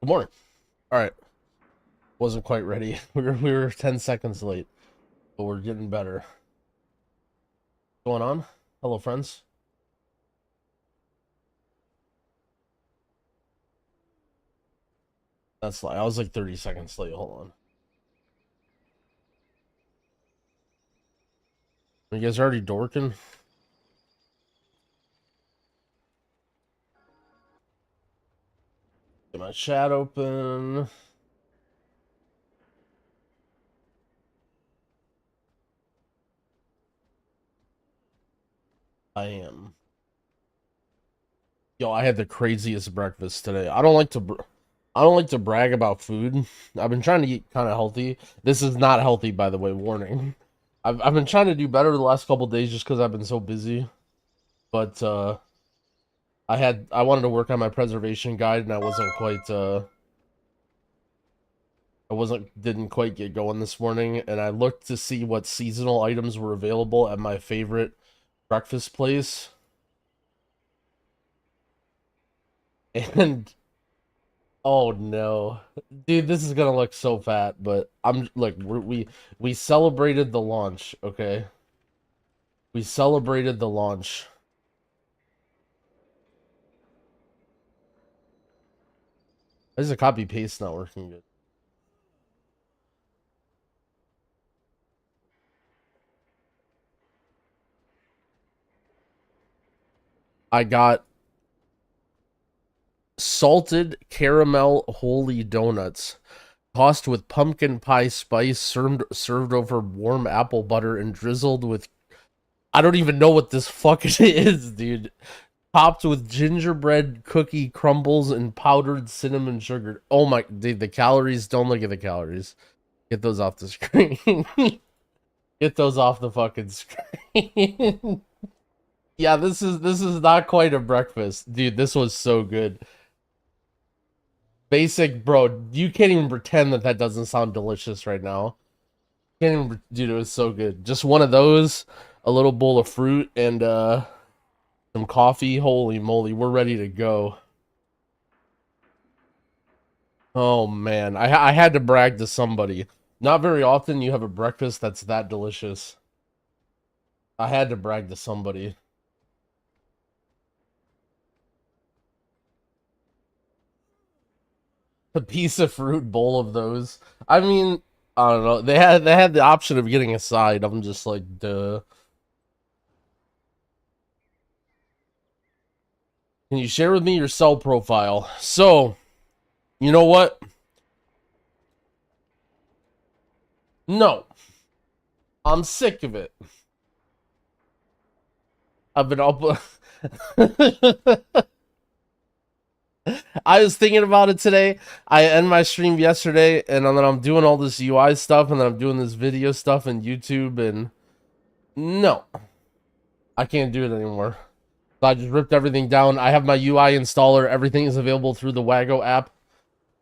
Good morning. All right, wasn't quite ready. We were 10 seconds late, but we're getting better. What's going on? Hello, friends. That's like I was like 30 seconds late. Hold on. You guys already dorking? Get my chat open. I am. Yo, I had the craziest breakfast today. I don't like to brag about food. I've been trying to eat kind of healthy. This is not healthy, by the way. Warning. I've been trying to do better the last couple days just because I've been so busy. But I wanted to work on my preservation guide and didn't quite get going this morning, and I looked to see what seasonal items were available at my favorite breakfast place. And oh no. Dude, this is gonna look so fat, but I'm like we celebrated the launch, okay? We celebrated the launch. Why is the copy paste not working good? I got salted caramel holy donuts, tossed with pumpkin pie spice, served over warm apple butter, and drizzled with I don't even know what this fucking is, dude. Topped with gingerbread cookie crumbles and powdered cinnamon sugar. Oh my, dude, the calories. Don't look at the calories. Get those off the screen. Get those off the fucking screen. Yeah, this is not quite a breakfast, dude. This was so good. Basic, bro. You can't even pretend that doesn't sound delicious right now. Can't even, dude. It was so good. Just one of those, a little bowl of fruit, and some coffee. Holy moly, we're ready to go. Oh man, I had to brag to somebody. Not very often you have a breakfast that's that delicious. I had to brag to somebody. A piece of fruit bowl of those. I mean, I don't know. They had the option of getting a side. I'm just like, duh. Can you share with me your cell profile? So, you know what? No. I'm sick of it. I've been up. I was thinking about it today. I end my stream yesterday, and then I'm doing all this UI stuff, and then I'm doing this video stuff in YouTube, and no, I can't do it anymore. So I just ripped everything down. I have my UI installer. Everything is available through the Wago app.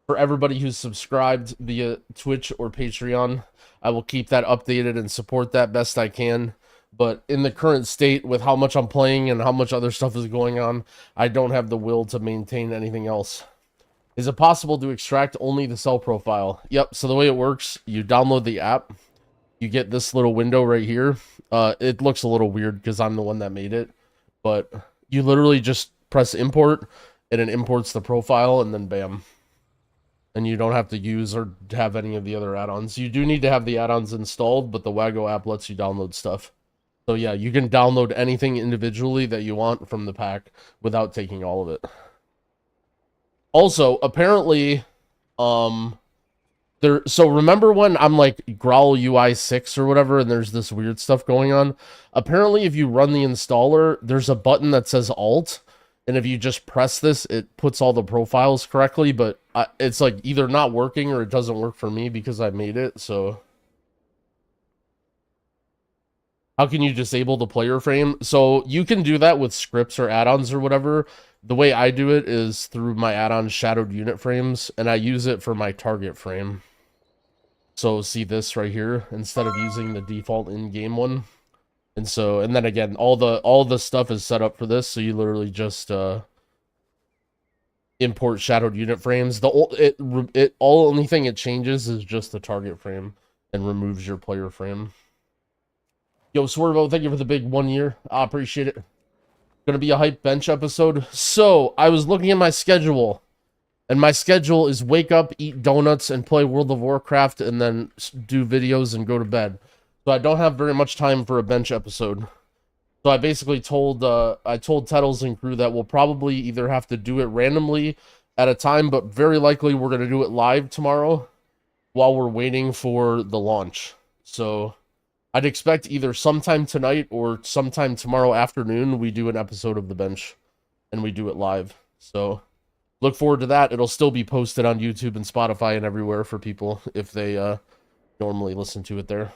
For everybody who's subscribed via Twitch or Patreon, I will keep that updated and support that best I can. But in the current state, with how much I'm playing and how much other stuff is going on, I don't have the will to maintain anything else. Is it possible to extract only the cell profile? Yep, so the way it works, you download the app, you get this little window right here. It looks a little weird because I'm the one that made it, but you literally just press import, and it imports the profile, and then bam. And you don't have to use or have any of the other add-ons. You do need to have the add-ons installed, but the Wago app lets you download stuff. So yeah, you can download anything individually that you want from the pack without taking all of it. Also, apparently, so remember when I'm like Growl UI 6 or whatever, and there's this weird stuff going on? Apparently, if you run the installer, there's a button that says Alt, and if you just press this, it puts all the profiles correctly, but it's like either not working or it doesn't work for me because I made it, so... How can you disable the player frame? So you can do that with scripts or add-ons or whatever. The way I do it is through my add-on shadowed unit frames, and I use it for my target frame. So see this right here, instead of using the default in-game one. And so, and then again, all the stuff is set up for this, so you literally just import shadowed unit frames. Only thing it changes is just the target frame and removes your player frame. Yo, Swervo, thank you for the big 1 year. I appreciate it. Gonna be a hype bench episode. So I was looking at my schedule, and my schedule is wake up, eat donuts, and play World of Warcraft, and then do videos and go to bed. So I don't have very much time for a bench episode. So I basically told Tettles and crew that we'll probably either have to do it randomly at a time, but very likely we're gonna do it live tomorrow while we're waiting for the launch. So I'd expect either sometime tonight or sometime tomorrow afternoon we do an episode of the bench and we do it live. So look forward to that. It'll still be posted on YouTube and Spotify and everywhere for people if they normally listen to it there.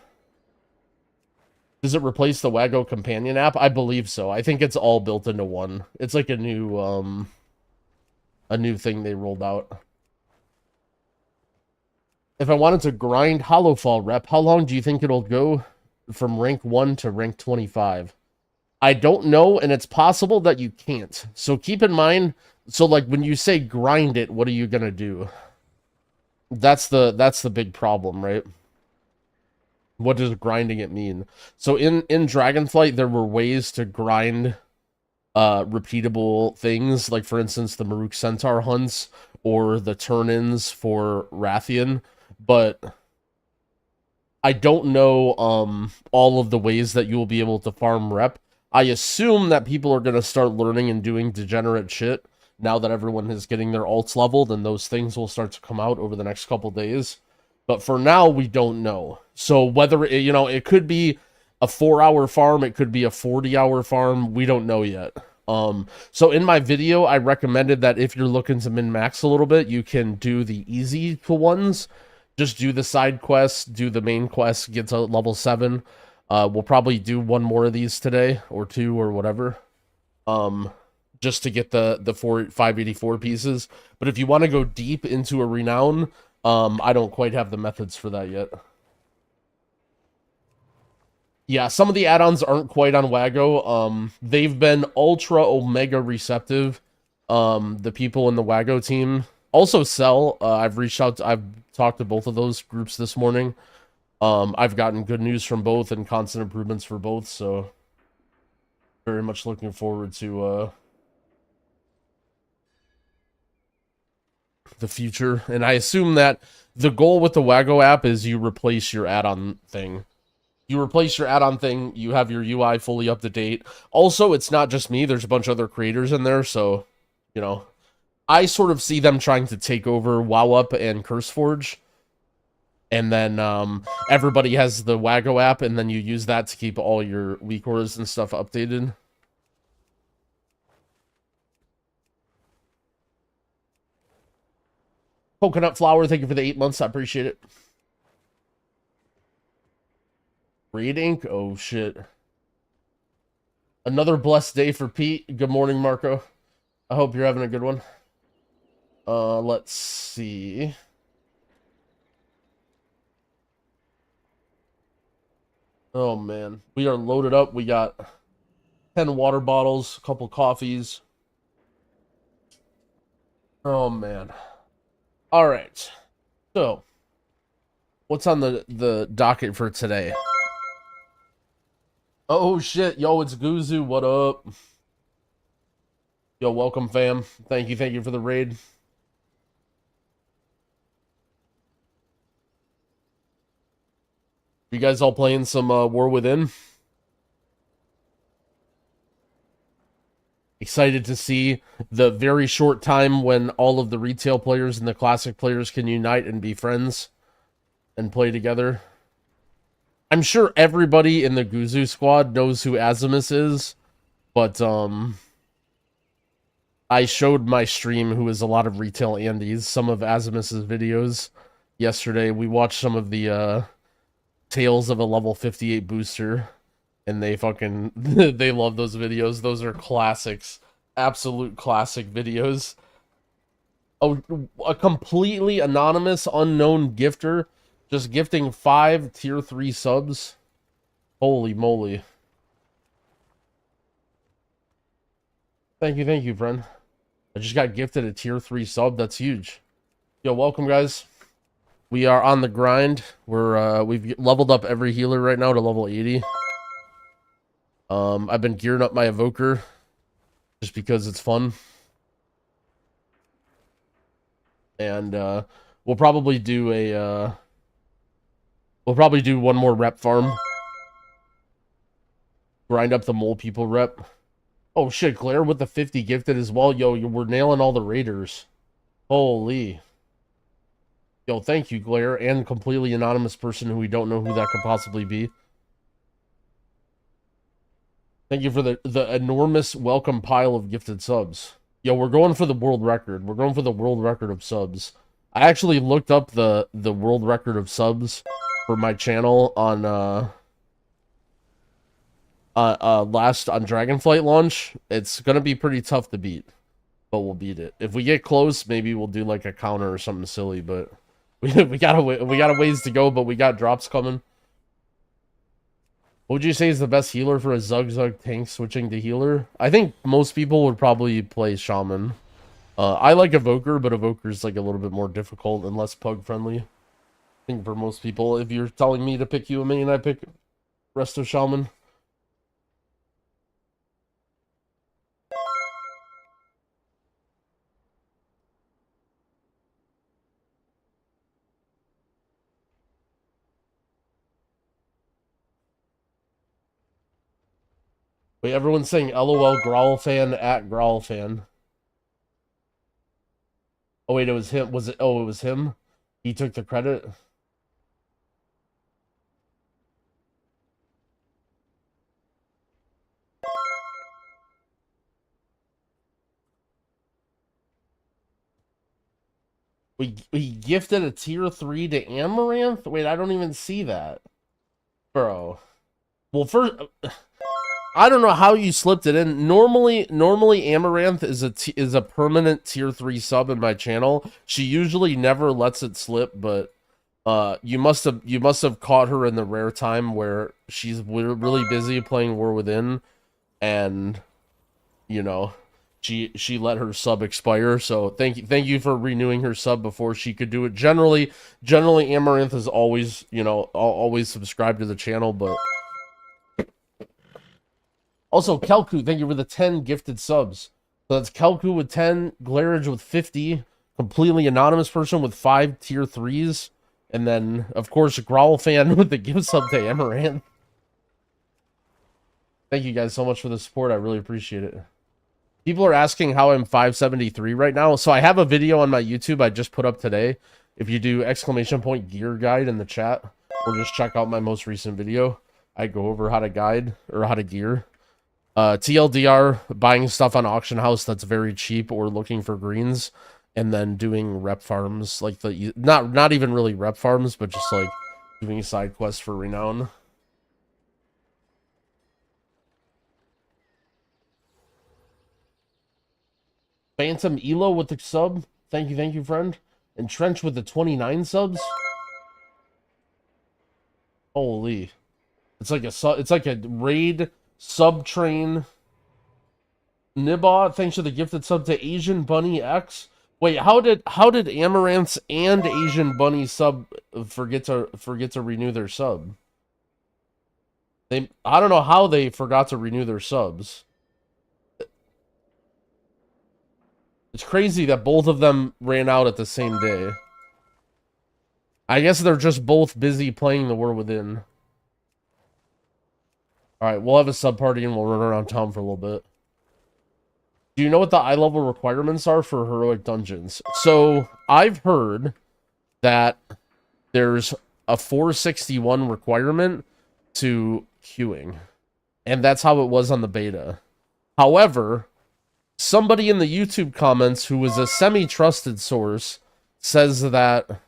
Does it replace the Waggo companion app? I believe so. I think it's all built into one. It's like a new thing they rolled out. If I wanted to grind Hollowfall rep, how long do you think it'll go from rank 1 to rank 25? I don't know, and it's possible that you can't. So keep in mind, so like when you say grind it, what are you gonna do? That's the big problem, right? What does grinding it mean? So in Dragonflight, there were ways to grind repeatable things, like for instance the Maruk Centaur hunts or the turn-ins for Rathian, but I don't know all of the ways that you will be able to farm rep. I assume that people are going to start learning and doing degenerate shit now that everyone is getting their alts leveled, and those things will start to come out over the next couple days. But for now, we don't know. So whether, it could be a 4-hour farm, it could be a 40-hour farm, we don't know yet. So in my video, I recommended that if you're looking to min-max a little bit, you can do the easy ones. Just do the side quests, do the main quest, get to level 7. We'll probably do one more of these today, or 2, or whatever. Just to get the 584 pieces. But if you want to go deep into a renown, I don't quite have the methods for that yet. Yeah, some of the add-ons aren't quite on Waggo. They've been ultra omega receptive. The people in the Waggo team. Also Cell, I've talked to both of those groups this morning. I've gotten good news from both and constant improvements for both, so very much looking forward to the future. And I assume that the goal with the Waggo app is you replace your add-on thing. You replace your add-on thing, you have your UI fully up to date. Also, it's not just me, there's a bunch of other creators in there, so, I sort of see them trying to take over WoWup and CurseForge. And then everybody has the Waggo app, and then you use that to keep all your weak orders and stuff updated. Coconut Flower, thank you for the 8 months. I appreciate it. Raid Ink? Oh, shit. Another blessed day for Pete. Good morning, Marco. I hope you're having a good one. Let's see. Oh, man. We are loaded up. We got 10 water bottles, a couple coffees. Oh, man. All right. So, what's on the docket for today? Oh, shit. Yo, it's Guzu. What up? Yo, welcome, fam. Thank you for the raid. You guys all playing some War Within? Excited to see the very short time when all of the retail players and the classic players can unite and be friends and play together. I'm sure everybody in the Guzu squad knows who Azimus is, but I showed my stream, who is a lot of retail Andes, some of Azimus's videos yesterday. We watched some of the Tales of a level 58 booster, and they fucking they love those videos. Those are classics, absolute classic videos. Oh, a completely anonymous unknown gifter just gifting 5 tier 3 subs. Holy moly. Thank you, friend. I just got gifted a tier 3 sub. That's huge. Yo, welcome, guys. We are on the grind. We've leveled up every healer right now to level 80. I've been gearing up my Evoker just because it's fun. And we'll probably do one more rep farm. Grind up the mole people rep. Oh shit, Claire with the 50 gifted as well. Yo, we're nailing all the raiders. Holy. Yo, thank you, Claire, and completely anonymous person who we don't know who that could possibly be. Thank you for the enormous welcome pile of gifted subs. Yo, we're going for the world record. We're going for the world record of subs. I actually looked up the world record of subs for my channel on Dragonflight launch. It's gonna be pretty tough to beat, but we'll beat it. If we get close, maybe we'll do like a counter or something silly, but we got a ways to go, but we got drops coming. What would you say is the best healer for a Zug tank switching to healer? I think most people would probably play Shaman. I like Evoker, but Evoker's like a little bit more difficult and less pug friendly. I think for most people, if you're telling me to pick you a main, I pick Resto Shaman. Wait, everyone's saying LOL Growl fan at Growl fan. Oh wait, it was him. Was it? Oh, it was him. He took the credit. We gifted a tier 3 to Amaranth. Wait, I don't even see that, bro. Well, first. I don't know how you slipped it in. Normally Amaranth is a permanent tier 3 sub in my channel. She usually never lets it slip, but you must have caught her in the rare time where she's really busy playing War Within, and you know, she let her sub expire. So thank you for renewing her sub before she could do it. Generally Amaranth is always, you know, always subscribed to the channel, but also, Kelku, thank you for the 10 gifted subs. So that's Kelku with 10, Glarage with 50, completely anonymous person with 5 tier 3s, and then, of course, Growl fan with the gift sub to Amaranth. Thank you guys so much for the support. I really appreciate it. People are asking how I'm 573 right now. So I have a video on my YouTube I just put up today. If you do ! gear guide in the chat, or just check out my most recent video, I go over how to guide, or how to gear. TLDR, buying stuff on auction house that's very cheap or looking for greens, and then doing rep farms, like the not even really rep farms, but just like doing side quests for renown. Phantom Elo with the sub. Thank you, friend. And Trench with the 29 subs. Holy. It's like a raid Subtrain. Nibot, thanks for the gifted sub to Asian Bunny X. Wait, how did Amaranth's and Asian Bunny sub forget to renew their sub? I don't know how they forgot to renew their subs. It's crazy that both of them ran out at the same day. I guess they're just both busy playing the War Within. Alright, we'll have a sub party and we'll run around town for a little bit. Do you know what the eye level requirements are for heroic dungeons? So, I've heard that there's a 461 requirement to queuing. And that's how it was on the beta. However, somebody in the YouTube comments who was a semi-trusted source says that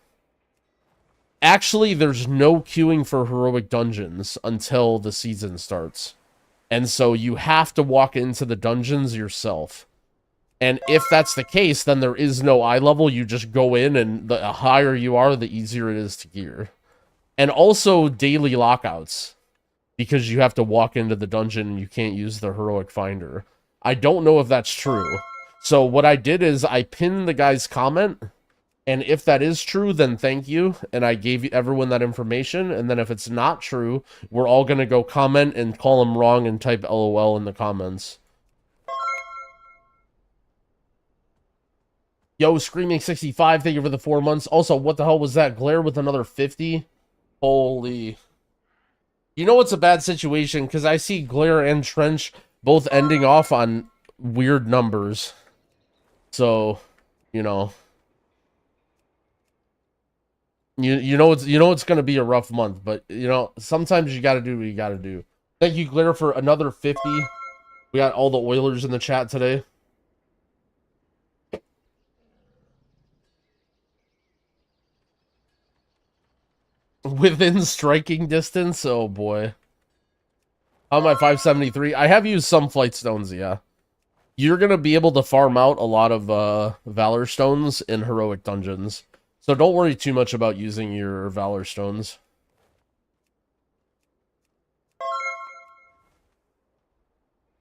actually there's no queuing for heroic dungeons until the season starts. And so you have to walk into the dungeons yourself. And if that's the case, then there is no eye level. You just go in, and the higher you are, the easier it is to gear. And also daily lockouts, because you have to walk into the dungeon and you can't use the heroic finder. I don't know if that's true. So what I did is I pinned the guy's comment, and if that is true, then thank you, and I gave everyone that information, and then if it's not true, we're all going to go comment and call him wrong and type LOL in the comments. Yo, Screaming65, thank you for the 4 months. Also, what the hell was that? Glare with another 50? Holy. You know what's a bad situation? Because I see Glare and Trench both ending off on weird numbers. So, you know. You know it's gonna be a rough month, but you know, sometimes you gotta do what you gotta do. Thank you, Glare, for another 50. We got all the Oilers in the chat today. Within striking distance? Oh boy. On my 573. I have used some flight stones, yeah. You're gonna be able to farm out a lot of Valor Stones in heroic dungeons. So don't worry too much about using your Valor Stones.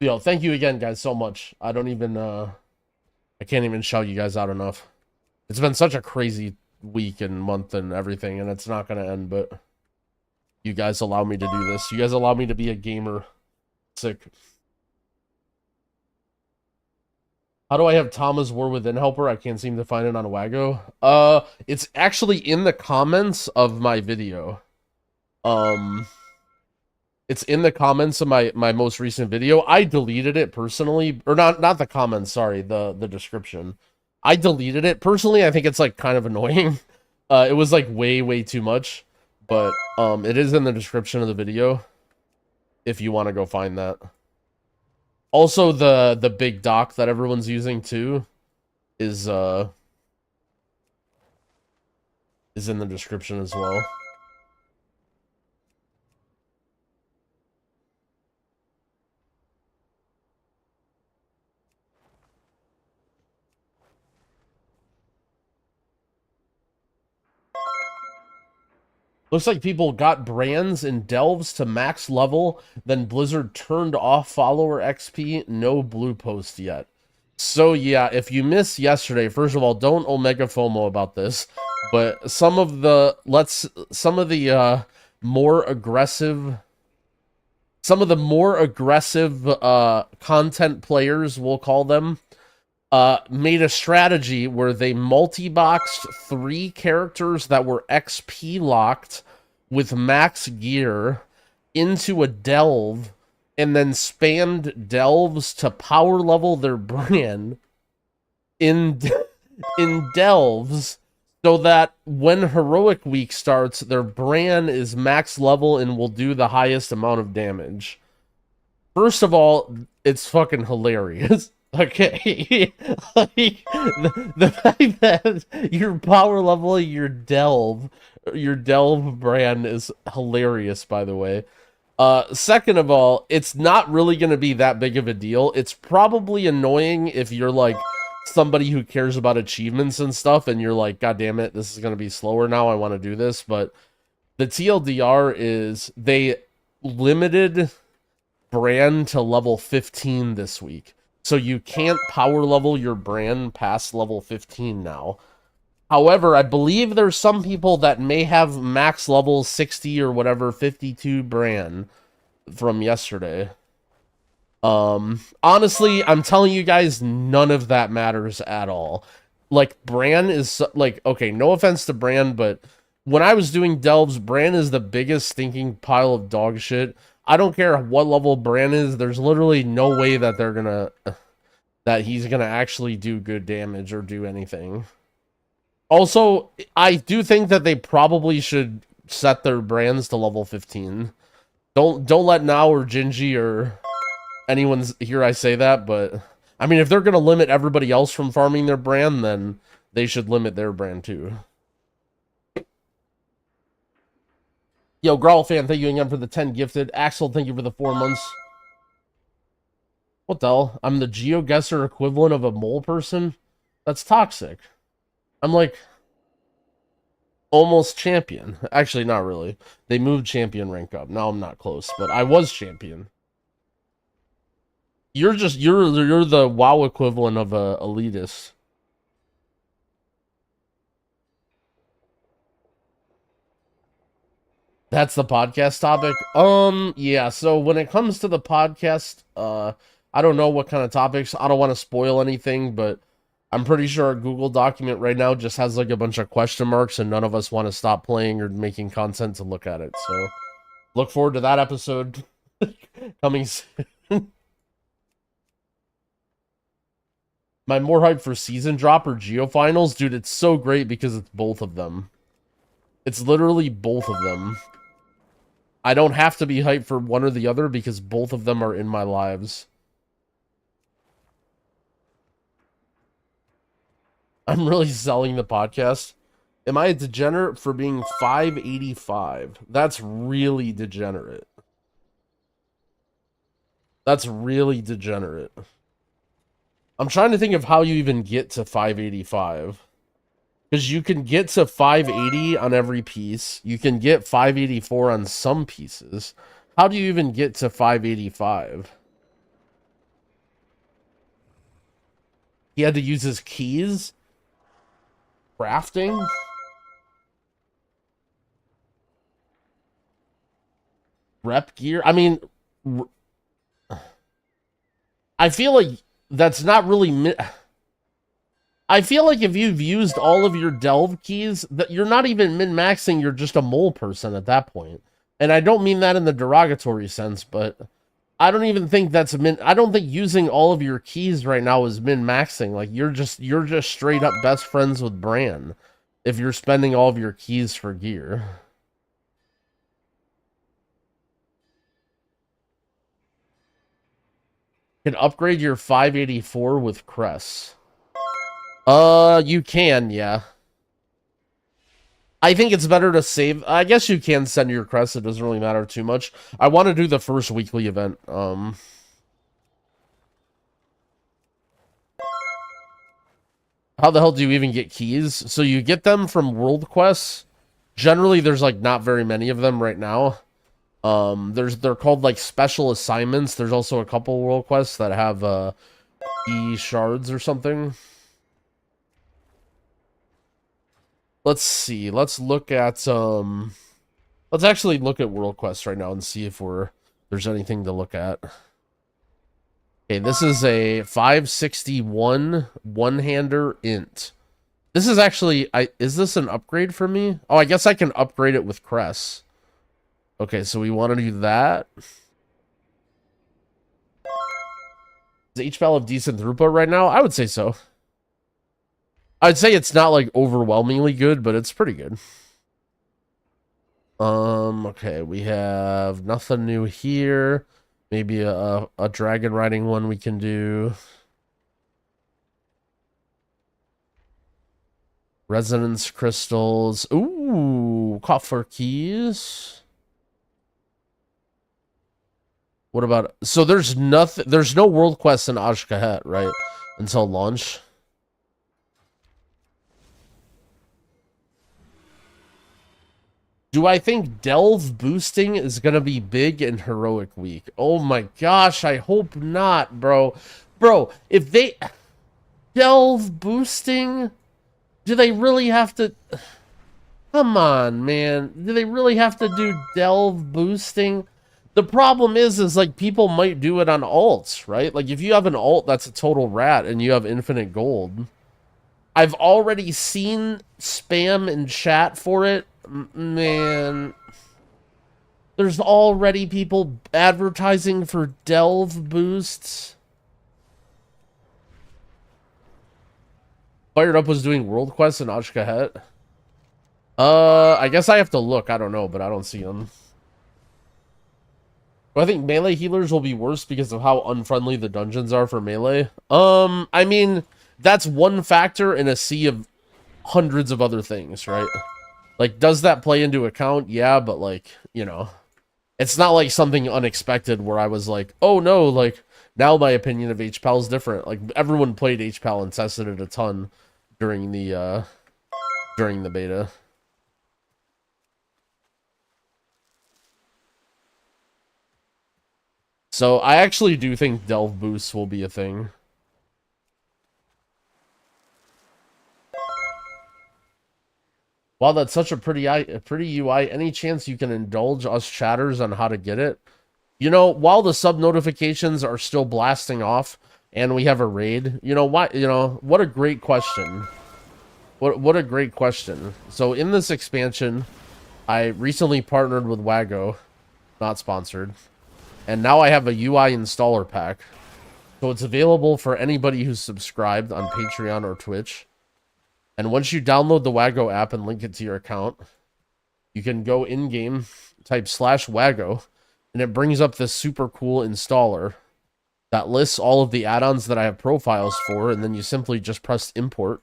Yo, thank you again, guys, so much. I don't even, I can't even shout you guys out enough. It's been such a crazy week and month and everything, and it's not gonna end, but you guys allow me to do this. You guys allow me to be a gamer. Sick. How do I have Tama's War Within helper? I can't seem to find it on Wago. It's actually in the comments of my video. It's in the comments of my most recent video. I deleted it personally, or not the comments, sorry, the description. I deleted it. Personally, I think it's like kind of annoying. It was like way too much, but it is in the description of the video if you want to go find that. Also, the big dock that everyone's using too is in the description as well. Looks like people got brands and delves to max level, then Blizzard turned off follower XP, no blue post yet. So yeah, if you missed yesterday, first of all, don't Omega FOMO about this, but some of the more aggressive content players, we'll call them, made a strategy where they multi-boxed 3 characters that were XP locked with max gear into a delve, and then spammed delves to power level their brand in delves, so that when heroic week starts, their brand is max level and will do the highest amount of damage. First of all, it's fucking hilarious. Okay, like, the fact that your power level, your delve brand is hilarious, by the way. Second of all, it's not really going to be that big of a deal. It's probably annoying if you're like somebody who cares about achievements and stuff, and you're like, God damn it, this is going to be slower now, I want to do this. But the TLDR is they limited brand to level 15 this week. So you can't power level your brand past level 15 now. However, I believe there's some people that may have max level 60 or whatever, 52 brand from yesterday. Honestly, I'm telling you guys, none of that matters at all. Like, brand is, like, okay, no offense to brand, but when I was doing delves, brand is the biggest stinking pile of dog shit. I don't care what level brand is, there's literally no way that he's gonna actually do good damage or do anything. Also, I do think that they probably should set their brands to level 15. Don't let Now or Gingy or anyone's here I say that, but I mean, if they're gonna limit everybody else from farming their brand, then they should limit their brand too. Yo, Growl fan, thank you again for the 10 gifted. Axel, thank you for the 4 months. What the hell? I'm the GeoGuessr equivalent of a mole person? That's toxic. I'm like almost champion. Actually, not really. They moved champion rank up. Now I'm not close, but I was champion. You're just you're the WoW equivalent of a elitist. That's the podcast topic. Yeah, so when it comes to the podcast, I don't know what kind of topics. I don't want to spoil anything, but I'm pretty sure our Google document right now just has like a bunch of question marks and none of us want to stop playing or making content to look at it. So look forward to that episode coming soon. My more hype for season drop or Geo Finals, dude, it's so great because it's both of them. It's literally both of them. I don't have to be hyped for one or the other because both of them are in my lives. I'm really selling the podcast. Am I a degenerate for being 585? That's really degenerate. That's really degenerate. I'm trying to think of how you even get to 585. Because you can get to 580 on every piece. You can get 584 on some pieces. How do you even get to 585? He had to use his keys? Crafting? Rep gear? I mean, I feel like that's not really... I feel like if you've used all of your delve keys, that you're not even min-maxing, you're just a mole person at that point. And I don't mean that in the derogatory sense, but I don't even think that's I don't think using all of your keys right now is min-maxing. Like you're just straight up best friends with Bran if you're spending all of your keys for gear. You can upgrade your 584 with crests. You can, yeah. I think it's better to save. I guess you can send your crests. It doesn't really matter too much. I want to do the first weekly event. How the hell do you even get keys? So you get them from world quests. Generally, there's like not very many of them right now. They're called like special assignments. There's also a couple world quests that have key shards or something. Let's see. Let's look at let's actually look at world quests right now and see if there's anything to look at. Okay, this is a 561 one-hander int. This is actually is this an upgrade for me? Oh, I guess I can upgrade it with crests. Okay, so we want to do that. Is HPAL of decent throughput right now? I would say so. I'd say it's not like overwhelmingly good, but it's pretty good. Okay, we have nothing new here. Maybe a dragon riding one we can do. Resonance crystals. Ooh, coffer keys. What about... So there's nothing... There's no world quest in Ashkahet, right? Until launch. Do I think delve boosting is going to be big in Heroic Week? Oh my gosh, I hope not, bro. Bro, if they... Delve boosting? Do they really have to... Come on, man. Do they really have to do delve boosting? The problem is like people might do it on alts, right? Like if you have an alt that's a total rat and you have infinite gold. I've already seen spam in chat for it. Man, there's already people advertising for delve boosts. Fired Up was doing world quests in Ashkahet. I guess I have to look. I don't know, but I don't see them. I think melee healers will be worse because of how unfriendly the dungeons are for melee. I mean, that's one factor in a sea of hundreds of other things, right? Like, does that play into account? Yeah, but like, you know, it's not like something unexpected where I was like, oh no, like, now my opinion of HPAL is different. Like, everyone played HPAL and tested it a ton during the beta. So I actually do think delve boosts will be a thing. Wow, that's such a pretty UI. Any chance you can indulge us chatters on how to get it? You know, while the sub notifications are still blasting off and we have a raid, you know what? You know, what a great question. What a great question. So in this expansion, I recently partnered with Wago, not sponsored, and now I have a UI installer pack. So it's available for anybody who's subscribed on Patreon or Twitch. And once you download the Wago app and link it to your account, you can go in-game, type /Wago, and it brings up this super cool installer that lists all of the add-ons that I have profiles for, and then you simply just press import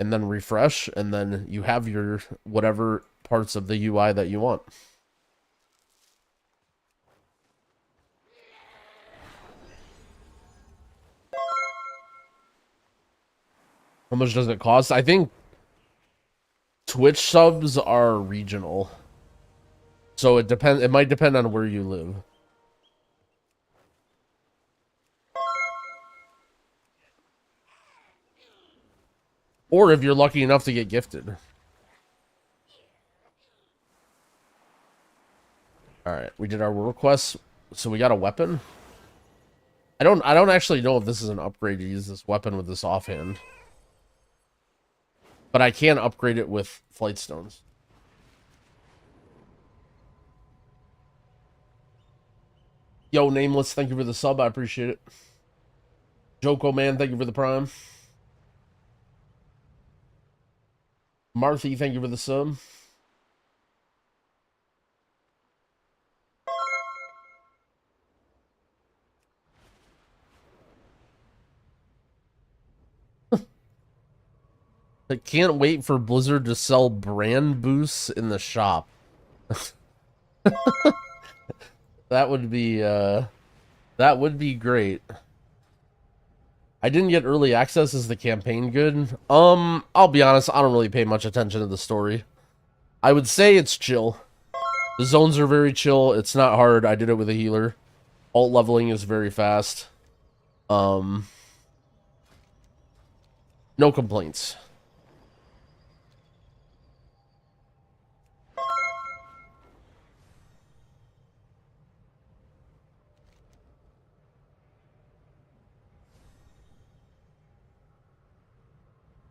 and then refresh, and then you have your whatever parts of the UI that you want. How much does it cost? I think Twitch subs are regional. So it depends. It might depend on where you live. Or if you're lucky enough to get gifted. Alright, we did our world quest. So we got a weapon. I don't actually know if this is an upgrade to use this weapon with this offhand. But I can upgrade it with flight stones. Yo, Nameless, thank you for the sub. I appreciate it. Joko Man, thank you for the prime. Marthy, thank you for the sub. I can't wait for Blizzard to sell brand boosts in the shop. That would be great. I didn't get early access. Is the campaign good? I'll be honest, I don't really pay much attention to the story. I would say it's chill. The zones are very chill. It's not hard. I did it with a healer. Alt leveling is very fast. No complaints.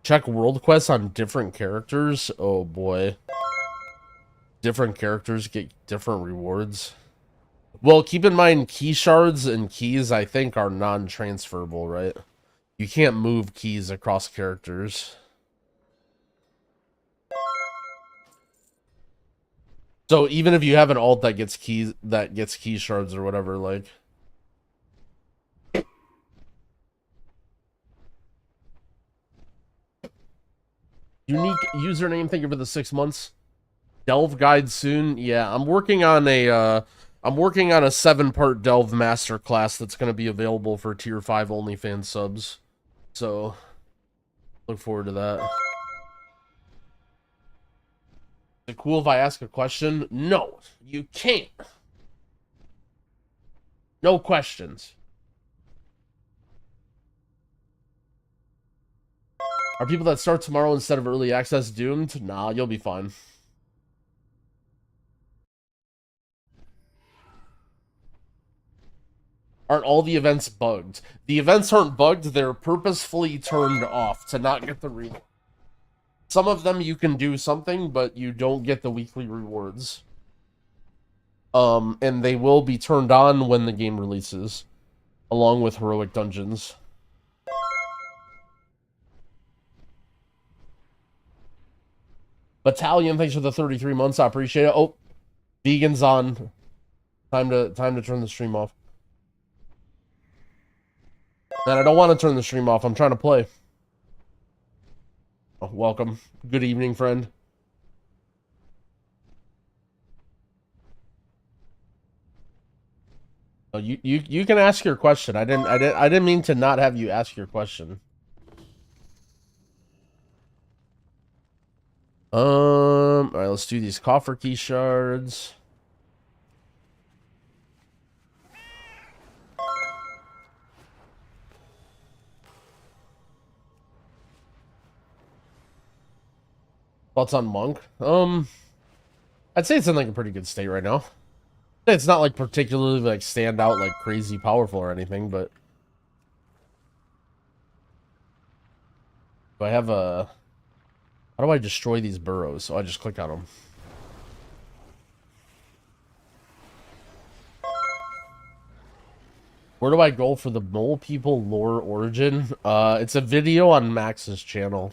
Check world quests on different characters. Oh boy. Different characters get different rewards. Well, keep in mind, key shards and keys, I think, are non-transferable, right? You can't move keys across characters. So even if you have an alt that gets key shards or whatever, like... Unique username, thank you for the 6 months. Delve guide soon. Yeah, I'm working on a 7-part Delve masterclass that's going to be available for tier 5 OnlyFans subs. So, look forward to that. Is it cool if I ask a question? No, you can't. No questions. Are people that start tomorrow instead of early access doomed? Nah, you'll be fine. Aren't all the events bugged? The events aren't bugged, they're purposefully turned off to not get the reward. Some of them you can do something, but you don't get the weekly rewards. And they will be turned on when the game releases, along with heroic dungeons. Battalion, thanks for the 33 months. I appreciate it. Oh, vegan's on. Time to turn the stream off. Man, I don't want to turn the stream off. I'm trying to play. Oh, welcome. Good evening, friend. Oh, you can ask your question. I didn't mean to not have you ask your question. All right, let's do these coffer key shards. Thoughts on Monk? I'd say it's in like a pretty good state right now. It's not like particularly like stand out like crazy powerful or anything, but do I have a... How do I destroy these burrows? So I just click on them. Where do I go for the Mole People lore origin? It's a video on Max's channel.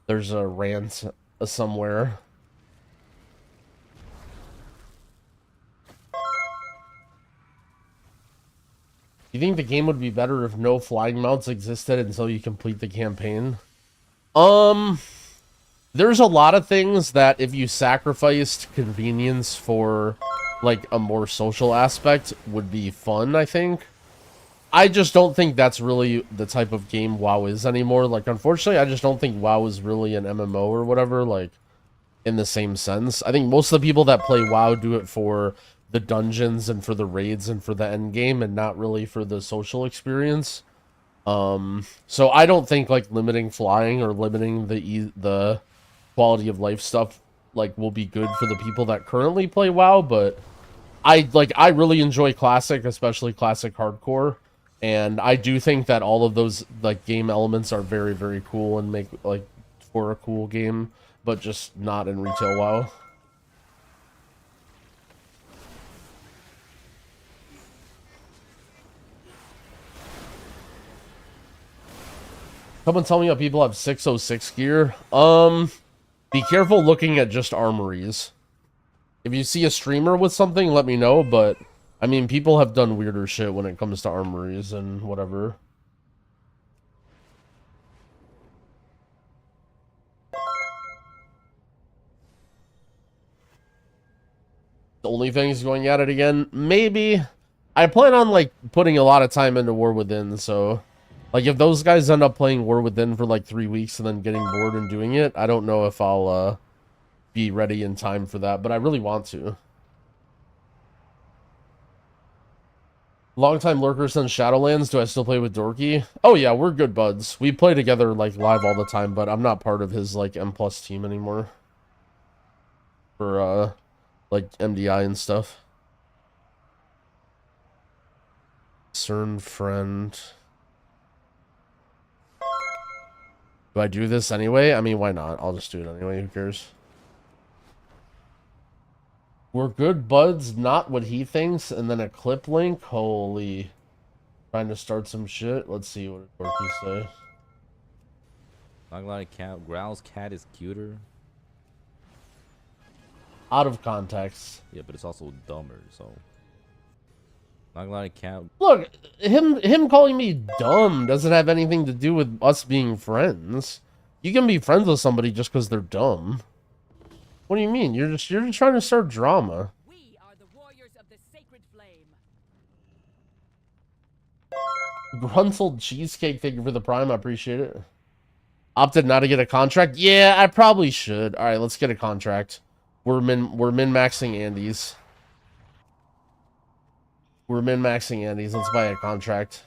There's a rant somewhere. You think the game would be better if no flying mounts existed until you complete the campaign? There's a lot of things that if you sacrificed convenience for like a more social aspect would be fun, I think. I just don't think that's really the type of game WoW is anymore. Like, unfortunately, I just don't think WoW is really an MMO or whatever, like, in the same sense. I think most of the people that play WoW do it for the dungeons and for the raids and for the end game and not really for the social experience. So I don't think, like, limiting flying or limiting the quality of life stuff, like, will be good for the people that currently play WoW, but I really enjoy Classic, especially Classic Hardcore. And I do think that all of those like game elements are very, very cool and make like for a cool game, but just not in retail WoW. Someone tell me how people have 606 gear. Be careful looking at just armories. If you see a streamer with something, let me know, but I mean, people have done weirder shit when it comes to armories and whatever. The only thing is going at it again? Maybe. I plan on, like, putting a lot of time into War Within, so... Like, if those guys end up playing War Within for, like, 3 weeks and then getting bored and doing it, I don't know if I'll, be ready in time for that, but I really want to. Longtime lurkers on Shadowlands, do I still play with Dorky? Oh yeah, we're good buds. We play together, like, live all the time, but I'm not part of his, like, M+ team anymore. For, like, MDI and stuff. CERN friend. Do I do this anyway? I mean, why not? I'll just do it anyway, who cares? We're good buds, not what he thinks, and then a clip link? Holy. Trying to start some shit? Let's see what Dorky says. Not gonna lie, cat growls cat is cuter. Out of context. Yeah, but it's also dumber, so. Not gonna lie, cat. Look, him calling me dumb doesn't have anything to do with us being friends. You can be friends with somebody just because they're dumb. What do you mean? You're just trying to start drama. We are the warriors of the sacred flame. Gruntled cheesecake, thank you for the prime. I appreciate it. Opted not to get a contract. Yeah, I probably should. All right, let's get a contract. We're min-maxing Andes. We're min-maxing Andes. Let's buy a contract.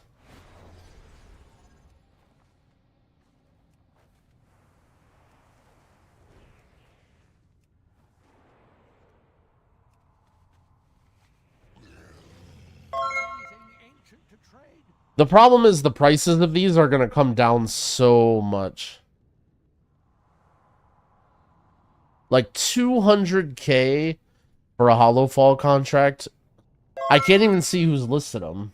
The problem is the prices of these are going to come down so much. Like 200k for a Hollow Fall contract. I can't even see who's listed them.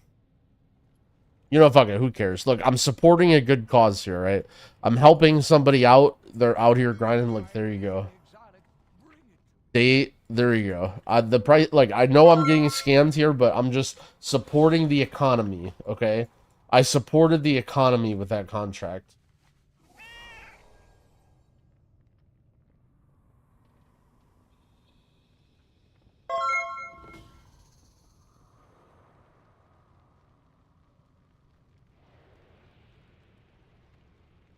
You know, fuck it, who cares? Look, I'm supporting a good cause here, right? I'm helping somebody out. They're out here grinding. Look, there you go. There you go. The price, like, I know I'm getting scammed here, but I'm just supporting the economy, okay? I supported the economy with that contract.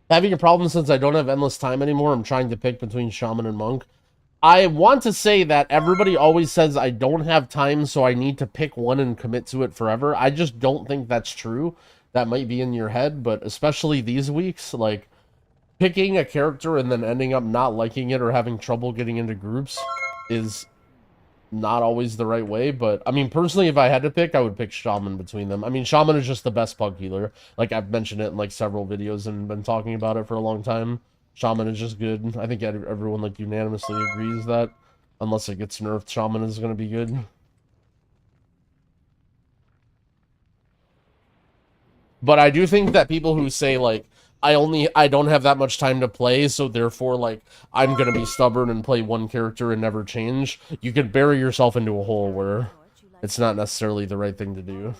Having a problem since I don't have endless time anymore. I'm trying to pick between Shaman and Monk. I want to say that everybody always says I don't have time, so I need to pick one and commit to it forever. I just don't think that's true. That might be in your head, but especially these weeks, like, picking a character and then ending up not liking it or having trouble getting into groups is not always the right way. But I mean, personally, if I had to pick, I would pick Shaman between them. I mean, Shaman is just the best pug healer. Like, I've mentioned it in like several videos and been talking about it for a long time. Shaman is just good. I think everyone like unanimously agrees that unless it gets nerfed, Shaman is going to be good. But I do think that people who say, like, I don't have that much time to play, so therefore, like, I'm gonna be stubborn and play one character and never change, you could bury yourself into a hole where it's not necessarily the right thing to do.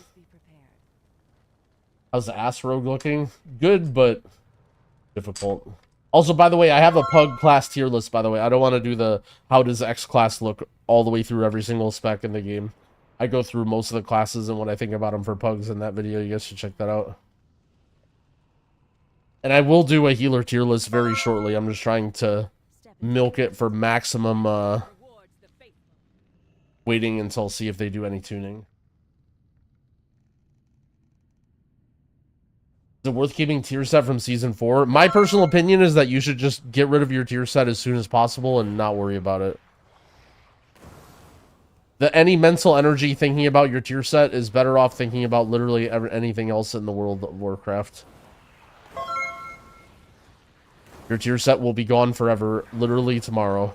How's the ass rogue looking? Good, but difficult. Also, by the way, I have a pug class tier list, by the way. I don't want to do the how does X class look all the way through every single spec in the game. I go through most of the classes and what I think about them for pugs in that video. You guys should check that out. And I will do a healer tier list very shortly. I'm just trying to milk it for maximum waiting until see if they do any tuning. Is it worth keeping tier set from season 4? My personal opinion is that you should just get rid of your tier set as soon as possible and not worry about it. Any mental energy thinking about your tier set is better off thinking about literally anything else in the World of Warcraft. Your tier set will be gone forever, literally tomorrow.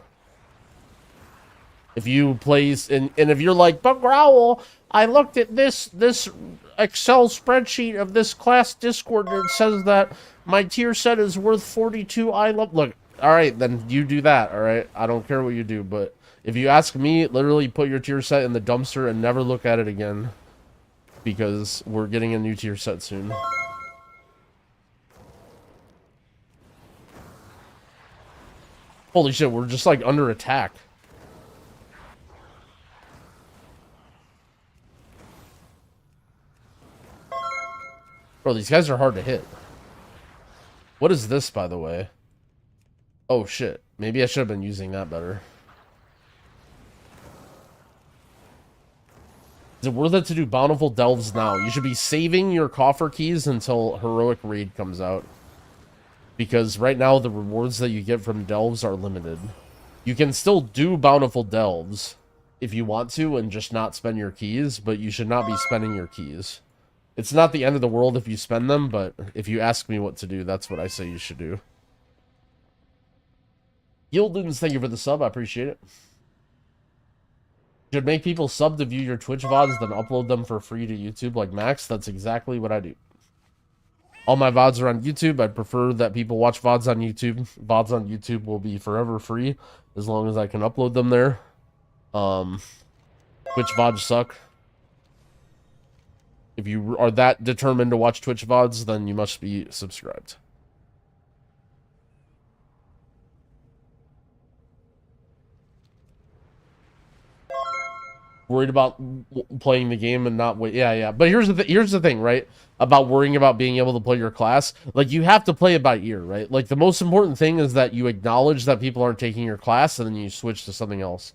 If you place, and if you're like, but Growl, I looked at this Excel spreadsheet of this class Discord and it says that my tier set is worth 42 I love. Look, alright, then you do that, alright? I don't care what you do, but if you ask me, literally put your tier set in the dumpster and never look at it again. Because we're getting a new tier set soon. Holy shit, we're just like under attack. Bro, these guys are hard to hit. What is this, by the way? Oh shit, maybe I should have been using that better. Is it worth it to do bountiful delves now? You should be saving your coffer keys until heroic raid comes out. Because right now the rewards that you get from delves are limited. You can still do bountiful delves if you want to and just not spend your keys, but you should not be spending your keys. It's not the end of the world if you spend them, but if you ask me what to do, that's what I say you should do. Yildens, thank you for the sub. I appreciate it. Should make people sub to view your Twitch VODs, then upload them for free to YouTube like Max. That's exactly what I do. All my VODs are on YouTube. I'd prefer that people watch VODs on YouTube. VODs on YouTube will be forever free as long as I can upload them there. Twitch VODs suck. If you are that determined to watch Twitch VODs, then you must be subscribed. Worried about playing the game and not wait. Yeah. But here's the thing, right? About worrying about being able to play your class. Like, you have to play it by ear, right? Like, the most important thing is that you acknowledge that people aren't taking your class and then you switch to something else.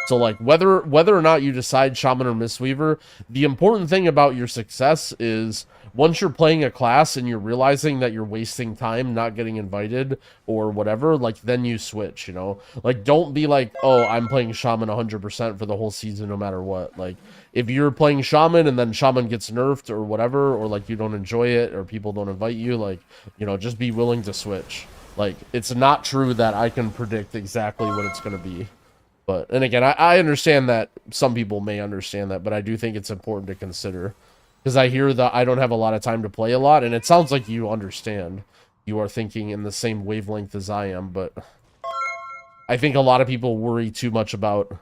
So, like, whether or not you decide Shaman or Mistweaver, the important thing about your success is once you're playing a class and you're realizing that you're wasting time not getting invited or whatever, like, then you switch, you know? Like, don't be like, oh, I'm playing Shaman 100% for the whole season no matter what. Like, if you're playing Shaman and then Shaman gets nerfed or whatever, or, like, you don't enjoy it or people don't invite you, like, you know, just be willing to switch. Like, it's not true that I can predict exactly what it's going to be. But, and again, I understand that some people may understand that, but I do think it's important to consider. Because I hear that I don't have a lot of time to play a lot, and it sounds like you understand. You are thinking in the same wavelength as I am, but I think a lot of people worry too much about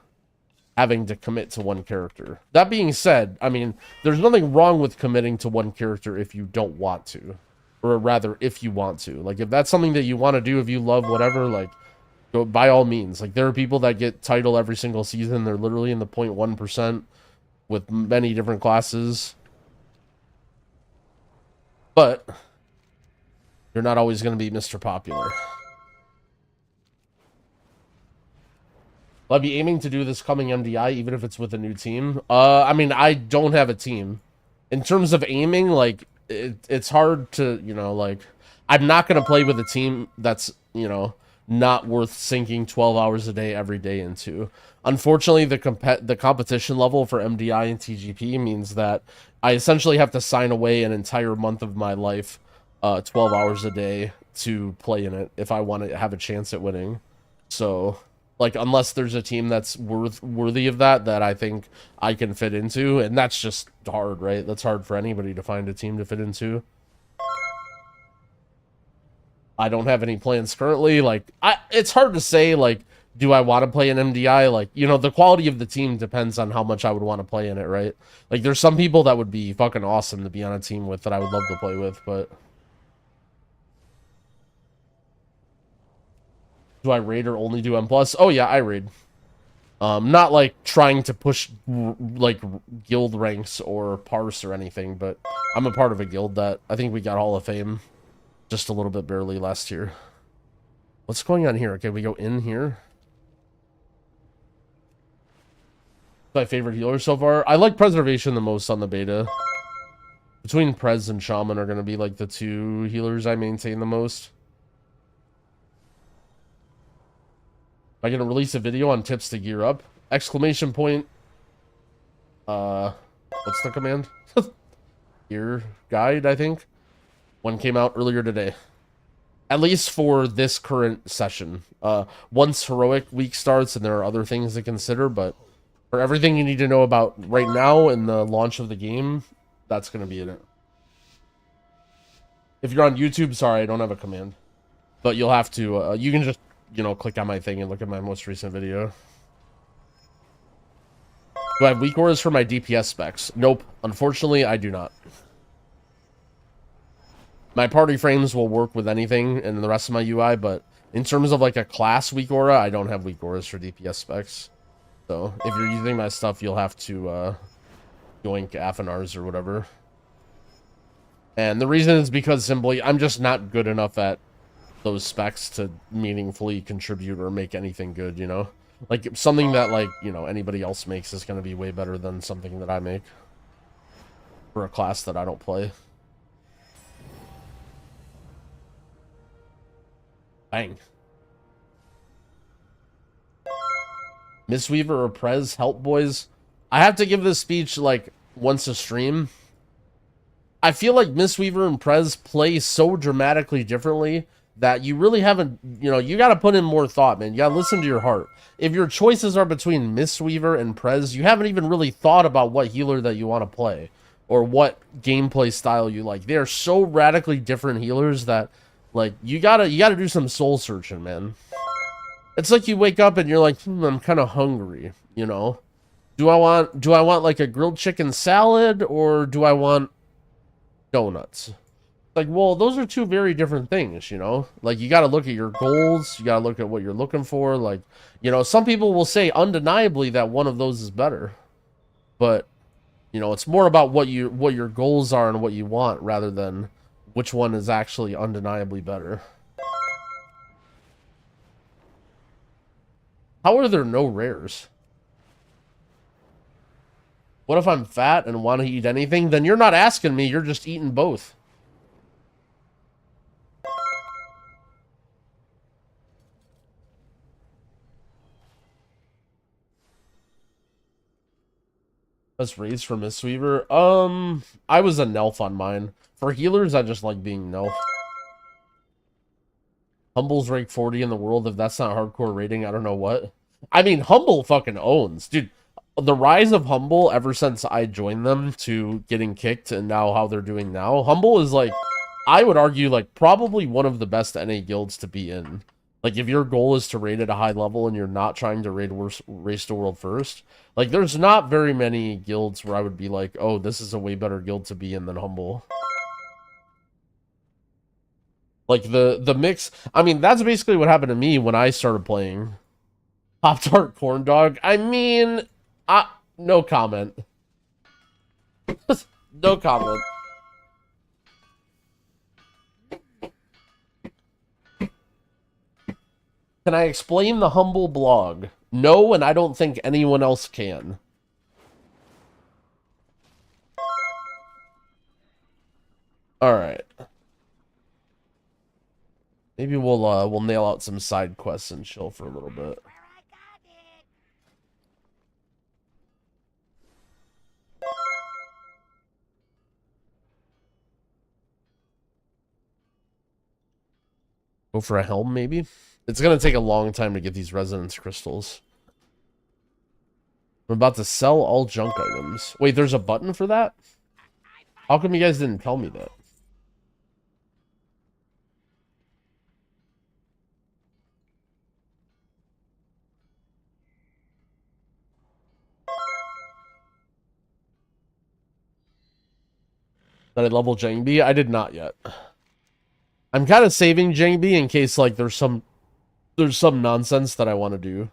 having to commit to one character. That being said, I mean, there's nothing wrong with committing to one character if you don't want to. Or rather, if you want to. Like, if that's something that you want to do, if you love whatever, like, go by all means. Like, there are people that get title every single season. They're literally in the 0.1% with many different classes. But you're not always going to be Mr. Popular. I'll be aiming to do this coming MDI, even if it's with a new team. I mean, I don't have a team. In terms of aiming, like, it's hard to, you know, like, I'm not going to play with a team that's, you know, not worth sinking 12 hours a day every day into. Unfortunately, the competition level for MDI and TGP means that I essentially have to sign away an entire month of my life, 12 hours a day to play in it if I want to have a chance at winning. So, like, unless there's a team that's worthy of that I think I can fit into, and that's just hard, right? That's hard for anybody to find a team to fit into. I don't have any plans currently. Like, it's hard to say, like, do I want to play an MDI? Like, you know, the quality of the team depends on how much I would want to play in it, right? Like, there's some people that would be fucking awesome to be on a team with that I would love to play with, but... Do I raid or only do M+? Oh, yeah, I raid. Not, like, trying to push, like, guild ranks or parse or anything, but I'm a part of a guild that I think we got Hall of Fame just a little bit barely last year. What's going on here? Okay, we go in here. My favorite healer so far? I like Preservation the most on the beta. Between Prez and Shaman are going to be, like, the two healers I maintain the most. Am I going to release a video on tips to gear up? Exclamation point. What's the command? Gear guide, I think. One came out earlier today. At least for this current session. Once Heroic Week starts, and there are other things to consider, but for everything you need to know about right now in the launch of the game, that's going to be in it. If you're on YouTube, sorry, I don't have a command. But you'll have to, you can just, you know, click on my thing and look at my most recent video. Do I have weak auras for my DPS specs? Nope. Unfortunately, I do not. My party frames will work with anything in the rest of my UI, but in terms of like a class weak aura, I don't have weak auras for DPS specs. So if you're using my stuff, you'll have to yoink Athanars or whatever. And the reason is because simply I'm just not good enough at those specs to meaningfully contribute or make anything good, you know? Like something that, like, you know, anybody else makes is going to be way better than something that I make for a class that I don't play. Bang. Mistweaver or Prez, help boys. I have to give this speech like once a stream. I feel like Mistweaver and Prez play so dramatically differently that you really haven't, you know, you got to put in more thought, man. You got to listen to your heart. If your choices are between Mistweaver and Prez, you haven't even really thought about what healer that you want to play or what gameplay style you like. They are so radically different healers that, like, you gotta do some soul searching, man. It's like you wake up and you're like, I'm kind of hungry, you know? Do I want like a grilled chicken salad, or do I want donuts? Like, well, those are two very different things, you know? Like, you gotta look at your goals, you gotta look at what you're looking for. Like, you know, some people will say undeniably that one of those is better. But, you know, it's more about what your goals are and what you want rather than which one is actually undeniably better. How are there no rares? What if I'm fat and want to eat anything? Then you're not asking me, you're just eating both. Let's raise for Mistweaver. I was a Nelf on mine. For healers, I just like being Nelf. Humble's rank 40 in the world. If that's not hardcore rating, I don't know what. I mean, Humble fucking owns. Dude, the rise of Humble ever since I joined them to getting kicked and now how they're doing now. Humble is like, I would argue, like, probably one of the best NA guilds to be in. Like, if your goal is to raid at a high level and you're not trying to race to world first, like, there's not very many guilds where I would be like, oh, this is a way better guild to be in than Humble. Like, the mix, I mean, that's basically what happened to me when I started playing Pop-Tart Corn Dog. I mean, no comment. No comment. Can I explain the Humble blog? No, and I don't think anyone else can. Alright. Maybe we'll nail out some side quests and chill for a little bit. Go for a helm, maybe? It's gonna take a long time to get these resonance crystals. I'm about to sell all junk items. Wait, there's a button for that? How come you guys didn't tell me that? That I level Jangbi? I did not yet. I'm kind of saving Jangbi in case like there's some nonsense that I want to do.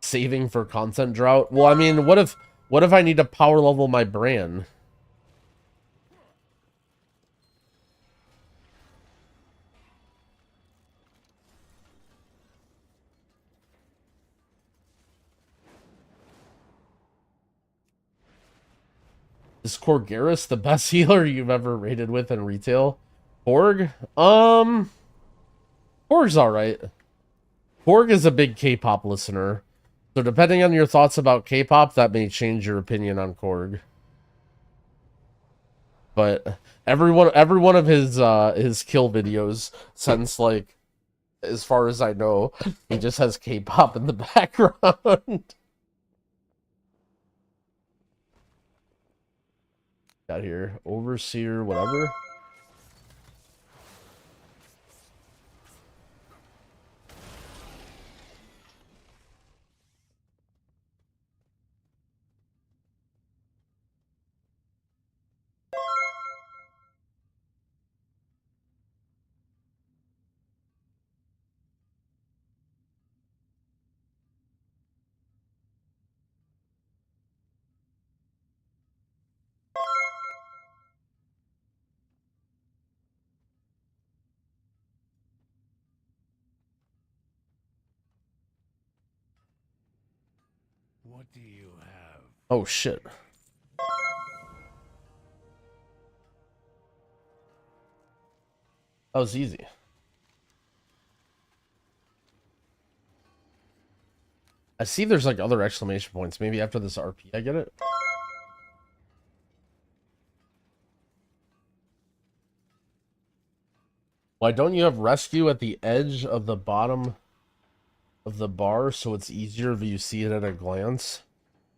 Saving for content drought. Well, I mean, what if I need to power level my brand? Is Korgaris the best healer you've ever raided with in retail? Korg? Korg's alright. Korg is a big K-pop listener. So depending on your thoughts about K-pop, that may change your opinion on Korg. But every one of his kill videos, since like as far as I know, he just has K-pop in the background. Got here, overseer, whatever. What do you have? Oh shit. That was easy. I see there's like other exclamation points. Maybe after this RP I get it. Why don't you have rescue at the edge of the bottom of the bar so it's easier if you see it at a glance?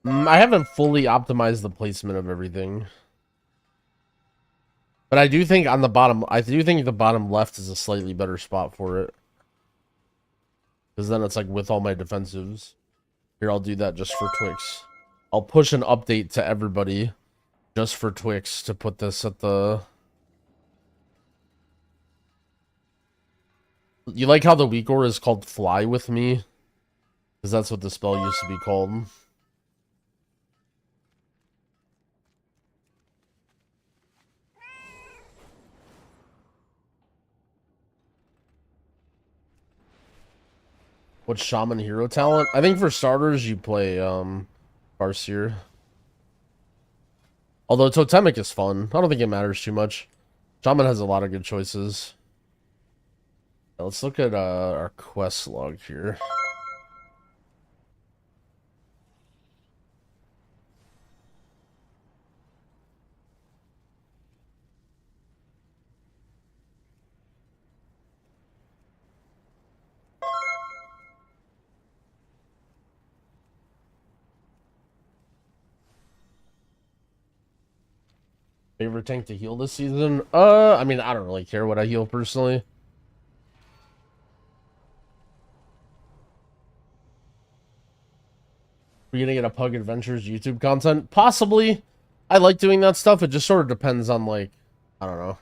I haven't fully optimized the placement of everything. But I do think on the bottom, I do think the bottom left is a slightly better spot for it. Because then it's like with all my defensives. Here, I'll do that just for Twix. I'll push an update to everybody just for Twix to put this at the... You like how the weak aura is called Fly With Me? Because that's what the spell used to be called. What shaman hero talent? I think for starters you play Farseer. Although Totemic is fun. I don't think it matters too much. Shaman has a lot of good choices. Now let's look at our quest log here. Favorite tank to heal this season? I mean, I don't really care what I heal personally. We're gonna get a Pug Adventures YouTube content? Possibly. I like doing that stuff. It just sort of depends on, like, I don't know.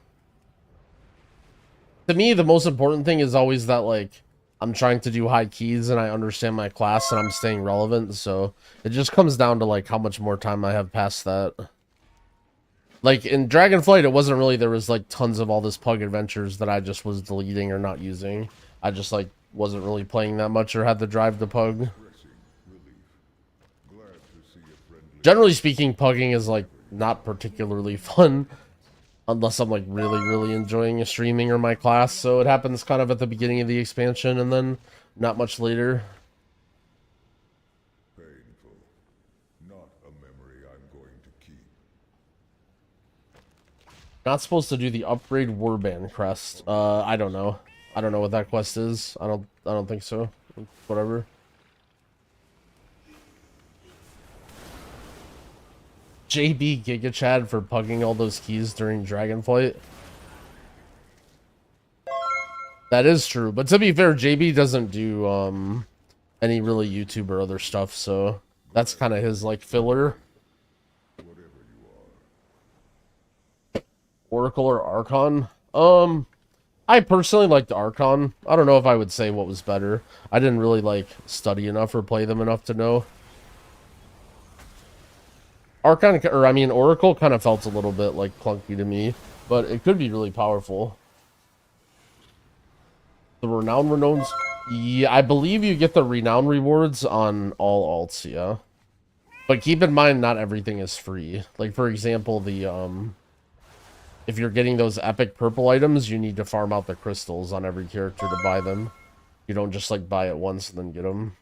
To me, the most important thing is always that, like, I'm trying to do high keys and I understand my class and I'm staying relevant. So it just comes down to, like, how much more time I have past that. Like, in Dragonflight, it wasn't really, there was, like, tons of all this Pug Adventures that I just was deleting or not using. I just, like, wasn't really playing that much or had the drive to pug. Generally speaking, pugging is like not particularly fun unless I'm like really enjoying a streaming or my class. So it happens kind of at the beginning of the expansion and then not much later. Painful. Not a memory I'm going to keep. Not supposed to do the upgrade warband crest. I don't know. I don't know what that quest is. I don't think so. Whatever. JB Giga Chad for pugging all those keys during Dragonflight. That is true, but to be fair, JB doesn't do any really YouTube or other stuff, so that's kind of his like filler. Oracle or Archon? I personally liked Archon. I don't know if I would say what was better. I didn't really like study enough or play them enough to know. Archon, or I mean Oracle, kind of felt a little bit like clunky to me, but it could be really powerful. The renown renowns, yeah, I believe you get the renown rewards on all alts, yeah. But keep in mind, not everything is free. Like for example, the if you're getting those epic purple items, you need to farm out the crystals on every character to buy them. You don't just like buy it once and then get them.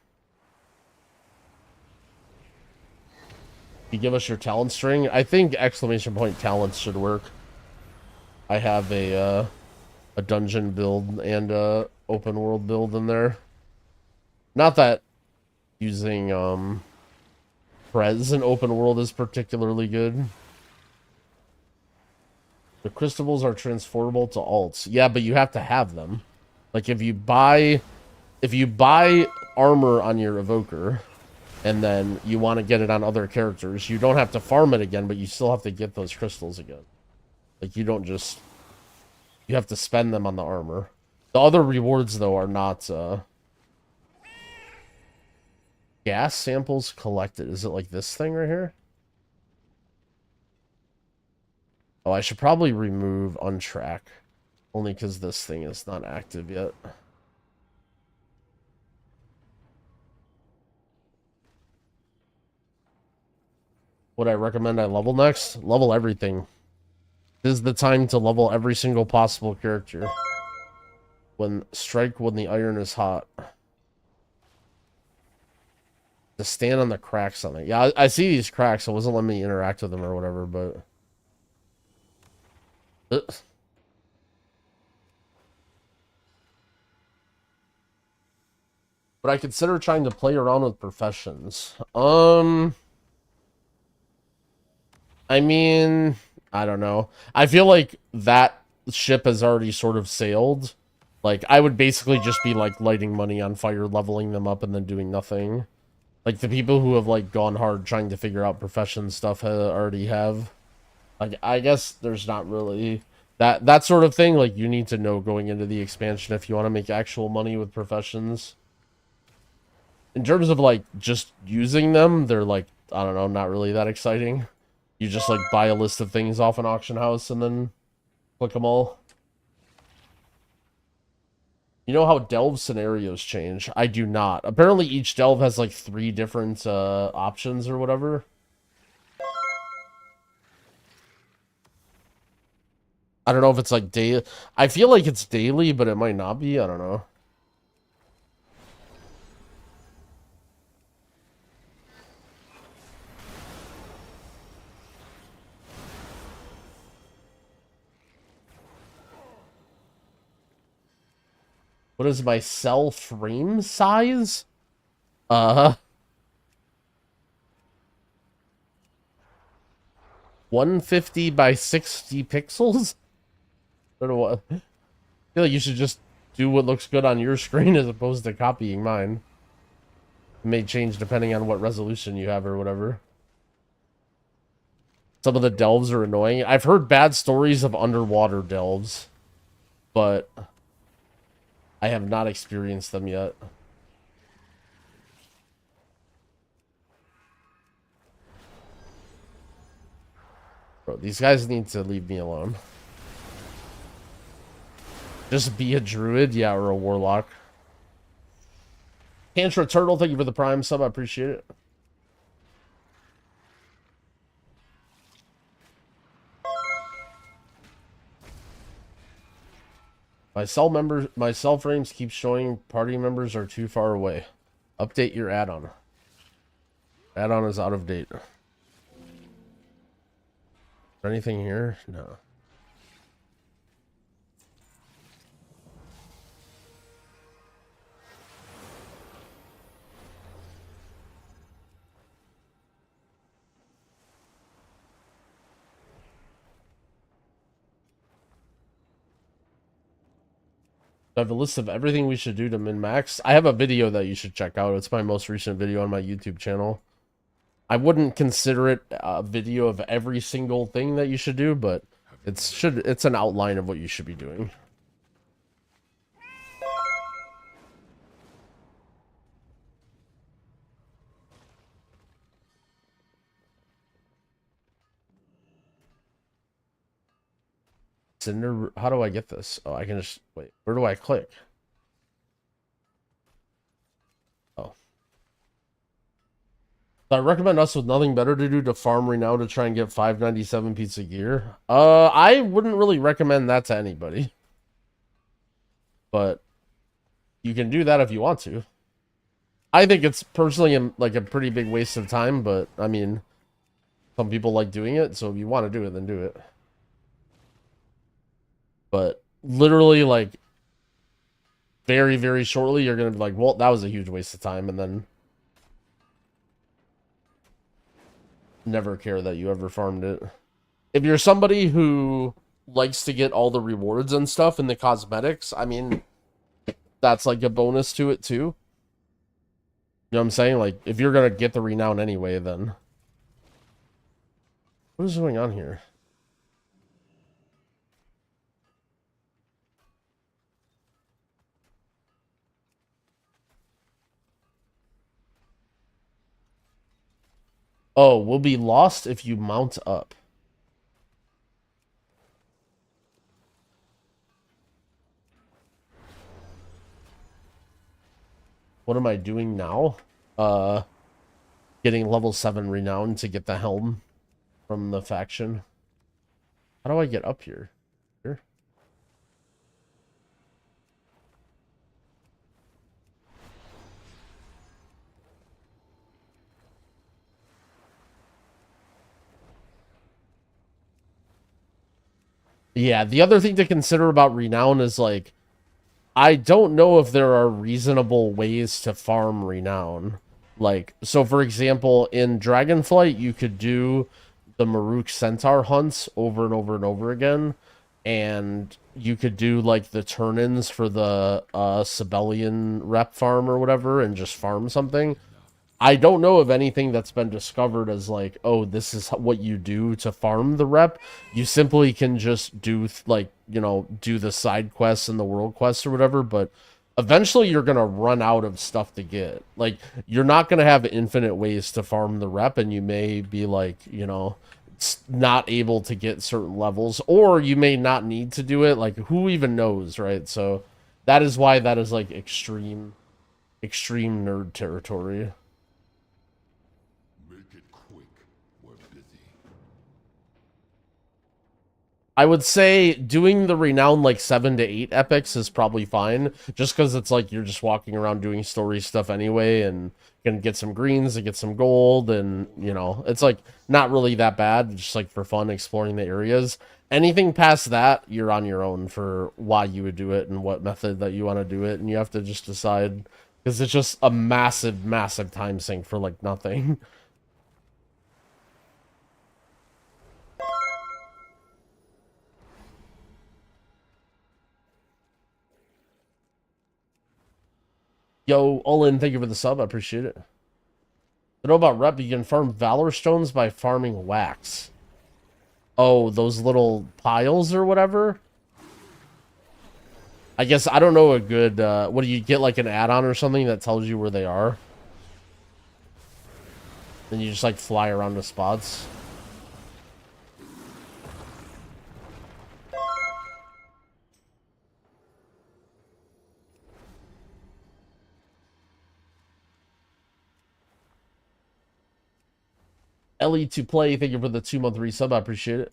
You give us your talent string. I think exclamation point talents should work. I have a dungeon build and a open world build in there. Not that using Prez in open world is particularly good. The crystals are transferable to alts. Yeah, but you have to have them. Like if you buy armor on your Evoker and then you want to get it on other characters, you don't have to farm it again, but you still have to get those crystals again. Like you don't just, you have to spend them on the armor. The other rewards though are not gas samples collected. Is it like this thing right here? Oh, I should probably remove untrack. Only because this thing is not active yet. Would I recommend I level next? Level everything. This is the time to level every single possible character. Strike when the iron is hot. To stand on the cracks on it. Yeah, I see these cracks. It wasn't letting me interact with them or whatever, but... But I consider trying to play around with professions. I mean, I don't know. I feel like that ship has already sort of sailed. Like, I would basically just be, like, lighting money on fire, leveling them up, and then doing nothing. Like, the people who have, like, gone hard trying to figure out profession stuff already have. Like, I guess there's not really... That sort of thing, like, you need to know going into the expansion if you want to make actual money with professions. In terms of, like, just using them, they're, like, I don't know, not really that exciting. You just, like, buy a list of things off an auction house and then click them all. You know how delve scenarios change? I do not. Apparently each delve has, like, 3 different options or whatever. I don't know if it's, like, daily. I feel like it's daily, but it might not be. I don't know. What is my cell frame size? 150 by 60 pixels? I don't know what. I feel like you should just do what looks good on your screen as opposed to copying mine. It may change depending on what resolution you have or whatever. Some of the delves are annoying. I've heard bad stories of underwater delves, but I have not experienced them yet. Bro, these guys need to leave me alone. Just be a druid, yeah, or a warlock. Tantra Turtle, thank you for the Prime sub. I appreciate it. My cell frames keep showing party members are too far away. Update your add-on. Add-on is out of date. Is there anything here? No. I have a list of everything we should do to min-max. I have a video that you should check out. It's my most recent video on my YouTube channel. I wouldn't consider it a video of every single thing that you should do, but it's an outline of what you should be doing. Cinder, how do I get this? Oh, I can just wait. Where do I click? Oh. So I recommend us with nothing better to do to farm renown to try and get 597 piece of gear. I wouldn't really recommend that to anybody. But you can do that if you want to. I think it's personally like a pretty big waste of time, but I mean, some people like doing it, so if you want to do it, then do it. But literally, like, very, very shortly, you're going to be like, well, that was a huge waste of time, and then never care that you ever farmed it. If you're somebody who likes to get all the rewards and stuff in the cosmetics, I mean, that's like a bonus to it, too. You know what I'm saying? Like, if you're going to get the renown anyway, then... What is going on here? Oh, we'll be lost if you mount up. What am I doing now? Getting level 7 renown to get the helm from the faction. How do I get up here? Here? Yeah, the other thing to consider about renown is, like, I don't know if there are reasonable ways to farm renown. Like, so for example, in Dragonflight, you could do the Maruk Centaur hunts over and over and over again, and you could do, like, the turn-ins for the Sibelian rep farm or whatever, and just farm something. I don't know of anything that's been discovered as like, oh, this is what you do to farm the rep. You simply can just do, like, you know, do the side quests and the world quests or whatever, but eventually you're going to run out of stuff to get. Like, you're not going to have infinite ways to farm the rep, and you may be, like, you know, not able to get certain levels, or you may not need to do it. Like, who even knows, right? So that is why that is, like, extreme nerd territory. I would say doing the renown like 7 to 8 epics is probably fine, just because it's like you're just walking around doing story stuff anyway, and can get some greens and get some gold, and, you know, it's like not really that bad, just like for fun exploring the areas. Anything past that, you're on your own for why you would do it and what method that you want to do it, and you have to just decide, because it's just a massive, massive time sink for like nothing. Yo, Olin, thank you for the sub. I appreciate it. I know about rep, you can farm Valor Stones by farming wax. Oh, those little piles or whatever? I guess I don't know a good... what do you get, like an add-on or something that tells you where they are? Then you just, like, fly around the spots. Ellie to play, thank you for the 2-month resub. I appreciate it.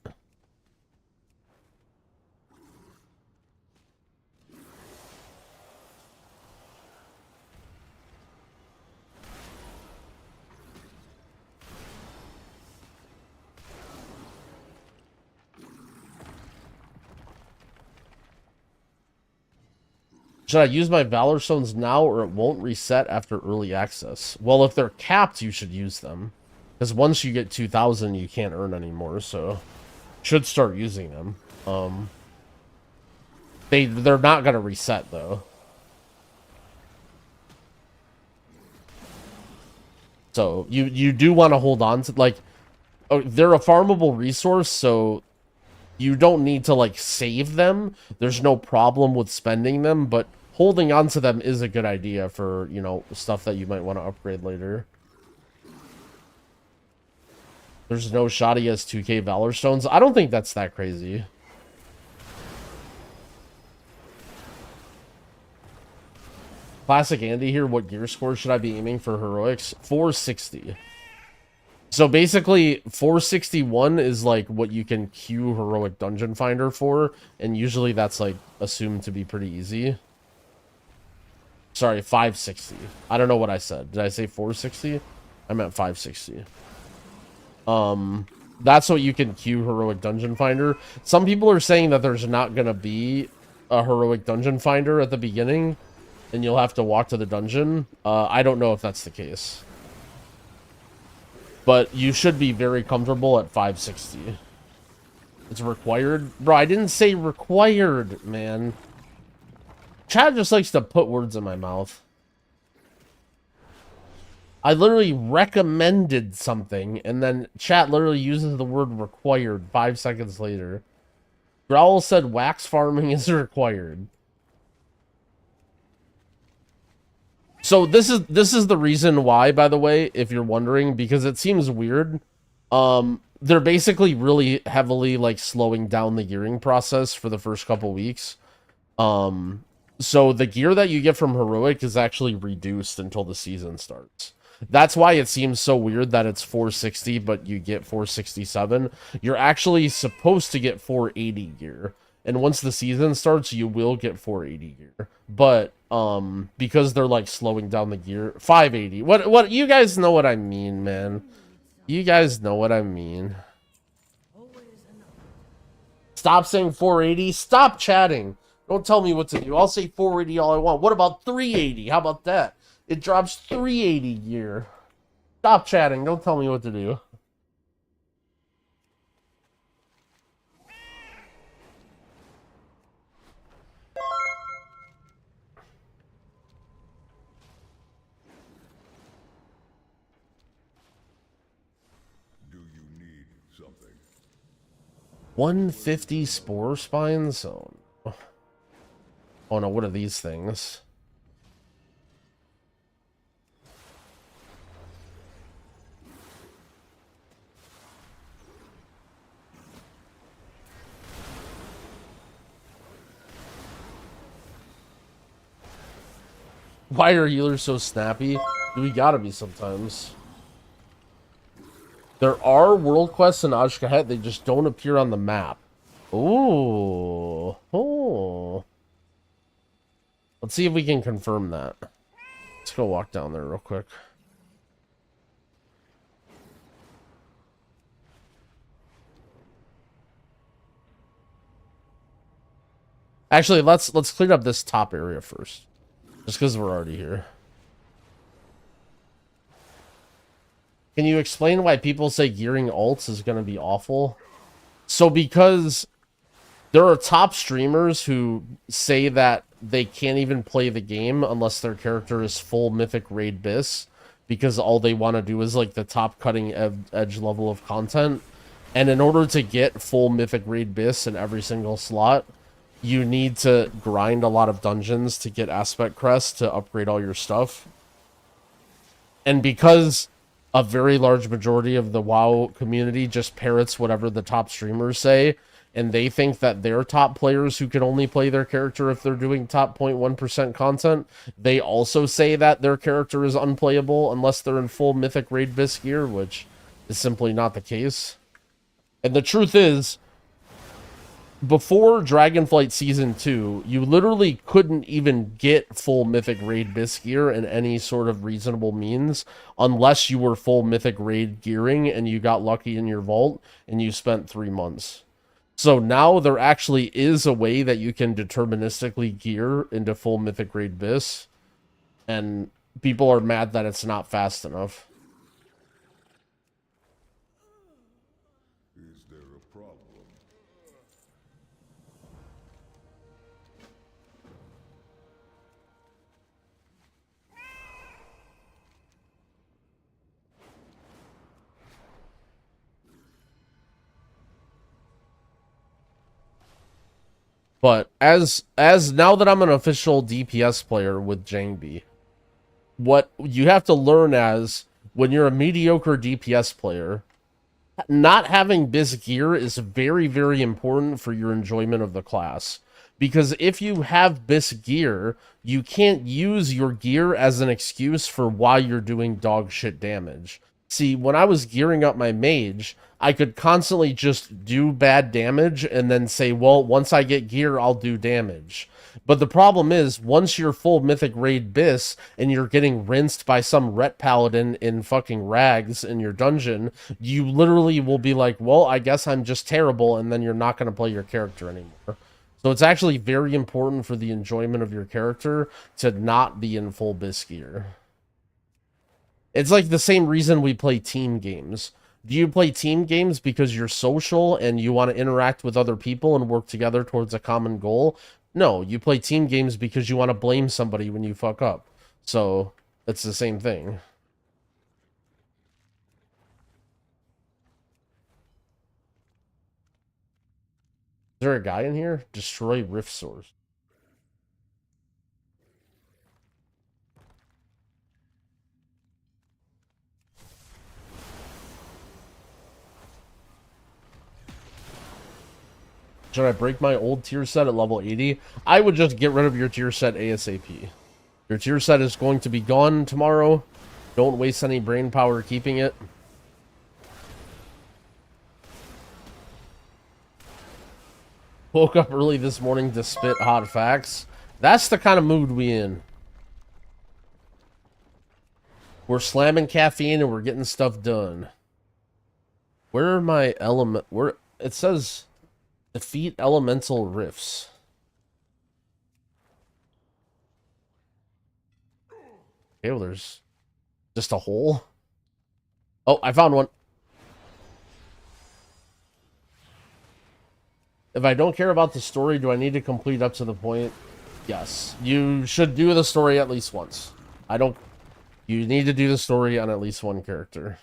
Should I use my Valor Stones now or it won't reset after early access? Well, if they're capped, you should use them. Because once you get 2,000, you can't earn anymore, so should start using them. They're not going to reset, though. So you do want to hold on to, like, they're a farmable resource, so you don't need to, like, save them. There's no problem with spending them, but holding on to them is a good idea for, you know, stuff that you might want to upgrade later. There's no shot he has 2k Valor Stones. I don't think that's that crazy. Classic Andy here. What gear score should I be aiming for heroics? 460. So basically, 461 is like what you can queue Heroic Dungeon Finder for, and usually that's like assumed to be pretty easy. Sorry, 560. I don't know what I said. Did I say 460? I meant 560. That's what you can queue Heroic Dungeon Finder. Some people are saying that there's not gonna be a Heroic Dungeon Finder at the beginning, and you'll have to walk to the dungeon. I don't know if that's the case. But you should be very comfortable at 560. It's required? Bro, I didn't say required, man. Chad just likes to put words in my mouth. I literally recommended something, and then chat literally uses the word required 5 seconds later. Growl said wax farming is required. So this is the reason why, by the way, if you're wondering, because it seems weird. They're basically really heavily like slowing down the gearing process for the first couple weeks. So the gear that you get from Heroic is actually reduced until the season starts. That's why it seems so weird that it's 460, but you get 467. You're actually supposed to get 480 gear. And once the season starts, you will get 480 gear. But because they're like slowing down the gear, 580. What you guys know what I mean, man. You guys know what I mean. Stop saying 480. Stop chatting. Don't tell me what to do. I'll say 480 all I want. What about 380? How about that? It drops 380 gear. Stop chatting. Don't tell me what to do. Do you need something? 150 spore spines? Oh no, what are these things? Why are healers so snappy? We gotta be sometimes. There are world quests in Ashkahet, they just don't appear on the map. Ooh. Oh. Let's see if we can confirm that. Let's go walk down there real quick. Actually, let's clean up this top area first. Just because we're already here. Can you explain why people say gearing alts is going to be awful? So because there are top streamers who say that they can't even play the game unless their character is full Mythic Raid Bis, because all they want to do is like the top cutting edge level of content. And in order to get full Mythic Raid Bis in every single slot, you need to grind a lot of dungeons to get Aspect Crest to upgrade all your stuff. And because a very large majority of the WoW community just parrots whatever the top streamers say, and they think that they're top players who can only play their character if they're doing top 0.1% content, they also say that their character is unplayable unless they're in full Mythic Raid Bis gear, which is simply not the case. And the truth is, before Dragonflight Season 2, you literally couldn't even get full Mythic Raid Bisque gear in any sort of reasonable means unless you were full Mythic Raid gearing and you got lucky in your vault and you spent 3 months. So now there actually is a way that you can deterministically gear into full Mythic Raid Bisque, and people are mad that it's not fast enough. Is there a problem? But as now that I'm an official DPS player with Jangbi, what you have to learn as when you're a mediocre DPS player, not having Bisque gear is very, very important for your enjoyment of the class. Because if you have Bisque gear, you can't use your gear as an excuse for why you're doing dog shit damage. See, when I was gearing up my mage, I could constantly just do bad damage and then say, well, once I get gear, I'll do damage. But the problem is, once you're full Mythic Raid Bisque and you're getting rinsed by some Ret Paladin in fucking rags in your dungeon, you literally will be like, well, I guess I'm just terrible, and then you're not going to play your character anymore. So it's actually very important for the enjoyment of your character to not be in full Bisque gear. It's like the same reason we play team games. Do you play team games because you're social and you want to interact with other people and work together towards a common goal? No, you play team games because you want to blame somebody when you fuck up. So, it's the same thing. Is there a guy in here? Destroy Rift Source. Should I break my old tier set at level 80? I would just get rid of your tier set ASAP. Your tier set is going to be gone tomorrow. Don't waste any brain power keeping it. Woke up early this morning to spit hot facts. That's the kind of mood we in. We're slamming caffeine and we're getting stuff done. Where are my element? Where it says defeat elemental rifts. Okay, well, there's just a hole. Oh, I found one. If I don't care about the story, do I need to complete up to the point? Yes. You should do the story at least once. You need to do the story on at least one character.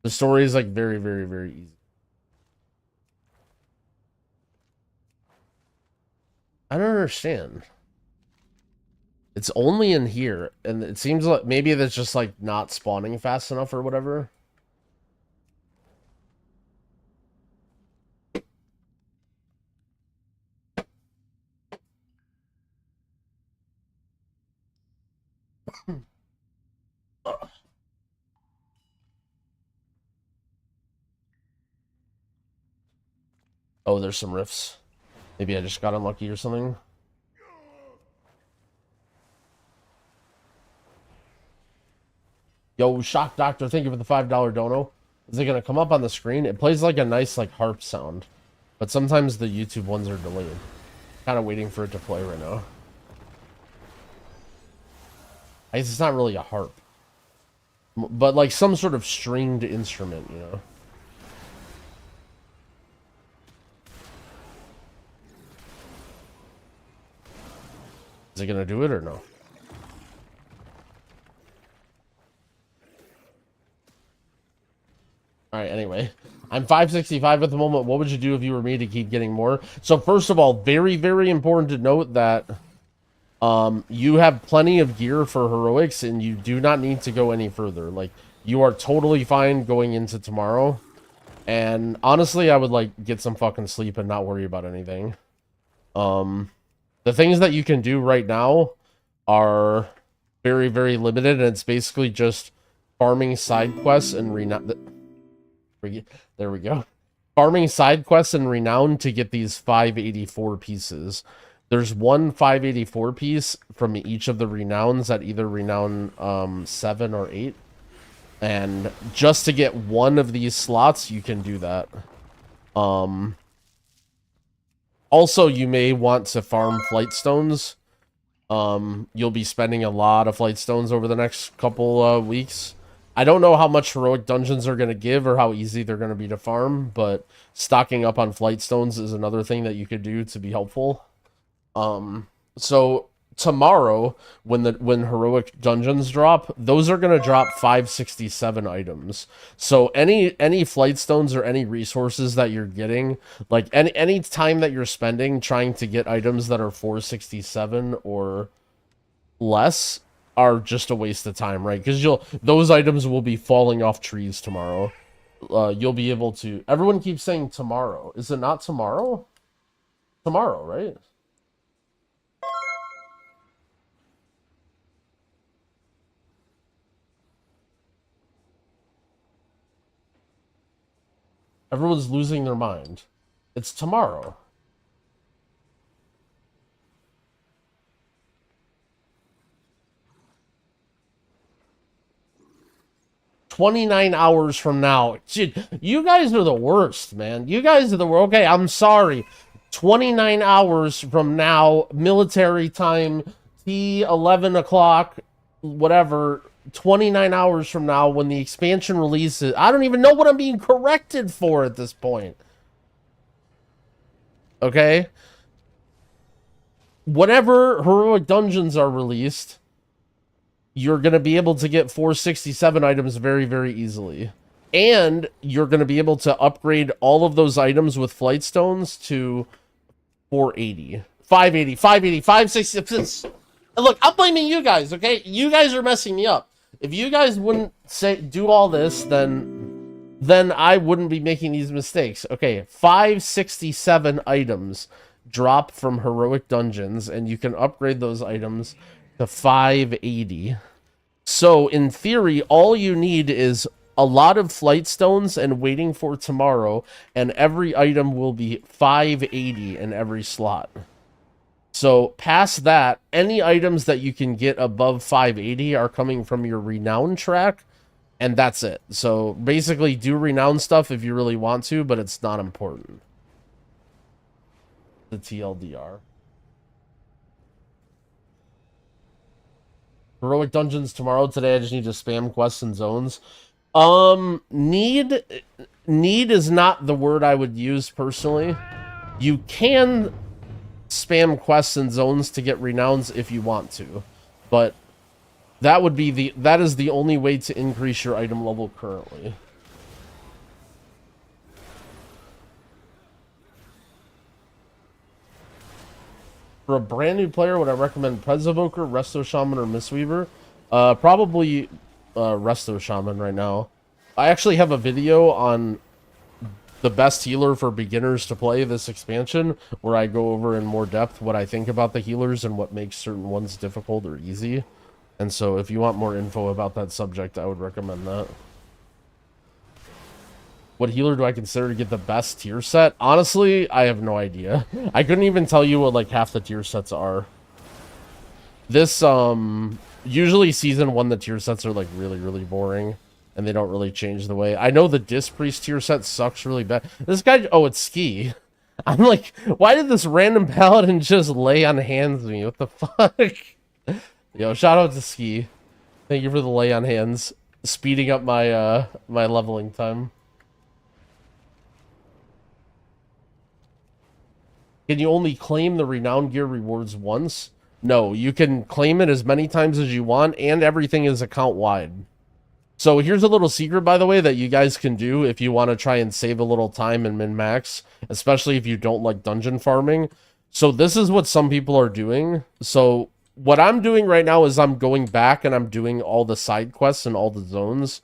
The story is like very, very, very easy. I don't understand. It's only in here, and it seems like maybe that's just like not spawning fast enough or whatever. Oh, there's some rifts. Maybe I just got unlucky or something. Yo, Shock Doctor, thank you for the $5 dono. Is it going to come up on the screen? It plays like a nice like harp sound. But sometimes the YouTube ones are delayed. Kind of waiting for it to play right now. I guess it's not really a harp. But like some sort of stringed instrument, you know. Is it going to do it or no? Alright, anyway. I'm 565 at the moment. What would you do if you were me to keep getting more? So first of all, very, very important to note that you have plenty of gear for heroics and you do not need to go any further. Like, you are totally fine going into tomorrow. And honestly, I would like get some fucking sleep and not worry about anything. The things that you can do right now are very, very limited, and it's basically just farming side quests and there we go. Farming side quests and renown to get these 584 pieces. There's one 584 piece from each of the renowns at either renown 7 or 8. And just to get one of these slots, you can do that. Also, you may want to farm flight stones. You'll be spending a lot of flight stones over the next couple weeks. I don't know how much heroic dungeons are going to give or how easy they're going to be to farm, but stocking up on flight stones is another thing that you could do to be helpful. So tomorrow, when heroic dungeons drop, those are going to drop 567 items. So any flight stones or any resources that you're getting, like any time that you're spending trying to get items that are 467 or less are just a waste of time, right? Because those items will be falling off trees tomorrow. You'll be able to. Everyone keeps saying tomorrow. Is it not tomorrow? Tomorrow, right? Everyone's losing their mind. It's tomorrow. "29 hours from now." Dude, you guys are the worst, man. You guys are the worst. Okay, I'm sorry. 29 hours from now, military time, T11 o'clock, whatever. 29 hours from now, when the expansion releases, I don't even know what I'm being corrected for at this point. Okay? Whenever heroic dungeons are released, you're going to be able to get 467 items very, very easily. And you're going to be able to upgrade all of those items with flight stones to 480. 580, 580, 560. Look, I'm blaming you guys, okay? You guys are messing me up. If you guys wouldn't do all this, then I wouldn't be making these mistakes. Okay, 567 items drop from heroic dungeons, and you can upgrade those items to 580. So, in theory, all you need is a lot of flight stones and waiting for tomorrow, and every item will be 580 in every slot. So, past that, any items that you can get above 580 are coming from your renown track, and that's it. So, basically, do renown stuff if you really want to, but it's not important. The TLDR. Heroic dungeons tomorrow. Today I just need to spam quests and zones. Need is not the word I would use personally. You can spam quests and zones to get renowns if you want to, but that is the only way to increase your item level currently. For a brand new player, would I recommend Evoker, Resto Shaman, or Mistweaver? Probably Resto Shaman right now. I actually have a video on the best healer for beginners to play this expansion, where I go over in more depth what I think about the healers and what makes certain ones difficult or easy. And so if you want more info about that subject, I would recommend that. What healer do I consider to get the best tier set? Honestly, I have no idea. I couldn't even tell you what like half the tier sets are. This, usually season 1, the tier sets are like really, really boring. And they don't really change the way. I know the Disc Priest tier set sucks really bad. This guy, oh, it's Ski. I'm like, why did this random paladin just lay on hands me? What the fuck? Yo, shout out to Ski. Thank you for the lay on hands. Speeding up my, my leveling time. Can you only claim the renown gear rewards once? No, you can claim it as many times as you want, and everything is account wide. So here's a little secret, by the way, that you guys can do if you want to try and save a little time and min-max, especially if you don't like dungeon farming. So this is what some people are doing. So what I'm doing right now is I'm going back and I'm doing all the side quests and all the zones.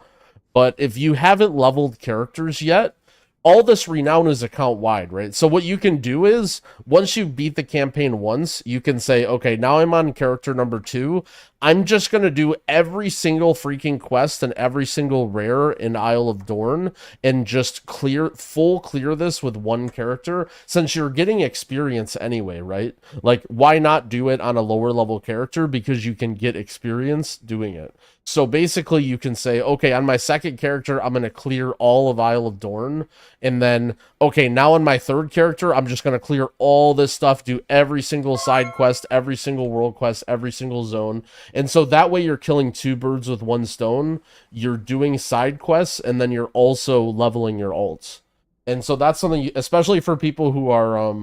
But if you haven't leveled characters yet, all this renown is account wide, right? So what you can do is once you beat the campaign once, you can say, okay, now I'm on character number 2. I'm just going to do every single freaking quest and every single rare in Isle of Dorn and just clear this with one character, since you're getting experience anyway, right? Like, why not do it on a lower level character? Because you can get experience doing it. So basically you can say, okay, on my second character, I'm going to clear all of Isle of Dorn. And then, okay, now on my third character, I'm just going to clear all this stuff, do every single side quest, every single world quest, every single zone. And so that way you're killing 2 birds with 1 stone. You're doing side quests, and then you're also leveling your alts. And so that's something, especially for people who are,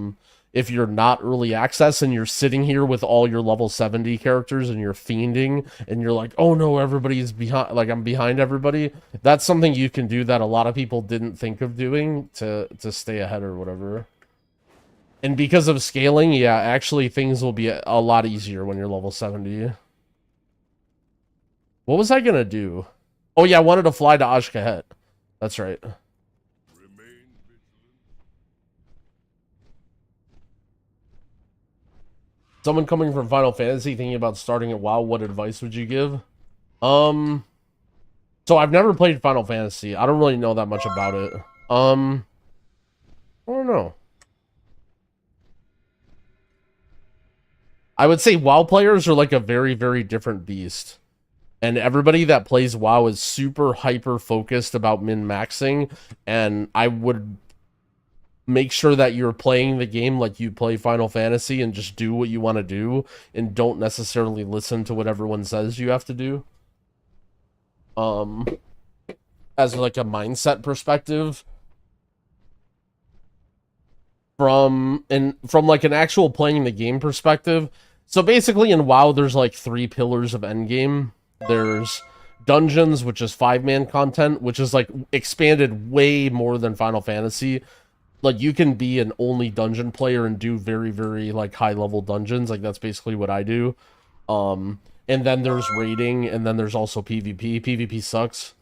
if you're not early access and you're sitting here with all your level 70 characters and you're fiending and you're like, oh no, everybody's behind, like I'm behind everybody. That's something you can do that a lot of people didn't think of doing to stay ahead or whatever. And because of scaling, yeah, actually things will be a lot easier when you're level 70. What was I gonna do? Oh yeah, I wanted to fly to Ashkahet. That's right. Someone coming from Final Fantasy thinking about starting at WoW, what advice would you give? So I've never played Final Fantasy. I don't really know that much about it. I don't know. I would say WoW players are like a very, very different beast. And everybody that plays WoW is super hyper focused about min-maxing, and I would make sure that you're playing the game like you play Final Fantasy and just do what you want to do and don't necessarily listen to what everyone says you have to do. As like a mindset perspective. From like an actual playing the game perspective. So basically in WoW there's like 3 pillars of endgame. There's dungeons, which is 5-man content, which is like expanded way more than Final Fantasy. Like, you can be an only dungeon player and do very, very, like, high-level dungeons. Like, that's basically what I do. And then there's raiding, and then there's also PvP. PvP sucks.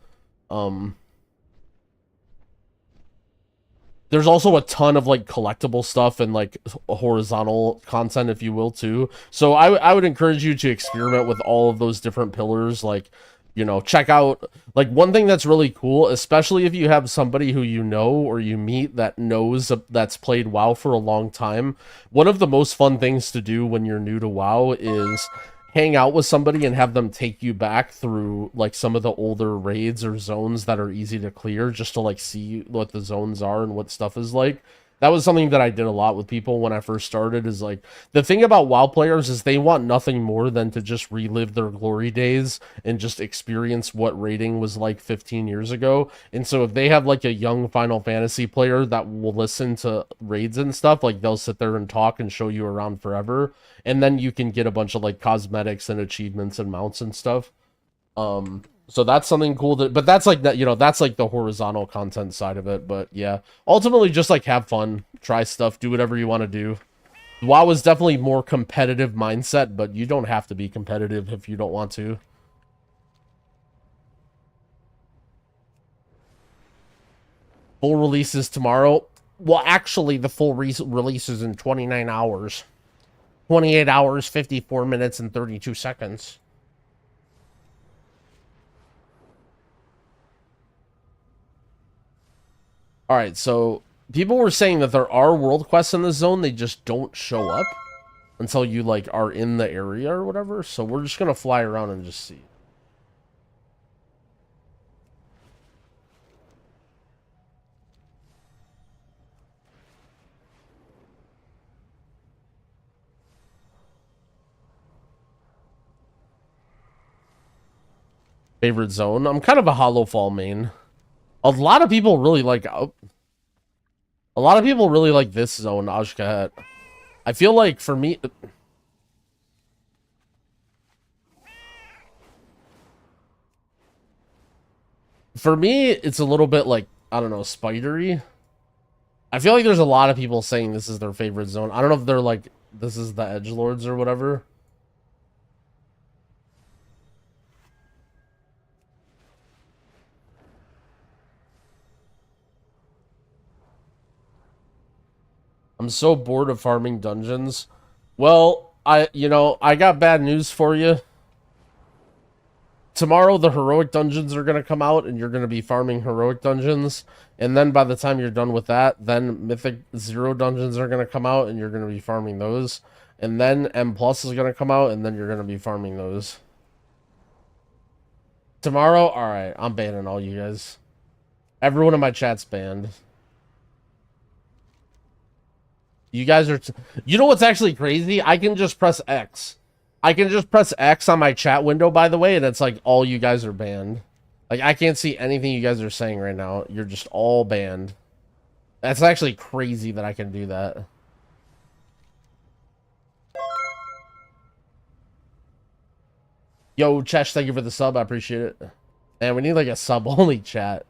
There's also a ton of, like, collectible stuff and, like, horizontal content, if you will, too. So I would encourage you to experiment with all of those different pillars, like, you know, check out, like, one thing that's really cool, especially if you have somebody who you know or you meet that knows that's played WoW for a long time. One of the most fun things to do when you're new to WoW is hang out with somebody and have them take you back through, like, some of the older raids or zones that are easy to clear, just to, like, see what the zones are and what stuff is like. That was something that I did a lot with people when I first started, is like, the thing about WoW players is they want nothing more than to just relive their glory days and just experience what raiding was like 15 years ago. And so if they have like a young Final Fantasy player that will listen to raids and stuff, like they'll sit there and talk and show you around forever. And then you can get a bunch of like cosmetics and achievements and mounts and stuff. So that's something cool but that's like that, you know, that's like the horizontal content side of it. But yeah, ultimately just like have fun, try stuff, do whatever you want to do. WoW is definitely more competitive mindset, but you don't have to be competitive if you don't want to. Full release is tomorrow. Well, actually, the full release is in 29 hours. 28 hours, 54 minutes, and 32 seconds. Alright, so people were saying that there are world quests in the zone, they just don't show up until you, like, are in the area or whatever. So we're just gonna fly around and just see. Favorite zone? I'm kind of a Hollowfall main. A lot of people really like... A lot of people really like this zone, Ashkahet. I feel like, for me... For me, it's a little bit like, I don't know, spidery. I feel like there's a lot of people saying this is their favorite zone. I don't know if they're like, this is the edgelords or whatever. I'm so bored of farming dungeons. Well, I got bad news for you. Tomorrow the heroic dungeons are going to come out and you're going to be farming heroic dungeons. And then by the time you're done with that, then Mythic Zero dungeons are going to come out and you're going to be farming those. And then M Plus is going to come out and then you're going to be farming those. Tomorrow? Alright, I'm banning all you guys. Everyone in my chat's banned. You guys are... You know what's actually crazy? I can just press X. I can just press X on my chat window, by the way, and it's like all you guys are banned. Like, I can't see anything you guys are saying right now. You're just all banned. That's actually crazy that I can do that. Yo, Chesh, thank you for the sub. I appreciate it. Man, we need like a sub-only chat.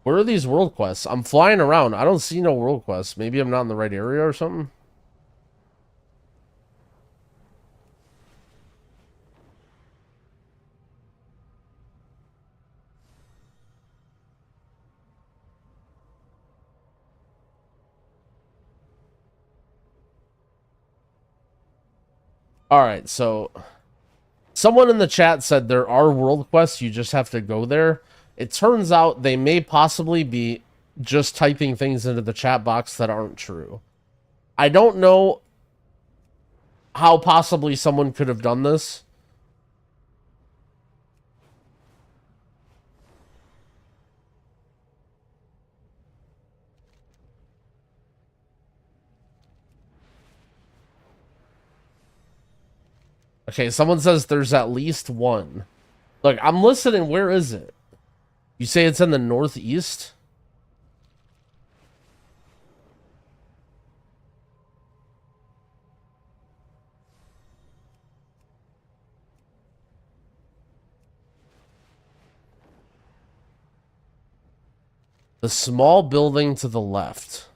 Where are these world quests? I'm flying around. I don't see no world quests. Maybe I'm not in the right area or something. Alright, so... Someone in the chat said there are world quests. You just have to go there. It turns out they may possibly be just typing things into the chat box that aren't true. I don't know how possibly someone could have done this. Okay, someone says there's at least one. Look, I'm listening. Where is it? You say it's in the northeast? The small building to the left.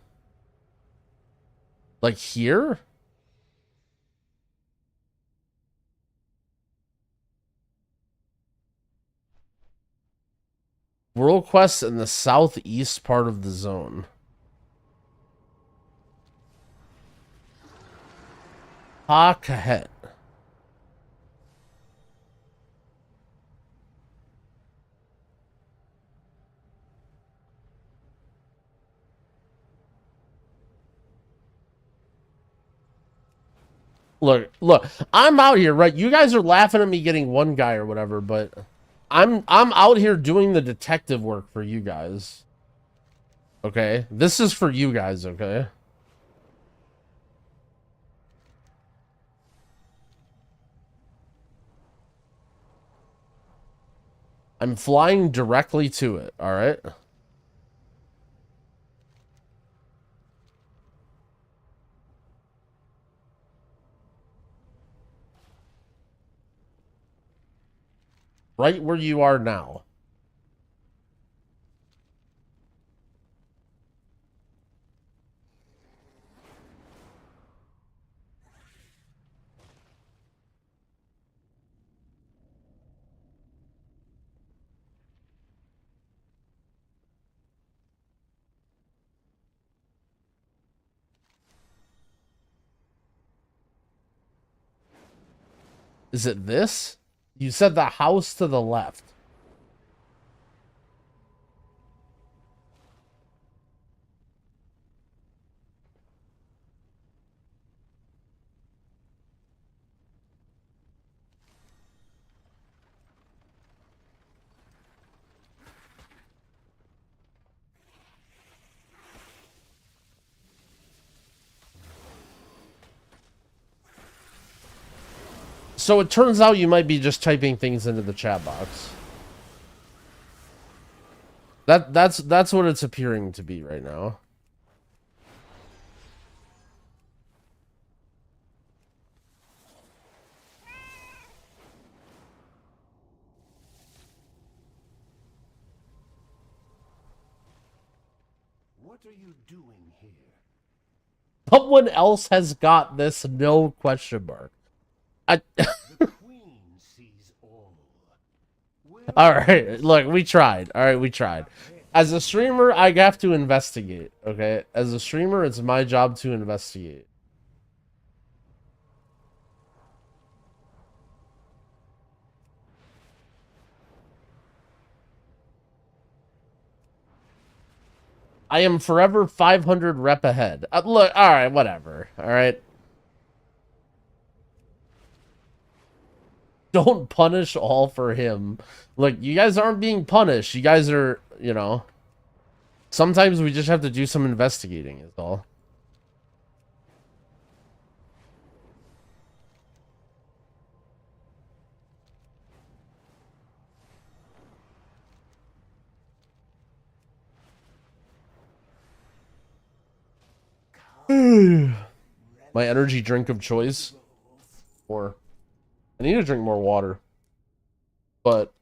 Like here? World quests in the southeast part of the zone. Ha Kahet. Look, I'm out here, right? You guys are laughing at me getting one guy or whatever, but I'm out here doing the detective work for you guys. Okay? This is for you guys, okay? I'm flying directly to it, alright? Right where you are now. Is it this? You said the house to the left. So it turns out you might be just typing things into the chat box. That's what it's appearing to be right now. What are you doing here? Someone else has got this, no question mark. The Queen sees all. Will All right, look, we tried. All right, we tried. As a streamer, I have to investigate, okay? As a streamer, it's my job to investigate. I am forever 500 rep ahead. Look, all right, whatever. All right. Don't punish all for him. Look, you guys aren't being punished. You guys are, you know. Sometimes we just have to do some investigating, is all. My energy drink of choice. Or I need to drink more water. But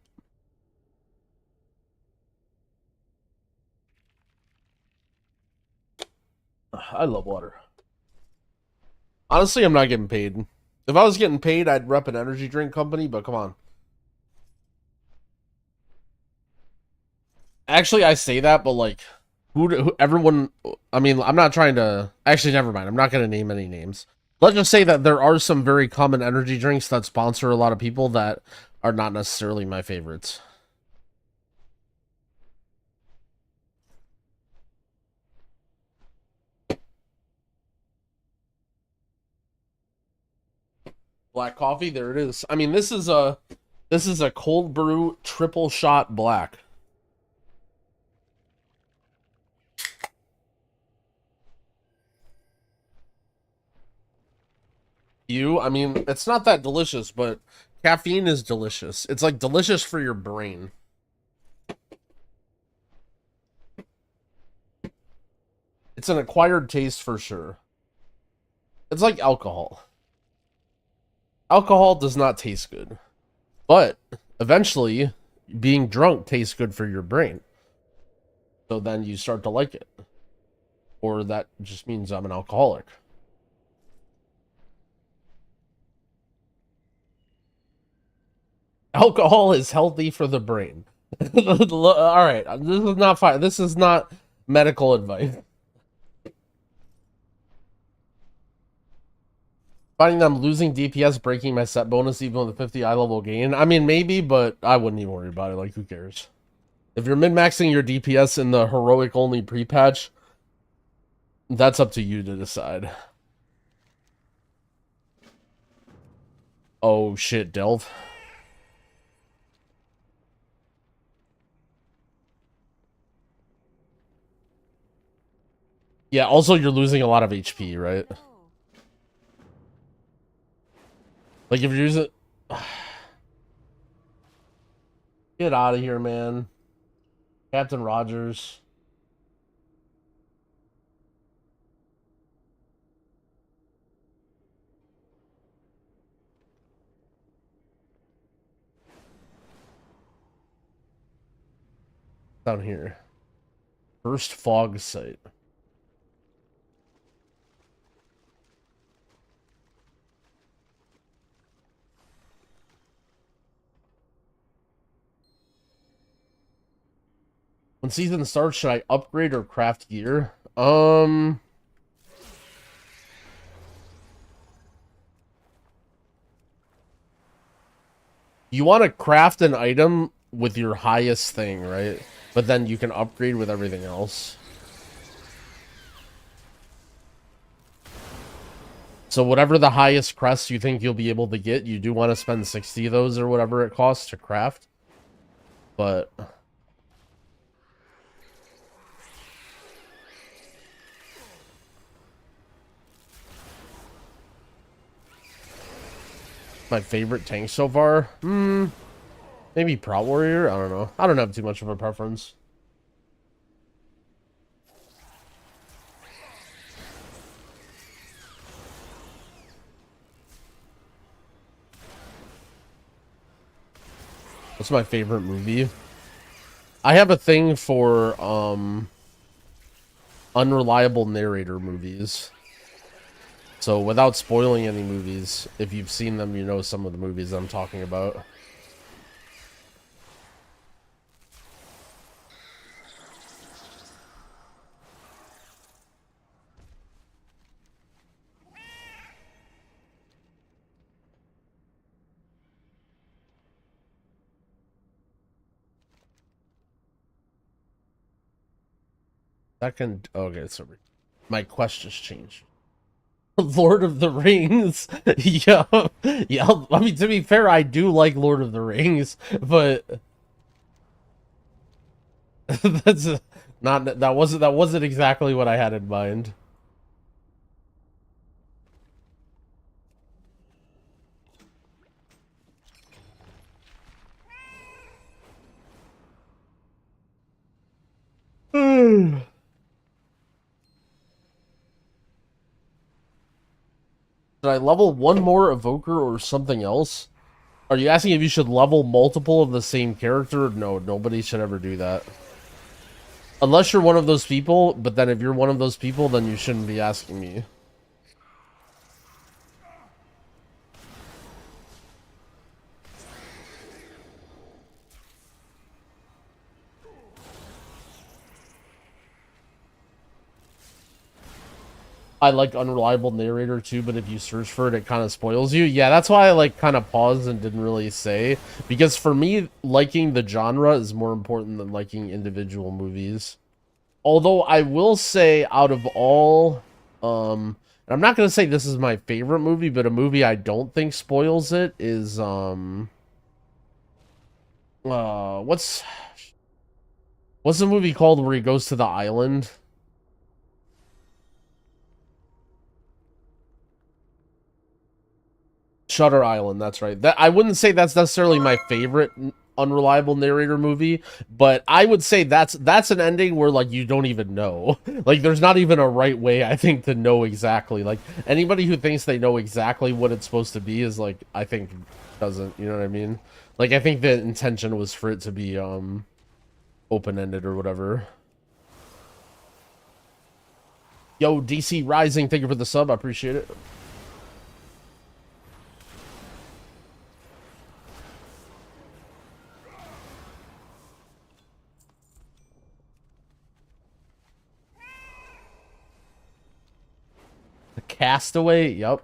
I love water. Honestly, I'm not getting paid. If I was getting paid, I'd rep an energy drink company, but come on. Actually, I say that, but like, who everyone, I mean, I'm not trying to, actually, never mind. I'm not going to name any names. Let's just say that there are some very common energy drinks that sponsor a lot of people that are not necessarily my favorites. Black coffee, there it is. I mean, this is a cold brew triple shot black. I mean, it's not that delicious, but caffeine is delicious. It's like delicious for your brain. It's an acquired taste for sure. It's like alcohol. Alcohol does not taste good, but eventually being drunk tastes good for your brain. So then you start to like it. Or that just means I'm an alcoholic. Alcohol is healthy for the brain. All right, this is not fine. This is not medical advice. Finding them losing DPS, breaking my set bonus even with a 50 eye level gain. I mean, maybe, but I wouldn't even worry about it. Like, who cares? If you're min-maxing your DPS in the heroic only pre-patch, that's up to you to decide. Oh shit, Delve. Yeah, also you're losing a lot of HP, right? Like if you're using... Get out of here, man. Captain Rogers. Down here. First fog site. When season starts, should I upgrade or craft gear? You want to craft an item with your highest thing, right? But then you can upgrade with everything else. So whatever the highest crest you think you'll be able to get, you do want to spend 60 of those or whatever it costs to craft. But... my favorite tank so far? Maybe Proud Warrior? I don't know. I don't have too much of a preference. What's my favorite movie? I have a thing for unreliable narrator movies. So without spoiling any movies, if you've seen them, you know some of the movies I'm talking about. Second. Okay, sorry. My quest just changed. Lord of the Rings. Yeah. Yeah. I mean, to be fair, I do like Lord of the Rings, but that's not that wasn't exactly what I had in mind. Should I level one more Evoker or something else? Are you asking if you should level multiple of the same character? No, nobody should ever do that. Unless you're one of those people, but then if you're one of those people, then you shouldn't be asking me. I like unreliable narrator too, but if you search for it, it kind of spoils you. Yeah, that's why I like kind of paused and didn't really say. Because for me, liking the genre is more important than liking individual movies. Although I will say, out of all, and I'm not gonna say this is my favorite movie, but a movie I don't think spoils it is what's the movie called where he goes to the island? Shutter Island, that's right. That I wouldn't say that's necessarily my favorite unreliable narrator movie, but I would say that's an ending where like you don't even know. Like there's not even a right way, I think, to know exactly. Like anybody who thinks they know exactly what it's supposed to be is like, I think doesn't, you know what I mean? Like I think the intention was for it to be open-ended or whatever. Yo, DC Rising, thank you for the sub, I appreciate it. Castaway, yep.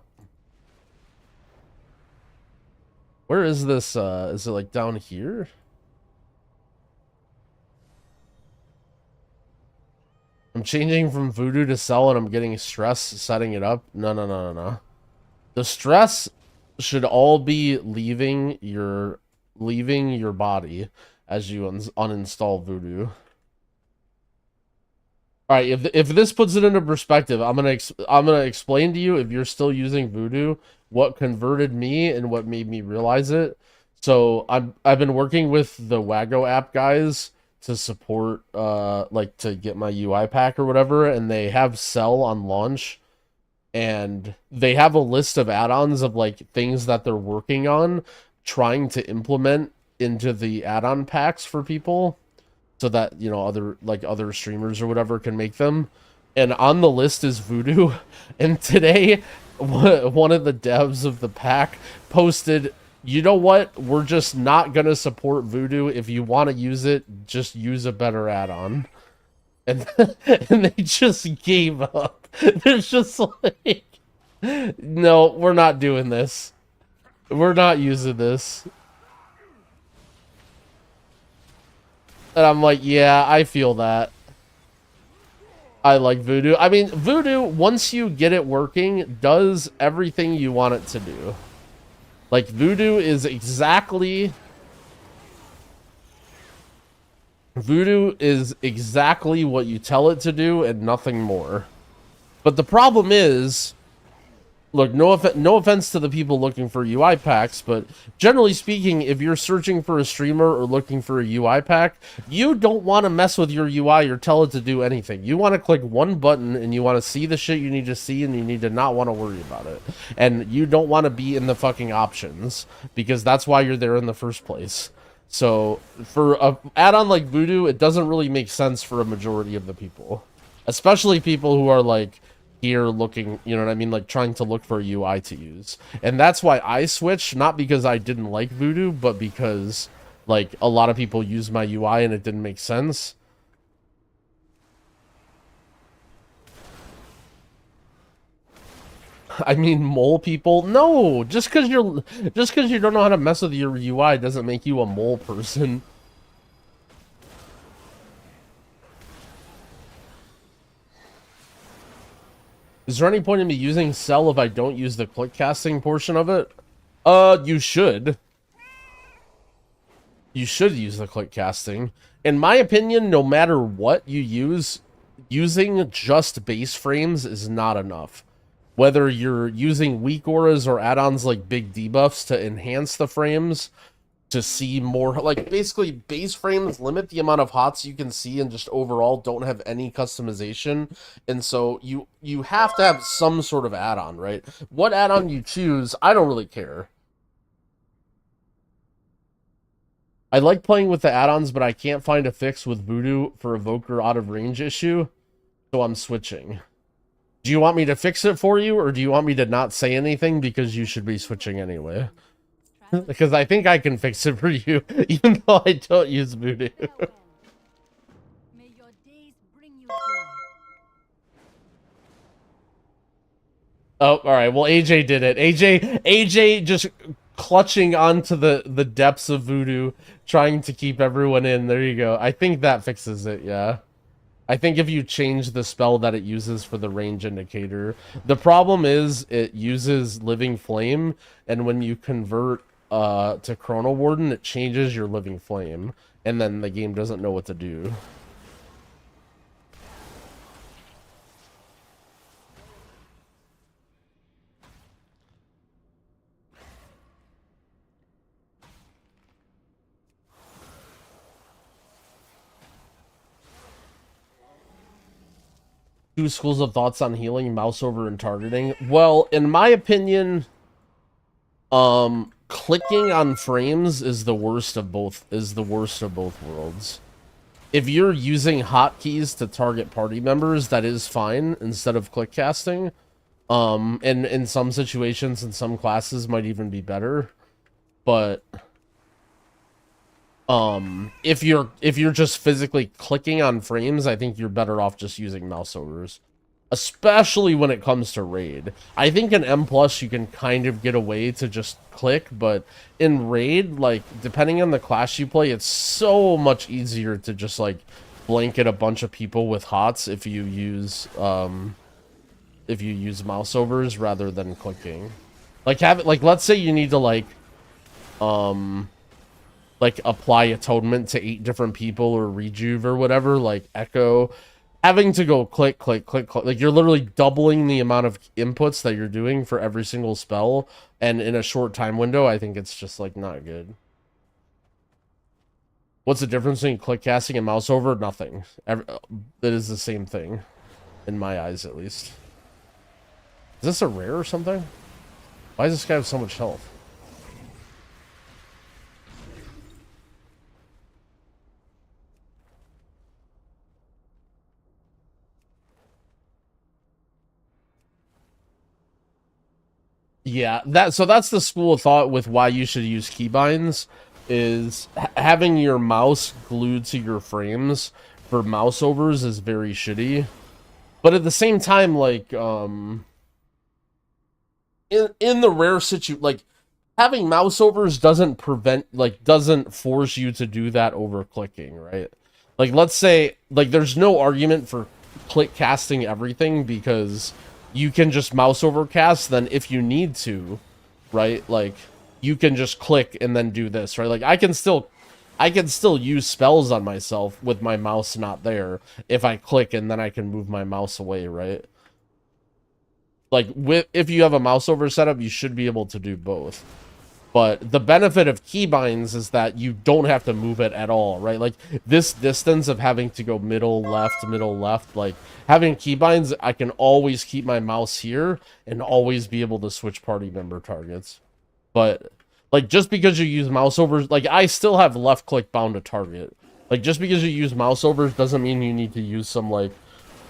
Where is this? Is it like down here? I'm changing from voodoo to sell and I'm getting stress setting it up. No. The stress should all be leaving your body as you uninstall voodoo. All right, if this puts it into perspective, I'm gonna explain to you, if you're still using voodoo, what converted me and what made me realize it. So I've been working with the Wago app guys to support like to get my UI pack or whatever, and they have sell on launch, and they have a list of add-ons of like things that they're working on trying to implement into the add-on packs for people, so that, you know, other streamers or whatever can make them. And on the list is voodoo. And today, one of the devs of the pack posted, you know what, we're just not gonna support voodoo. If you want to use it, just use a better add-on. And and they just gave up. They're just like, no, we're not doing this, we're not using this. And I'm like, yeah, I feel that. I like voodoo. I mean, voodoo, once you get it working, does everything you want it to do. Like, voodoo is exactly what you tell it to do and nothing more. But the problem is, look, no offense to the people looking for UI packs, but generally speaking, if you're searching for a streamer or looking for a UI pack, you don't want to mess with your UI or tell it to do anything. You want to click one button and you want to see the shit you need to see, and you need to not want to worry about it. And you don't want to be in the fucking options, because that's why you're there in the first place. So for an add-on like voodoo, it doesn't really make sense for a majority of the people, especially people who are like here looking, you know what I mean, like trying to look for a UI to use. And that's why I switched, not because I didn't like voodoo, but because like a lot of people use my UI and it didn't make sense. I mean, mole people? No, just because you don't know how to mess with your UI doesn't make you a mole person. Is there any point in me using cell if I don't use the click casting portion of it? You should. You should use the click casting. In my opinion, no matter what you use, using just base frames is not enough. Whether you're using weak auras or add-ons like big debuffs to enhance the frames, to see more, like, basically base frames limit the amount of HOTS you can see and just overall don't have any customization. And so you have to have some sort of add-on, right? What add-on you choose, I don't really care. I like playing with the add-ons, but I can't find a fix with Voodoo for Evoker out of range issue, so I'm switching. Do you want me to fix it for you, or do you want me to not say anything because you should be switching anyway? Because I think I can fix it for you, even though I don't use Voodoo. May your days bring you joy. Oh, alright, well AJ did it. AJ just clutching onto the depths of Voodoo, trying to keep everyone in. There you go. I think that fixes it, yeah. I think if you change the spell that it uses for the range indicator. The problem is it uses Living Flame, and when you convert to Chrono Warden, it changes your Living Flame, and then the game doesn't know what to do. Two schools of thoughts on healing, mouse over, and targeting. Well, in my opinion, clicking on frames is the worst of both worlds. If you're using hotkeys to target party members, that is fine instead of click casting. And in some situations, in some classes, might even be better. But if you're just physically clicking on frames, I think you're better off just using mouse overs, especially when it comes to raid. I think in M+ you can kind of get away to just click, but in raid, like, depending on the class you play, it's so much easier to just like blanket a bunch of people with HOTS if you use mouse overs rather than clicking. Like, let's say you need to like apply atonement to 8 different people or rejuve or whatever, like Echo, having to go click, click, click, click, like you're literally doubling the amount of inputs that you're doing for every single spell, and in a short time window, I think it's just like not good. What's the difference between click casting and mouse over? Nothing. It is the same thing, in my eyes at least. Is this a rare or something? Why does this guy have so much health? Yeah, that's the school of thought with why you should use keybinds, is having your mouse glued to your frames for mouse overs is very shitty. But at the same time, like, in the rare situation, like, having mouse overs doesn't force you to do that over clicking, right? Like, let's say, like, there's no argument for click casting everything, because you can just mouse overcast, then if you need to, right, like, you can just click and then do this, right? Like, I can still use spells on myself with my mouse not there if I click, and then I can move my mouse away, right? Like, if you have a mouse over setup, you should be able to do both. But the benefit of keybinds is that you don't have to move it at all, right? Like, this distance of having to go middle, left, like, having keybinds, I can always keep my mouse here and always be able to switch party member targets. But, like, just because you use mouse overs, like, I still have left click bound to target. Like, just because you use mouse overs doesn't mean you need to use some, like,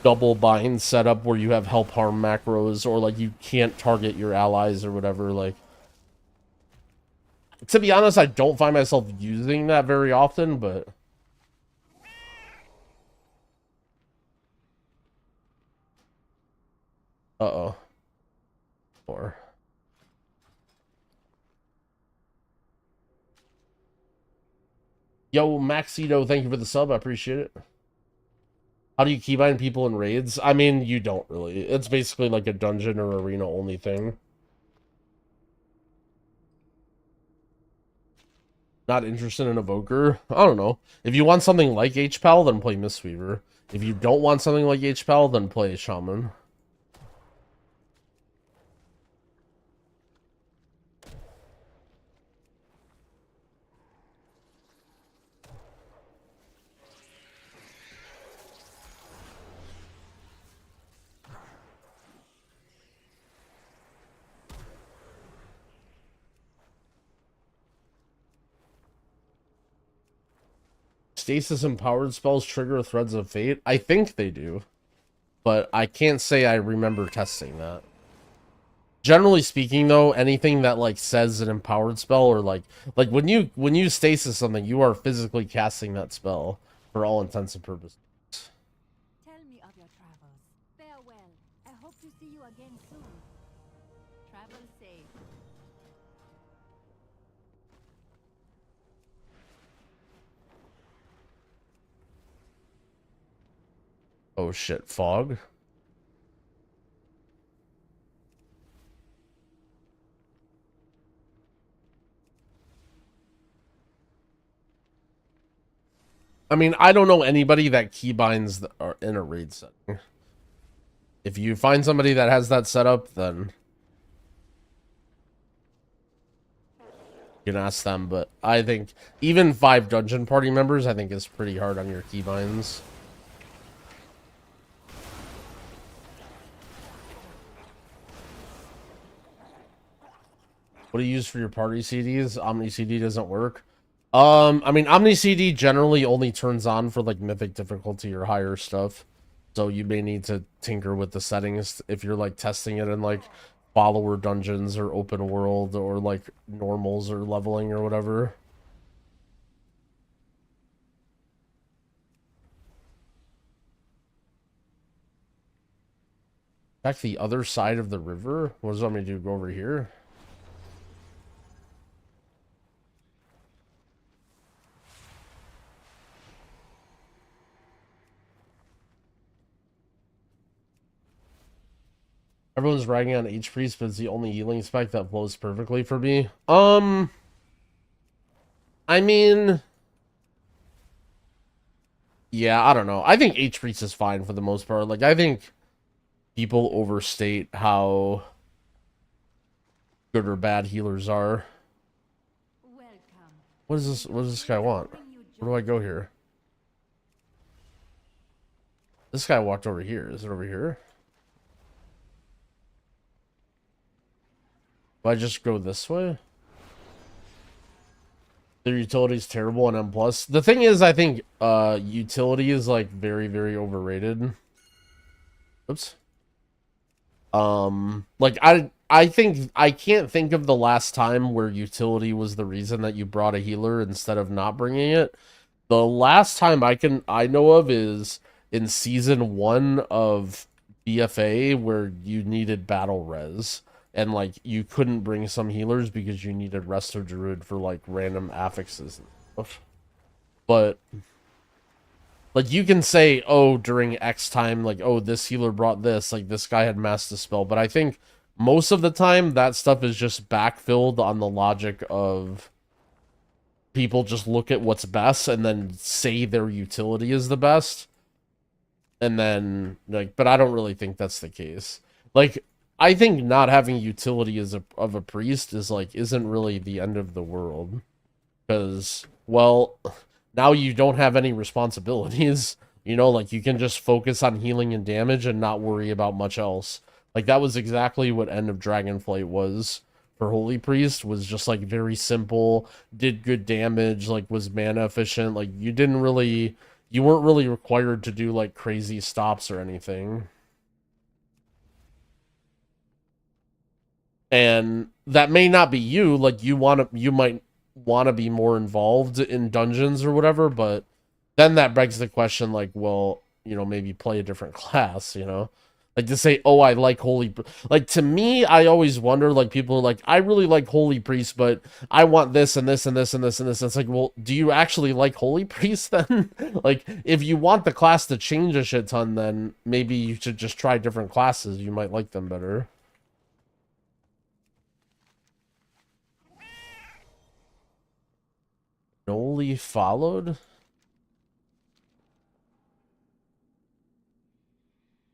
double bind setup where you have help harm macros, or, like, you can't target your allies or whatever, like. To be honest, I don't find myself using that very often, but... Uh-oh. Or... Yo, Maxito, thank you for the sub. I appreciate it. How do you keybind people in raids? I mean, you don't really. It's basically like a dungeon or arena only thing. Not interested in Evoker? I don't know. If you want something like HPAL, then play Mistweaver. If you don't want something like HPAL, then play Shaman. Stasis empowered spells trigger Threads of Fate? I think they do. But I can't say I remember testing that. Generally speaking, though, anything that like says an empowered spell or like when you stasis something, you are physically casting that spell for all intents and purposes. Tell me of your travels. Farewell. I hope to see you again soon. Travel safe. Oh shit, fog. I mean, I don't know anybody that keybinds in a raid setting. If you find somebody that has that set up, then you can ask them. But I think even 5 dungeon party members, I think is pretty hard on your keybinds. What do you use for your party CDs? Omni CD doesn't work. I mean, Omni CD generally only turns on for like mythic difficulty or higher stuff. So you may need to tinker with the settings if you're like testing it in like follower dungeons or open world or like normals or leveling or whatever. Back the other side of the river? What does that mean to do? Go over here? Everyone's ragging on H-Priest, but it's the only healing spec that flows perfectly for me. I mean... yeah, I don't know. I think H-Priest is fine for the most part. Like, I think people overstate how good or bad healers are. Welcome. What is this? What does this guy want? Where do I go here? This guy walked over here. Is it over here? Do I just go this way? Their utility is terrible on M+. The thing is, I think utility is like very, very overrated. Oops. Like I think I can't think of the last time where utility was the reason that you brought a healer instead of not bringing it. The last time I know of is in season 1 of BFA where you needed battle res. And, like, you couldn't bring some healers because you needed Resto Druid for, like, random affixes and stuff. But, like, you can say, oh, during X time, like, oh, this healer brought this. Like, this guy had Mass Dispel. But I think most of the time, that stuff is just backfilled on the logic of people just look at what's best and then say their utility is the best. And then, like, but I don't really think that's the case. Like... I think not having utility of a priest is like isn't really the end of the world, because well, now you don't have any responsibilities. You know, like you can just focus on healing and damage and not worry about much else. Like that was exactly what End of Dragonflight was for Holy Priest. Was just like very simple, did good damage, like was mana efficient. Like you weren't really required to do like crazy stops or anything. And that may not be you, like you might want to be more involved in dungeons or whatever, but then that begs the question like, well, you know, maybe play a different class, you know? Like to say, oh, I like Holy... Like, to me, I always wonder, like, people are like, I really like Holy Priest, but I want this and this and this and this and this. It's like, well, do you actually like Holy Priest then? Like, if you want the class to change a shit ton, then maybe you should just try different classes. You might like them better. Noli followed?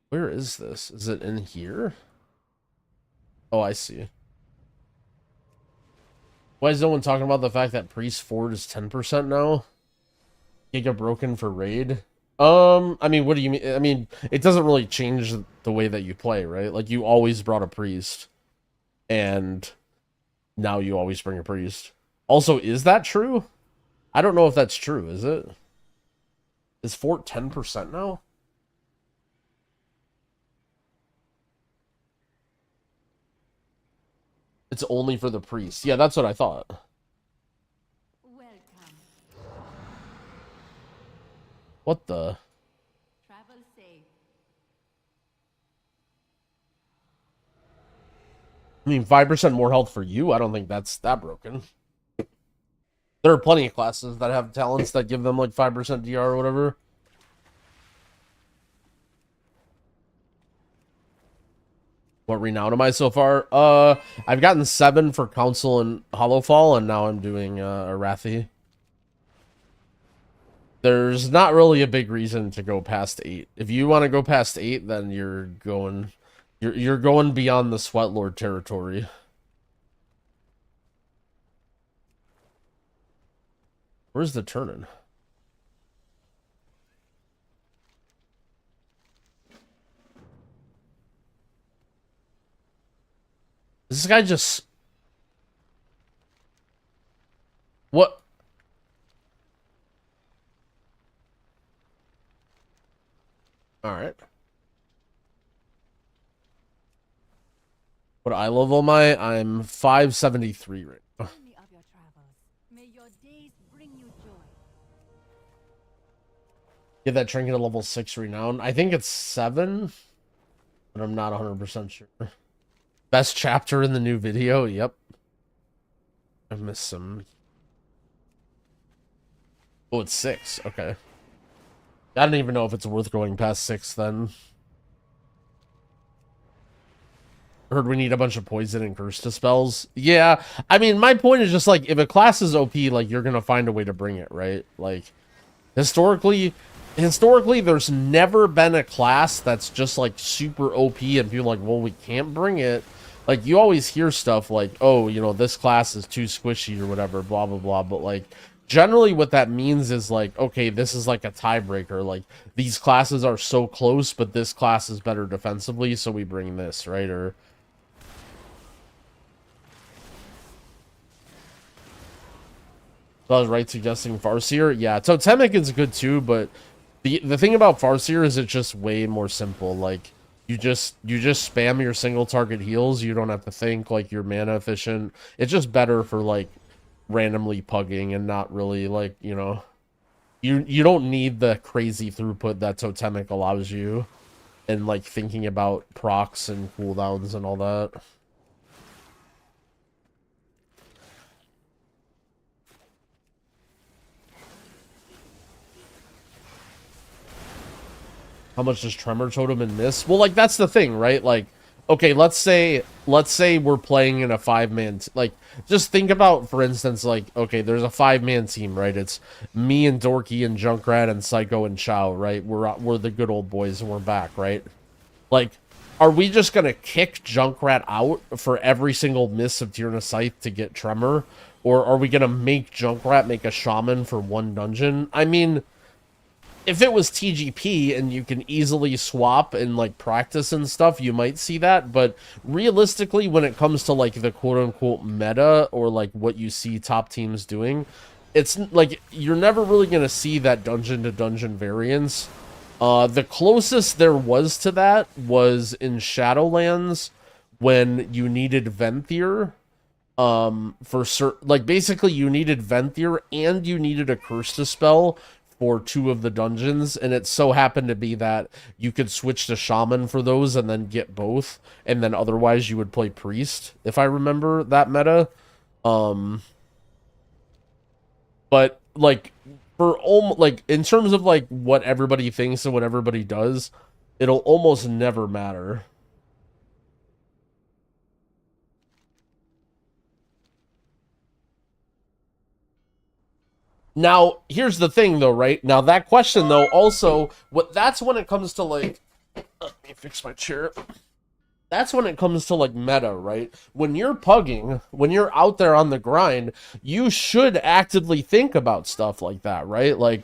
Where is this? Is it in here? Oh, I see. Why is no one talking about the fact that Priest Ford is 10% now? Giga broken for raid? I mean, what do you mean? I mean, it doesn't really change the way that you play, right? Like, you always brought a priest, and now you always bring a priest. Also, is that true? I don't know if that's true, is it? Is Fort 10% now? It's only for the priest. Yeah, that's what I thought. Welcome. What the? Travel safe. I mean, 5% more health for you? I don't think that's that broken. There are plenty of classes that have talents that give them like 5% DR or whatever. What renown am I so far? I've gotten 7 for Council and Hollowfall, and now I'm doing Arathi. There's not really a big reason to go past 8. If you want to go past 8, then you're going beyond the Sweatlord territory. Where's the turn-in? This guy just... What? Alright. What I level am I? I'm 573 right now. Tell me of your travels. May your days bring you joy. Get that trinket at level 6 renown. I think it's 7, but I'm not 100% sure. Best chapter in the new video? Yep. I missed some. Oh, it's 6. Okay. I don't even know if it's worth going past 6 then. Heard we need a bunch of poison and curse dispels. Yeah, I mean, my point is just like, if a class is OP, like, you're gonna find a way to bring it, right? Like, historically, there's never been a class that's just like super OP and people are like, well, we can't bring it. Like, you always hear stuff like, oh, you know, this class is too squishy or whatever, blah blah blah. But like, generally what that means is like, okay, this is like a tiebreaker. Like, these classes are so close, but this class is better defensively, so we bring this, right? Or I was right suggesting Farseer. Yeah, Totemic is good too, but the thing about Farseer is it's just way more simple. Like, you just spam your single target heals. You don't have to think. Like, you're mana efficient. It's just better for like randomly pugging and not really like, you know, you don't need the crazy throughput that Totemic allows you, and like thinking about procs and cooldowns and all that. How much does Tremor Totem in this? Well, like, that's the thing, right? Like, okay, let's say we're playing in a 5-man... Like, just think about, for instance, like, okay, there's a 5-man team, right? It's me and Dorky and Junkrat and Psycho and Chow, right? We're the good old boys and we're back, right? Like, are we just gonna kick Junkrat out for every single miss of Tyrannus Scythe to get Tremor? Or are we gonna make Junkrat make a Shaman for one dungeon? I mean... If it was TGP and you can easily swap and like practice and stuff, you might see that. But realistically, when it comes to like the quote-unquote meta or like what you see top teams doing, it's like you're never really going to see that dungeon to dungeon variance. The closest there was to that was in Shadowlands when you needed Venthyr. For certain, like, basically you needed Venthyr and you needed a Curse Dispel for 2 of the dungeons, and it so happened to be that you could switch to shaman for those and then get both, and then otherwise you would play priest, if I remember that meta. But like for like in terms of like what everybody thinks and what everybody does, it'll almost never matter. Now, here's the thing, though, right? Now, that question, though, also, that's when it comes to, like... Let me fix my chair. That's when it comes to, like, meta, right? When you're pugging, when you're out there on the grind, you should actively think about stuff like that, right? Like,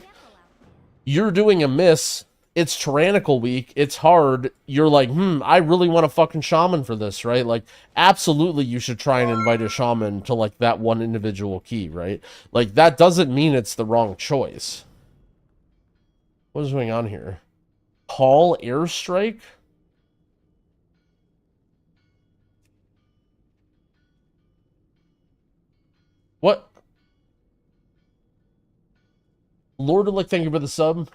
you're doing a miss... It's tyrannical week, it's hard, you're like, I really want a fucking shaman for this, right? Like, absolutely you should try and invite a shaman to, like, that one individual key, right? Like, that doesn't mean it's the wrong choice. What is going on here? Call airstrike? What? Lord-Elect, thank you for the sub.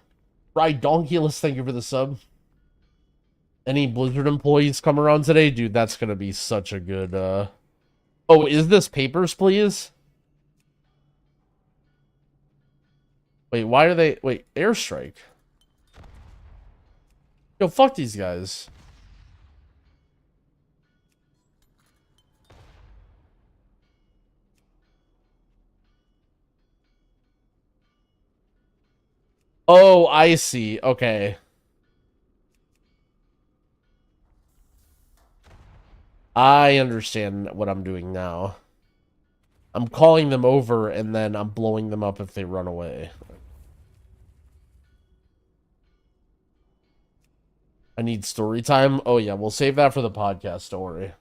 Right, Donkulus, thank you for the sub. Any Blizzard employees come around today? Dude, that's gonna be such a good, Oh, is this Papers, Please? Wait, why are they... Wait, airstrike? Yo, fuck these guys. Oh, I see. Okay. I understand what I'm doing now. I'm calling them over, and then I'm blowing them up if they run away. I need story time. Oh, yeah, we'll save that for the podcast, don't worry.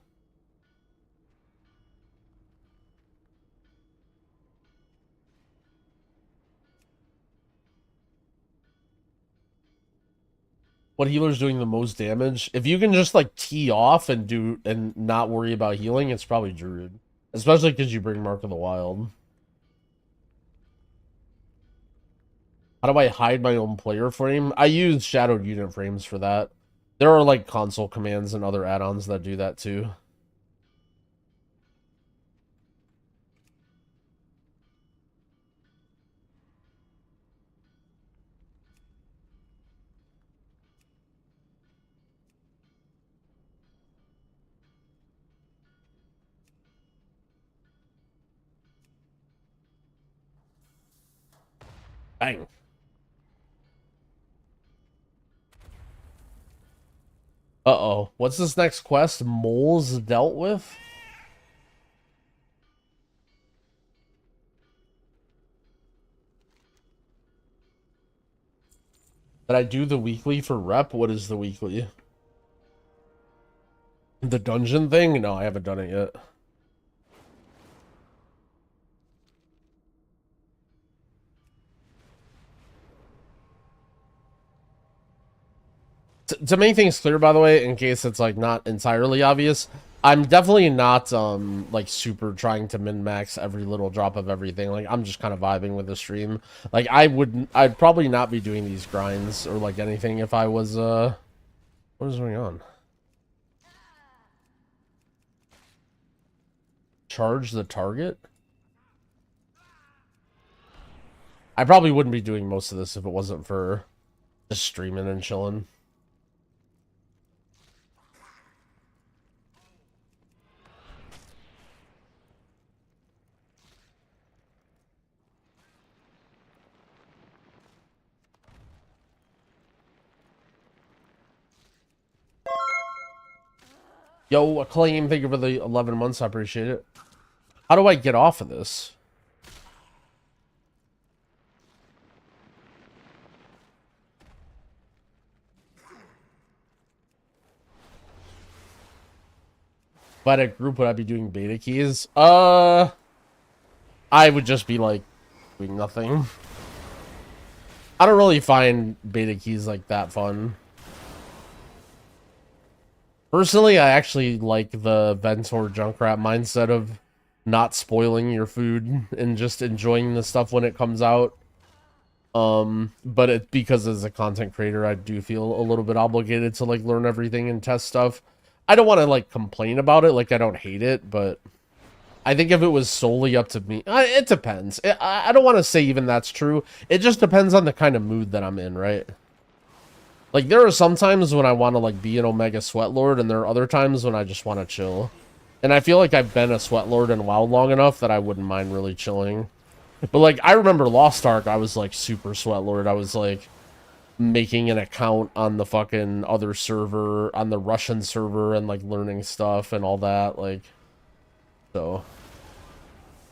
What healer's doing the most damage? If you can just, like, tee off and not worry about healing, it's probably Druid. Especially because you bring Mark of the Wild. How do I hide my own player frame? I use shadowed unit frames for that. There are, like, console commands and other add-ons that do that, too. Bang. Uh-oh. What's this next quest? Moles dealt with? Did I do the weekly for rep? What is the weekly? The dungeon thing? No, I haven't done it yet. To make things clear, by the way, in case it's, like, not entirely obvious, I'm definitely not, like, super trying to min-max every little drop of everything. Like, I'm just kind of vibing with the stream. Like, I'd probably not be doing these grinds or, like, anything if I was, what is going on? Charge the target? I probably wouldn't be doing most of this if it wasn't for just streaming and chilling. Yo, Acclaim, thank you for the 11 months. I appreciate it. How do I get off of this? If I had a group, would I be doing beta keys? I would just be, like, doing nothing. I don't really find beta keys, like, that fun. Personally, I actually like the Ventor Junkrat mindset of not spoiling your food and just enjoying the stuff when it comes out. But because as a content creator, I do feel a little bit obligated to like learn everything and test stuff. I don't want to like complain about it, like I don't hate it, but I think if it was solely up to me, it depends. I don't want to say even that's true. It just depends on the kind of mood that I'm in, right? Like, there are some times when I want to, like, be an Omega Sweatlord, and there are other times when I just want to chill. And I feel like I've been a Sweatlord in WoW long enough that I wouldn't mind really chilling. But, like, I remember Lost Ark, I was, like, super Sweatlord. I was, like, making an account on the fucking other server, on the Russian server, and, like, learning stuff and all that, like... So,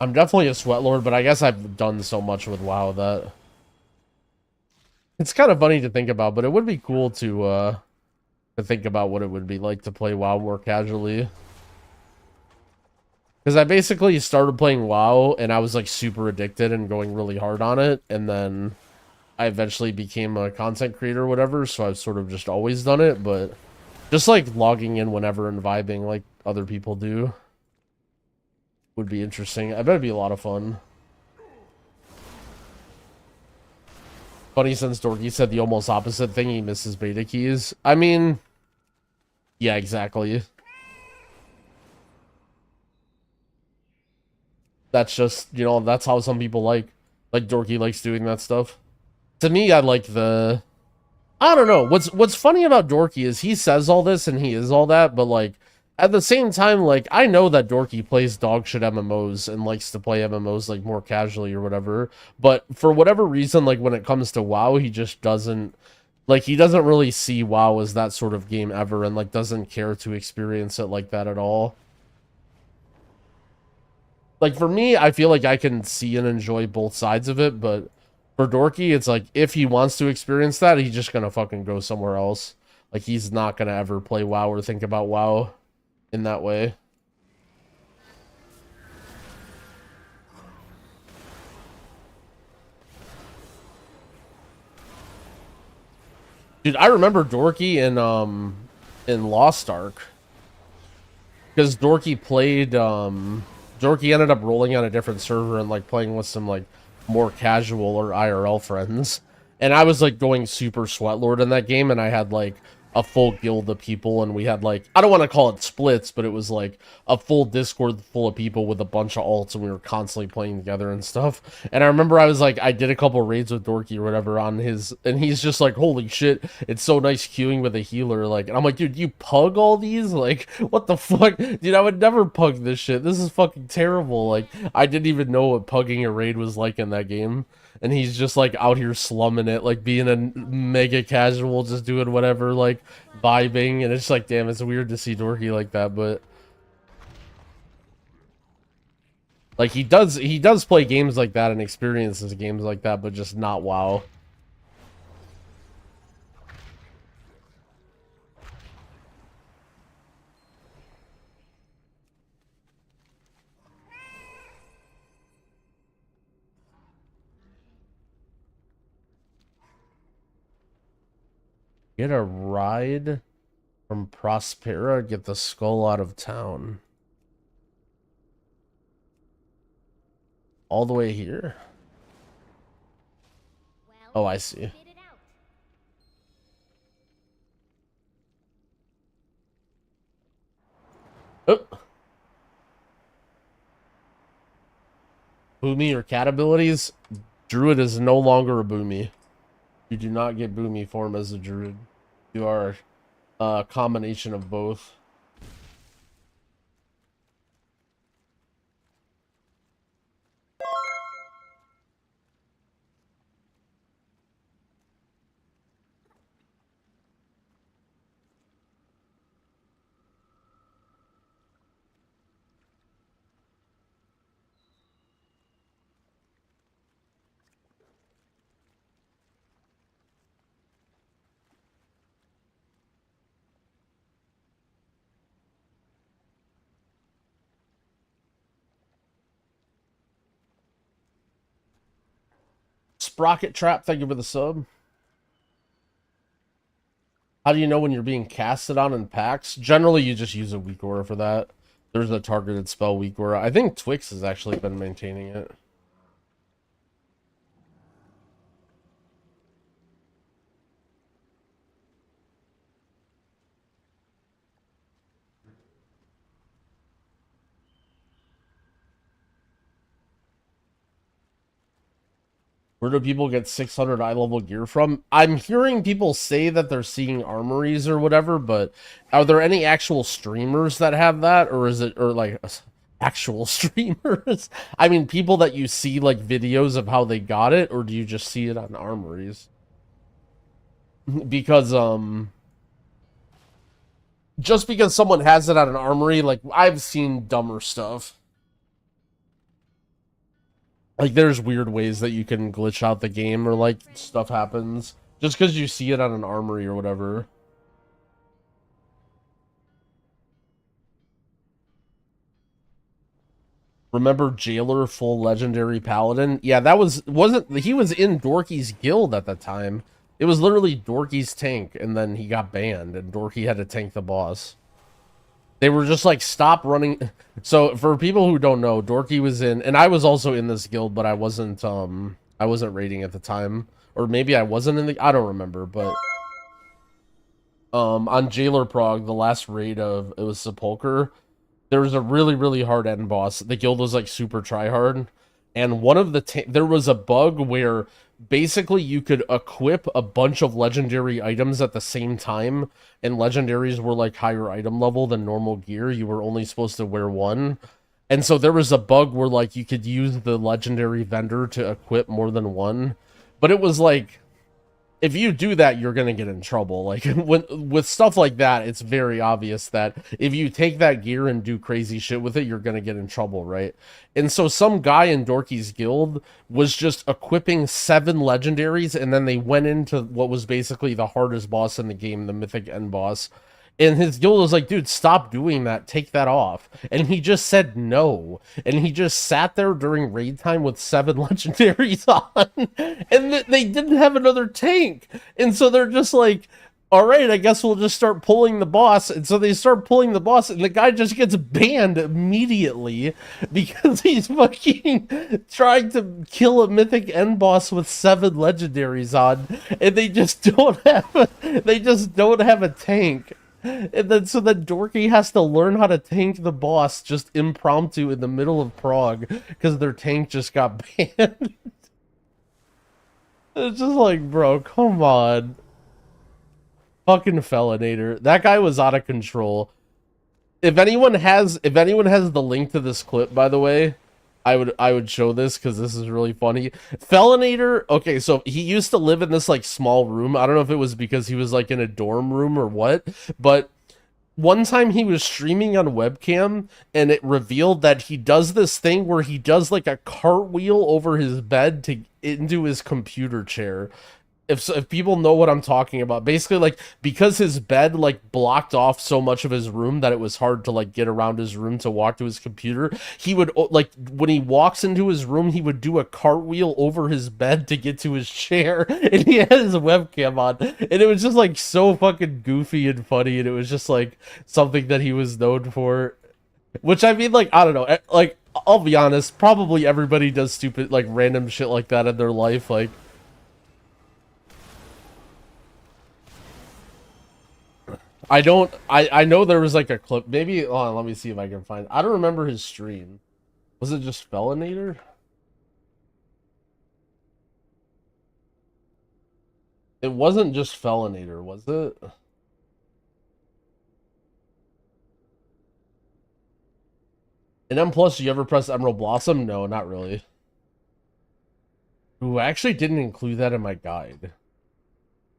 I'm definitely a Sweatlord, but I guess I've done so much with WoW that it's kind of funny to think about, but it would be cool to think about what it would be like to play WoW more casually. Because I basically started playing WoW, and I was, like, super addicted and going really hard on it, and then I eventually became a content creator or whatever, so I've sort of just always done it, but just, like, logging in whenever and vibing like other people do would be interesting. I bet it'd be a lot of fun. Funny since Dorky said the almost opposite thing, he misses beta keys. I mean, yeah, exactly. That's just, you know, that's how some people like Dorky likes doing that stuff. To me, I like the... I don't know. What's funny about Dorky is he says all this and he is all that, but, like, at the same time, like, I know that Dorky plays dogshit MMOs and likes to play MMOs, like, more casually or whatever. But for whatever reason, like, when it comes to WoW, he just doesn't... Like, he doesn't really see WoW as that sort of game ever and, like, doesn't care to experience it like that at all. Like, for me, I feel like I can see and enjoy both sides of it, but for Dorky, it's like, if he wants to experience that, he's just gonna fucking go somewhere else. Like, he's not gonna ever play WoW or think about WoW in that way. Dude, I remember Dorky in Lost Ark. Because Dorky played Dorky ended up rolling on a different server and like playing with some like more casual or IRL friends. And I was like going super Sweatlord in that game, and I had like a full guild of people, and we had like, I don't want to call it splits, but it was like a full Discord full of people with a bunch of alts, and we were constantly playing together and stuff. And I remember I was like, I did a couple raids with Dorky or whatever on his, and he's just like, holy shit, it's so nice queuing with a healer. Like, and I'm like, dude, you pug all these? Like, what the fuck? Dude, I would never pug this shit. This is fucking terrible. Like, I didn't even know what pugging a raid was like in that game. And he's just, like, out here slumming it, like, being a mega casual, just doing whatever, like, vibing. And it's like, damn, it's weird to see Dorky like that, but... Like, he does play games like that and experiences games like that, but just not WoW. Get a ride from Prospera, get the skull out of town. All the way here? Oh, I see. Oh. Boomy or cat abilities? Druid is no longer a Boomy. You do not get Boomy form as a Druid. You are a combination of both. Sprocket Trap, thank you for the sub. How do you know when you're being casted on in packs? Generally, you just use a weak aura for that. There's a targeted spell weak aura. I think Twix has actually been maintaining it. Where do people get 600 eye level gear from? I'm hearing people say that they're seeing armories or whatever, but are there any actual streamers that have that, or is it, or like actual streamers? I mean, people that you see like videos of how they got it, or do you just see it on armories? Because just because someone has it at an armory, like I've seen dumber stuff. Like, there's weird ways that you can glitch out the game or, like, stuff happens. Just because you see it on an armory or whatever. Remember Jailer full legendary paladin? Yeah, that he was in Dorky's guild at the time. It was literally Dorky's tank, and then he got banned, and Dorky had to tank the boss. They were just like, stop running. So for people who don't know, Dorky was in, and I was also in this guild, but I wasn't raiding at the time. Or maybe I wasn't in the, I don't remember, but on Jailer Prog, the last raid of, it was Sepulcher, there was a really, really hard end boss. The guild was like super tryhard. And one of the, there was a bug where basically you could equip a bunch of legendary items at the same time, and legendaries were like higher item level than normal gear. You were only supposed to wear one. And so there was a bug where like you could use the legendary vendor to equip more than one. But it was like, if you do that, you're going to get in trouble. Like, with stuff like that, it's very obvious that if you take that gear and do crazy shit with it, you're going to get in trouble, right? And so some guy in Dorky's guild was just equipping 7 legendaries, and then they went into what was basically the hardest boss in the game, the Mythic End boss. And his guild was like, dude, stop doing that. Take that off. And he just said no. And he just sat there during raid time with 7 legendaries on. And they didn't have another tank. And so they're just like, all right, I guess we'll just start pulling the boss. And so they start pulling the boss, and the guy just gets banned immediately because he's fucking trying to kill a Mythic End boss with 7 legendaries on. And they just don't have a tank. And then so then Dorky has to learn how to tank the boss just impromptu in the middle of Prague because their tank just got banned. It's just like, bro, come on. Fucking Felinator. That guy was out of control. If anyone has the link to this clip, by the way, I would show this because this is really funny. Felinator, okay, so he used to live in this like small room. I don't know if it was because he was like in a dorm room or what, but one time he was streaming on webcam and it revealed that he does this thing where he does like a cartwheel over his bed into his computer chair. If people know what I'm talking about, basically, like, because his bed like blocked off so much of his room that it was hard to like get around his room to walk to his computer, he would, like, when he walks into his room, he would do a cartwheel over his bed to get to his chair, and he had his webcam on, and it was just like so fucking goofy and funny, and it was just like something that he was known for. Which, I mean, like, I don't know, like, I'll be honest, probably everybody does stupid, like, random shit like that in their life, like. I know there was like a clip, maybe, hold on, let me see if I can find, I don't remember his stream. Was it just Felinator? It wasn't just Felinator, was it? And M+, do you ever press Emerald Blossom? No, not really. Ooh, I actually didn't include that in my guide.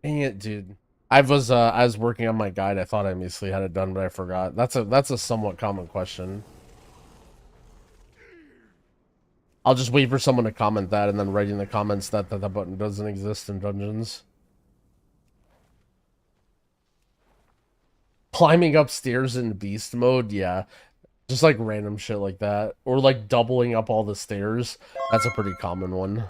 Dang it, dude. I was working on my guide. I thought I basically had it done, but I forgot. That's a somewhat common question. I'll just wait for someone to comment that and then write in the comments that that button doesn't exist in dungeons. Climbing upstairs in beast mode, yeah. Just like random shit like that. Or like doubling up all the stairs. That's a pretty common one.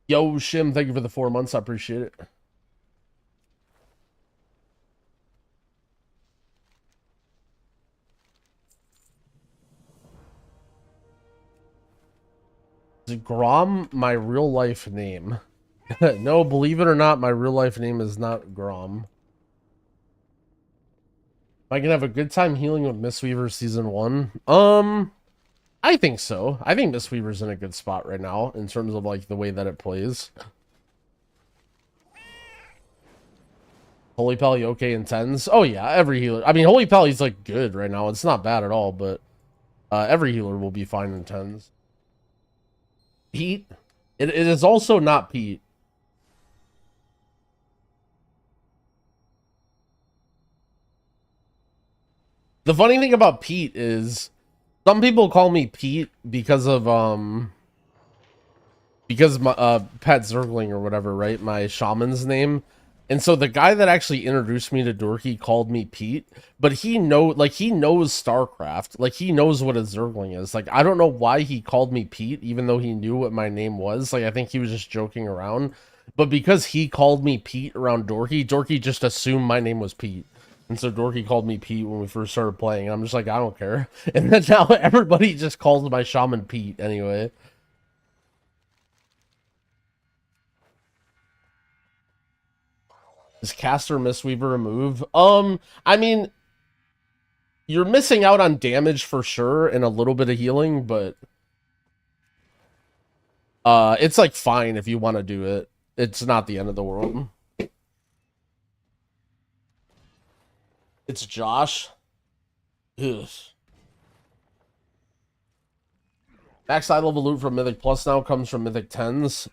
Yo, Shim, thank you for the 4 months. I appreciate it. Is Grom my real life name? No, believe it or not, my real life name is not Grom. I can have a good time healing with Mistweaver Season 1. I think so. I think Mistweaver's in a good spot right now in terms of like the way that it plays. Holy Pally okay in 10s? Oh yeah, every healer. I mean, Holy Pally's like good right now. It's not bad at all, but every healer will be fine in 10s. Pete? It is also not Pete. The funny thing about Pete is some people call me Pete because of my Pet Zergling or whatever, right? My shaman's name. And so the guy that actually introduced me to Dorky called me Pete, but he knows StarCraft. Like, he knows what a Zergling is. Like, I don't know why he called me Pete, even though he knew what my name was. Like, I think he was just joking around. But because he called me Pete around Dorky, Dorky just assumed my name was Pete. And so Dorky called me Pete when we first started playing. And I'm just like, I don't care. And then now everybody just calls my shaman Pete anyway. Is Caster Mistweaver a move? I mean, you're missing out on damage for sure and a little bit of healing, but it's like fine if you want to do it. It's not the end of the world. It's Josh. Ugh. Max high level loot from Mythic Plus now comes from Mythic 10s.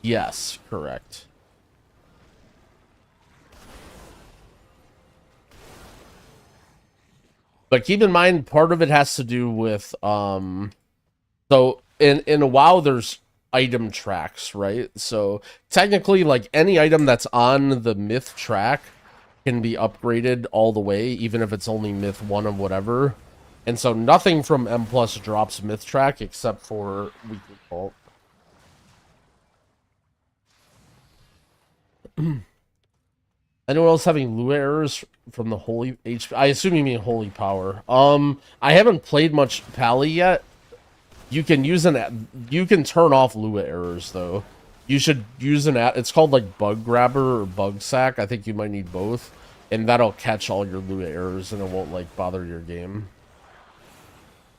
Yes, correct. But keep in mind, part of it has to do with so in WoW there's item tracks, right? So technically, like, any item that's on the myth track can be upgraded all the way, even if it's only myth 1 of whatever. And so nothing from M Plus drops myth track except for weekly cult. Anyone else having Lua errors from the holy HP? I assume you mean holy power. I haven't played much Pally yet. You can use you can turn off Lua errors though. You should use it's called like Bug Grabber or Bug Sack. I think you might need both, and that'll catch all your Lua errors and it won't like bother your game.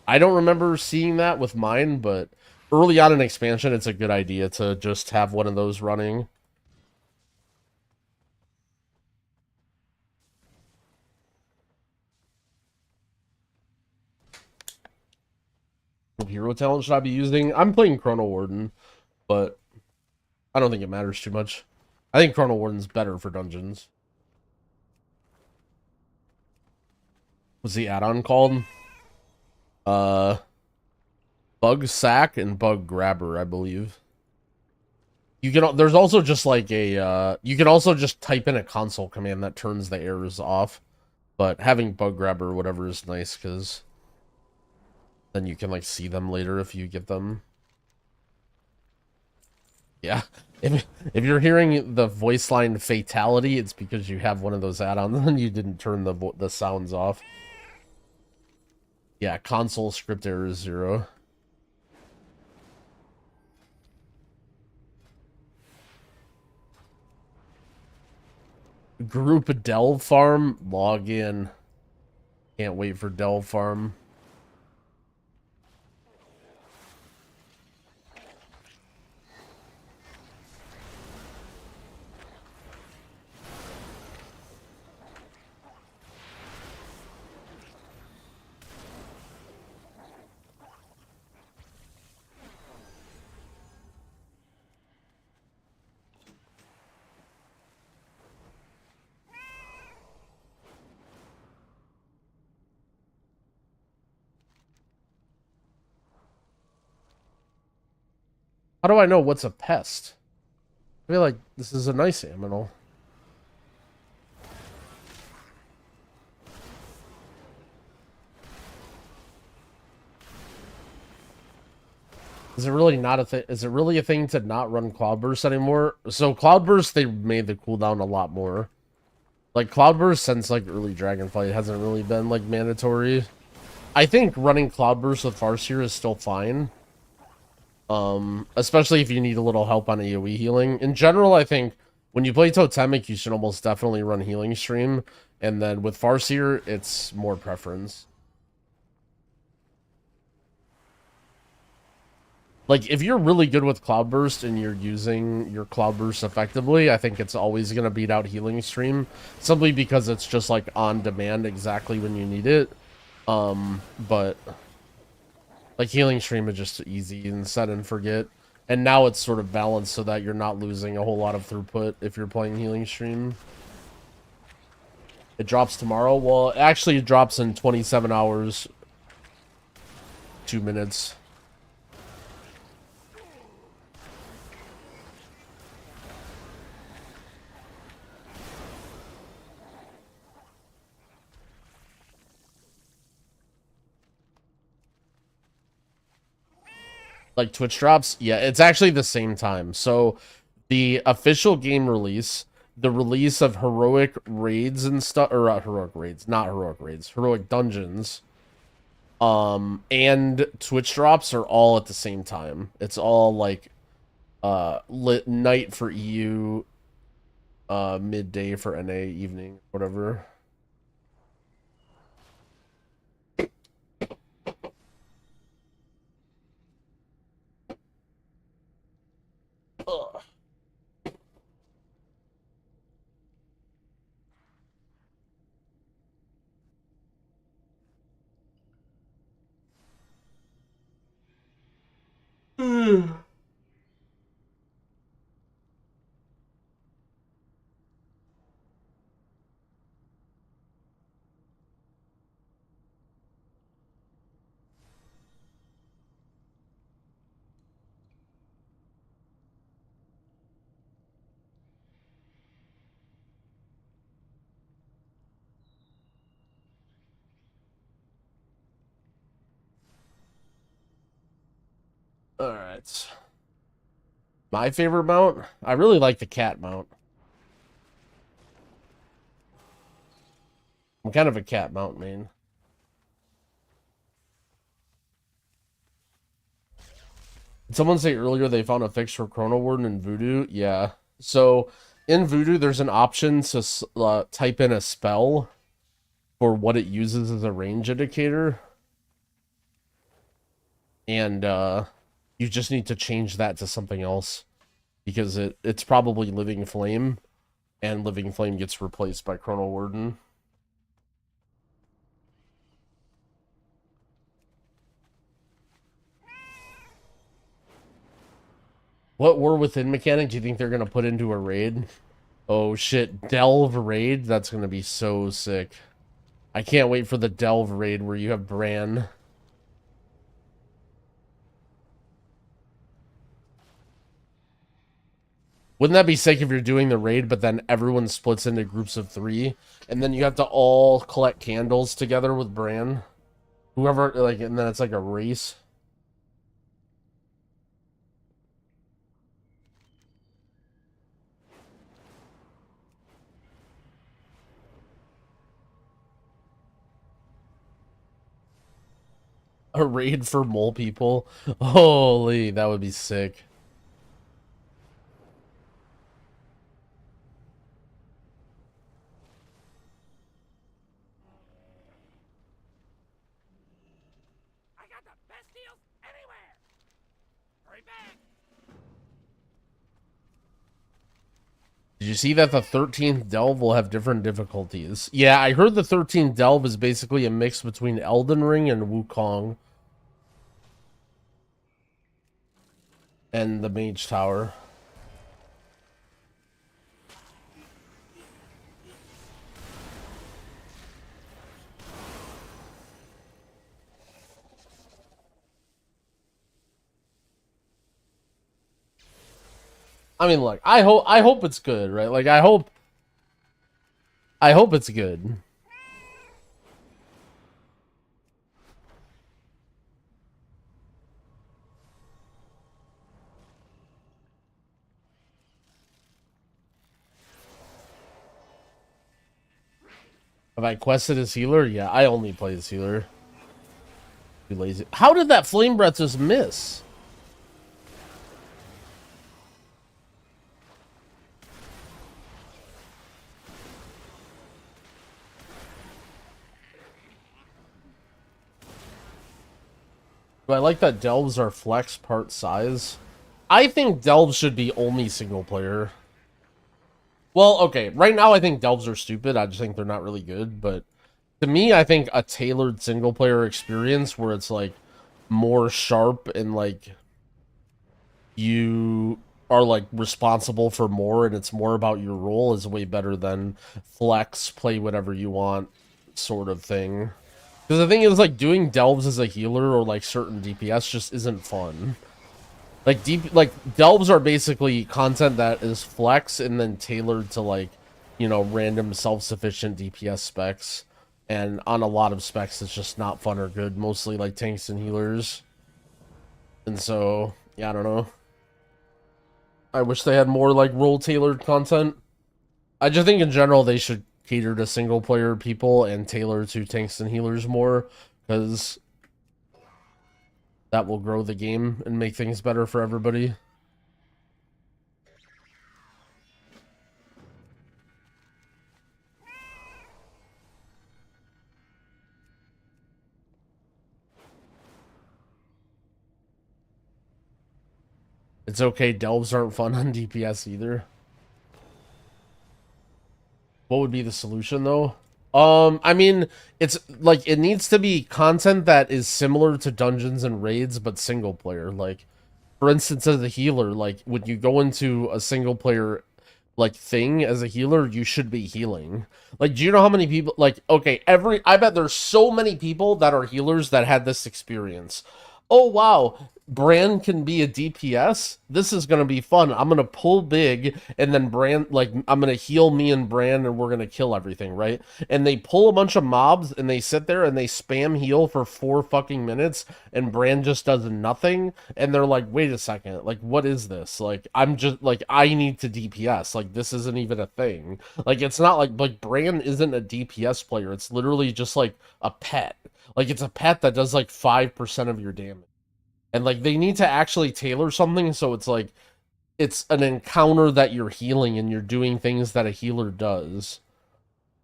I don't remember seeing that with mine, but early on in expansion, it's a good idea to just have one of those running. What hero talent should I be using? I'm playing Chrono Warden, but I don't think it matters too much. I think Chrono Warden's better for dungeons. What's the add-on called? Bug Sack and Bug Grabber, I believe. You can. There's also just like a. You can also just type in a console command that turns the errors off. But having Bug Grabber or whatever is nice because then you can like see them later if you get them. Yeah, if you're hearing the voice line fatality, it's because you have one of those add-ons and you didn't turn the sounds off. Yeah, console script error is 0. Group Delve Farm, log in. Can't wait for Delve Farm. How do I know what's a pest? I feel like this is a nice aminal. Is it really not a thing? Is it really a thing to not run Cloudburst anymore? So Cloudburst, they made the cooldown a lot more. Like Cloudburst, since like early Dragonflight, hasn't really been like mandatory. I think running Cloudburst with Farseer is still fine. Especially if you need a little help on AoE healing. In general, I think When you play Totemic, you should almost definitely run Healing Stream, and then with Farseer, it's more preference. Like, if you're really good with Cloudburst and you're using your Cloudburst effectively, I think it's always going to beat out Healing Stream, simply because it's just, like, on demand exactly when you need it. But, like, Healing Stream is just easy and set and forget. And now it's sort of balanced so that you're not losing a whole lot of throughput if you're playing Healing Stream. It drops tomorrow? Well, actually, it drops in 27 hours, 2 minutes. Like Twitch drops? Yeah, it's actually the same time. So the official game release, the release of heroic raids and stuff, or heroic raids, not heroic raids, heroic dungeons, and Twitch drops are all at the same time. It's all like lit night for EU, midday for NA, evening, whatever. Ugh. All right. My favorite mount? I really like the cat mount. I'm kind of a cat mount main. Did someone say earlier they found a fix for Chrono Warden in Voodoo? Yeah. So in Voodoo, there's an option to type in a spell for what it uses as a range indicator. And you just need to change that to something else. Because it's probably Living Flame. And Living Flame gets replaced by Chrono Warden. What War Within mechanic do you think they're going to put into a raid? Oh shit, Delve raid? That's going to be so sick. I can't wait for the Delve raid where you have Bran. Wouldn't that be sick if you're doing the raid, but then everyone splits into groups of 3, and then you have to all collect candles together with Bran? Whoever, like, and then it's like a race. A raid for mole people? Holy, that would be sick. I got the best deals anywhere. Hurry back. Did you see that the 13th Delve will have different difficulties? Yeah, I heard the 13th Delve is basically a mix between Elden Ring and Wukong. And the Mage Tower. I mean, look, I hope it's good, right? Like, I hope it's good. Have I quested as healer? Yeah, I only play as healer. Too lazy. How did that flame breath just miss? Do I like that delves are flex part size? I think delves should be only single player. Well, okay, right now I think delves are stupid. I just think they're not really good, but to me, I think a tailored single player experience where it's like more sharp and like you are like responsible for more and it's more about your role is way better than flex, play whatever you want sort of thing. Because the thing is, like, doing delves as a healer or like certain DPS just isn't fun. Like delves are basically content that is flex and then tailored to like, you know, random self-sufficient DPS specs. And on a lot of specs, it's just not fun or good. Mostly like tanks and healers. And so, yeah, I don't know. I wish they had more like role-tailored content. I just think in general they should cater to single-player people and tailor to tanks and healers more, because that will grow the game and make things better for everybody. It's okay, delves aren't fun on DPS either. What would be the solution though? I mean, it's like it needs to be content that is similar to dungeons and raids, but single player. Like, for instance, as a healer, like when you go into a single player like thing as a healer, you should be healing. Like, do you know how many people, like, okay, I bet there's so many people that are healers that had this experience. Oh wow, Bran can be a DPS. This is gonna be fun. I'm gonna pull big, and then Bran, like, I'm gonna heal me and Bran, and we're gonna kill everything, right? And they pull a bunch of mobs, and they sit there and they spam heal for 4 fucking minutes, and Bran just does nothing. And they're like, wait a second, like, what is this? Like, I'm just like, I need to DPS. Like, this isn't even a thing. Like, it's not like Bran isn't a DPS player. It's literally just like a pet. Like, it's a pet that does like 5% of your damage. And like they need to actually tailor something so it's like it's an encounter that you're healing and you're doing things that a healer does.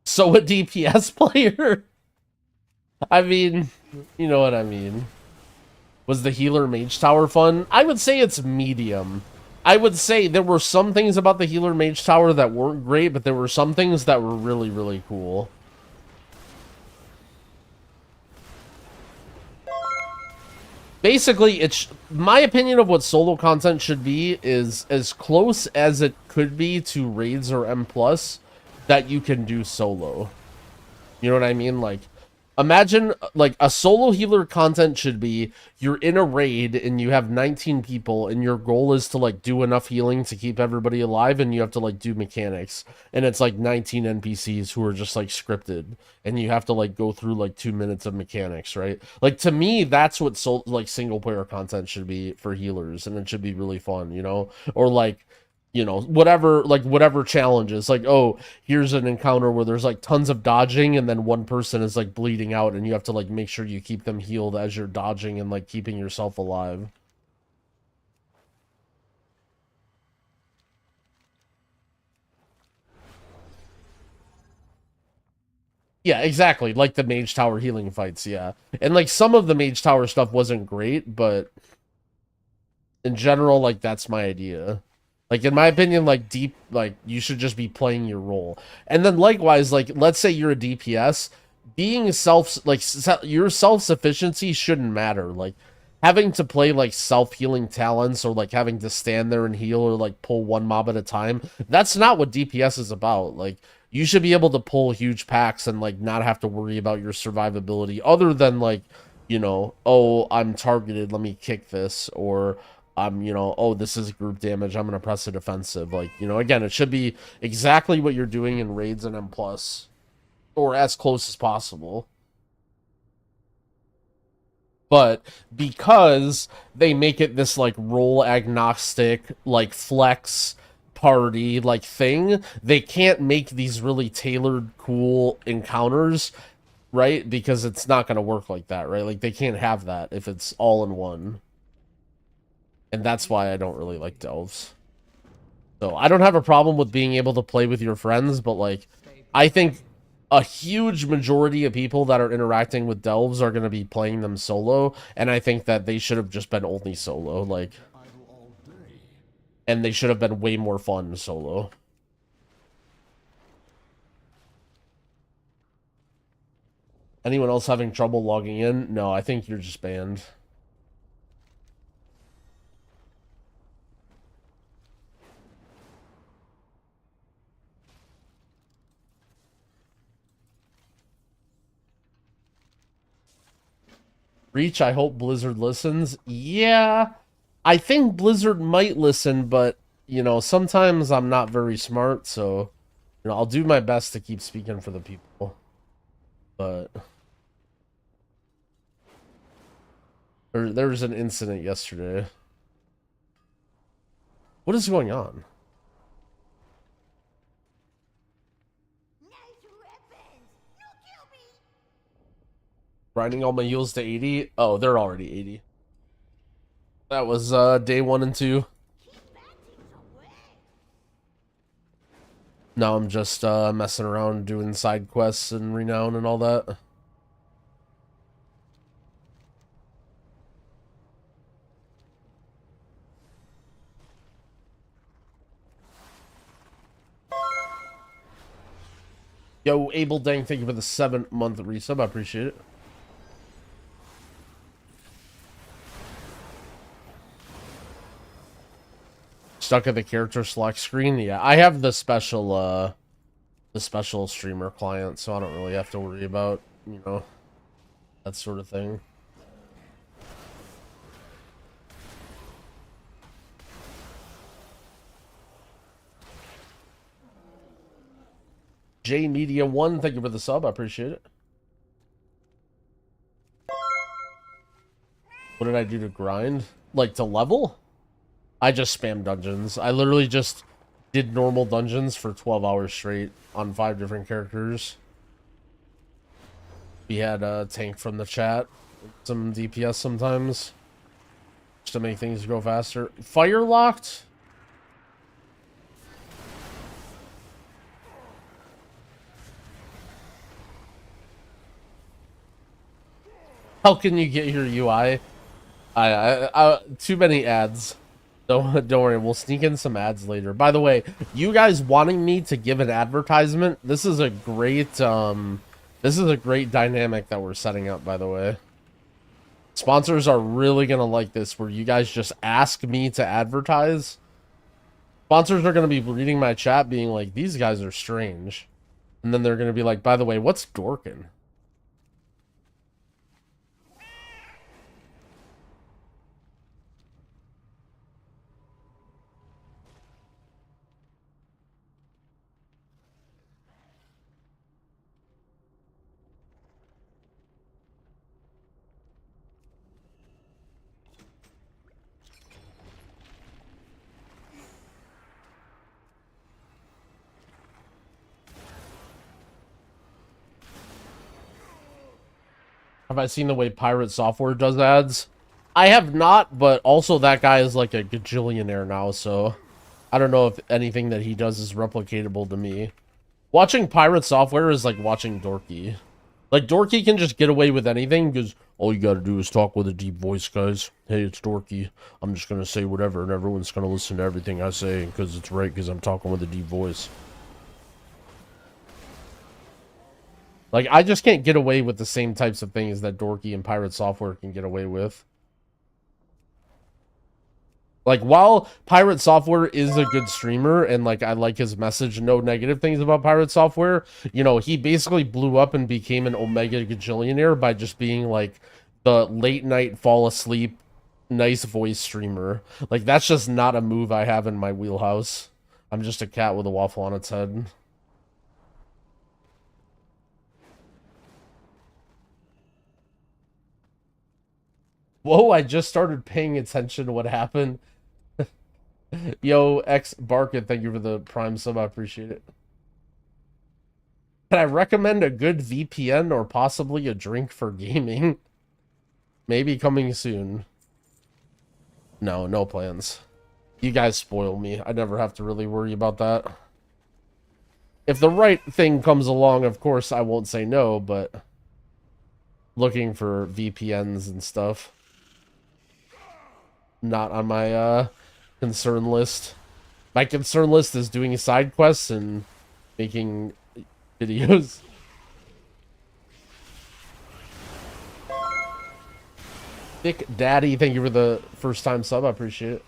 So a DPS player, I mean, you know what I mean. Was the healer mage tower fun? I would say it's medium. I would say there were some things about the healer mage tower that weren't great, but there were some things that were really, really cool. Basically, it's my opinion of what solo content should be is as close as it could be to raids or M+ that you can do solo. You know what I mean? Like, imagine, like, a solo healer content should be, you're in a raid and you have 19 people and your goal is to, like, do enough healing to keep everybody alive and you have to, like, do mechanics. And it's, like, 19 NPCs who are just, like, scripted. And you have to, like, go through, like, 2 minutes of mechanics, right? Like, to me, that's what, single-player content should be for healers. And it should be really fun, you know? Or, like, you know, whatever challenges, like, oh, here's an encounter where there's like tons of dodging and then one person is like bleeding out and you have to like make sure you keep them healed as you're dodging and like keeping yourself alive. Yeah, exactly, like the mage tower healing fights, yeah. And like some of the mage tower stuff wasn't great, but in general, like, that's my idea. Like, in my opinion, like, you should just be playing your role. And then, likewise, like, let's say you're a DPS, being your self-sufficiency shouldn't matter. Like, having to play, like, self-healing talents or, like, having to stand there and heal or, like, pull one mob at a time, that's not what DPS is about. Like, you should be able to pull huge packs and, like, not have to worry about your survivability other than, like, you know, oh, I'm targeted, let me kick this, or you know, oh, this is group damage, I'm gonna press a defensive. Like, you know, again, it should be exactly what you're doing in raids and M+, or as close as possible. But because they make it this, like, role agnostic, like, flex party, like, thing, they can't make these really tailored, cool encounters, right? Because it's not gonna work like that, right? Like, they can't have that if it's all in one. And that's why I don't really like delves. So I don't have a problem with being able to play with your friends, but like, I think a huge majority of people that are interacting with delves are going to be playing them solo, and I think that they should have just been only solo, like, and they should have been way more fun solo. Anyone else having trouble logging in? No, I think you're just banned. Reach, I hope Blizzard listens. Yeah, I think Blizzard might listen, but, you know, sometimes I'm not very smart, so, you know, I'll do my best to keep speaking for the people. But there was an incident yesterday. What is going on? Grinding all my heals to 80? Oh, they're already 80. That was day 1 and 2. Now I'm just messing around doing side quests and renown and all that. Yo, Abel Dang, thank you for the 7-month resub. I appreciate it. Stuck at the character select screen? Yeah, I have the special streamer client, so I don't really have to worry about, you know, that sort of thing. J Media 1, thank you for the sub. I appreciate it. What did I do to grind? Like, to level? I just spammed dungeons. I literally just did normal dungeons for 12 hours straight on 5 different characters. We had a tank from the chat, some DPS sometimes, just to make things go faster. Fire locked? How can you get your UI? Too many ads. Don't worry, we'll sneak in some ads later. By the way, you guys wanting me to give an advertisement, this is a great dynamic that we're setting up, by the way. Sponsors are really gonna like this, where you guys just ask me to advertise. Sponsors are gonna be reading my chat being like, these guys are strange. And then they're gonna be like, by the way, what's Dorkin? Have I seen the way Pirate Software does ads? I have not, but also that guy is like a gajillionaire now, so I don't know if anything that he does is replicatable to me. Watching Pirate Software is like watching Dorky. Like, Dorky can just get away with anything because all you gotta do is talk with a deep voice, guys. Hey, it's Dorky. I'm just gonna say whatever, and everyone's gonna listen to everything I say because it's right, because I'm talking with a deep voice. Like, I just can't get away with the same types of things that Dorky and Pirate Software can get away with. Like, while Pirate Software is a good streamer, and, like, I like his message, no negative things about Pirate Software, you know, he basically blew up and became an omega gajillionaire by just being, like, the late-night, fall-asleep, nice voice streamer. Like, that's just not a move I have in my wheelhouse. I'm just a cat with a waffle on its head. Whoa, I just started paying attention to what happened. Yo, X Barkett, thank you for the Prime sub. I appreciate it. Can I recommend a good VPN or possibly a drink for gaming? Maybe coming soon. No, no plans. You guys spoil me. I never have to really worry about that. If the right thing comes along, of course, I won't say no, but looking for VPNs and stuff. Not on my concern list. My concern list is doing side quests and making videos. Thick Daddy, thank you for the first time sub. I appreciate it.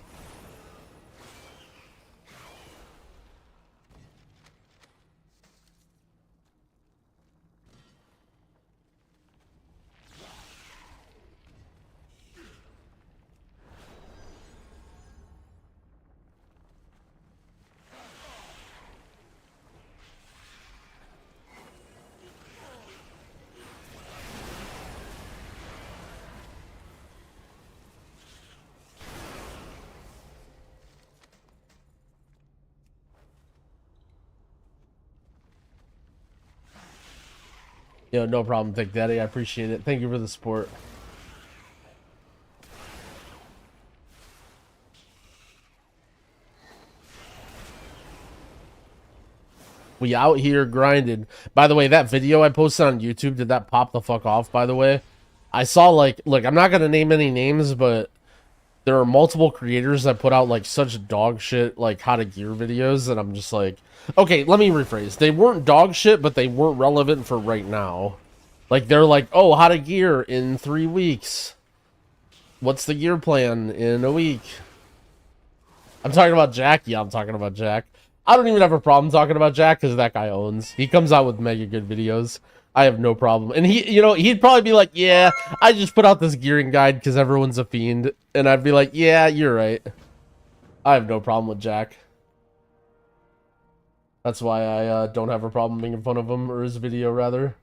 Yo, no problem, Thick Daddy. I appreciate it. Thank you for the support. We out here grinding. By the way, that video I posted on YouTube, did that pop the fuck off, by the way? I saw, like, look, I'm not going to name any names, but there are multiple creators that put out, like, such dog shit, like, how to gear videos, and I'm just like, okay, let me rephrase. They weren't dog shit, but they weren't relevant for right now. Like, they're like, oh, how to gear in 3 weeks. What's the gear plan in a week? I'm talking about Jack? Yeah, I'm talking about Jack. I don't even have a problem talking about Jack because that guy owns. He comes out with mega good videos. I have no problem. And he, you know, he'd probably be like, yeah, I just put out this gearing guide because everyone's a fiend. And I'd be like, yeah, you're right. I have no problem with Jack. That's why I don't have a problem making fun of him, or his video, rather.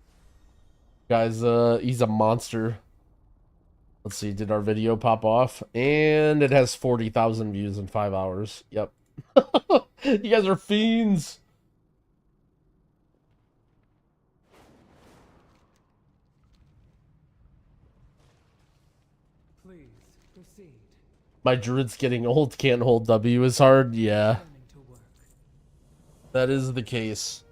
Guys, he's a monster. Let's see, did our video pop off? And it has 40,000 views in 5 hours. Yep. You guys are fiends. Please proceed. My druid's getting old, can't hold W is hard. Yeah. That is the case.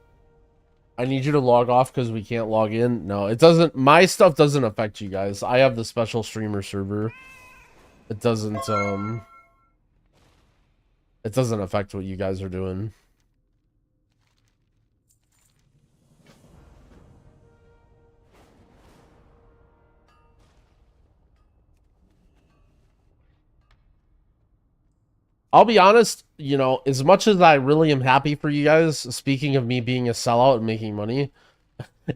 I need you to log off because we can't log in. No, it doesn't. My stuff doesn't affect you guys. I have the special streamer server. It doesn't affect what you guys are doing. I'll be honest, you know, as much as I really am happy for you guys, speaking of me being a sellout and making money,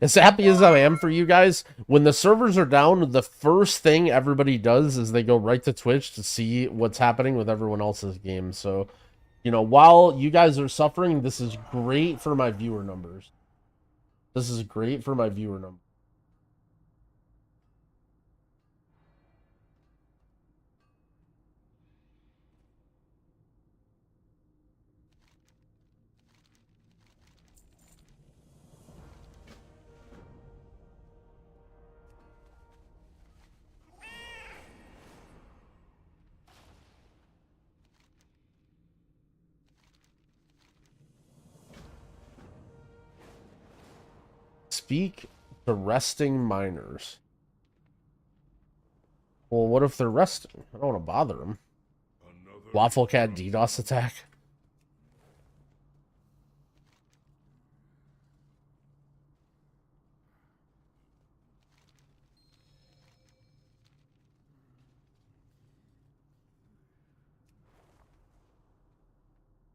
as happy as I am for you guys, when the servers are down, the first thing everybody does is they go right to Twitch to see what's happening with everyone else's game. So, you know, while you guys are suffering, this is great for my viewer numbers. This is great for my viewer numbers. Speak to resting miners. Well, what if they're resting? I don't want to bother them. Waffle Cat DDoS attack.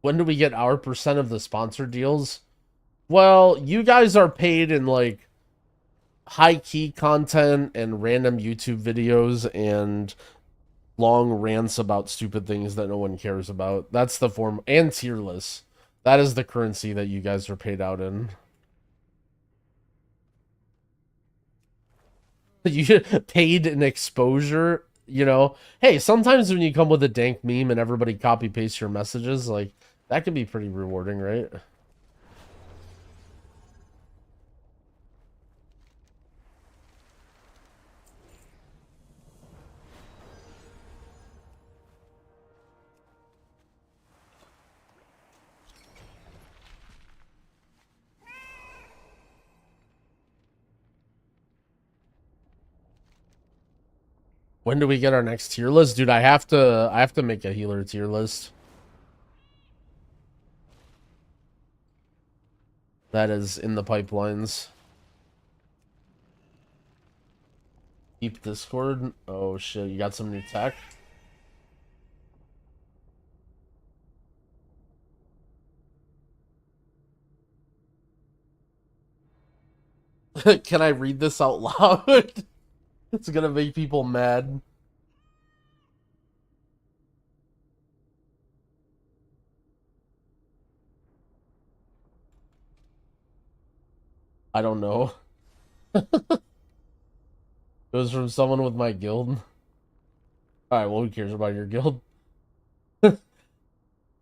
When do we get our percent of the sponsor deals? Well, you guys are paid in, like, high-key content and random YouTube videos and long rants about stupid things that no one cares about. That's the form. And tier lists. That is the currency that you guys are paid out in. You paid in exposure, you know? Hey, sometimes when you come with a dank meme and everybody copy-pastes your messages, like, that can be pretty rewarding, right? When do we get our next tier list? Dude, I have to make a healer tier list. That is in the pipelines. Keep Discord. Oh shit, you got some new tech? Can I read this out loud? It's gonna make people mad. I don't know. It was from someone with my guild. Alright, well, who cares about your guild?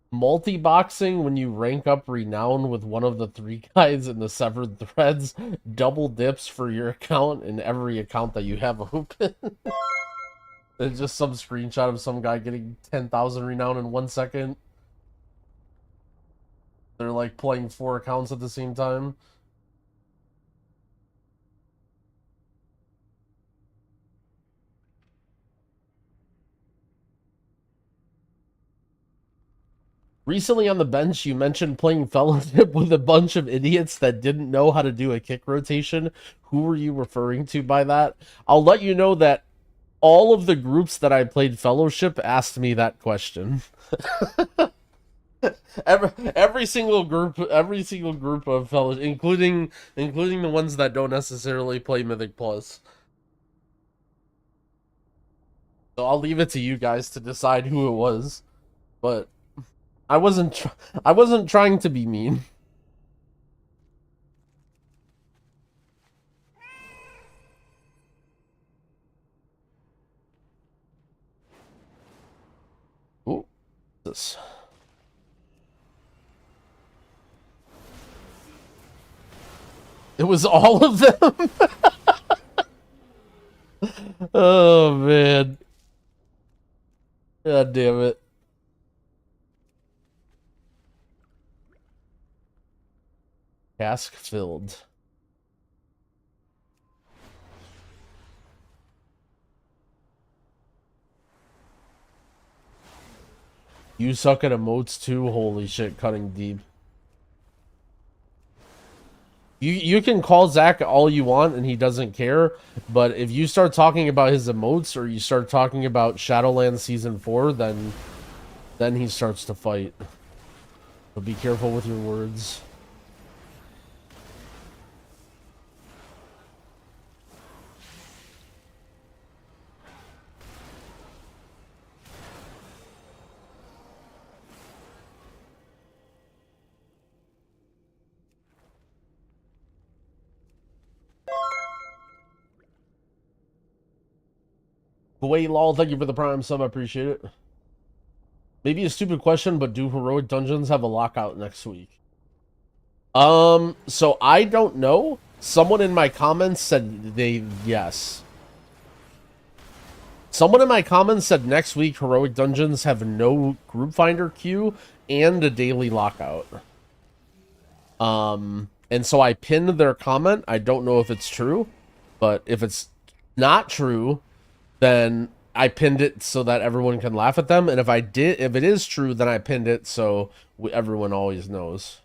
Multi-boxing, when you rank up renown with one of the 3 guys in the severed threads, double dips for your account and every account that you have open. It's just some screenshot of some guy getting 10,000 renown in 1 second. They're like playing 4 accounts at the same time. Recently on the bench, you mentioned playing Fellowship with a bunch of idiots that didn't know how to do a kick rotation. Who were you referring to by that? I'll let you know that all of the groups that I played Fellowship asked me that question. every single group of Fellowship, including the ones that don't necessarily play Mythic Plus. So I'll leave it to you guys to decide who it was, but I wasn't trying to be mean. Ooh, this. It was all of them. Oh man. God damn it. Cask filled. You suck at emotes too? Holy shit, cutting deep. You can call Zach all you want and he doesn't care, but if you start talking about his emotes or you start talking about Shadowlands Season 4, then he starts to fight. So be careful with your words. Wait, lol, thank you for the prime sub, I appreciate it. Maybe a stupid question, but do heroic dungeons have a lockout next week? So I don't know. Someone in my comments said yes. Someone in my comments said next week heroic dungeons have no group finder queue and a daily lockout. And so I pinned their comment. I don't know if it's true, but if it's not true, then I pinned it so that everyone can laugh at them. And if it is true, then I pinned it so everyone always knows.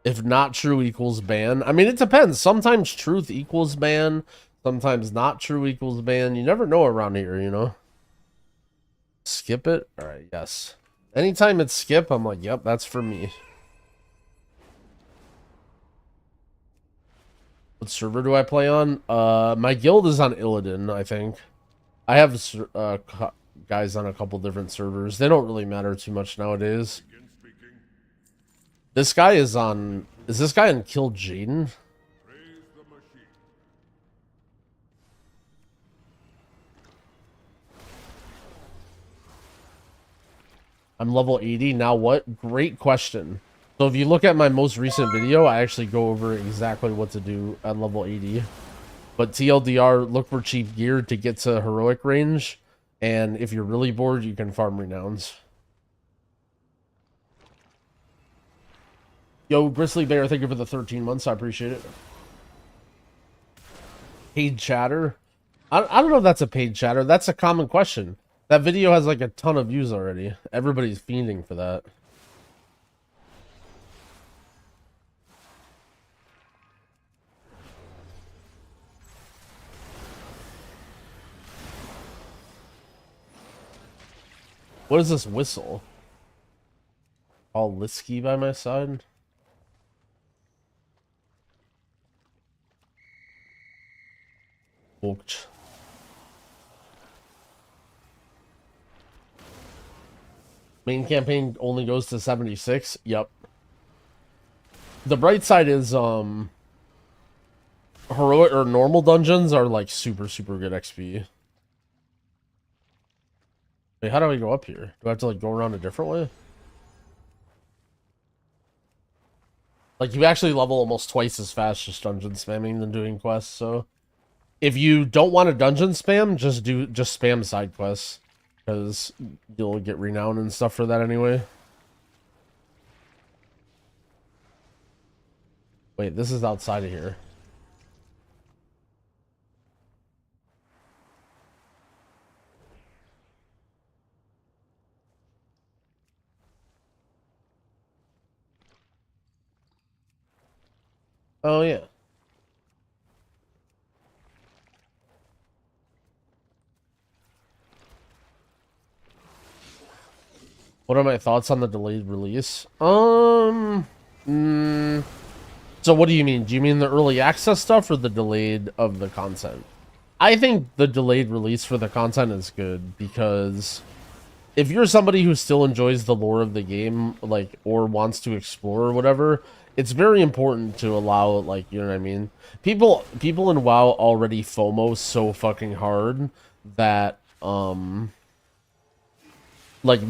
If not true equals ban. I mean, it depends. Sometimes truth equals ban. Sometimes not true equals ban. You never know around here, you know? Skip it? Alright, yes. Anytime it's skip, I'm like, yep, that's for me. What server do I play on? My guild is on Illidan, I think. I have guys on a couple different servers. They don't really matter too much nowadays. This guy is on... Is this guy on Kill Jaden? I'm level 80. Now what? Great question. So if you look at my most recent video, I actually go over exactly what to do at level 80. But TLDR, look for cheap gear to get to heroic range. And if you're really bored, you can farm renowns. Yo, Grizzly Bear, thank you for the 13 months. I appreciate it. Paid chatter? I don't know if that's a paid chatter. That's a common question. That video has like a ton of views already. Everybody's fiending for that. What is this whistle? All Lisky by my side? Booked. Main campaign only goes to 76. Yep. The bright side is heroic or normal dungeons are like super good XP. Wait, how do I go up here? Do I have to like go around a different way? Like you actually level almost twice as fast just dungeon spamming than doing quests, so if you don't want to dungeon spam, just spam side quests. Because you'll get renown and stuff for that anyway. Wait, this is outside of here. Oh, yeah. What are my thoughts on the delayed release? So what do you mean? Do you mean the early access stuff or the delayed of the content? I think the delayed release for the content is good because if you're somebody who still enjoys the lore of the game, like, or wants to explore or whatever, it's very important to allow, like, you know what I mean? People in WoW already FOMO so fucking hard that, like,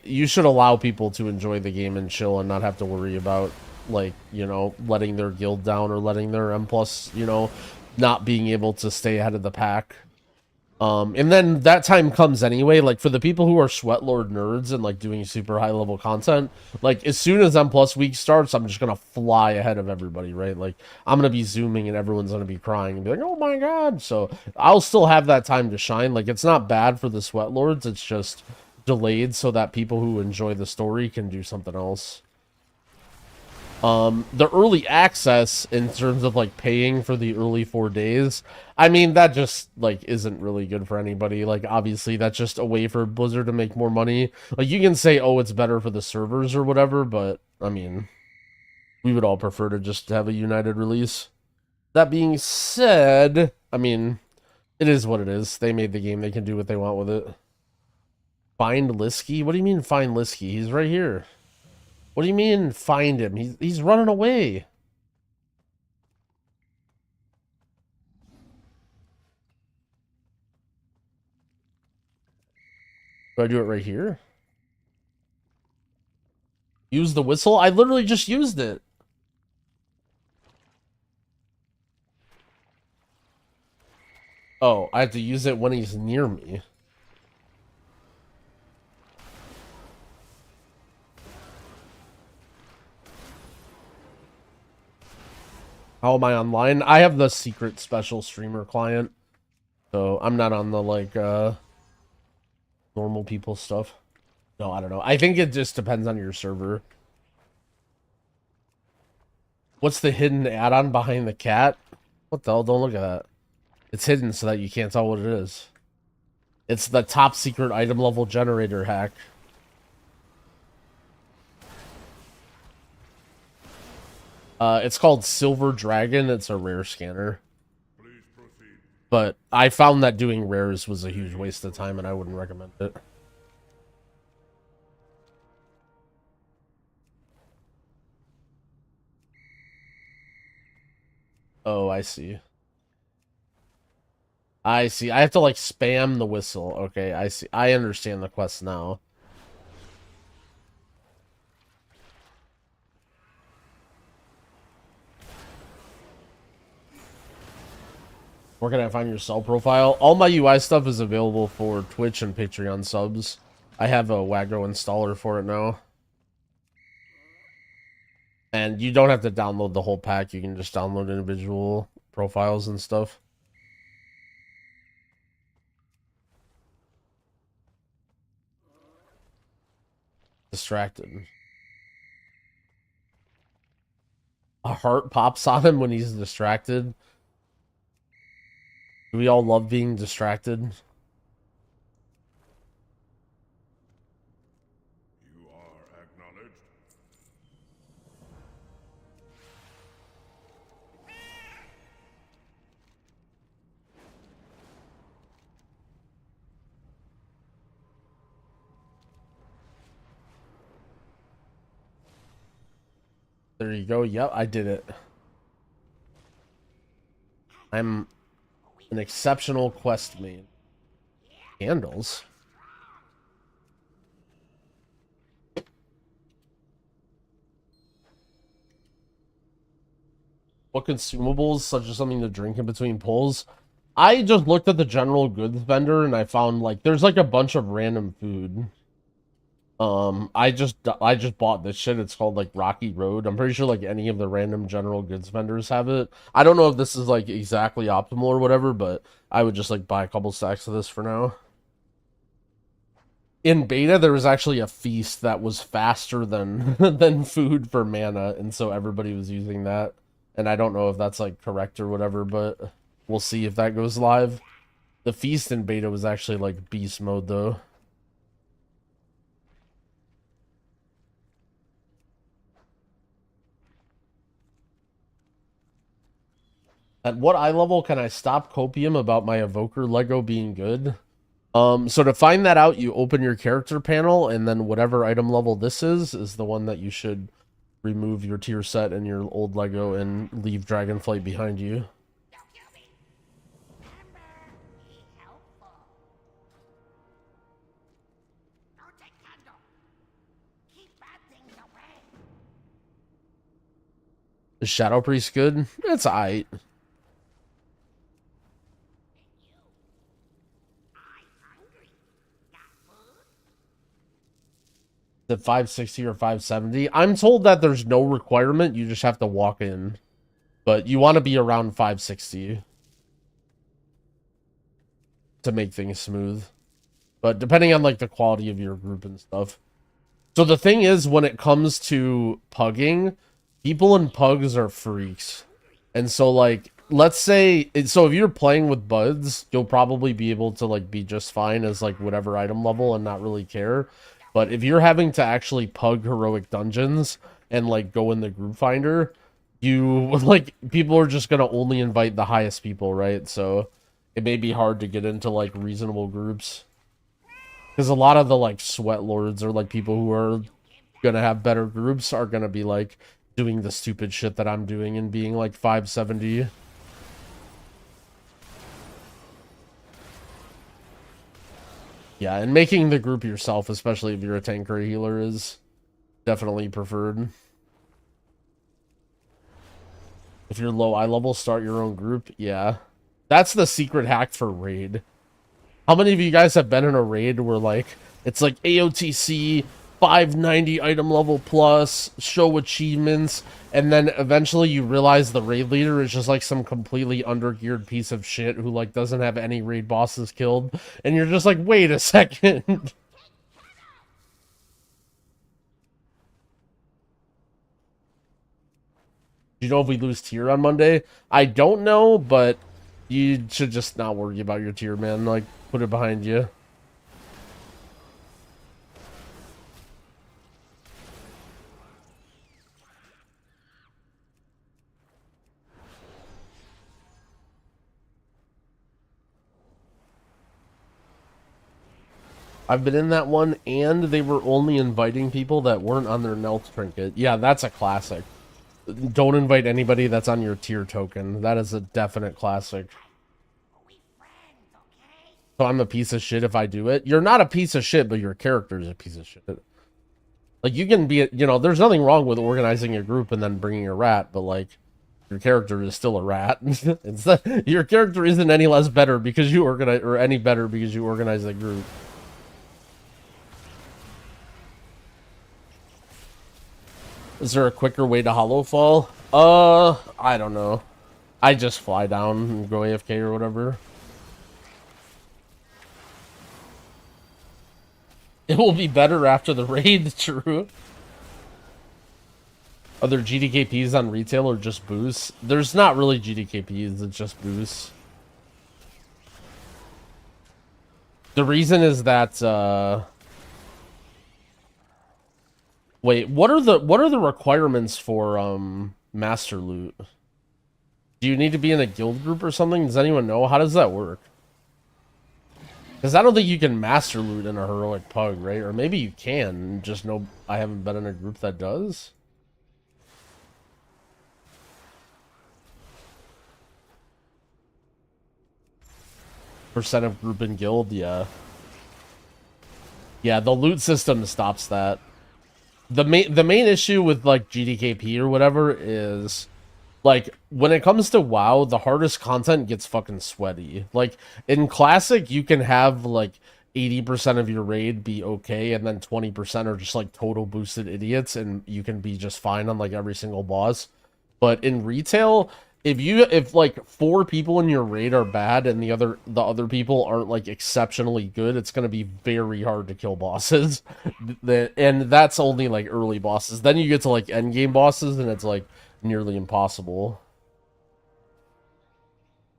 you should allow people to enjoy the game and chill and not have to worry about, like, you know, letting their guild down or letting their M+, you know, not being able to stay ahead of the pack. And then that time comes anyway, like, for the people who are Sweatlord nerds and, like, doing super high-level content, like, as soon as M+ week starts, I'm just gonna fly ahead of everybody, right? Like, I'm gonna be zooming and everyone's gonna be crying and be like, oh my god! So, I'll still have that time to shine. Like, it's not bad for the Sweatlords, it's just delayed so that people who enjoy the story can do something else. The early access in terms of like paying for the early 4 days, I mean, that just like isn't really good for anybody. Like, obviously that's just a way for Blizzard to make more money. Like, you can say, oh, it's better for the servers or whatever, but I mean, we would all prefer to just have a united release. That being said, I mean, it is what it is. They made the game, they can do what they want with it. Find Lisky? What do you mean find Lisky? He's right here. What do you mean find him? He's running away. Do I do it right here? Use the whistle? I literally just used it. Oh, I have to use it when he's near me. How am I online? I have the secret special streamer client. So I'm not on the, like, normal people stuff. No, I don't know. I think it just depends on your server. What's the hidden add-on behind the cat? What the hell? Don't look at that. It's hidden so that you can't tell what it is. It's the top secret item level generator hack. It's called Silver Dragon. It's a rare scanner. Please proceed. But I found that doing rares was a huge waste of time and I wouldn't recommend it. Oh, I see. I see. I have to, like, spam the whistle. Okay, I see. I understand the quest now. Where can I find your cell profile? All my UI stuff is available for Twitch and Patreon subs. I have a Wagro installer for it now. And you don't have to download the whole pack. You can just download individual profiles and stuff. Distracted. A heart pops on him when he's distracted. Do we all love being distracted? You are acknowledged. There you go. Yep, I did it. I'm an exceptional quest main. Candles. What consumables, such as something to drink in between pulls? I just looked at the general goods vendor and I found like there's like a bunch of random food. I just bought this shit. It's called like Rocky Road. I'm pretty sure like any of the random general goods vendors have it. I don't know if this is like exactly optimal or whatever, but I would just like buy a couple stacks of this for now. In beta, there was actually a feast that was faster than than food for mana, and so everybody was using that. And I don't know if that's like correct or whatever, but we'll see if that goes live. The feast in beta was actually like beast mode though. At what eye level can I stop copium about my Evoker Lego being good? So to find that out, you open your character panel, and then whatever item level this is the one that you should remove your tier set and your old Lego and leave Dragonflight behind you. Is Shadow Priest good? It's aight. The 560 or 570. I'm told that there's no requirement. You just have to walk in. But you want to be around 560 to make things smooth. But depending on like the quality of your group and stuff. So the thing is, when it comes to pugging, people in pugs are freaks. And so like, let's say, so if you're playing with buds, you'll probably be able to like be just fine as like whatever item level and not really care. But if you're having to actually pug heroic dungeons and like go in the group finder, you like people are just gonna only invite the highest people, right? So it may be hard to get into like reasonable groups. Because a lot of the like sweat lords or like people who are gonna have better groups are gonna be like doing the stupid shit that I'm doing and being like 570. Yeah, and making the group yourself, especially if you're a tank or a healer, is definitely preferred. If you're low eye level, start your own group. Yeah. That's the secret hack for raid. How many of you guys have been in a raid where like it's like AOTC 590 item level plus, show achievements, and then eventually you realize the raid leader is just like some completely undergeared piece of shit who like doesn't have any raid bosses killed, and you're just like, wait a second. Do you know if we lose tier on Monday? I don't know, but you should just not worry about your tier, man. Like, put it behind you. I've been in that one, and they were only inviting people that weren't on their Nelt trinket. Yeah, that's a classic. Don't invite anybody that's on your tier token. That is a definite classic. So I'm a piece of shit if I do it. You're not a piece of shit, but your character is a piece of shit. Like, you can be, you know, there's nothing wrong with organizing a group and then bringing a rat, but, like, your character is still a rat. Your character isn't any less better because you organize, or any better because you organize a group. Is there a quicker way to hollow fall? I don't know. I just fly down and go AFK or whatever. It will be better after the raid, true. Are there GDKPs on retail or just boosts? There's not really GDKPs, it's just boosts. The reason is that, wait, what are the requirements for, master loot? Do you need to be in a guild group or something? Does anyone know? How does that work? Because I don't think you can master loot in a heroic pug, right? Or maybe you can, just know I haven't been in a group that does. Percent of group and guild, yeah. Yeah, the loot system stops that. The main issue with like GDKP or whatever is like when it comes to WoW, the hardest content gets fucking sweaty. Like in Classic, you can have like 80% of your raid be okay, and then 20% are just like total boosted idiots, and you can be just fine on like every single boss. But in retail, if like 4 people in your raid are bad and the other people aren't like exceptionally good, it's gonna be very hard to kill bosses. And that's only like early bosses. Then you get to like end game bosses and it's like nearly impossible.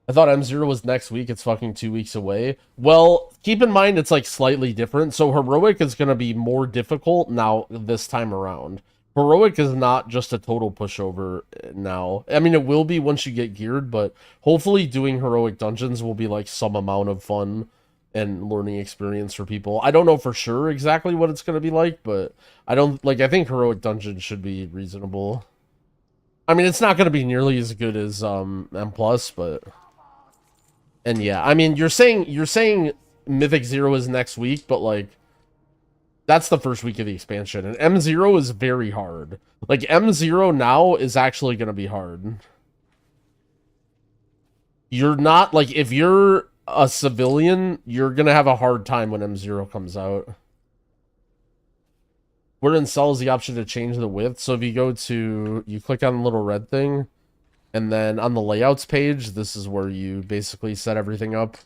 I thought M0 was next week. It's fucking 2 weeks away. Well, keep in mind it's like slightly different. So Heroic is gonna be more difficult now this time around. Heroic is not just a total pushover now. I mean, it will be once you get geared, but hopefully doing Heroic dungeons will be like some amount of fun and learning experience for people. I don't know for sure exactly what it's going to be like, but I think Heroic dungeons should be reasonable. I mean, it's not going to be nearly as good as M+, but... And yeah, I mean, you're saying Mythic 0 is next week, but like... That's the first week of the expansion, and M0 is very hard. Like, M0 now is actually going to be hard. You're not, like, if you're a civilian, you're going to have a hard time when M0 comes out. Where in Cell is the option to change the width. So if you go to, you click on the little red thing, and then on the layouts page, this is where you basically set everything up.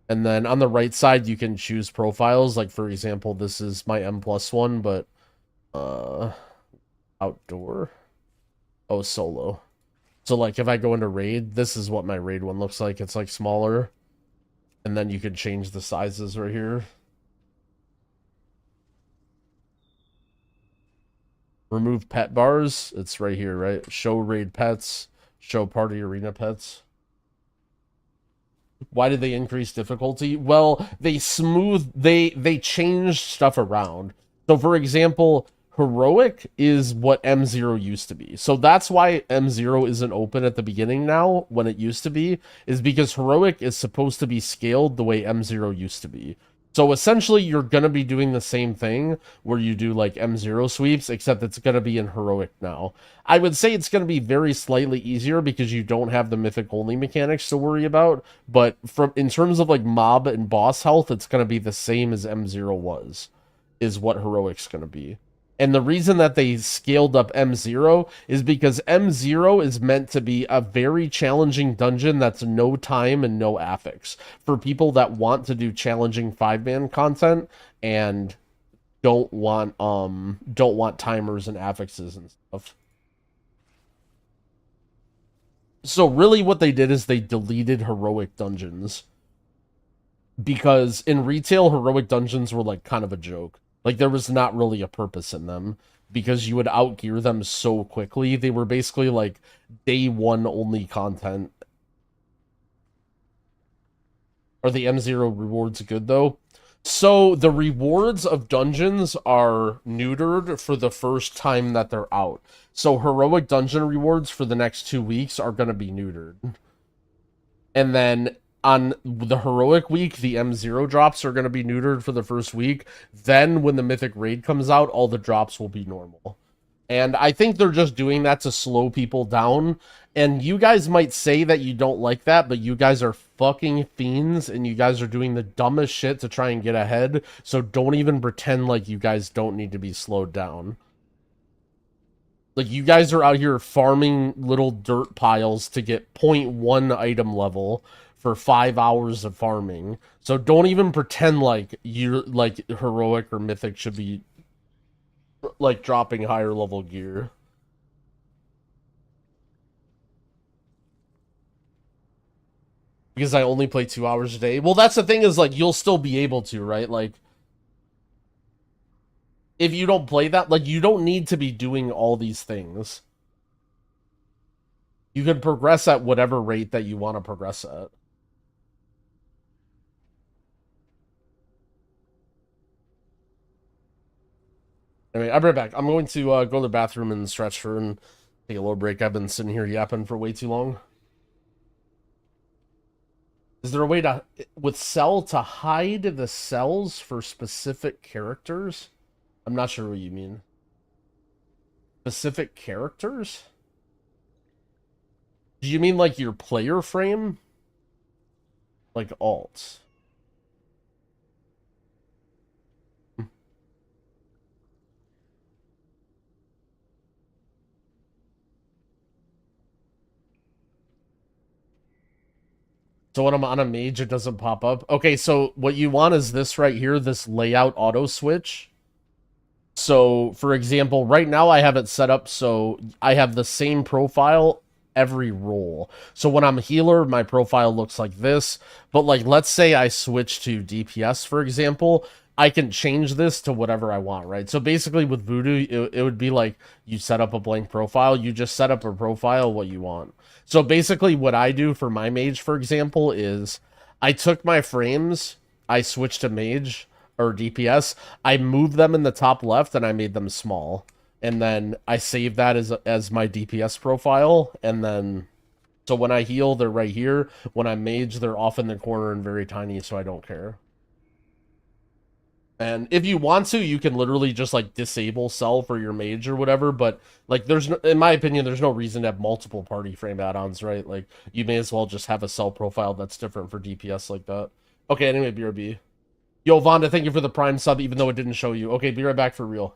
And then on the right side, you can choose profiles. Like, for example, this is my M+ one, but outdoor. Oh, solo. So, like, if I go into raid, this is what my raid one looks like. It's, like, smaller. And then you can change the sizes right here. Remove pet bars. It's right here, right? Show raid pets. Show party arena pets. Why did they increase difficulty? Well, they changed stuff around. So, for example, Heroic is what M0 used to be. So that's why M0 isn't open at the beginning now, when it used to be, is because Heroic is supposed to be scaled the way M0 used to be. So essentially, you're going to be doing the same thing where you do like M0 sweeps, except it's going to be in Heroic now. I would say it's going to be very slightly easier because you don't have the Mythic only mechanics to worry about. But in terms of like mob and boss health, it's going to be the same as M0 was, is what Heroic's going to be. And the reason that they scaled up M0 is because M0 is meant to be a very challenging dungeon that's no time and no affix. For people that want to do challenging 5-man content and don't want timers and affixes and stuff. So really what they did is they deleted Heroic dungeons. Because in retail, Heroic dungeons were like kind of a joke. Like, there was not really a purpose in them because you would outgear them so quickly. They were basically, like, day one only content. Are the M0 rewards good, though? So, the rewards of dungeons are neutered for the first time that they're out. So, Heroic dungeon rewards for the next 2 weeks are going to be neutered. And then... on the Heroic week, the M0 drops are going to be neutered for the first week. Then, when the Mythic Raid comes out, all the drops will be normal. And I think they're just doing that to slow people down. And you guys might say that you don't like that, but you guys are fucking fiends, and you guys are doing the dumbest shit to try and get ahead. So don't even pretend like you guys don't need to be slowed down. Like, you guys are out here farming little dirt piles to get 0.1 item level for 5 hours of farming. So don't even pretend like you're like heroic or mythic should be like dropping higher level gear. Because I only play 2 hours a day. Well, that's the thing is, like, you'll still be able to, right? Like, if you don't play that, like, you don't need to be doing all these things. You can progress at whatever rate that you want to progress at. Anyway, I'll be right back. I'm going to go to the bathroom and stretch for and take a little break. I've been sitting here yapping for way too long. Is there a way to, with cell, to hide the cells for specific characters? I'm not sure what you mean. Specific characters? Do you mean like your player frame? Like alt? So when I'm on a mage, it doesn't pop up. Okay, so what you want is this right here, this layout auto switch. So, for example, right now I have it set up so I have the same profile every role. So when I'm healer, my profile looks like this. But, like, let's say I switch to DPS, for example, I can change this to whatever I want, right? So basically with Voodoo, it would be like you set up a blank profile. You just set up a profile what you want. So basically what I do for my mage, for example, is I took my frames, I switched to mage or DPS, I moved them in the top left and I made them small. And then I save that as my DPS profile. And then, so when I heal, they're right here. When I mage, they're off in the corner and very tiny, so I don't care. And if you want to, you can literally just, like, disable cell for your mage or whatever, but, like, there's no, in my opinion, there's no reason to have multiple party frame add-ons, right? Like, you may as well just have a cell profile that's different for DPS like that. Okay, anyway, BRB. Yo, Vonda, thank you for the Prime sub, even though it didn't show you. Okay, be right back for real.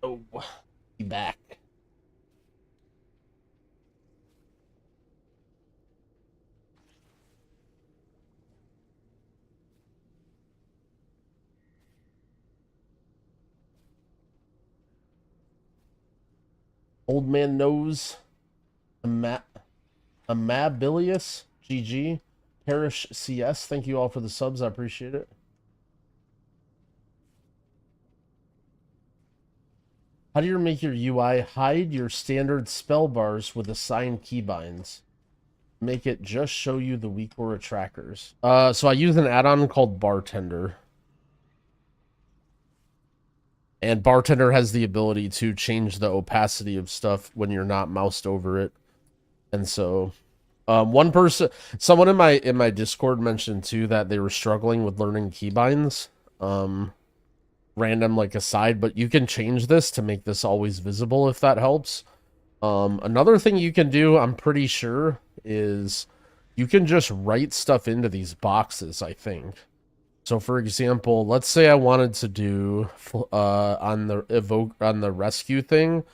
Oh, be back. Old man knows. Amabilius. GG. Parish CS. Thank you all for the subs. I appreciate it. How do you make your UI hide your standard spell bars with assigned keybinds? Make it just show you the weak aura trackers. So I use an add-on called Bartender. And Bartender has the ability to change the opacity of stuff when you're not moused over it. And so someone in my Discord mentioned too that they were struggling with learning keybinds. Random like aside, but you can change this to make this always visible if that helps. Another thing you can do, I'm pretty sure, is you can just write stuff into these boxes, I think. So for example, let's say I wanted to do on the rescue thing,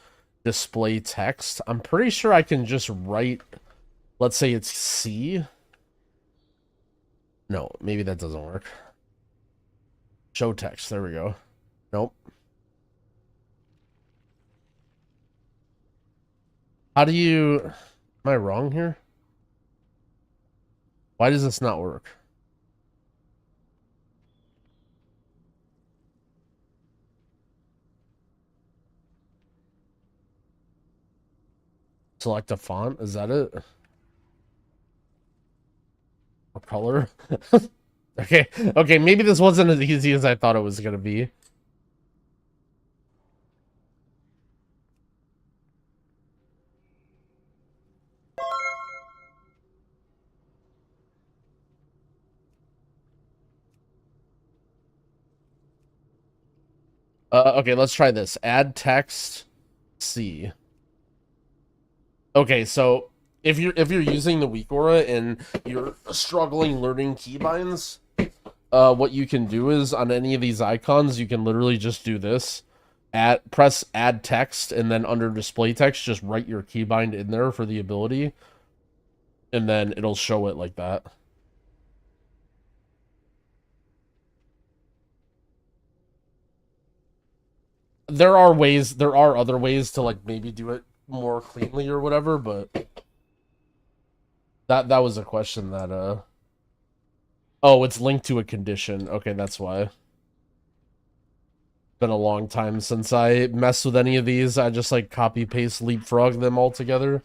display text. I'm pretty sure I can just write, let's say it's C. No, maybe that doesn't work. Show text, there we go. Nope. How do you... Am I wrong here? Why does this not work? Select a font, is that it? Or color? Okay, maybe this wasn't as easy as I thought it was gonna be. Okay, let's try this. Add text C. Okay, so if you're using the weak aura and you're struggling learning keybinds, what you can do is on any of these icons, you can literally just do this. Press add text, and then under display text, just write your keybind in there for the ability, and then it'll show it like that. There are other ways to like maybe do it more cleanly or whatever, but that was a question that oh, it's linked to a condition. Okay, that's why. Been a long time since I messed with any of these. I just like copy paste leapfrog them all together.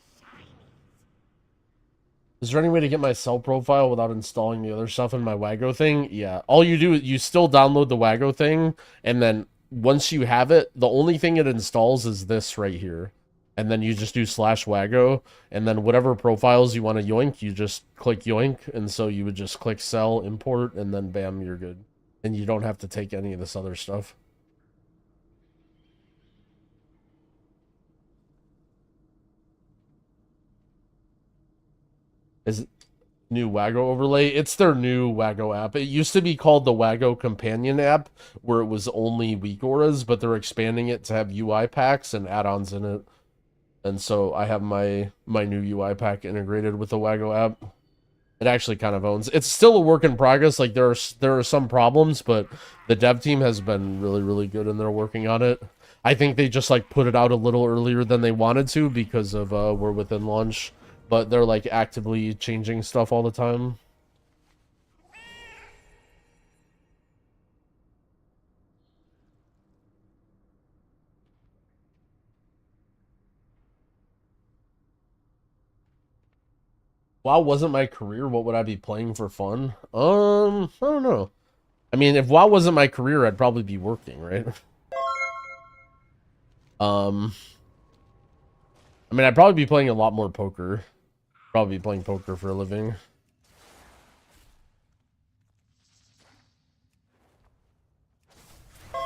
Is there any way to get my cell profile without installing the other stuff in my Wago thing? Yeah. All you do is you still download the Wago thing, and then once you have it, the only thing it installs is this right here. And then you just do /Wago, and then whatever profiles you want to yoink, you just click yoink, and so you would just click sell, import, and then bam, you're good. And you don't have to take any of this other stuff. Is it new Wago overlay? It's their new Wago app. It used to be called the Wago Companion app, where it was only weak auras, but they're expanding it to have UI packs and add-ons in it. And so I have my new UI pack integrated with the Wago app. It actually kind of owns. It's still a work in progress. Like there are some problems, but the dev team has been really, really good and they're working on it. I think they just like put it out a little earlier than they wanted to because of we're within launch, but they're like actively changing stuff all the time. WoW wasn't my career, what would I be playing for fun? I don't know. I mean, if WoW wasn't my career, I'd probably be working, right? I mean, I'd probably be playing a lot more poker. Probably be playing poker for a living.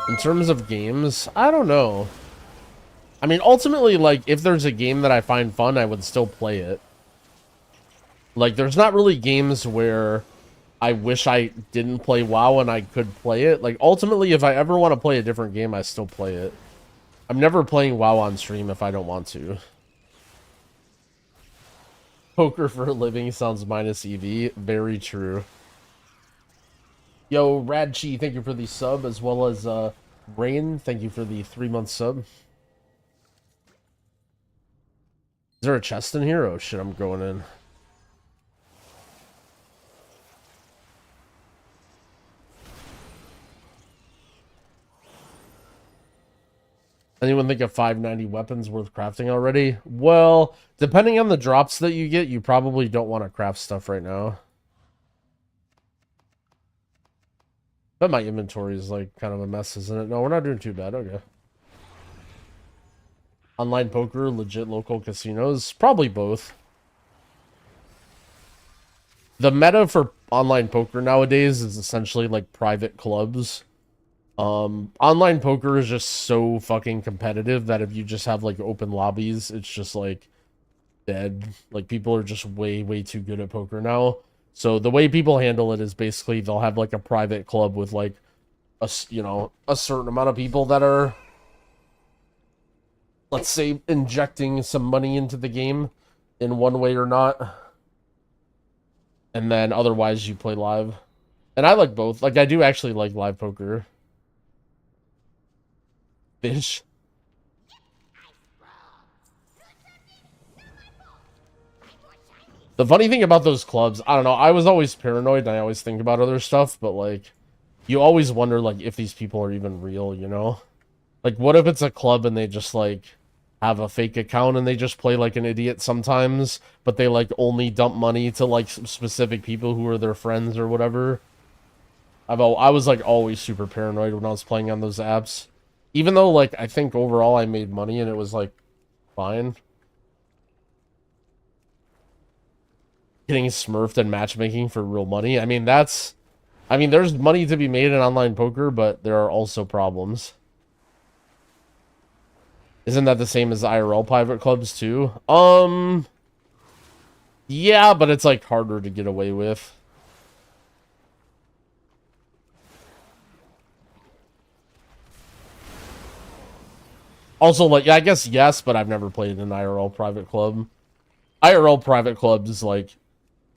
In terms of games, I don't know. I mean, ultimately, like, if there's a game that I find fun, I would still play it. Like, there's not really games where I wish I didn't play WoW and I could play it. Like, ultimately, if I ever want to play a different game, I still play it. I'm never playing WoW on stream if I don't want to. Poker for a living sounds minus EV. Very true. Yo, Radchi, thank you for the sub, as well as Rain, thank you for the 3-month sub. Is there a chest in here? Oh shit, I'm going in. Anyone think a 590 weapon's worth crafting already? Well, depending on the drops that you get, you probably don't want to craft stuff right now. But my inventory is like kind of a mess, isn't it? No, we're not doing too bad. Okay. Online poker, legit local casinos? Probably both. The meta for online poker nowadays is essentially like private clubs. Online poker is just so fucking competitive that if you just have like open lobbies, it's just like dead. Like people are just way too good at poker now. So the way people handle it is basically they'll have like a private club with like a certain amount of people that are, let's say, injecting some money into the game in one way or not. And then otherwise you play live. And I like both. Like I do actually like live poker. Fish. The funny thing about those clubs, I don't know, I was always paranoid and I always think about other stuff, but like you always wonder like if these people are even real, you know? Like what if it's a club and they just like have a fake account and they just play like an idiot sometimes, but they like only dump money to like specific people who are their friends or whatever. I was like always super paranoid when I was playing on those apps. Even though, like, I think overall I made money and it was, like, fine. Getting smurfed and matchmaking for real money. I mean, there's money to be made in online poker, but there are also problems. Isn't that the same as IRL private clubs, too? Yeah, but it's, like, harder to get away with. Also, like, yeah, I guess yes, but I've never played an IRL private club. IRL private clubs, like,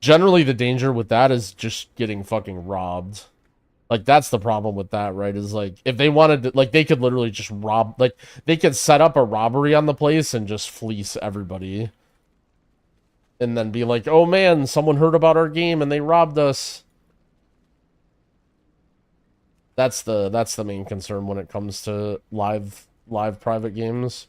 generally the danger with that is just getting fucking robbed. Like, that's the problem with that, right? Is, like, if they wanted to, like, they could literally just rob, like, they could set up a robbery on the place and just fleece everybody. And then be like, oh man, someone heard about our game and they robbed us. That's the main concern when it comes to live private games.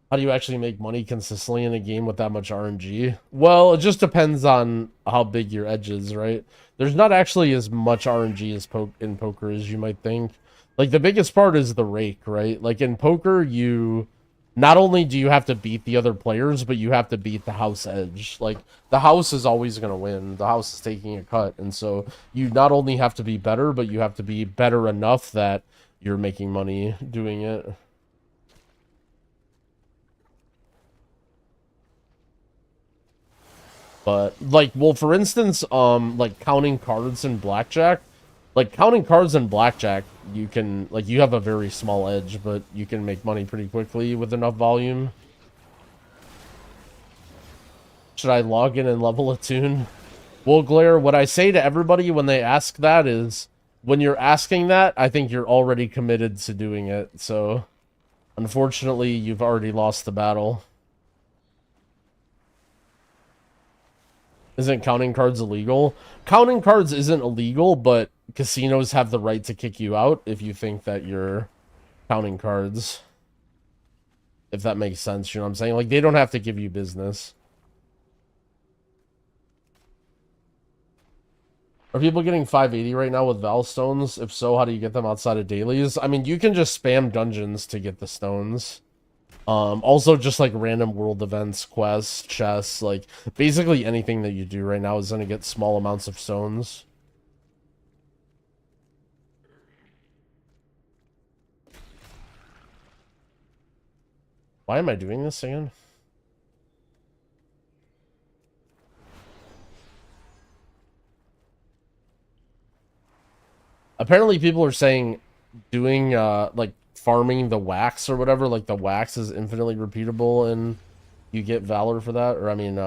How do you actually make money consistently in a game with that much RNG? Well, it just depends on how big your edge is, right? There's not actually as much RNG as in poker as you might think. Like, the biggest part is the rake, right? Like, in poker, you... Not only do you have to beat the other players, but you have to beat the house edge. Like, the house is always going to win. The house is taking a cut. And so you not only have to be better, but you have to be better enough that you're making money doing it. But, like, well, for instance, like, counting cards in blackjack. Like, counting cards in blackjack, you can, like, you have a very small edge, but you can make money pretty quickly with enough volume. Should I log in and level a tune? Well, Glare, what I say to everybody when they ask that is, when you're asking that, I think you're already committed to doing it. So, unfortunately, you've already lost the battle. Isn't counting cards illegal? Counting cards isn't illegal, but casinos have the right to kick you out if you think that you're counting cards. If that makes sense, you know what I'm saying? Like, they don't have to give you business. Are people getting 580 right now with Val stones? If so, how do you get them outside of dailies? I mean, you can just spam dungeons to get the stones. Also just like random world events, quests, chests, like basically anything that you do right now is going to get small amounts of stones. Why am I doing this again? Apparently people are saying doing like farming the wax or whatever, like the wax is infinitely repeatable and you get valor for that, or I mean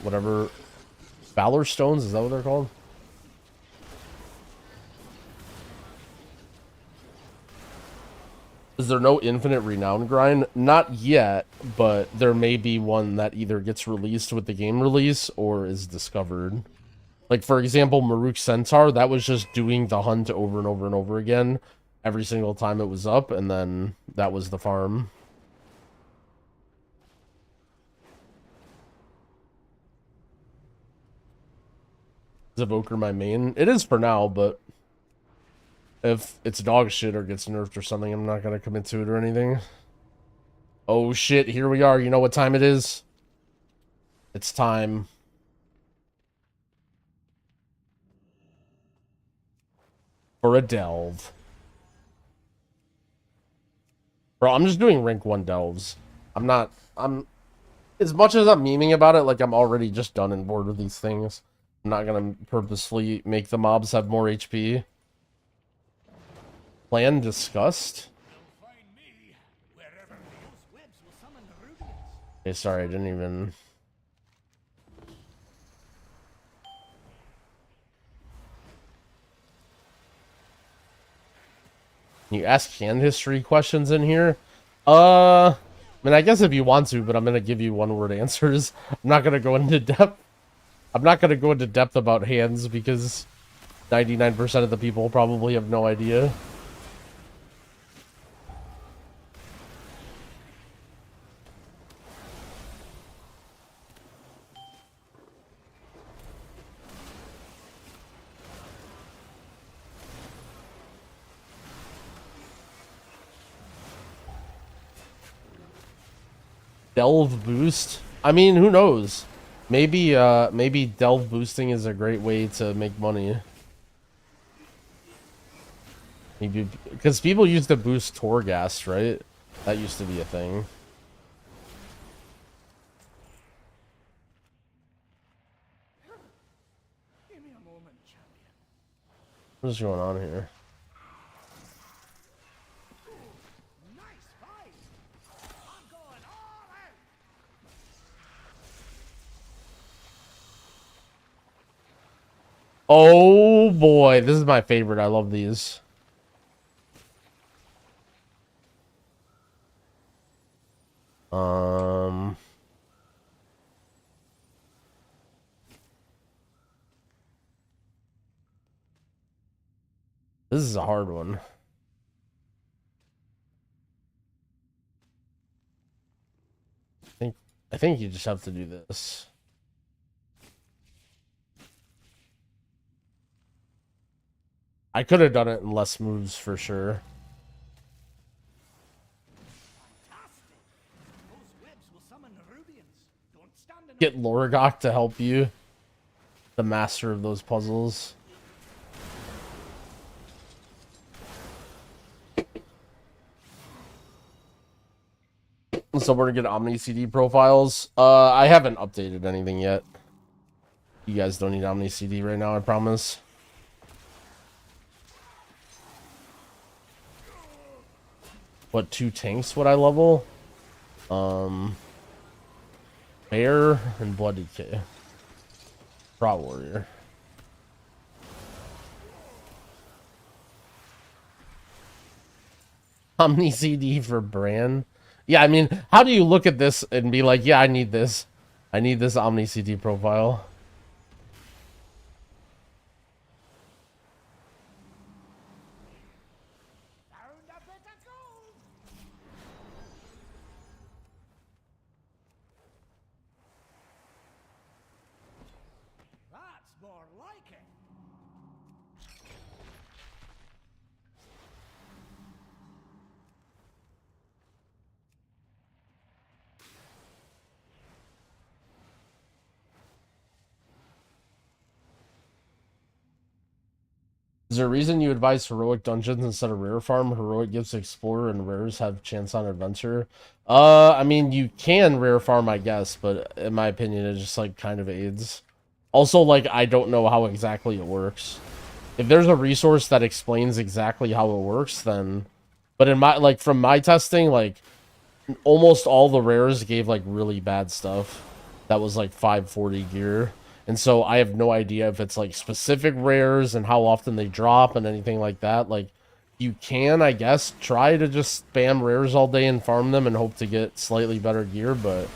whatever, valor stones, is that what they're called? Is there no infinite renown grind? Not yet, but there may be one that either gets released with the game release or is discovered. Like, for example, Maruk Centaur, that was just doing the hunt over and over and over again every single time it was up, and then that was the farm. Is Evoker my main? It is for now, but if it's dog shit or gets nerfed or something, I'm not going to commit to it or anything. Oh shit, here we are. You know what time it is? It's time. For a delve. Bro, I'm just doing rank 1 delves. I'm as much as I'm memeing about it, like I'm already just done and bored with these things. I'm not gonna purposefully make the mobs have more HP. Plan discussed? Okay, sorry, I didn't even... You ask hand history questions in here? I mean, I guess if you want to, but I'm gonna give you one-word answers. I'm not gonna go into depth. I'm not gonna go into depth about hands because 99% of the people probably have no idea. Delve boost? I mean, who knows? Maybe maybe delve boosting is a great way to make money. Maybe because people used to boost Torghast, right? That used to be a thing. Give me a moment, champion. What's going on here? Nice fight. I'm going all out. Oh boy, this is my favorite. I love these. This is a hard one. I think you just have to do this. I could have done it in less moves for sure. Get Lorgok to help you. The master of those puzzles. So we're gonna get Omni CD profiles. I haven't updated anything yet. You guys don't need Omni CD right now, I promise. What 2 tanks would I level? Bear and Blood Decay. Prot Warrior. Omni CD for Bran. Yeah, I mean, how do you look at this and be like, yeah, I need this. I need this Omni CD profile. That's more like it. Is there a reason you advise heroic dungeons instead of rare farm? Heroic gives explorer and rares have chance on adventure. I mean, you can rare farm, I guess, but in my opinion, it just like kind of aids. Also, like, I don't know how exactly it works. If there's a resource that explains exactly how it works, then... But in my, like, from my testing, like, almost all the rares gave, like, really bad stuff. That was, like, 540 gear. And so I have no idea if it's, like, specific rares and how often they drop and anything like that. Like, you can, I guess, try to just spam rares all day and farm them and hope to get slightly better gear, but...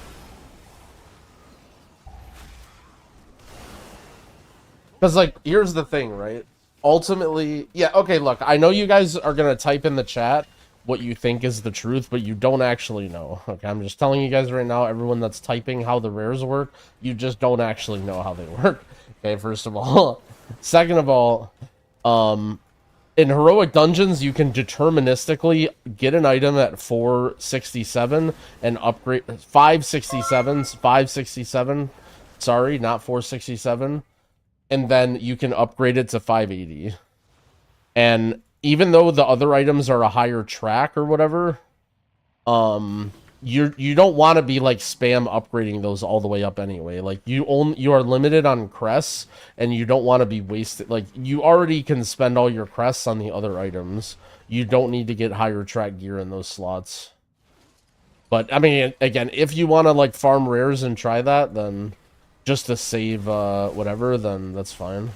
Because, like, here's the thing, right? Ultimately, yeah, okay, look, I know you guys are going to type in the chat what you think is the truth, but you don't actually know. Okay, I'm just telling you guys right now, everyone that's typing how the rares work, you just don't actually know how they work. Okay, first of all. Second of all, in heroic dungeons, you can deterministically get an item at 467 and upgrade 567, sorry, not 467, and then you can upgrade it to 580. And even though the other items are a higher track or whatever, you don't want to be like spam upgrading those all the way up anyway. Like you are limited on crests, and you don't want to be wasted. Like you already can spend all your crests on the other items. You don't need to get higher track gear in those slots. But I mean, again, if you want to like farm rares and try that, then just to save whatever, then that's fine.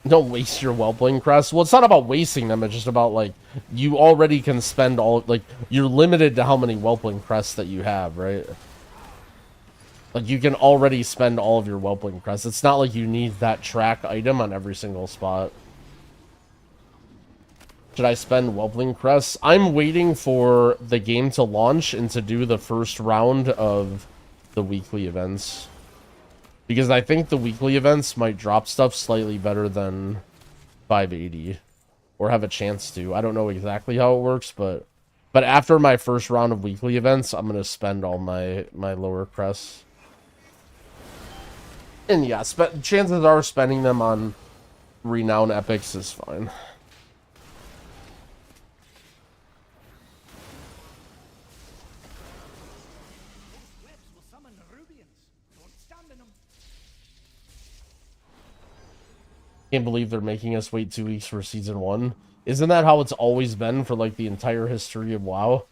Don't waste your Whelpling crests. Well, it's not about wasting them. It's just about, like, you already can spend all... Like, you're limited to how many Whelpling crests that you have, right? Like, you can already spend all of your Whelpling crests. It's not like you need that track item on every single spot. Should I spend Whelpling crests? I'm waiting for the game to launch and to do the first round of the weekly events. Because I think the weekly events might drop stuff slightly better than 580. Or have a chance to. I don't know exactly how it works, but after my first round of weekly events, I'm going to spend all my lower crests. And yeah, chances are spending them on renowned epics is fine. Can't believe they're making us wait 2 weeks for season 1. Isn't that how it's always been for like the entire history of WoW?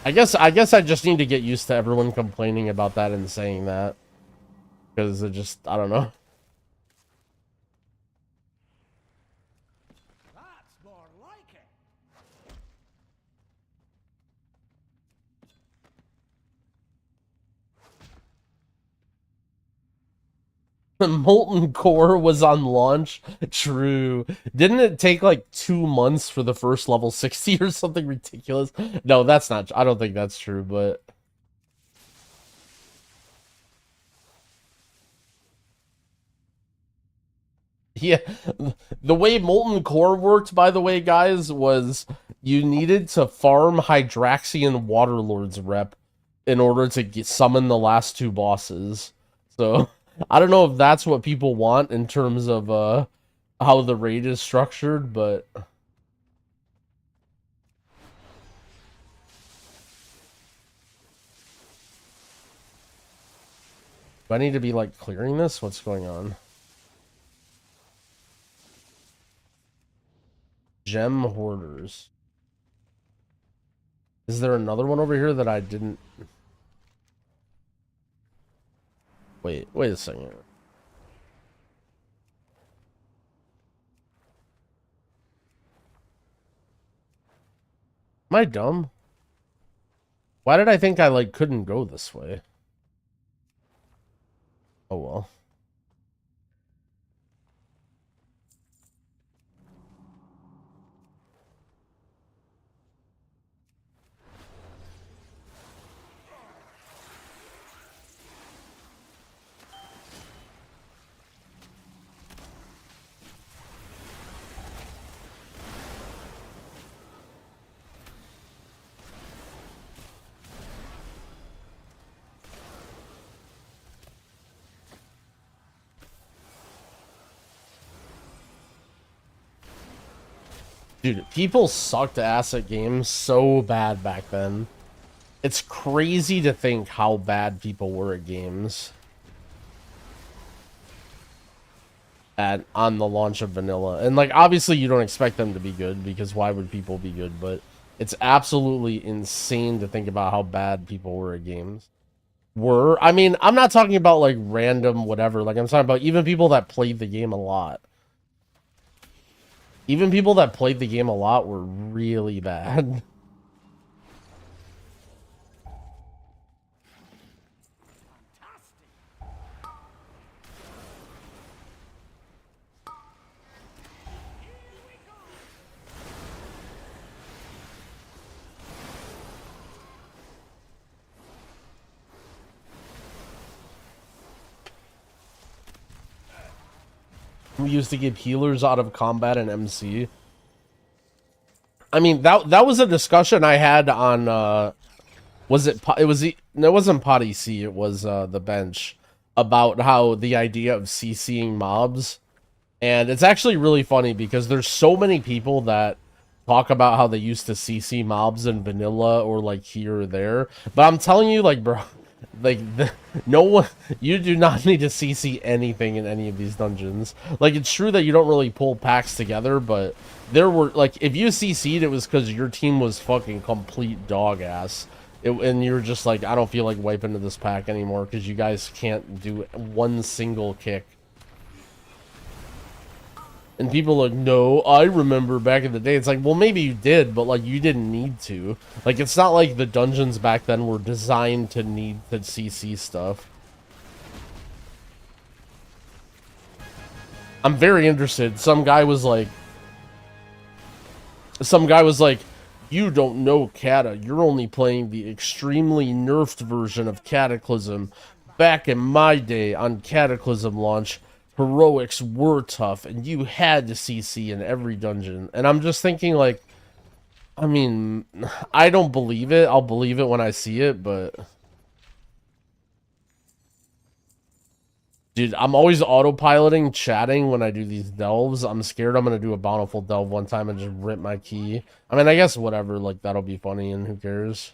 I guess I just need to get used to everyone complaining about that and saying that. Because it just, I don't know. That's more like it. The Molten Core was on launch. True. Didn't it take like 2 months for the first level 60 or something ridiculous? No, that's not. I don't think that's true, but... Yeah, the way Molten Core worked, by the way, guys, was you needed to farm Hydraxian Waterlord's rep in order to summon the last 2 bosses. So... I don't know if that's what people want in terms of how the raid is structured, but... Do I need to be, like, clearing this? What's going on? Gem Hoarders. Is there another one over here that I didn't... Wait a second. Am I dumb? Why did I think I, like, couldn't go this way? Oh, well. Dude, people sucked ass at games so bad back then. It's crazy to think how bad people were at games on the launch of vanilla. And like obviously you don't expect them to be good because why would people be good, but it's absolutely insane to think about how bad people were at games. I mean, I'm not talking about like random whatever, like I'm talking about even people that played the game a lot. Even people that played the game a lot were really bad. We used to get healers out of combat and MC. I mean, that was a discussion I had on was it no, it wasn't Pot EC, it was the bench, about how the idea of CCing mobs. And it's actually really funny because there's so many people that talk about how they used to CC mobs in vanilla or like here or there. But I'm telling you, like, bro, like no one, you do not need to CC anything in any of these dungeons. Like, it's true that you don't really pull packs together, but there were like, if you CC'd, it was because your team was fucking complete dog ass. And you're just like, I don't feel like wiping to this pack anymore because you guys can't do one single kick. And people are like, no, I remember back in the day. It's like, well, maybe you did, but like you didn't need to. Like, it's not like the dungeons back then were designed to need to CC stuff. I'm very interested. Some guy was like, you don't know Kata. You're only playing the extremely nerfed version of Cataclysm. Back in my day on Cataclysm launch, heroics were tough, and you had to CC in every dungeon. And I'm just thinking, like, I mean, I don't believe it. I'll believe it when I see it, but... Dude, I'm always autopiloting, chatting when I do these delves. I'm scared I'm going to do a bountiful delve one time and just rip my key. I mean, I guess whatever, like, that'll be funny and who cares?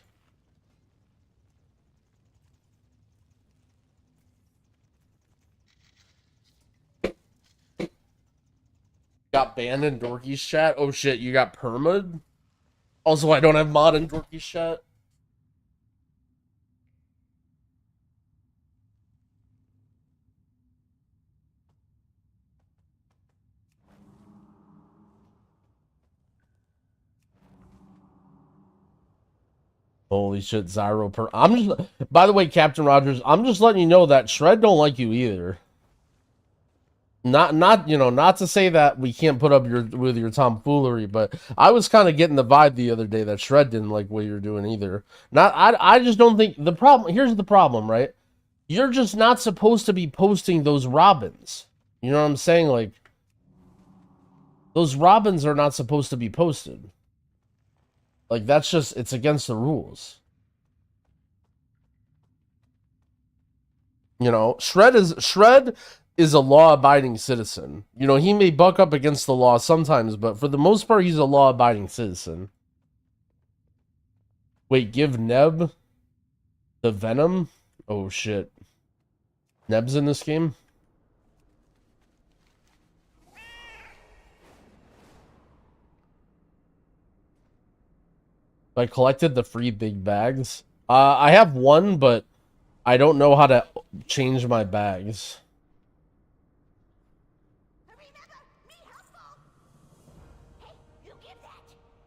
Got banned in Dorky's chat? Oh shit, you got perma'd? Also, I don't have mod in Dorky's chat. Holy shit, Zyro per... I'm just... By the way, Captain Rogers, I'm just letting you know that Shred don't like you either. Not you know, not to say that we can't put up with your tomfoolery, but I was kind of getting the vibe the other day that Shred didn't like what you're doing either. I just don't think the problem. Here's the problem, right? You're just not supposed to be posting those robins. You know what I'm saying? Like, those robins are not supposed to be posted. Like, that's just, it's against the rules. You know, Shred is a law-abiding citizen. You know, he may buck up against the law sometimes, but for the most part, he's a law-abiding citizen. Wait, give Neb the Venom? Oh, shit. Neb's in this game? I collected the free big bags. I have one, but I don't know how to change my bags.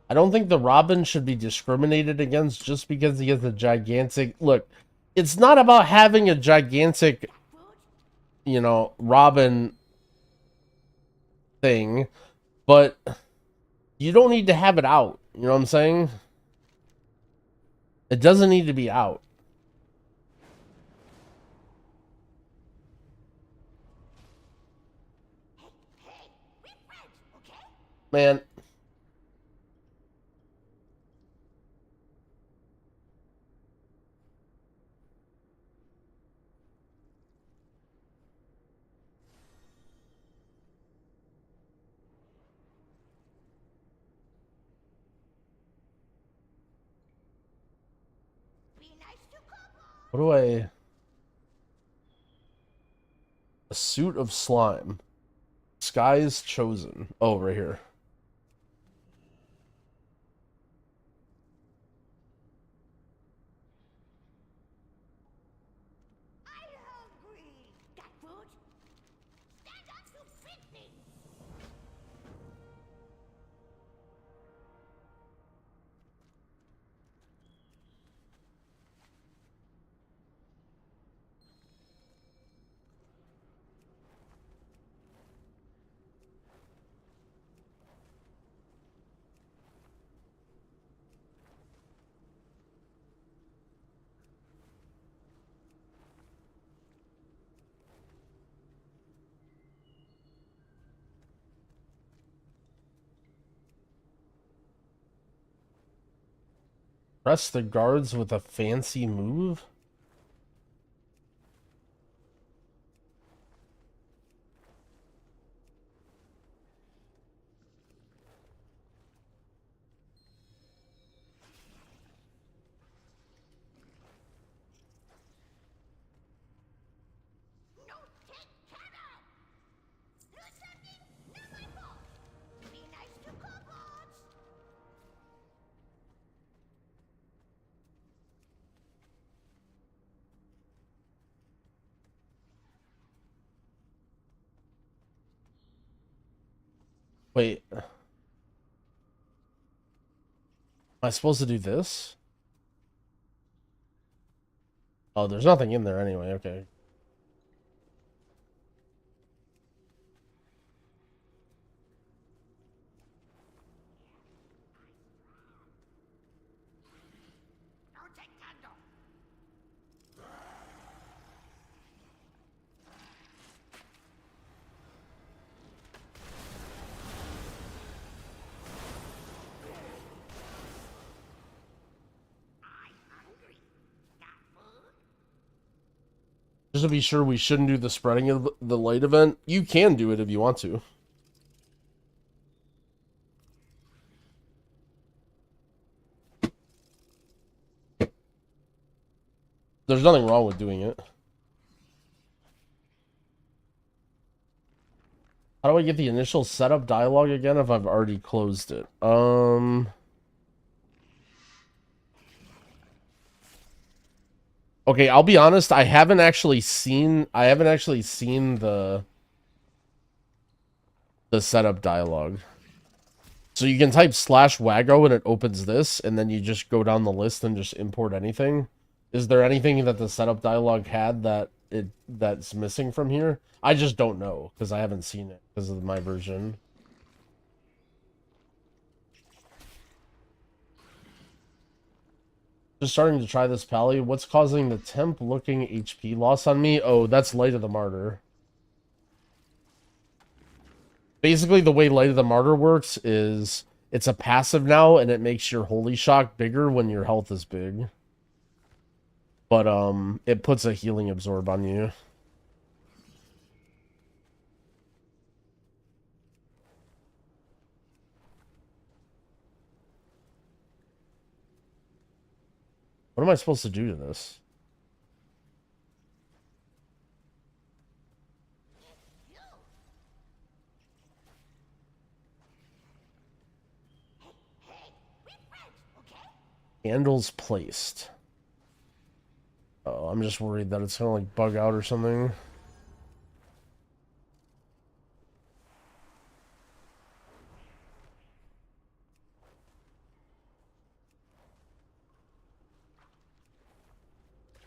I don't think the Robin should be discriminated against just because he has a gigantic... Look, it's not about having a gigantic, you know, Robin thing, but you don't need to have it out. You know what I'm saying? It doesn't need to be out. Man. What do I... A suit of slime. Skies chosen. Oh, right here. I'm hungry. Got food? Stand up to feed me. Press the guards with a fancy move? No take cattle. Do something. Not my fault. Be nice to kobolds. Wait. Am I supposed to do this? Oh, there's nothing in there anyway, okay. No take cattle. I'm hungry. Got food? Just to be sure we shouldn't do the spreading of the light event. You can do it if you want to. There's nothing wrong with doing it. How do I get the initial setup dialogue again if I've already closed it? Okay, I'll be honest, I haven't actually seen the setup dialogue. So you can type /Wago and it opens this, and then you just go down the list and just import anything. Is there anything that the setup dialogue had that's missing from here? I just don't know, because I haven't seen it because of my version. Just starting to try this pally. What's causing the temp looking HP loss on me? Oh, that's Light of the Martyr. Basically, the way Light of the Martyr works is it's a passive now, and it makes your Holy Shock bigger when your health is big. But, it puts a healing absorb on you. What am I supposed to do to this? Candles placed. Oh, I'm just worried that it's gonna like bug out or something.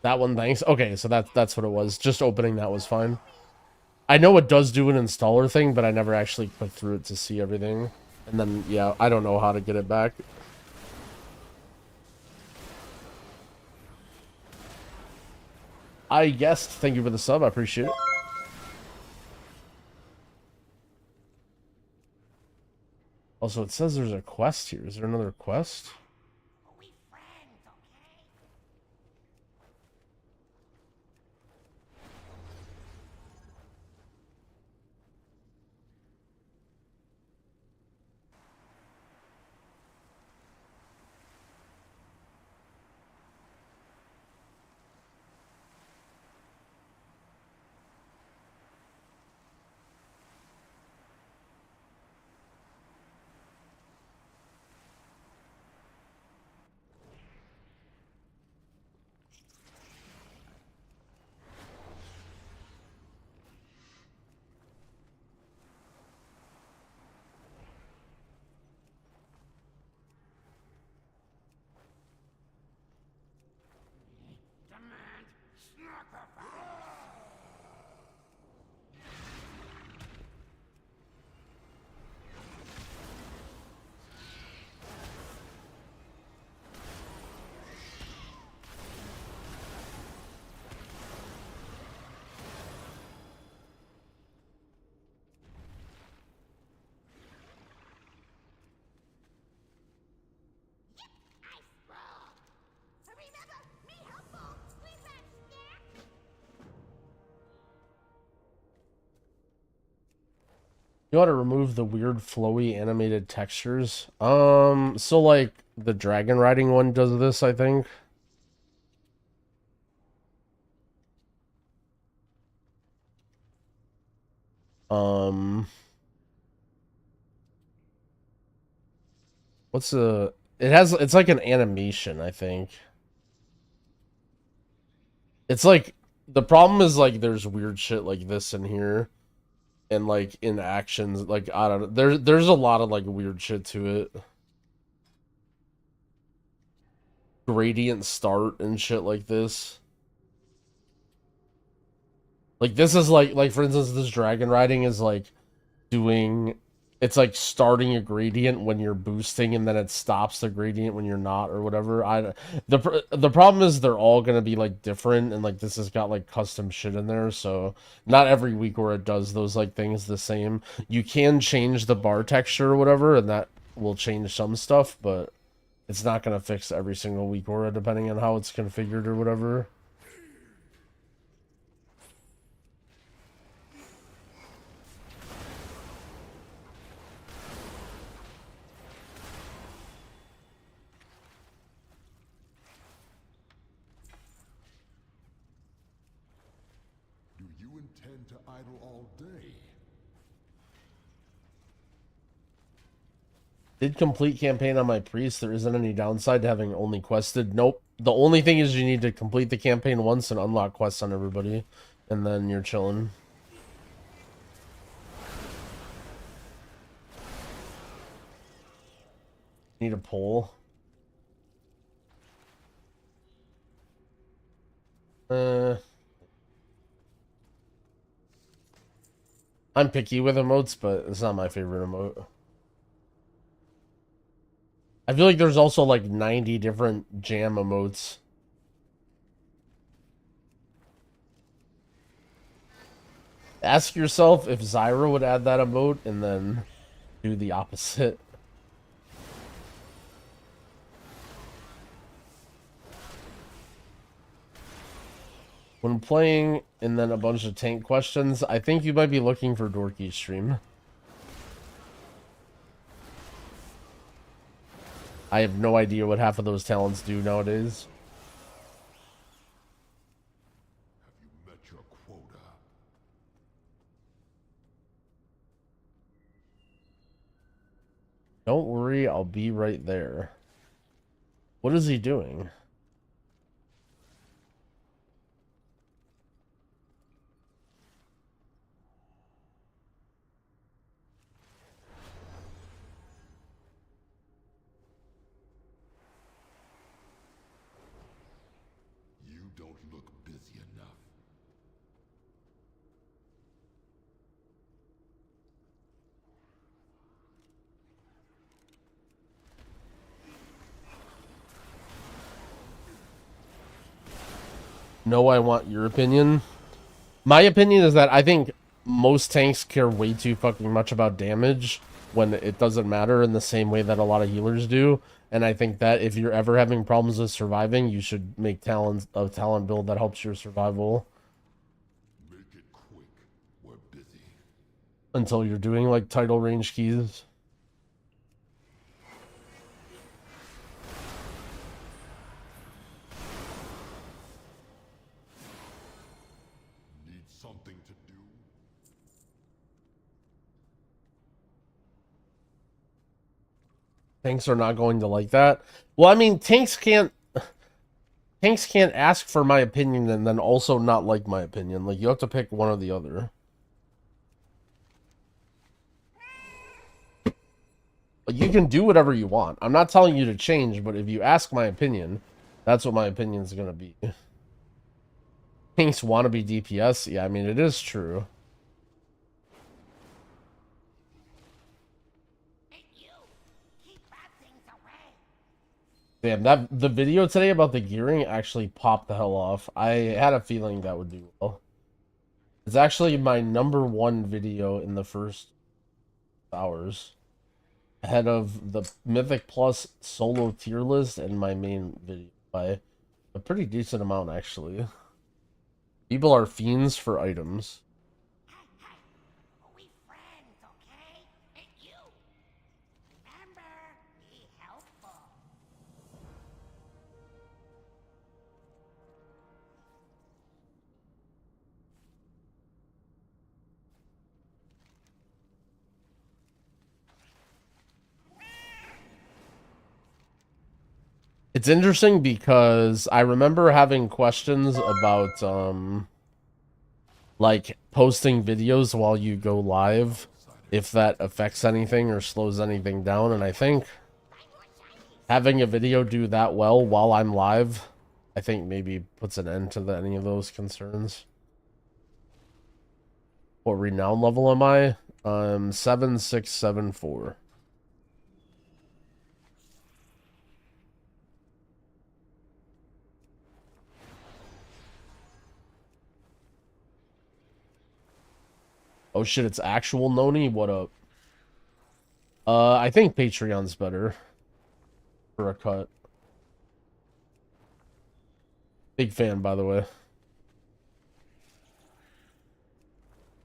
That one, thanks. Okay, so that's what it was. Just opening that was fine. I know it does do an installer thing, but I never actually clicked through it to see everything. And then, yeah, I don't know how to get it back. I guessed. Thank you for the sub. I appreciate it. Also, it says there's a quest here. Is there another quest? We friends, okay? You know how to remove the weird flowy animated textures? So like the dragon riding one does this, I think. What's the... It's like an animation, I think. It's like, the problem is like there's weird shit like this in here. And like in actions, like I don't know. There's a lot of like weird shit to it. Gradient start and shit like this. Like this is like for instance, this dragon riding is like doing... It's like starting a gradient when you're boosting, and then it stops the gradient when you're not, or whatever. The problem is they're all gonna be like different, and like this has got like custom shit in there, so not every week where it does those like things the same. You can change the bar texture or whatever, and that will change some stuff, but it's not gonna fix every single week aura depending on how it's configured or whatever. To idle all day. Did complete campaign on my priest. There isn't any downside to having only quested. Nope. The only thing is you need to complete the campaign once and unlock quests on everybody, and then you're chilling. Need a poll. I'm picky with emotes, but it's not my favorite emote. I feel like there's also like 90 different jam emotes. Ask yourself if Zyra would add that emote and then do the opposite. When playing and then a bunch of tank questions, I think you might be looking for Dorky's stream. I have no idea what half of those talents do nowadays. Have you met your quota? Don't worry, I'll be right there. What is he doing? No, I want your opinion. My opinion is that I think most tanks care way too fucking much about damage when it doesn't matter, in the same way that a lot of healers do. And I think that if you're ever having problems with surviving, you should make a talent build that helps your survival. Make it quick. We're busy. Until you're doing like title range keys. Tanks are not going to like that. Well, I mean, tanks can't ask for my opinion and then also not like my opinion. Like, you have to pick one or the other. Like, you can do whatever you want. I'm not telling you to change, but if you ask my opinion, that's what my opinion is going to be. Tanks want to be DPS? Yeah, I mean, it is true. Damn, the video today about the gearing actually popped the hell off. I had a feeling that would do well. It's actually my #1 video in the first hours. Ahead of the Mythic Plus solo tier list and my main video by a pretty decent amount, actually. People are fiends for items. We friends, okay? It's interesting because I remember having questions about, like, posting videos while you go live, if that affects anything or slows anything down, and I think having a video do that well while I'm live, I think maybe puts an end to any of those concerns. What renown level am I? 7674. Oh shit, it's actual Noni? What up? I think Patreon's better for a cut. Big fan, by the way.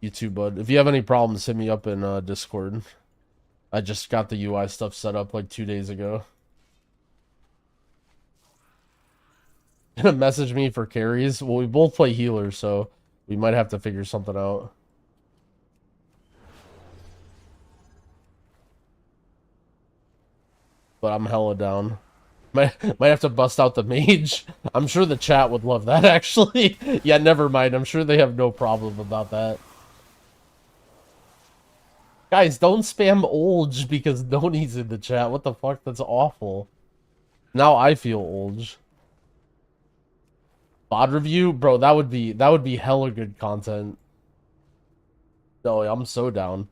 You too, bud. If you have any problems, hit me up in Discord. I just got the UI stuff set up like 2 days ago. Gonna message me for carries? Well, we both play healers, so we might have to figure something out. But I'm hella down. Might have to bust out the mage. I'm sure the chat would love that, actually. Yeah, never mind. I'm sure they have no problem about that. Guys, don't spam Olge because Noni's in the chat. What the fuck? That's awful. Now I feel Olge. VOD review? Bro, that would be hella good content. No, I'm so down.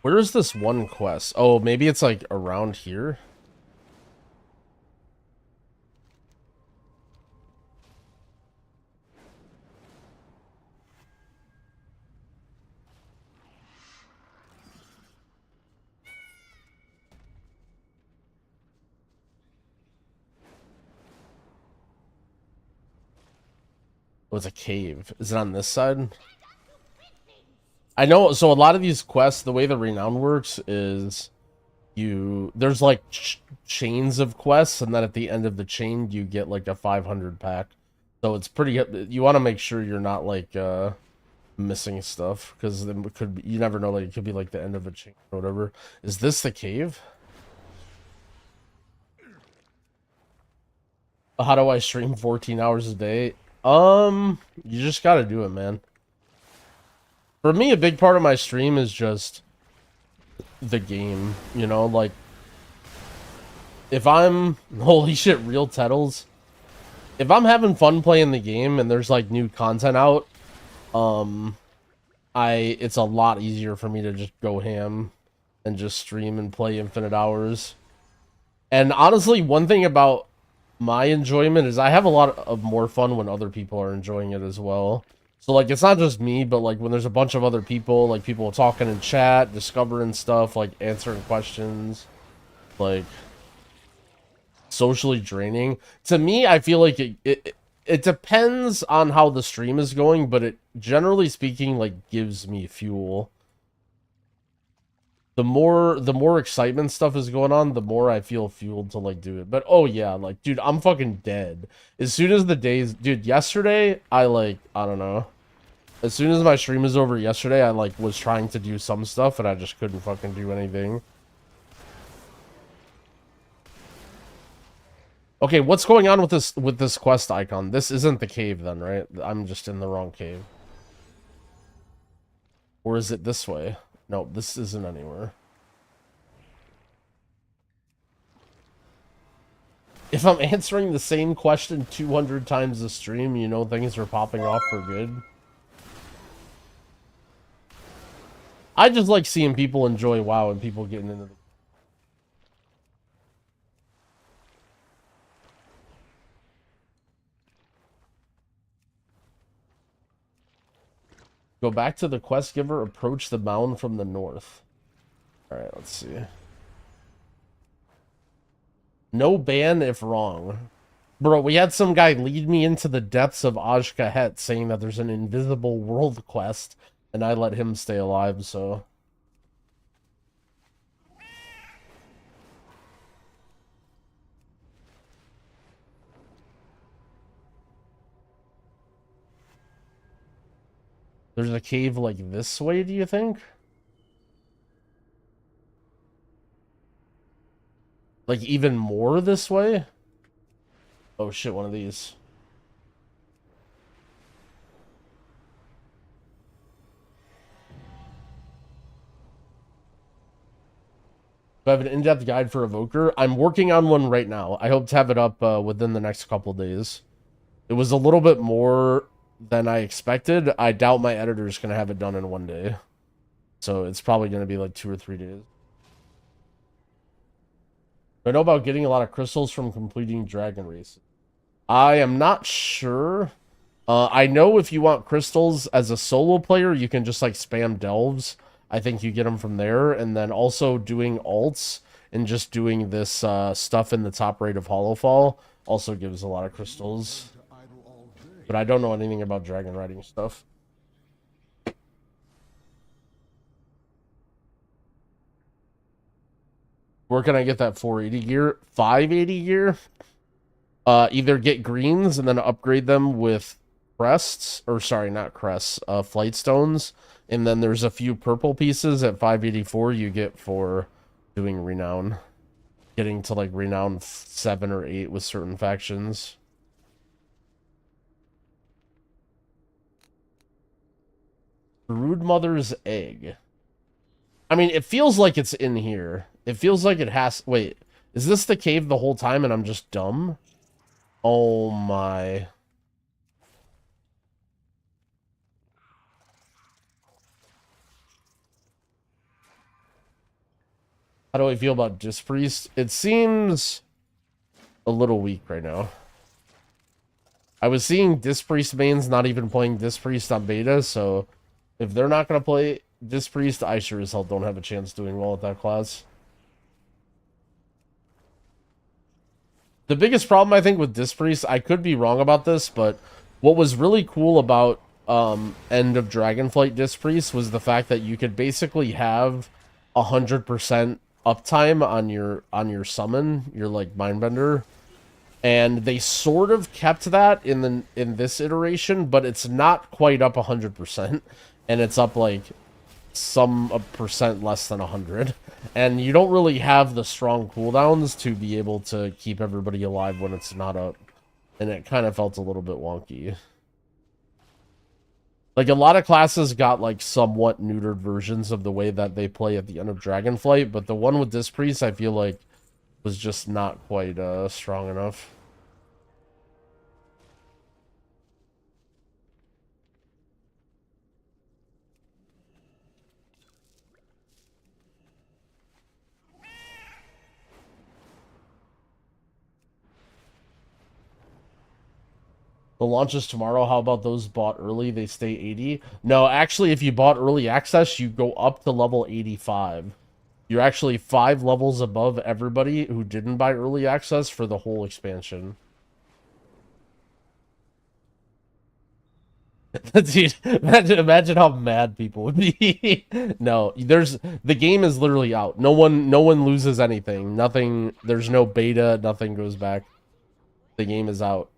Where is this one quest? Oh, maybe it's like around here? Oh, it's a cave. Is it on this side? I know, so a lot of these quests, the way the renown works is there's like chains of quests, and then at the end of the chain, you get like a 500 pack. So it's pretty, you want to make sure you're not like, missing stuff, because then it could be, you never know, like it could be like the end of a chain or whatever. Is this the cave? How do I stream 14 hours a day? You just gotta do it, man. For me, a big part of my stream is just the game, you know, like, if I'm, holy shit, real Tettles, if I'm having fun playing the game and there's, like, new content out, it's a lot easier for me to just go ham and just stream and play infinite hours. And honestly, one thing about my enjoyment is I have a lot of more fun when other people are enjoying it as well. So, like, it's not just me, but, like, when there's a bunch of other people, like, people talking in chat, discovering stuff, like, answering questions, like, socially draining. To me, I feel like it depends on how the stream is going, but it, generally speaking, like, gives me fuel. The more excitement stuff is going on, the more I feel fueled to, like, do it. But, oh, yeah, like, dude, I'm fucking dead. As soon as the days... Dude, yesterday, I don't know. As soon as my stream was over yesterday, I, like, was trying to do some stuff, and I just couldn't fucking do anything. Okay, what's going on with this quest icon? This isn't the cave, then, right? I'm just in the wrong cave. Or is it this way? No, this isn't anywhere. If I'm answering the same question 200 times a stream, you know things are popping off for good. I just like seeing people enjoy WoW and people getting into the... Go back to the quest giver, approach the mound from the north. Alright, let's see. No ban if wrong. Bro, we had some guy lead me into the depths of Ajkahet saying that there's an invisible world quest, and I let him stay alive, so... There's a cave like this way, do you think? Like even more this way? Oh shit, one of these. I have an in-depth guide for Evoker. I'm working on one right now. I hope to have it up within the next couple days. It was a little bit more than I expected. I doubt my editor's going to have it done in one day. So it's probably going to be like 2 or 3 days. I know about getting a lot of crystals from completing dragon races. I am not sure. I know if you want crystals as a solo player, you can just like spam delves. I think you get them from there. And then also doing alts and just doing this stuff in the top rate of Hollowfall also gives a lot of crystals. But I don't know anything about dragon riding stuff. Where can I get that 480 gear? 580 gear? Either get greens and then upgrade them with crests, or sorry, not crests, flight stones. And then there's a few purple pieces at 584 you get for doing renown. Getting to like renown 7 or 8 with certain factions. Brood Mother's egg. I mean, it feels like it's in here. It feels like it has... Wait, is this the cave the whole time and I'm just dumb? Oh my... How do I feel about Dispriest? It seems a little weak right now. I was seeing Dispriest mains not even playing Dispriest on beta, so if they're not going to play Dispriest, I sure as hell don't have a chance doing well at that class. The biggest problem, I think, with Dispriest, I could be wrong about this, but what was really cool about End of Dragonflight Dispriest was the fact that you could basically have 100% uptime on your summon, your like Mindbender, and they sort of kept that in this iteration, but it's not quite up 100%, and it's up like some percent less than 100, and you don't really have the strong cooldowns to be able to keep everybody alive when it's not up, and it kind of felt a little bit wonky. Like, a lot of classes got, like, somewhat neutered versions of the way that they play at the end of Dragonflight, but the one with Dispriest, I feel like, was just not quite strong enough. The launch is tomorrow. How about those bought early? They stay 80. No, actually, if you bought early access, you go up to level 85. You're actually 5 levels above everybody who didn't buy early access for the whole expansion. Dude, imagine how mad people would be. No, the game is literally out. No one loses anything. Nothing. There's no beta. Nothing goes back. The game is out.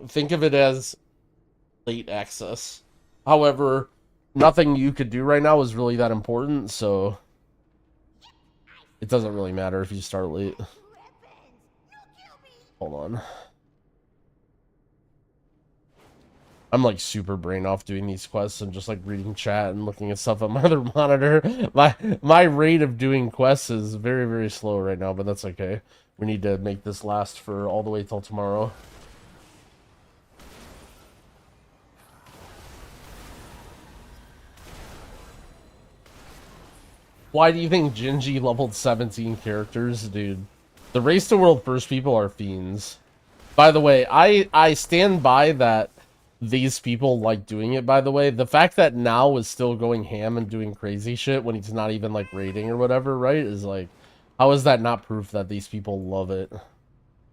Think of it as late access. However, nothing you could do right now is really that important, so it doesn't really matter if you start late. Hold on. I'm like super brain off doing these quests and just like reading chat and looking at stuff on my other monitor. My rate of doing quests is very, very slow right now, but that's okay. We need to make this last for all the way till tomorrow. Why do you think Gingy leveled 17 characters? Dude, the Race to World First people are fiends. By the way, I stand by that these people like doing it, by the way. The fact that Now is still going ham and doing crazy shit when he's not even, like, raiding or whatever, right? Is like, how is that not proof that these people love it?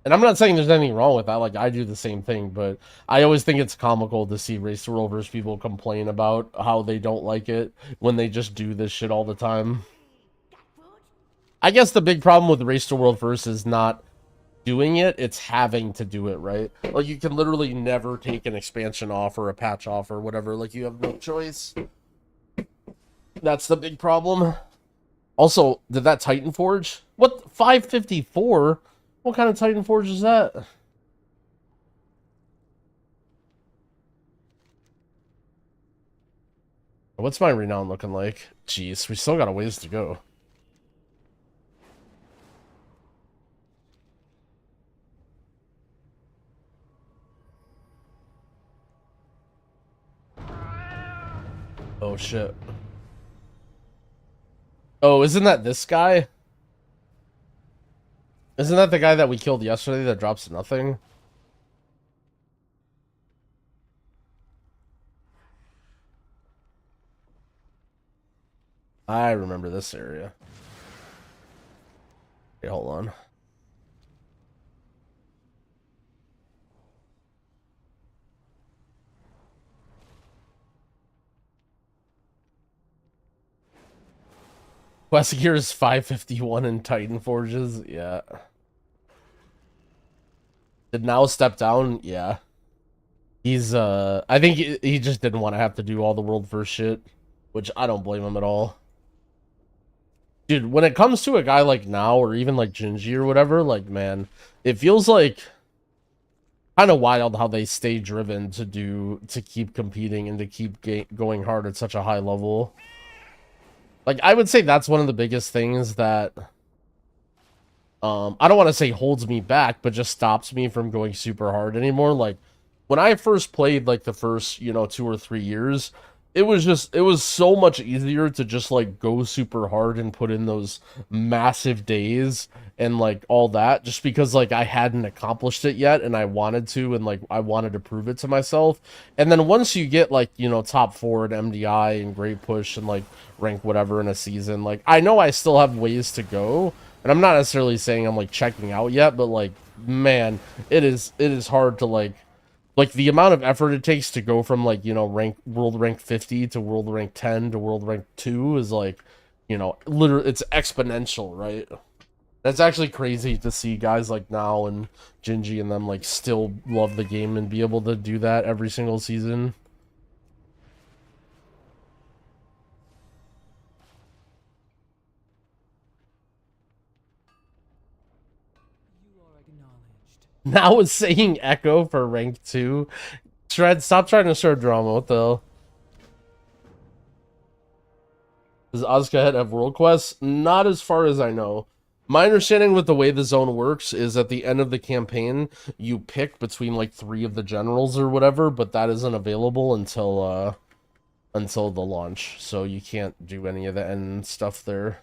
And I'm not saying there's anything wrong with that. Like, I do the same thing, but I always think it's comical to see Race to World First people complain about how they don't like it when they just do this shit all the time. I guess the big problem with Race to World First is not doing it, it's having to do it, right? Like, you can literally never take an expansion off or a patch off or whatever. Like, you have no choice. That's the big problem. Also, did that Titan Forge? What? 554? What kind of Titan Forge is that? What's my renown looking like? Jeez, we still got a ways to go. Oh, shit. Oh, isn't that this guy? Isn't that the guy that we killed yesterday that drops nothing? I remember this area. Okay, hold on. Quest gear is 551 in Titan Forges. Yeah. Did now step down? Yeah. He's, I think he just didn't want to have to do all the world first shit, which I don't blame him at all. Dude, when it comes to a guy like now, or even like Gingy or whatever, like, man, it feels like kind of wild how they stay driven to keep competing and to keep going hard at such a high level. Like, I would say that's one of the biggest things that, I don't want to say holds me back, but just stops me from going super hard anymore. Like, when I first played, like, the first, 2 or 3 years, it was so much easier to just, like, go super hard and put in those massive days and, like, all that, just because, like, I hadn't accomplished it yet, and I wanted to, and, like, I wanted to prove it to myself. And then once you get, like, top 4 at MDI and Great Push and, like, rank whatever in a season, like, I know I still have ways to go, and I'm not necessarily saying I'm, like, checking out yet, but, like, man, it is hard to, like, the amount of effort it takes to go from, like, world rank 50 to world rank 10 to world rank 2 is, like, literally, it's exponential, right? That's actually crazy to see guys like now and Gingy and them, like, still love the game and be able to do that every single season. Now it's saying Echo for rank 2. Shred, stop trying to start drama. What the hell? Does Ozca have world quests? Not as far as I know. My understanding with the way the zone works is at the end of the campaign, you pick between, like, 3 of the generals or whatever, but that isn't available until the launch. So you can't do any of the end stuff there.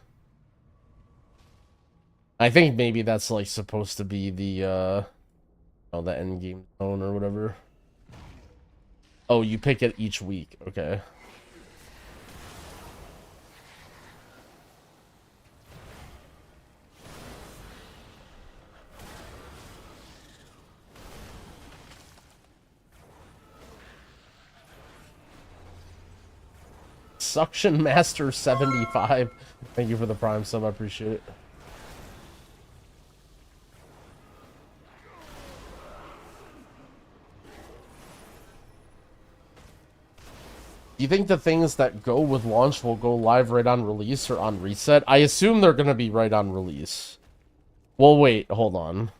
I think maybe that's, like, supposed to be the end game zone or whatever. Oh, you pick it each week. Okay. Suction Master 75. Thank you for the Prime sub. I appreciate it. Do you think the things that go with launch will go live right on release or on reset? I assume they're going to be right on release. Well, wait, hold on.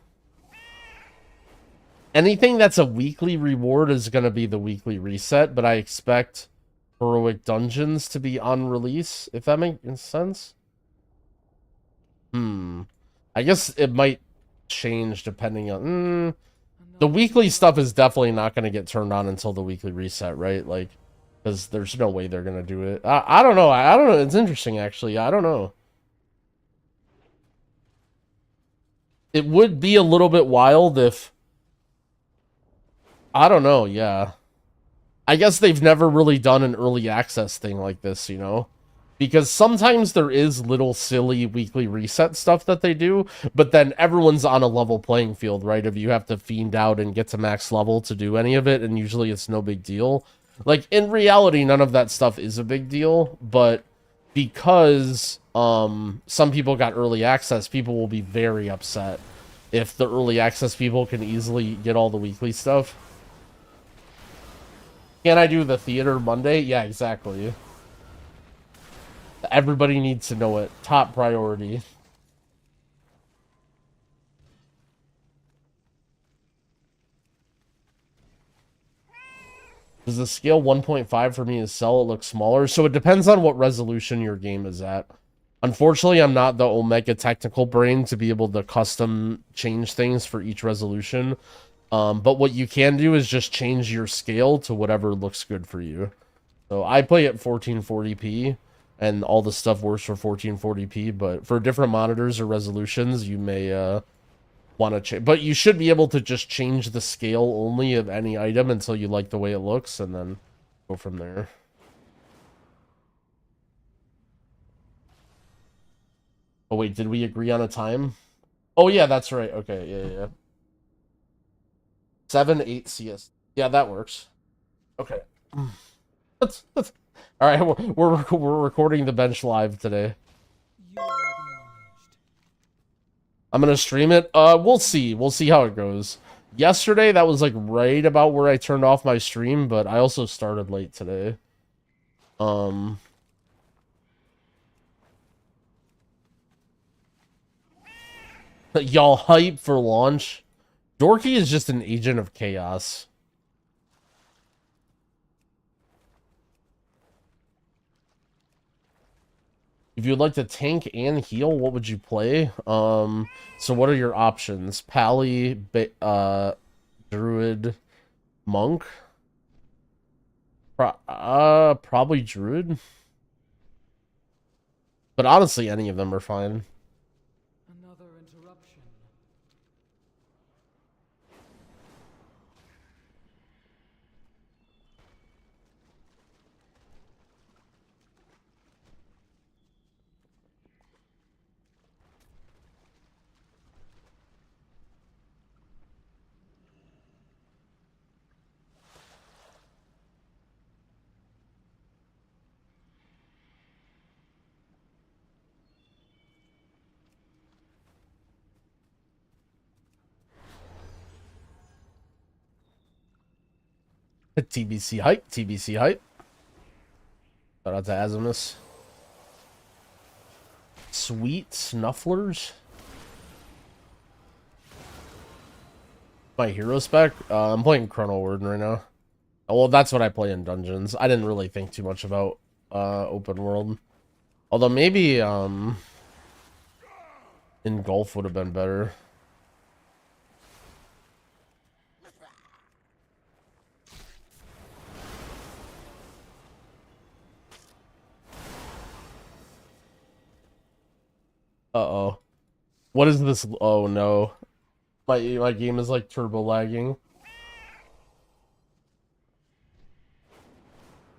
Anything that's a weekly reward is going to be the weekly reset, but I expect Heroic Dungeons to be on release, if that makes sense. I guess it might change depending on... The weekly stuff is definitely not going to get turned on until the weekly reset, right? Like, because there's no way they're going to do it. I don't know. I don't know. It's interesting, actually. I don't know. It would be a little bit wild if... I don't know, yeah. I guess they've never really done an early access thing like this, Because sometimes there is little silly weekly reset stuff that they do, but then everyone's on a level playing field, right? If you have to fiend out and get to max level to do any of it, and usually it's no big deal. Like, in reality, none of that stuff is a big deal, but because some people got early access, people will be very upset if the early access people can easily get all the weekly stuff. Can I do the theater Monday? Yeah, exactly. Everybody needs to know it. Top priority. Does the scale 1.5 for me is sell? It looks smaller. So it depends on what resolution your game is at. Unfortunately, I'm not the Omega technical brain to be able to custom change things for each resolution. But what you can do is just change your scale to whatever looks good for you. So I play at 1440p, and all the stuff works for 1440p. But for different monitors or resolutions, you may want to change. But you should be able to just change the scale only of any item until you like the way it looks, and then go from there. Oh wait, did we agree on a time? Oh yeah, that's right. Okay, yeah. 7-8 CS. Yeah, that works. Okay. All right, we're recording the bench live today. I'm gonna stream it. We'll see. We'll see how it goes. Yesterday, that was like right about where I turned off my stream, but I also started late today. Y'all hype for launch? Dorky is just an agent of chaos. If you'd like to tank and heal, what would you play? So what are your options? Pally, Druid, Monk? Probably Druid. But honestly, any of them are fine. Another interruption. TBC hype, TBC hype. Shout out to Azimus. Sweet Snufflers. My hero spec? I'm playing Chrono Warden right now. Well, that's what I play in dungeons. I didn't really think too much about open world. Although maybe Engulf would have been better. Uh-oh. What is this? Oh no. My game is like turbo lagging.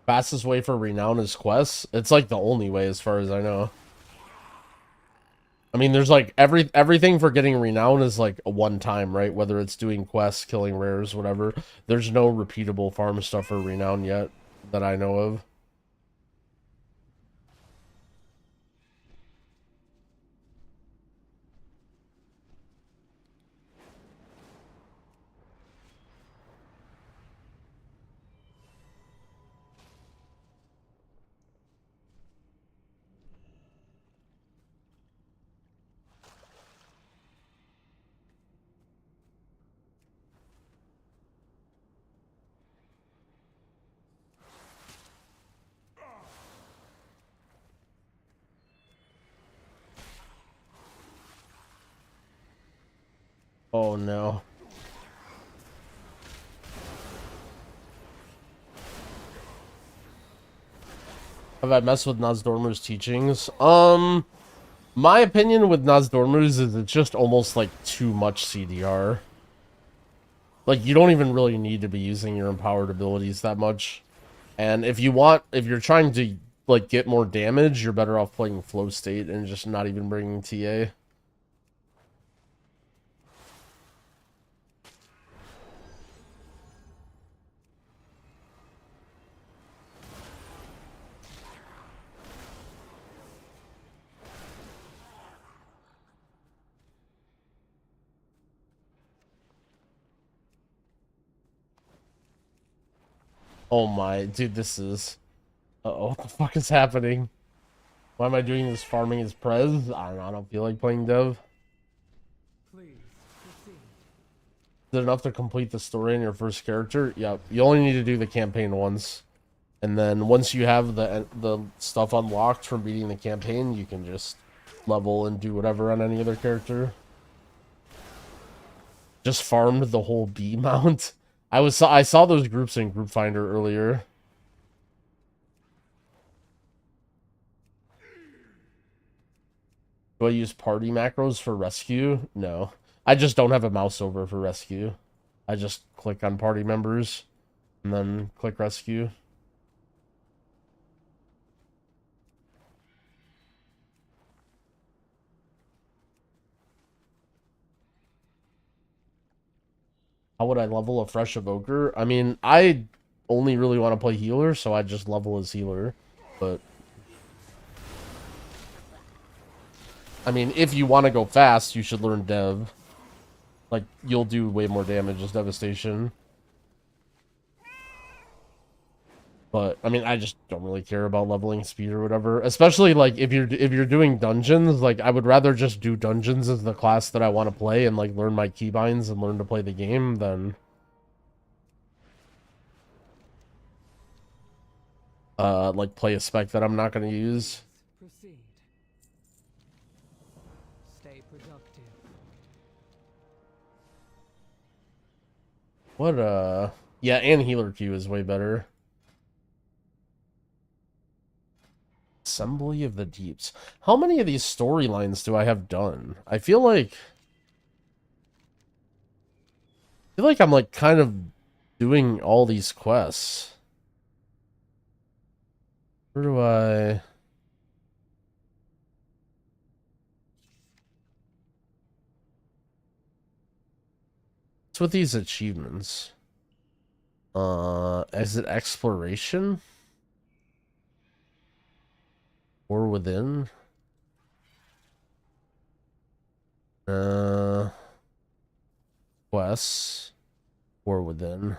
Fastest way for renown is quests. It's like the only way as far as I know. I mean, there's like everything for getting renown is like a one time, right? Whether it's doing quests, killing rares, whatever. There's no repeatable farm stuff for renown yet that I know of. Oh no. Have I messed with Nozdormu's teachings? My opinion with Nozdormu's is it's just almost like too much CDR. Like, you don't even really need to be using your empowered abilities that much. And if you're trying to, like, get more damage, you're better off playing Flow State and just not even bringing TA. Oh my, dude, this is... Uh-oh, what the fuck is happening? Why am I doing this farming as Prez? I don't know, I don't feel like playing Dev. Please proceed. Is it enough to complete the story in your first character? Yep, you only need to do the campaign once. And then once you have the stuff unlocked from beating the campaign, you can just level and do whatever on any other character. Just farmed the whole B mount. I saw those groups in Group Finder earlier. Do I use party macros for rescue? No. I just don't have a mouse over for rescue. I just click on party members and then click rescue. How would I level a fresh Evoker? I mean, I only really want to play healer, so I just level as healer. But I mean, if you want to go fast, you should learn Dev. Like, you'll do way more damage as Devastation. But I mean, I just don't really care about leveling speed or whatever. Especially like if you're doing dungeons, like I would rather just do dungeons as the class that I want to play and like learn my keybinds and learn to play the game than like play a spec that I'm not going to use. Proceed. Stay productive. What yeah, and healer queue is way better. Assembly of the Deeps. How many of these storylines do I have done? I feel like I'm like kind of doing all these quests. Where do I... What's with these achievements? Is it exploration? Or within? Quests. Or within.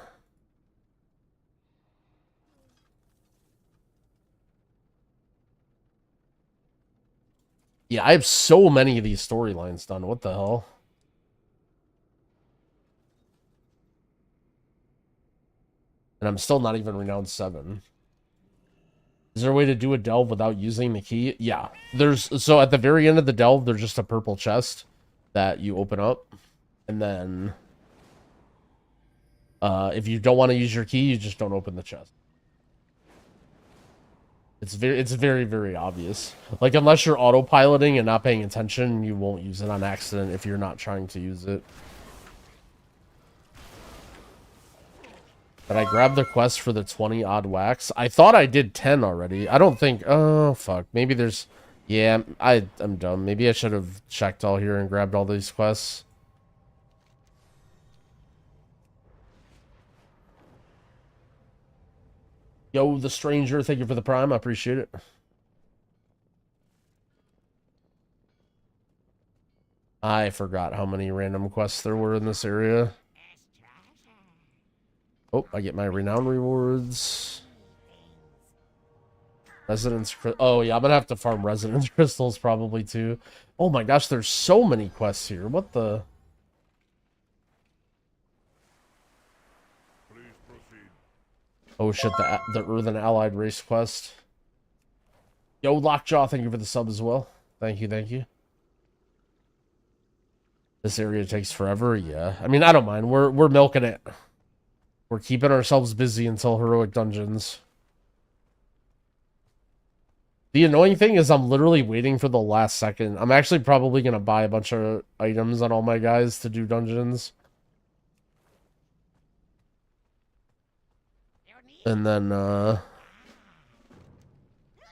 Yeah, I have so many of these storylines done. What the hell? And I'm still not even renowned 7. Is there a way to do a delve without using the key? Yeah. So at the very end of the delve, there's just a purple chest that you open up. And then if you don't want to use your key, you just don't open the chest. It's very, very obvious. Like, unless you're autopiloting and not paying attention, you won't use it on accident if you're not trying to use it. Did I grab the quest for the 20 odd wax? I thought I did 10 already. I don't think... Oh, fuck. Maybe there's... Yeah, I'm dumb. Maybe I should have checked all here and grabbed all these quests. Yo, the stranger, thank you for the prime. I appreciate it. I forgot how many random quests there were in this area. Oh, I get my renown rewards. Resonance... Oh, yeah, I'm gonna have to farm resonance crystals probably, too. Oh my gosh, there's so many quests here. What the... Oh shit, the Earthen Allied Race quest. Yo, Lockjaw, thank you for the sub as well. Thank you, thank you. This area takes forever, yeah. I mean, I don't mind. We're milking it. We're keeping ourselves busy until heroic dungeons. The annoying thing is I'm literally waiting for the last second. I'm actually probably going to buy a bunch of items on all my guys to do dungeons. And then,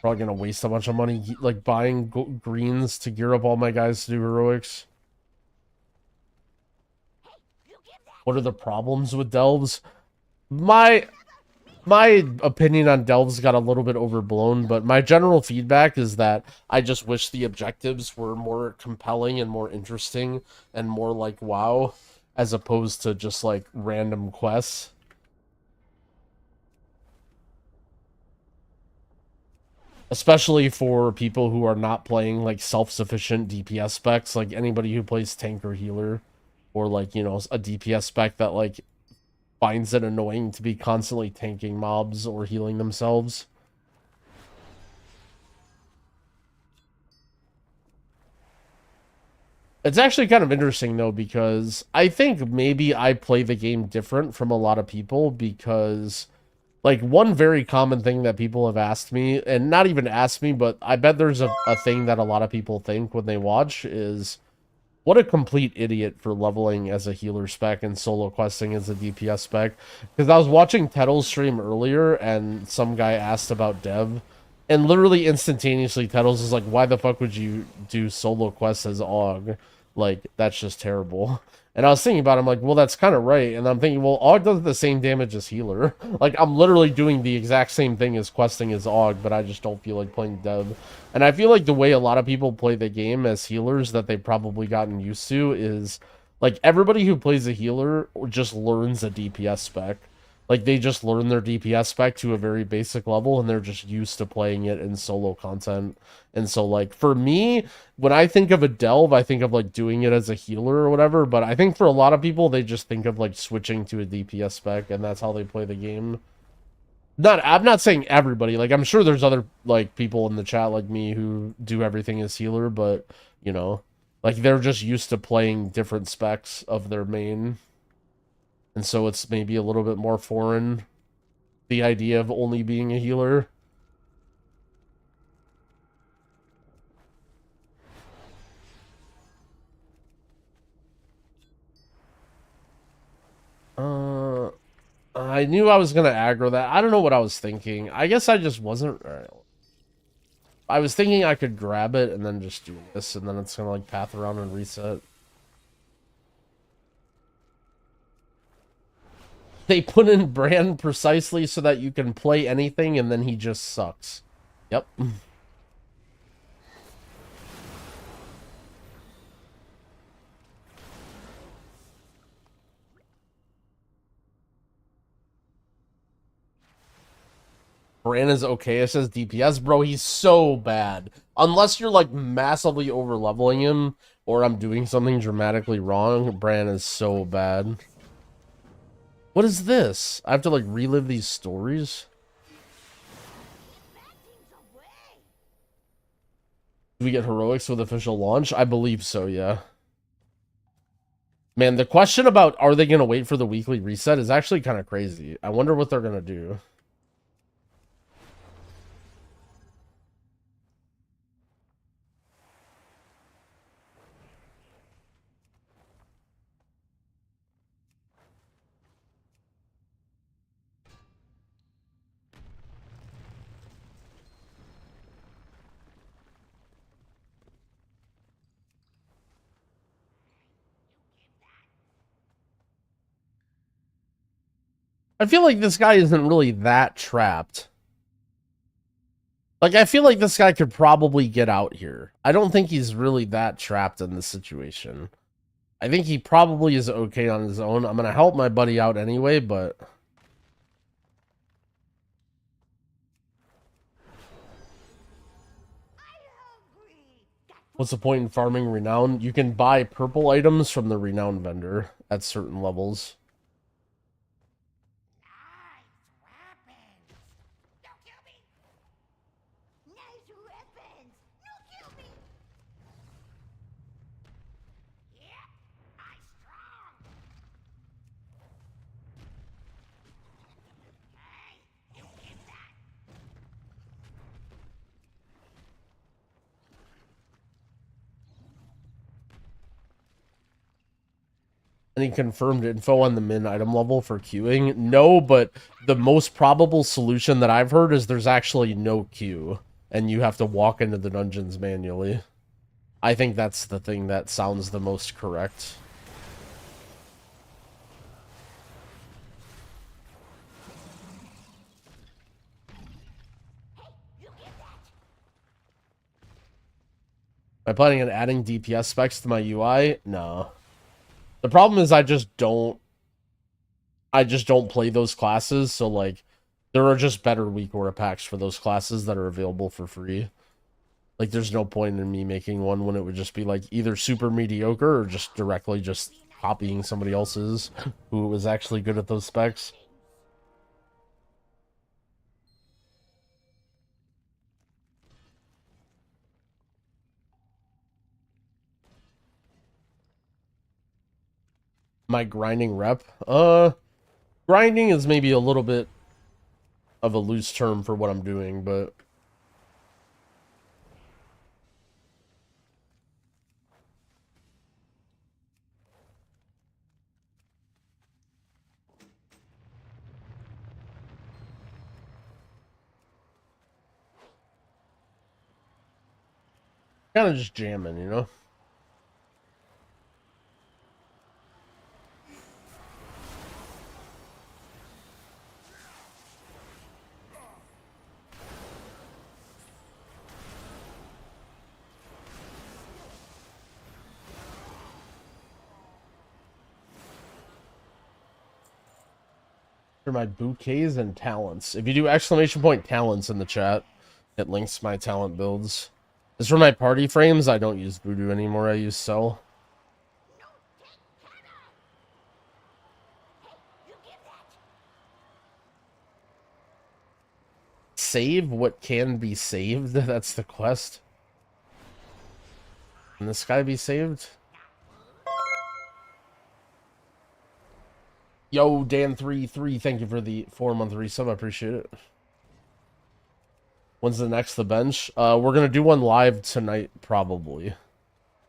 probably going to waste a bunch of money, like, buying greens to gear up all my guys to do heroics. What are the problems with delves? My opinion on delves got a little bit overblown, but my general feedback is that I just wish the objectives were more compelling and more interesting and more like WoW, as opposed to just like random quests. especially for people who are not playing like self-sufficient DPS specs, like anybody who plays tank or healer, or like, you know, a DPS spec that like finds it annoying to be constantly tanking mobs or healing themselves. It's actually kind of interesting though, because I think maybe I play the game different from a lot of people, because like one very common thing that people have asked me, and not even asked me, but I bet there's a thing that a lot of people think when they watch is, what a complete idiot for leveling as a healer spec and solo questing as a DPS spec. Because I was watching Tettle's stream earlier, and some guy asked about dev, and literally instantaneously Tettle's is like, why the fuck would you do solo quests as AUG? Like, that's just terrible. And I was thinking about it, I'm like, well, that's kind of right. And I'm thinking, well, AUG does the same damage as healer. Like, I'm literally doing the exact same thing as questing as AUG, but I just don't feel like playing dev. And I feel like the way a lot of people play the game as healers that they've probably gotten used to is, like, everybody who plays a healer just learns a DPS spec. Like, they just learn their DPS spec to a very basic level, and they're just used to playing it in solo content. And so, like, for me, when I think of a delve, I think of, like, doing it as a healer or whatever, but I think for a lot of people, they just think of, like, switching to a DPS spec, and that's how they play the game. I'm not saying everybody, like, I'm sure there's other, like, people in the chat like me who do everything as healer, but, you know, like, they're just used to playing different specs of their main. And so it's maybe a little bit more foreign, the idea of only being a healer. I knew I was going to aggro that. I don't know what I was thinking. I guess I just wasn't... I was thinking I could grab it and then just do this, and then it's going to, like, path around and reset. They put in Bran precisely so that you can play anything, and then he just sucks. Yep. Bran is okay. It says DPS. Bro, he's so bad. Unless you're, like, massively over-leveling him, or I'm doing something dramatically wrong, Bran is so bad. What is this? I have to, like, relive these stories? Do we get heroics with official launch? I believe so, yeah. Man, the question about are they going to wait for the weekly reset is actually kind of crazy. I wonder what they're going to do. I feel like this guy isn't really that trapped. Like, I feel like this guy could probably get out here. I don't think he's really that trapped in this situation. I think he probably is okay on his own. I'm going to help my buddy out anyway, but... What's the point in farming renown? You can buy purple items from the renown vendor at certain levels. Any confirmed info on the min item level for queuing? No, but the most probable solution that I've heard is there's actually no queue, and you have to walk into the dungeons manually. I think that's the thing that sounds the most correct. Am I planning on adding DPS specs to my UI? No. The problem is I just don't play those classes, so like There are just better weak aura packs for those classes that are available for free. Like, there's no point in me making one when it would just be, like, either super mediocre or just directly just copying somebody else's who was actually good at those specs. My grinding rep? Grinding is maybe a little bit of a loose term for what I'm doing, but... kind of just jamming, you know? For my bouquets and talents. If you do exclamation point talents in the chat, it links my talent builds. As for my party frames, I don't use voodoo anymore. I use cell. Save what can be saved? That's the quest. Can this guy be saved? Yo, Dan33, thank you for the 4-month resub. I appreciate it. When's the next The Bench? We're gonna do one live tonight, probably.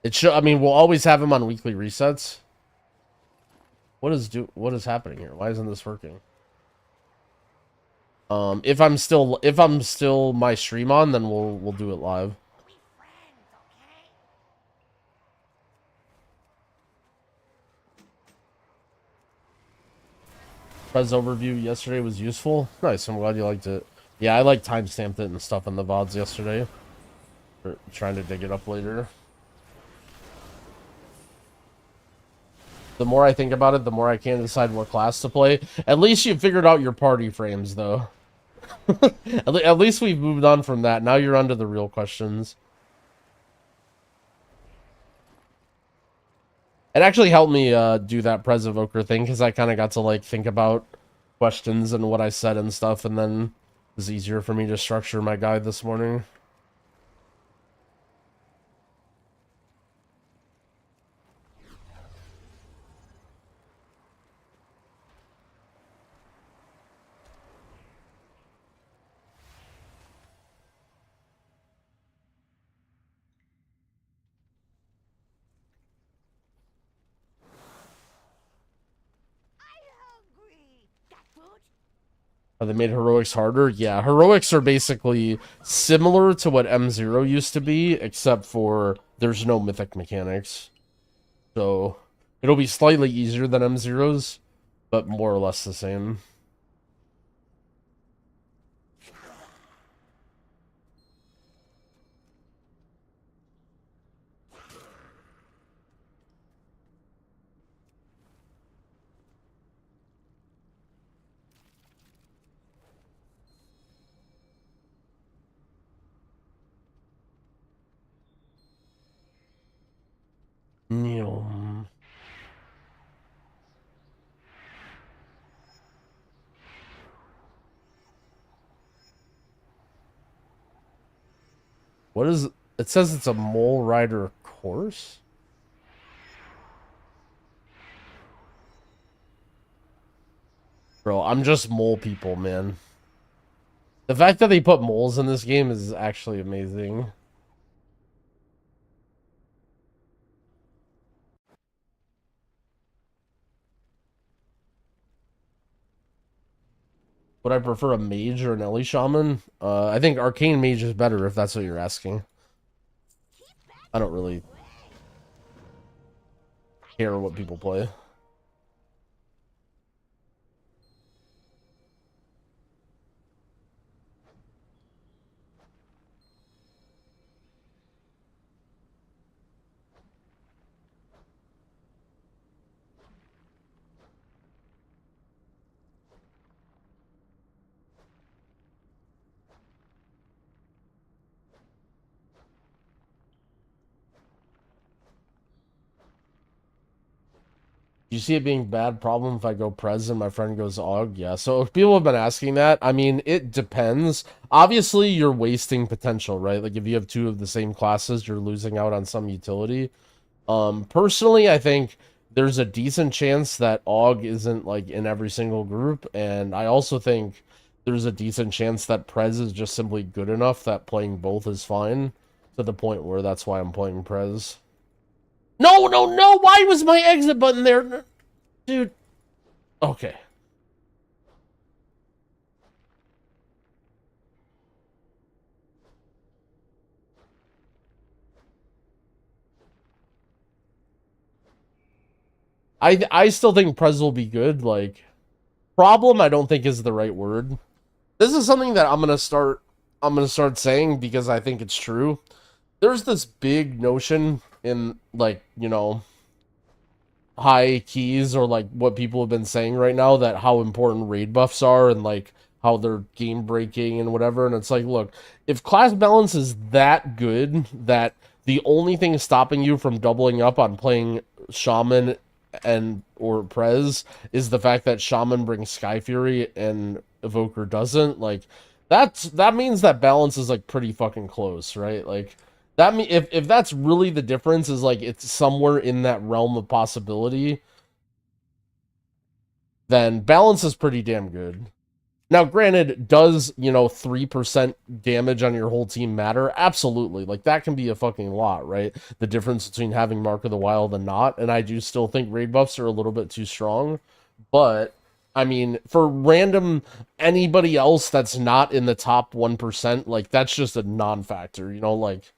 It should. I mean, we'll always have them on weekly resets. What is happening here? Why isn't this working? If I'm still my stream on, then we'll do it live. Prez overview yesterday was useful. Nice, I'm glad you liked it. Yeah, I like timestamped it and stuff in the VODs yesterday. For trying to dig it up later. The more I think about it, the more I can't decide what class to play. At least you figured out your party frames, though. At least we've moved on from that. Now you're onto the real questions. It actually helped me do that Prez Evoker thing, because I kind of got to like think about questions and what I said and stuff, and then it was easier for me to structure my guide this morning. Oh, they made heroics harder? Yeah, heroics are basically similar to what M0 used to be, except for there's no mythic mechanics. So it'll be slightly easier than M0's, but more or less the same. Neom. What is... It says it's a Mole Rider course? Bro, I'm just mole people, man. The fact that they put moles in this game is actually amazing. Would I prefer a mage or an Ellie shaman? I think arcane mage is better if that's what you're asking. I don't really care what people play. You see it being a bad problem if I go Prez and my friend goes AUG? Yeah, so if people have been asking that, I mean, it depends. Obviously, you're wasting potential, right? Like, if you have two of the same classes, you're losing out on some utility. Personally, I think there's a decent chance that AUG isn't, like, in every single group, and I also think there's a decent chance that Prez is just simply good enough that playing both is fine, to the point where that's why I'm playing Prez. No, no, no! Why was my exit button there? Dude. Okay. I still think Prez will be good. Like, problem I don't think is the right word. This is something that I'm gonna start saying because I think it's true. There's this big notion in, like, you know, high keys, or like what people have been saying right now, that how important raid buffs are and like how they're game breaking and whatever. And it's like, look, if class balance is that good that the only thing stopping you from doubling up on playing Shaman and or Prez is the fact that Shaman brings Sky Fury and Evoker doesn't, like, that means that balance is like pretty fucking close, right? Like, that if that's really the difference, is like it's somewhere in that realm of possibility, then balance is pretty damn good. Now, granted, does, you know, 3% damage on your whole team matter? Absolutely. Like, that can be a fucking lot, right? The difference between having Mark of the Wild and not, and I do still think raid buffs are a little bit too strong, but I mean, for random anybody else that's not in the top 1%, like, that's just a non-factor, you know, like,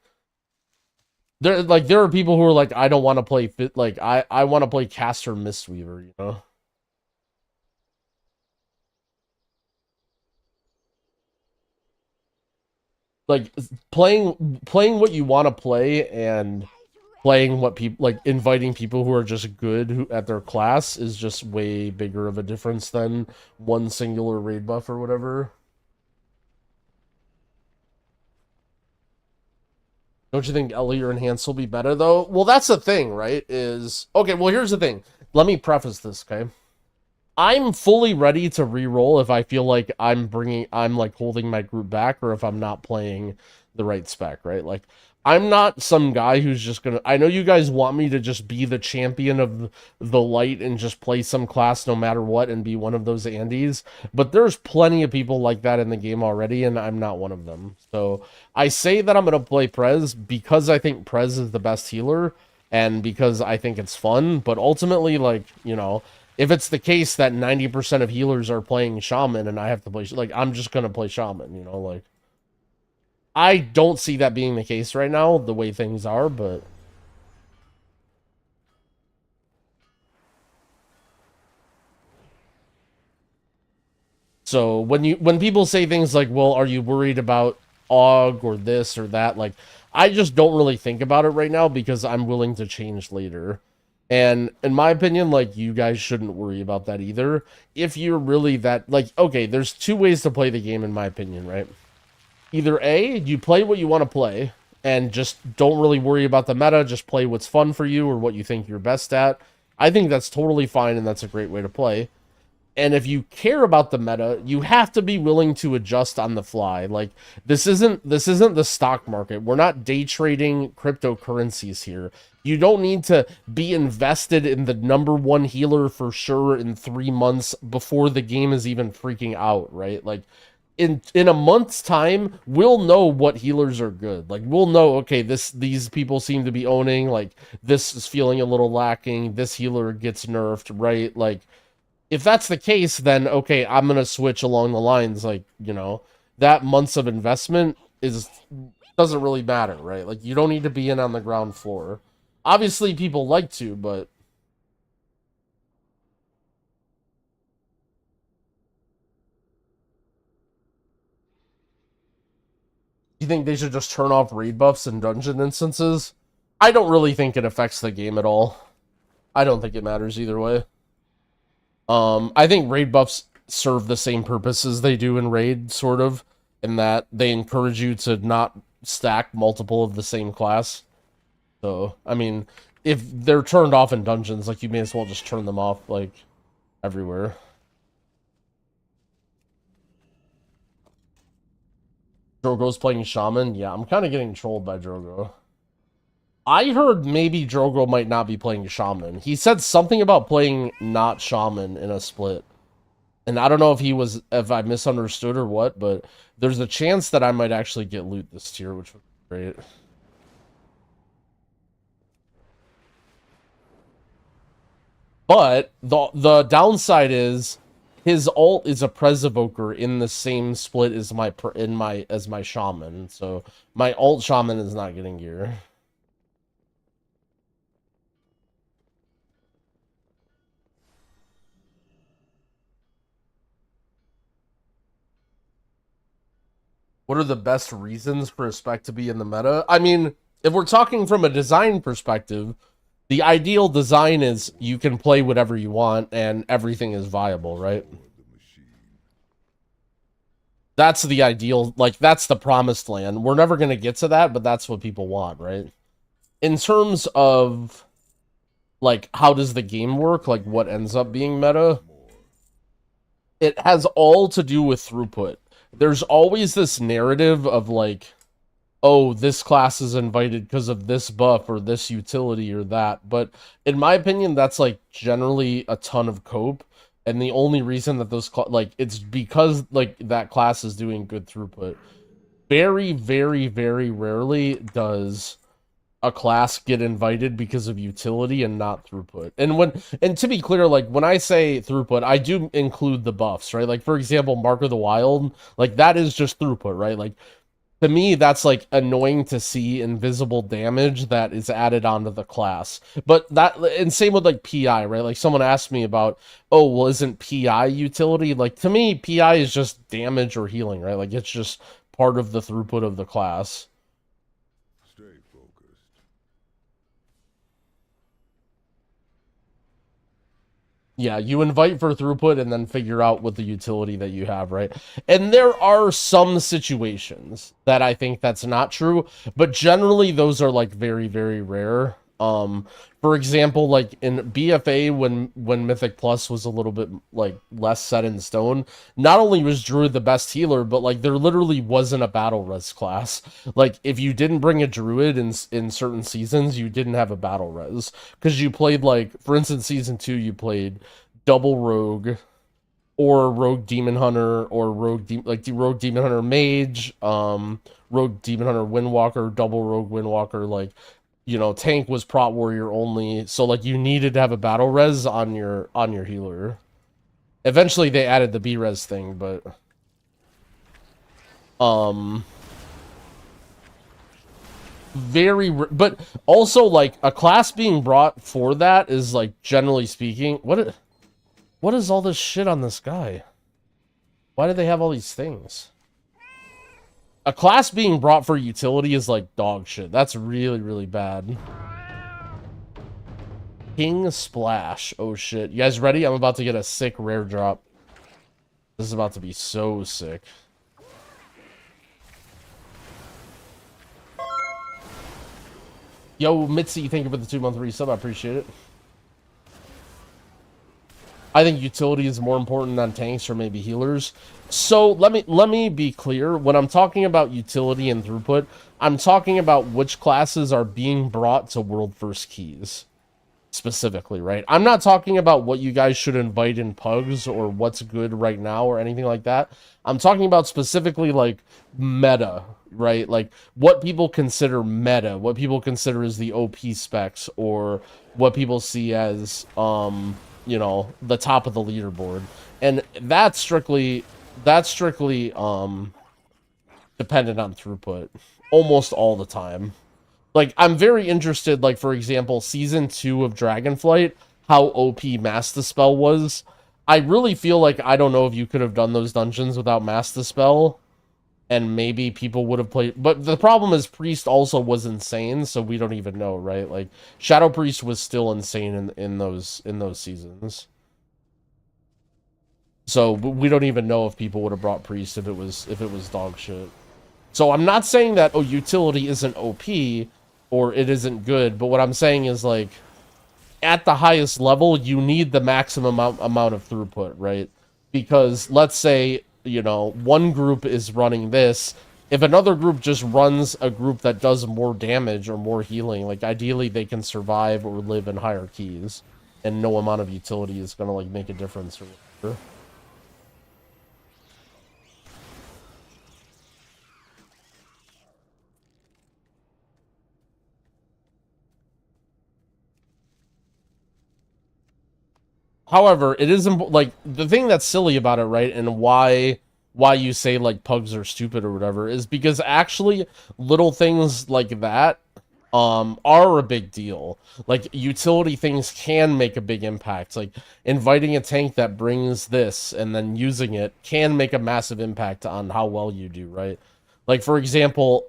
there are people who are like, I don't want to play fit, like, I want to play Caster Mistweaver, you know? Like, playing what you want to play and playing what people, like, inviting people who are just good at their class is just way bigger of a difference than one singular raid buff or whatever. Don't you think Ellie or Enhance will be better, though? Well, that's the thing, right? Okay, well, here's the thing. Let me preface this, okay? I'm fully ready to re-roll if I feel like I'm like holding my group back, or if I'm not playing the right spec, right? Like, I'm not some guy who's just gonna, I know you guys want me to just be the champion of the light and just play some class no matter what and be one of those Andes, but there's plenty of people like that in the game already, and I'm not one of them. So I say that I'm gonna play Prez because I think Prez is the best healer, and because I think it's fun, but ultimately, like, you know, if it's the case that 90% of healers are playing Shaman and I have to play, like, I'm just going to play Shaman, you know, like, I don't see that being the case right now, the way things are, but so when people say things like, well, are you worried about AUG or this or that, like, I just don't really think about it right now because I'm willing to change later. And in my opinion, like, you guys shouldn't worry about that either. If you're really that, like, okay, there's two ways to play the game, in my opinion, right? Either A, you play what you want to play, and just don't really worry about the meta, just play what's fun for you or what you think you're best at. I think that's totally fine, and that's a great way to play. And if you care about the meta, you have to be willing to adjust on the fly. Like, this isn't the stock market. We're not day trading cryptocurrencies here. You don't need to be invested in the #1 healer for sure in 3 months before the game is even freaking out, right? Like, in a month's time, we'll know what healers are good. Like, we'll know, okay, these people seem to be owning, like, this is feeling a little lacking, this healer gets nerfed, right? Like, if that's the case, then okay, I'm gonna switch along the lines, like, you know, that months of investment doesn't really matter, right? Like, you don't need to be in on the ground floor. Obviously, people like to, but you think they should just turn off raid buffs in dungeon instances? I don't really think it affects the game at all. I don't think it matters either way. I think raid buffs serve the same purpose as they do in raid, sort of, in that they encourage you to not stack multiple of the same class. So, I mean, if they're turned off in dungeons, like, you may as well just turn them off, like, everywhere. Drogo's playing Shaman? Yeah, I'm kind of getting trolled by Drogo. I heard maybe Drogo might not be playing Shaman. He said something about playing not Shaman in a split. And I don't know if I misunderstood or what, but there's a chance that I might actually get loot this tier, which would be great. But the downside is his ult is a Pres Evoker in the same split as my Shaman. So my ult Shaman is not getting gear. What are the best reasons for a spec to be in the meta? I mean, if we're talking from a design perspective, the ideal design is you can play whatever you want and everything is viable, right? That's the ideal, like, that's the promised land. We're never going to get to that, but that's what people want, right? In terms of, like, how does the game work, like, what ends up being meta, it has all to do with throughput. There's always this narrative of, like, oh, this class is invited because of this buff or this utility or that. But in my opinion, that's, like, generally a ton of cope. And the only reason that those, like, it's because, like, that class is doing good throughput. Very, very, very rarely does a class get invited because of utility and not throughput. And to be clear, like, when I say throughput, I do include the buffs, right? Like, for example, Mark of the Wild, like, that is just throughput, right? Like, to me, that's, like, annoying to see invisible damage that is added onto the class. But that, and same with, like, PI, right? Like, someone asked me about, oh, well, isn't PI utility? Like, to me, PI is just damage or healing, right? Like, it's just part of the throughput of the class. Stay focused. Yeah, you invite for throughput and then figure out what the utility that you have, right? And there are some situations that I think that's not true, but generally those are, like, very, very rare. For example, like, in BFA, when Mythic Plus was a little bit, like, less set in stone, not only was Druid the best healer, but, like, there literally wasn't a battle res class. Like, if you didn't bring a Druid in certain seasons, you didn't have a battle res. Because you played, like, for instance, Season 2, you played double Rogue, or Rogue Demon Hunter, or Rogue Demon Hunter Mage, Rogue Demon Hunter Windwalker, double Rogue Windwalker, like, you know, tank was Prot Warrior only, so, like, you needed to have a battle res on your healer. Eventually they added the B-res thing, but but also, like, a class being brought for that is, like, generally speaking, what is all this shit on this guy? Why do they have all these things? A class being brought for utility is, like, dog shit. That's really, really bad. King Splash. Oh, shit. You guys ready? I'm about to get a sick rare drop. This is about to be so sick. Yo, Mitzi, thank you for the 2-month resub. I appreciate it. I think utility is more important than tanks or maybe healers. So let me be clear. When I'm talking about utility and throughput, I'm talking about which classes are being brought to World First Keys specifically, right? I'm not talking about what you guys should invite in pugs or what's good right now or anything like that. I'm talking about specifically, like, meta, right? Like, what people consider meta, what people consider as the OP specs, or what people see as you know, the top of the leaderboard. And that's strictly dependent on throughput almost all the time. Like, I'm very interested, like, for example, Season 2 of Dragonflight, how OP Mass Dispel was. I really feel like, I don't know if you could have done those dungeons without Mass Dispel, and maybe people would have played. But the problem is Priest also was insane, so we don't even know, right? Like, Shadow Priest was still insane in those seasons. So we don't even know if people would have brought Priest if it was dog shit. So I'm not saying that, oh, utility isn't OP. or it isn't good. But what I'm saying is, like, at the highest level, you need the maximum amount of throughput, right? Because let's say, you know, one group is running this. If another group just runs a group that does more damage or more healing, like, ideally they can survive or live in higher keys, and no amount of utility is gonna, like, make a difference or whatever. However, it is like, the thing that's silly about it, right, and why you say, like, pugs are stupid or whatever, is because actually little things like that are a big deal. Like, utility things can make a big impact. Like, inviting a tank that brings this and then using it can make a massive impact on how well you do, right? Like, for example,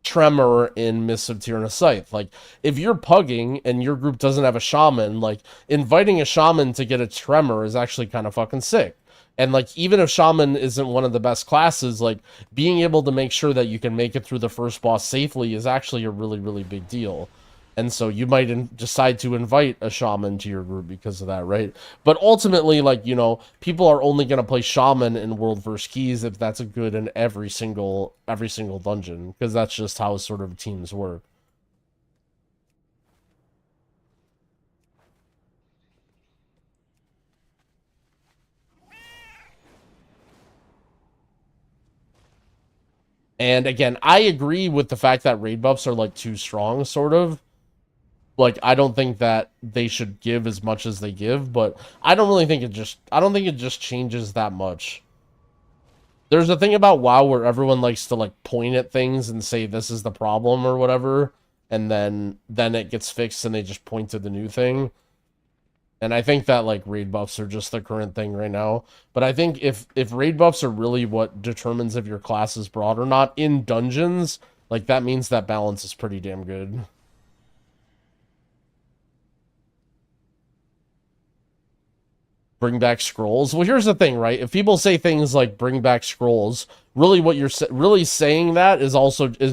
Tremor in Mists of Tyrannus Scythe. Like, if you're pugging and your group doesn't have a shaman, like, inviting a shaman to get a Tremor is actually kind of fucking sick. And, like, even if shaman isn't one of the best classes, like, being able to make sure that you can make it through the first boss safely is actually a really, really big deal. And so you might decide to invite a shaman to your group because of that, right? But ultimately, like, you know, people are only going to play shaman in World vs. Keys if that's a good in every single dungeon, because that's just how sort of teams work. And again, I agree with the fact that raid buffs are, like, too strong, sort of. Like, I don't think that they should give as much as they give, but I don't think it just changes that much. There's a thing about WoW where everyone likes to, like, point at things and say this is the problem or whatever, and then it gets fixed and they just point to the new thing. And I think that, like, raid buffs are just the current thing right now. But I think if raid buffs are really what determines if your class is broad or not in dungeons, like, that means that balance is pretty damn good. Bring back scrolls. Well, here's the thing, right? If people say things like bring back scrolls, really what you're really saying that is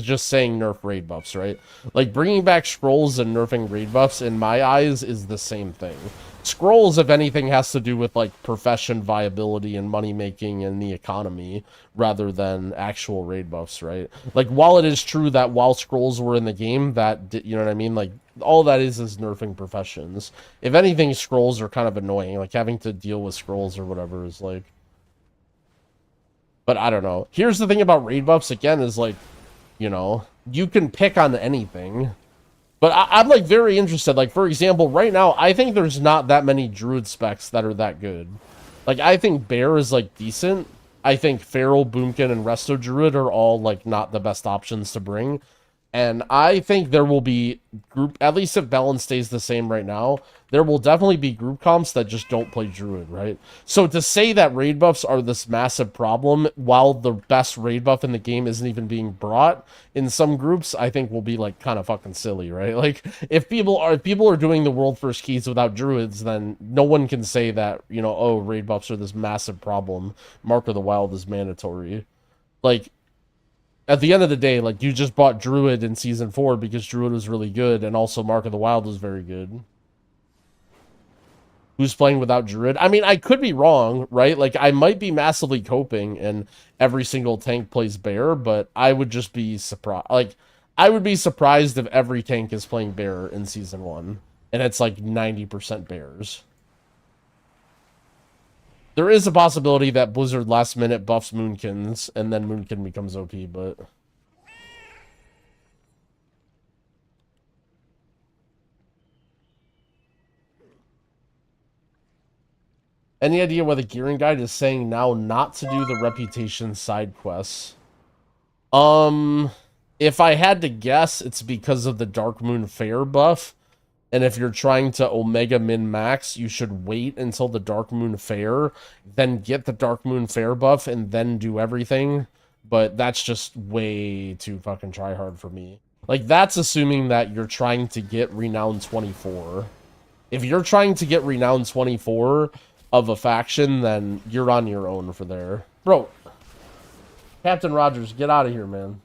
just saying nerf raid buffs, right? Like, bringing back scrolls and nerfing raid buffs, in my eyes, is the same thing. Scrolls, if anything, has to do with, like, profession viability and money making and the economy rather than actual raid buffs, right? Like, while it is true that while scrolls were in the game, that, you know what I mean? Like, all that is nerfing professions. If anything, scrolls are kind of annoying. Like, having to deal with scrolls or whatever is, like... But I don't know. Here's the thing about raid buffs, again, is, like, you know, you can pick on anything. But I'm, like, very interested. Like, for example, right now, I think there's not that many druid specs that are that good. Like, I think bear is, like, decent. I think feral, boomkin, and resto druid are all, like, not the best options to bring. And I think there will be group, at least if balance stays the same right now, there will definitely be group comps that just don't play druid, right? So to say that raid buffs are this massive problem while the best raid buff in the game isn't even being brought in some groups, I think will be, like, kind of fucking silly, right? Like, if people are doing the world first keys without druids, then no one can say that, you know, oh, raid buffs are this massive problem. Mark of the Wild is mandatory. Like, at the end of the day, like, you just bought Druid in Season 4 because Druid was really good, and also Mark of the Wild was very good. Who's playing without Druid? I mean, I could be wrong, right? Like, I might be massively coping, and every single tank plays Bear, but I would just be surprised. Like, I would be surprised if every tank is playing Bear in Season 1, and it's, like, 90% Bears. There is a possibility that Blizzard last minute buffs Moonkins, and then Moonkin becomes OP, but... Any idea why the Gearing Guide is saying now not to do the Reputation side quests? If I had to guess, it's because of the Dark Moon Fair buff. And if you're trying to Omega min-max, you should wait until the Dark Moon Fair, then get the Dark Moon Fair buff, and then do everything. But that's just way too fucking tryhard for me. Like, that's assuming that you're trying to get Renown 24. If you're trying to get Renown 24 of a faction, then you're on your own for there. Bro, Captain Rogers, get out of here, man.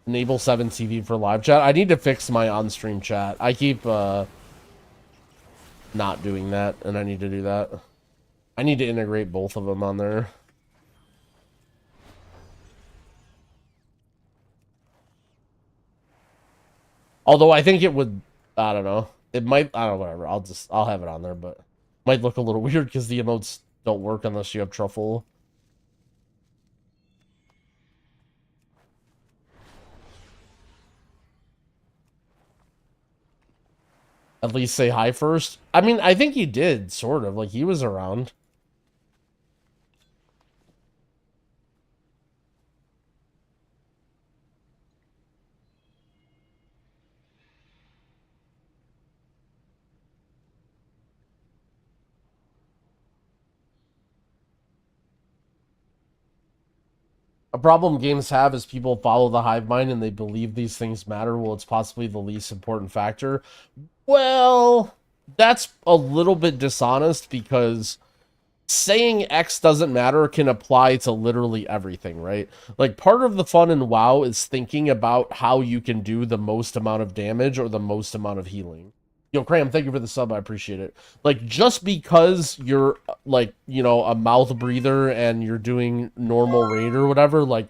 Enable 7 TV for live chat. I need to fix my on-stream chat. I keep not doing that, and I need to do that. I need to integrate both of them on there. Although I think it would, I don't know. It might, I don't know, whatever. I'll have it on there, but it might look a little weird because the emotes don't work unless you have truffle. At least say hi first. I mean, I think he did, sort of. Like, he was around. A problem games have is people follow the hive mind and they believe these things matter. Well, it's possibly the least important factor. Well, that's a little bit dishonest because saying X doesn't matter can apply to literally everything, right? Like, part of the fun in WoW is thinking about how you can do the most amount of damage or the most amount of healing. Yo, Cram, thank you for the sub. I appreciate it. Like, just because you're, like, you know, a mouth breather and you're doing normal raid or whatever, like,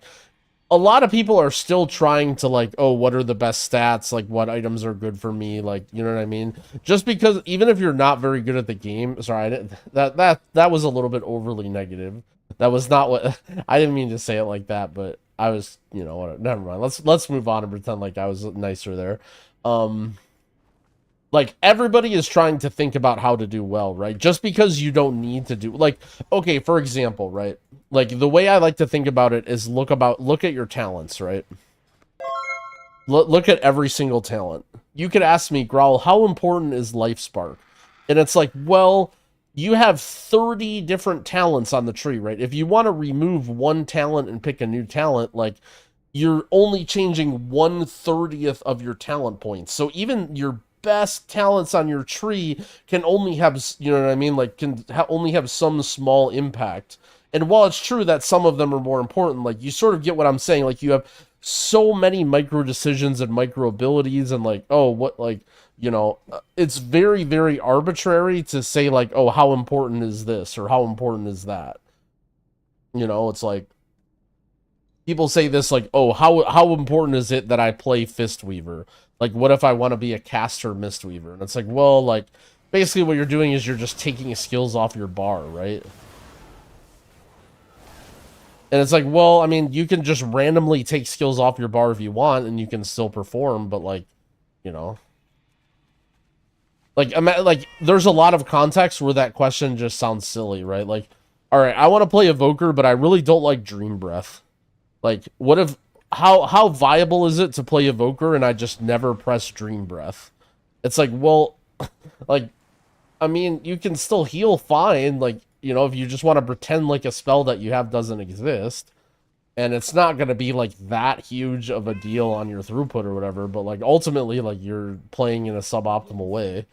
a lot of people are still trying to, like, oh, what are the best stats? Like, what items are good for me? Like, you know what I mean? Just because, even if you're not very good at the game, sorry, that was a little bit overly negative. That was not what, I didn't mean to say it like that, but I was, you know, whatever. Never mind. Let's move on and pretend like I was nicer there. Like, everybody is trying to think about how to do well, right? Just because you don't need to do, like, okay, for example, right? Like, the way I like to think about it is look at your talents, right? Look at every single talent. You could ask me, Growl, how important is Life Spark? And it's like, well, you have 30 different talents on the tree, right? If you want to remove one talent and pick a new talent, like, you're only changing 1/30th of your talent points. So even your best talents on your tree can only have, you know what I mean, like, can only have some small impact. And while it's true that some of them are more important, like, you sort of get what I'm saying. Like, you have so many micro decisions and micro abilities, and like, oh, what, like, you know, it's very, very arbitrary to say, like, oh, how important is this or how important is that? You know, it's like, people say this, like, oh, how important is it that I play Fistweaver? Like, what if I want to be a caster Mistweaver? And it's like, well, like, basically what you're doing is you're just taking skills off your bar, right? And it's like, well, I mean, you can just randomly take skills off your bar if you want, and you can still perform, but, like, you know. Like, there's a lot of context where that question just sounds silly, right? Like, alright, I want to play Evoker, but I really don't like Dream Breath. Like, what if, how viable is it to play Evoker and I just never press Dream Breath? It's like, well, like, I mean, you can still heal fine, like, you know, if you just want to pretend like a spell that you have doesn't exist. And it's not going to be, like, that huge of a deal on your throughput or whatever, but, like, ultimately, like, you're playing in a suboptimal way.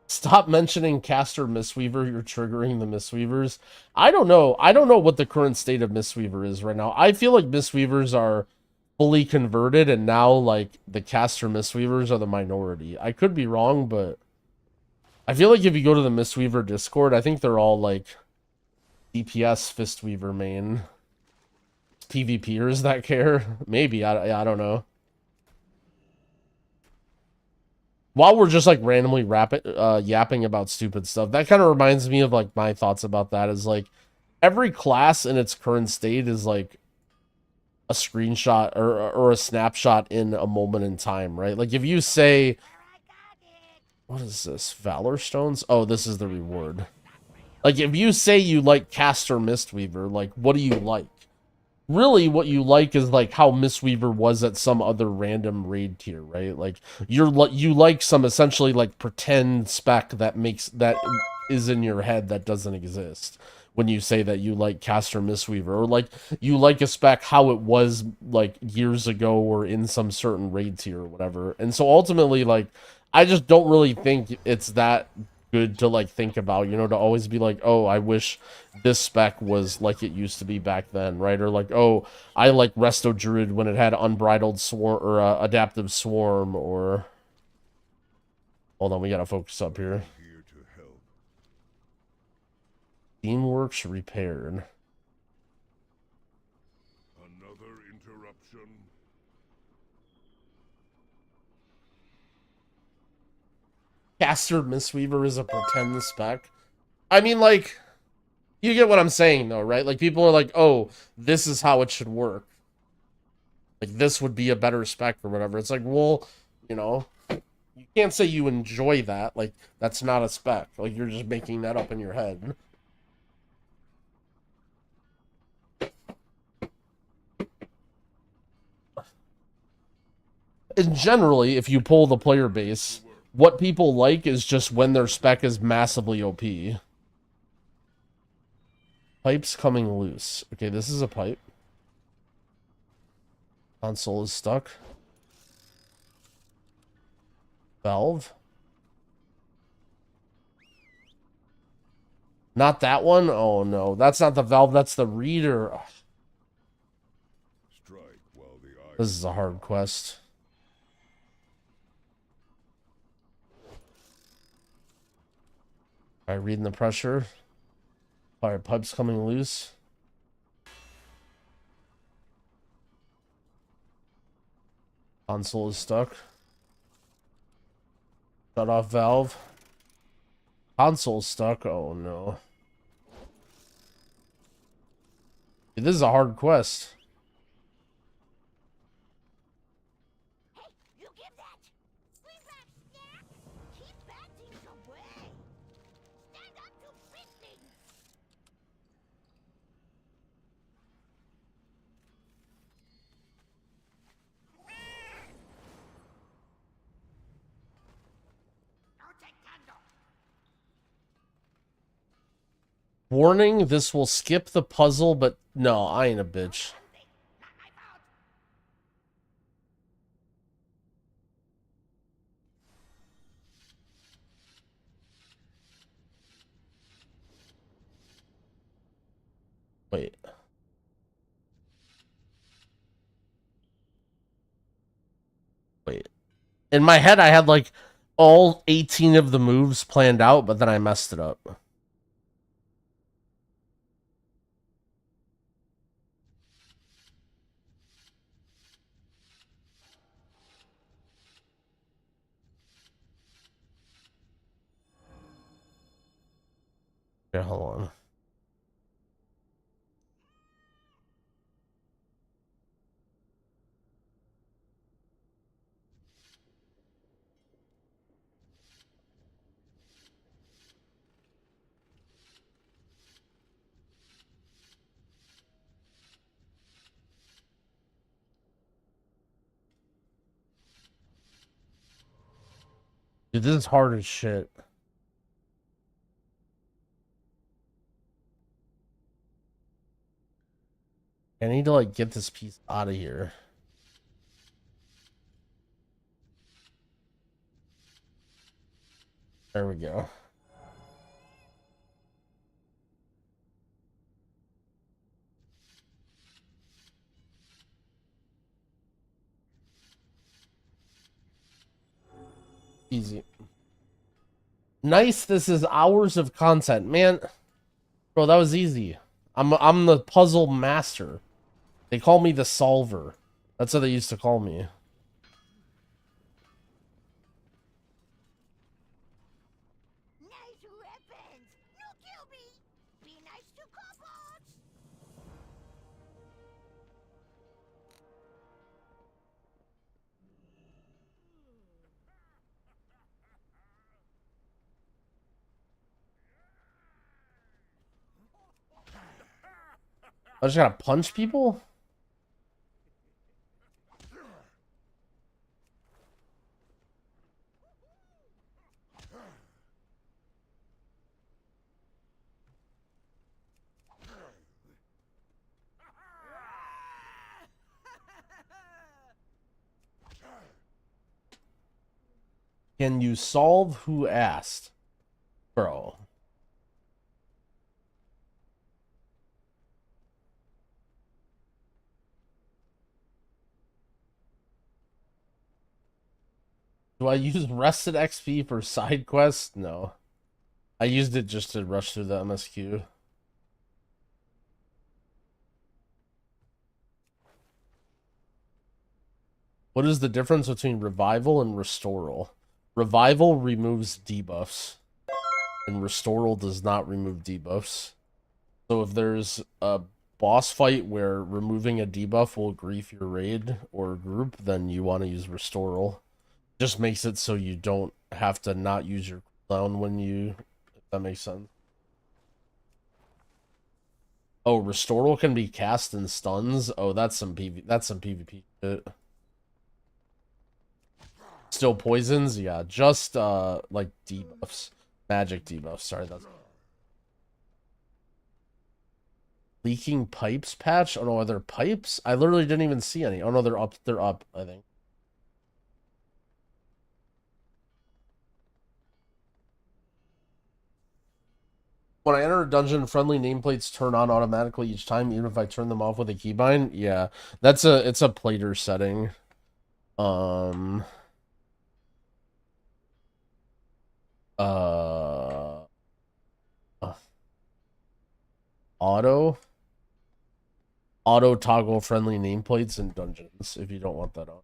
Stop mentioning Caster Mistweaver, you're triggering the Mistweavers. I don't know. I don't know what the current state of Mistweaver is right now. I feel like Mistweavers are fully converted, and now, like, the Caster Mistweavers are the minority. I could be wrong, but I feel like if you go to the Mistweaver Discord, I think they're all, like, DPS Fistweaver main. PvPers that care. Maybe. I don't know. While we're just, like, randomly yapping about stupid stuff, that kind of reminds me of, like, my thoughts about that is, like, every class in its current state is, like, a screenshot or a snapshot in a moment in time, right? Like, if you say, what is this? Valor Stones? Oh, this is the reward. Like, if you say you like Caster Mistweaver, like, what do you like? Really, what you like is, like, how Mistweaver was at some other random raid tier, right? Like, you like some essentially, like, pretend spec that is in your head that doesn't exist when you say that you like Caster Mistweaver, or, like, you like a spec how it was, like, years ago or in some certain raid tier or whatever. And so ultimately, like, I just don't really think it's that good to like think about, you know, to always be like, oh, I wish this spec was like it used to be back then, right? Or like, oh, I like Resto Druid when it had Unbridled Swarm or Adaptive Swarm, or hold on, we gotta focus up here. Here to help. Teamworks repaired. Another interruption. Caster Mistweaver is a pretend spec. I mean, like, you get what I'm saying, though, right? Like, people are like, oh, this is how it should work. Like, this would be a better spec or whatever. It's like, well, you know, you can't say you enjoy that. Like, that's not a spec. Like, you're just making that up in your head. And generally, if you pull the player base, what people like is just when their spec is massively OP. Pipe's coming loose. Okay, this is a pipe. Console is stuck. Valve. Not that one? Oh no, that's not the valve, that's the reader. Ugh. Strike while the eye. This is a hard quest. Alright, reading the pressure. Alright, pipe's coming loose. Console is stuck. Shut off valve. Console's stuck. Oh no. Dude, this is a hard quest. Hey, you give that! Leave that snack! Keep bad things away! Stand up to fisting! Don't take candle! Warning, this will skip the puzzle, but no, I ain't a bitch. Not my fault! Wait. Wait. In my head, I had like all 18 of the moves planned out, but then I messed it up. Okay, hold on. Dude, this is hard as shit. I need to like get this piece out of here. There we go. Easy. Nice, this is hours of content. Man, bro, that was easy. I'm the puzzle master. They call me the solver. That's what they used to call me. Nice weapons! No kill me! Be nice to couples! I just gotta punch people? Can you solve who asked? Do I use rested XP for side quests? No. I used it just to rush through the MSQ. What is the difference between revival and restoral? Revival removes debuffs, and restoral does not remove debuffs. So if there's a boss fight where removing a debuff will grief your raid or group, then you want to use restoral. Just makes it so you don't have to not use your cooldown when you, if that makes sense. Oh, restoral can be cast in stuns. Oh, that's some PvP shit. Still poisons, yeah. Just like debuffs, magic debuffs. Sorry, that's leaking pipes patch. Oh no, are there pipes? I literally didn't even see any. Oh no, they're up. They're up. I think. When I enter a dungeon, friendly nameplates turn on automatically each time, even if I turn them off with a keybind. Yeah, it's a plater setting. Uh, auto toggle friendly nameplates in dungeons if you don't want that on.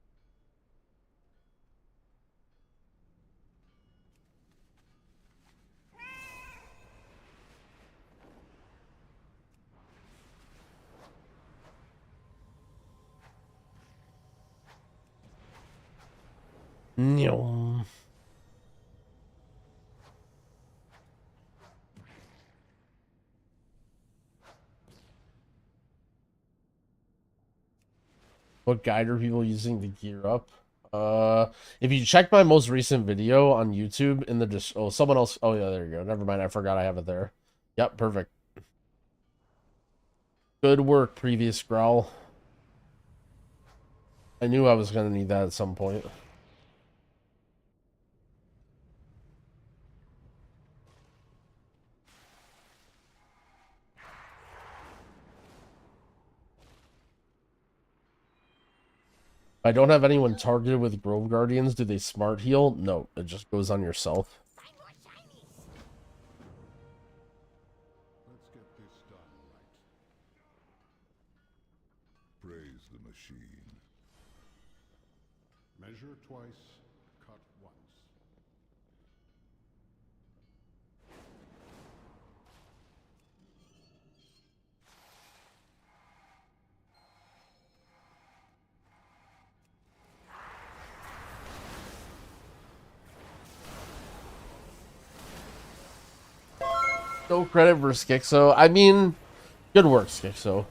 No. What guide are people using to gear up? If you check my most recent video on YouTube in the oh, someone else. Oh yeah, there you go. Never mind. I forgot I have it there. Yep, perfect. Good work, previous growl. I knew I was gonna need that at some point. If I don't have anyone targeted with Grove Guardians, do they smart heal? No, it just goes on yourself. Find more shinies. Let's get this done right. Praise the machine. Measure twice, cut once. No credit for Skixo. I mean, good work, Skixo.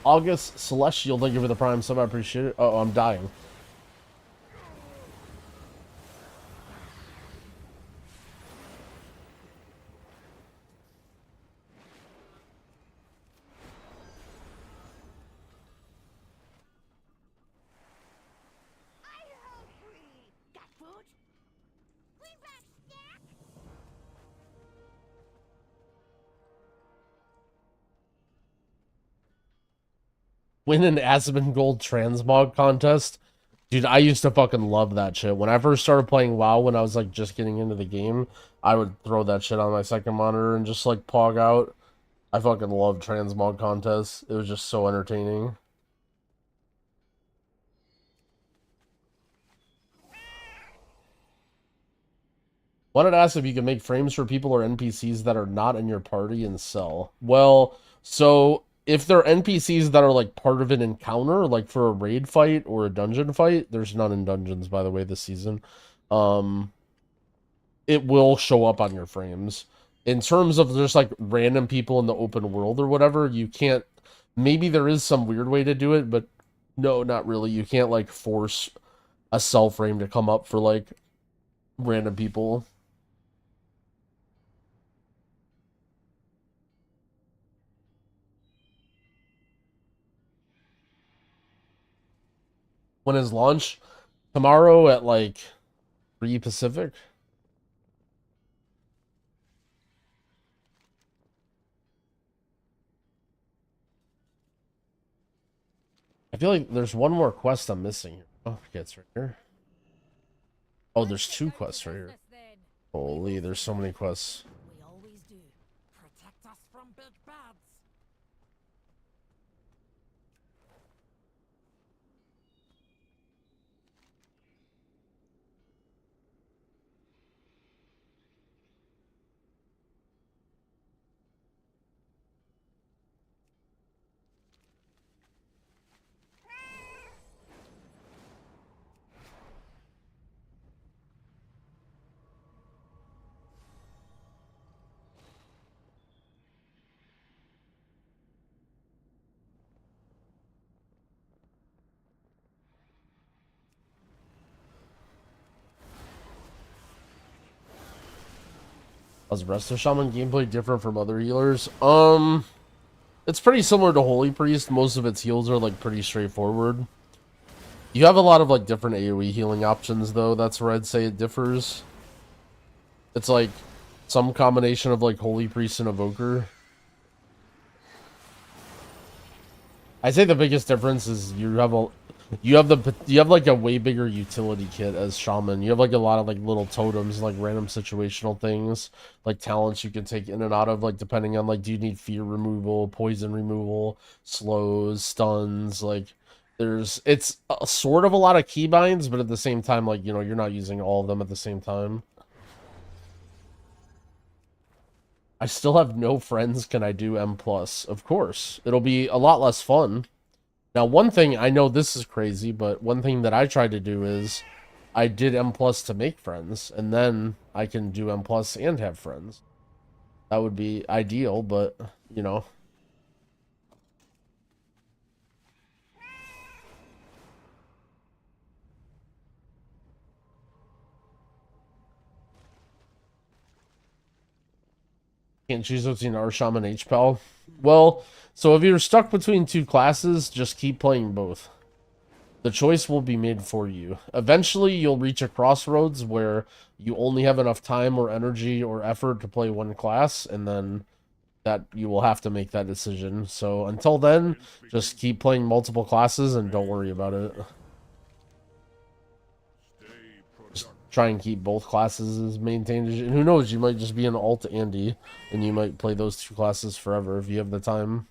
August Celestial, thank you for the prime sub. I appreciate it. Oh, I'm dying. I hungry. Got food? Greenback snack? Win an Asmongold transmog contest. Dude, I used to fucking love that shit. When I first started playing WoW, when I was like just getting into the game, I would throw that shit on my second monitor and just like pog out. I fucking loved transmog contests. It was just so entertaining. Wanted to ask if you can make frames for people or NPCs that are not in your party and sell. Well, so if they're NPCs that are like part of an encounter, like for a raid fight or a dungeon fight, there's none in dungeons, by the way, this season. It will show up on your frames. In terms of just like random people in the open world or whatever, you can't. Maybe there is some weird way to do it, but no, not really. You can't like force a sell frame to come up for like random people. When is launch? Tomorrow at like 3 Pacific. I feel like there's one more quest I'm missing here. Oh, yeah, it's right here. Oh, there's 2 quests right here. Holy, there's so many quests. We always do. Protect us from big bads. Was Resto Shaman gameplay different from other healers? It's pretty similar to Holy Priest. Most of its heals are like pretty straightforward. You have a lot of like different AoE healing options though. That's where I'd say it differs. It's like some combination of like Holy Priest and Evoker. I'd say the biggest difference is you have like a way bigger utility kit as Shaman. You have like a lot of like little totems, like random situational things, like talents you can take in and out of, like depending on like, do you need fear removal, poison removal, slows, stuns, like it's sort of a lot of keybinds, but at the same time, like, you know, you're not using all of them at the same time. I still have no friends. Can I do M+? Of course. It'll be a lot less fun. Now, one thing, I know this is crazy, but one thing that I tried to do is I did M+ to make friends, and then I can do M+ and have friends. That would be ideal, but, you know. Can't choose between our Shaman H-Pal. Well, so if you're stuck between 2 classes, just keep playing both. The choice will be made for you. Eventually, you'll reach a crossroads where you only have enough time or energy or effort to play one class, and then that you will have to make that decision. So until then, just keep playing multiple classes and don't worry about it. Just try and keep both classes as maintained. And who knows, you might just be an alt Andy, and you might play those 2 classes forever if you have the time.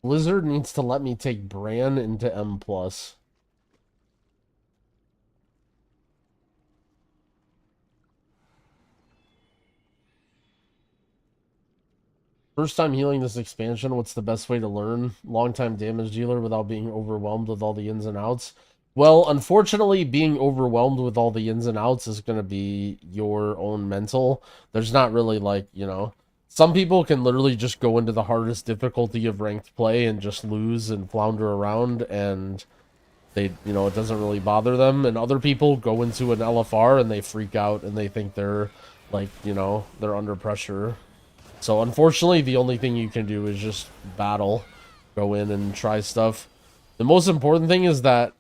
Blizzard needs to let me take Bran into M+. First time healing this expansion, what's the best way to learn? Long-time damage dealer without being overwhelmed with all the ins and outs. Well, unfortunately, being overwhelmed with all the ins and outs is going to be your own mental. There's not really like, you know... Some people can literally just go into the hardest difficulty of ranked play and just lose and flounder around, and they, you know, it doesn't really bother them. And other people go into an LFR and they freak out and they think they're, like, you know, they're under pressure. So unfortunately, the only thing you can do is just battle, go in and try stuff. The most important thing is that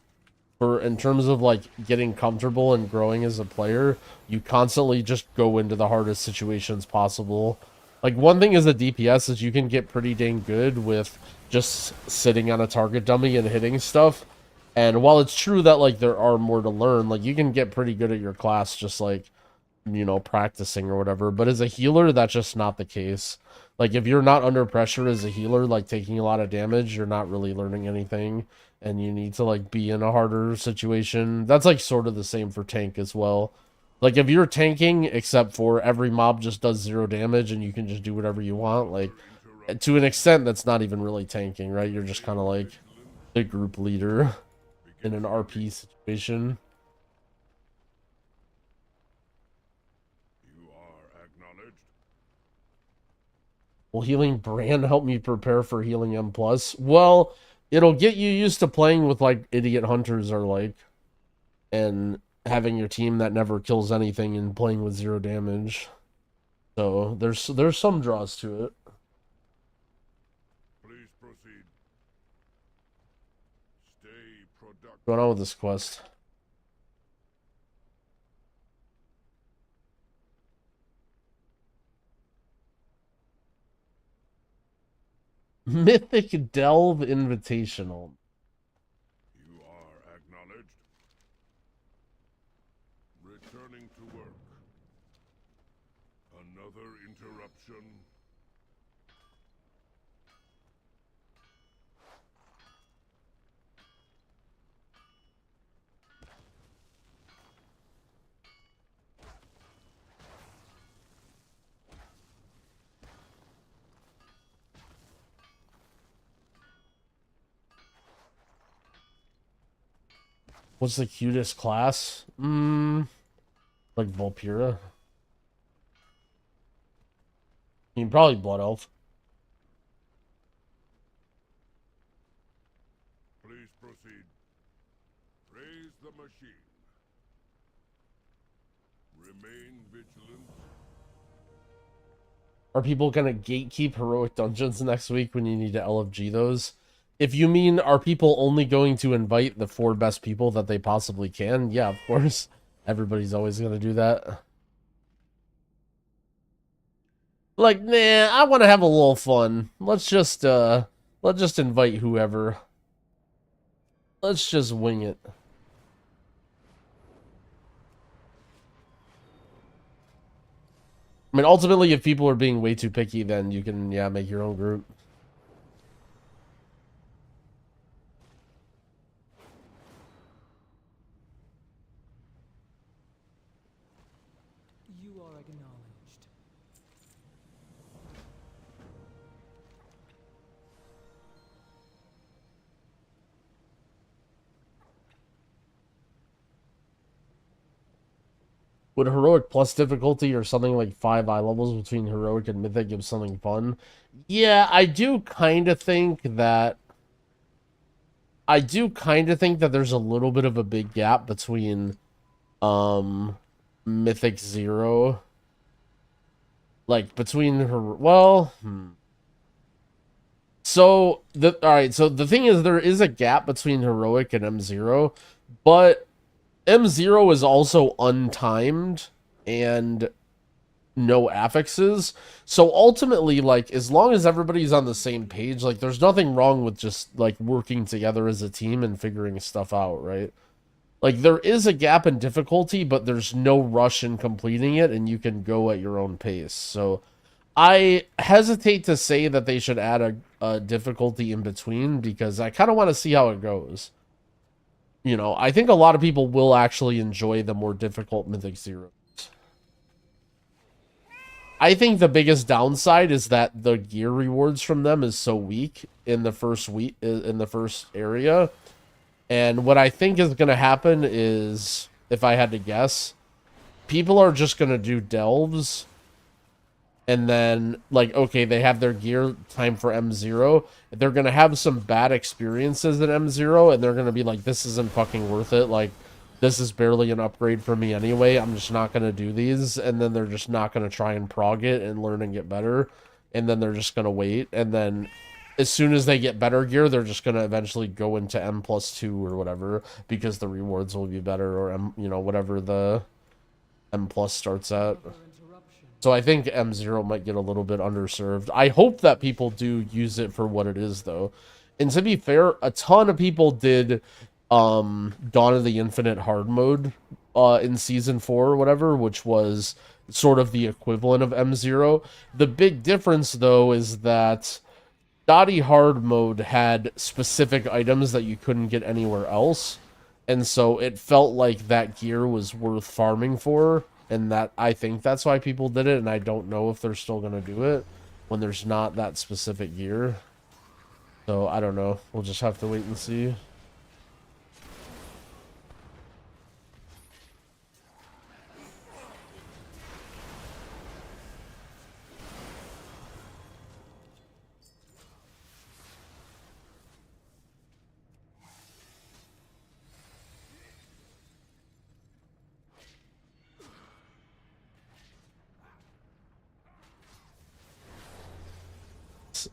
in terms of like getting comfortable and growing as a player, you constantly just go into the hardest situations possible. Like, one thing as a DPS is you can get pretty dang good with just sitting on a target dummy and hitting stuff. And while it's true that, like, there are more to learn, like, you can get pretty good at your class just, like, you know, practicing or whatever. But as a healer, that's just not the case. Like, if you're not under pressure as a healer, like, taking a lot of damage, you're not really learning anything. And you need to, like, be in a harder situation. That's, like, sort of the same for tank as well. Like, if you're tanking, except for every mob just does 0 damage and you can just do whatever you want, like, to an extent, that's not even really tanking, right? You're just kind of like the group leader in an RP situation. You are acknowledged. Will healing Bran help me prepare for healing M+? Well, it'll get you used to playing with, like, idiot hunters or, like, and having your team that never kills anything and playing with 0 damage. So there's some draws to it. Please proceed. going on with this quest? Mythic Delve Invitational. You are acknowledged. Returning to work. Another interruption. What's the cutest class? Like Volpira. I mean, probably Blood Elf. Please proceed. Raise the machine. Remain vigilant. Are people gonna gatekeep heroic dungeons next week when you need to LFG those? If you mean, are people only going to invite the 4 best people that they possibly can? Yeah, of course. Everybody's always gonna do that. Like, nah, I want to have a little fun. Let's just invite whoever. Let's just wing it. I mean, ultimately, if people are being way too picky, then you can, yeah, make your own group. You are acknowledged. Would heroic plus difficulty or something like 5 eye levels between heroic and mythic give something fun? Yeah, I do kind of think that there's a little bit of a big gap between Mythic 0, like between her, well, so the thing is, there is a gap between heroic and M0, but M0 is also untimed and no affixes. So ultimately, like, as long as everybody's on the same page, like, there's nothing wrong with just, like, working together as a team and figuring stuff out, right? Like, there is a gap in difficulty, but there's no rush in completing it, and you can go at your own pace. So I hesitate to say that they should add a difficulty in between, because I kind of want to see how it goes. You know, I think a lot of people will actually enjoy the more difficult Mythic Zeros. I think the biggest downside is that the gear rewards from them is so weak in the first area. And what I think is going to happen is, if I had to guess, people are just going to do delves. And then, like, okay, they have their gear, time for M0. They're going to have some bad experiences at M0, and they're going to be like, this isn't fucking worth it. Like, this is barely an upgrade for me anyway. I'm just not going to do these. And then they're just not going to try and prog it and learn and get better. And then they're just going to wait. And then as soon as they get better gear, they're just going to eventually go into M+2 or whatever, because the rewards will be better, or M, you know, whatever the M+ starts at. So I think M0 might get a little bit underserved. I hope that people do use it for what it is, though. And to be fair, a ton of people did Dawn of the Infinite hard mode in Season 4 or whatever, which was sort of the equivalent of M0. The big difference, though, is that Dottie hard mode had specific items that you couldn't get anywhere else. And so it felt like that gear was worth farming for. And that, I think that's why people did it, and I don't know if they're still going to do it when there's not that specific gear. So, I don't know. We'll just have to wait and see.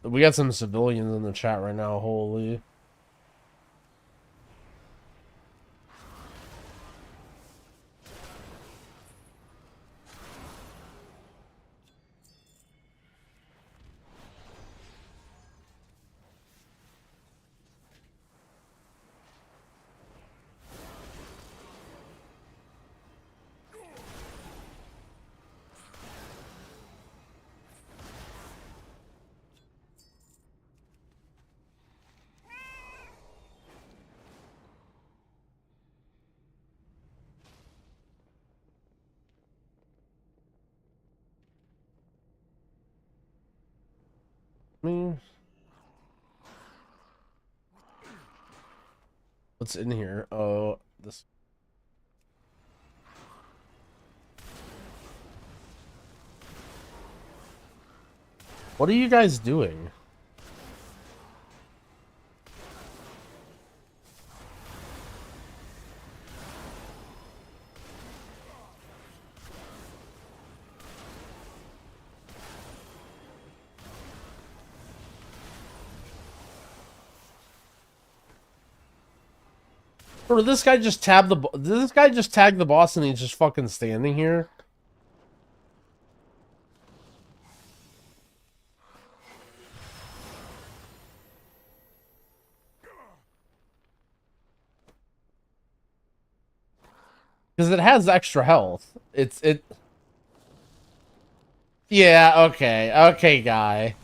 We got some civilians in the chat right now, holy. What's in here? Oh, this. What are you guys doing? Or did this guy just did this guy just tag the boss and he's just fucking standing here? Because it has extra health. Yeah, okay. Okay, guy.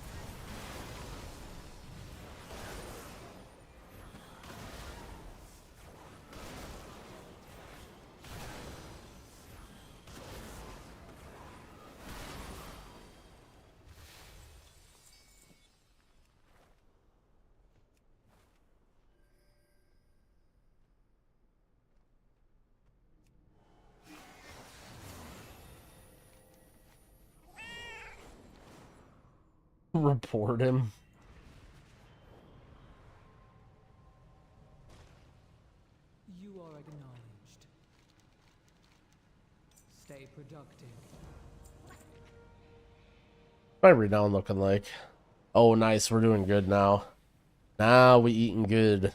Report him. You are acknowledged. Stay productive. What my renown looking like? Oh, nice. We're doing good now. Now we eating good.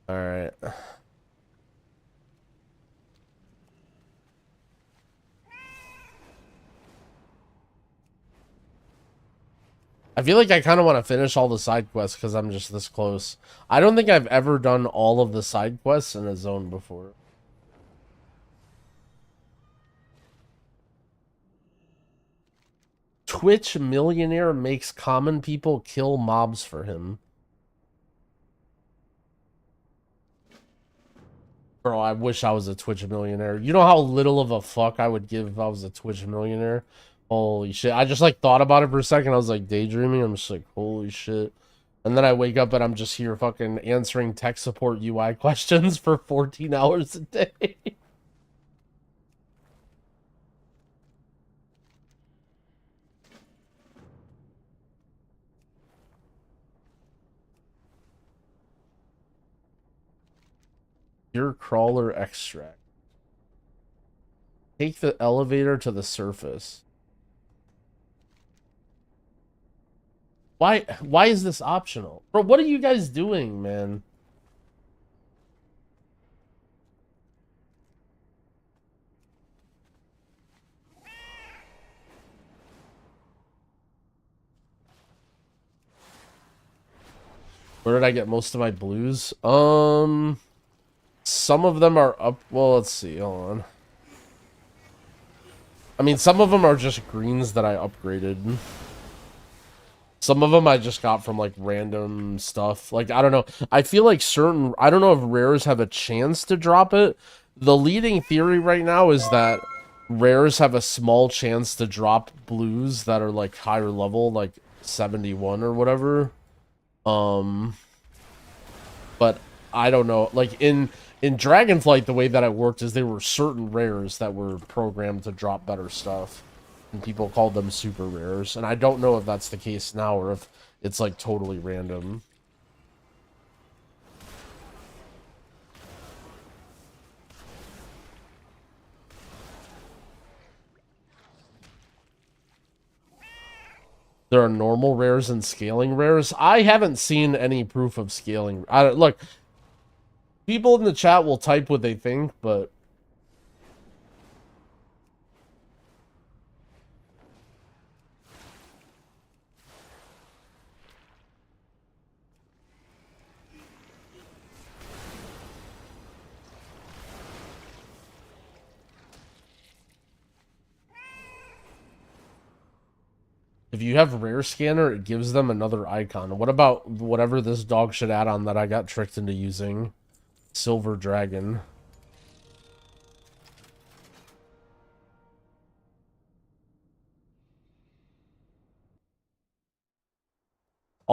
All right. I feel like I kind of want to finish all the side quests because I'm just this close. I don't think I've ever done all of the side quests in a zone before. Twitch millionaire makes common people kill mobs for him. Bro, I wish I was a Twitch millionaire. You know how little of a fuck I would give if I was a Twitch millionaire? Holy shit. I just like thought about it for a second. I was like daydreaming. I'm just like, holy shit. And then I wake up and I'm just here fucking answering tech support UI questions for 14 hours a day. Your crawler extract. Take the elevator to the surface. Why is this optional? Bro, what are you guys doing, man? Where did I get most of my blues? Some of them are up. Well, let's see. Hold on. I mean, some of them are just greens that I upgraded. Some of them I just got from, like, random stuff. Like, I don't know. I feel like certain... I don't know if rares have a chance to drop it. The leading theory right now is that rares have a small chance to drop blues that are, like, higher level, like 71 or whatever. But I don't know. Like, in Dragonflight, the way that it worked is there were certain rares that were programmed to drop better stuff. And people called them super rares. And I don't know if that's the case now or if it's, like, totally random. There are normal rares and scaling rares. I haven't seen any proof of scaling. Look, people in the chat will type what they think, but... If you have rare scanner, it gives them another icon. What about whatever this dog shit add-on that I got tricked into using? Silver Dragon.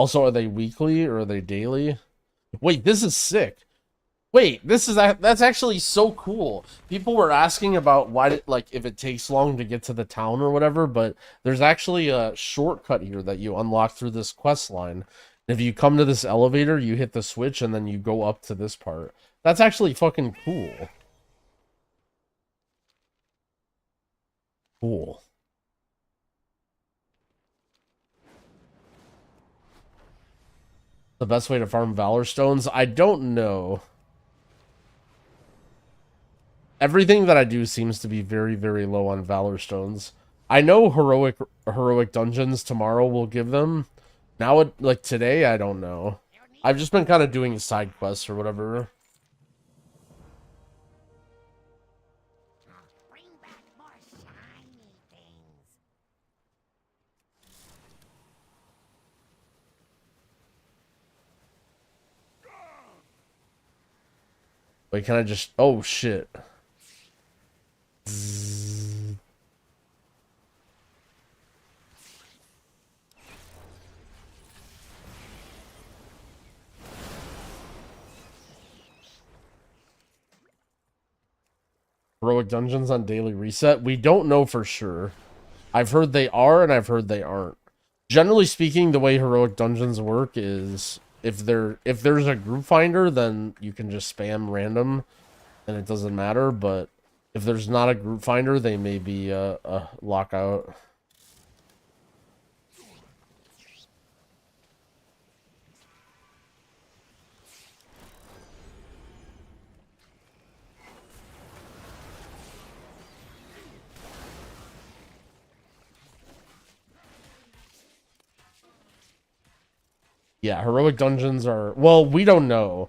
Also, are they weekly or are they daily? Wait, this is sick. Wait, that's actually so cool. People were asking about like if it takes long to get to the town or whatever, but there's actually a shortcut here that you unlock through this quest line. If you come to this elevator, you hit the switch and then you go up to this part. That's actually fucking cool. Cool. The best way to farm Valor Stones? I don't know. Everything that I do seems to be very, very low on Valor Stones. I know heroic dungeons tomorrow will give them. Now, like today, I don't know. I've just been kind of doing side quests or whatever. Bring back more shiny things. Wait, can I just... Oh, shit. Heroic dungeons on daily reset? We don't know for sure. I've heard they are, and I've heard they aren't. Generally speaking, the way heroic dungeons work is if there's a group finder, then you can just spam random, and it doesn't matter. But if there's not a group finder, they may be a lockout. Yeah, heroic dungeons are... Well, we don't know.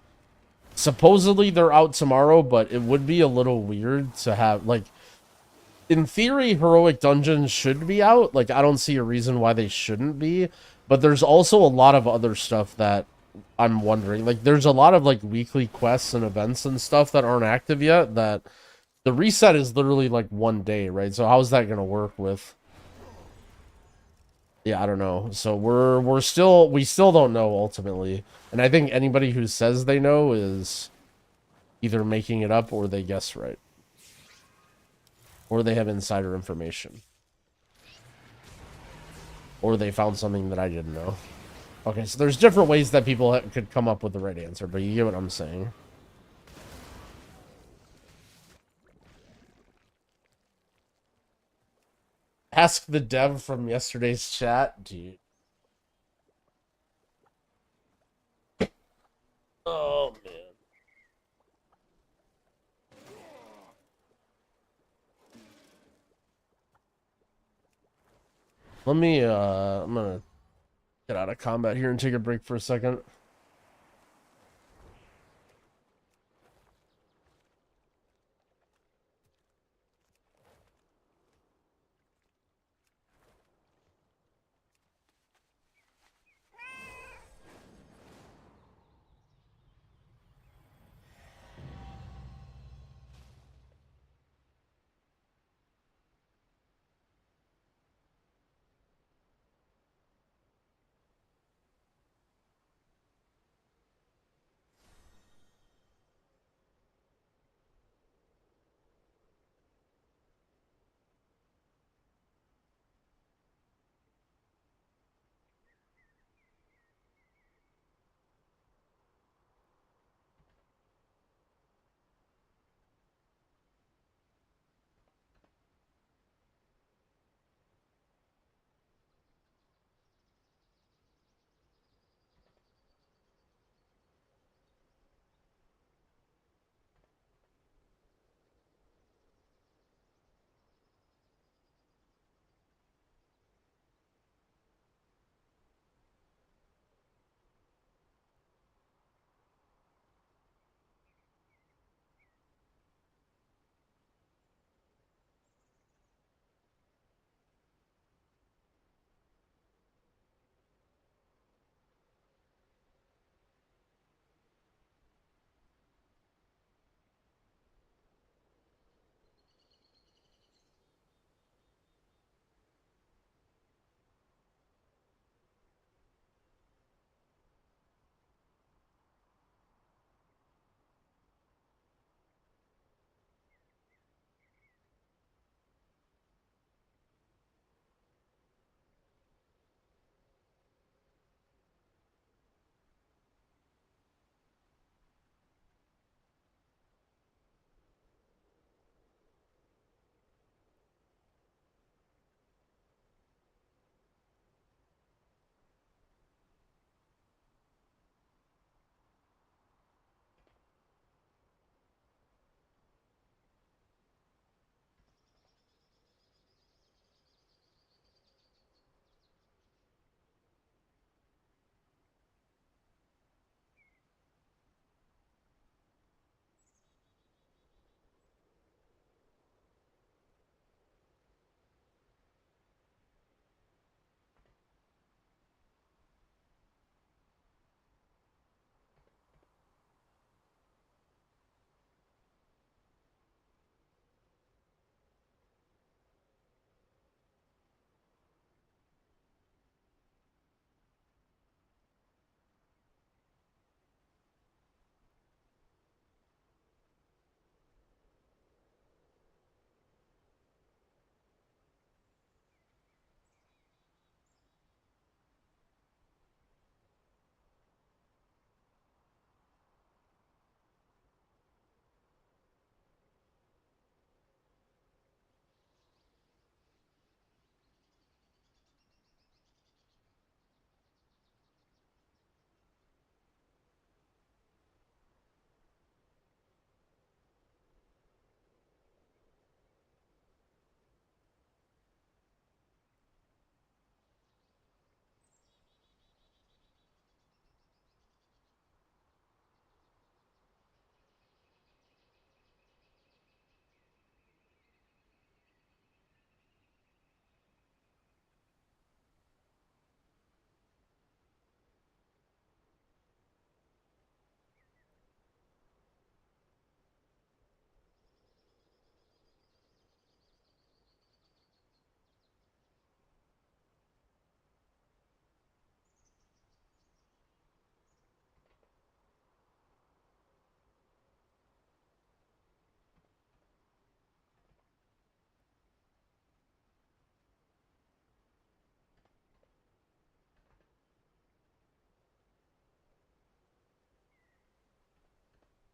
Supposedly they're out tomorrow, but it would be a little weird to have, like... In theory, heroic dungeons should be out. Like, I don't see a reason why they shouldn't be. But there's also a lot of other stuff that I'm wondering. Like, there's a lot of, like, weekly quests and events and stuff that aren't active yet that... The reset is literally, like, 1 day, right? So how's that gonna work with... Yeah, I don't know. So we still don't know ultimately. And I think anybody who says they know is either making it up or they guess right. Or they have insider information. Or they found something that I didn't know. Okay, so there's different ways that people could come up with the right answer, but you get what I'm saying. Ask the dev from yesterday's chat, dude. Oh, man. Let me, I'm gonna get out of combat here and take a break for a second.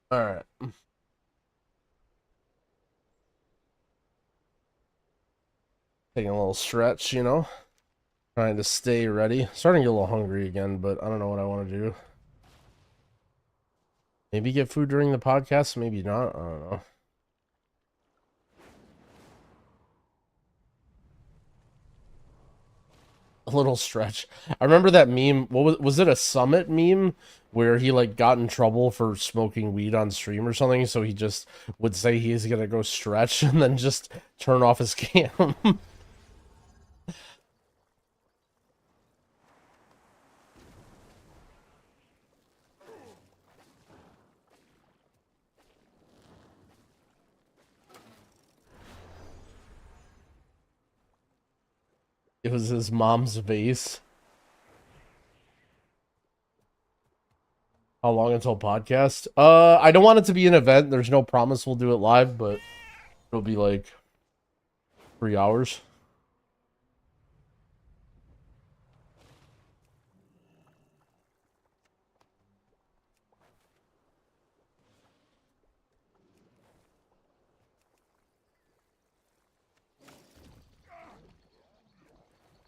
All right. Taking a little stretch, you know. Trying to stay ready. Starting to get a little hungry again, but I don't know what I want to do. Maybe get food during the podcast, maybe not. I don't know. A little stretch. I remember that meme. What was it, a Summit meme where he like got in trouble for smoking weed on stream or something? So he just would say he's gonna go stretch and then just turn off his cam. It was his mom's vase. How long until podcast? I don't want it to be an event. There's no promise we'll do it live, but it'll be like 3 hours.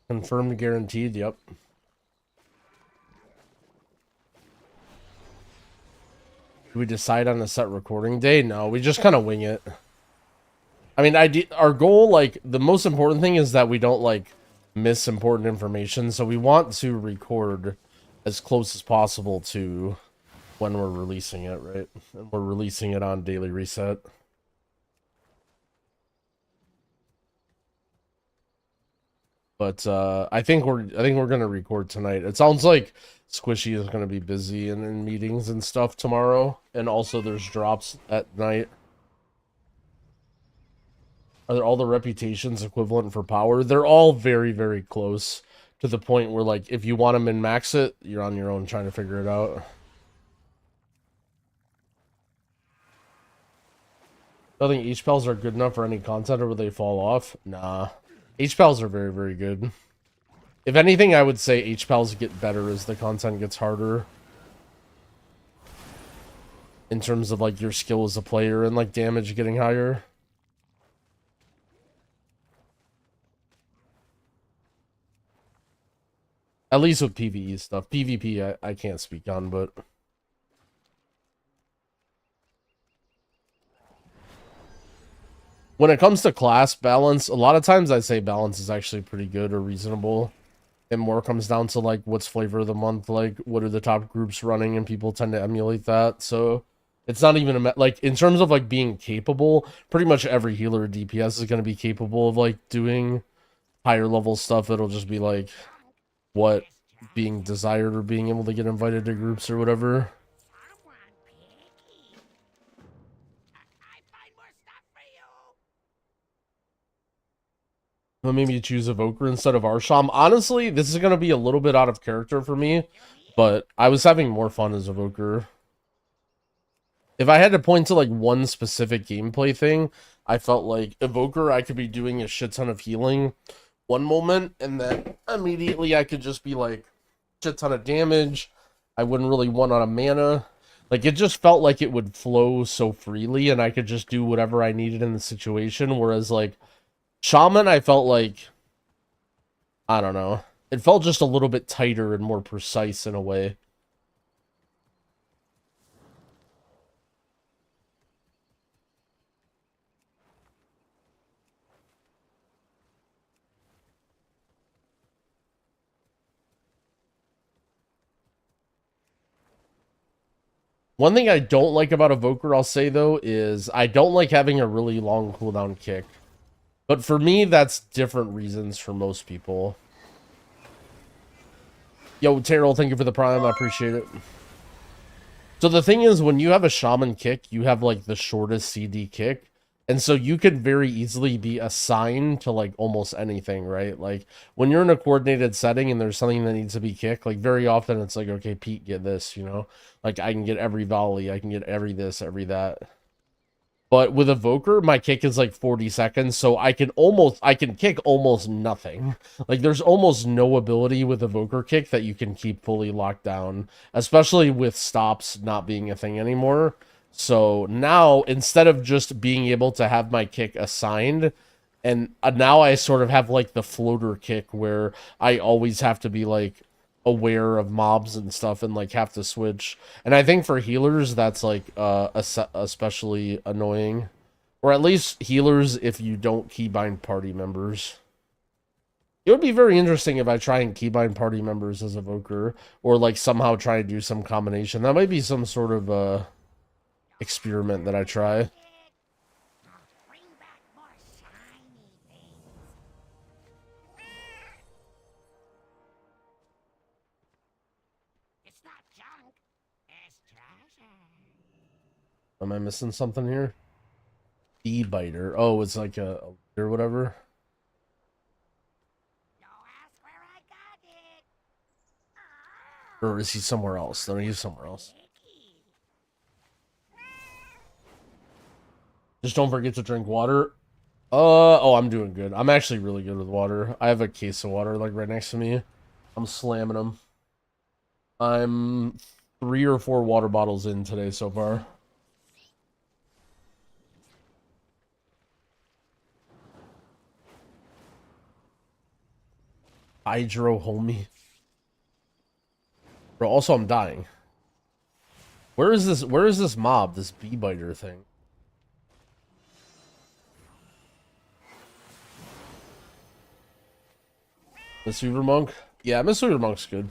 Confirmed, guaranteed, yep. Do we decide on a set recording day? No, we just kind of wing it. I mean, our goal, like, the most important thing is that we don't, like, miss important information. So we want to record as close as possible to when we're releasing it, right? And we're releasing it on Daily Reset. But I think we're gonna record tonight. It sounds like Squishy is gonna be busy and in meetings and stuff tomorrow, and also there's drops at night. Are all the reputations equivalent for power? They're all very, very close to the point where, like, if you want to min-max it, you're on your own trying to figure it out. I think H-Pals are good enough for any content, or will they fall off? Nah. H-Pals are very, very good. If anything, I would say H-Pals get better as the content gets harder. In terms of, like, your skill as a player and, like, damage getting higher. At least with PvE stuff. PvP, I can't speak on, but... When it comes to class balance, a lot of times I say balance is actually pretty good or reasonable. It more comes down to, like, what's flavor of the month, like, what are the top groups running, and people tend to emulate that, so... It's not even a... Like, in terms of, like, being capable, pretty much every healer or DPS is going to be capable of, like, doing higher level stuff. It'll just be, like, what being desired or being able to get invited to groups or whatever. Come on, Piggy. I find more stuff for you. Well, maybe you choose Evoker instead of Arsham. Honestly, this is going to be a little bit out of character for me, but I was having more fun as Evoker. If I had to point to, like, one specific gameplay thing, I felt like Evoker, I could be doing a shit ton of healing one moment, and then immediately I could just be, like, shit ton of damage. I wouldn't really run out of mana. Like, it just felt like it would flow so freely, and I could just do whatever I needed in the situation, whereas, like, Shaman, I felt like, I don't know. It felt just a little bit tighter and more precise in a way. One thing I don't like about Evoker, I'll say, though, is I don't like having a really long cooldown kick. But for me, that's different reasons for most people. Yo, Terrell, thank you for the prime. I appreciate it. So the thing is, when you have a shaman kick, you have, like, the shortest CD kick. And so you could very easily be assigned to, like, almost anything, right? Like, when you're in a coordinated setting and there's something that needs to be kicked, like, very often it's like, okay, Pete, get this, you know? Like, I can get every volley, I can get every this, every that. But with Evoker, my kick is like 40 seconds, so I can kick almost nothing. Like, there's almost no ability with Evoker kick that you can keep fully locked down, especially with stops not being a thing anymore. So now, instead of just being able to have my kick assigned, and now I sort of have like the floater kick where I always have to be like aware of mobs and stuff and like have to switch. And I think for healers that's like especially annoying, or at least healers if you don't keybind party members. It would be very interesting if I try and keybind party members as Evoker, or like somehow try to do some combination. That might be some sort of experiment that I try. I'll bring back more shiny things. It's not junk, it's treasure. Am I missing something here? Bee biter. Oh, it's like a or whatever. No, ask where I got it. Or is he somewhere else? No, he's somewhere else. Icky. Just don't forget to drink water. Oh, I'm doing good. I'm actually really good with water. I have a case of water like right next to me. I'm slamming them. I'm 3 or 4 water bottles in today so far. Hydro homie. Bro, also I'm dying. Where is this mob, this bee biter thing? Mistweaver Monk? Yeah, Mistweaver Monk's good.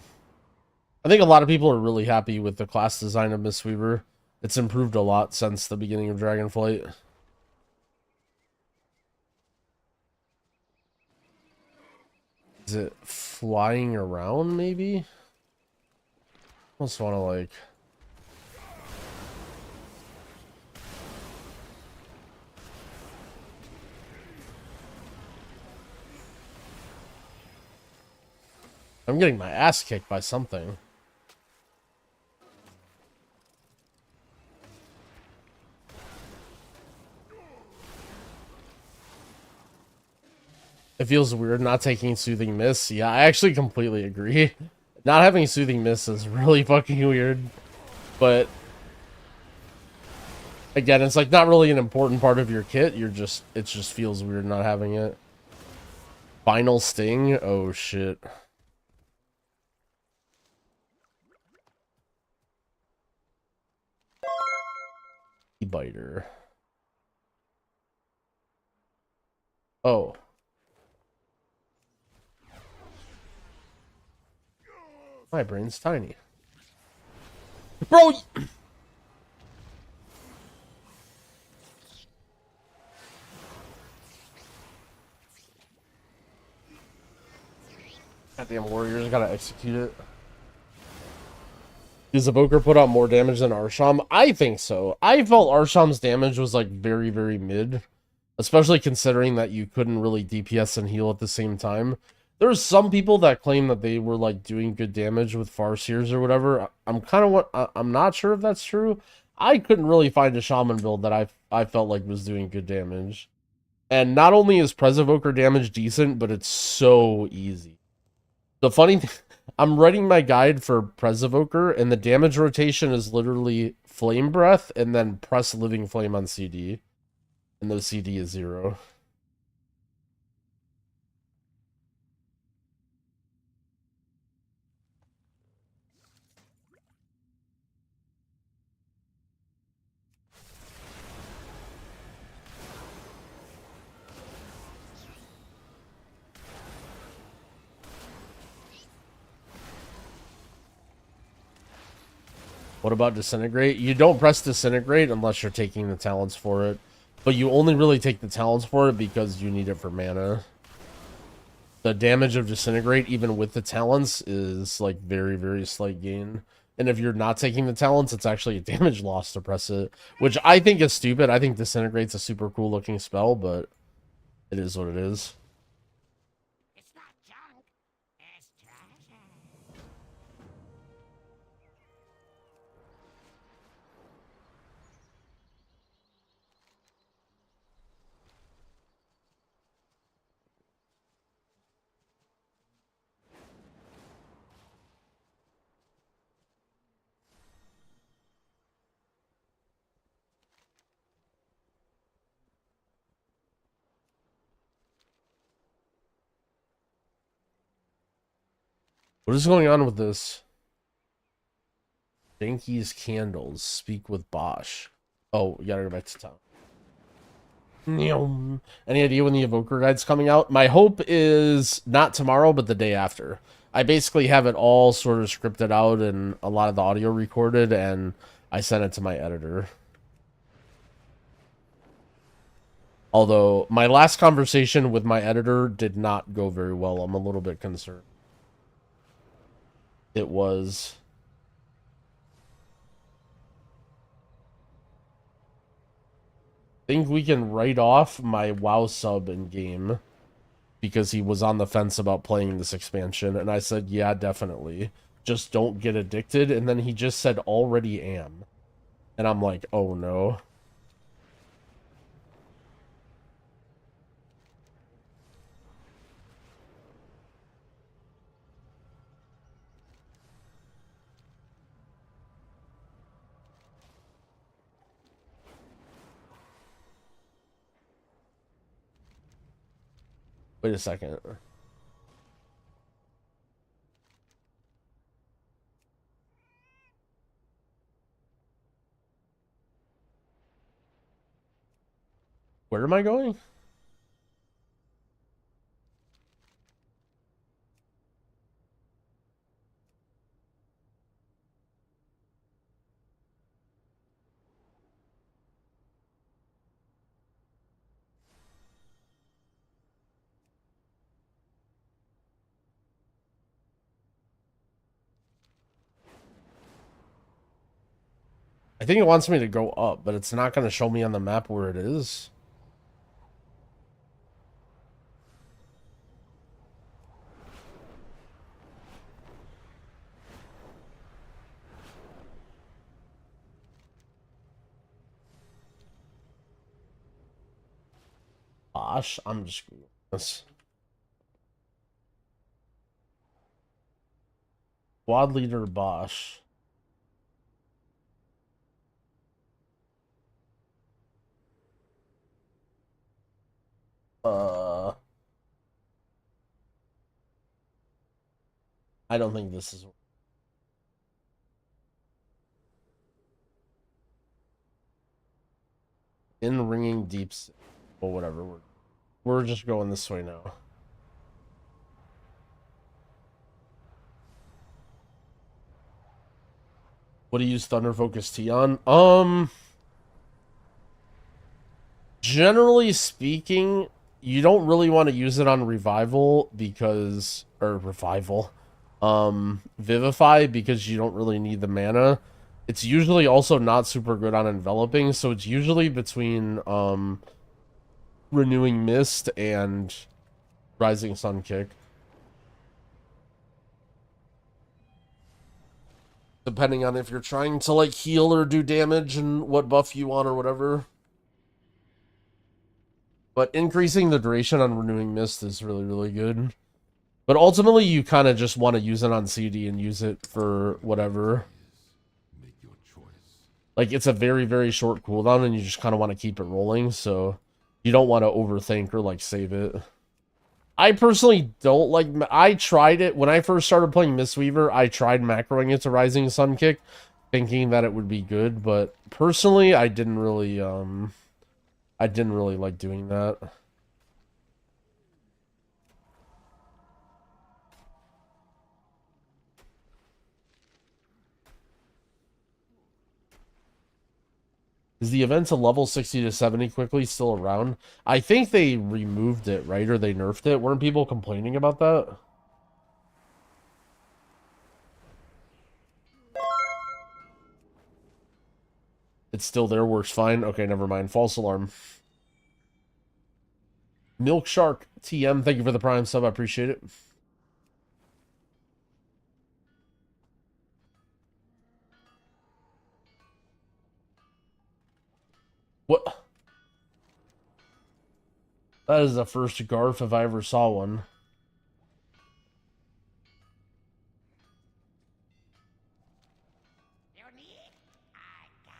I think a lot of people are really happy with the class design of Mistweaver. It's improved a lot since the beginning of Dragonflight. Is it flying around, maybe? I almost want to, like... I'm getting my ass kicked by something. It feels weird not taking Soothing Mist. Yeah, I actually completely agree. Not having Soothing Mist is really fucking weird. But again, it's like not really an important part of your kit. It just feels weird not having it. Final Sting? Oh shit. Biter. Oh. My brain's tiny. Bro! Goddamn warriors, gotta execute it. Does Evoker put out more damage than Arsham? I think so. I felt Arsham's damage was like very, very mid. Especially considering that you couldn't really DPS and heal at the same time. There's some people that claim that they were like doing good damage with Farseers or whatever. I'm not sure if that's true. I couldn't really find a Shaman build that I felt like was doing good damage. And not only is Pres Evoker damage decent, but it's so easy. The funny thing, I'm writing my guide for Pres Evoker, and the damage rotation is literally Flame Breath and then press Living Flame on CD. And the CD is 0. What about Disintegrate? You don't press Disintegrate unless you're taking the talents for it. But you only really take the talents for it because you need it for mana. The damage of Disintegrate, even with the talents, is like very, very slight gain. And if you're not taking the talents, it's actually a damage loss to press it. Which I think is stupid. I think Disintegrate's a super cool looking spell, but it is what it is. It's not junk, it's treasure. What is going on with this? Janky's Candles. Speak with Bosch. Oh, we gotta go back to town. Any idea when the Evoker guide's coming out? My hope is not tomorrow, but the day after. I basically have it all sort of scripted out and a lot of the audio recorded, and I sent it to my editor. Although, my last conversation with my editor did not go very well. I'm a little bit concerned. It was... think we can write off my WoW sub in game because he was on the fence about playing this expansion, and I said, yeah, definitely. Just don't get addicted, and then he just said, already am. And I'm like, oh no. Wait a second. Where am I going? I think it wants me to go up, but it's not going to show me on the map where it is. Gosh, I'm just this. Squad leader Bosch. I don't think this is in ringing deep. Well, whatever. We're just going this way now. What do you use Thunder Focus T on? Generally speaking, you don't really want to use it on Revival because, or Revival, Vivify, because you don't really need the mana. It's usually also not super good on Enveloping, so it's usually between, Renewing Mist and Rising Sun Kick. Depending on if you're trying to, like, heal or do damage and what buff you want or whatever. But increasing the duration on Renewing Mist is really, really good. But ultimately, you kind of just want to use it on CD and use it for whatever. Make your choice. Like, it's a very, very short cooldown, and you just kind of want to keep it rolling, so you don't want to overthink or, like, save it. I personally don't like... I tried it. When I first started playing Mistweaver, I tried macroing it to Rising Sun Kick, thinking that it would be good, but personally, I didn't really like doing that. Is the event to level 60 to 70 quickly still around? I think they removed it, right? Or they nerfed it. Weren't people complaining about that? It's still there, works fine. Okay, never mind. False alarm. Milk Shark TM, thank you for the Prime sub. I appreciate it. What? That is the first Garf if I ever saw one. You need? I got.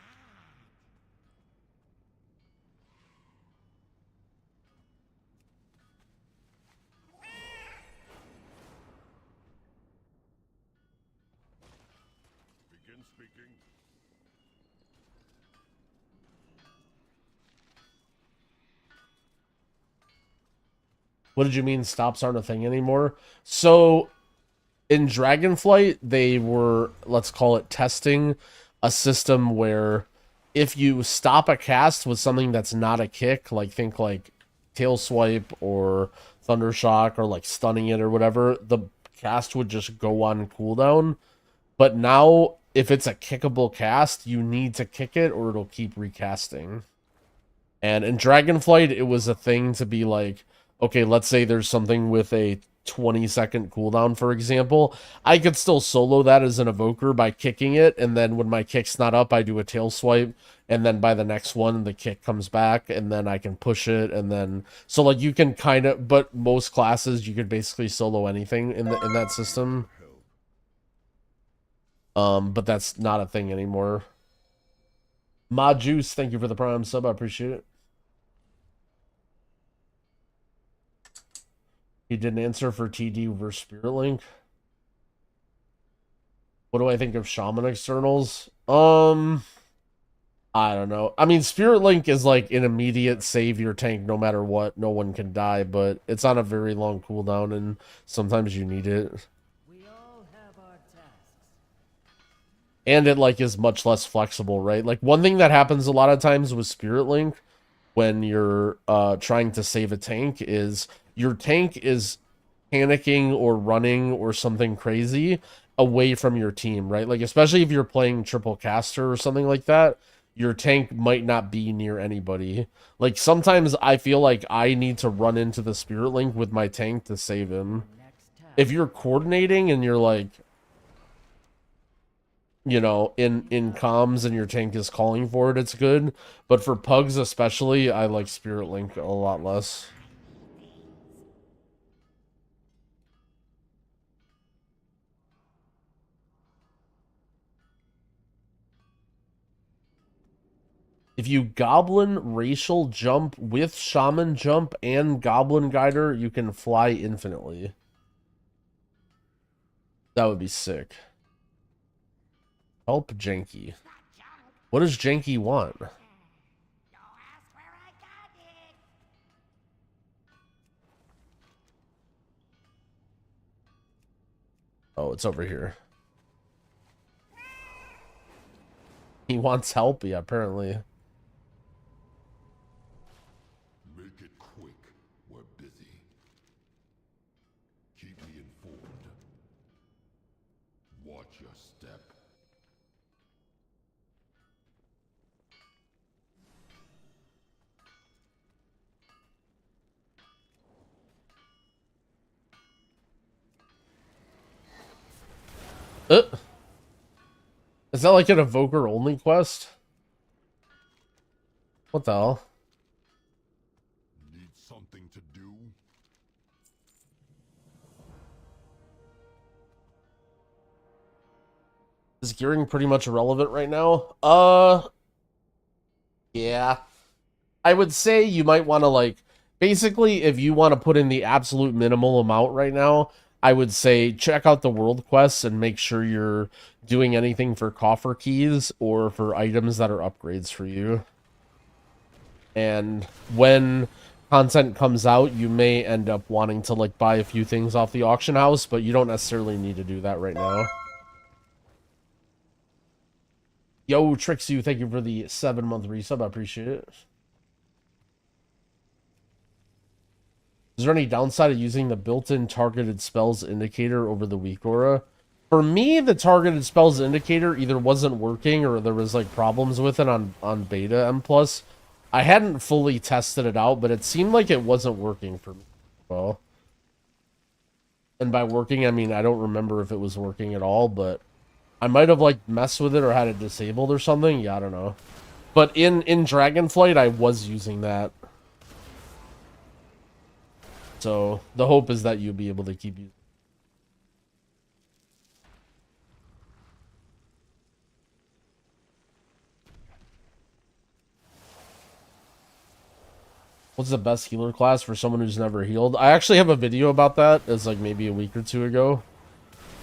speaking. What did you mean stops aren't a thing anymore? So in Dragonflight, they were, let's call it, testing a system where if you stop a cast with something that's not a kick, like think like tail swipe or thunder shock or like stunning it or whatever, the cast would just go on cooldown. But now if it's a kickable cast, you need to kick it or it'll keep recasting. And in Dragonflight, it was a thing to be like, okay, let's say there's something with a 20-second cooldown, for example. I could still solo that as an evoker by kicking it, and then when my kick's not up, I do a tail swipe, and then by the next one, the kick comes back, and then I can push it, and then... So, like, you can kind of... But most classes, you could basically solo anything in that system. But that's not a thing anymore. Ma Juice, thank you for the Prime sub, I appreciate it. He didn't answer for TD versus Spirit Link. What do I think of Shaman externals? I don't know. I mean, Spirit Link is like an immediate save your tank no matter what. No one can die, but it's on a very long cooldown, and sometimes you need it. We all have our tasks. And it like is much less flexible, right? Like one thing that happens a lot of times with Spirit Link when you're trying to save a tank is your tank is panicking or running or something crazy away from your team, right? Like, especially if you're playing triple caster or something like that, your tank might not be near anybody. Like, sometimes I feel like I need to run into the Spirit Link with my tank to save him. If you're coordinating and you're like, you know, in comms and your tank is calling for it, it's good. But for pugs especially, I like Spirit Link a lot less. If you Goblin Racial Jump with Shaman Jump and Goblin Guider, you can fly infinitely. That would be sick. Help Janky. What does Janky want? Don't ask where I got it. Oh, it's over here. He wants help, yeah, apparently. Make it quick. We're busy. Keep me informed. Watch your step. Is that like an Evoker only quest? What the hell? Need something to do? Is gearing pretty much irrelevant right now? Yeah. I would say you might want to, like, basically, if you want to put in the absolute minimal amount right now, I would say check out the world quests and make sure you're doing anything for coffer keys or for items that are upgrades for you. And when content comes out, you may end up wanting to, like, buy a few things off the auction house, but you don't necessarily need to do that right now. Yo, Trixie, thank you for the 7-month resub. I appreciate it. Is there any downside of using the built-in targeted spells indicator over the weak aura? For me, the targeted spells indicator either wasn't working or there was like problems with it on beta M+. I hadn't fully tested it out, but it seemed like it wasn't working for me. Well, and by working, I mean I don't remember if it was working at all, but I might have like messed with it or had it disabled or something. Yeah, I don't know. But in Dragonflight, I was using that. So the hope is that you'll be able to keep using. What's the best healer class for someone who's never healed? I actually have a video about that. It's like maybe a week or two ago.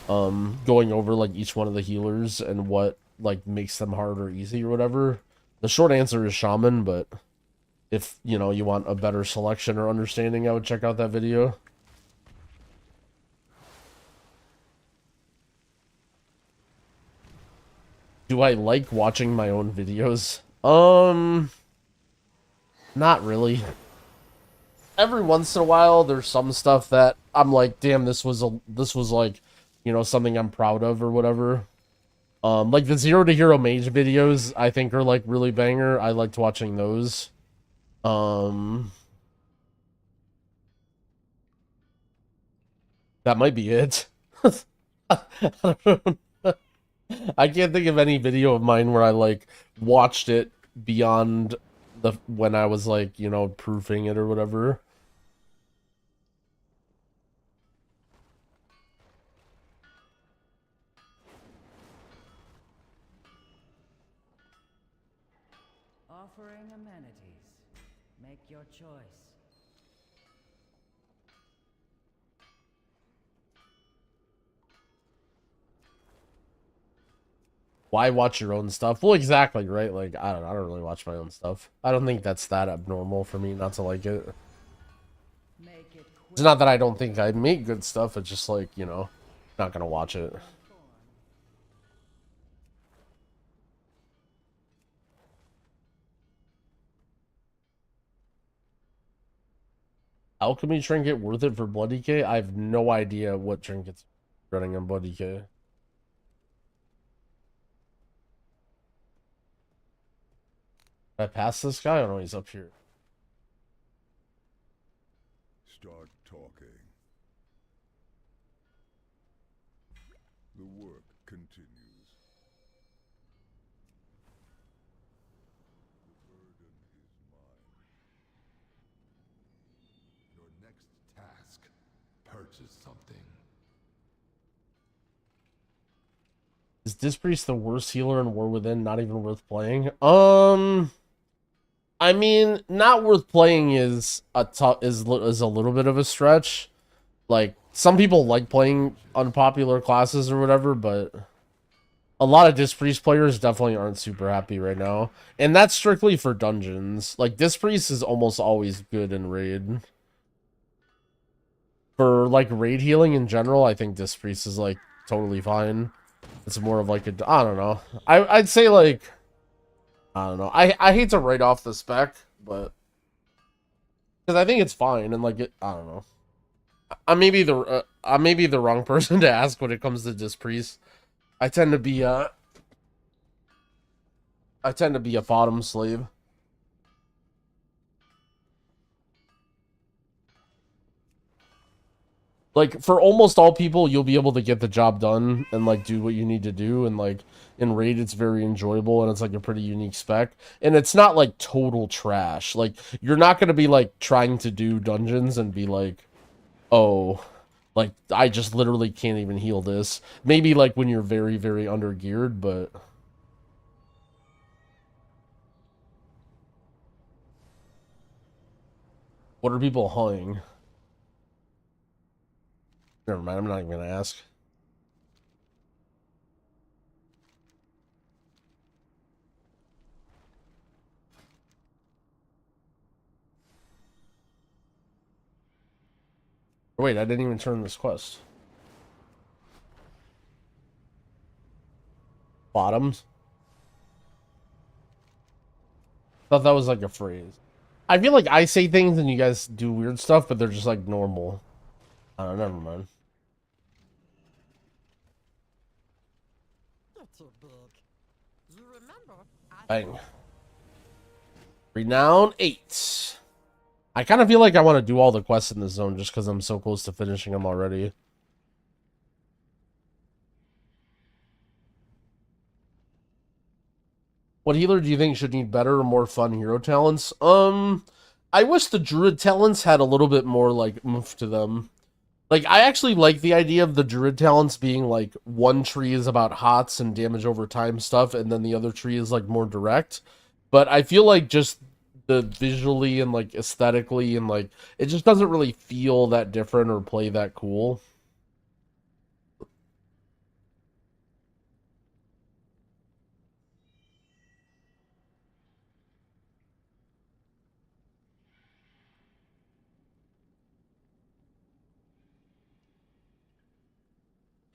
Going over like each one of the healers and what like makes them hard or easy or whatever. The short answer is shaman, but if, you know, you want a better selection or understanding, I would check out that video. Do I like watching my own videos? Not really. Every once in a while, there's some stuff that I'm like, damn, this was like, you know, something I'm proud of or whatever. Like the 0 to Hero Mage videos, I think are like really banger. I liked watching those. That might be it. I don't know. I can't think of any video of mine where I like watched it beyond the when I was like, you know, proofing it or whatever. Offering amenities. Make your choice. Why watch your own stuff? Well, exactly, right? Like, I don't know. I don't really watch my own stuff. I don't think that's that abnormal for me not to like it. Make it It's not that I don't think I make good stuff. It's just like, you know, not gonna watch it. Alchemy trinket worth it for Blood DK? I have no idea what trinkets running on Blood DK. Did I pass this guy? I don't know, he's up here. Start talking. The work continues. The burden is mine. Your next task, purchase something. Is Dispriest the worst healer in War Within? Not even worth playing? I mean, not worth playing is a little bit of a stretch. Like, some people like playing unpopular classes or whatever, but a lot of Dispriest players definitely aren't super happy right now. And that's strictly for dungeons. Like, Dispriest is almost always good in raid. For, like, raid healing in general, I think Dispriest is, like, totally fine. It's more of, like, I don't know. I'd say, like, I don't know. I hate to write off the spec, but because I think it's fine and like I don't know. I may be the wrong person to ask when it comes to Dispriest. I tend to be a bottom slave. Like, for almost all people, you'll be able to get the job done and, like, do what you need to do. And, like, in Raid, it's very enjoyable and it's, like, a pretty unique spec. And it's not, like, total trash. Like, you're not going to be, like, trying to do dungeons and be like, oh, like, I just literally can't even heal this. Maybe, like, when you're very, very under-geared, but... What are people hunting? Never mind, I'm not even gonna ask. Wait, I didn't even turn this quest. Bottoms? Thought that was like a phrase. I feel like I say things and you guys do weird stuff, but they're just like normal. I don't know, never mind. Bang. Renown 8. I kind of feel like I want to do all the quests in this zone just because I'm so close to finishing them already. What healer do you think should need better or more fun hero talents? I wish the druid talents had a little bit more, like, oomph to them. Like, I actually like the idea of the druid talents being, like, one tree is about hots and damage over time stuff, and then the other tree is, like, more direct. But I feel like just the visually and, like, aesthetically and, like, it just doesn't really feel that different or play that cool.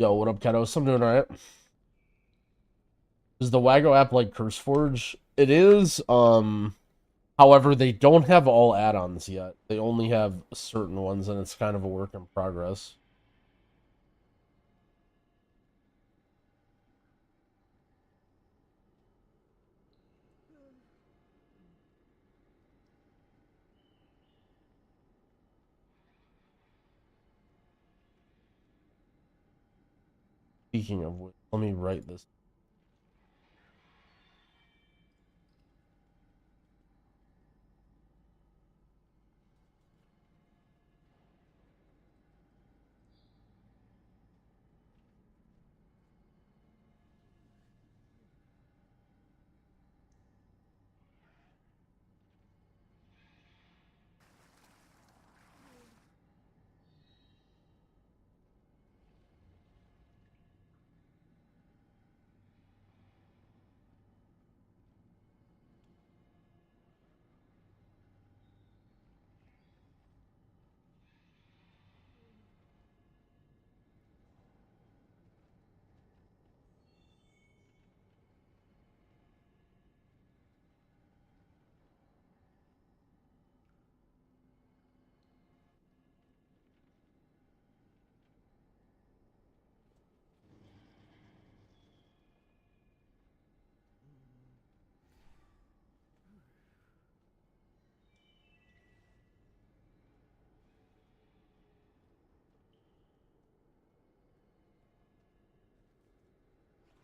Yo, what up, Ketos? I'm doing alright. Is the Wago app like CurseForge? It is. However, they don't have all add-ons yet. They only have certain ones, and it's kind of a work in progress. Speaking of which, let me write this.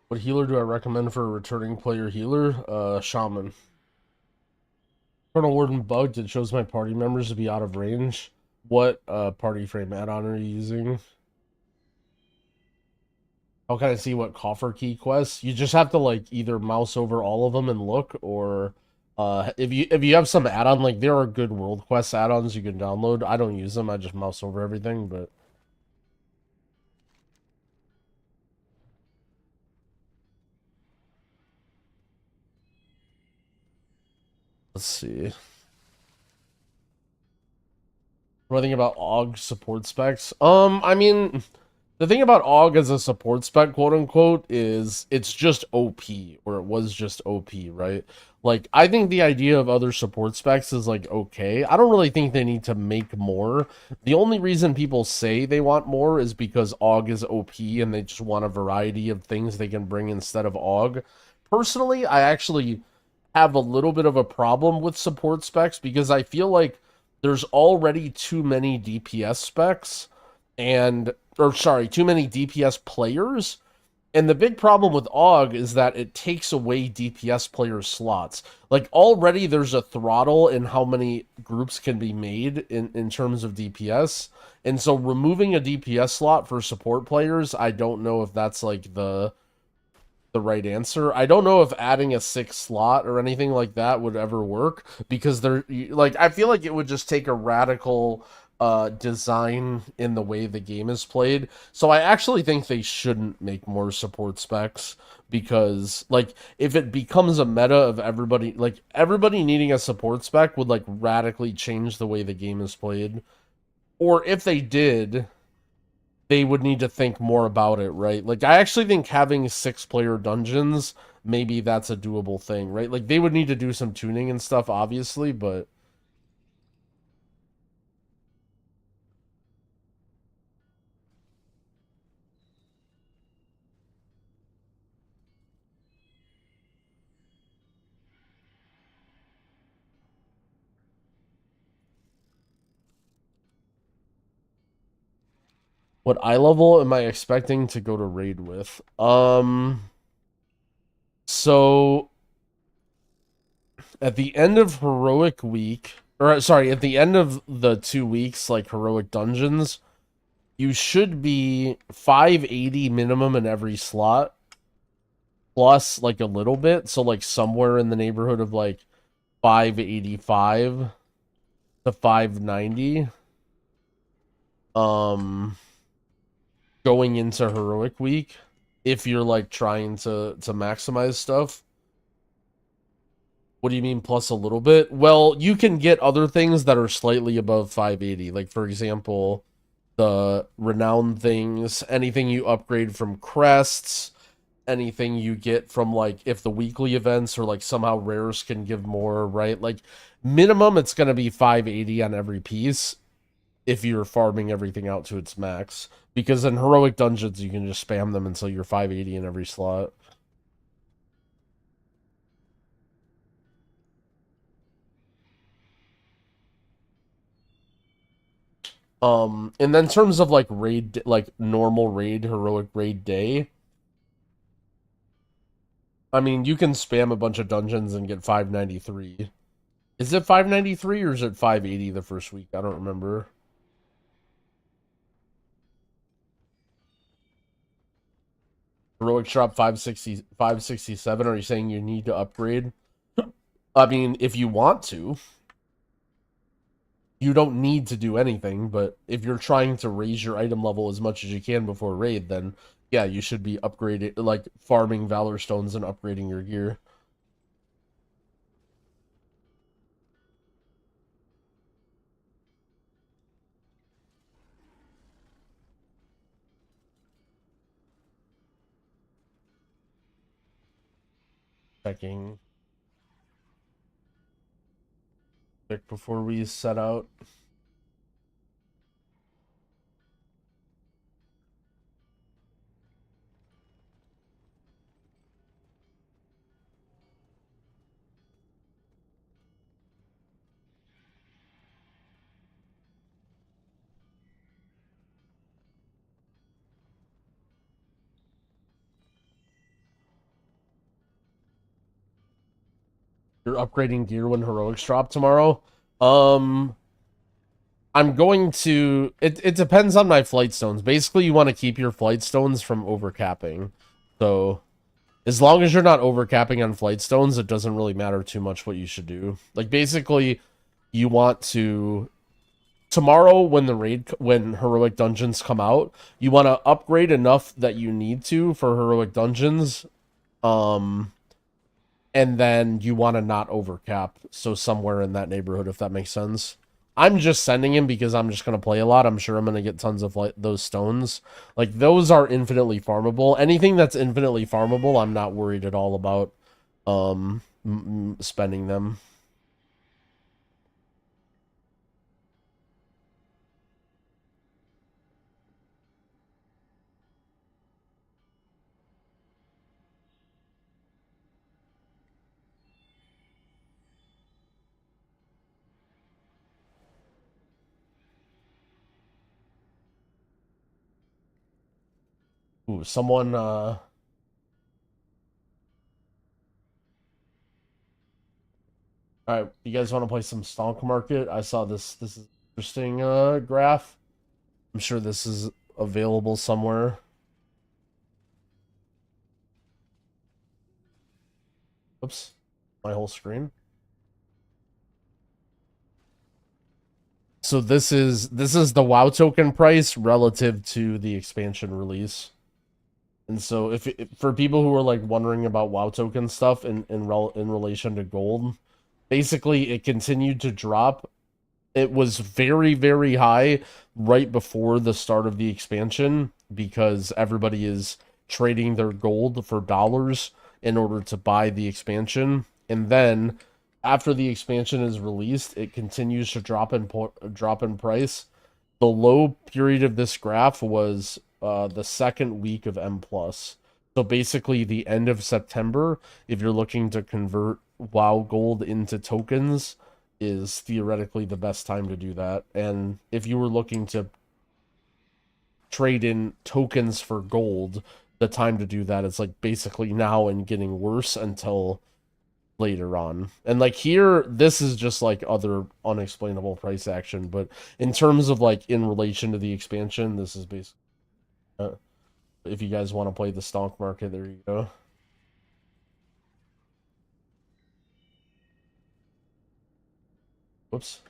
What healer do I recommend for a returning player healer? Shaman. Colonel Warden bugged. It shows my party members to be out of range. What party frame add-on are you using? How can I see what coffer key quests? You just have to like either mouse over all of them and look, or if you have some add-on, like there are good world quest add-ons you can download. I don't use them. I just mouse over everything, but let's see. What do I think about AUG support specs? I mean, the thing about AUG as a support spec, quote unquote, is it's just OP, or it was just OP, right? Like, I think the idea of other support specs is like okay. I don't really think they need to make more. The only reason people say they want more is because AUG is OP and they just want a variety of things they can bring instead of AUG. Personally, I actually have a little bit of a problem with support specs because I feel like there's already too many DPS specs too many DPS players. And the big problem with AUG is that it takes away DPS player slots. Like, already there's a throttle in how many groups can be made in terms of DPS. And so removing a DPS slot for support players, I don't know if that's like the right answer. I don't know if adding a 6th slot or anything like that would ever work, because I feel like it would just take a radical design in the way the game is played. So I actually think they shouldn't make more support specs, because like if it becomes a meta of everybody needing a support spec would like radically change the way the game is played. Or if they did, they would need to think more about it, right? Like, I actually think having 6-player dungeons, maybe that's a doable thing, right? Like, they would need to do some tuning and stuff, obviously, but what eye level am I expecting to go to raid with? So at the end of heroic week, or sorry, at the end of the 2 weeks, like heroic dungeons, you should be 580 minimum in every slot, plus like a little bit, so like somewhere in the neighborhood of like 585 to 590. Going into heroic week, if you're like trying to maximize stuff. What do you mean plus a little bit? Well, you can get other things that are slightly above 580. Like, for example, the renown things, anything you upgrade from crests, anything you get from, like, if the weekly events or, like, somehow rares can give more, right? Like, minimum, it's going to be 580 on every piece if you're farming everything out to its max. Because in heroic dungeons, you can just spam them until you're 580 in every slot. And then in terms of, like, raid, like, normal raid, heroic raid day, I mean, you can spam a bunch of dungeons and get 593. Is it 593 or is it 580 the first week? I don't remember. Heroic drop 560, 567. Are you saying you need to upgrade? I mean, if you want to. You don't need to do anything, but if you're trying to raise your item level as much as you can before raid, then yeah, you should be upgraded, like farming Valor Stones and upgrading your gear. Checking quick before we set out. You're upgrading gear when heroics drop tomorrow. I'm going to. It depends on my flight stones. Basically, you want to keep your flight stones from overcapping. So, as long as you're not overcapping on flight stones, it doesn't really matter too much what you should do. Like, basically, you want to. Tomorrow, when heroic dungeons come out, you want to upgrade enough that you need to for heroic dungeons. And then you want to not overcap, so somewhere in that neighborhood, if that makes sense. I'm just sending him because I'm just going to play a lot. I'm sure I'm going to get tons of, like, those stones. Like, those are infinitely farmable. Anything that's infinitely farmable, I'm not worried at all about spending them. Ooh, someone, Alright, you guys want to play some Stonk Market? I saw this is interesting, graph. I'm sure this is available somewhere. Oops, my whole screen. So this is the WoW token price relative to the expansion release. And so if for people who are, like, wondering about WoW token stuff in relation to gold, basically it continued to drop. It was very, very high right before the start of the expansion because everybody is trading their gold for dollars in order to buy the expansion. And then after the expansion is released, it continues to drop in price. The low period of this graph was the second week of M+. So basically the end of September, if you're looking to convert WoW gold into tokens, is theoretically the best time to do that. And if you were looking to trade in tokens for gold, the time to do that is, like, basically now and getting worse until later on. And, like, here, this is just, like, other unexplainable price action, but in terms of, like, in relation to the expansion, this is basically if you guys want to play the Stonk Market, there you go. Whoops.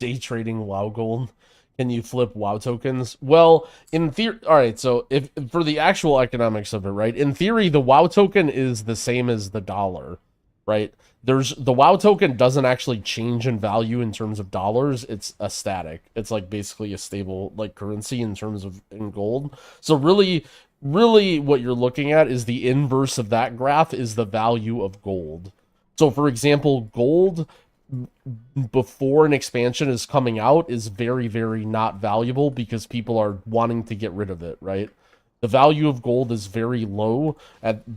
Day trading WoW gold. Can you flip WoW tokens? Well, in theory, all right, so if for the actual economics of it, right? In theory, the WoW token is the same as the dollar. right? There's the WoW token doesn't actually change in value in terms of dollars. It's a static. It's like basically a stable like currency in terms of in gold. So really what you're looking at is the inverse of that graph is the value of gold. So for example, gold before an expansion is coming out is very, very not valuable because people are wanting to get rid of it, right? The value of gold is very low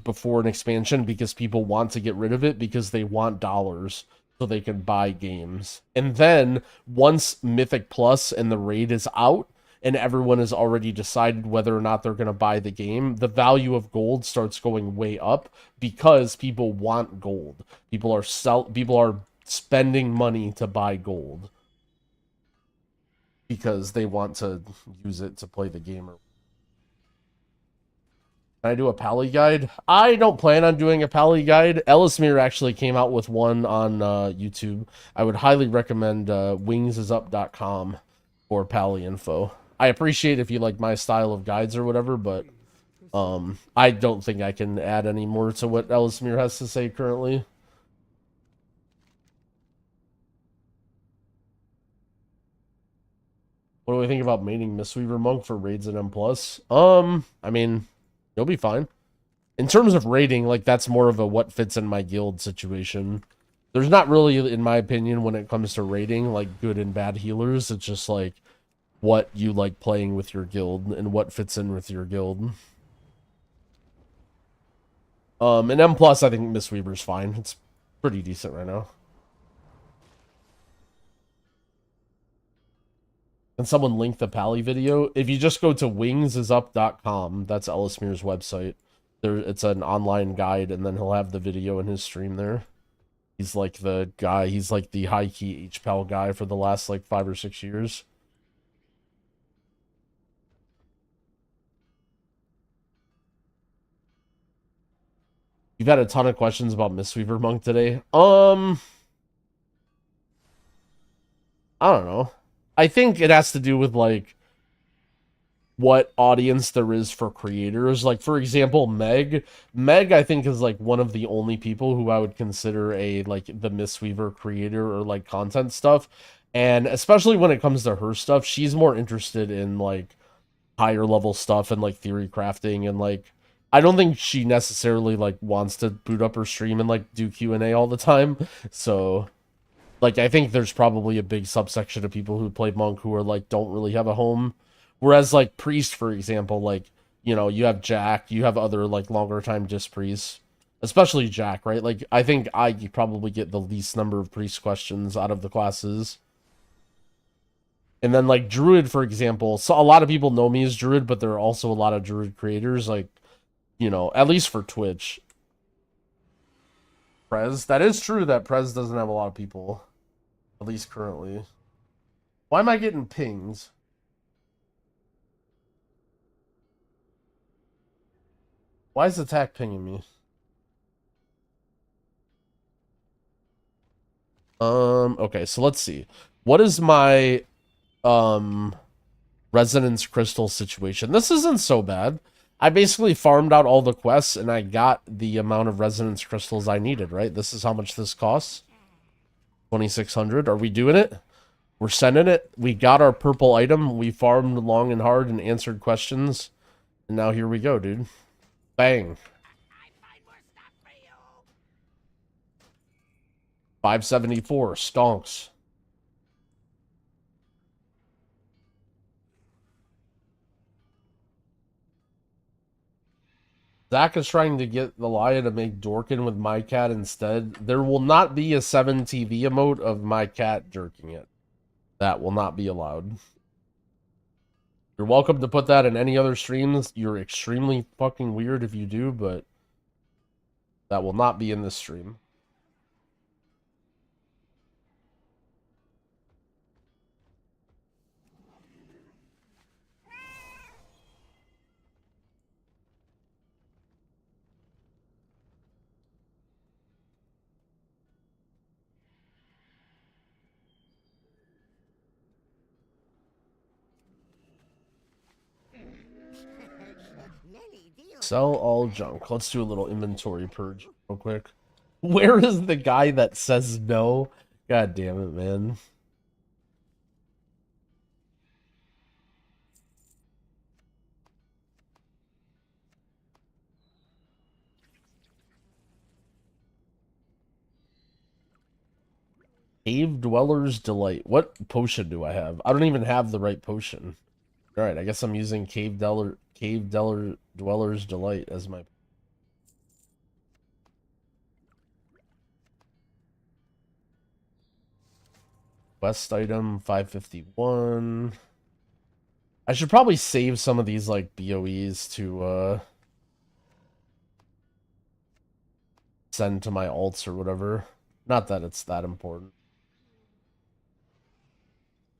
before an expansion because people want to get rid of it because they want dollars so they can buy games. And then once Mythic Plus and the raid is out and everyone has already decided whether or not they're going to buy the game, the value of gold starts going way up because people want gold. People are spending money to buy gold because they want to use it to play the game. Can I do a Pally guide? I don't plan on doing a Pally guide. Ellismere actually came out with one on YouTube. I would highly recommend wingsup.com for Pally info. I appreciate if you like my style of guides or whatever, but I don't think I can add any more to what Ellismere has to say currently. What do we think about maining Mistweaver Monk for raids and M+? I mean, you'll be fine. In terms of raiding, like, that's more of a what fits in my guild situation. There's not really, in my opinion, when it comes to raiding, like, good and bad healers. It's just, like, what you like playing with your guild and what fits in with your guild. And M+, I think Mistweaver's fine. It's pretty decent right now. Can someone link the Pally video? If you just go to wingsup.com, that's Ellismere's website. It's an online guide, and then he'll have the video in his stream there. He's like the guy, he's like the high-key HPAL guy for the last, like, 5 or 6 years. You've had a ton of questions about Mistweaver Monk today. I don't know. I think it has to do with, like, what audience there is for creators. Like, for example, Meg, I think, is, like, one of the only people who I would consider like, the Mistweaver creator or, like, content stuff. And especially when it comes to her stuff, she's more interested in, like, higher level stuff and, like, theory crafting. And, like, I don't think she necessarily, like, wants to boot up her stream and, like, do Q&A all the time. So... like, I think there's probably a big subsection of people who play Monk who are, like, don't really have a home. Whereas, like, Priest, for example, like, you know, you have Jack, you have other, like, longer time disc priests. Especially Jack, right? Like, I think I probably get the least number of Priest questions out of the classes. And then, like, Druid, for example. So a lot of people know me as Druid, but there are also a lot of Druid creators, like, you know, at least for Twitch. Prez. That is true that Prez doesn't have a lot of people. At least currently. Why am I getting pings? Why is Attack pinging me? Okay, so let's see. What is my Resonance Crystal situation? This isn't so bad. I basically farmed out all the quests and I got the amount of Resonance Crystals I needed, right? This is how much this costs. 2,600. Are we doing it? We're sending it. We got our purple item. We farmed long and hard and answered questions. And now here we go, dude. Bang. 574. Stonks. Zach is trying to get the Lion to make Dorkin with my cat instead. There will not be a 7TV emote of my cat jerking it. That will not be allowed. You're welcome to put that in any other streams. You're extremely fucking weird if you do, but that will not be in this stream. Sell all junk. Let's do a little inventory purge real quick. Where is the guy that says no? God damn it, man. Cave Dweller's Delight. What potion do I have? I don't even have the right potion. Alright, I guess I'm using Dweller's Delight as my... Quest item, 551. I should probably save some of these, like, BOEs to, send to my alts or whatever. Not that it's that important.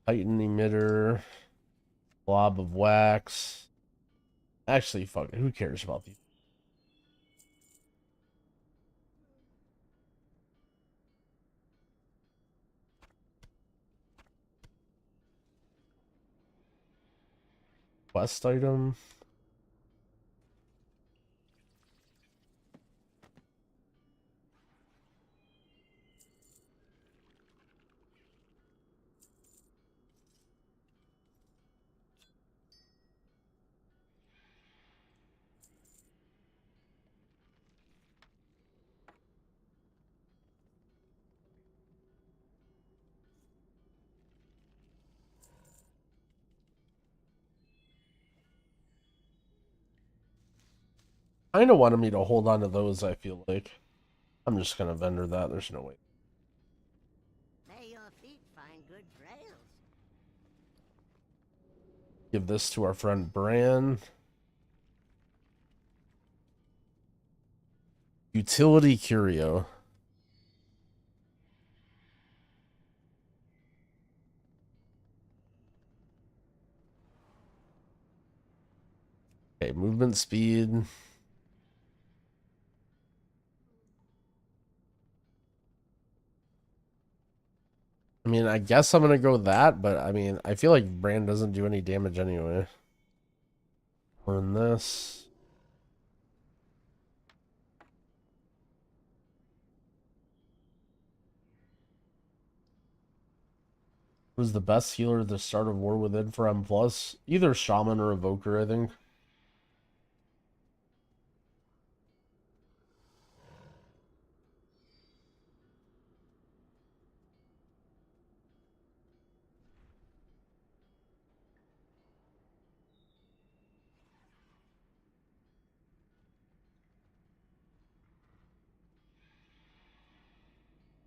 Titan emitter. Blob of wax. Actually, fuck it. Who cares about these? Quest item. Kinda wanted me to hold on to those, I feel like. I'm just gonna vendor that, there's no way. May your feet find good trails. Give this to our friend Bran. Utility Curio. Okay, movement speed. I mean, I guess I'm gonna go that, but I mean, I feel like Bran doesn't do any damage anyway. Learn this. Who's the best healer at the start of War Within for M+? Either Shaman or Evoker, I think.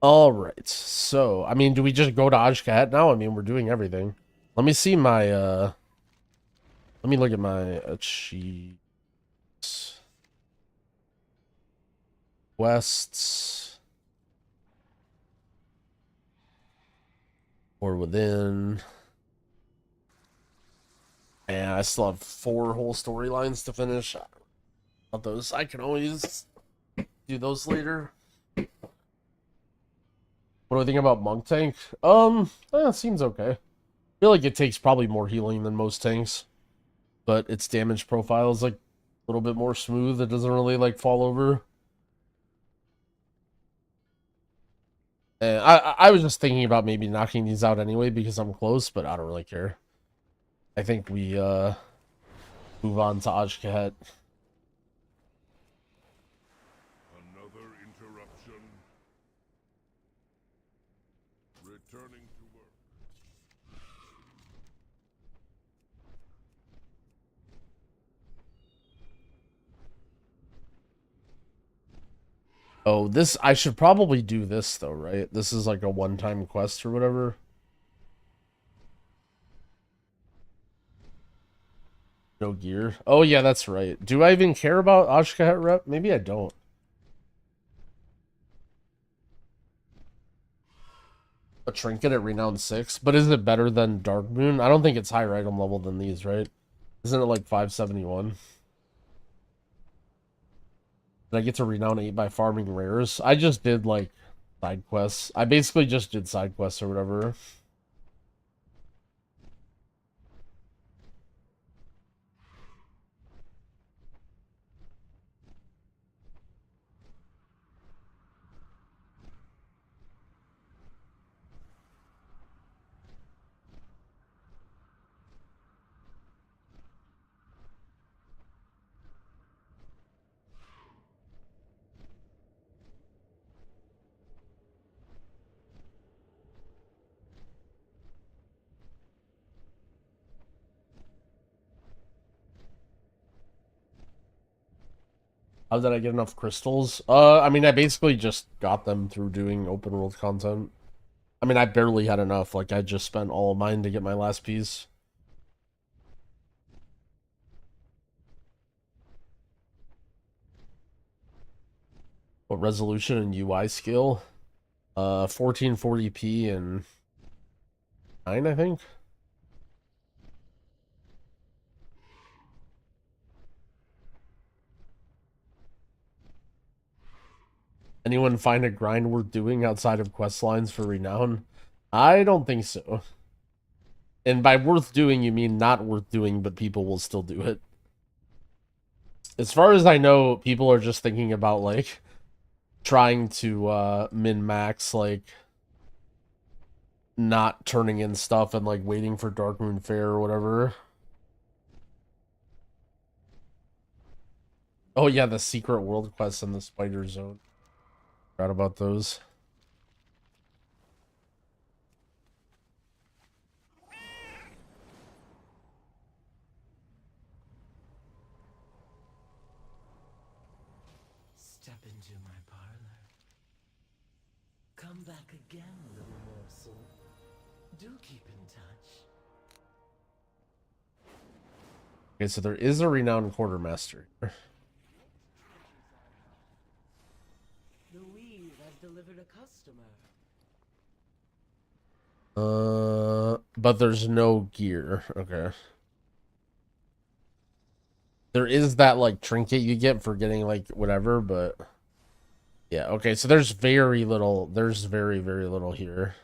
All right. So, I mean, do we just go to Ajkahet now? I mean, we're doing everything. Let me see my, let me look at my achievements. Quests. Or within. And I still have 4 whole storylines to finish. Not those. I can always do those later. What do I think about Monk Tank? It seems okay. I feel like it takes probably more healing than most tanks. But its damage profile is like a little bit more smooth. It doesn't really like fall over. And I was just thinking about maybe knocking these out anyway because I'm close, but I don't really care. I think we move on to Ajkahet. Another interruption. Returning to work. Oh, this, I should probably do this though, right? This is like a one-time quest or whatever. No gear. Oh yeah, that's right. Do I even care about Ajkahet rep? Maybe I don't. A trinket at Renown 6, but is it better than Dark Moon? I don't think it's higher item level than these, right? Isn't it like 571? Did I get to Renown 8 by farming rares? I just did like side quests. I basically just did side quests or whatever. How did I get enough crystals? I mean, I basically just got them through doing open world content. I mean, I barely had enough. Like, I just spent all of mine to get my last piece. What resolution and UI scale? 1440p and 9, I think. Anyone find a grind worth doing outside of quest lines for renown? I don't think so. And by worth doing, you mean not worth doing, but people will still do it. As far as I know, people are just thinking about, like, trying to min-max, like, not turning in stuff and, like, waiting for Darkmoon Fair or whatever. Oh, yeah, the secret world quests in the Spider Zone. Forgot about those. Step into my parlor. Come back again, little morsel. Do keep in touch. Okay, so there is a renowned quartermaster. The weave has delivered a customer. But there's no gear. Okay. There is that, like, trinket you get for getting, like, whatever, but... Yeah, okay, so there's very little... There's very, very little here.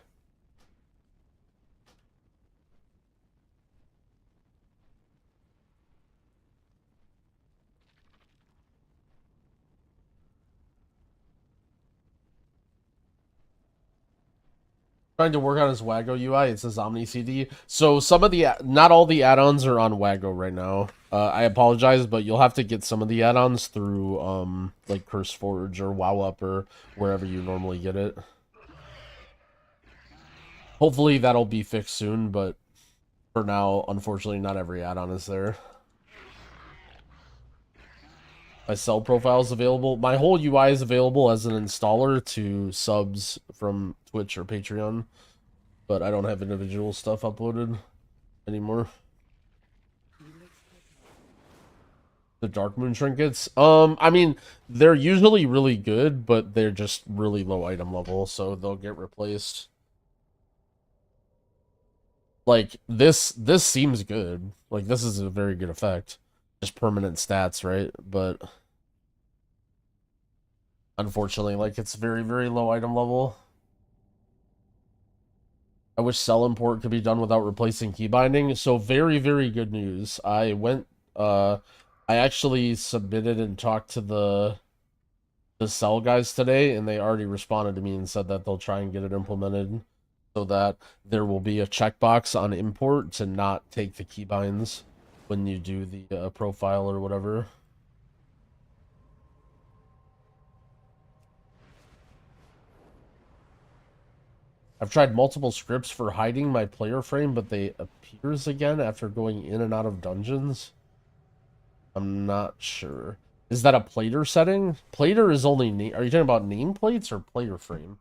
Trying to work on his Wago UI. It says Omni CD. So some of the, not all the add-ons are on Wago right now. I apologize, but you'll have to get some of the add-ons through like CurseForge or WoWup or wherever you normally get it. Hopefully that'll be fixed soon, but for now, unfortunately, not every add-on is there. My cell profile is available. My whole UI is available as an installer to subs from Twitch or Patreon, but I don't have individual stuff uploaded anymore. The Darkmoon trinkets? I mean, they're usually really good, but they're just really low item level, so they'll get replaced. Like, this seems good. Like, this is a very good effect. Just permanent stats, right? But unfortunately, like, it's very, very low item level. I wish cell import could be done without replacing key binding. So very, very good news. I went, I actually submitted and talked to the cell guys today, and they already responded to me and said that they'll try and get it implemented so that there will be a checkbox on import to not take the keybinds when you do the profile or whatever. I've tried multiple scripts for hiding my player frame, but they appears again after going in and out of dungeons. I'm not sure. Is that a plater setting? Plater is only... Are you talking about nameplates or player frame?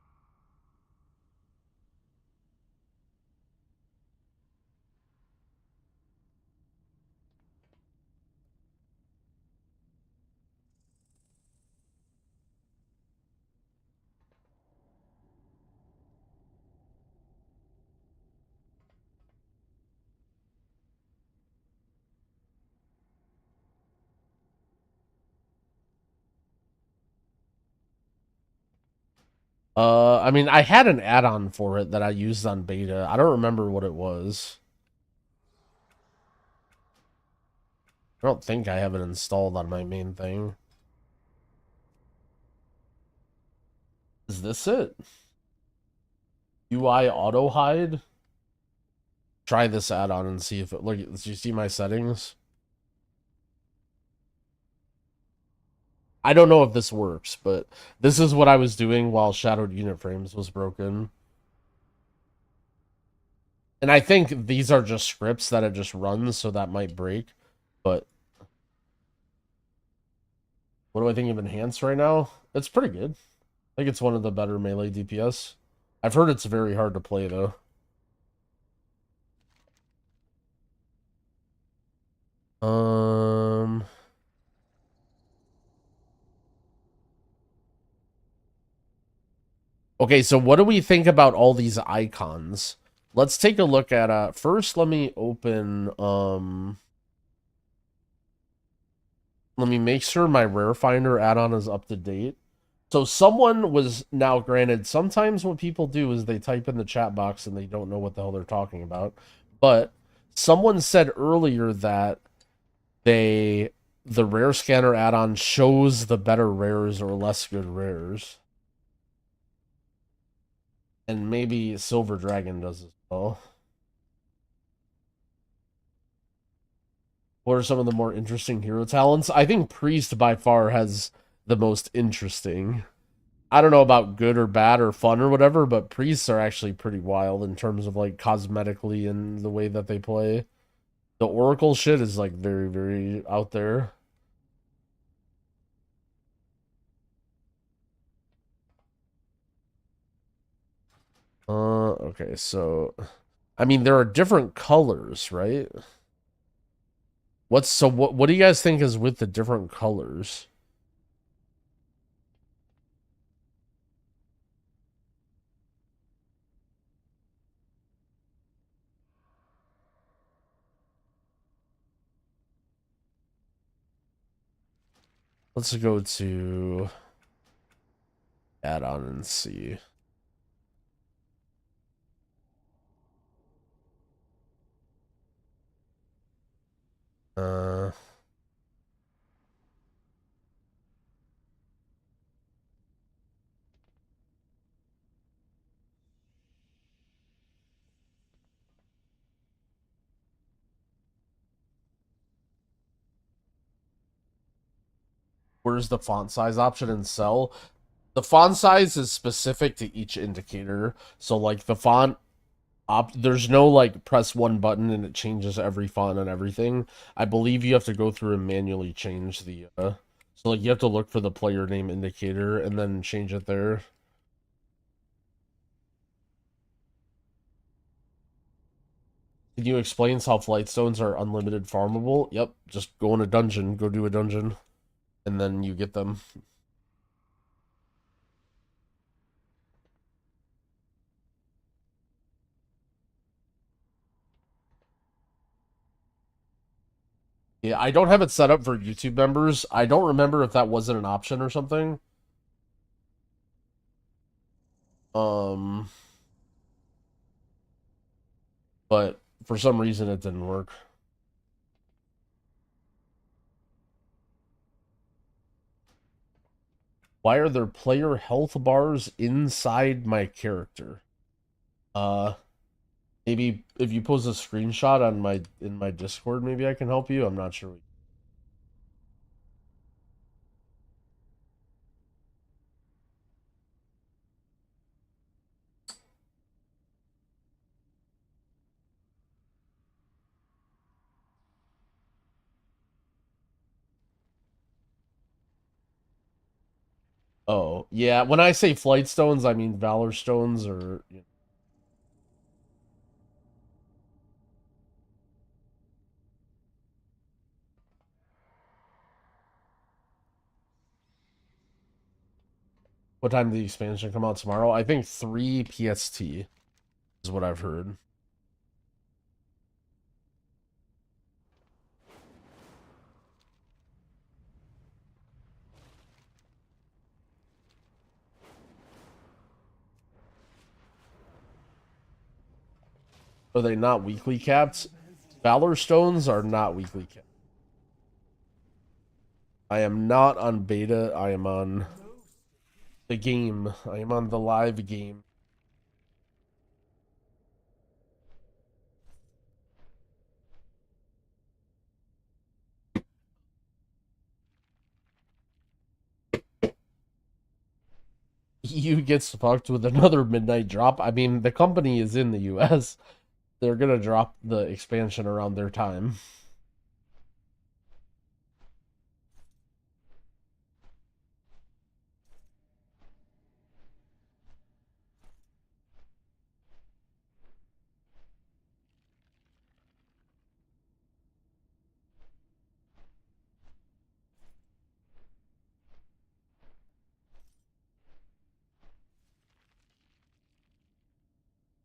I mean, I had an add-on for it that I used on beta. I don't remember what it was. I don't think I have it installed on my main thing. Is this it? UI auto hide? Try this add-on and see if it... Look, do you see my settings? I don't know if this works, but this is what I was doing while Shadowed Unit Frames was broken. And I think these are just scripts that it just runs, so that might break. But What do I think of enhanced right now? It's pretty good. I think it's one of the better melee DPS. I've heard it's very hard to play though. Okay, so what do we think about all these icons? Let's take a look at first let me open let me make sure my rare finder add-on is up to date. So someone was, now granted, sometimes what people do is they type in the chat box and they don't know what the hell they're talking about. But someone said earlier that the rare scanner add-on shows the better rares or less good rares. And maybe Silver Dragon does as well. What are some of the more interesting hero talents? I think Priest by far has the most interesting. I don't know about good or bad or fun or whatever, but Priests are actually pretty wild in terms of like cosmetically and the way that they play. The Oracle shit is like very, very out there. Okay, so I mean there are different colors, right? What do you guys think is with the different colors? Let's go to add-on and see. Where's the font size option in Cell? The font size is specific to each indicator. So like the font there's no like press one button and it changes every font and everything. I believe you have to go through and manually change the so like you have to look for the player name indicator and then change it there. Can you explain how flight stones are unlimited farmable? Yep, just go in a dungeon, go do a dungeon, and then you get them. Yeah, I don't have it set up for YouTube members. I don't remember if that wasn't an option or something. But for some reason it didn't work. Why are there player health bars inside my character? Maybe if you post a screenshot on in my Discord, maybe I can help you. I'm not sure. Oh, yeah. When I say flight stones, I mean valor stones or What time did the expansion come out tomorrow? I think 3 PST is what I've heard. Are they not weekly capped? Valor stones are not weekly capped. I am not on beta. I am on the game. I am on the live game. EU gets fucked with another midnight drop. I mean, the company is in the US. They're gonna drop the expansion around their time.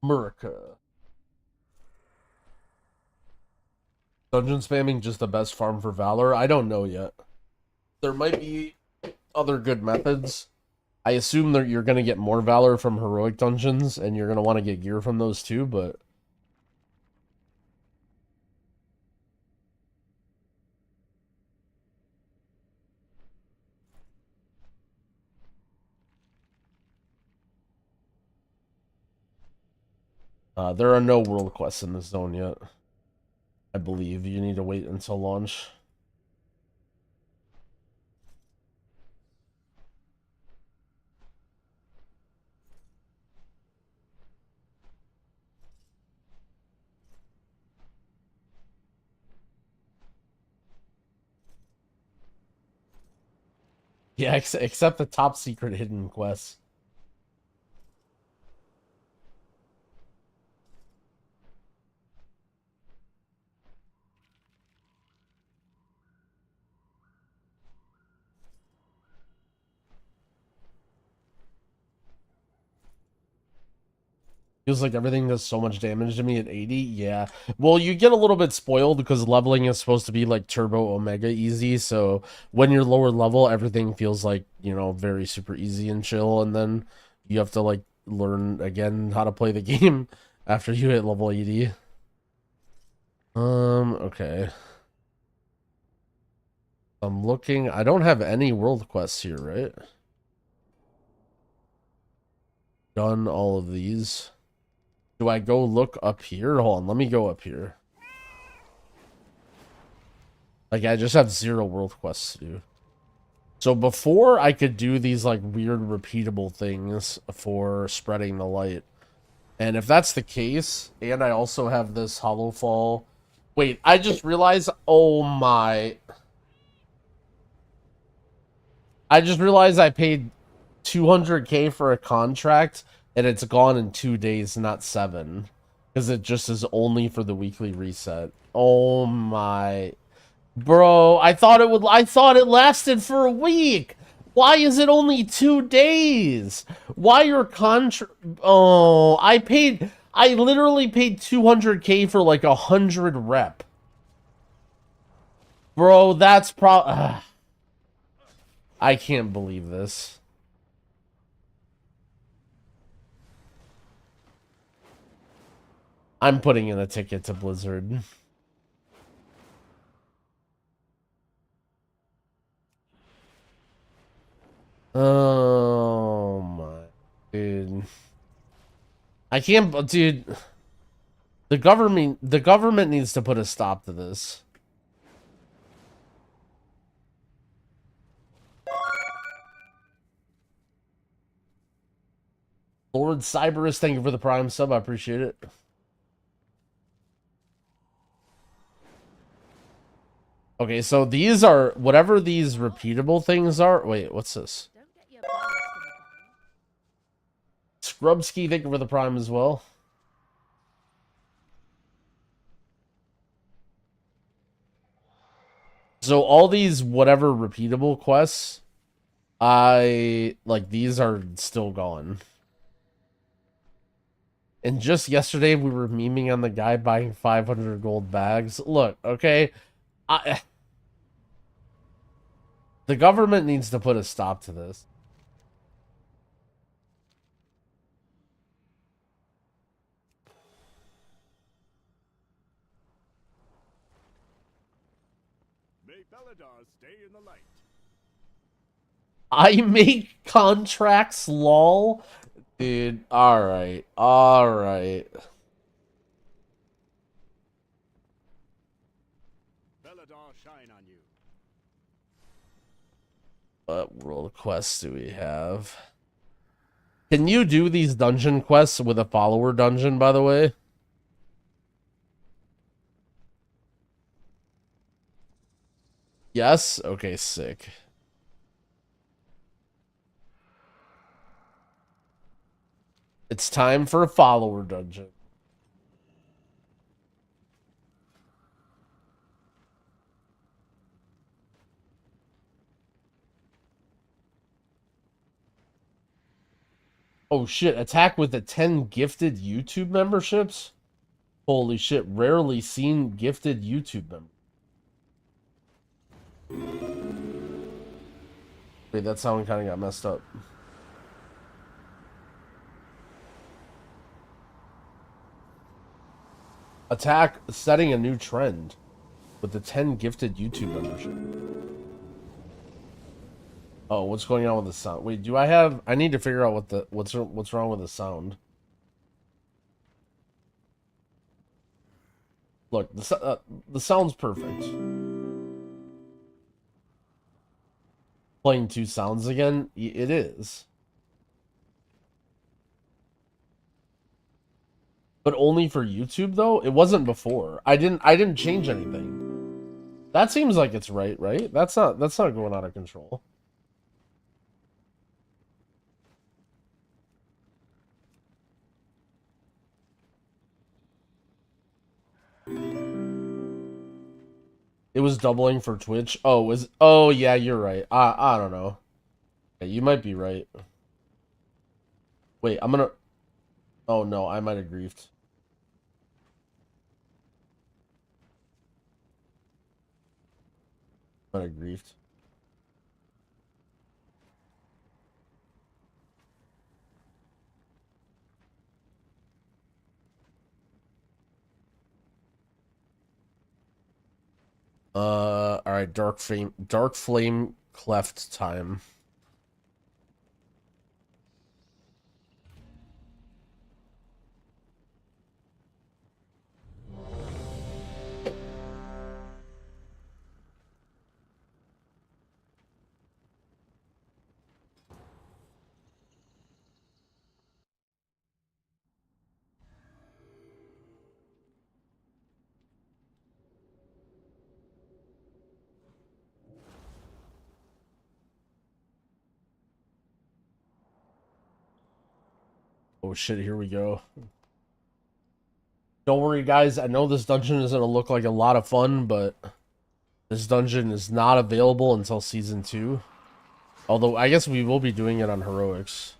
America. Dungeon spamming just the best farm for Valor? I don't know yet. There might be other good methods. I assume that you're going to get more Valor from heroic dungeons, and you're going to want to get gear from those too, but... there are no world quests in this zone yet. I believe you need to wait until launch. Yeah, except the top secret hidden quests. Feels like everything does so much damage to me at 80. Yeah. Well, you get a little bit spoiled because leveling is supposed to be like turbo omega easy. So when you're lower level, everything feels like, you know, very super easy and chill. And then you have to like learn again how to play the game after you hit level 80. Okay. I'm looking. I don't have any world quests here, right? Done all of these. Do I go look up here? Hold on, let me go up here. Like, I just have 0 world quests to do. So before I could do these, like, weird repeatable things for spreading the light. And if that's the case, and I also have this Hollow Fall... Wait, I just realized... Oh my... I just realized I paid 200k for a contract, and it's gone in 2 days, not 7. Because it just is only for the weekly reset. Oh my... Bro, I thought it lasted for a week! Why is it only 2 days? Why your contract... Oh, I literally paid 200k for like 100 rep. Bro, that's I can't believe this. I'm putting in a ticket to Blizzard. Oh my dude. I can't, dude. The government needs to put a stop to this. Lord Cyberus, thank you for the Prime sub. I appreciate it. Okay, so these are whatever these repeatable things are. Wait, what's this? Scrubski, thank you for the Prime as well. So all these whatever repeatable quests, these are still gone. And just yesterday we were memeing on the guy buying 500 gold bags. Look, okay, the government needs to put a stop to this. May Beladar stay in the light. I make contracts, lol. Dude, alright. Alright. Beladar shine on you. What world quests do we have? Can you do these dungeon quests with a follower dungeon, by the way? Yes? Okay, sick. It's time for a follower dungeon. Oh shit, attack with the 10 gifted YouTube memberships? Holy shit, rarely seen gifted YouTube member. Wait, that sound kind of got messed up. Attack setting a new trend with the 10 gifted YouTube membership. Oh, what's going on with the sound? Wait, do I have... I need to figure out what's wrong with the sound. Look, the sound's perfect. Playing two sounds again? It is. But only for YouTube though? It wasn't before. I didn't change anything. That seems like it's right? That's not going out of control. It was doubling for Twitch. Oh yeah, you're right. I don't know. Yeah, you might be right. Wait, I'm gonna... Oh no, I might have griefed. Might have griefed. Alright, dark flame cleft time. Oh shit, here we go. Don't worry guys, I know this dungeon is going to look like a lot of fun, but this dungeon is not available until Season 2. Although, I guess we will be doing it on Heroics.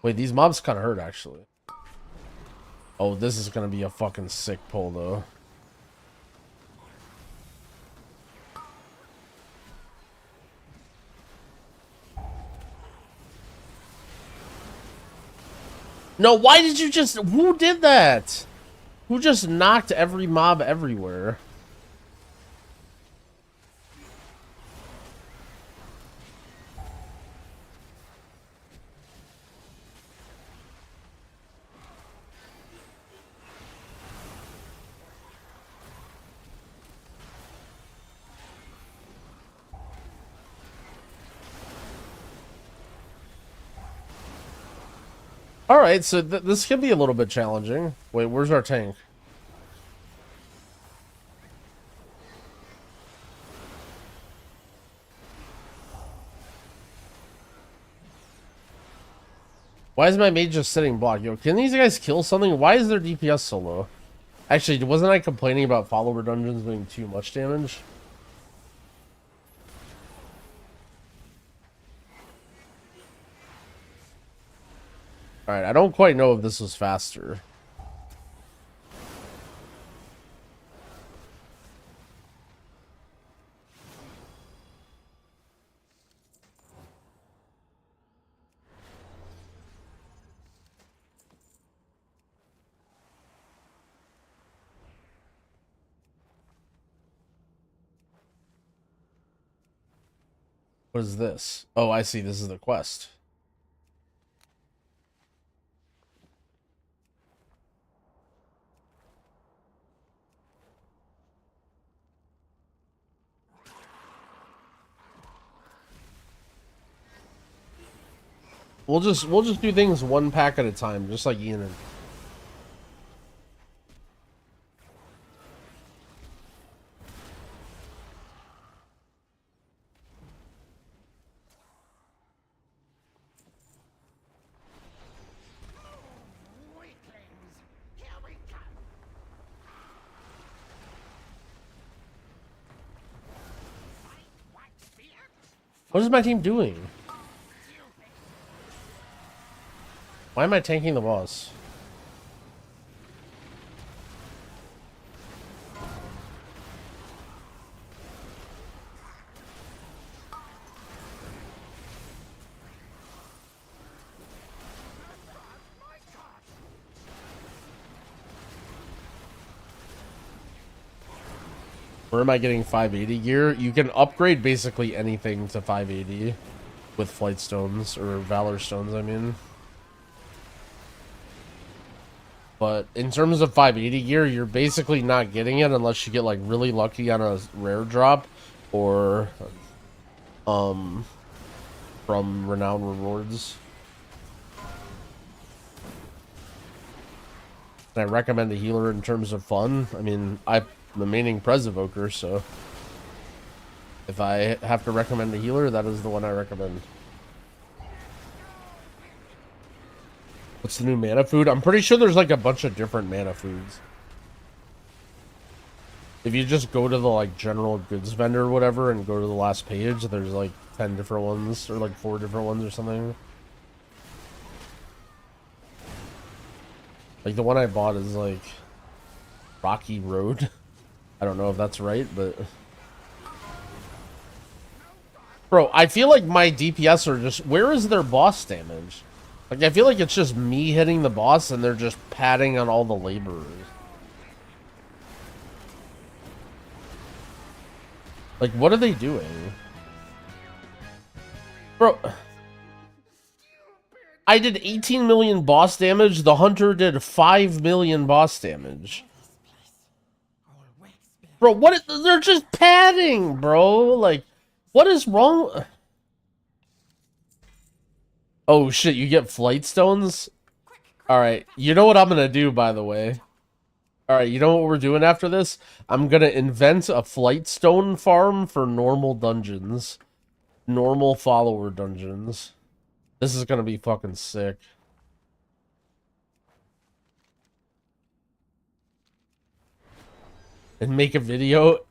Wait, these mobs kind of hurt, actually. Oh, this is going to be a fucking sick pull, though. No, why did you just... Who did that? Who just knocked every mob everywhere? Alright, so this could be a little bit challenging. Wait, where's our tank? Why is my mage just sitting block? Yo, can these guys kill something? Why is their DPS so low? Actually, wasn't I complaining about follower dungeons doing too much damage? Alright, I don't quite know if this was faster. What is this? Oh, I see. This is the quest. We'll just do things one pack at a time, just like Ian and... What is my team doing? Why am I tanking the boss? Where am I getting 580 gear? You can upgrade basically anything to 580 with flight stones, or valor stones, I mean. But in terms of 580 gear, you're basically not getting it unless you get like really lucky on a rare drop or from renowned rewards. And I recommend a healer in terms of fun. I mean, I'm the maining Pres Evoker, so if I have to recommend a healer, that is the one I recommend. What's the new mana food? I'm pretty sure there's like a bunch of different mana foods. If you just go to the like general goods vendor or whatever and go to the last page, there's like 10 different ones or like 4 different ones or something. Like the one I bought is like Rocky Road. I don't know if that's right, but bro, I feel like my DPS are just, where is their boss damage? Like, I feel like it's just me hitting the boss and they're just patting on all the laborers. Like, what are they doing? Bro, I did 18 million boss damage. The hunter did 5 million boss damage. Bro, what? They're just padding, bro. Like, what is wrong? Oh shit, you get flight stones? Alright, you know what I'm gonna do, by the way? Alright, you know what we're doing after this? I'm gonna invent a flight stone farm for normal dungeons. Normal follower dungeons. This is gonna be fucking sick. And make a video.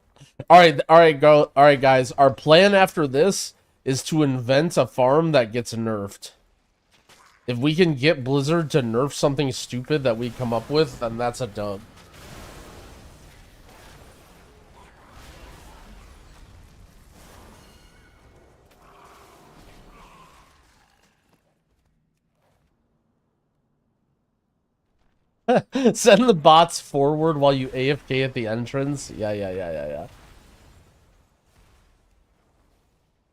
Alright, guys. Our plan after this is to invent a farm that gets nerfed. If we can get Blizzard to nerf something stupid that we come up with, then that's a dub. Send the bots forward while you AFK at the entrance. Yeah.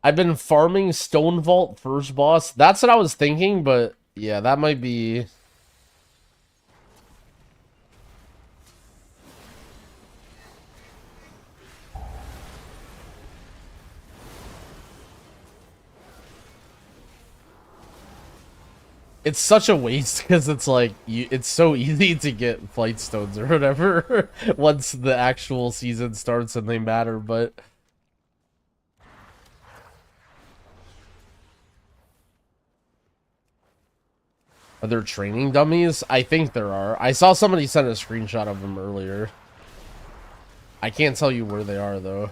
I've been farming Stone Vault first boss. That's what I was thinking, but yeah, that might be... It's such a waste because it's like it's so easy to get flight stones or whatever once the actual season starts and they matter, but are there training dummies? I think there are. I saw somebody send a screenshot of them earlier. I can't tell you where they are though.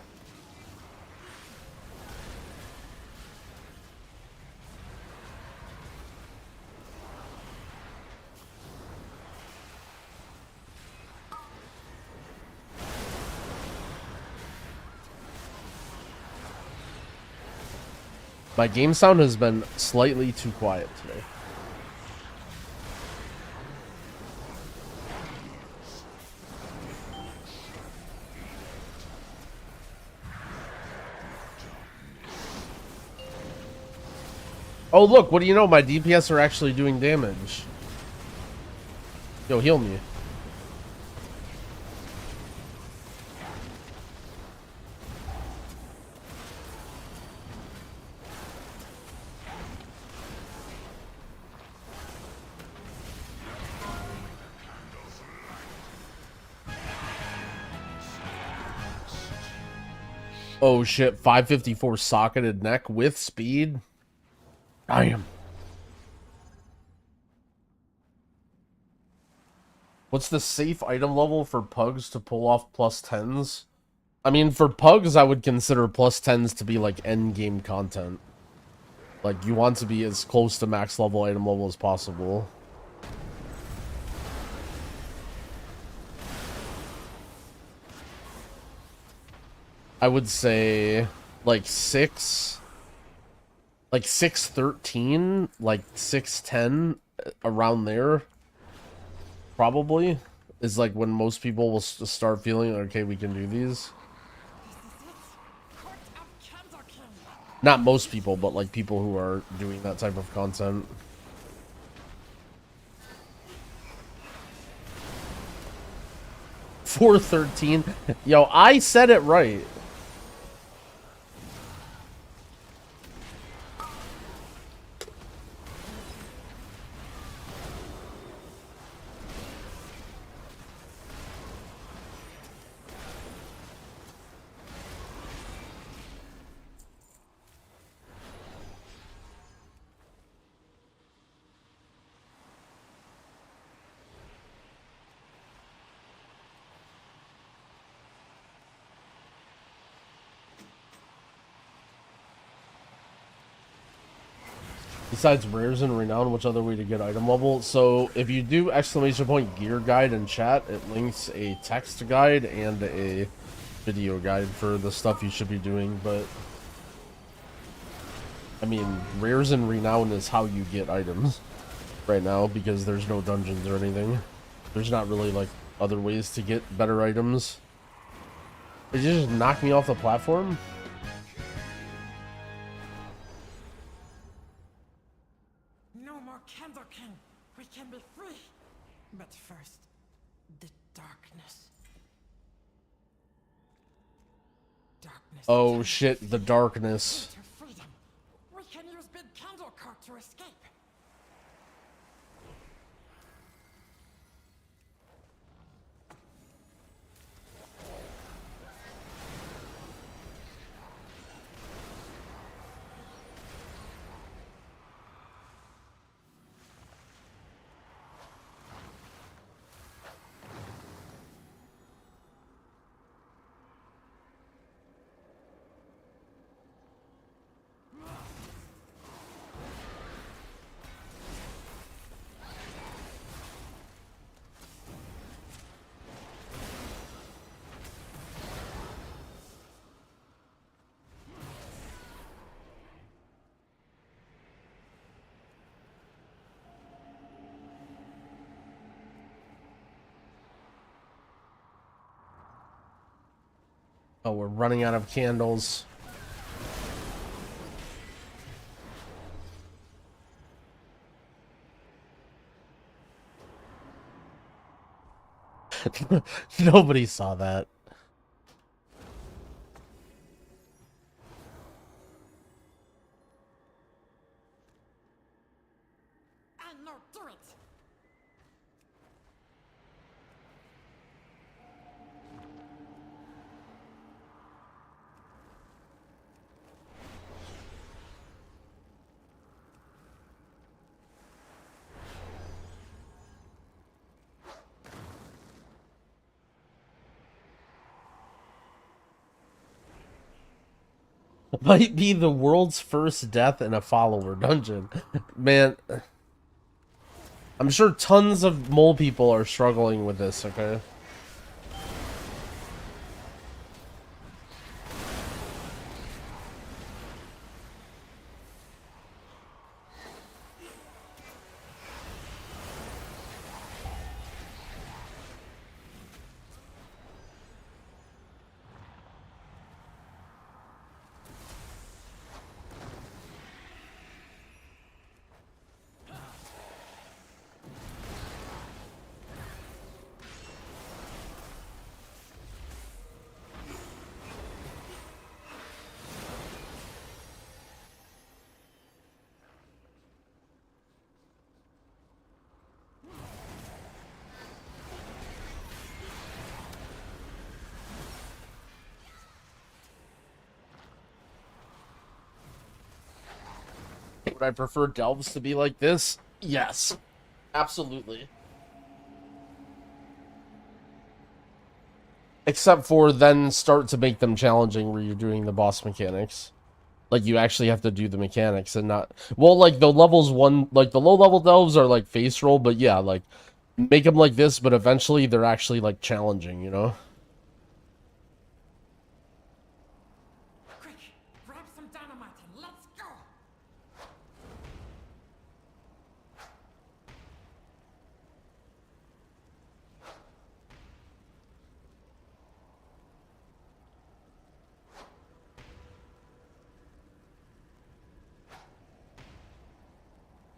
My game sound has been slightly too quiet today. Oh look, what do you know? My DPS are actually doing damage. Yo, heal me. Oh shit, 554 socketed neck with speed. Damn. What's the safe item level for pugs to pull off plus 10s? I mean, for pugs, I would consider plus 10s to be like end game content. Like, you want to be as close to max level item level as possible. I would say like 613, like 610, around there probably is like when most people will start feeling okay, we can do these. Not most people, but like people who are doing that type of content. $413. Yo, I said it right. Besides rares and renown, which other way to get item level? So if you do ! gear guide in chat, it links a text guide and a video guide for the stuff you should be doing. But I mean, rares and renown is how you get items right now, because there's no dungeons or anything. There's not really like other ways to get better items. Did you just knock me off the platform? We can be free. But first, the darkness. Darkness. Oh shit, the darkness. Freedom. We can use big candle cart to escape. Oh, we're running out of candles. Nobody saw that. And no, do it. Might be the world's first death in a follower dungeon. Man, I'm sure tons of mole people are struggling with this, okay? Would I prefer delves to be like this? Yes. Absolutely. Except for then start to make them challenging where you're doing the boss mechanics. Like, you actually have to do the mechanics and not... Well, like, the levels one... Like, the low-level delves are, like, face roll, but yeah, like, make them like this, but eventually they're actually, like, challenging, you know? Quick, grab some dynamite and let's go!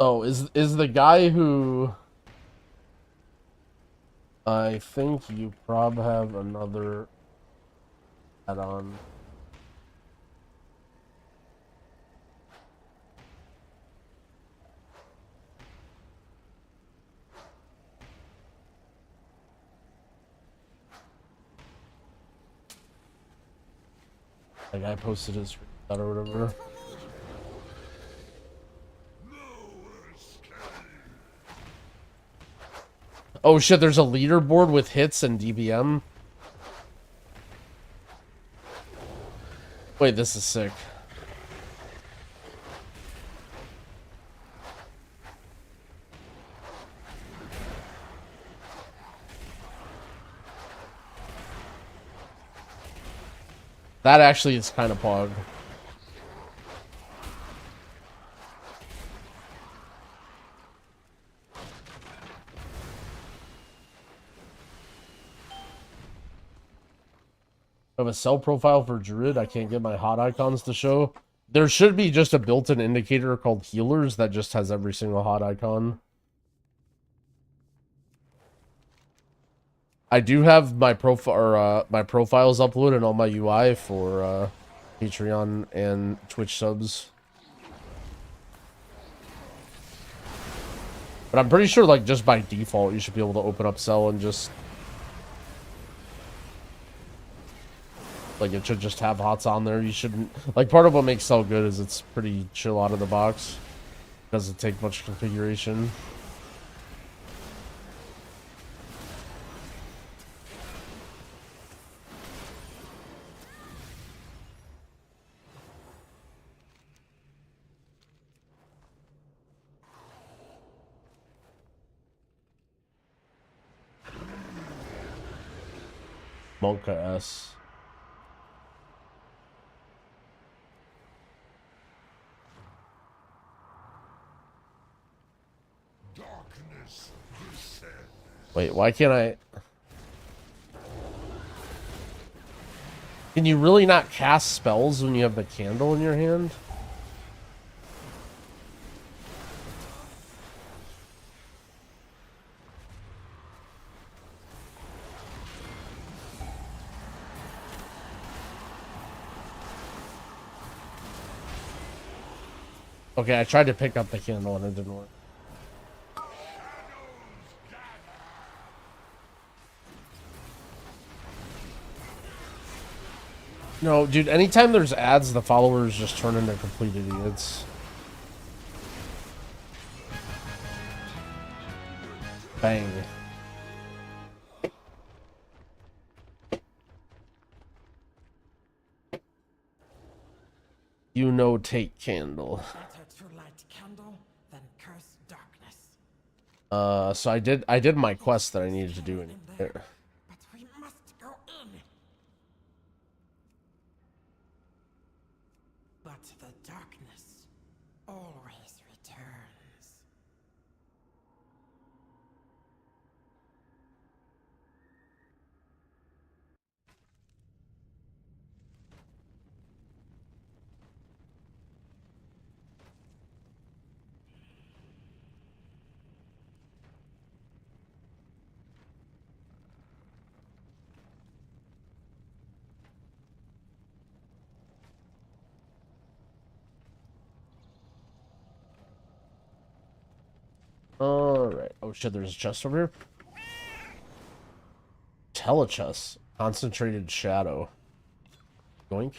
Oh, is the guy who... I think you probably have another add-on. That guy posted his that or whatever. Oh shit, there's a leaderboard with hits and DBM. Wait, this is sick. That actually is kind of pog. I have a cell profile for Druid. I can't get my hot icons to show. There should be just a built-in indicator called healers that just has every single hot icon. I do have my profile, my profiles uploaded on my UI for Patreon and Twitch subs. But I'm pretty sure, like, just by default, you should be able to open up cell and just... Like, it should just have hots on there. You shouldn't... Like, part of what makes cell good is it's pretty chill out of the box. Doesn't take much configuration. Monka S. Darkness descend. Wait, why can't I... Can you really not cast spells when you have the candle in your hand? Okay, I tried to pick up the candle and it didn't work. No, dude, anytime there's ads, the followers just turn into complete idiots. Bang. You know, take candle. Better to light candle than curse darkness. So I did my quest that I needed to do in here. But we must go in. But the darkness always returns. Alright. Oh shit, there's a chest over here. Telechest. Concentrated shadow. Yoink.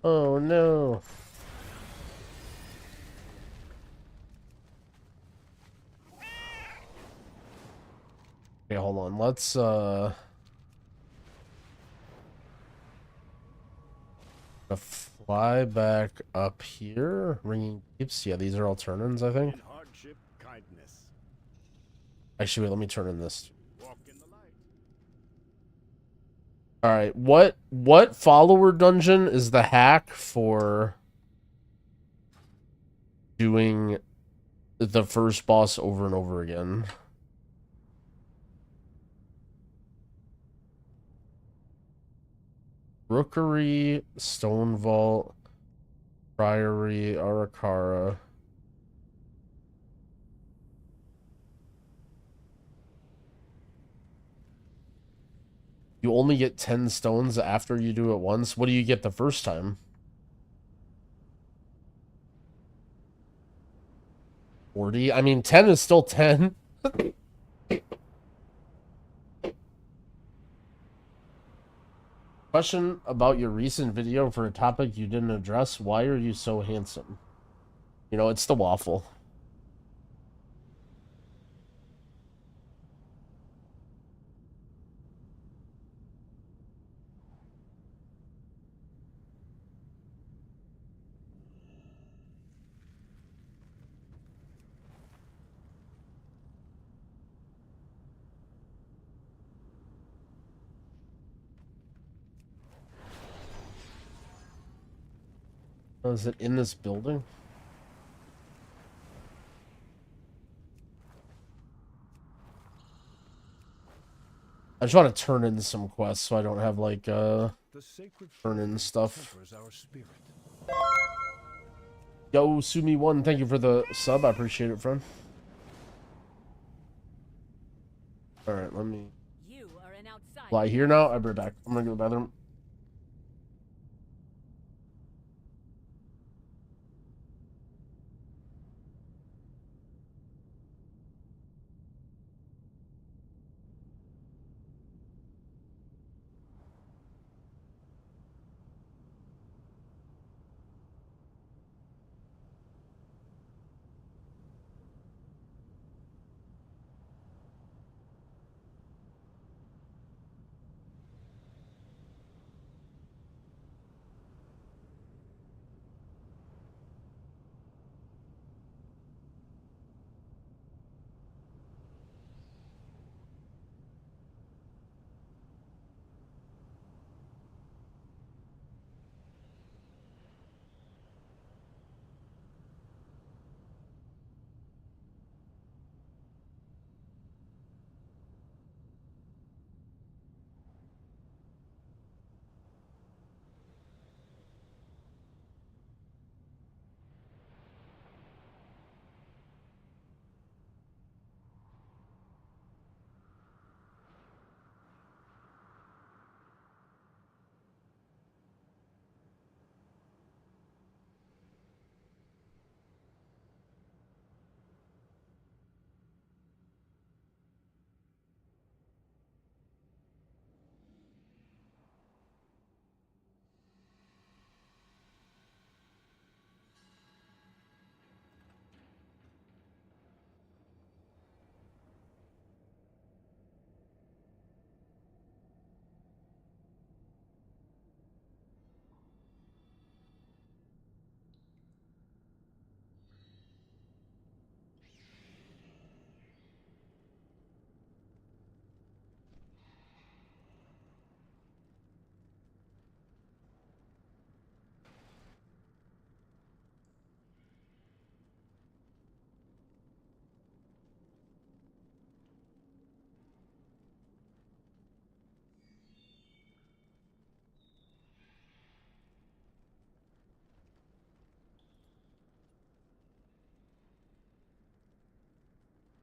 Oh no. Okay, hold on. Let's fly back up here. Ringing keeps. Yeah, these are all turn-ins, I think. In hardship, kindness. Actually, wait, let me turn in this. Walk in the light. All right, what follower dungeon is the hack for doing the first boss over and over again? Rookery, Stone Vault, Priory, Arakara. You only get 10 stones after you do it once. What do you get the first time? 40? I mean, 10 is still 10. Question about your recent video for a topic you didn't address. Why are you so handsome? You know, it's the waffle. Oh, is it in this building? I just want to turn in some quests so I don't have like turn in stuff. Yo, Sumi1, thank you for the sub. I appreciate it, friend. Alright, let me fly here now. I'll be right back. I'm gonna go to the bathroom.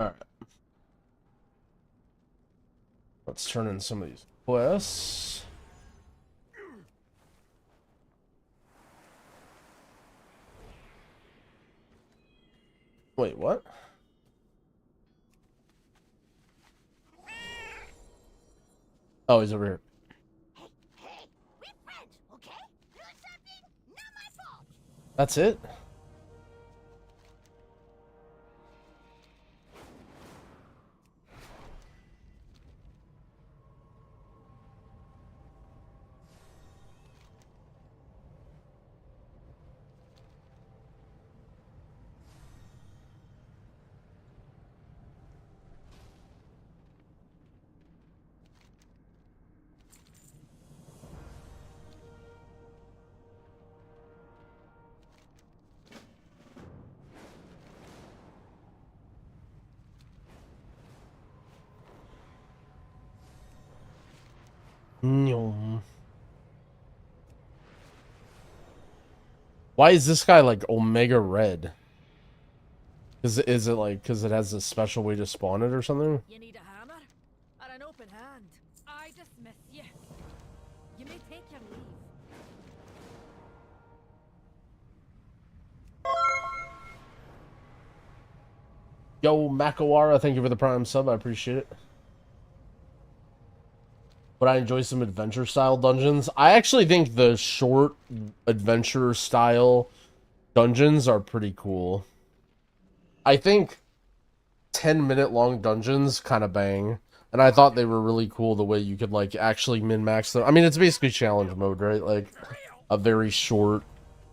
Alright. Let's turn in some of these quests. Wait, what? Oh, he's over here. Hey, we're friends, okay? Do something, not my fault. That's it? Why is this guy like Omega Red? Is it like because it has a special way to spawn it or something? You need a hammer or an open hand? I dismiss you. You may take your leave. Yo, Makawara, thank you for the Prime sub. I appreciate it. But I enjoy some adventure style dungeons. I actually think the short adventure style dungeons are pretty cool. I think 10-minute long dungeons kind of bang. And I thought they were really cool the way you could like actually min-max them. I mean, it's basically challenge mode, right? Like a very short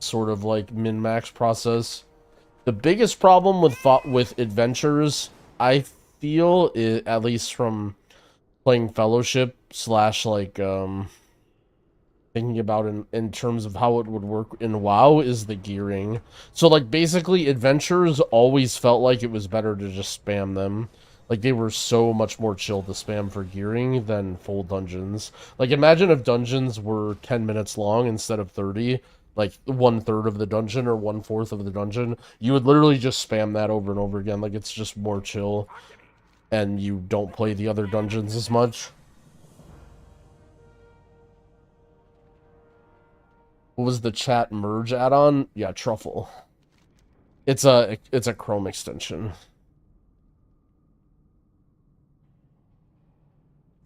sort of like min-max process. The biggest problem with adventures, I feel, at least from playing Fellowship / like thinking about in terms of how it would work in WoW, is the gearing. So like basically adventures always felt like it was better to just spam them. Like they were so much more chill to spam for gearing than full dungeons. Like imagine if dungeons were 10 minutes long instead of 30. Like 1/3 of the dungeon or 1/4 of the dungeon, you would literally just spam that over and over again. Like it's just more chill, and you don't play the other dungeons as much. What was the chat merge add-on? Yeah, Truffle. It's a Chrome extension.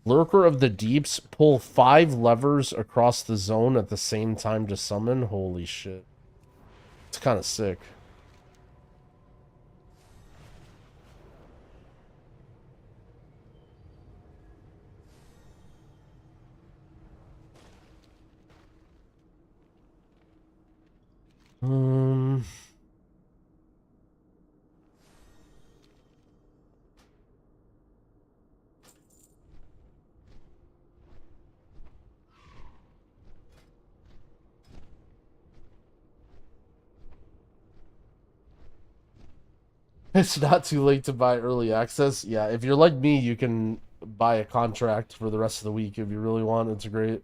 Lurker of the Deeps, pull 5 levers across the zone at the same time to summon. Holy shit. It's kind of sick. It's not too late to buy early access. Yeah, if you're like me, you can buy a contract for the rest of the week if you really want. It's great.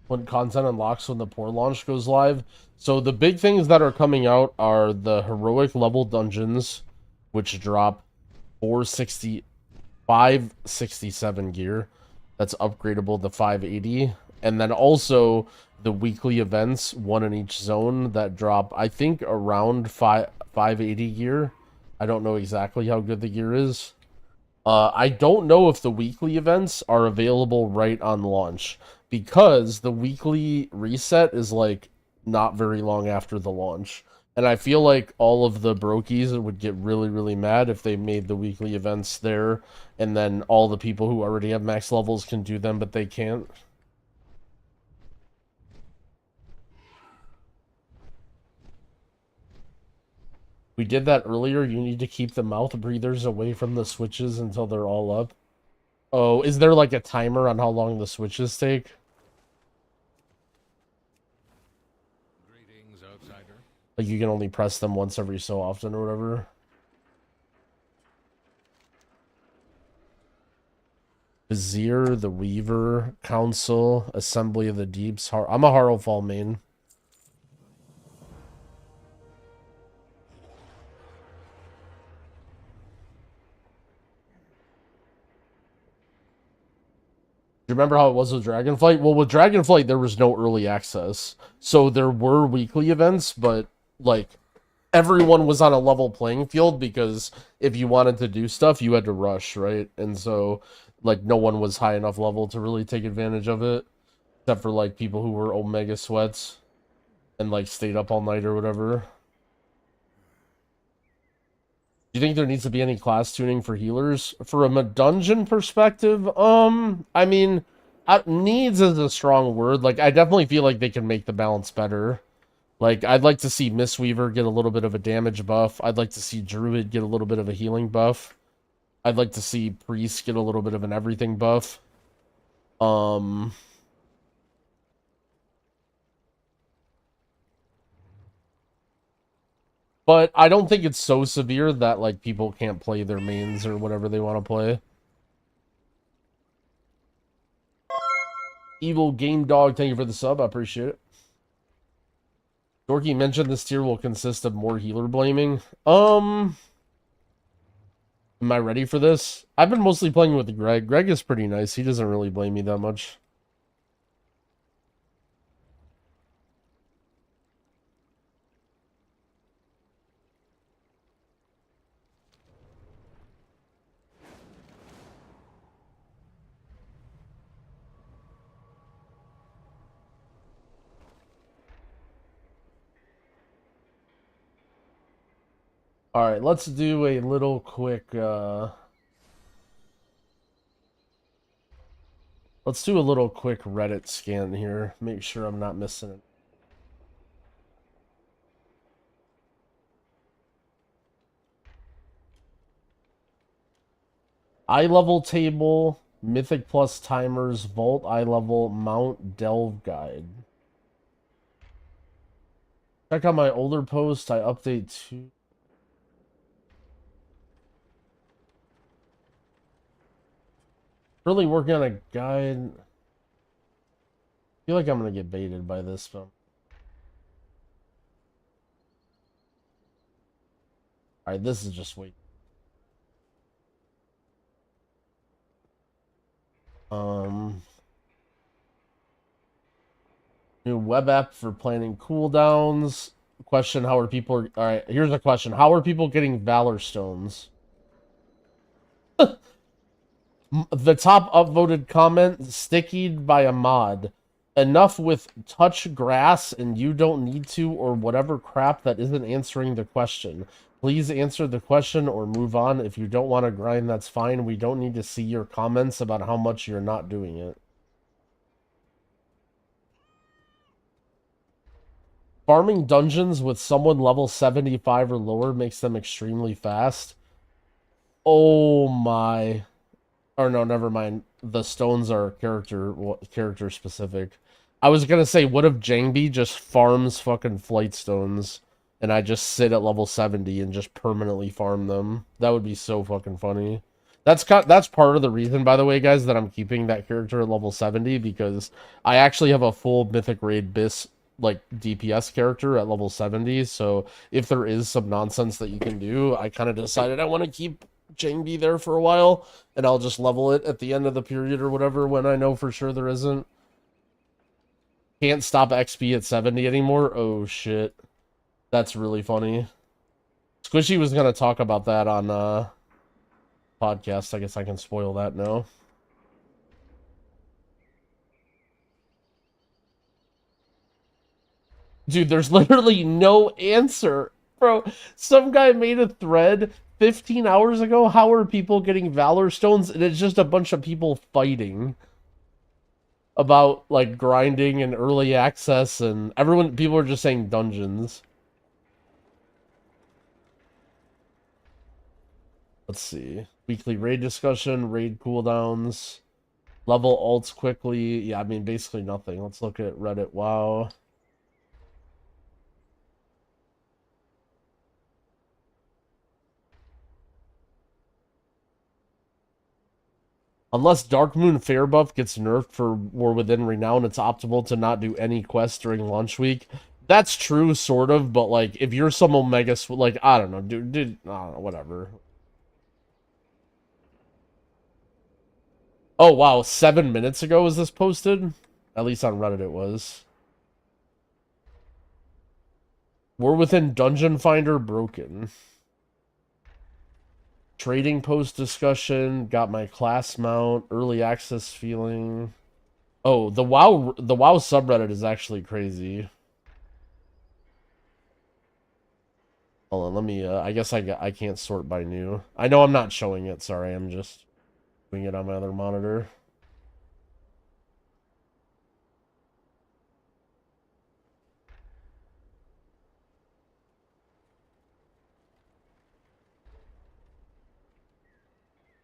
When content unlocks when the Poor launch goes live. So the big things that are coming out are the heroic level dungeons, which drop 567 gear. That's upgradable to 580. And then also the weekly events, one in each zone, that drop, I think, around 580 gear. I don't know exactly how good the gear is. I don't know if the weekly events are available right on launch, because the weekly reset is like not very long after the launch. And I feel like all of the brokies would get really, really mad if they made the weekly events there, and then all the people who already have max levels can do them, but they can't. We did that earlier. You need to keep the mouth breathers away from the switches until they're all up. Oh, is there like a timer on how long the switches take? Greetings, outsider. Like you can only press them once every so often or whatever. Vizier, the Weaver, Council, Assembly of the Deeps. I'm a Harrowfall main. Do you remember how it was with Dragonflight? Well, with Dragonflight, there was no early access. So there were weekly events, but, like, everyone was on a level playing field, because if you wanted to do stuff, you had to rush, right? And so, like, no one was high enough level to really take advantage of it. Except for, like, people who were Omega Sweats and, like, stayed up all night or whatever. Do you think there needs to be any class tuning for healers? From a dungeon perspective, I mean, needs is a strong word. Like, I definitely feel like they can make the balance better. Like, I'd like to see Mistweaver get a little bit of a damage buff. I'd like to see Druid get a little bit of a healing buff. I'd like to see Priest get a little bit of an everything buff. But I don't think it's so severe that, like, people can't play their mains or whatever they want to play. Evil Game Dog, thank you for the sub. I appreciate it. Dorky mentioned this tier will consist of more healer blaming. Am I ready for this? I've been mostly playing with Greg. Greg is pretty nice. He doesn't really blame me that much. Alright, let's do a little quick, let's do a little quick Reddit scan here. Make sure I'm not missing it. Eye level table, Mythic Plus timers, Vault eye level, Mount Delve guide. Check out my older post. I update to... Really working on a guide. I feel like I'm gonna get baited by this film. Alright, this is just wait. New web app for planning cooldowns. Question, how are people... Alright, here's a question. How are people getting Valor Stones? The top upvoted comment, stickied by a mod. Enough with touch grass and you don't need to, or whatever crap that isn't answering the question. Please answer the question or move on. If you don't want to grind, that's fine. We don't need to see your comments about how much you're not doing it. Farming dungeons with someone level 75 or lower makes them extremely fast. Oh my... Or no, never mind. The stones are character specific. I was gonna say, what if Jangbi just farms fucking flight stones and I just sit at level 70 and just permanently farm them? That would be so fucking funny. That's part of the reason, by the way, guys, that I'm keeping that character at level 70, because I actually have a full Mythic Raid BIS like DPS character at level 70. So if there is some nonsense that you can do, I kind of decided I want to keep Jangbi there for a while, and I'll just level it at the end of the period or whatever when I know for sure there isn't. Can't stop XP at 70 anymore? Oh shit. That's really funny. Squishy was gonna talk about that on podcast. I guess I can spoil that now. Dude, there's literally no answer. Bro, some guy made a thread 15 hours ago. How are people getting Valor Stones? And it's just a bunch of people fighting about, like, grinding and early access, and people are just saying dungeons. Let's see. Weekly raid discussion, raid cooldowns, level alts quickly. Yeah, I mean, basically nothing. Let's look at Reddit. Wow. Unless Dark Moon Fair buff gets nerfed for War Within Renown, it's optimal to not do any quests during launch week. That's true, sort of, but, like, if you're some Omega... Like, I don't know, dude, I don't know, whatever. Oh, wow, 7 minutes ago was this posted? At least on Reddit it was. War Within Dungeon Finder broken. Trading post discussion, got my class mount, early access feeling. Oh, the WoW subreddit is actually crazy. Hold on, let me, I guess I can't sort by new. I know I'm not showing it, sorry, I'm just doing it on my other monitor.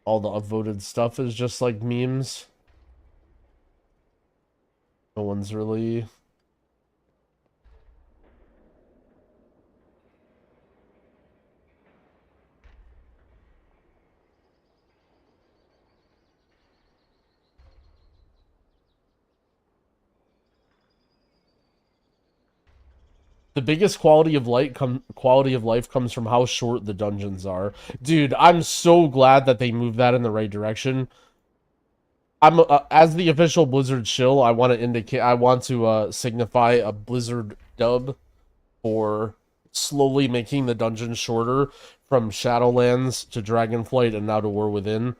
All the upvoted stuff is just like memes. No one's really... The biggest quality of life comes from how short the dungeons are. Dude, I'm so glad that they moved that in the right direction. I'm as the official Blizzard shill, I want to signify a Blizzard dub for slowly making the dungeons shorter from Shadowlands to Dragonflight and now to War Within.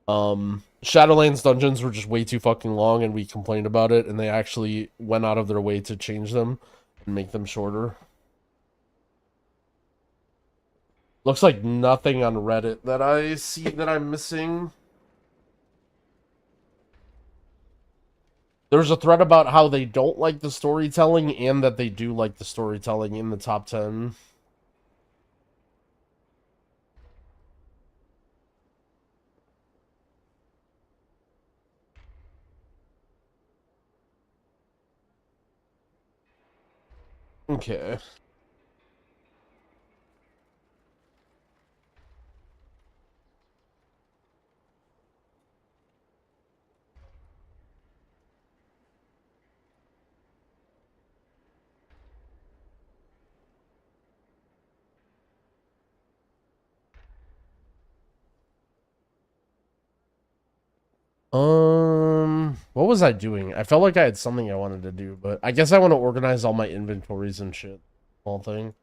Shadowlands dungeons were just way too fucking long and we complained about it, and they actually went out of their way to change them and make them shorter. Looks like nothing on Reddit that I see that I'm missing. There's a thread about how they don't like the storytelling and that they do like the storytelling in the top 10. Okay. What was I doing? I felt like I had something I wanted to do, but I guess I want to organize all my inventories and shit. Whole thing.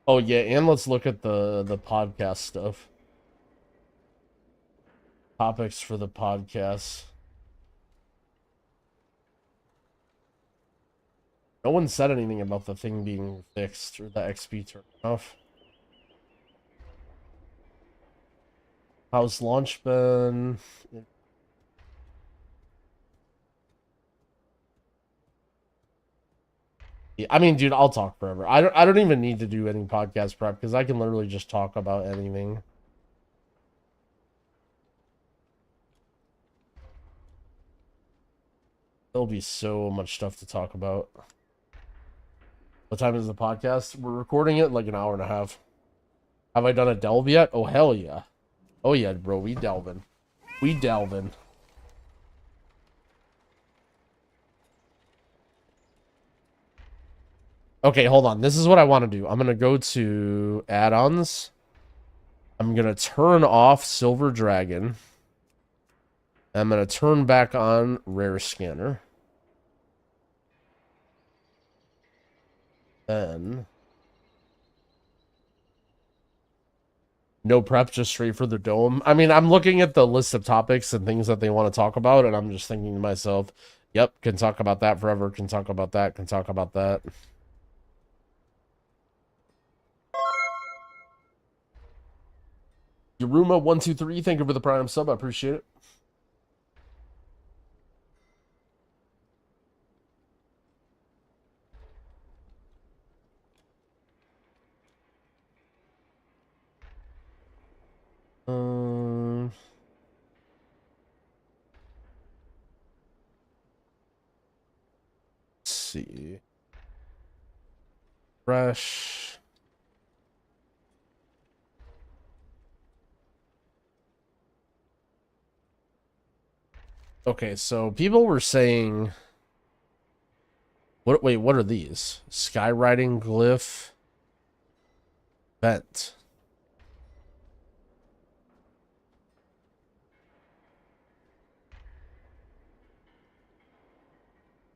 Oh yeah, and let's look at the podcast stuff. Topics for the podcast. No one said anything about the thing being fixed or the XP turned off. How's launch been? Yeah, I mean, dude, I'll talk forever. I don't even need to do any podcast prep because I can literally just talk about anything. There'll be so much stuff to talk about. What time is the podcast? We're recording it in like an hour and a half. Have I done a delve yet? Oh, hell yeah. Oh, yeah, bro. We delving. We delving. Okay, hold on. This is what I want to do. I'm going to go to add-ons. I'm going to turn off Silver Dragon. I'm going to turn back on Rare Scanner. Then... no prep, just straight for the dome. I mean, I'm looking at the list of topics and things that they want to talk about, and I'm just thinking to myself, yep, can talk about that forever, can talk about that, can talk about that. Yaruma123, thank you for the Prime sub, I appreciate it. Let's see. Fresh. Okay, so people were saying... Wait, what are these? Skywriting glyph. Bent.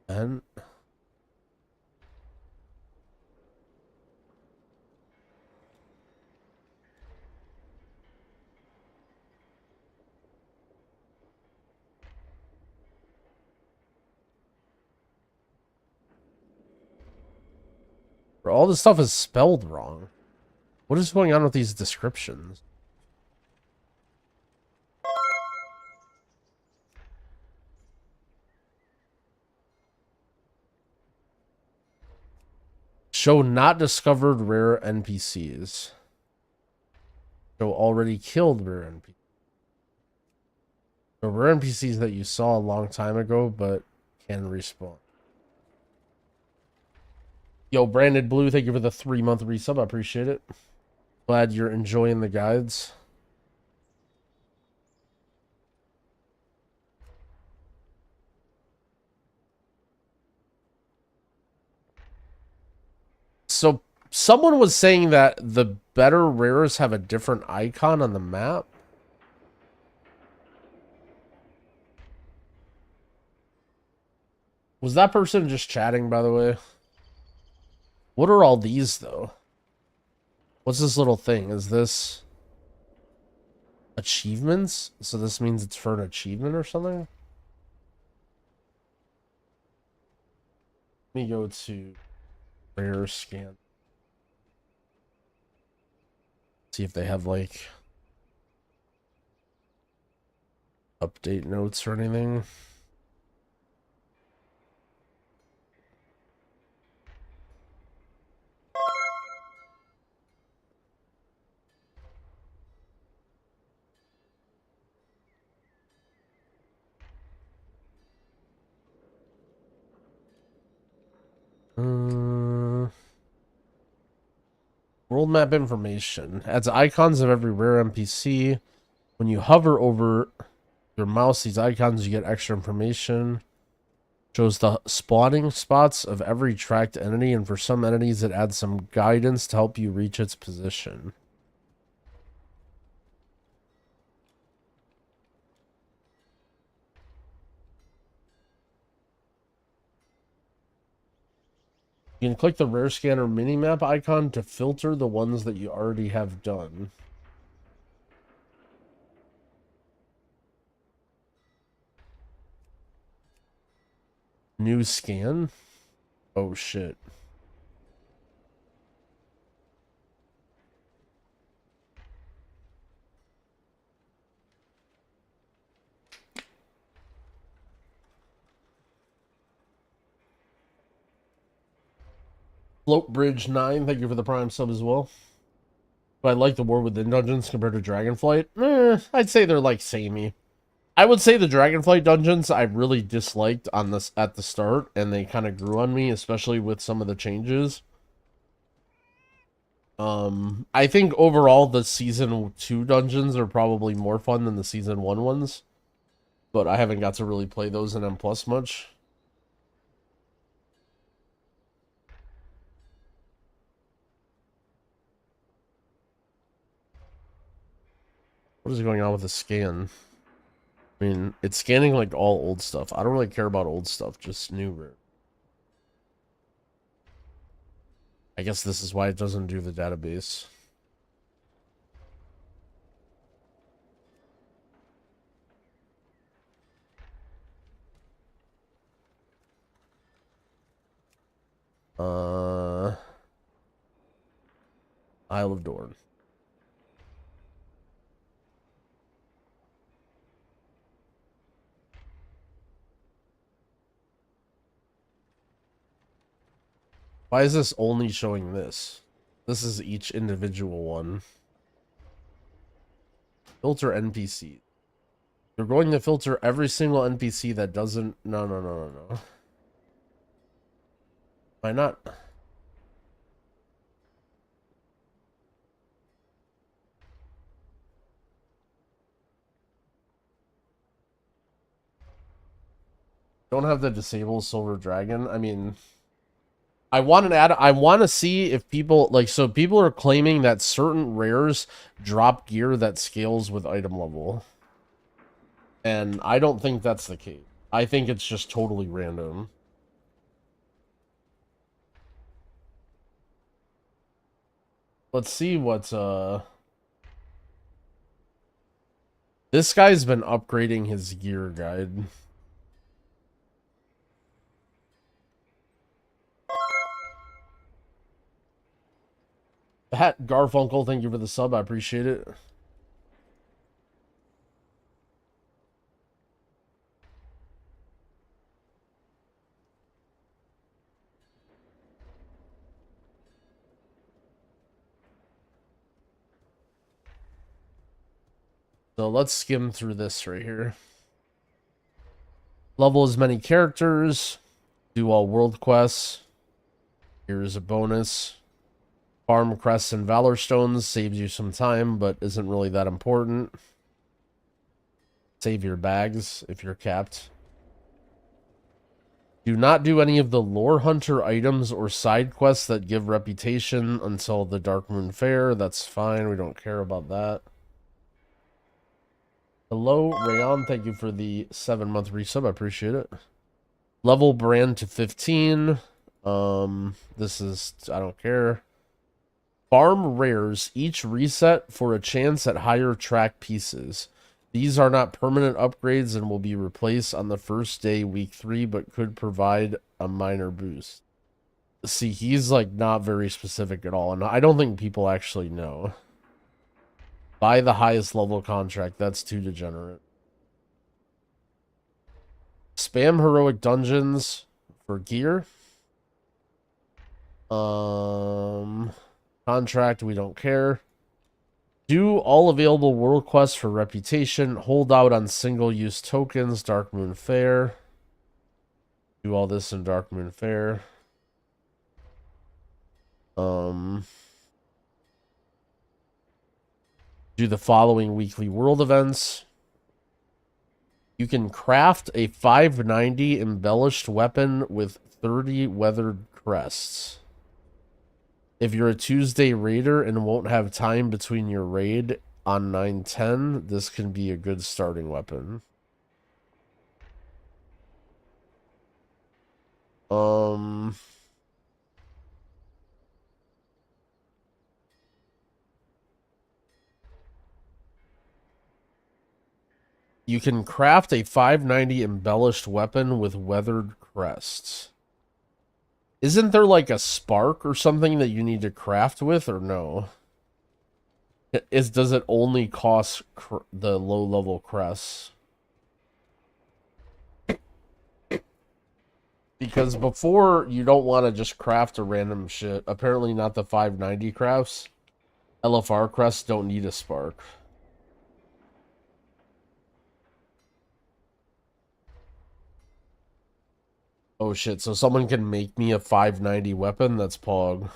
And... Bro, all this stuff is spelled wrong. What is going on with these descriptions? Show not discovered rare NPCs. Show already killed rare NPCs. So rare NPCs that you saw a long time ago, but can respawn. Yo, Branded Blue, thank you for the 3-month resub. I appreciate it. Glad you're enjoying the guides. So someone was saying that the better rares have a different icon on the map. Was that person just chatting, by the way? What are all these, though? What's this little thing? Is this achievements? So this means it's for an achievement or something? Let me go to rare scan. See if they have, like, update notes or anything. World map information. Adds icons of every rare NPC. When you hover over your mouse, these icons, you get extra information. Shows the spawning spots of every tracked entity, and for some entities, it adds some guidance to help you reach its position. You can click the rare scanner minimap icon to filter the ones that you already have done. New scan? Oh shit. Float Bridge 9, thank you for the Prime sub as well. But I like the War Within dungeons compared to Dragonflight. I'd say they're like samey. I would say the Dragonflight dungeons I really disliked on this at the start, and they kind of grew on me, especially with some of the changes. I think overall the Season 2 dungeons are probably more fun than the Season 1 ones. But I haven't got to really play those in M+ much. What is going on with the scan? I mean, it's scanning like all old stuff. I don't really care about old stuff, just new rare. I guess this is why it doesn't do the database. Isle of Dorn. Why is this only showing this? This is each individual one. Filter NPC. You're going to filter every single NPC that doesn't... No. Why not? Don't have the disable Silver Dragon. I mean... I want to see if people, like, so people are claiming that certain rares drop gear that scales with item level. And I don't think that's the case. I think it's just totally random. Let's see what's, this guy's been upgrading his gear guide. Pat Garfunkel, thank you for the sub. I appreciate it. So let's skim through this right here. Level as many characters. Do all world quests. Here's a bonus. Farm crests and valor stones. Saves you some time, but isn't really that important. Save your bags if you're capped. Do not do any of the lore hunter items or side quests that give reputation until the Dark Moon Fair. That's fine. We don't care about that. Hello, Rayon. Thank you for the 7-month resub. I appreciate it. Level brand to 15. This is, I don't care. Farm rares each reset for a chance at higher track pieces. These are not permanent upgrades and will be replaced on the first day, week 3, but could provide a minor boost. See, he's like not very specific at all, and I don't think people actually know. Buy the highest level contract. That's too degenerate. Spam heroic dungeons for gear. Contract, we don't care. Do all available world quests for reputation. Hold out on single-use tokens. Dark Moon Fair. Do all this in Dark Moon Fair. Do the following weekly world events. You can craft a 590 embellished weapon with 30 weathered crests. If you're a Tuesday raider and won't have time between your raid on 9/10, this can be a good starting weapon. You can craft a 590 embellished weapon with weathered crests. Isn't there like a spark or something that you need to craft with, or no? Does it only cost the low level crests? Because before, you don't want to just craft a random shit. Apparently not the 590 crafts. LFR crests don't need a spark. Oh shit, so someone can make me a 590 weapon? That's pog.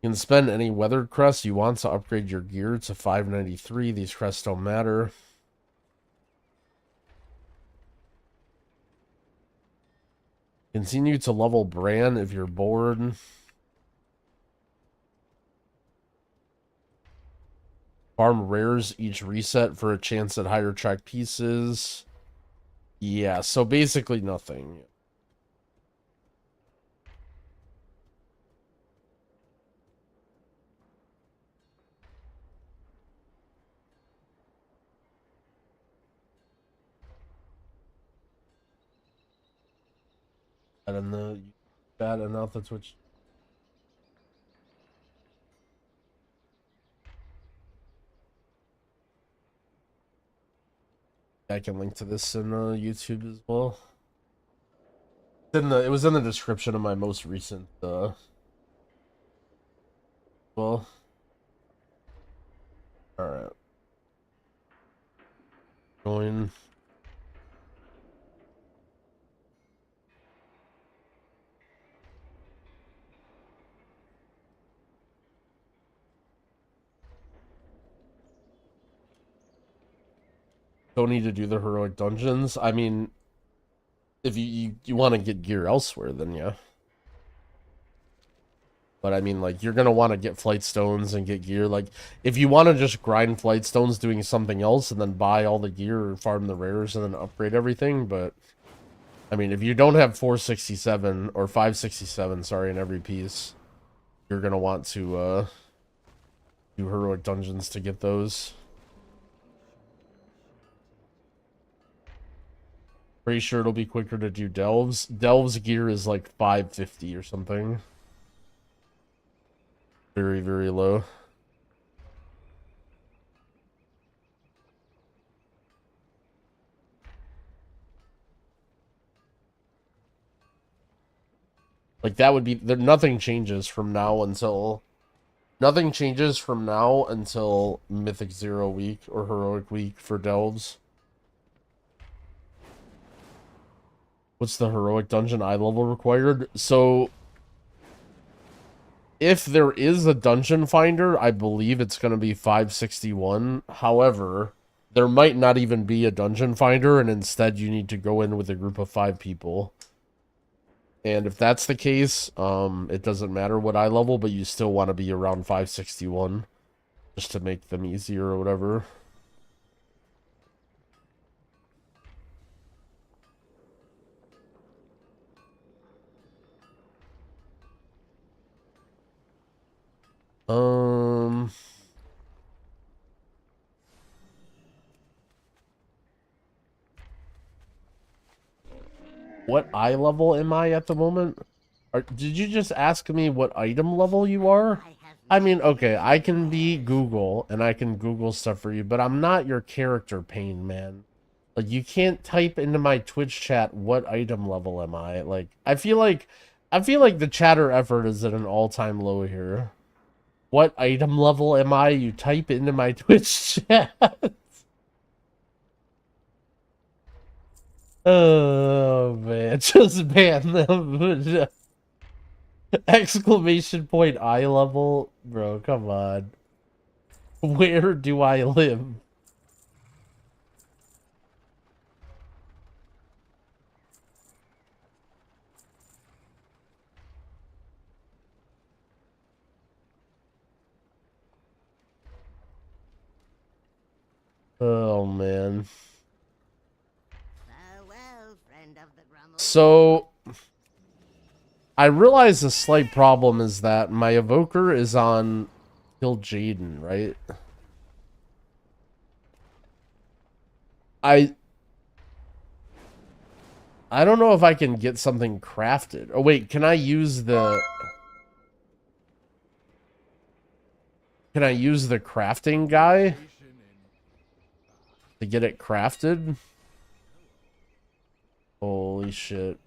You can spend any weathered crest you want to upgrade your gear to 593. These crests don't matter. Continue to level Bran if you're bored. Farm rares each reset for a chance at higher track pieces. Yeah, so basically nothing. I don't know. Bad enough, that's what. I can link to this in YouTube as well. It was in the description of my most recent well. Alright. Join. Don't need to do the heroic dungeons. I mean, if you want to get gear elsewhere, then yeah. But I mean, like, you're going to want to get flight stones and get gear. Like, if you want to just grind flight stones doing something else and then buy all the gear or farm the rares and then upgrade everything. But, I mean, if you don't have 467 or 567, sorry, in every piece, you're going to want to do heroic dungeons to get those. Pretty sure it'll be quicker to do delves. Delves gear is like 550 or something. Very, very low. Like that would be there. Nothing changes from now until Mythic 0 week or Heroic week for delves. What's the heroic dungeon eye level required? So if there is a dungeon finder, I believe it's going to be 561. However, there might not even be a dungeon finder, and instead you need to go in with a group of 5 people. And if that's the case, it doesn't matter what eye level, but you still want to be around 561 just to make them easier or whatever. What eye level am I at the moment? Did you just ask me what item level you are? I mean, okay, I can be Google, and I can Google stuff for you, but I'm not your character pain, man. Like, you can't type into my Twitch chat, what item level am I? Like, I feel like the chatter effort is at an all-time low here. What item level am I? You type into my Twitch chat. Oh, man. Just ban them. Exclamation point eye level? Bro, come on. Where do I live? Oh, man. Farewell, friend of the Grummel. So, I realize the slight problem is that my Evoker is on Kill Jaden, right? I don't know if I can get something crafted. Oh, wait, can I use the... Can I use the crafting guy to get it crafted? Holy shit.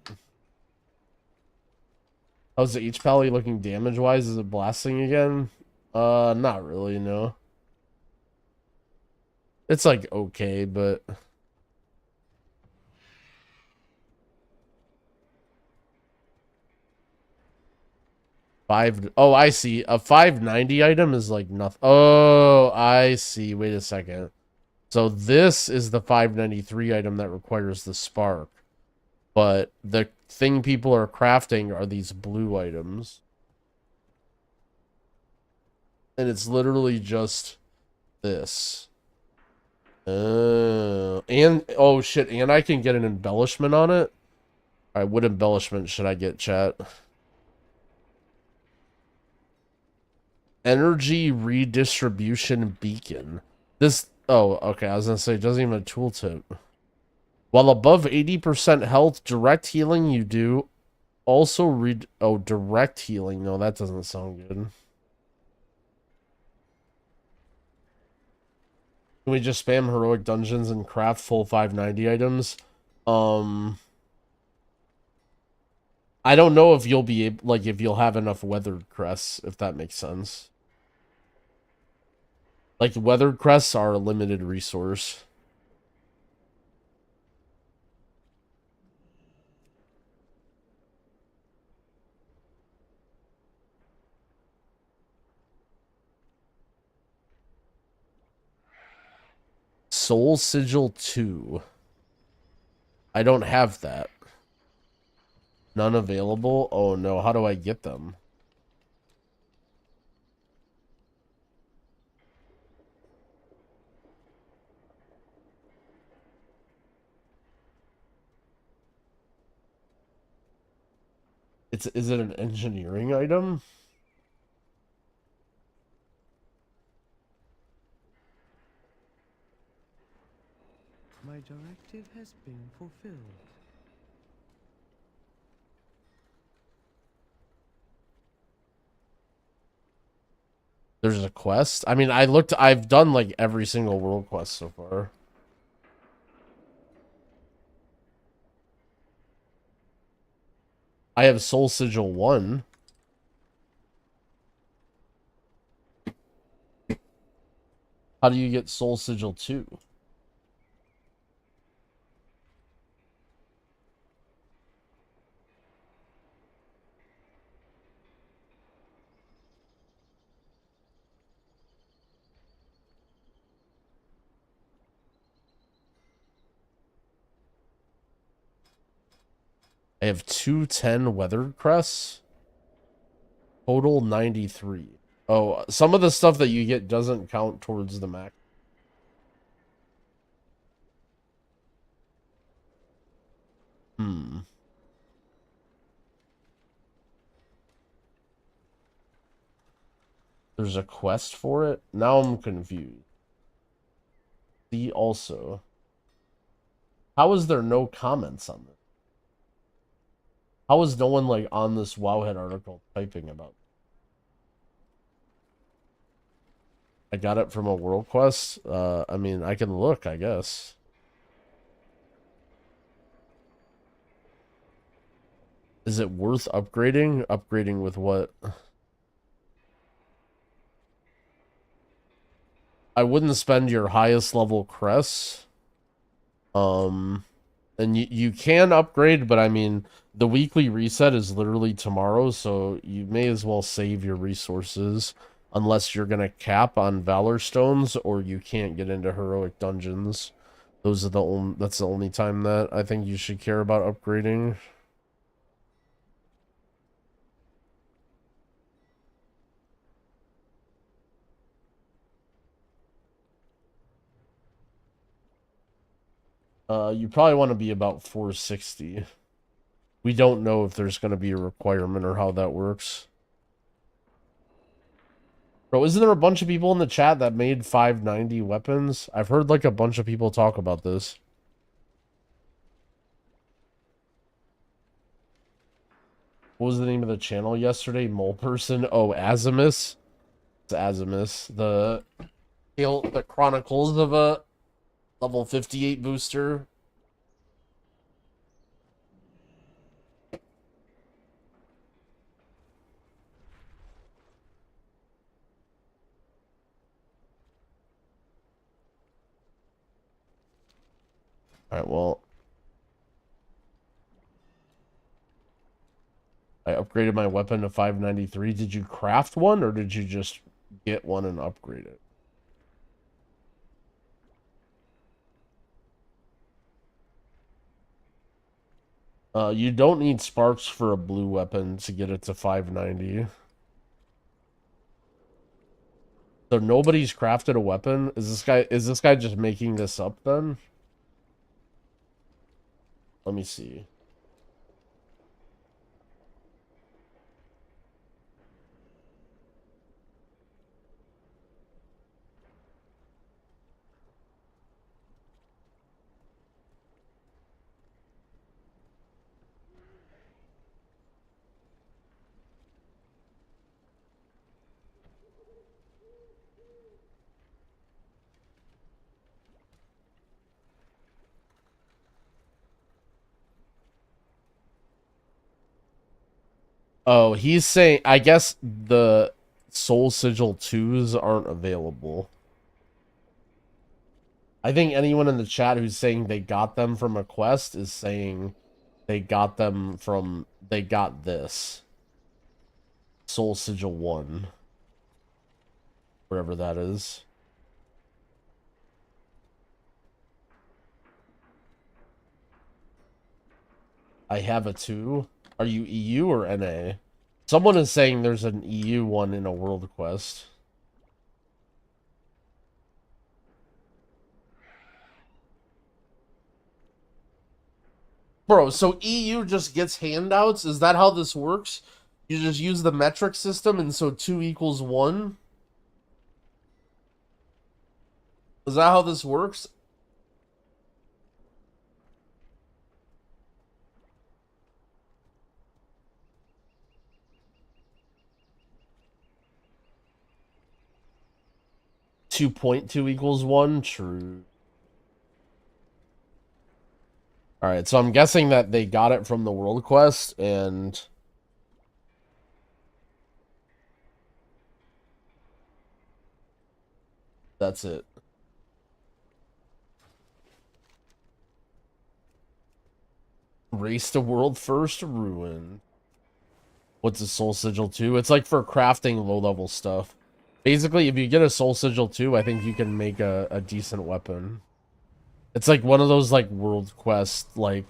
How's the H-Pally looking damage-wise? Is it blasting again? Not really, no. It's, like, okay, but... Oh, I see. A 590 item is, like, nothing. Oh, I see. Wait a second. So this is the 593 item that requires the spark. But the thing people are crafting are these blue items. And it's literally just this. And, oh shit, and I can get an embellishment on it? Alright, what embellishment should I get, chat? Energy redistribution beacon. This, oh, okay, I was gonna say, it doesn't even have a tooltip. While above 80% health, direct healing you do. Also oh, direct healing. No, that doesn't sound good. Can we just spam heroic dungeons and craft full 590 items? I don't know if you'll be able, like, if you'll have enough weathered crests, if that makes sense. Like, weathered crests are a limited resource. Soul Sigil 2. I don't have that. None available? Oh no, how do I get them? Is it an engineering item? My directive has been fulfilled. There's a quest. I mean, I've done like every single world quest so far. I have Soul Sigil 1. How do you get Soul Sigil 2? I have 210 weathered crests. Total 93. Oh, some of the stuff that you get doesn't count towards the max. There's a quest for it? Now I'm confused. See also. How is there no comments on this? How is no one like on this Wowhead article typing about it? I got it from a world quest. I mean, I can look, I guess. Is it worth upgrading? Upgrading with what? I wouldn't spend your highest level crests. And you can upgrade, but I mean, the weekly reset is literally tomorrow, so you may as well save your resources unless you're gonna cap on Valor Stones or you can't get into heroic dungeons. Those are that's the only time that I think you should care about upgrading. You probably want to be about 460. We don't know if there's going to be a requirement or how that works. Bro, isn't there a bunch of people in the chat that made 590 weapons? I've heard like a bunch of people talk about this. What was the name of the channel yesterday? Mole Person? Oh, Azimus? It's Azimus. The Chronicles of a level 58 booster. Alright, well. I upgraded my weapon to 593. Did you craft one, or did you just get one and upgrade it? You don't need sparks for a blue weapon to get it to 590. So nobody's crafted a weapon? Is this guy just making this up then? Let me see. Oh, he's saying, I guess the Soul Sigil 2s aren't available. I think anyone in the chat who's saying they got them from a quest is saying they got them from, they got this. Soul Sigil 1. Whatever that is. I have a 2. Are you EU or NA? Someone is saying there's an EU one in a world quest. Bro, so EU just gets handouts? Is that how this works? You just use the metric system and so 2 equals 1? Is that how this works? 2.2 equals 1? True. Alright, so I'm guessing that they got it from the world quest, and... that's it. Race to world first ruin. What's a soul sigil 2? It's like for crafting low level stuff. Basically, if you get a soul sigil 2, I think you can make a decent weapon. It's like one of those like world quest like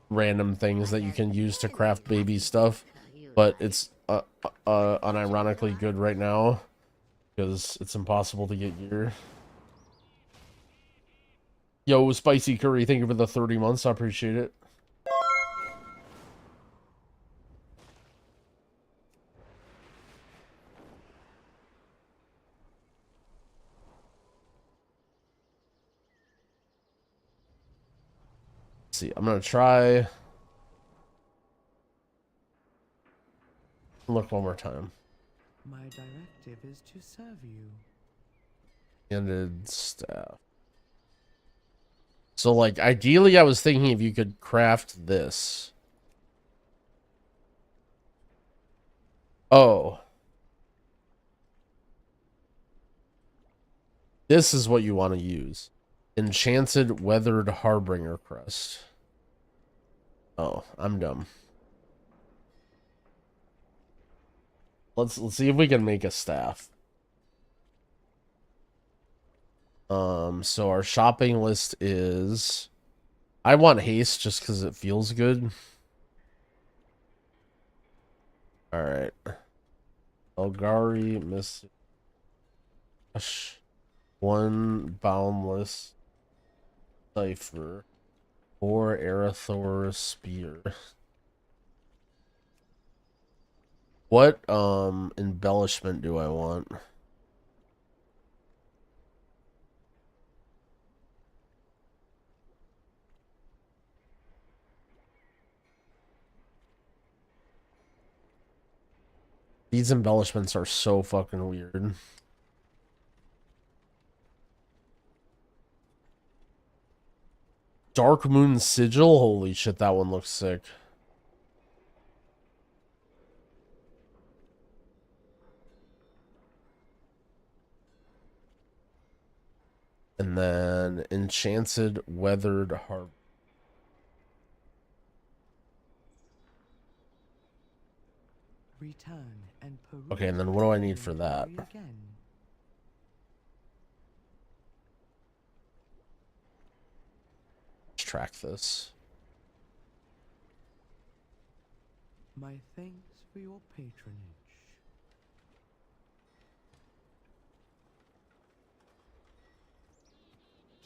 random things that you can use to craft baby stuff, but it's unironically good right now because it's impossible to get gear. Yo, Spicy Curry, thank you for the 30 months. I appreciate it. Let's see, I'm gonna try. Look one more time. My directive is to serve you. Ended staff. So, like, ideally, I was thinking if you could craft this. Oh. This is what you want to use. Enchanted Weathered Harbinger Crest. Oh, I'm dumb. Let's see if we can make a staff. So our shopping list is... I want haste just because it feels good. Alright. Elgari, Mystic. One Boundless Cipher. 4 Arathor Spear. What embellishment do I want? These embellishments are so fucking weird. Dark Moon Sigil? Holy shit, that one looks sick. And then Enchanted Weathered Harp. Return and okay, and then what do I need for that? Let's track this. My thanks for your patronage.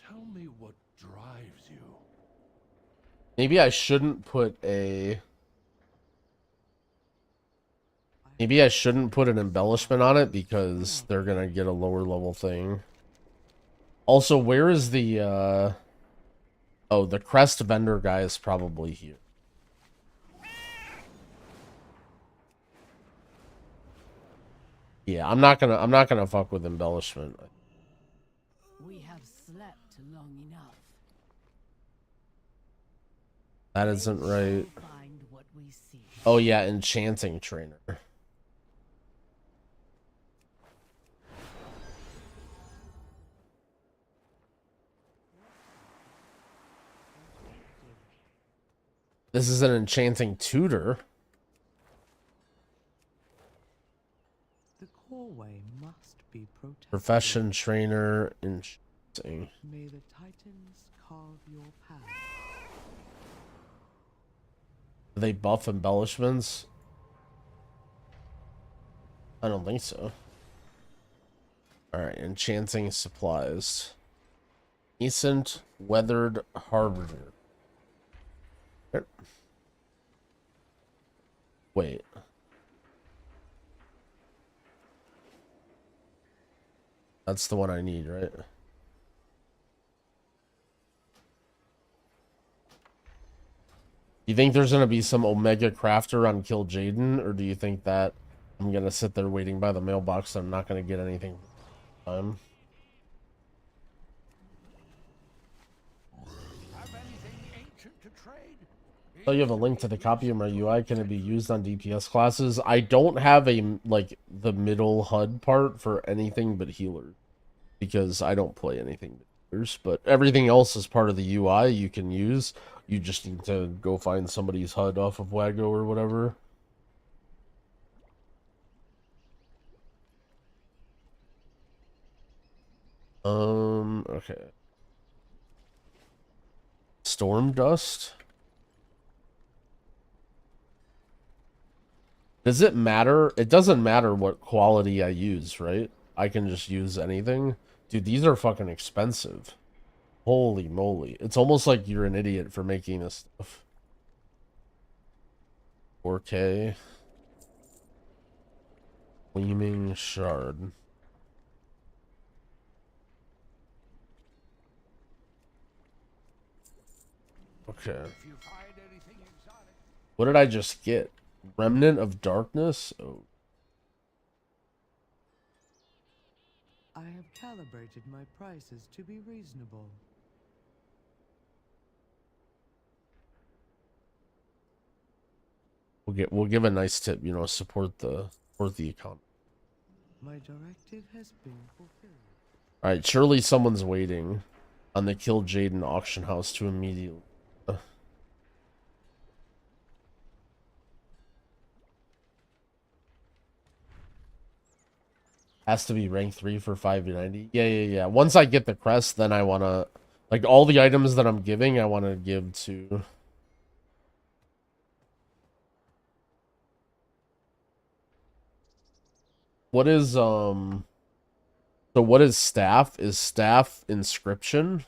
Tell me what drives you. Maybe I shouldn't put a... Maybe I shouldn't put an embellishment on it because they're gonna get a lower level thing. Also, where is the, oh, the crest vendor guy is probably here. Yeah, I'm not gonna fuck with embellishment. We have slept long enough. That isn't right. Find what we see. Oh yeah, enchanting trainer. This is an enchanting tutor. The coreway must be protected. Profession trainer enchanting. May the Titans carve your path. Do they buff embellishments? I don't think so. Alright, enchanting supplies. Decent Weathered Harbinger. Wait. That's the one I need, right? You think there's gonna be some Omega Crafter on Kill Jaden, or do you think that I'm gonna sit there waiting by the mailbox and I'm not gonna get anything? trade. So you have a link to the copy of my UI. Can it be used on DPS classes? I don't have a like the middle HUD part for anything but healer, because I don't play anything but healers. But everything else is part of the UI you can use. You just need to go find somebody's HUD off of Wago or whatever. Okay. Storm dust. Does it matter? It doesn't matter what quality I use, right? I can just use anything. Dude, these are fucking expensive. Holy moly. It's almost like you're an idiot for making this stuff. 4K. Gleaming shard. Okay. If you find anything exotic, What did I just get? Remnant of Darkness? Oh. I have calibrated my prices to be reasonable. We'll give a nice tip, you know, support the economy. My directive has been fulfilled. Alright, surely someone's waiting on the Kill Jaden auction house to immediately. Has to be rank 3 for 590. Yeah. Once I get the crest, then I want to... Like, all the items that I'm giving, I want to give to... What is, So what is staff? Is staff inscription?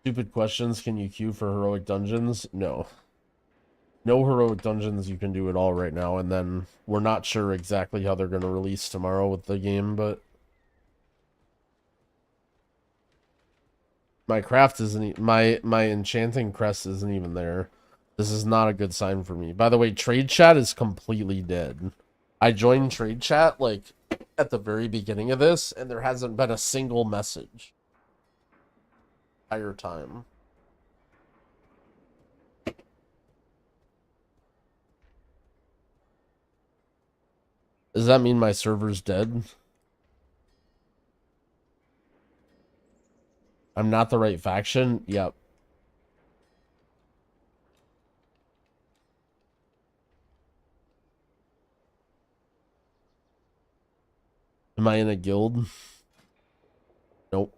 Stupid questions. Can you queue for heroic dungeons? No. No heroic dungeons you can do at all right now, and then we're not sure exactly how they're going to release tomorrow with the game, but... My craft isn't... My enchanting crest isn't even there. This is not a good sign for me. By the way, trade chat is completely dead. I joined trade chat, like, at the very beginning of this, and there hasn't been a single message. Entire time. Does that mean my server's dead? I'm not the right faction? Yep. Am I in a guild? Nope.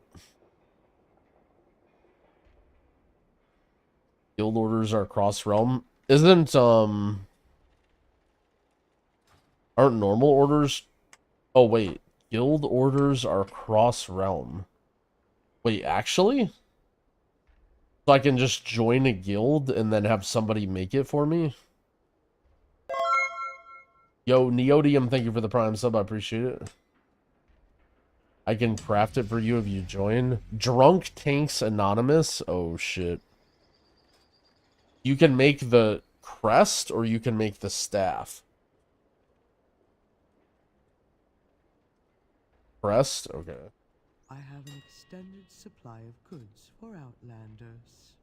Guild orders are cross-realm. Isn't, aren't normal orders? Oh, wait. Guild orders are cross-realm. Wait, actually? So I can just join a guild and then have somebody make it for me? Yo, Neodium, thank you for the Prime sub. I appreciate it. I can craft it for you if you join. Drunk Tanks Anonymous? Oh, shit. You can make the crest or you can make the staff. Crest? Okay. I have an extended supply of goods for Outlanders.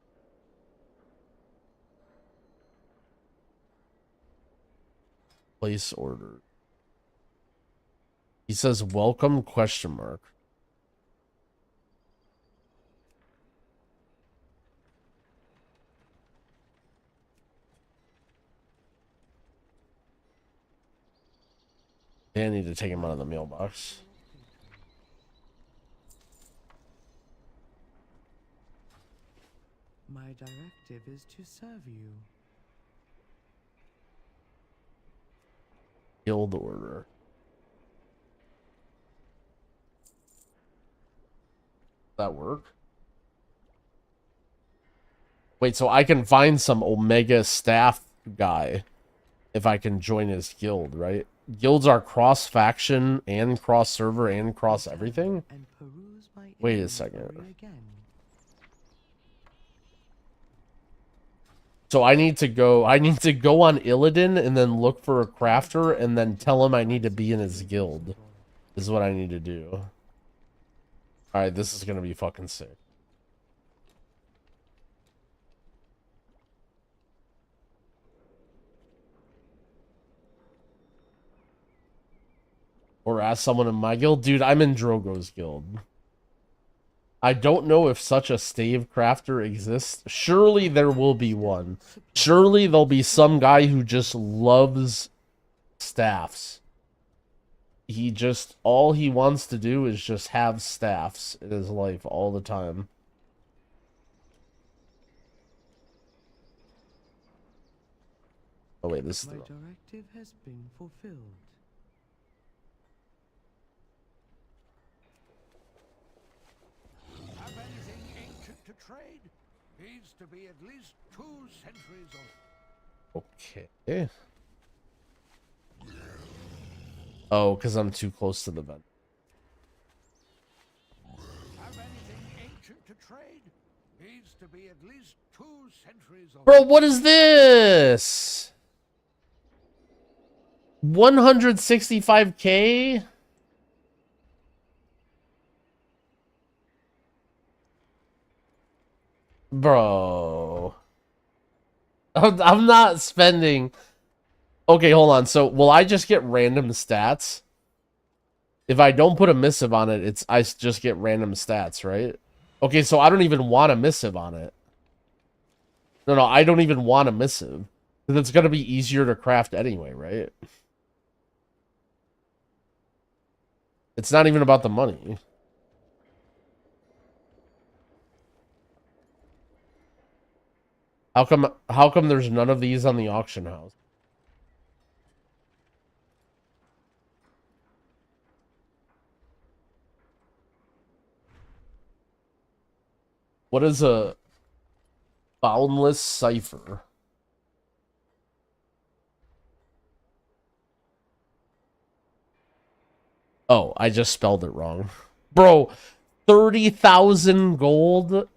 Place order. He says welcome question mark. I need to take him out of the mailbox. My directive is to serve you. Guild order. That work? Wait, so I can find some Omega staff guy if I can join his guild, right? Guilds are cross-faction and cross-server and cross-everything? Wait a second. So I need to go on Illidan and then look for a crafter and then tell him I need to be in his guild. Is what I need to do. Alright, this is gonna be fucking sick. Or ask someone in my guild. Dude, I'm in Drogo's guild. I don't know if such a stave crafter exists. Surely there will be one. Surely there'll be some guy who just loves staffs. He just, all he wants to do is just have staffs in his life all the time. Oh wait, this is My directive has been fulfilled. Have anything ancient to trade? Needs to be at least 2 centuries old. Okay. Oh, because I'm too close to the vent. Have anything ancient to trade? Needs to be at least 2 centuries old. Bro, what is this? 165k? Bro. I'm not spending... Okay, hold on. So, will I just get random stats? If I don't put a missive on it, I just get random stats, right? Okay, so I don't even want a missive on it. No, I don't even want a missive. Because it's going to be easier to craft anyway, right? It's not even about the money. How come there's none of these on the auction house? What is a boundless cipher? Oh, I just spelled it wrong. Bro, 30,000 gold.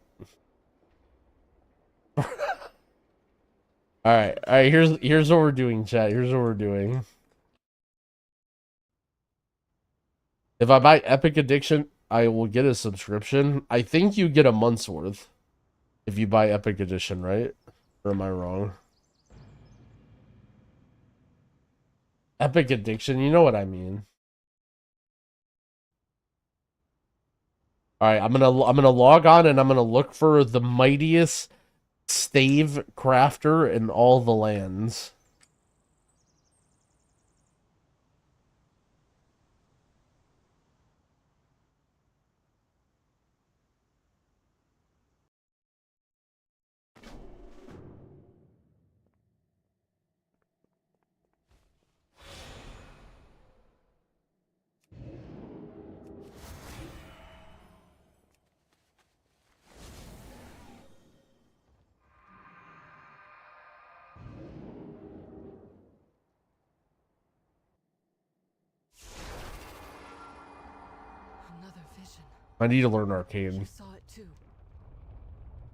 Alright, here's what we're doing, chat. Here's what we're doing. If I buy Epic Addiction, I will get a subscription. I think you get a month's worth if you buy Epic Edition, right? Or am I wrong? Epic Addiction, you know what I mean. Alright, I'm gonna log on and I'm gonna look for the mightiest stave crafter in all the lands. Another vision. I need to learn Arcane. You saw it too.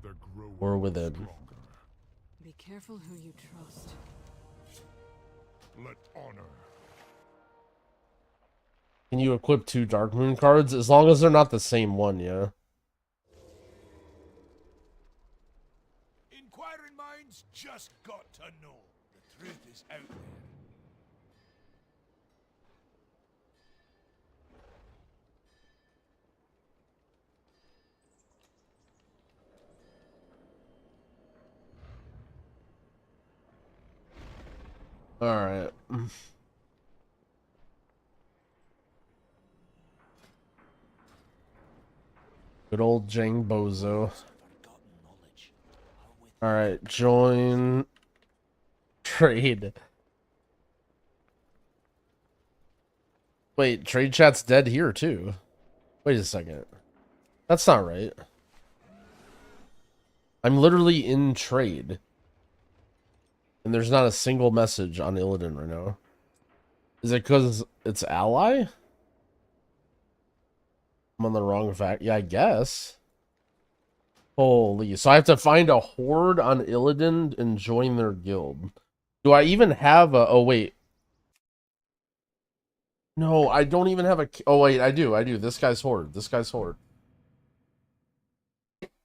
The grower Or within. stronger. Be careful who you trust. Let honor. Can you equip 2 Dark Moon cards? As long as they're not the same one, yeah. Inquiring minds just got to know. The truth is out there. Alright. Good old Jang Bozo. Alright, join trade. Wait, trade chat's dead here too. Wait a second. That's not right. I'm literally in trade. And there's not a single message on Illidan right now. Is it because it's ally? I'm on the wrong fact. Yeah, I guess. Holy. So I have to find a horde on Illidan and join their guild. Do I even have a... Oh, wait. No, I don't even have a... Oh, wait, I do. This guy's horde.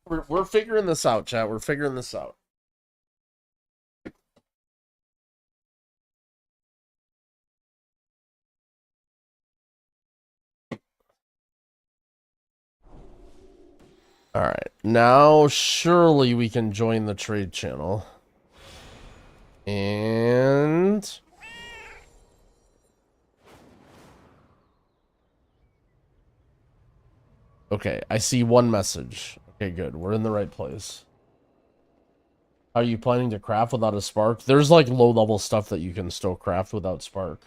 We're figuring this out, chat. We're figuring this out. All right, now surely we can join the trade channel. And okay, I see one message. Okay, good. We're in the right place. Are you planning to craft without a spark? There's like low-level stuff that you can still craft without spark.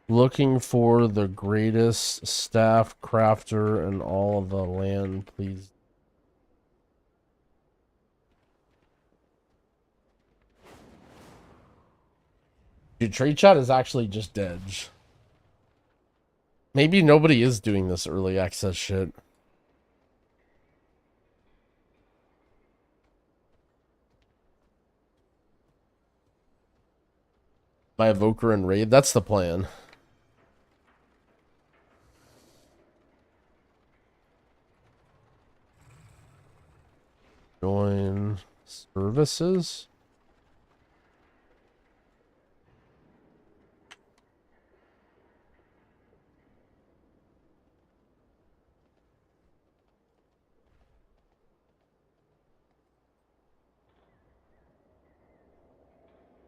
Looking for the greatest staff crafter in all of the land, please. Dude, trade chat is actually just dead. Maybe nobody is doing this early access shit. My Evoker and Raid, that's the plan. Join services.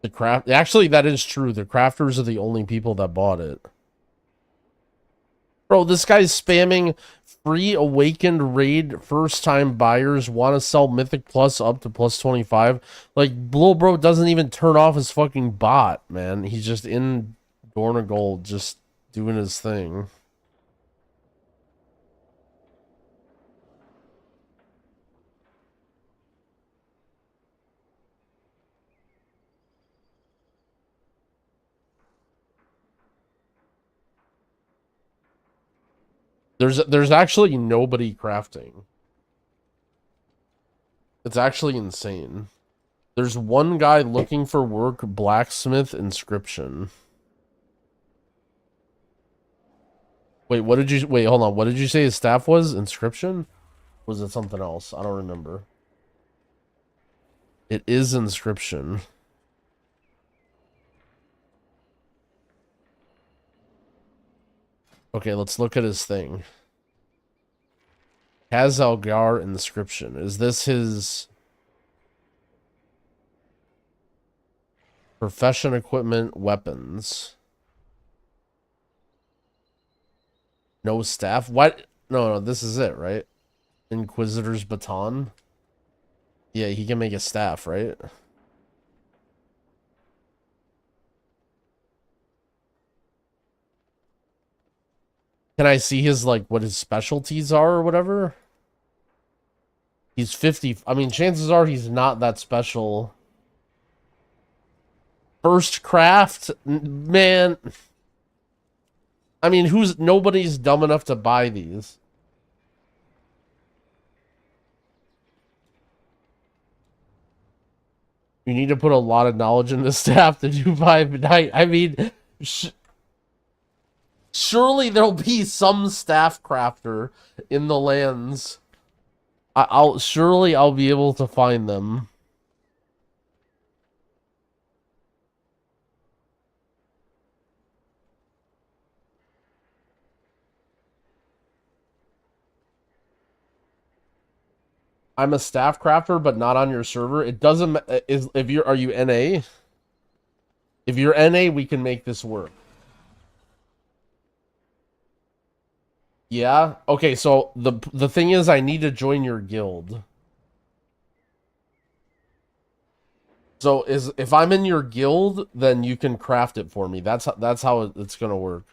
The craft, actually, that is true. The crafters are the only people that bought it. Bro, this guy's spamming free awakened raid first time buyers want to sell Mythic Plus up to plus 25. Like, Lil Bro doesn't even turn off his fucking bot, man. He's just in Dorna Gold, just doing his thing. There's actually nobody crafting. It's actually insane. There's one guy looking for work, blacksmith inscription. Wait, what did you wait, hold on. What did you say his staff was? Inscription? Was it something else? I don't remember. It is inscription. Okay, let's look at his thing. Kazalgar inscription. Is this his profession equipment weapons? No staff? What? No, this is it, right? Inquisitor's baton? Yeah, he can make a staff, right? Can I see his, like, what his specialties are or whatever? He's 50. I mean, chances are he's not that special. First craft? Man. I mean, nobody's dumb enough to buy these. You need to put a lot of knowledge in the staff to do 5 night. I mean, surely there'll be some staff crafter in the lands. Surely I'll be able to find them. I'm a staff crafter, but not on your server. It doesn't are you NA? If you're NA, we can make this work. Yeah. Okay. So the thing is, I need to join your guild. So if I'm in your guild, then you can craft it for me. That's how it's gonna work.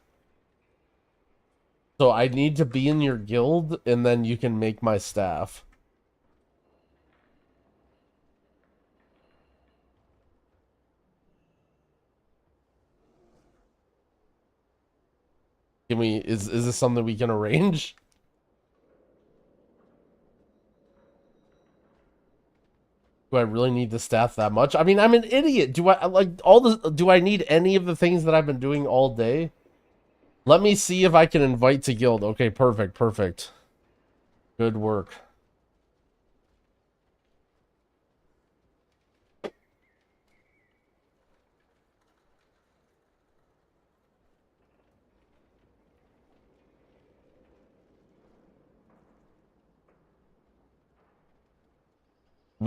So I need to be in your guild, and then you can make my staff. Is this something we can arrange? Do I really need the staff that much? I mean, I'm an idiot. Do I need any of the things that I've been doing all day? Let me see if I can invite to guild. Okay, perfect, perfect. Good work.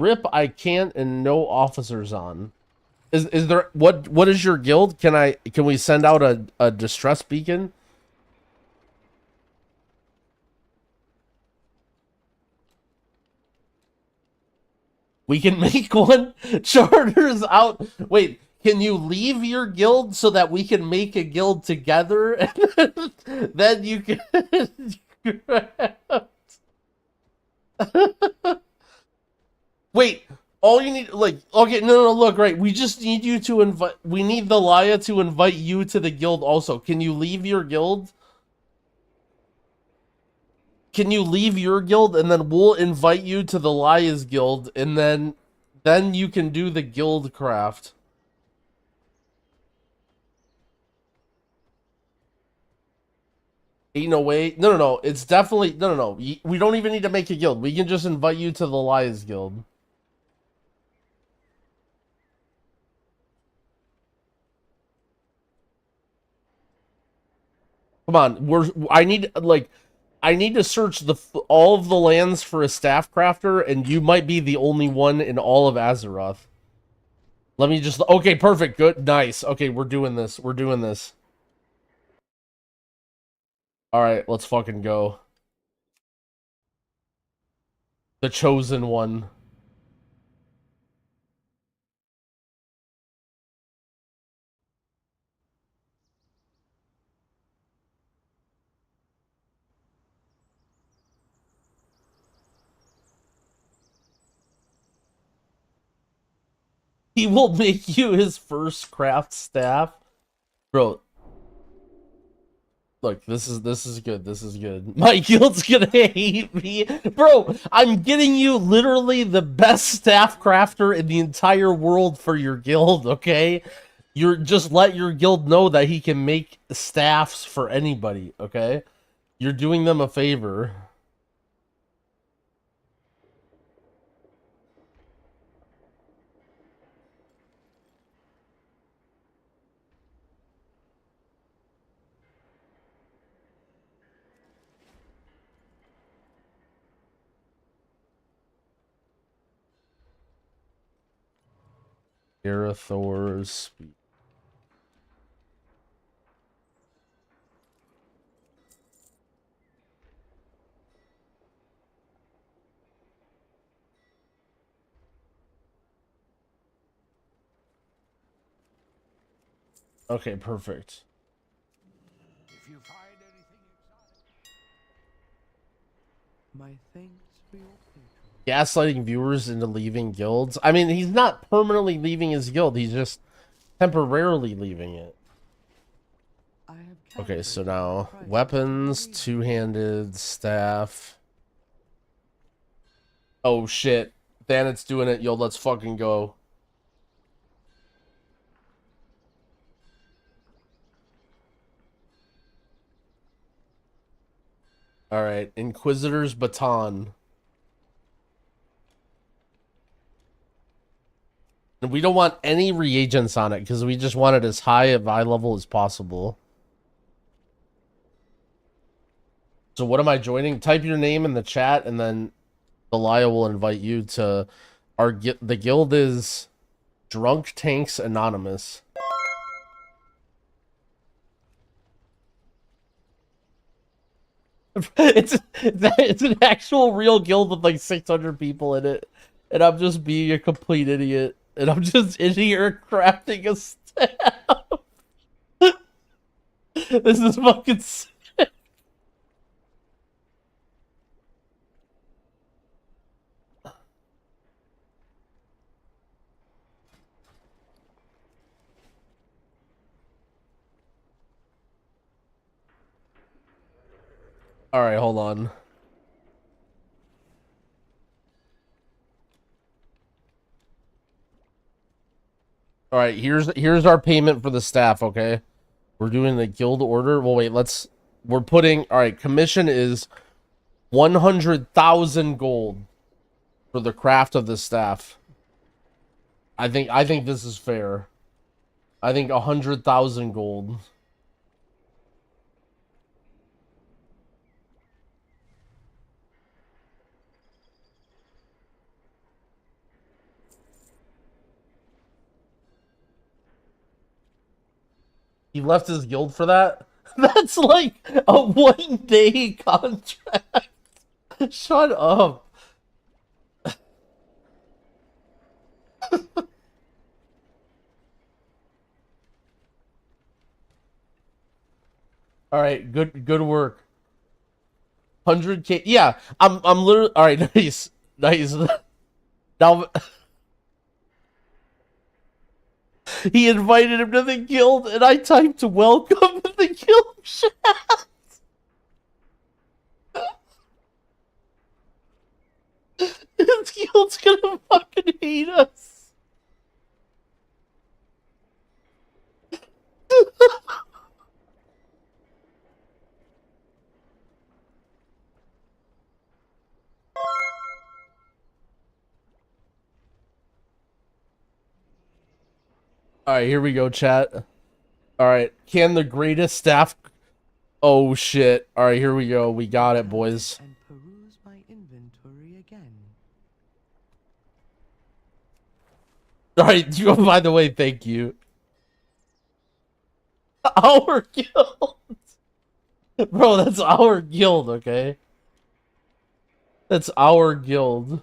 Rip, I can't, and no officers on. Is there what is your guild? Can we send out a distress beacon? We can make one. Charters out. Wait, can you leave your guild so that we can make a guild together? And then you can. Wait, all you need, like, okay, no, look, right, we just need you to invite, we need the Laya to invite you to the guild also. Can you leave your guild? Can you leave your guild, and then we'll invite you to the Laya's guild, and then you can do the guild craft. Ain't no way. No, it's definitely, no. We don't even need to make a guild. We can just invite you to the Laya's guild. Come on, I need to search all of the lands for a staff crafter, and you might be the only one in all of Azeroth. Let me just, okay, perfect, good, nice. Okay, we're doing this. Alright, let's fucking go. The chosen one. He will make you his first craft staff. Bro. Look, this is good. My guild's gonna hate me. Bro, I'm getting you literally the best staff crafter in the entire world for your guild, okay? You're just let your guild know that he can make staffs for anybody, okay? You're doing them a favor. Arathor's speed. Okay, perfect. If you find anything exotic. My thanks for your patronage. Gaslighting viewers into leaving guilds. I mean, he's not permanently leaving his guild. He's just temporarily leaving it. Okay, so now weapons, two-handed, staff. Oh shit. Thanet's doing it. Yo, let's fucking go. Alright, Inquisitor's Baton. And we don't want any reagents on it, because we just want it as high of eye level as possible. So what am I joining? Type your name in the chat, and then Elia will invite you to our the guild is Drunk Tanks Anonymous. It's an actual real guild with like 600 people in it, and I'm just being a complete idiot, and I'm just in here crafting a staff. This is fucking sick. All right, hold on. All right, here's our payment for the staff, okay? We're doing the guild order. Well, wait, we're putting, all right, commission is 100,000 gold for the craft of the staff. I think this is fair. I think 100,000 gold. He left his guild for that? That's like a 1-day contract. Shut up. All right, good work. 100K. Yeah, I'm literally all right. Nice, nice. Now he invited him to the guild, and I typed welcome in the guild chat. His guild's gonna fucking hate us. All right, here we go, chat. All right, can the greatest staff... Oh, shit. All right, here we go. We got it, boys. And peruse my inventory again. All right, by the way, thank you. Our guild. Bro, that's our guild, okay? That's our guild.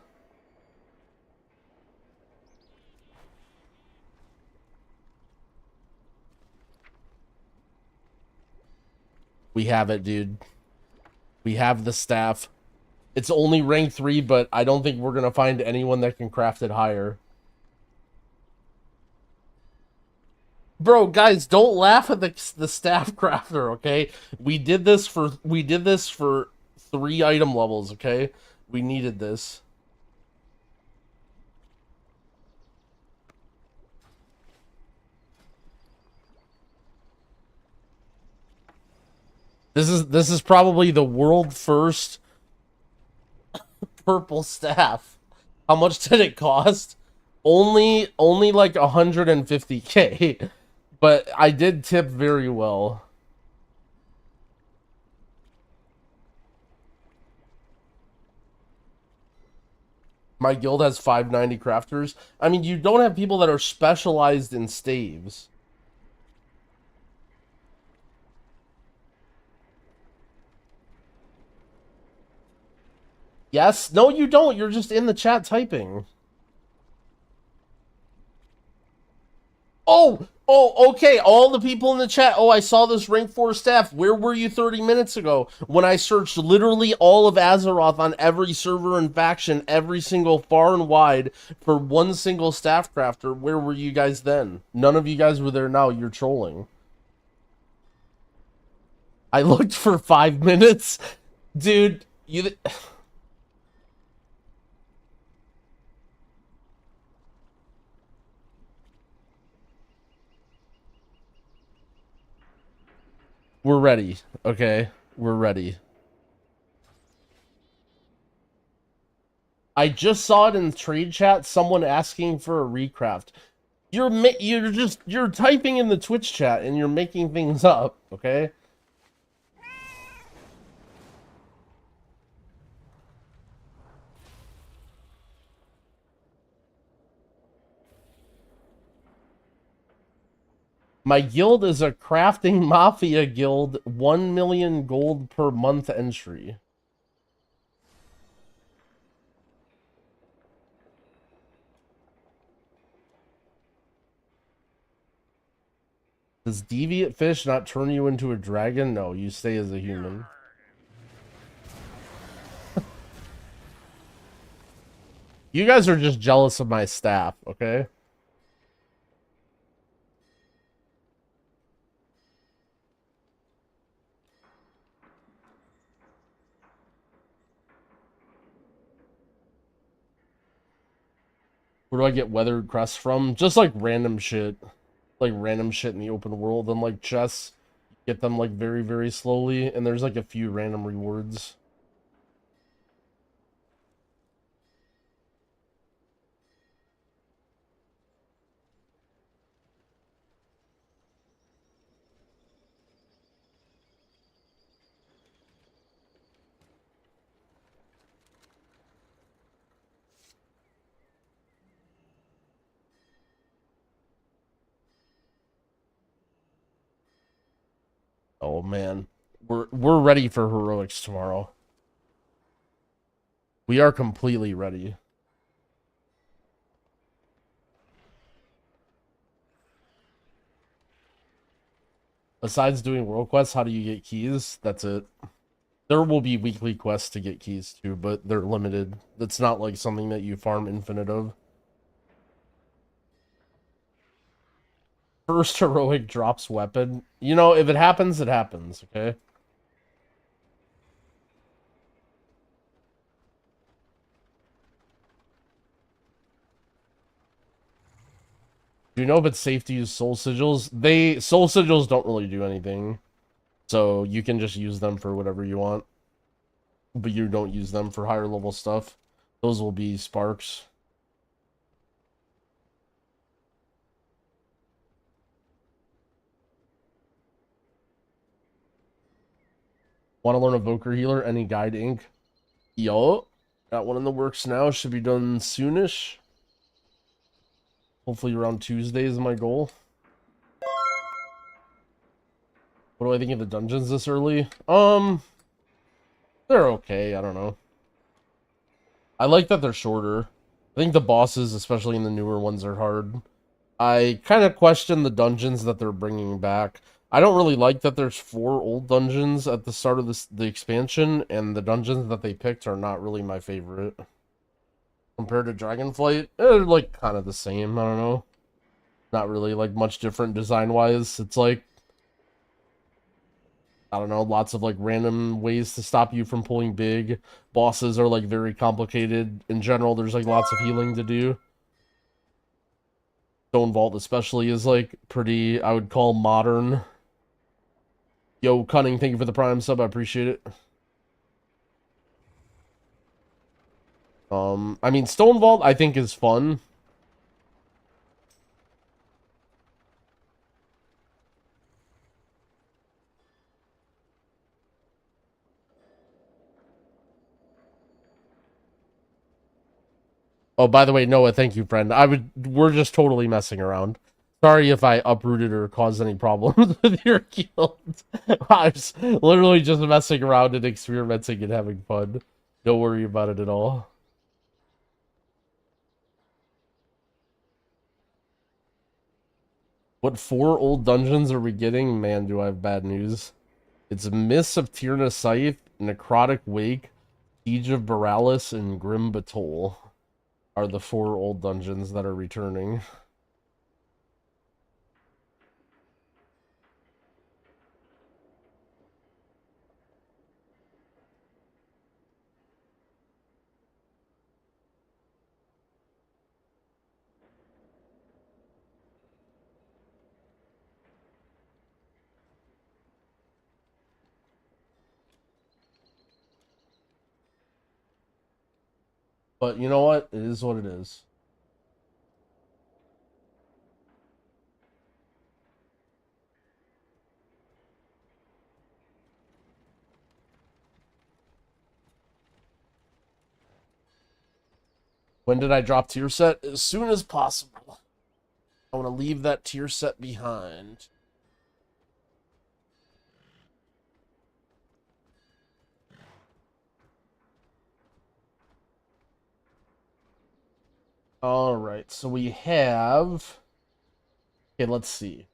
We have it, dude. We have the staff. It's only rank 3, but I don't think we're gonna find anyone that can craft it higher. Bro, guys, don't laugh at the staff crafter, okay? We did this for 3 item levels, okay? We needed this. This is probably the world first purple staff. How much did it cost? Only like 150K. But I did tip very well. My guild has 590 crafters. I mean, you don't have people that are specialized in staves. Yes? No, you don't. You're just in the chat typing. Oh, okay. All the people in the chat. Oh, I saw this rank 4 staff. Where were you 30 minutes ago when I searched literally all of Azeroth on every server and faction, every single far and wide for one single staff crafter? Where were you guys then? None of you guys were there now. You're trolling. I looked for 5 minutes. Dude, you... We're ready, okay? We're ready. I just saw it in trade chat, someone asking for a recraft. You're typing in the Twitch chat and you're making things up, okay? My guild is a crafting mafia guild, 1 million gold per month entry. Does deviant fish not turn you into a dragon? No, you stay as a human. You guys are just jealous of my staff, okay? Where do I get weathered crests from? Just like random shit. Like random shit in the open world. And like chests, get them like very, very slowly. And there's like a few random rewards. Oh man, we're ready for heroics tomorrow. We are completely ready. Besides doing world quests, how do you get keys? That's it. There will be weekly quests to get keys too, but they're limited. It's not like something that you farm infinite of. First heroic drops weapon. You know, if it happens, it happens, okay? Do you know if it's safe to use soul sigils? Soul sigils don't really do anything. So you can just use them for whatever you want. But you don't use them for higher level stuff. Those will be sparks. Want to learn Evoker healer? Any guide ink? Yo. Got one in the works now. Should be done soonish. Hopefully around Tuesday is my goal. What do I think of the dungeons this early? They're okay. I don't know. I like that they're shorter. I think the bosses, especially in the newer ones, are hard. I kind of question the dungeons that they're bringing back. I don't really like that there's 4 old dungeons at the start of the expansion, and the dungeons that they picked are not really my favorite. Compared to Dragonflight, they're like kind of the same. I don't know. Not really like much different design-wise. It's like, I don't know, lots of like random ways to stop you from pulling big. Bosses are like very complicated. In general, there's like lots of healing to do. Stone Vault especially is like pretty, I would call modern. Yo, Cunning, thank you for the Prime sub. I appreciate it. I mean, Stone Vault I think is fun. Oh, by the way, Noah, thank you, friend. We're just totally messing around. Sorry if I uprooted or caused any problems with your guild. I was literally just messing around and experimenting and having fun. Don't worry about it at all. What 4 old dungeons are we getting? Man, do I have bad news. It's Mists of Tyrna Scythe, Necrotic Wake, Siege of Borealis, and Grim Batol are the 4 old dungeons that are returning. But you know what? It is what it is. When did I drop tier set? As soon as possible. I want to leave that tier set behind. Alright, so we have... Okay, let's see.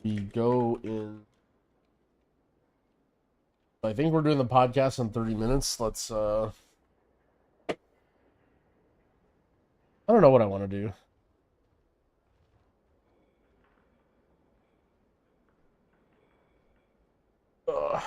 We go in... I think we're doing the podcast in 30 minutes. Let's, I don't know what I want to do. Ugh.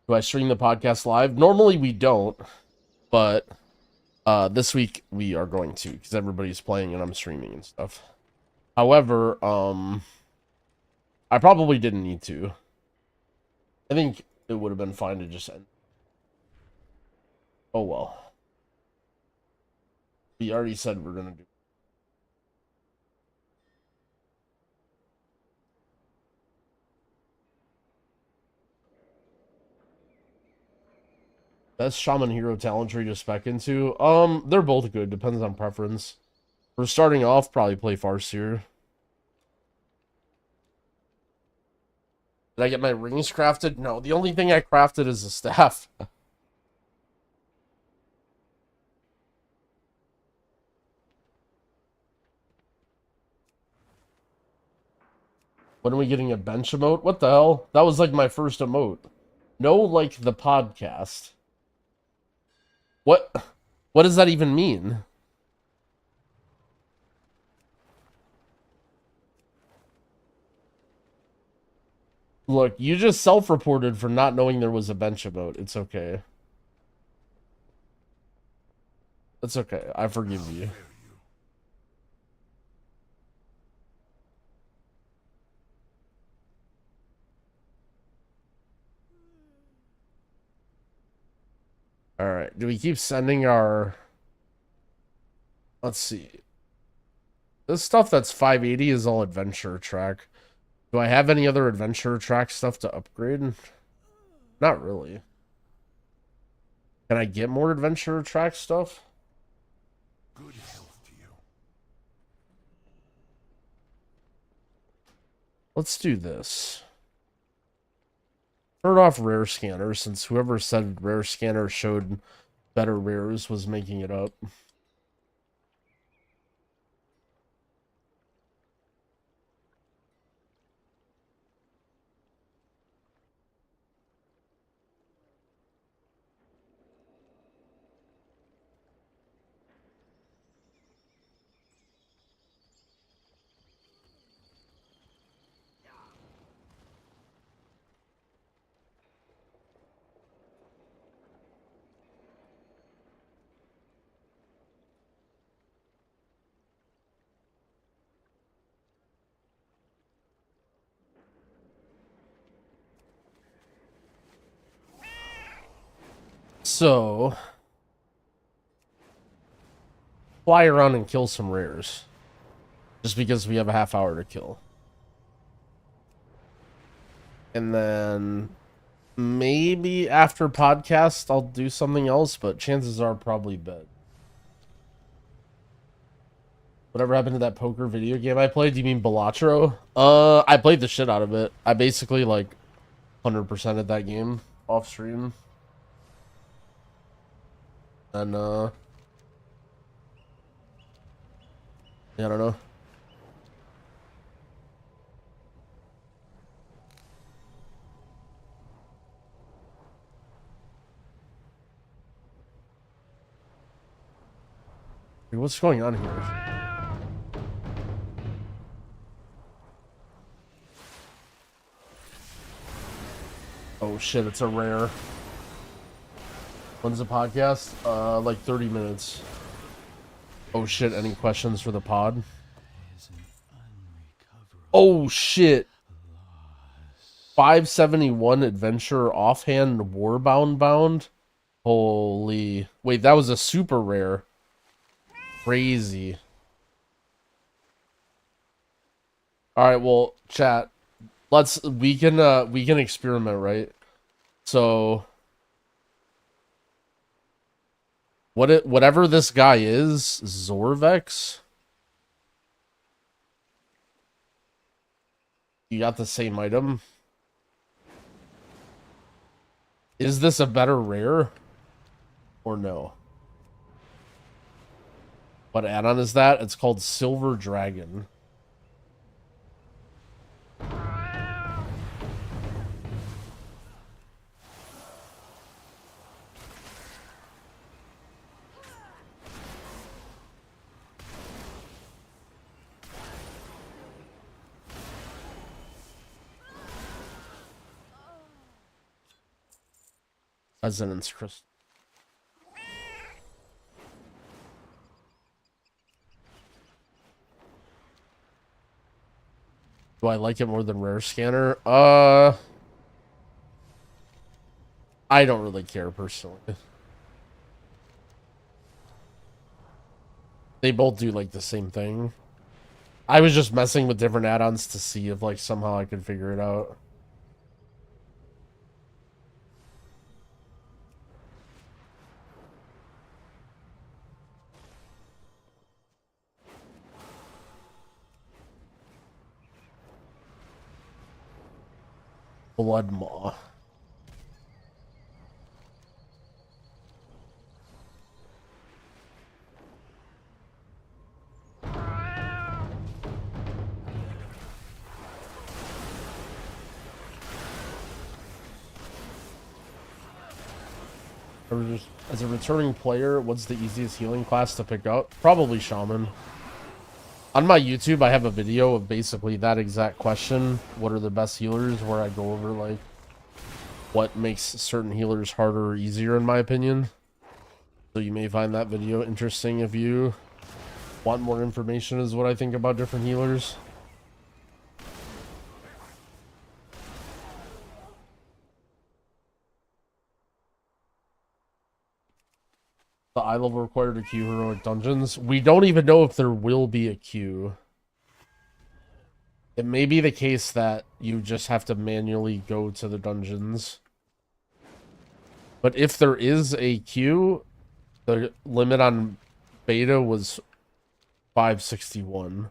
Do I stream the podcast live? Normally we don't, but this week we are going to, because everybody's playing and I'm streaming and stuff. However, I probably didn't need to. I think it would have been fine to just end. Oh well. We already said we're gonna do. Best Shaman Hero talent tree to spec into? They're both good. Depends on preference. For starting off, probably play Farseer. Did I get my rings crafted? No, the only thing I crafted is a staff. When are we getting a bench emote? What the hell? That was like my first emote. No, like the podcast. What does that even mean? Look, you just self-reported for not knowing there was a bench emote. It's okay. It's okay. I forgive you. Alright, do we keep sending our... Let's see. This stuff that's 580 is all adventure track. Do I have any other adventure track stuff to upgrade? Not really. Can I get more adventure track stuff? Good health to you. Let's do this. Turn off rare scanner, since whoever said rare scanner showed better rares was making it up. So, fly around and kill some rares. Just because we have a half hour to kill. And then maybe after podcast I'll do something else, but chances are probably bed. Whatever happened to that poker video game I played? Do you mean Balatro? I played the shit out of it. I basically like 100%ed that game off stream. And yeah, I don't know. Dude, what's going on here? Oh shit, it's a rare. When's the podcast? Like 30 minutes. Oh shit, any questions for the pod? Oh shit. 571 adventure offhand warbound bound. Holy. Wait, that was a super rare. Crazy. Alright, well, chat. We can experiment, right? So whatever this guy is, Zorvex. You got the same item. Is this a better rare? Or no? What add-on is that? It's called Silver Dragon. Resonance Crystal. Do I like it more than Rare Scanner? I don't really care personally. They both do like the same thing. I was just messing with different add-ons to see if like somehow I could figure it out. Blood Maw. As a returning player, what's the easiest healing class to pick up? Probably Shaman. On my YouTube, I have a video of basically that exact question. What are the best healers? Where I go over, like, what makes certain healers harder or easier, in my opinion. So you may find that video interesting if you want more information as what I think about different healers. The eye level required to queue heroic dungeons. We don't even know if there will be a queue. It may be the case that you just have to manually go to the dungeons. But if there is a queue, the limit on beta was 561.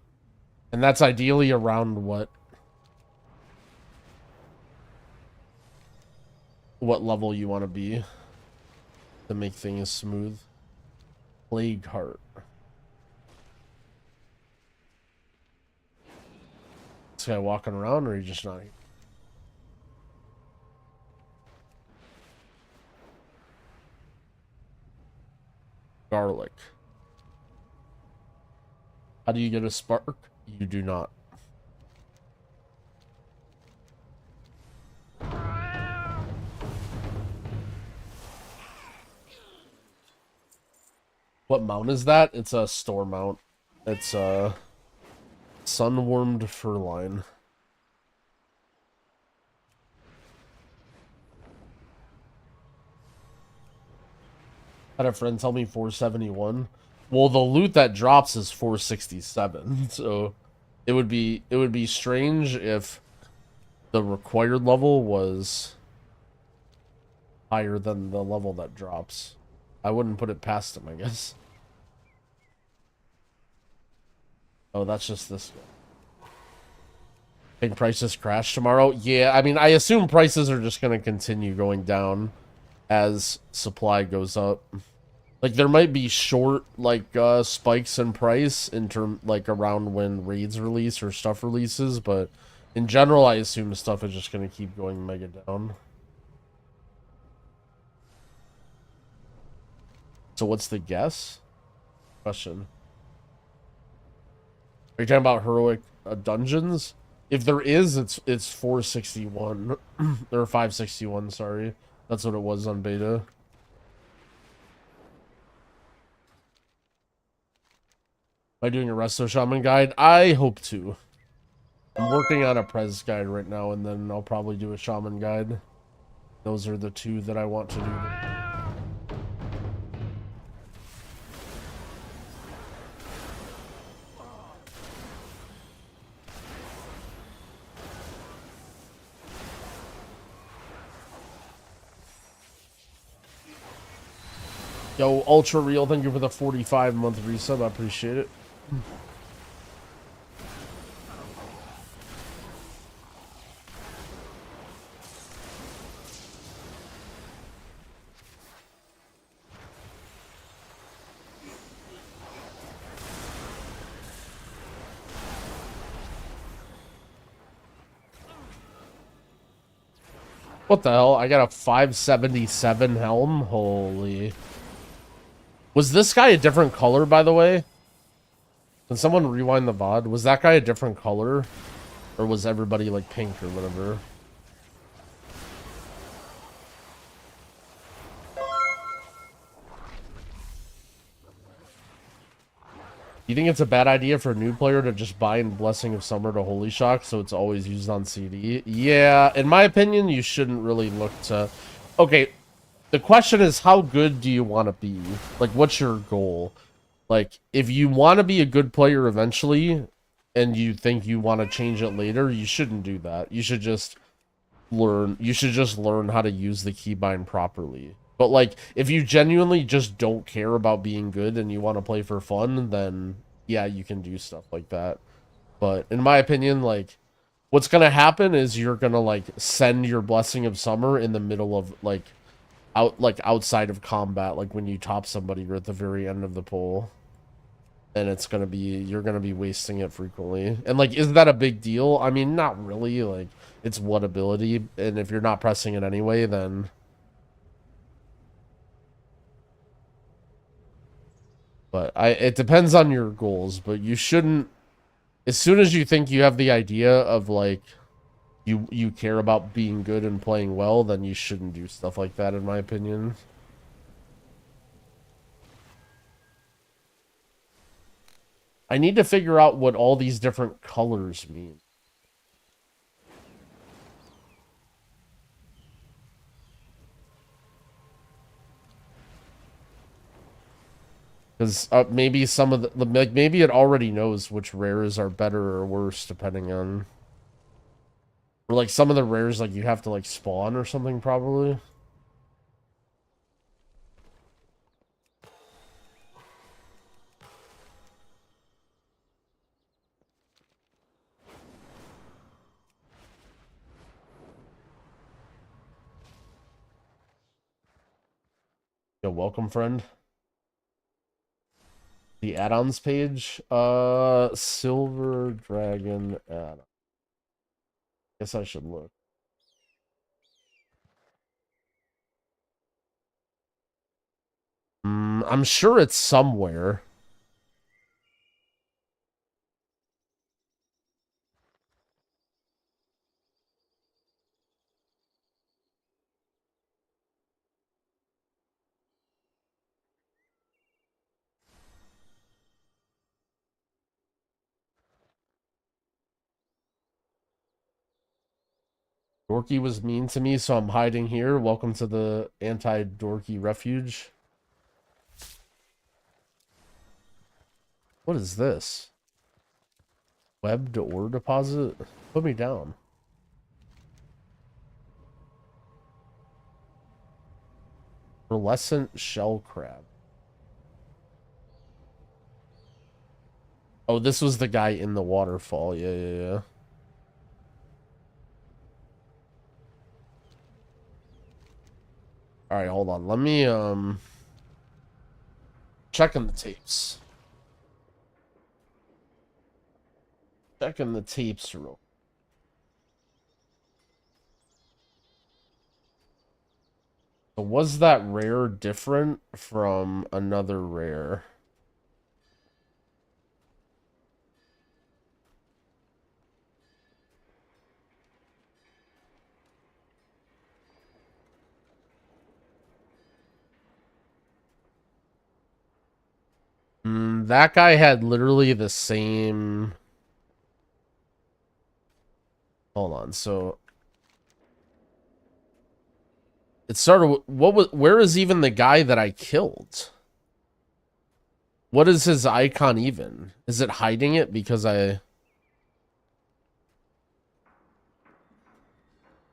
And that's ideally around what level you want to be to make things smooth. Plague Heart. This guy walking around, or are you just not? Garlic. How do you get a spark? You do not. What mount is that? It's a store mount. It's a sun-warmed furline. Had a friend tell me 471. Well, the loot that drops is 467. So it would be strange if the required level was higher than the level that drops. I wouldn't put it past him, I guess. Oh, that's just this guy. Think prices crash tomorrow? Yeah, I mean, I assume prices are just going to continue going down as supply goes up. Like, there might be short, like, spikes in price in like, around when raids release or stuff releases, but in general, I assume stuff is just going to keep going mega down. So what's the guess? Question. Are you talking about heroic dungeons? If there is, it's 461 or 561. Sorry, that's what it was on beta. Am I doing a Resto Shaman guide? I hope to. I'm working on a Prez guide right now, and then I'll probably do a Shaman guide. Those are the two that I want to do. Yo, Ultra Real, thank you for the 45-month resub. I appreciate it. What the hell? I got a 577 helm? Holy. Was this guy a different color, by the way? Can someone rewind the VOD? Was that guy a different color? Or was everybody like pink or whatever? You think it's a bad idea for a new player to just buy in Blessing of Summer to Holy Shock so it's always used on CD? Yeah, in my opinion, you shouldn't really look to... Okay, the question is, how good do you want to be? Like, what's your goal? Like, if you want to be a good player eventually, and you think you want to change it later, you shouldn't do that. You should just learn. You should just learn how to use the keybind properly. But like, if you genuinely just don't care about being good and you want to play for fun, then yeah, you can do stuff like that. But in my opinion, like, what's gonna happen is you're gonna like send your Blessing of Summer in the middle of like outside of combat, like when you top somebody, you're at the very end of the poll. And it's gonna be, you're gonna be wasting it frequently. And like, is that a big deal? I mean, not really. Like, it's one ability, and if you're not pressing it anyway, then but it depends on your goals, but you shouldn't, as soon as you think you have the idea of like you care about being good and playing well, then you shouldn't do stuff like that, in my opinion. I need to figure out what all these different colors mean. Because maybe some of the like, maybe it already knows which rares are better or worse depending on, or like some of the rares like you have to like spawn or something probably. Yo, welcome, friend. The add-ons page, Silver Dragon add-on. Guess I should look. I'm sure it's somewhere. Dorky was mean to me, so I'm hiding here. Welcome to the anti-Dorky refuge. What is this? Webbed ore deposit? Put me down. Pearlescent shell crab. Oh, this was the guy in the waterfall. Yeah. All right, hold on. Let me checking the tapes. Checking the tapes real. So was that rare different from another rare? That guy had literally the same. Hold on, so it started. What was? Where is even the guy that I killed? What is his icon even? Is it hiding it because I?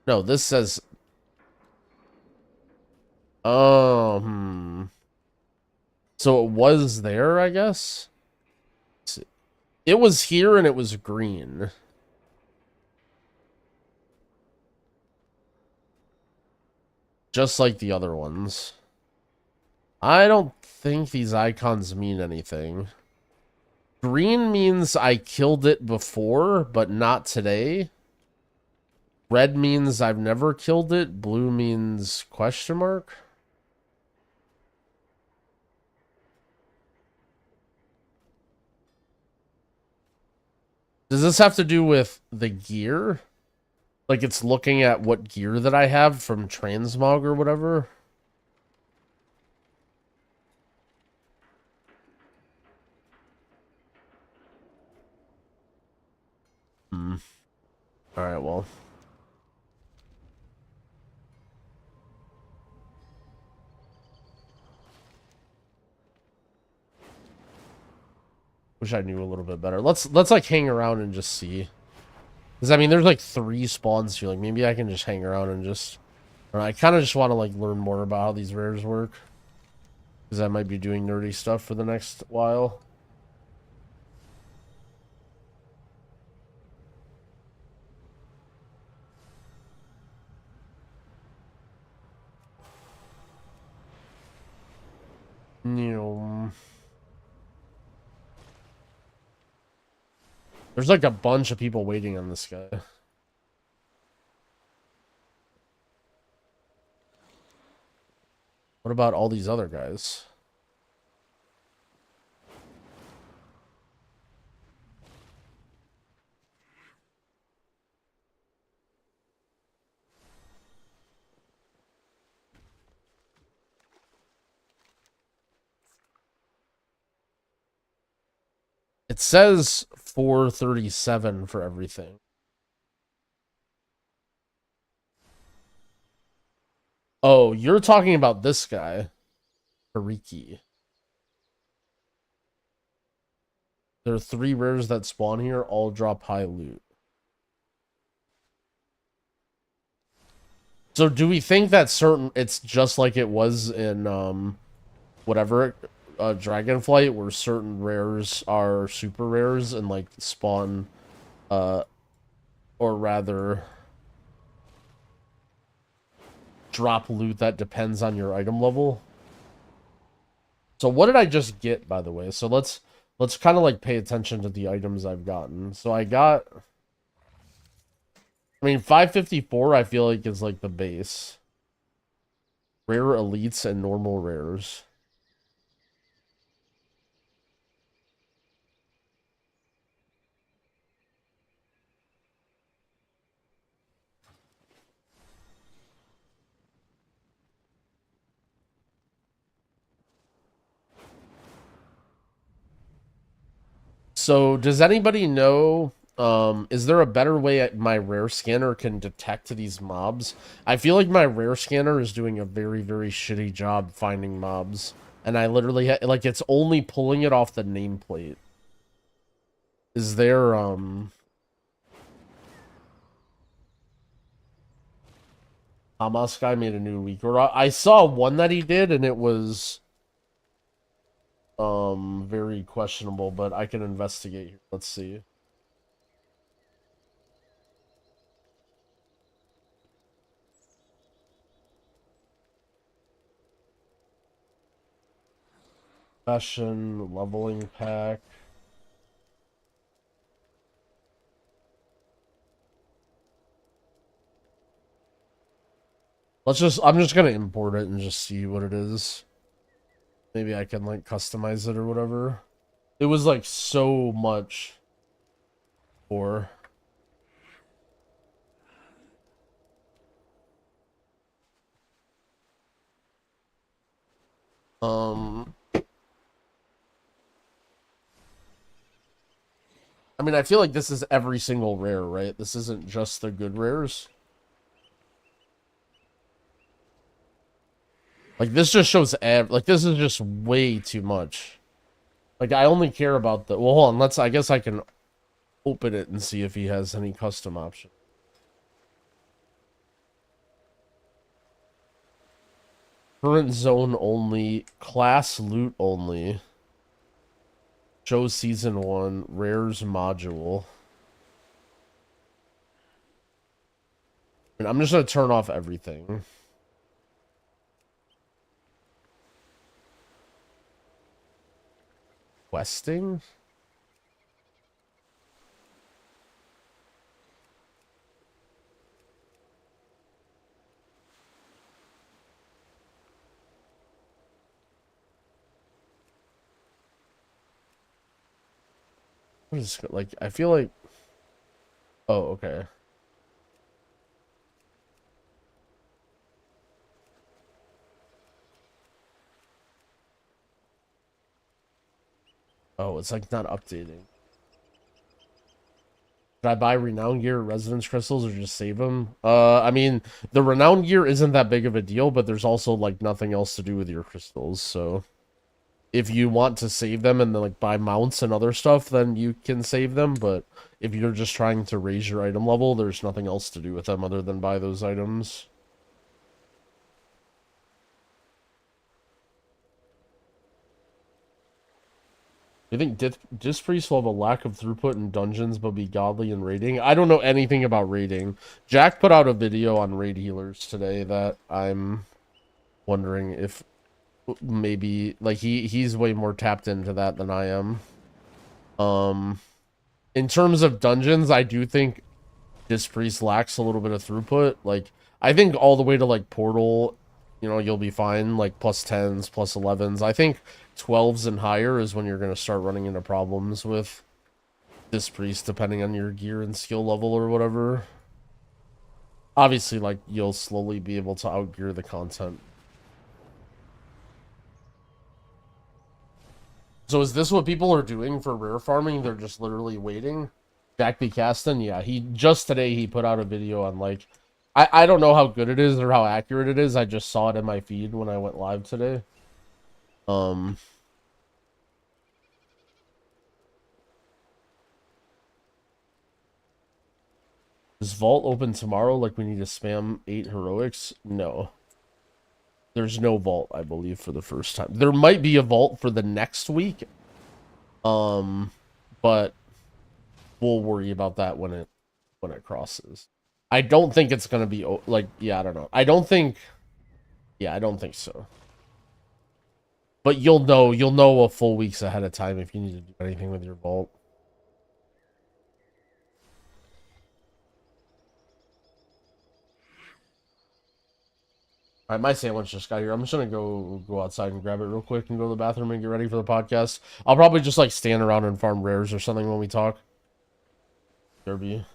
No, this says. Oh, So it was there, I guess. It was here and it was green. Just like the other ones. I don't think these icons mean anything. Green means I killed it before, but not today. Red means I've never killed it. Blue means question mark. Does this have to do with the gear? Like it's looking at what gear that I have from Transmog or whatever? Alright, well. Wish I knew a little bit better. Let's like hang around and just see. Because I mean, there's like 3 spawns here. Like maybe I can just hang around and just. Or I kind of just want to like learn more about how these rares work. Because I might be doing nerdy stuff for the next while. There's like a bunch of people waiting on this guy. What about all these other guys? It says 437 for everything. Oh, you're talking about this guy, Hariki. There are 3 rares that spawn here, all drop high loot. So do we think that it's just like it was in whatever Dragonflight, where certain rares are super rares and like spawn or rather drop loot that depends on your item level? So what did I just get, by the way? So let's kind of like pay attention to the items I've gotten. So I got, I mean, 554 I feel like is like the base. Rare elites and normal rares. So does anybody know, is there a better way my rare scanner can detect these mobs? I feel like my rare scanner is doing a very, very shitty job finding mobs. And I literally, like, it's only pulling it off the nameplate. Is there, Hamas guy made a new leak. Or I saw one that he did, and it was very questionable, but I can investigate here. Let's see. Fashion leveling pack. I'm just gonna import it and just see what it is. Maybe I can like customize it or whatever. It was like so much for. I mean, I feel like this is every single rare, right? This isn't just the good rares. Like, this just shows, like, this is just way too much. Like, I only care about the, well, hold on, I guess I can open it and see if he has any custom option. Current zone only, class loot only. Show season 1, rares module. And I'm just gonna turn off everything. Questing? What is, like, I feel like, oh, okay. Oh, it's like not updating. Should I buy renown gear, residence crystals, or just save them? I mean, the renown gear isn't that big of a deal, but there's also like nothing else to do with your crystals, so If you want to save them and then like buy mounts and other stuff, then you can save them. But if you're just trying to raise your item level, there's nothing else to do with them other than buy those items. Do you think Disc Priest will have a lack of throughput in dungeons but be godly in raiding? I don't know anything about raiding. Jack put out a video on raid healers today that I'm wondering if maybe like he's way more tapped into that than I am. In terms of dungeons, I do think Disc Priest lacks a little bit of throughput. Like I think all the way to like Portal, you know, you'll be fine, like plus 10s, plus 11s. I think 12s and higher is when you're going to start running into problems with Disc Priest, depending on your gear and skill level or whatever. Obviously, like, you'll slowly be able to outgear the content. So is this what people are doing for rare farming? They're just literally waiting? Jack B. Caston? Yeah, just today he put out a video on, like, I don't know how good it is or how accurate it is. I just saw it in my feed when I went live today. Is Vault open tomorrow? Like we need to spam 8 heroics? No. There's no Vault, I believe, for the first time. There might be a Vault for the next week. But we'll worry about that when it crosses. I don't think it's gonna be like, yeah, I don't know. I don't think so. But you'll know a full weeks ahead of time if you need to do anything with your Vault. Alright, my sandwich just got here. I'm just gonna go outside and grab it real quick and go to the bathroom and get ready for the podcast. I'll probably just like stand around and farm rares or something when we talk. Derby.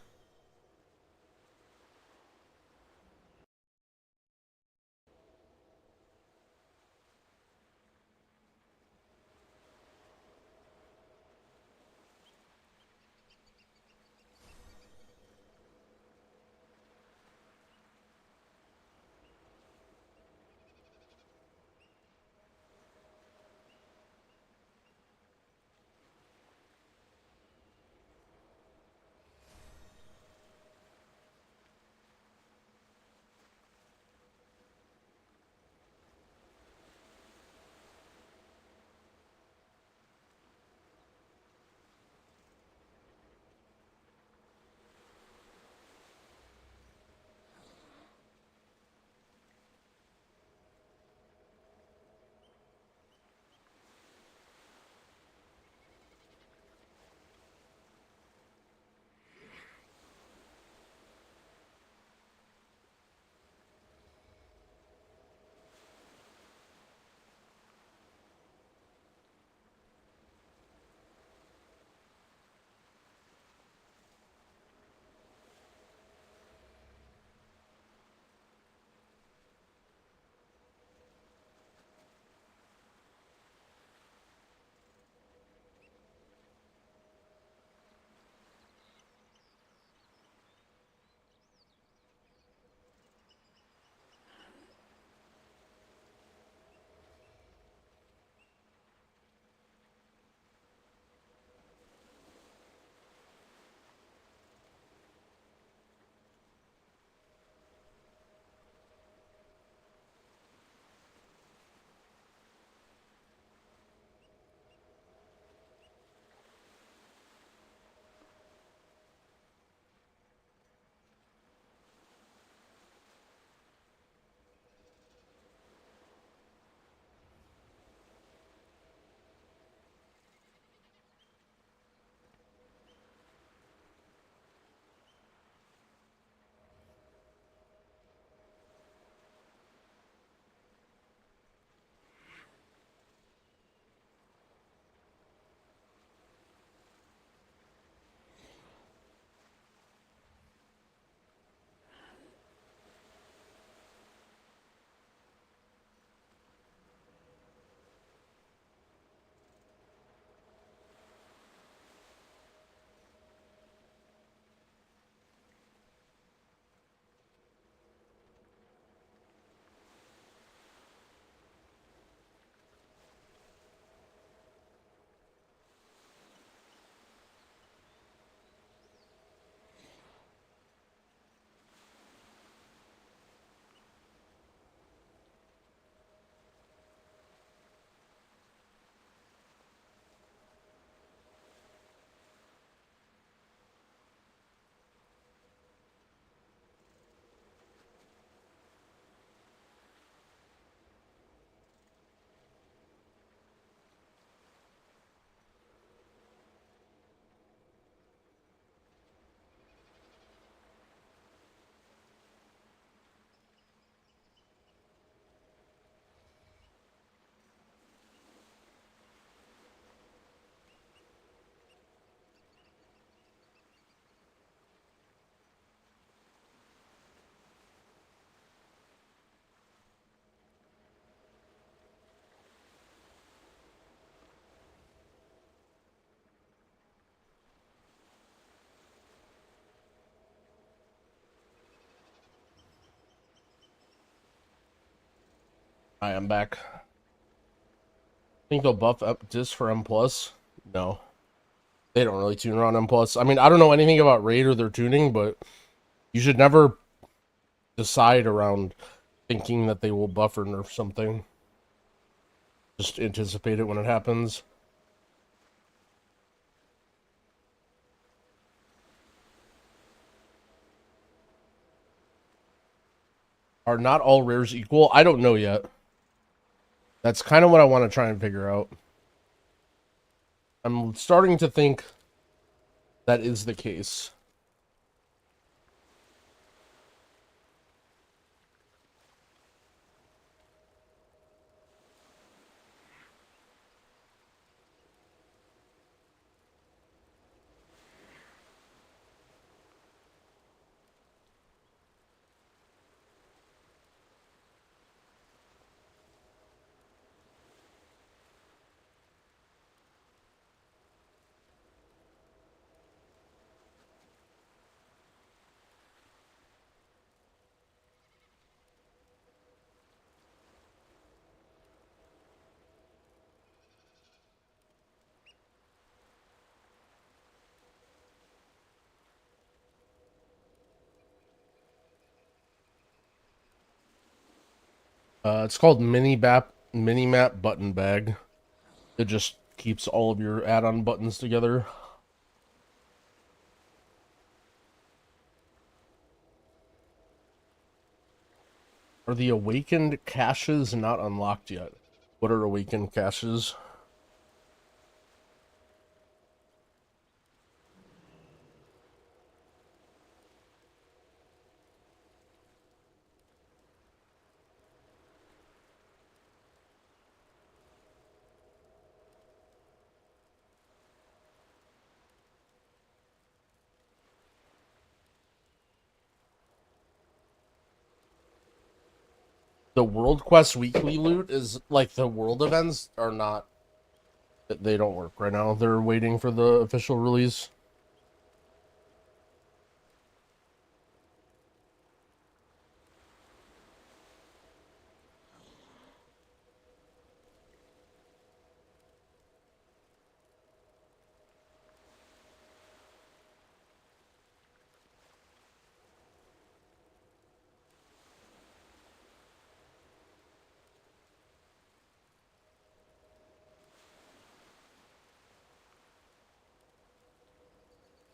I am back. Think they'll buff up Dis for M+? No. They don't really tune around M+. I mean, I don't know anything about Raid or their tuning, but you should never decide around thinking that they will buff or nerf something. Just anticipate it when it happens. Are not all rares equal? I don't know yet. That's kind of what I want to try and figure out. I'm starting to think that is the case. It's called Minimap Button Bag. It just keeps all of your add-on buttons together. Are the Awakened caches not unlocked yet? What are Awakened caches? The World Quest weekly loot is like the world events are not. They don't work right now. They're waiting for the official release.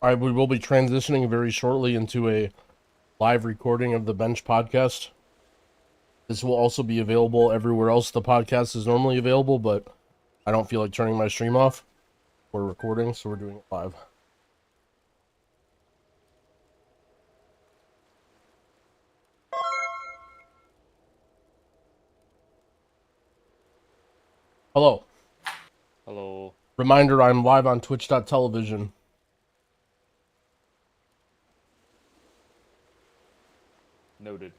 Alright, we will be transitioning very shortly into a live recording of the Bench podcast. This will also be available everywhere else the podcast is normally available, but I don't feel like turning my stream off. We're recording, so we're doing it live. Hello. Hello. Reminder, I'm live on twitch.television. Noted.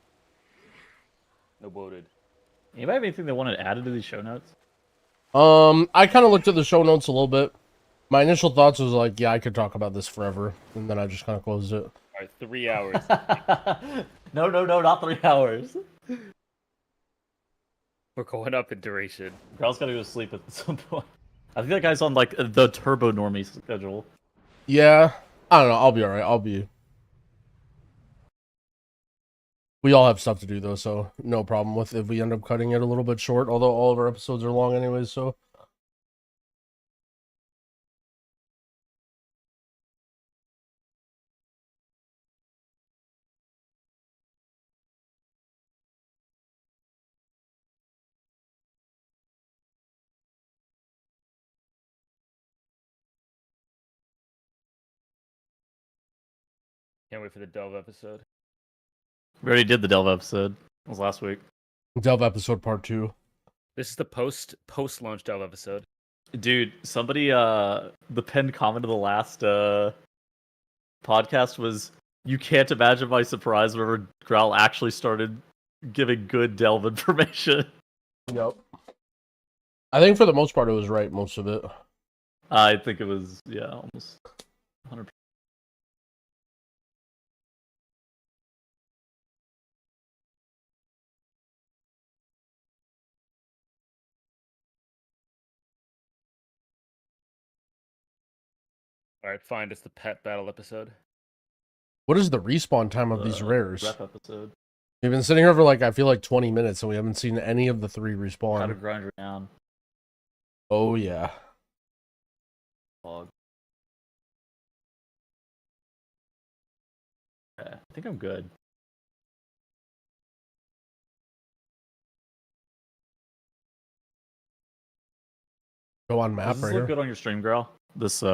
No voted. Anybody have anything they wanted added to these show notes? I kind of looked at the show notes a little bit. My initial thoughts was like, yeah, I could talk about this forever, and then I just kind of closed it. Alright, 3 hours. No, not 3 hours. We're going up in duration. Growl's gotta go to sleep at some point. I think that guy's on like the turbo normie schedule. Yeah, I don't know. I'll be alright. We all have stuff to do though, so no problem with if we end up cutting it a little bit short. Although all of our episodes are long anyways, so. Can't wait for the Delve episode. We already did the Delve episode. It was last week. Delve episode part 2. This is the post-launch Delve episode. Dude, somebody the pinned comment of the last podcast was, you can't imagine my surprise whenever Growl actually started giving good Delve information. Yep. I think for the most part it was right, most of it. I think it was, yeah, almost 100%. All right, fine. It's the pet battle episode. What is the respawn time of these rares? Rep episode. We've been sitting here for like, I feel like 20 minutes and we haven't seen any of the 3 respawn. How to grind her down. Oh, yeah. Log. Okay, I think I'm good. Go on map Does this right look here. good on your stream, girl? This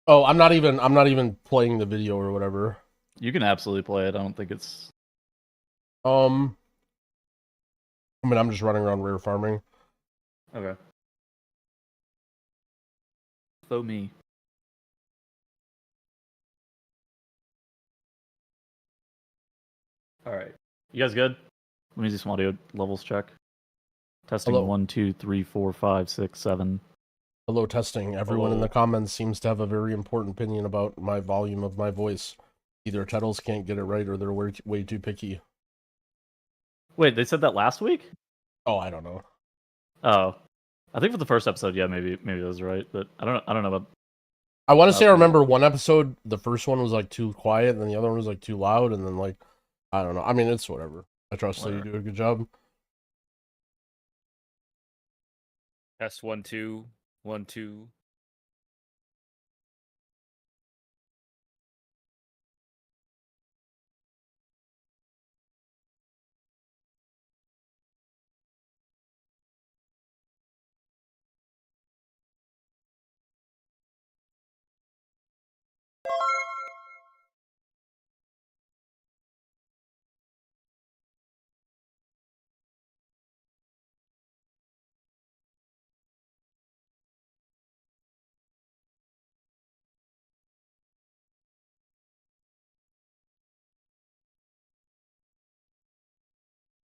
Oh, I'm not even playing the video or whatever. You can absolutely play it. I don't think it's I mean, I'm just running around rare farming. okay. So me. Alright. You guys good? Let me do some audio levels check. Testing Hello. 1, 2, 3, 4, 5, 6, 7. Hello, testing. Everyone in the comments seems to have a very important opinion about my volume of my voice. Either Tettles can't get it right or they're way too picky. Wait, they said that last week? Oh, I don't know. Oh. I think for the first episode, yeah, maybe that was right, but I don't know about I want to say I remember one episode, the first one was like too quiet, and then the other one was like too loud, and then like, I don't know. I mean, it's whatever. I trust that you do a good job. Test 1, 2, 1, 2.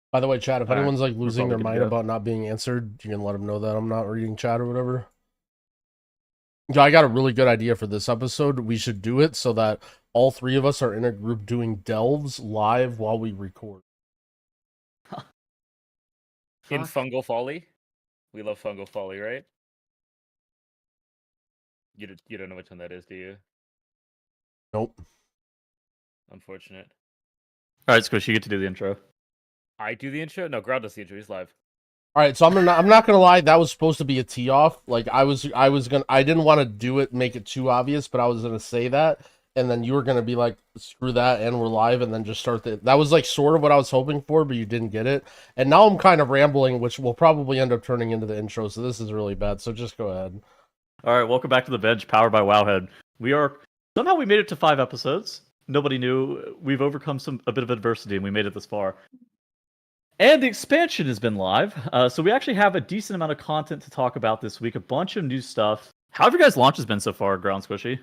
By the way, chat, if All right, anyone's like we're losing their probably mind good to go. about not being answered, you can let them know that I'm not reading chat or whatever. Yeah, I got a really good idea for this episode. We should do it so that all 3 of us are in a group doing delves live while we record. In Fungal Folly? We love Fungal Folly, right? You don't know which one that is, do you? Nope. Unfortunate. Alright, Squish, you get to do the intro. I do the intro? No, Ground does the intro. He's live. All right, so I'm not gonna lie. That was supposed to be a tee off. Like I didn't want to do it, make it too obvious, but I was gonna say that, and then you were gonna be like, screw that, and we're live, and then just start the. That was like sort of what I was hoping for, but you didn't get it, and now I'm kind of rambling, which will probably end up turning into the intro. So this is really bad. So just go ahead. All right, welcome back to the bench, powered by Wowhead. Somehow we made it to 5 episodes. Nobody knew. We've overcome a bit of adversity, and we made it this far. And the expansion has been live, so we actually have a decent amount of content to talk about this week. A bunch of new stuff. How have your guys' launches been so far, Ground Squishy?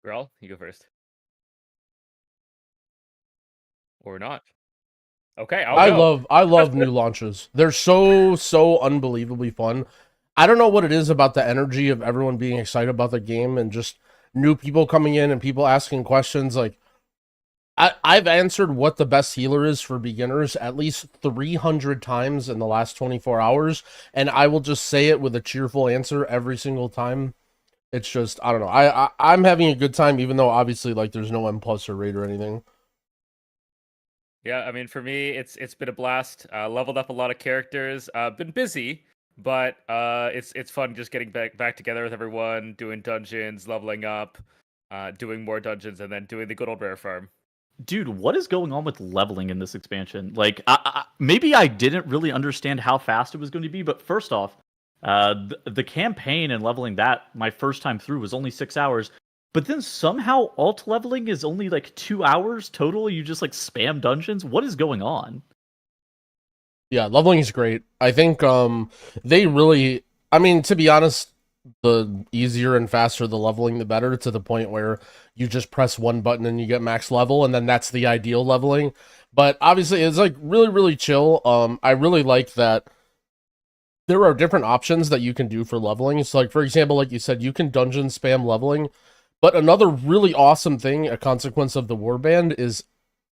Grawl, you go first. Or not. Okay, I love new launches. They're so unbelievably fun. I don't know what it is about the energy of everyone being excited about the game and just new people coming in and people asking questions. Like, I've answered what the best healer is for beginners at least 300 times in the last 24 hours, and I will just say it with a cheerful answer every single time. It's just, I don't know. I'm having a good time, even though obviously like there's no M+ or raid or anything. Yeah, I mean, for me, it's been a blast. Leveled up a lot of characters. Been busy, but it's fun just getting back together with everyone, doing dungeons, leveling up, doing more dungeons, and then doing the good old rare farm. Dude, what is going on with leveling in this expansion? Like, maybe I didn't really understand how fast it was going to be, but first off, the campaign and leveling that my first time through was only 6 hours, but then somehow alt leveling is only like 2 hours total. You just like spam dungeons. What is going on? Yeah, leveling is great. I think they really, I mean, to be honest, the easier and faster the leveling, the better, to the point where you just press one button and you get max level, and then that's the ideal leveling. But obviously, it's like really chill. I really like that there are different options that you can do for leveling. So, like, for example, like you said, you can dungeon spam leveling. But another really awesome thing, a consequence of the warband, is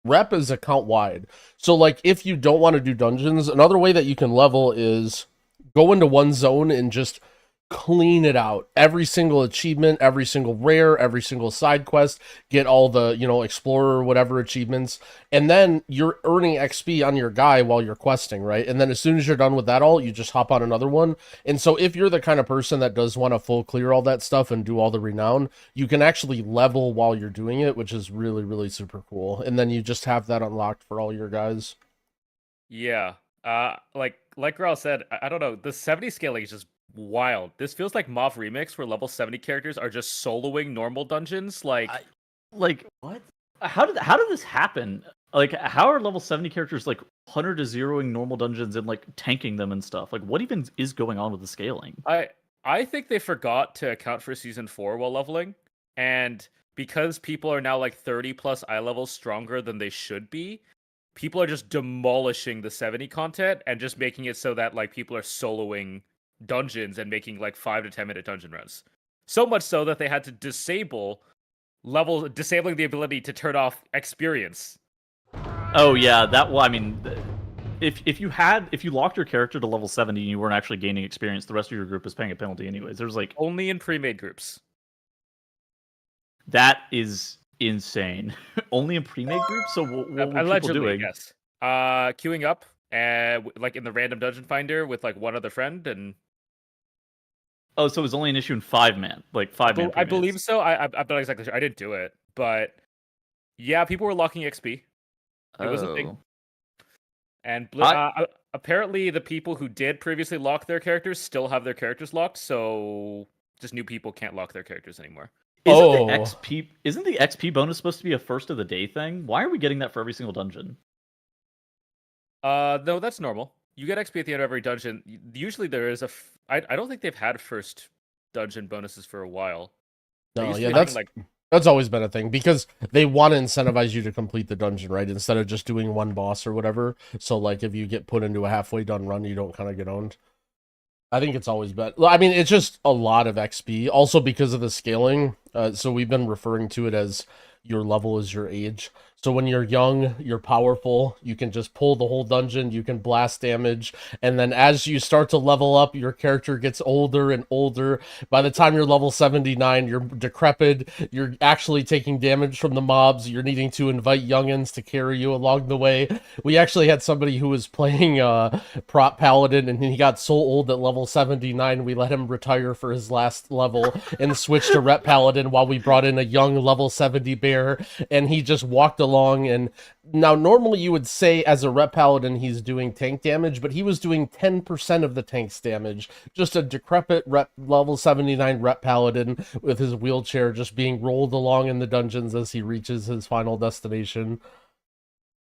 rep is account wide. So, like, if you don't want to do dungeons, another way that you can level is go into one zone and just clean it out. Every single achievement, every single rare, every single side quest, get all the, explorer or whatever achievements, and then you're earning XP on your guy while you're questing, right? And then as soon as you're done with that all, you just hop on another one. And so if you're the kind of person that does want to full clear all that stuff and do all the renown, you can actually level while you're doing it, which is really, really super cool. And then you just have that unlocked for all your guys. Yeah. Like Growl said, I don't know. The 70 scaling is just wild. This feels like MoV Remix, where level 70 characters are just soloing normal dungeons. Like what? How did this happen? Like, how are level 70 characters like 100 to zeroing normal dungeons and like tanking them and stuff? Like, what even is going on with the scaling? I think they forgot to account for season 4 while leveling, and because people are now like 30 plus eye levels stronger than they should be, people are just demolishing the 70 content and just making it so that like people are soloing dungeons and making like 5 to 10 minute dungeon runs. So much so that they had to disabling the ability to turn off experience. Oh yeah, I mean, if you locked your character to level 70 and you weren't actually gaining experience, the rest of your group is paying a penalty anyways. There's like only in pre-made groups. That is insane. Only in pre-made groups. So what were people doing? Yes. Queuing up and like in the random dungeon finder with like one other friend and. Oh, so it was only an issue in 5-man, like 5-man. I believe so. I'm not exactly sure. I didn't do it, but yeah, people were locking XP. It was a thing. And apparently, the people who did previously lock their characters still have their characters locked. So just new people can't lock their characters anymore. Isn't the XP bonus supposed to be a first of the day thing? Why are we getting that for every single dungeon? No, that's normal. You get XP at the end of every dungeon. Usually there is I don't think they've had first dungeon bonuses for a while. No, yeah, that's always been a thing because they want to incentivize you to complete the dungeon, right? Instead of just doing one boss or whatever. So like if you get put into a halfway done run, you don't kind of get owned. I think it's always been. I mean, it's just a lot of XP. Also because of the scaling. So we've been referring to it as your level is your age. So when you're young, you're powerful, you can just pull the whole dungeon, you can blast damage, and then as you start to level up, your character gets older and older. By the time you're level 79, you're decrepit, you're actually taking damage from the mobs, you're needing to invite youngins to carry you along the way. We actually had somebody who was playing Prop Paladin, and he got so old at level 79, we let him retire for his last level and switch to Rep Paladin while we brought in a young level 70 bear, and he just walked along. And now normally you would say as a Rep Paladin he's doing tank damage, but he was doing 10% of the tank's damage. Just a decrepit level 79 Rep Paladin with his wheelchair just being rolled along in the dungeons as he reaches his final destination.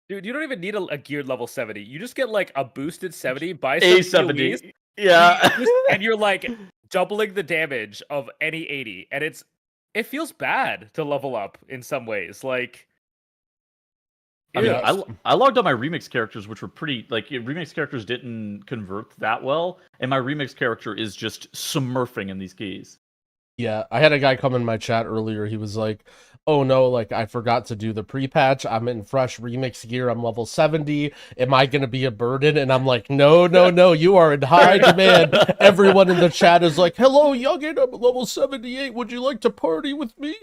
Dude, you don't even need a geared level 70. You just get like a boosted 70 by some A70. PoEs, Yeah. and you're like doubling the damage of any 80. And it feels bad to level up in some ways. Like I mean, I logged on my remix characters, which were pretty, like, remix characters didn't convert that well, and my remix character is just smurfing in these keys. Yeah, I had a guy come in my chat earlier, he was like, oh no, like, I forgot to do the pre-patch, I'm in fresh remix gear, I'm level 70, am I gonna be a burden? And I'm like, no, you are in high demand. Everyone in the chat is like, hello, youngin, I'm level 78, would you like to party with me?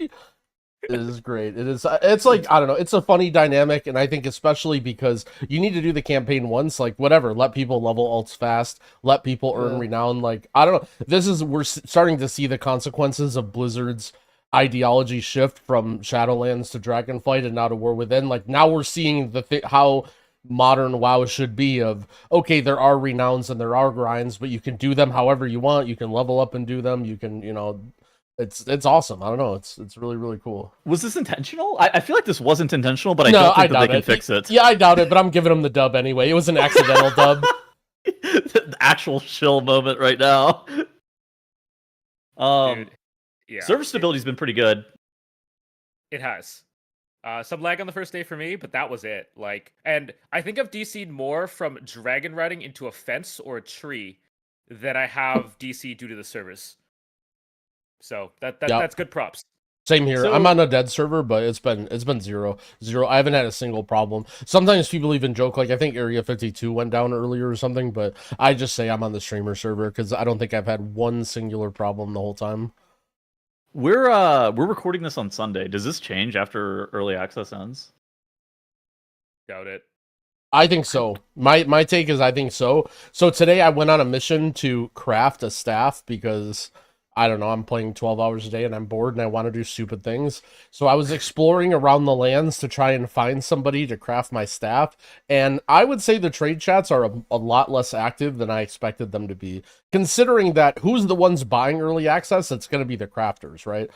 It is great. It's like, I don't know, it's a funny dynamic, and I think especially because you need to do the campaign once, like, whatever, let people level alts fast, let people earn renown, like, I don't know, we're starting to see the consequences of Blizzard's ideology shift from Shadowlands to Dragonflight and now to War Within. Like, now we're seeing how modern WoW should be of, okay, there are renowns and there are grinds, but you can do them however you want, you can level up and do them, you can, it's awesome. I don't know. It's really, really cool. Was this intentional? I feel like this wasn't intentional, but I don't think that they can fix it. Yeah, I doubt it, but I'm giving them the dub anyway. It was an accidental dub. The actual chill moment right now. Dude, yeah, server stability's been pretty good. It has. Some lag on the first day for me, but that was it. Like, and I think I've DC'd more from dragon riding into a fence or a tree than I have DC due to the servers. So that's good props. Same here. So- I'm on a dead server, but it's been zero. I haven't had a single problem. Sometimes people even joke, like I think Area 52 went down earlier or something, but I just say I'm on the streamer server because I don't think I've had one singular problem the whole time. We're recording this on Sunday. Does this change after early access ends? Doubt it. I think so. My take is I think so. So today I went on a mission to craft a staff because I don't know, I'm playing 12 hours a day and I'm bored and I want to do stupid things. So I was exploring around the lands to try and find somebody to craft my staff. And I would say the trade chats are a lot less active than I expected them to be. Considering that who's the ones buying early access? It's going to be the crafters, right?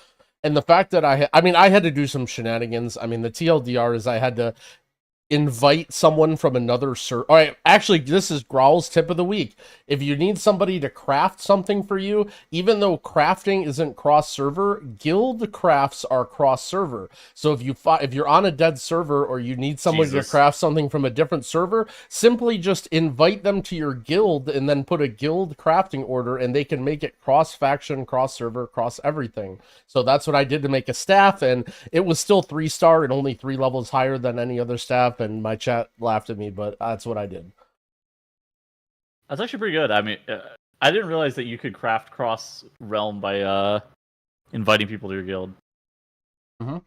And the fact that I had to do some shenanigans. I mean, the TLDR is I had to invite someone from another server. All right, actually, this is Growl's tip of the week. If you need somebody to craft something for you, even though crafting isn't cross-server, guild crafts are cross-server. So if you're on a dead server or you need somebody to craft something from a different server, simply just invite them to your guild and then put a guild crafting order, and they can make it cross-faction, cross-server, cross-everything. So that's what I did to make a staff, and it was still 3-star and only 3 levels higher than any other staff. And my chat laughed at me, but that's what I did. That's actually pretty good. I mean, I didn't realize that you could craft cross realm by inviting people to your guild. Mm-hmm.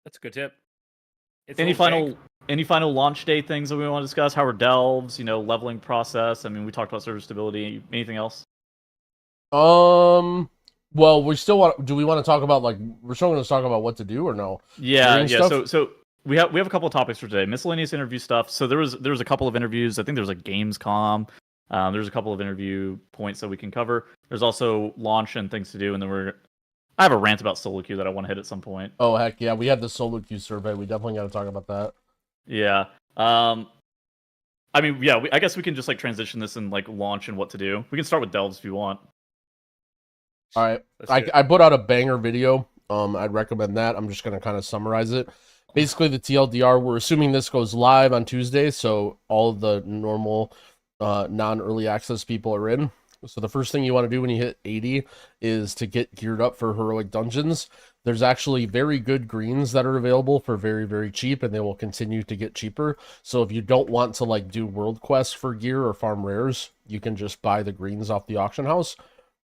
That's a good tip. It's Any final launch day things that we want to discuss? How are delves? You know, leveling process. I mean, we talked about server stability. Anything else? Well, we still want. Do we want to talk about we're still going to talk about what to do or no? Yeah. So we have a couple of topics for today. Miscellaneous interview stuff. So there was a couple of interviews. I think there was a Gamescom. There's a couple of interview points that we can cover. There's also launch and things to do, and then I have a rant about solo queue that I want to hit at some point. Oh heck yeah, we had the solo queue survey. We definitely got to talk about that. Yeah. I mean, yeah. I guess we can just transition this and launch and what to do. We can start with delves if you want. All right. I put out a banger video. I'd recommend that. I'm just going to kind of summarize it. Basically, the TLDR, we're assuming this goes live on Tuesday, so all the normal non-early access people are in. So the first thing you want to do when you hit 80 is to get geared up for heroic dungeons. There's actually very good greens that are available for very, very cheap, and they will continue to get cheaper. So if you don't want to do world quests for gear or farm rares, you can just buy the greens off the auction house.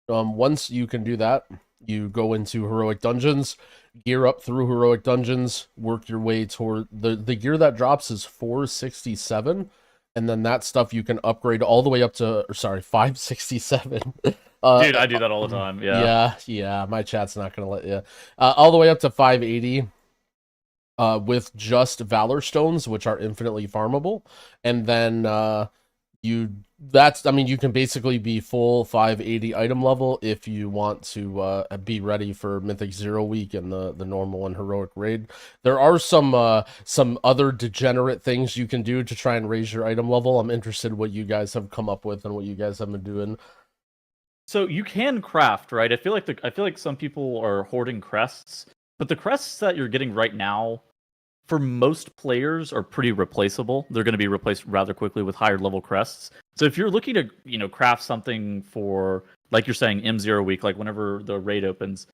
Once you can do that, you go into heroic dungeons, gear up through heroic dungeons, work your way toward the gear that drops is 467, and then that stuff you can upgrade all the way up to 567. Dude, I do that all the time. Yeah. My chat's not gonna let you. All the way up to 580. With just Valor Stones, which are infinitely farmable, and then you can basically be full 580 item level if you want to be ready for Mythic 0 week and the normal and heroic raid. There are some other degenerate things you can do to try and raise your item level. I'm interested in what you guys have come up with and what you guys have been doing. So you can craft, right? I feel like some people are hoarding crests, but the crests that you're getting right now, for most players, are pretty replaceable. They're going to be replaced rather quickly with higher level crests. So if you're looking to, craft something for, like you're saying, M0 week, whenever the raid opens,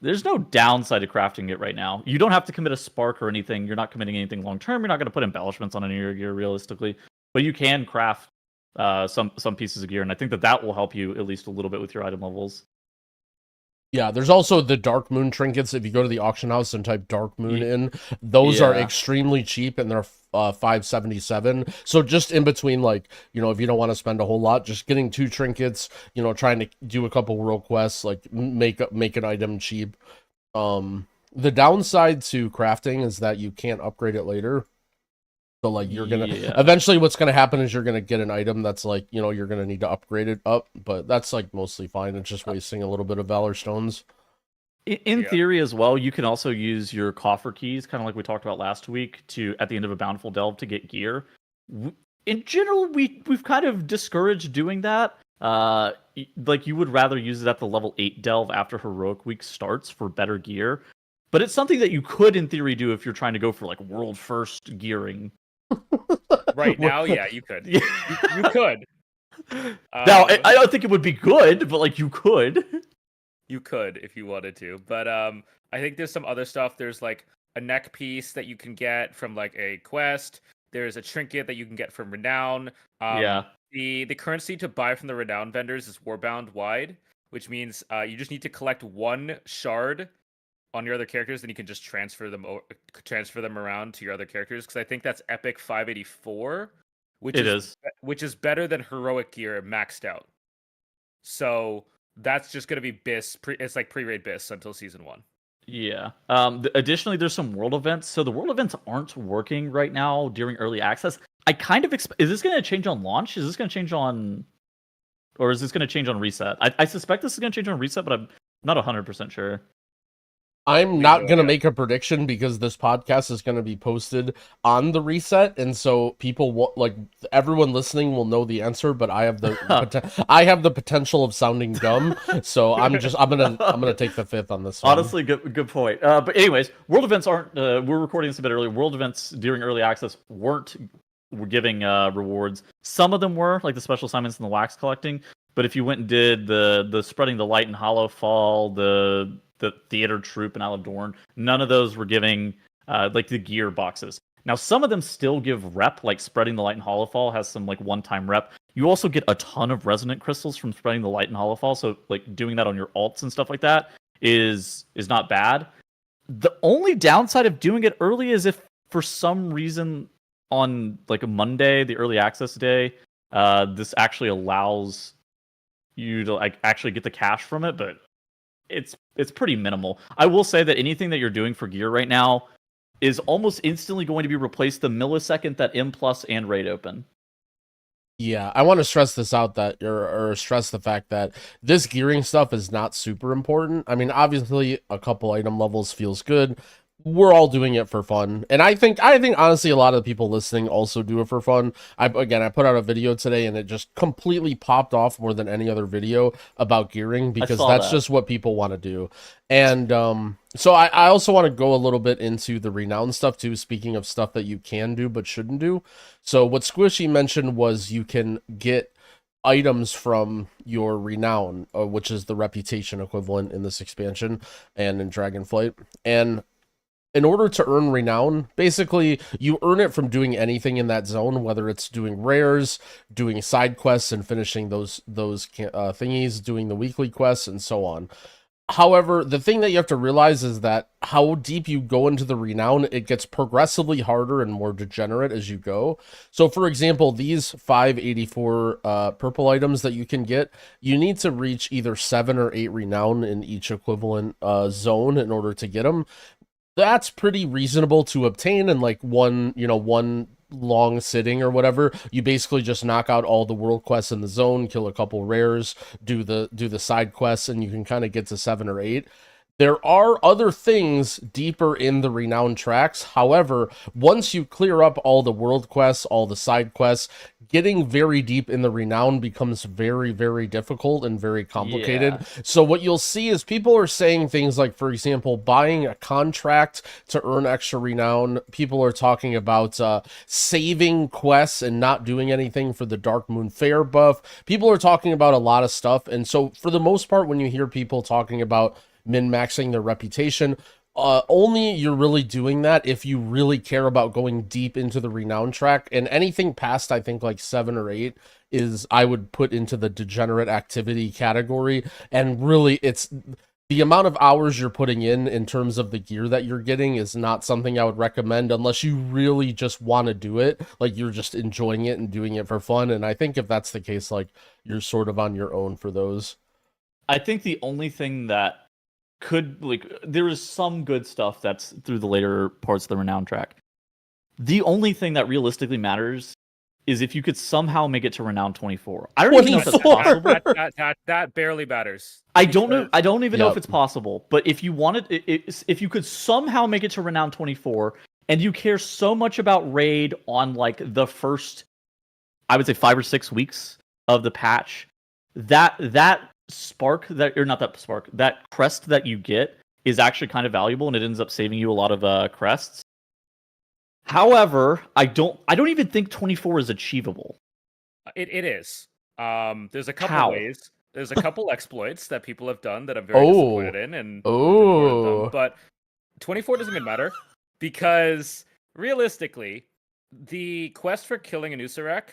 there's no downside to crafting it right now. You don't have to commit a spark or anything. You're not committing anything long term. You're not going to put embellishments on any of your gear realistically, but you can craft some pieces of gear, and I think that will help you at least a little bit with your item levels. Yeah, there's also the Dark Moon trinkets. If you go to the auction house and type Dark Moon in, those are extremely cheap, and they're 577. So just in between, if you don't want to spend a whole lot, just getting 2 trinkets, trying to do a couple world quests, make an item cheap. The downside to crafting is that you can't upgrade it later. So you're gonna eventually what's gonna happen is you're gonna get an item that's you're gonna need to upgrade it up, but that's mostly fine. It's just wasting a little bit of Valor Stones. In theory as well, you can also use your coffer keys, kind of like we talked about last week, to at the end of a bountiful delve to get gear. In general, we've kind of discouraged doing that. You would rather use it at the level 8 delve after heroic week starts for better gear. But it's something that you could, in theory, do if you're trying to go for world first gearing. Right now, yeah, you could. You could. Now, I don't think it would be good, but you could. You could if you wanted to, but I think there's some other stuff. There's like a neck piece that you can get from like a quest. There's a trinket that you can get from Renown. Yeah. The currency to buy from the Renown vendors is Warbound wide, which means you just need to collect one shard on your other characters, then you can just transfer them around to your other characters. Because I think that's Epic 584, which is better than Heroic Gear maxed out. So that's just gonna be BIS. It's like pre-raid BIS until season 1. Yeah. Additionally, there's some world events. So the world events aren't working right now during early access. I kind of expect. Is this going to change on launch? Is this going to change on, or is this going to change on reset? I suspect this is going to change on reset, but I'm not 100% sure. I'm not going to make a prediction because this podcast is going to be posted on the reset, and so people like everyone listening will know the answer, but I have the potential of sounding dumb, so I'm gonna take the fifth on this one. Honestly, good point. But anyways, world events aren't. We're recording this a bit early. World events during early access were giving rewards. Some of them were, like the special assignments and the wax collecting. But if you went and did the spreading the light in Hollow Fall, the theater troop in Isle of Dorn, none of those were giving like the gear boxes. Now some of them still give rep, like spreading the light in Hollowfall has some like one-time rep. You also get a ton of resonant crystals from spreading the light in Hollowfall, so like doing that on your alts and stuff like that is not bad. The only downside of doing it early is if for some reason on like a Monday, the early access day, this actually allows you to like actually get the cash from it, but it's pretty minimal. I will say that anything that you're doing for gear right now is almost instantly going to be replaced the millisecond that M+ and raid open. Yeah, I want to stress this out or stress the fact that this gearing stuff is not super important. I mean, obviously a couple item levels feels good. We're all doing it for fun, and I think honestly a lot of the people listening also do it for fun. I put out a video today and it just completely popped off more than any other video about gearing because that's just what people want to do. And so I also want to go a little bit into the renown stuff too, speaking of stuff that you can do but shouldn't do. So what Squishy mentioned was you can get items from your renown, which is the reputation equivalent in this expansion and in Dragonflight. And in order to earn renown, basically, you earn it from doing anything in that zone, whether it's doing rares, doing side quests, and finishing those thingies, doing the weekly quests, and so on. However, the thing that you have to realize is that how deep you go into the renown, it gets progressively harder and more degenerate as you go. So, for example, these 584 purple items that you can get, you need to reach either 7 or 8 renown in each equivalent zone in order to get them. That's pretty reasonable to obtain in like one long sitting or whatever. You basically just knock out all the world quests in the zone, kill a couple rares, do the side quests, and you can kind of get to 7 or 8. There are other things deeper in the renown tracks. However, once you clear up all the world quests, all the side quests, getting very deep in the renown becomes very, very difficult and very complicated. Yeah. So what you'll see is people are saying things like, for example, buying a contract to earn extra renown. People are talking about saving quests and not doing anything for the Dark Moon Fair buff. People are talking about a lot of stuff. And so for the most part, when you hear people talking about min-maxing their reputation, only you're really doing that if you really care about going deep into the renown track, and anything past I think like 7 or 8 is I would put into the degenerate activity category. And really it's the amount of hours you're putting in terms of the gear that you're getting is not something I would recommend unless you really just want to do it, like you're just enjoying it and doing it for fun. And I think if that's the case, like you're sort of on your own for those. I think the only thing that could, like, there is some good stuff that's through the later parts of the renown track. The only thing that realistically matters is if you could somehow make it to renown 24. I don't even know if that's possible. That barely matters. I don't even know if it's possible. But if you wanted, if you could somehow make it to renown 24, and you care so much about raid on like the first, I would say 5 or 6 weeks of the patch, that spark that crest that you get is actually kind of valuable, and it ends up saving you a lot of crests. However, I don't even think 24 is achievable. It is. There's a couple ways. There's a couple exploits that people have done that I'm very disappointed in, and reported them. But 24 doesn't even matter because realistically, the quest for killing an Usarek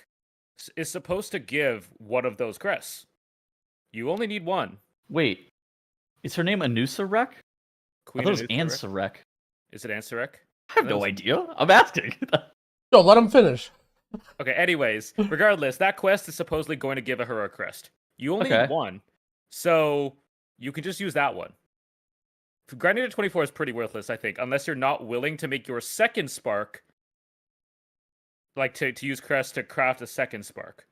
is supposed to give one of those crests. You only need one. Wait, is her name Anusarek? Queen I thought it was Anusarek. Ansarek. Is it Ansarek? I have no idea. I'm asking. No, let him finish. Okay, anyways, regardless, that quest is supposedly going to give a heroic crest. You only need one, so you can just use that one. Grinding to 24 is pretty worthless, I think, unless you're not willing to make your second spark, like to use crest to craft a second spark.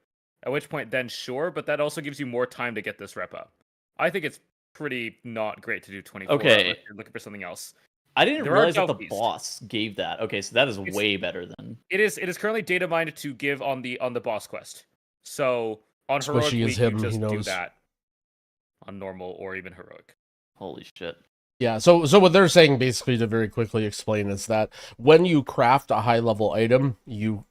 At which point, then sure, but that also gives you more time to get this rep up. I think it's pretty not great to do 24 Okay. unless you're looking for something else. I didn't There are realize that the Delphies. boss gave that. Okay, so that is way better than. It is currently data mined to give on the boss quest. So on heroic Squishy week, is him, you just he do knows. that on normal or even heroic. Holy shit. Yeah, so what they're saying, basically, to very quickly explain, is that when you craft a high level item, you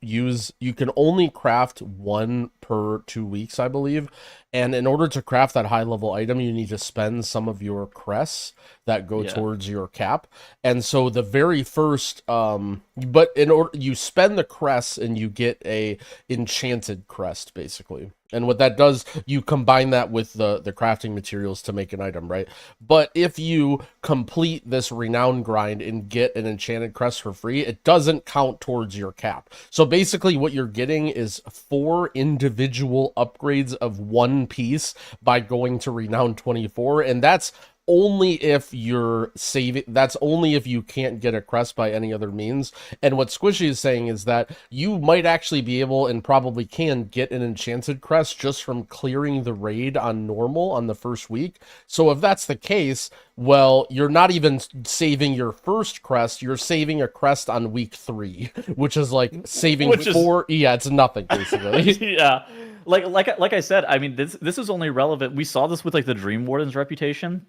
can only craft one per 2 weeks, I believe. And in order to craft that high level item, you need to spend some of your crests that go towards your cap. And so the very first but in order, you spend the crests and you get a enchanted crest, basically. And what that does, you combine that with the crafting materials to make an item, right? But if you complete this renown grind and get an enchanted crest for free, it doesn't count towards your cap. So basically what you're getting is 4 individual upgrades of one piece by going to renown 24, and that's only if you're saving. That's only if you can't get a crest by any other means. And what Squishy is saying is that you might actually be able, and probably can, get an enchanted crest just from clearing the raid on normal on the first week. So if that's the case, well, you're not even saving your first crest, you're saving a crest on week 3, which is like saving 4. Yeah, it's nothing, basically. Yeah. Like I said, I mean, this is only relevant. We saw this with like the Dream Warden's reputation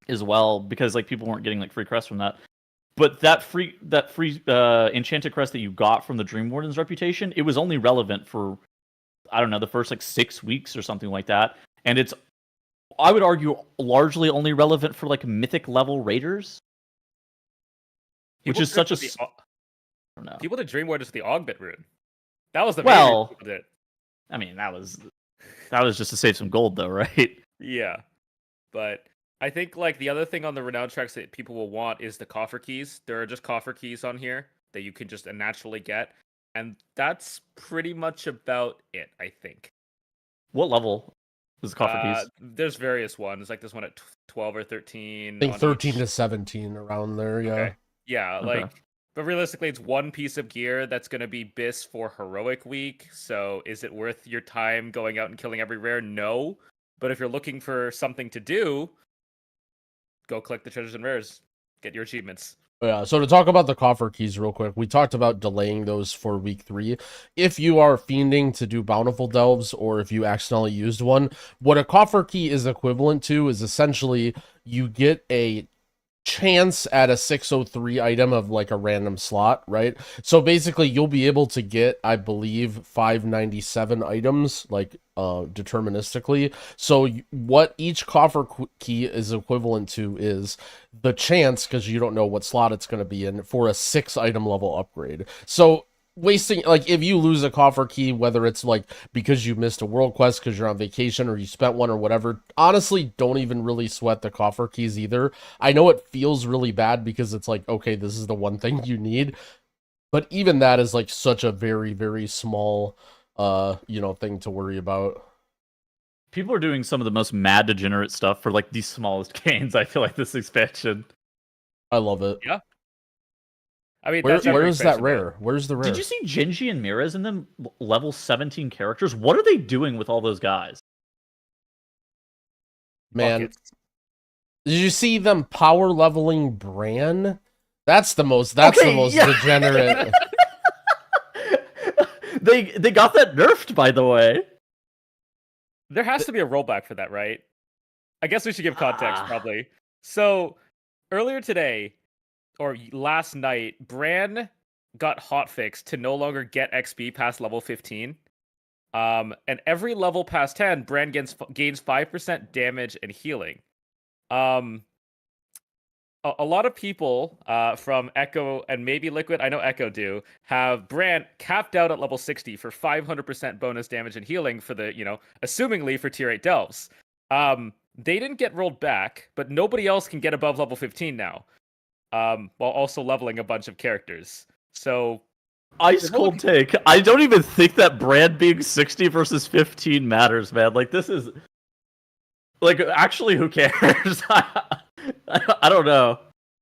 as well, because like people weren't getting like free crests from that. But that free enchanted crest that you got from the Dream Warden's reputation, it was only relevant for, I don't know, the first like 6 weeks or something like that. And it's, I would argue, largely only relevant for like mythic level raiders, which is such a. I don't know. People did Dream Wardens with the Augment rune. That was the well. people did. I mean, that was just to save some gold, though, right? Yeah, but I think like the other thing on the renowned tracks that people will want is the coffer keys. There are just coffer keys on here that you can just naturally get, and that's pretty much about it, I think. What level is the coffer keys? There's various ones, like this one at 12 or 13. I think 13 to 17 around there. Yeah. Okay. Yeah, like. But realistically, it's one piece of gear that's going to be BIS for Heroic Week. So is it worth your time going out and killing every rare? No. But if you're looking for something to do, go collect the treasures and rares. Get your achievements. Yeah, so to talk about the coffer keys real quick, we talked about delaying those for week 3. If you are fiending to do bountiful delves, or if you accidentally used one, what a coffer key is equivalent to is essentially you get a chance at a 603 item of like a random slot, right? So basically you'll be able to get, I believe, 597 items like deterministically. So what each coffer key is equivalent to is the chance, because you don't know what slot it's going to be in, for a 6 item level upgrade. So wasting, like, if you lose a coffer key, whether it's like because you missed a world quest because you're on vacation or you spent one or whatever, honestly, don't even really sweat the coffer keys either. I know it feels really bad because it's like, okay, this is the one thing you need, but even that is like such a very, very small thing to worry about. People are doing some of the most mad degenerate stuff for like the smallest gains, I feel like, this expansion. I love it. Yeah. I mean, where is that rare? Where's the rare? Did you see Genji and Mirez in them level 17 characters? What are they doing with all those guys? Man, did you see them power leveling Bran? That's the most degenerate. They got that nerfed, by the way. There has to be a rollback for that, right? I guess we should give context, probably. So, earlier today, or last night, Bran got hotfixed to no longer get XP past level 15. And every level past 10, Bran gains 5% damage and healing. A lot of people from Echo and maybe Liquid, I know Echo do, have Bran capped out at level 60 for 500% bonus damage and healing for the, assumingly for tier 8 delves. They didn't get rolled back, but nobody else can get above level 15 now, while also leveling a bunch of characters. So, ice cold take. I don't even think that Bran being 60 versus 15 matters, man. Like, this is... Like, actually, who cares? I don't know.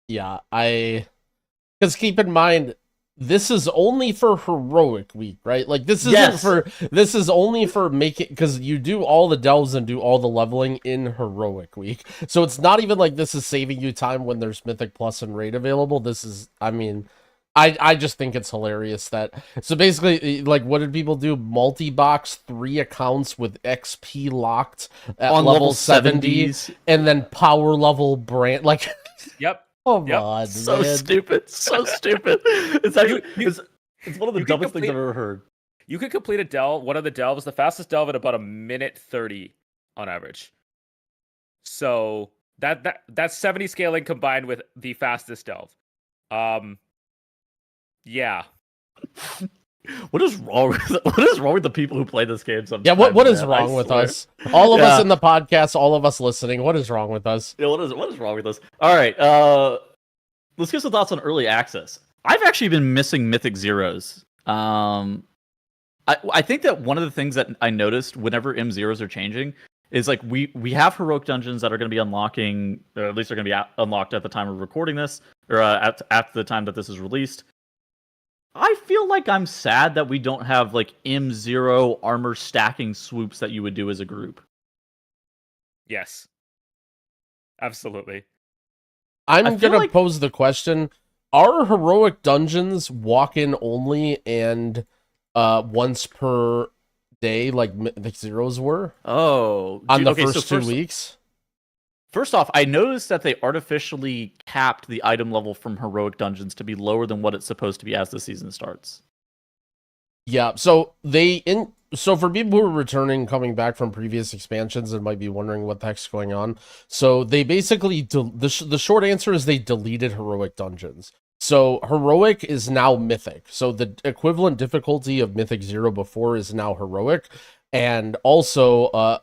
Yeah, because keep in mind, this is only for heroic week, right? Like, this is only for making, because you do all the delves and do all the leveling in heroic week. So it's not even like this is saving you time when there's Mythic Plus and Raid available. This is, I mean, I just think it's hilarious that, so basically, like, what did people do? Multi-box 3 accounts with XP locked at on level 70, and then power level Bran, like... Yep. Come on, so man. stupid. So stupid. It's actually it's one of the dumbest things I've ever heard. You could complete a delve, one of the delves, the fastest delve, at about a minute 30 on average. So that's 70 scaling combined with the fastest delve. Yeah. What is wrong with the people who play this game sometimes? Yeah, what is wrong with us? All of us in the podcast, all of us listening, what is wrong with us? Yeah, what is wrong with us? All right, let's get some thoughts on early access. I've actually been missing Mythic Zeros. I think that one of the things that I noticed whenever M0s are changing is like we have heroic dungeons that are going to be unlocking, or at least they're going to be unlocked at the time of recording this, or at the time that this is released. I feel like I'm sad that we don't have like M0 armor stacking swoops that you would do as a group. Yes. Absolutely. I'm going to pose the question, are heroic dungeons walk-in only and once per day like Mythic Zeros were? Oh. On the first 2 weeks? First off, I noticed that they artificially capped the item level from heroic dungeons to be lower than what it's supposed to be as the season starts. Yeah, so so for people who are returning, coming back from previous expansions and might be wondering what the heck's going on, so they basically, the short answer is they deleted heroic dungeons. So heroic is now mythic. So the equivalent difficulty of Mythic 0 before is now heroic, and also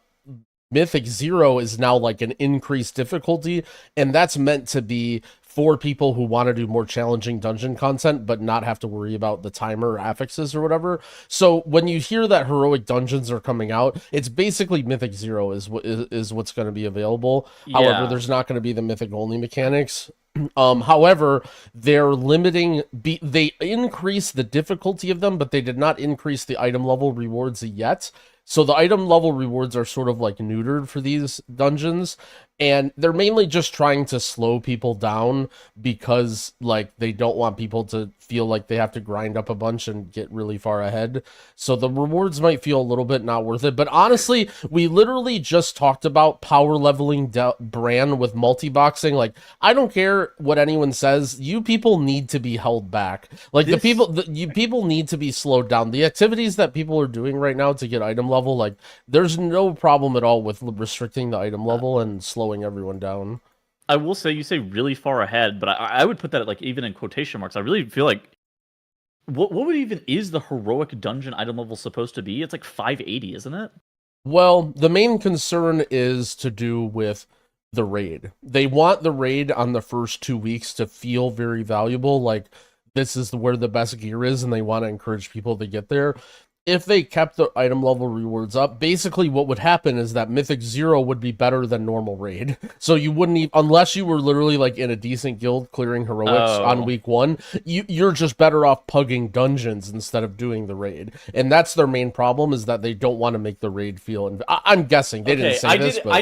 Mythic 0 is now like an increased difficulty, and that's meant to be for people who want to do more challenging dungeon content but not have to worry about the timer or affixes or whatever. So when you hear that heroic dungeons are coming out, it's basically Mythic 0 is what's going to be available. Yeah. However, there's not going to be the Mythic only mechanics. However, they're limiting, they increase the difficulty of them, but they did not increase the item level rewards yet. So the item level rewards are sort of like neutered for these dungeons, and they're mainly just trying to slow people down because like they don't want people to feel like they have to grind up a bunch and get really far ahead. So the rewards might feel a little bit not worth it, but honestly, we literally just talked about power leveling Bran with multi-boxing. Like, I don't care what anyone says, you people need to be held back. Like, you people need to be slowed down. The activities that people are doing right now to get item level, like, there's no problem at all with restricting the item level and slowing everyone down. I will say, you say really far ahead, but I would put that like even in quotation marks. I really feel like what would even is the heroic dungeon item level supposed to be? It's like 580, isn't it? Well, the main concern is to do with the raid. They want the raid on the first 2 weeks to feel very valuable, like this is where the best gear is, and they want to encourage people to get there. If they kept the item level rewards up, basically what would happen is that Mythic 0 would be better than normal raid. So you wouldn't even, unless you were literally like in a decent guild clearing heroics on week 1, you're just better off pugging dungeons instead of doing the raid. And that's their main problem, is that they don't want to make the raid feel, I'm guessing they didn't say this, but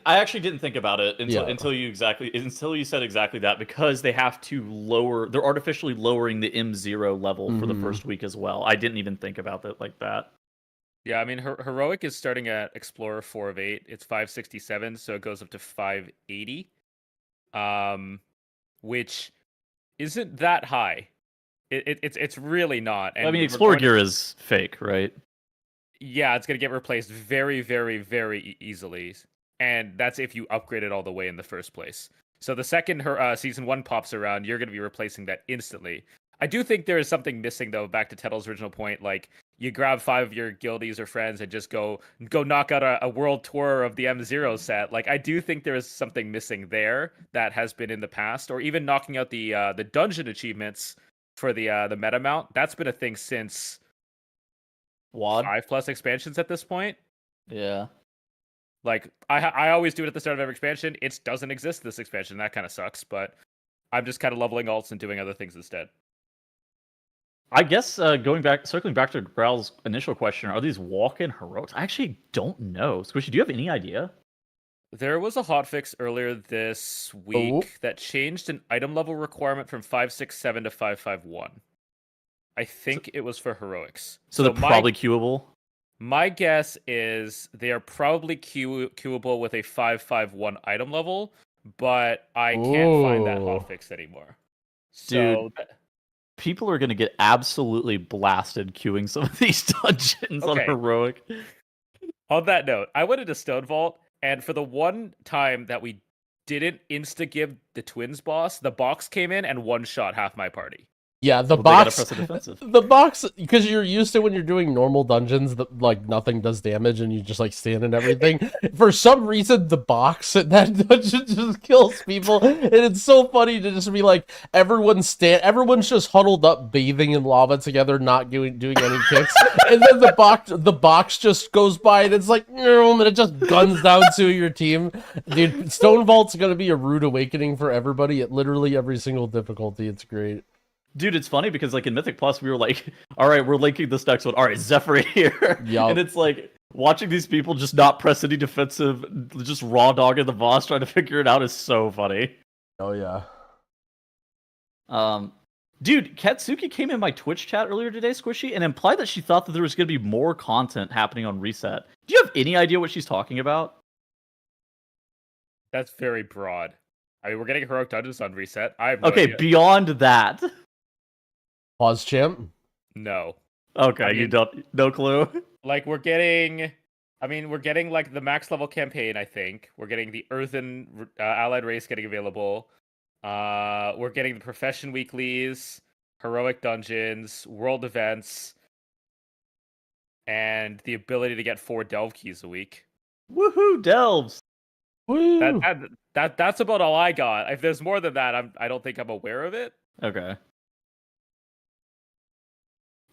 I actually didn't think about it until you said exactly that, because they have to they're artificially lowering the M0 level for the first week as well. I didn't even think about that like that. Yeah, I mean, heroic is starting at Explorer 4 of 8. It's 567, so it goes up to 580, which isn't that high. It's really not. And I mean, Explorer gear is fake, right? Yeah, it's gonna get replaced very, very, very easily, and that's if you upgrade it all the way in the first place. So the second her season 1 pops around, you're gonna be replacing that instantly. I do think there is something missing though. Back to Tettle's original point, like you grab 5 of your guildies or friends and just go knock out a world tour of the M0 set. Like I do think there is something missing there that has been in the past, or even knocking out the dungeon achievements for the meta mount. That's been a thing since WoD? 5+ expansions at this point. Yeah. Like I always do it at the start of every expansion. It doesn't exist this expansion. That kind of sucks, but I'm just kind of leveling alts and doing other things instead. I guess circling back to Growl's initial question, are these walk-in heroics? I actually don't know. Squishy, do you have any idea? There was a hotfix earlier this week that changed an item level requirement from 567 to 551. I think it was for heroics. So they're probably queuable? My guess is they are probably queuable with a 551 item level, but I can't find that hotfix anymore. So Dude, people are going to get absolutely blasted queuing some of these dungeons on heroic. On that note, I went into Stone Vault, and for the one time that we didn't insta-give the Twins boss, the box came in and one-shot half my party. Yeah, the box, because you're used to when you're doing normal dungeons that like nothing does damage and you just like stand and everything. For some reason, the box in that dungeon just kills people, and it's so funny to just be like everyone's just huddled up, bathing in lava together, not doing any kicks, and then the box just goes by and it's like and it just guns down to your team. Dude, Stone Vault's gonna be a rude awakening for everybody at literally every single difficulty. It's great. Dude, it's funny because like in Mythic Plus, we were like, all right, we're linking this next one. All right, Zephyr here. Yep. And it's like watching these people just not press any defensive, just raw dogging the boss, trying to figure it out is so funny. Oh yeah. Dude, Katsuki came in my Twitch chat earlier today, Squishy, and implied that she thought that there was going to be more content happening on Reset. Do you have any idea what she's talking about? That's very broad. I mean, we're getting heroic dungeons on Reset. I have no idea. Beyond that. Pause, champ? No. Okay, I mean, no clue? Like, we're getting like the max level campaign, I think. We're getting the Earthen allied race getting available. We're getting the profession weeklies, heroic dungeons, world events, and the ability to get 4 delve keys a week. Woohoo, delves! Woo! That's about all I got. If there's more than that, I don't think I'm aware of it. Okay.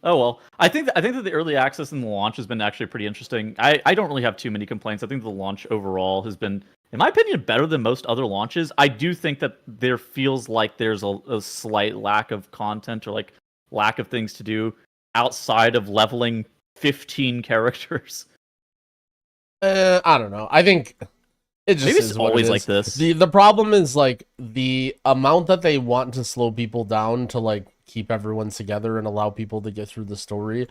Oh well, I think that the early access and the launch has been actually pretty interesting. I don't really have too many complaints. I think the launch overall has been, in my opinion, better than most other launches. I do think that there feels like there's a slight lack of content or like lack of things to do outside of leveling 15 characters. I don't know. I think it just maybe is it's always what it like is. this. The problem is like the amount that they want to slow people down to like keep everyone together and allow people to get through the story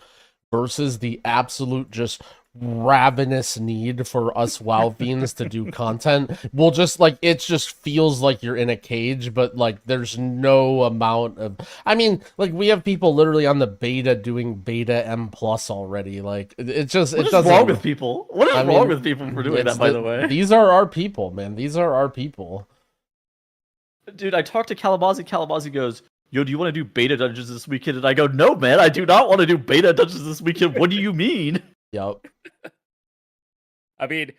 versus the absolute just ravenous need for us WoW fiends to do content. Will just like, it just feels like you're in a cage, but like there's no amount of, I mean, like we have people literally on the beta doing beta M plus already. Like it just, what it doesn't. What's wrong with people? What is wrong with people for doing that, by the way? These are our people, man. These are our people. Dude, I talked to Calabazi. Calabazi goes, yo, do you want to do beta dungeons this weekend? And I go, no, man, I do not want to do beta dungeons this weekend. What do you mean? Yep. I mean,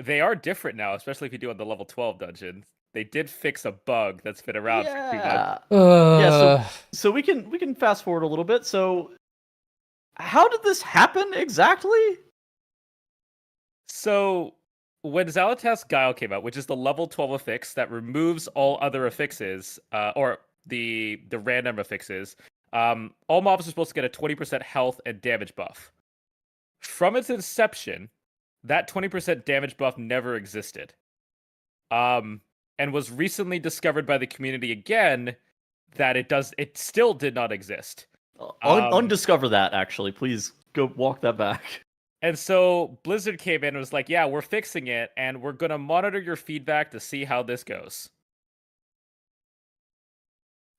they are different now, especially if you do on the level 12 dungeons. They did fix a bug that's been around for 2 months. Yeah, so we can fast forward a little bit. So how did this happen exactly? So when Xalatath's Guile came out, which is the level 12 affix that removes all other affixes, or the random affixes, all mobs are supposed to get a 20% health and damage buff. From its inception, that 20% damage buff never existed. And was recently discovered by the community again that it still did not exist. Undiscover that, actually. Please go walk that back. And so Blizzard came in and was like, yeah, we're fixing it, and we're going to monitor your feedback to see how this goes.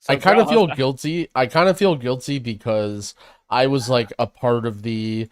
So I kind of feel guilty. I kind of feel guilty because I was like a part of the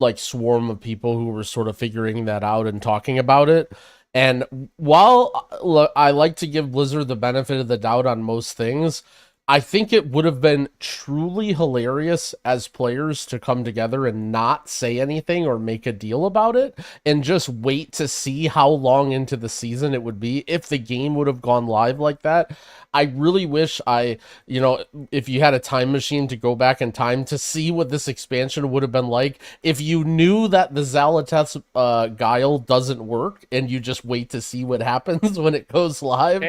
like swarm of people who were sort of figuring that out and talking about it. And while I like to give Blizzard the benefit of the doubt on most things, I think it would have been truly hilarious as players to come together and not say anything or make a deal about it and just wait to see how long into the season it would be if the game would have gone live like that. I really wish if you had a time machine to go back in time to see what this expansion would have been like if you knew that the Xal'atath's Guile doesn't work and you just wait to see what happens when it goes live.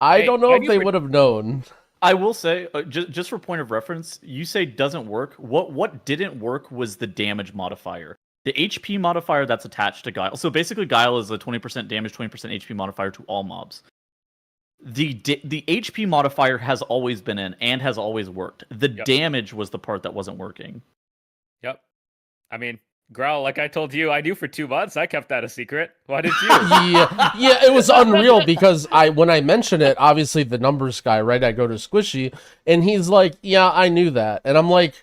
I don't know if they would have known. I will say, just for point of reference, you say doesn't work. What didn't work was the damage modifier. The HP modifier that's attached to Guile. So basically, Guile is a 20% damage, 20% HP modifier to all mobs. The HP modifier has always been in and has always worked. The damage was the part that wasn't working. Yep. I mean, Growl, like I told you, I knew for 2 months. I kept that a secret. Why did you? Yeah, it was unreal because when I mentioned it, obviously the numbers guy, right? I go to Squishy, and he's like, "Yeah, I knew that," and I'm like,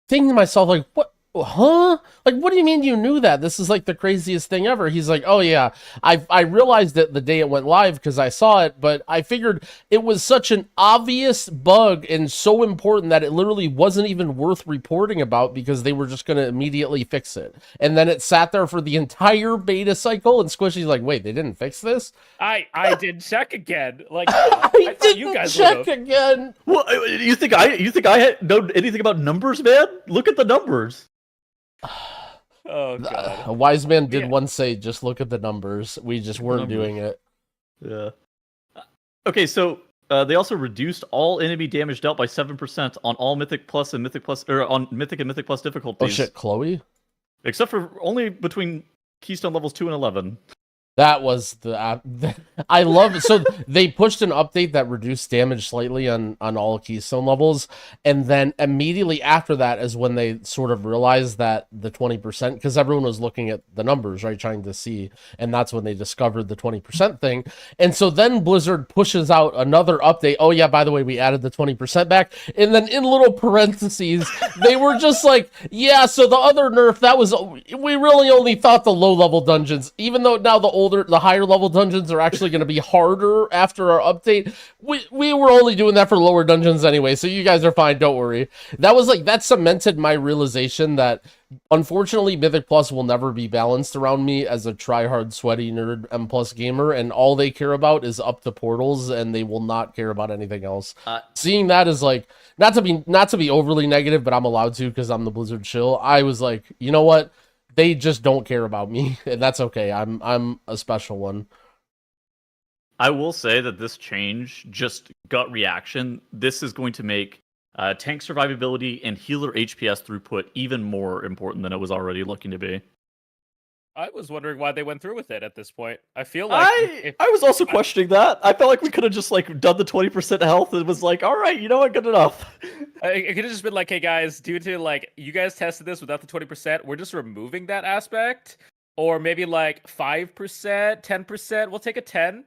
thinking to myself, like, "What? Huh? Like, what do you mean you knew that? This is like the craziest thing ever." He's like, "Oh yeah, I realized it the day it went live because I saw it, but I figured it was such an obvious bug and so important that it literally wasn't even worth reporting about because they were just going to immediately fix it." And then it sat there for the entire beta cycle, and Squishy's like, "Wait, they didn't fix this?" I did check again. Like, I thought you guys check again. Well, you think I know anything about numbers, man? Look at the numbers. Oh god. A wise man did once say, "Just look at the numbers." We just weren't doing it. Yeah. Okay, so they also reduced all enemy damage dealt by 7% on all Mythic Plus and Mythic Plus, or on Mythic and Mythic Plus difficulties. Oh shit, Chloe? Except for only between Keystone levels 2 and 11. That was I love it. So they pushed an update that reduced damage slightly on all Keystone levels, and then immediately after that is when they sort of realized that the 20%, because everyone was looking at the numbers, right, trying to see, and that's when they discovered the 20% thing. And so then Blizzard pushes out another update. Oh yeah, by the way, we added the 20% back, and then in little parentheses they were just like, yeah, so the other nerf, that was, we really only thought the low level dungeons, even though now the higher level dungeons are actually going to be harder after our update. We were only doing that for lower dungeons anyway, so you guys are fine, don't worry. That was like, that cemented my realization that unfortunately Mythic Plus will never be balanced around me as a try-hard, sweaty nerd M plus gamer, and all they care about is up the portals, and they will not care about anything else. Seeing that is like, not to be overly negative, but I'm allowed to because I'm the Blizzard shill. I was like, you know what? They just don't care about me, and that's okay. I'm a special one. I will say that this change, just gut reaction, this is going to make tank survivability and healer HPS throughput even more important than it was already looking to be. I was wondering why they went through with it at this point. I feel like I was also questioning that. I felt like we could have just like done the 20% health and was like, all right, you know what, good enough. It could have just been like, hey guys, due to like you guys tested this without the 20%, we're just removing that aspect, or maybe like 5%, 10%. We'll take a 10,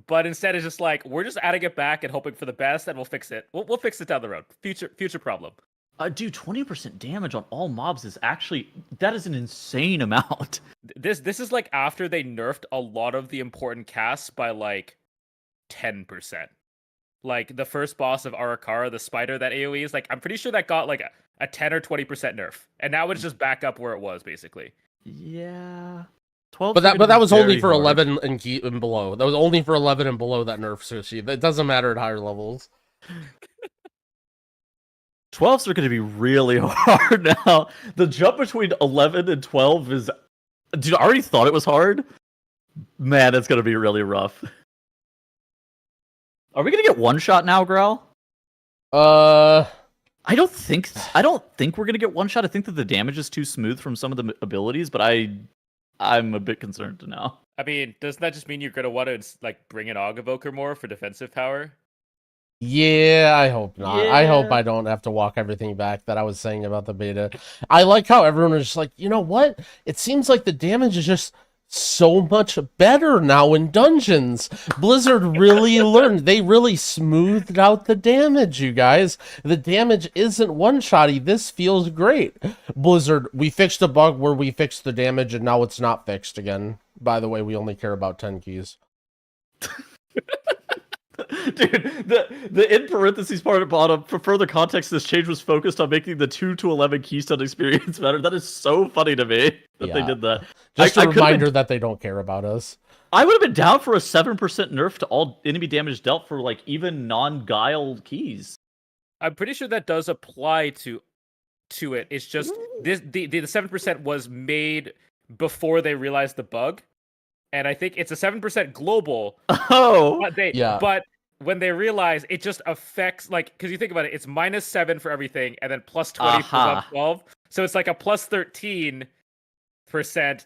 but instead it's just like we're just adding it back and hoping for the best, and we'll fix it. We'll fix it down the road. Future problem. Dude, 20% damage on all mobs is actually, that is an insane amount. This is like after they nerfed a lot of the important casts by like 10%. Like the first boss of Arakara, the spider that AoE is, like I'm pretty sure that got like a 10 or 20% nerf, and now it's just back up where it was basically. Yeah. 12. But that was only for 11 and below. That was only for 11 and below that nerf, Sushi. That doesn't matter at higher levels. 12s are going to be really hard now. The jump between 11 and 12 is... Dude, I already thought it was hard. Man, it's going to be really rough. Are we going to get one shot now, Growl? I don't think we're going to get one shot. I think that the damage is too smooth from some of the abilities, but I'm a bit concerned now. I mean, doesn't that just mean you're going to want to like bring an Evoker more for defensive power? Yeah, I hope not. Yeah. I hope I don't have to walk everything back that I was saying about the beta. I like how everyone was just like, you know what? It seems like the damage is just so much better now in dungeons. Blizzard really learned. They really smoothed out the damage, you guys. The damage isn't one-shotty. This feels great. Blizzard, we fixed a bug where we fixed the damage, and now it's not fixed again. By the way, we only care about 10 keys. Dude, the in parentheses part at the bottom, for further context, this change was focused on making the 2 to 11 keystone experience better. That is so funny to me that they did that. Just a reminder that they don't care about us. I would have been down for a 7% nerf to all enemy damage dealt for like even non-guile keys. I'm pretty sure that does apply to it. It's just the 7% was made before they realized the bug. And I think it's a 7% global. Oh, but when they realize it just affects, like, because you think about it, it's -7 for everything, and then plus 20 for 12. So it's like a plus 13%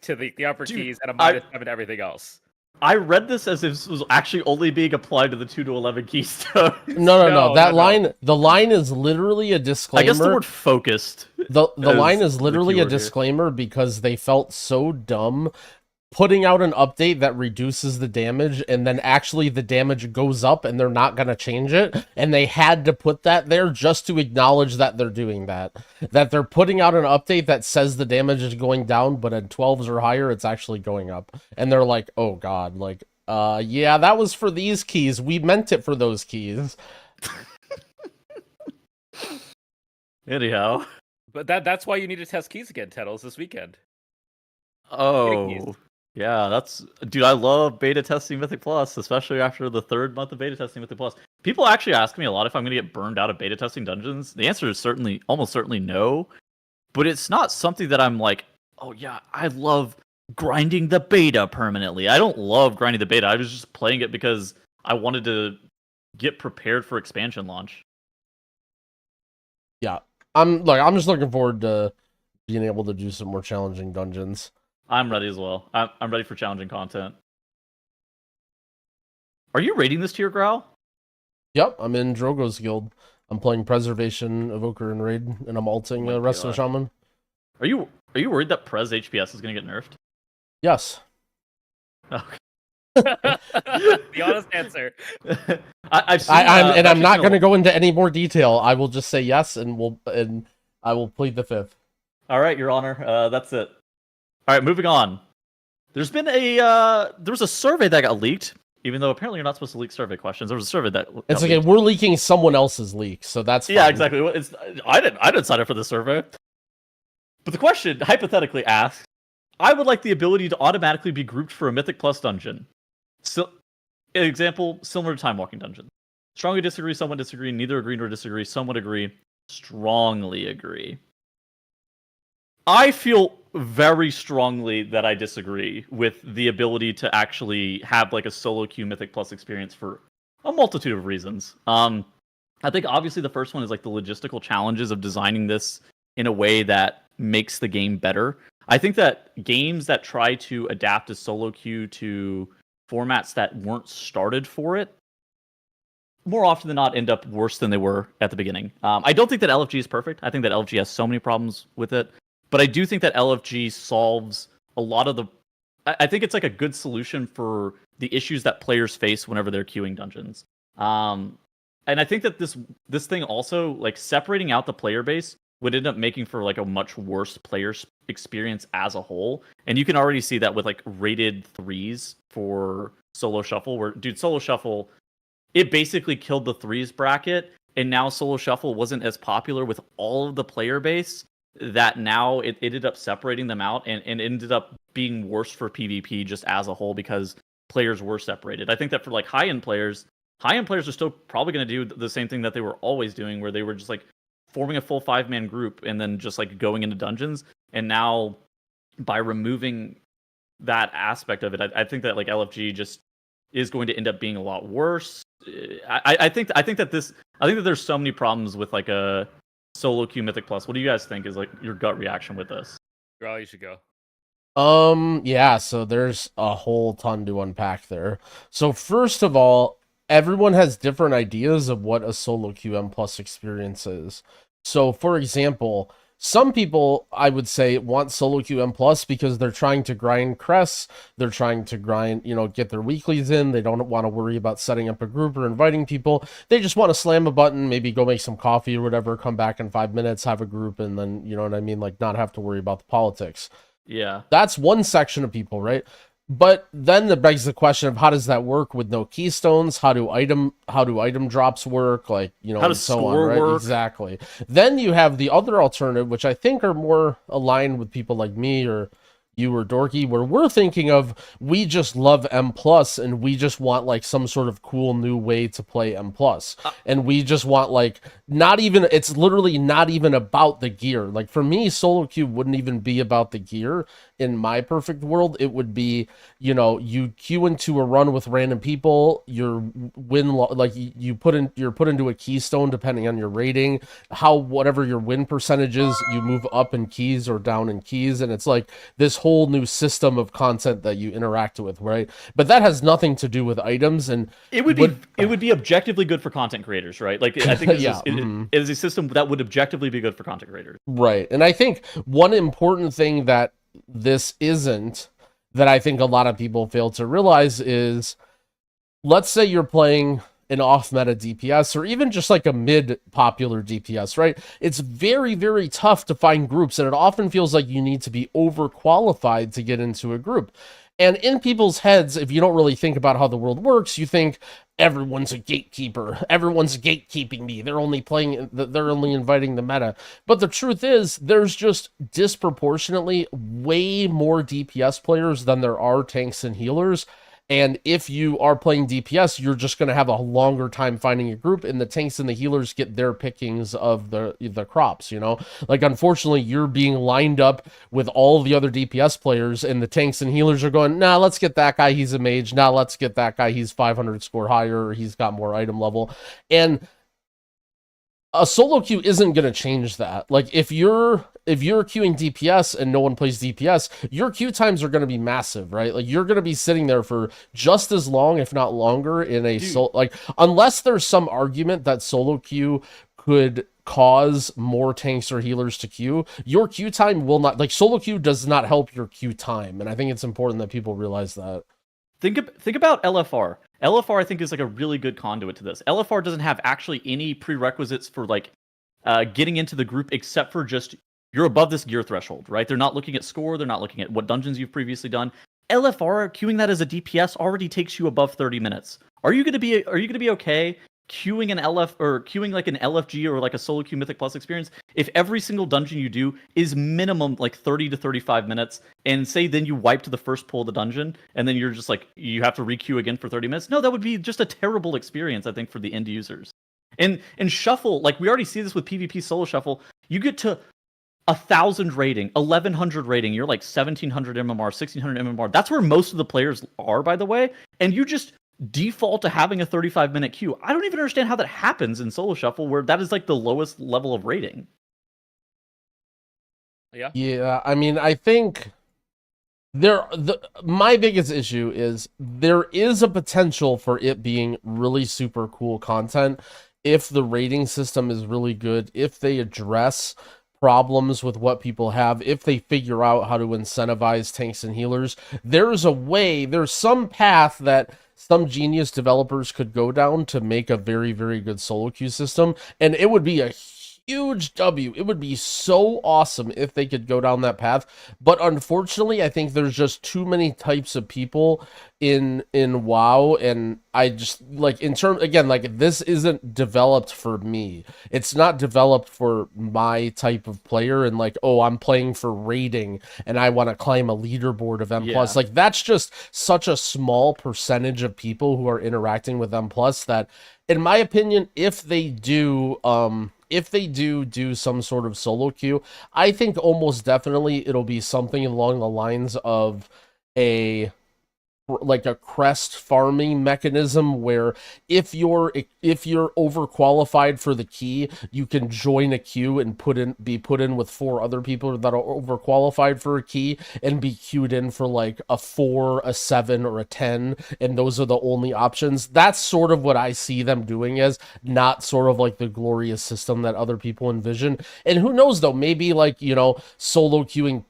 to the upper keys and a -7 to everything else. I read this as if this was actually only being applied to the 2 to 11 keystones. No. That line, the line is literally a disclaimer. I guess the word focused. The line is literally a disclaimer because they felt so dumb putting out an update that reduces the damage, and then actually the damage goes up and they're not going to change it, and they had to put that there just to acknowledge that they're doing that they're putting out an update that says the damage is going down, but at 12s or higher it's actually going up, and they're like, oh god, like yeah, that was for these keys, we meant it for those keys. Anyhow, but that's why you need to test keys again, Tettles, this weekend. Oh yeah, dude, I love beta testing Mythic Plus, especially after the 3rd month of beta testing Mythic Plus. People actually ask me a lot if I'm going to get burned out of beta testing dungeons. The answer is almost certainly no. But it's not something that I'm like, oh yeah, I love grinding the beta permanently. I don't love grinding the beta. I was just playing it because I wanted to get prepared for expansion launch. Yeah, I'm just looking forward to being able to do some more challenging dungeons. I'm ready as well. I'm ready for challenging content. Are you rating this tier, Growl? Yep, I'm in Drogo's guild. I'm playing Preservation, Evoker, and Raid, and I'm ulting Resto Shaman. Are you worried that Prez HPS is going to get nerfed? Yes. Okay. The honest answer. I'm not going to go into any more detail. I will just say yes, and I will plead the fifth. All right, Your Honor. That's it. All right, moving on. There was a survey that got leaked, even though apparently you're not supposed to leak survey questions. There was a survey that it's okay. Leaked. We're leaking someone else's leak, so that's fine. Yeah, exactly. I didn't sign up for the survey. But the question hypothetically asked, I would like the ability to automatically be grouped for a Mythic Plus dungeon. So, an example similar to Time Walking Dungeon. Strongly disagree, somewhat disagree, neither agree nor disagree, somewhat agree, strongly agree. I feel very strongly that I disagree with the ability to actually have like a solo queue Mythic Plus experience for a multitude of reasons. I think obviously the first one is like the logistical challenges of designing this in a way that makes the game better. I think that games that try to adapt a solo queue to formats that weren't started for it, more often than not, end up worse than they were at the beginning. I don't think that LFG is perfect. I think that LFG has so many problems with it. But I do think that LFG solves a lot of the... I think it's like a good solution for the issues that players face whenever they're queuing dungeons. And I think that this thing also, like, separating out the player base would end up making for like a much worse player experience as a whole. And you can already see that with like rated 3s for Solo Shuffle, where, dude, Solo Shuffle, it basically killed the 3s bracket, and now Solo Shuffle wasn't as popular with all of the player base, that now it ended up separating them out and ended up being worse for PvP just as a whole because players were separated. I think that for like high-end players are still probably going to do the same thing that they were always doing, where they were just like forming a full 5-man group and then just like going into dungeons. And now by removing that aspect of it, I think that like LFG just is going to end up being a lot worse. I think that there's so many problems with like a solo queue Mythic Plus. What do you guys think is like your gut reaction with this? Girl, you should go. Yeah, so there's a whole ton to unpack there. So first of all, everyone has different ideas of what a solo QM plus experience is. So for example, Some people, I would say, want solo queue M plus because they're trying to grind crests, they're trying to grind, get their weeklies in, they don't want to worry about setting up a group or inviting people, they just want to slam a button, maybe go make some coffee or whatever, come back in 5 minutes, have a group, and then, you know what I mean, like, not have to worry about the politics. Yeah. That's one section of people, right? But then that begs the question of how does that work with no keystones? How do item drops work? Like, how does so score on, right? work? Exactly. Then you have the other alternative, which I think are more aligned with people like me or you or Dorky, where we're thinking of, we just love M plus and we just want like some sort of cool new way to play M plus. And we just want like, it's literally not even about the gear. Like for me, solo queue wouldn't even be about the gear. In my perfect world, it would be, you queue into a run with random people, you're put into a keystone depending on your rating, whatever your win percentage is, you move up in keys or down in keys, and it's like this whole new system of content that you interact with, right? But that has nothing to do with items, and it would be objectively good for content creators, right? Like I think it is a system that would objectively be good for content creators, right? And I think one important thing that this isn't, that I think a lot of people fail to realize is, let's say you're playing an off-meta DPS or even just like a mid-popular DPS, right? It's very, very tough to find groups, and it often feels like you need to be overqualified to get into a group. And in people's heads, if you don't really think about how the world works, you think everyone's a gatekeeper. Everyone's gatekeeping me. They're only inviting the meta. But the truth is, there's just disproportionately way more DPS players than there are tanks and healers. And if you are playing DPS, you're just going to have a longer time finding a group, and the tanks and the healers get their pickings of the crops, Like, unfortunately, you're being lined up with all the other DPS players, and the tanks and healers are going, nah, let's get that guy, he's a mage. Nah, let's get that guy, he's 500 score higher, or he's got more item level. And a solo queue isn't going to change that. Like, if you're queuing DPS and no one plays DPS, your queue times are going to be massive, right? Like, you're going to be sitting there for just as long, if not longer, in a unless there's some argument that solo queue could cause more tanks or healers to queue, your queue time will not, like, solo queue does not help your queue time, and I think it's important that people realize that. Think about LFR. LFR, I think, is like a really good conduit to this. LFR doesn't have actually any prerequisites for like getting into the group, except for just you're above this gear threshold, right? They're not looking at score. They're not looking at what dungeons you've previously done. LFR, queuing that as a DPS already takes you above 30 minutes. Are you gonna be okay queuing an LF or queuing like an LFG or like a solo queue Mythic Plus experience if every single dungeon you do is minimum like 30 to 35 minutes, and say then you wipe to the first pull of the dungeon and then you're just like, you have to re-queue again for 30 minutes? No, that would be just a terrible experience, I think, for the end users. And Shuffle, like we already see this with PvP solo Shuffle, you get to 1,000 rating, 1,100 rating, you're like 1,700 MMR, 1,600 MMR. That's where most of the players are, by the way, and you just default to having a 35-minute queue. I don't even understand how that happens in solo Shuffle, where that is like the lowest level of rating. Yeah, I mean, I think my biggest issue is there is a potential for it being really super cool content if the rating system is really good, if they address problems with what people have, if they figure out how to incentivize tanks and healers. There's some path that some genius developers could go down to make a very, very good solo queue system, and it would be a huge W. It would be so awesome if they could go down that path. But unfortunately, I think there's just too many types of people in WoW, and I just like, in terms, again, like, this isn't developed for me. It's not developed for my type of player, and like, oh, I'm playing for rating and I want to climb a leaderboard of M+. Like, that's just such a small percentage of people who are interacting with M+, that in my opinion, if they do some sort of solo queue, I think almost definitely it'll be something along the lines of a like a crest farming mechanism where if you're overqualified for the key, you can join a queue and be put in with 4 other people that are overqualified for a key and be queued in for like a 4, a 7, or a 10, and those are the only options. That's sort of what I see them doing as, not sort of like the glorious system that other people envision. And who knows though, maybe like, you know, solo queuing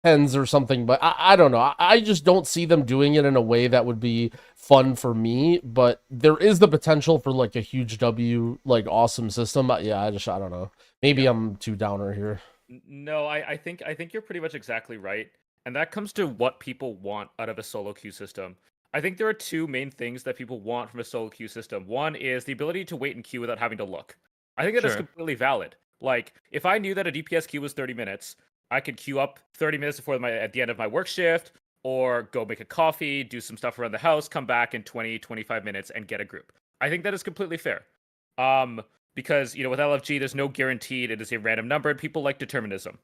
10s or something, but I don't know. I just don't see them doing it in a way that would be fun for me, but there is the potential for like a huge W, like awesome system. Yeah, I don't know. Maybe I'm too downer here. No, I think you're pretty much exactly right. And that comes to what people want out of a solo queue system. I think there are 2 main things that people want from a solo queue system. One is the ability to wait in queue without having to look. I think that is completely valid. Like, if I knew that a DPS queue was 30 minutes, I could queue up 30 minutes before at the end of my work shift, or go make a coffee, do some stuff around the house, come back in 20, 25 minutes and get a group. I think that is completely fair. Because, you know, with LFG, there's no guaranteed, it is a random number, and people like determinism.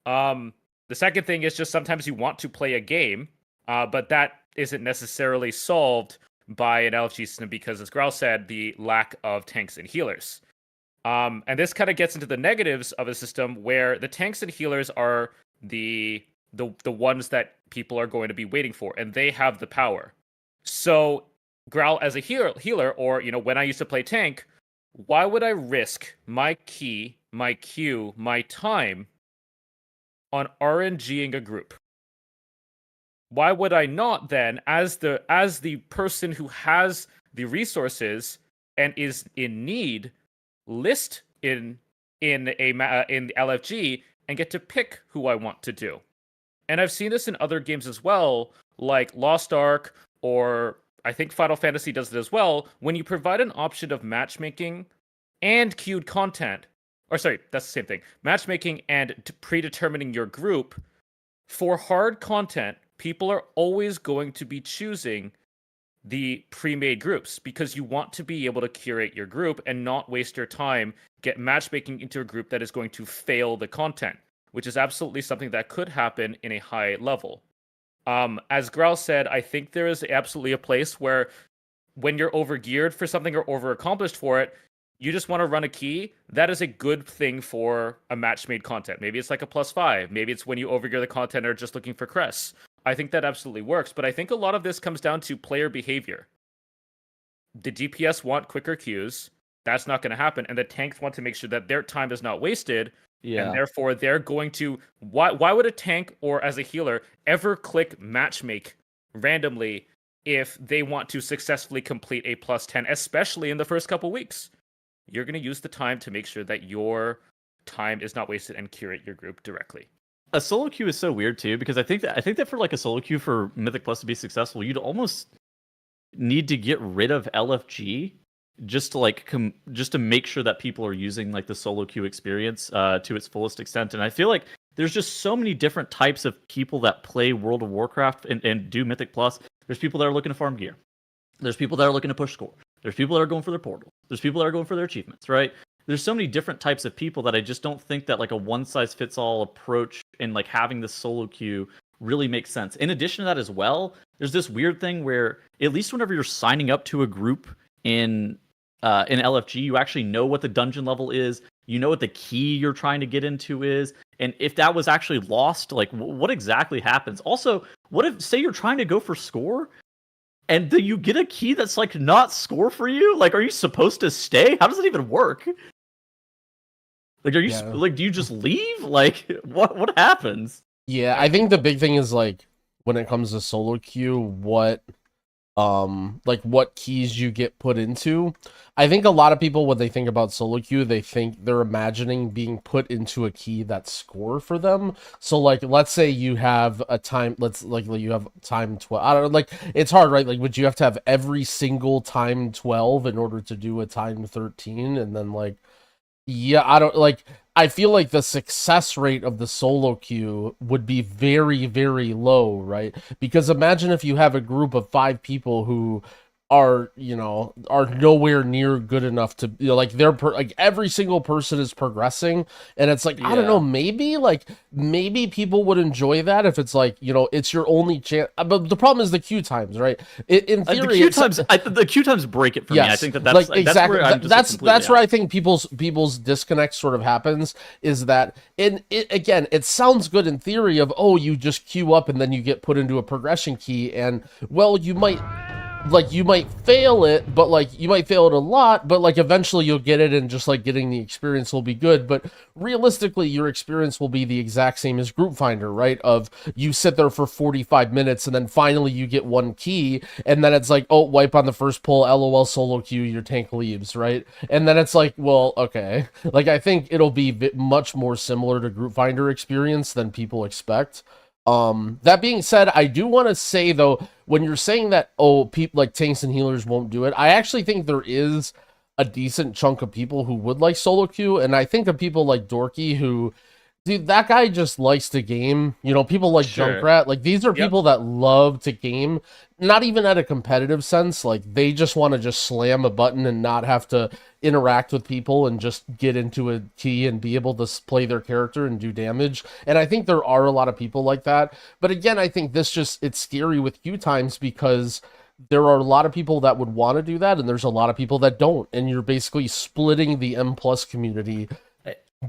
The second thing is just sometimes you want to play a game, but that isn't necessarily solved by an LFG system because, as Growl said, the lack of tanks and healers. And this kind of gets into the negatives of a system where the tanks and healers are the ones that people are going to be waiting for, and they have the power. So Growl as a healer, or, you know, when I used to play tank, why would I risk my key, my Q, my time on RNGing a group? Why would I not then, as the person who has the resources and is in need, list in LFG and get to pick who I want to do? And I've seen this in other games as well, like Lost Ark, or I think Final Fantasy does it as well. When you provide an option of matchmaking and queued content, or sorry, that's the same thing, matchmaking and predetermining your group, for hard content, people are always going to be choosing the pre-made groups because you want to be able to curate your group and not waste your time get matchmaking into a group that is going to fail the content, which is absolutely something that could happen in a high level. As Growl said, I think there is absolutely a place where when you're over-geared for something or over-accomplished for it, you just want to run a key. That is a good thing for a match-made content. Maybe it's like a +5. Maybe it's when you overgear the content or just looking for crests. I think that absolutely works, but I think a lot of this comes down to player behavior. The DPS want quicker queues. That's not going to happen. And the tanks want to make sure that their time is not wasted. Yeah. And therefore, they're going to... Why would a tank or as a healer ever click matchmake randomly if they want to successfully complete a +10, especially in the first couple weeks? You're going to use the time to make sure that your time is not wasted and curate your group directly. A solo queue is so weird too, because I think that for like a solo queue for Mythic Plus to be successful, you'd almost need to get rid of LFG just to make sure that people are using like the solo queue experience to its fullest extent. And I feel like there's just so many different types of people that play World of Warcraft and do Mythic Plus. There's people that are looking to farm gear. There's people that are looking to push score. There's people that are going for their portal. There's people that are going for their achievements, right? There's so many different types of people that I just don't think that like a one-size-fits-all approach and like having the solo queue really makes sense. In addition to that as well, there's this weird thing where at least whenever you're signing up to a group in LFG, you actually know what the dungeon level is. You know what the key you're trying to get into is. And if that was actually lost, like what exactly happens? Also, what if, say you're trying to go for score and then you get a key that's like not score for you? Like, are you supposed to stay? How does it even work? Like, are you like, do you just leave? Like, what happens? Yeah, I think the big thing is like when it comes to solo queue, what keys you get put into. I think a lot of people, when they think about solo queue, they think they're imagining being put into a key that's score for them. So like, let's say you have a time, you have time 12. I don't know, like it's hard, right? Like, would you have to have every single time 12 in order to do a time 13? And then like, yeah, I feel like the success rate of the solo queue would be very, very low, right? Because imagine if you have a group of 5 people who are are nowhere near good enough to like like every single person is progressing, and it's like I don't know, maybe people would enjoy that if it's like it's your only chance. But the problem is the queue times, right? In theory, the queue times break it for me. I think that's like, like, exactly that's where I think people's disconnect sort of happens, is that again, it sounds good in theory of, oh, you just queue up and then you get put into a progression key, and well, you might fail it, but like you might fail it a lot, but like eventually you'll get it, and just like getting the experience will be good. But realistically, your experience will be the exact same as Group Finder, right? Of you sit there for 45 minutes and then finally you get one key, and then it's like, oh, wipe on the first pull, LOL solo queue, your tank leaves, right? And then it's like, well, okay. Like I think it'll be much more similar to Group Finder experience than people expect. That being said, I do want to say though, when you're saying that, oh, people like tanks and healers won't do it, I actually think there is a decent chunk of people who would like solo queue, and I think of people like Dorky who, dude, that guy just likes to game. People like Junkrat, like these are people that love to game, not even at a competitive sense. Like they just want to just slam a button and not have to interact with people and just get into a key and be able to play their character and do damage. And I think there are a lot of people like that. But again, I think it's scary with queue times, because there are a lot of people that would want to do that, and there's a lot of people that don't. And you're basically splitting the M+ community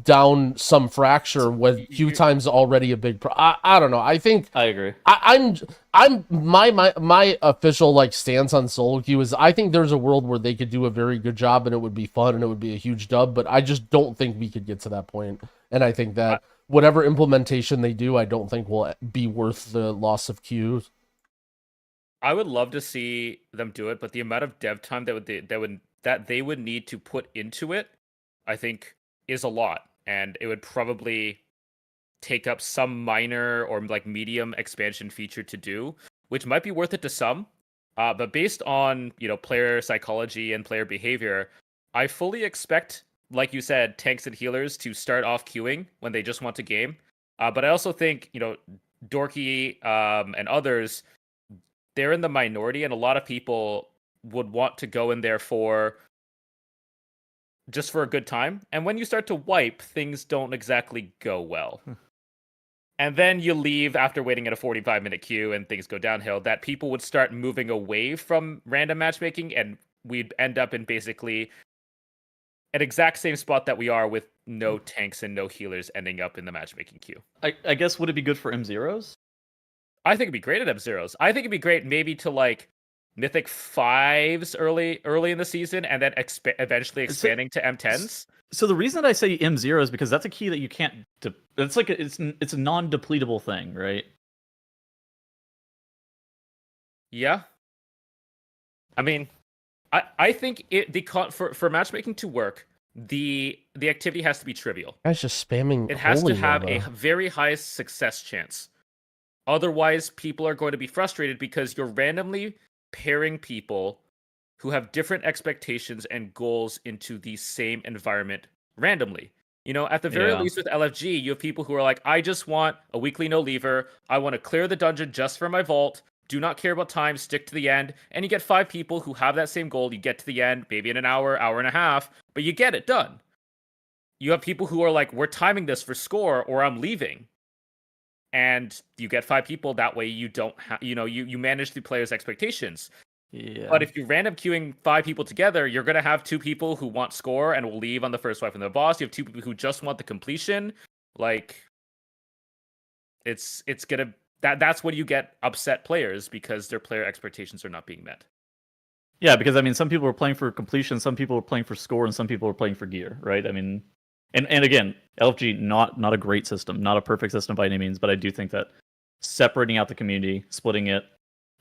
down some fracture when queue time's already a big I don't know. I think I agree. I'm my official like stance on solo queue is I think there's a world where they could do a very good job and it would be fun and it would be a huge dub, but I just don't think we could get to that point. And I think that whatever implementation they do, I don't think will be worth the loss of queues. I would love to see them do it, but the amount of dev time that they would need to put into it, I think, is a lot, and it would probably take up some minor or like medium expansion feature to do, which might be worth it to some. But based on player psychology and player behavior, I fully expect, like you said, tanks and healers to start off queuing when they just want to game. But I also think Dorky and others, they're in the minority, and a lot of people would want to go in there just for a good time. And when you start to wipe, things don't exactly go well. And then you leave after waiting at a 45-minute queue and things go downhill, that people would start moving away from random matchmaking, and we'd end up in basically an exact same spot that we are, with no tanks and no healers ending up in the matchmaking queue. I guess, would it be good for M0s? I think it'd be great at M0s. I think it'd be great maybe to like Mythic 5s early in the season, and then eventually expanding to M10s. So the reason I say M0 is because that's a key that you can't. It's like it's a non-depletable thing, right? Yeah. I mean, I think for matchmaking to work, the activity has to be trivial. That's just spamming. It has to have a very high success chance. Otherwise, people are going to be frustrated because you're randomly pairing people who have different expectations and goals into the same environment randomly. At the very least with LFG, you have people who are like, I just want a weekly no leaver. I want to clear the dungeon just for my vault. Do not care about time, stick to the end. And you get 5 people who have that same goal. You get to the end, maybe in an hour and a half, but you get it done. You have people who are like, we're timing this for score or I'm leaving. And you get 5 people. That way you don't have, you manage the player's expectations. Yeah. But if you're random queuing 5 people together, you're going to have 2 people who want score and will leave on the first wipe from the boss. You have 2 people who just want the completion. Like, it's going to, that's when you get upset players, because their player expectations are not being met. Yeah, because I mean, some people are playing for completion, some people are playing for score, and some people are playing for gear, right? I mean, and again, LFG, not a great system, not a perfect system by any means, but I do think that separating out the community, splitting it,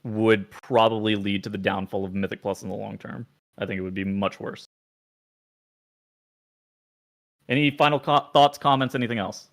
would probably lead to the downfall of Mythic Plus in the long term. I think it would be much worse. Any final thoughts, comments, anything else?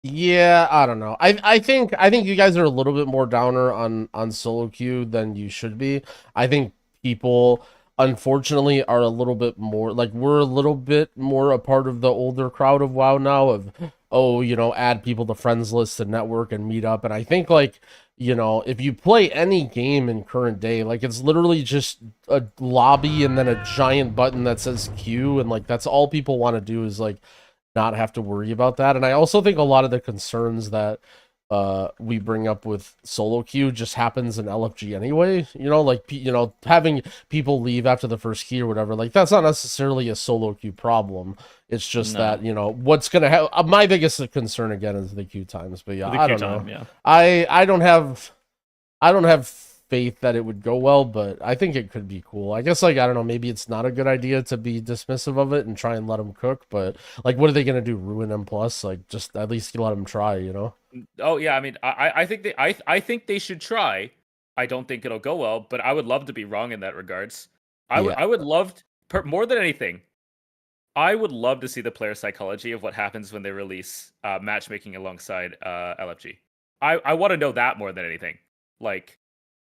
Yeah, I don't know. I think you guys are a little bit more downer on solo queue than you should be. I think people, unfortunately, are a little bit more like, we're a little bit more a part of the older crowd of WoW now, of oh, add people to friends list and network and meet up. And I think like, if you play any game in current day, like it's literally just a lobby and then a giant button that says queue, and like that's all people want to do is like not have to worry about that. And I also think a lot of the concerns that we bring up with solo queue just happens in LFG anyway, like having people leave after the first key or whatever, like that's not necessarily a solo queue problem. It's just that what's gonna have my biggest concern again is the queue times. But yeah, I don't know. Yeah. I don't have faith that it would go well, but I think it could be cool. I guess like I don't know, maybe it's not a good idea to be dismissive of it and try and let them cook, but like what are they gonna do, ruin M plus? Like just at least let them try, Oh yeah, I mean, I think I think they should try. I don't think it'll go well, but I would love to be wrong in that regards. I would love more than anything. I would love to see the player psychology of what happens when they release matchmaking alongside LFG. I want to know that more than anything. Like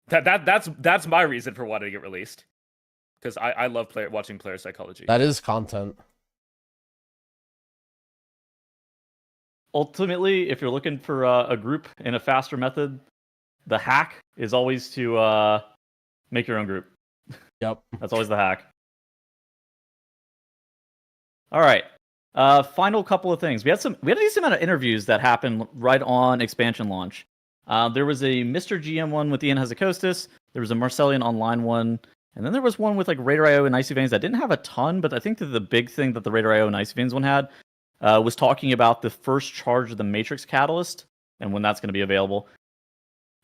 that's my reason for wanting to get released, because I love watching player psychology. That is content. Ultimately, if you're looking for a group in a faster method, the hack is always to make your own group. Yep. That's always the hack. All right. Final couple of things. We had a decent amount of interviews that happened right on expansion launch. There was a Mr. GM one with Ian Hazakostas. There was a Marcellian Online one. And then there was one with like Raider.io and Icy Veins that didn't have a ton, but I think that the big thing that the Raider.io and Icy Veins one had was talking about the first charge of the Matrix Catalyst and when that's going to be available.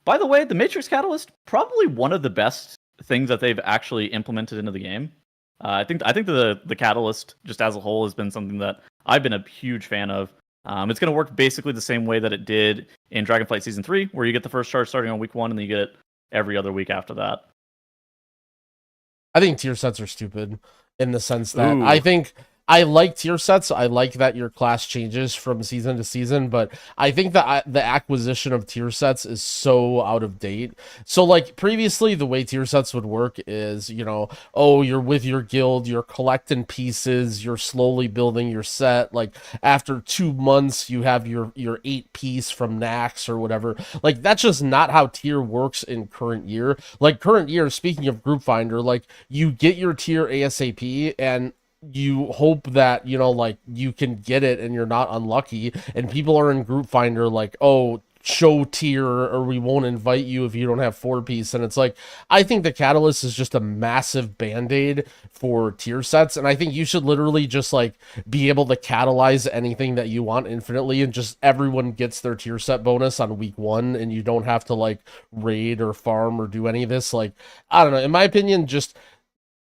By the way, the Matrix Catalyst, probably one of the best things that they've actually implemented into the game. I think the Catalyst, just as a whole, has been something that I've been a huge fan of. It's going to work basically the same way that it did in Dragonflight Season 3, where you get the first charge starting on week 1, and then you get it every other week after that. I think tier sets are stupid in the sense that I think I like tier sets. I like that your class changes from season to season, but I think that the acquisition of tier sets is so out of date. So like previously, the way tier sets would work is, you're with your guild, you're collecting pieces, you're slowly building your set. Like after 2 months, you have your 8 piece from Nax or whatever. Like that's just not how tier works in current year. Like current year, speaking of Group Finder, like you get your tier ASAP and you hope that you can get it and you're not unlucky, and people are in Group Finder like, oh, show tier or we won't invite you if you don't have 4 piece. And it's like, I think the Catalyst is just a massive band-aid for tier sets, and I think you should literally just like be able to catalyze anything that you want infinitely, and just everyone gets their tier set bonus on week 1, and you don't have to like raid or farm or do any of this. Like, I don't know, in my opinion,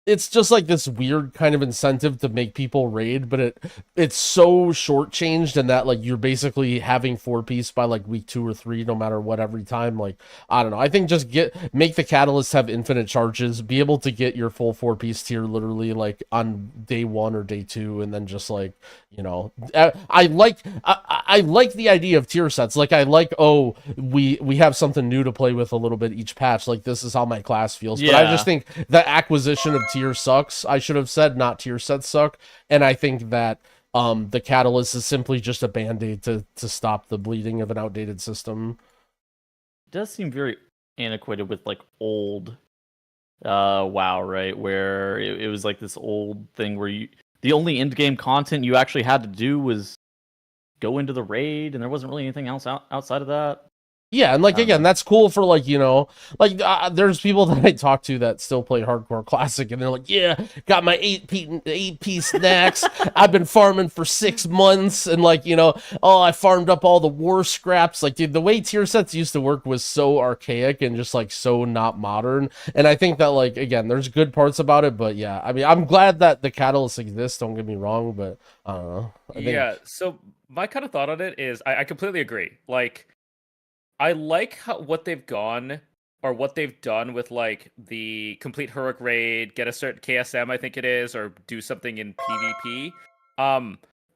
it's just like this weird kind of incentive to make people raid, but it's so shortchanged in that like you're basically having 4 piece by like week 2 or 3, no matter what, every time. Like, I don't know. I think just make the Catalyst have infinite charges, be able to get your full 4 piece tier literally like on day 1 or day 2, and then just like, I like the idea of tier sets. Like I like, we have something new to play with a little bit each patch. Like this is how my class feels. Yeah. But I just think the acquisition of tier sucks. I should have said not tier sets suck. And I think that the Catalyst is simply just a band-aid to stop the bleeding of an outdated system. It does seem very antiquated with like old WoW, right? Where it was like this old thing where the only end-game content you actually had to do was go into the raid, and there wasn't really anything else outside of that. Yeah, and like again, that's cool for like, there's people that I talk to that still play Hardcore Classic, and they're like, yeah, got my 8-piece Nax. I've been farming for 6 months, and like, I farmed up all the war scraps. Like, dude, the way tier sets used to work was so archaic and just like so not modern. And I think that like, again, there's good parts about it, but yeah, I mean, I'm glad that the Catalyst exists, don't get me wrong, but I don't know. Yeah, so my kind of thought on it is I completely agree. Like, I like what they've done with like the complete heroic raid, get a certain KSM, I think it is, or do something in PvP.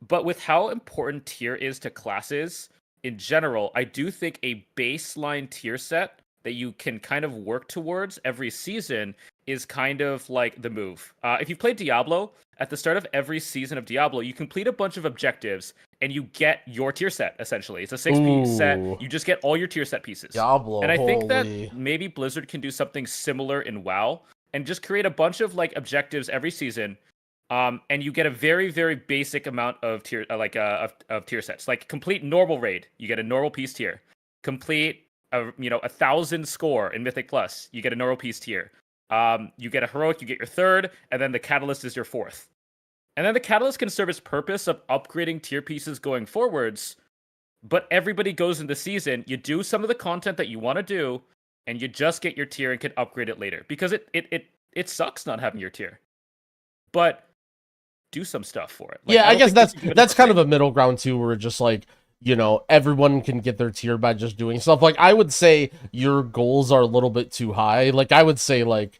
But with how important tier is to classes in general, I do think a baseline tier set that you can kind of work towards every season is kind of like the move. If you play Diablo, at the start of every season of Diablo, you complete a bunch of objectives and you get your tier set, essentially. It's a 6-piece set. You just get all your tier set pieces. Diablo, and I think that holy. maybe Blizzard can do something similar in WoW and just create a bunch of like objectives every season. And you get a very, very basic amount of tier, of tier sets. Like complete normal raid, you get a normal piece tier. Complete, 1,000 score in Mythic Plus, you get a normal piece tier. You get a heroic, you get your third, and then the catalyst is your fourth. And then the catalyst can serve its purpose of upgrading tier pieces going forwards. But everybody goes into season, you do some of the content that you want to do, and you just get your tier and can upgrade it later. Because it sucks not having your tier. But do some stuff for it. Like, yeah, I guess that's kind of a middle ground too, where just like, everyone can get their tier by just doing stuff. Like, I would say your goals are a little bit too high. Like, I would say, like,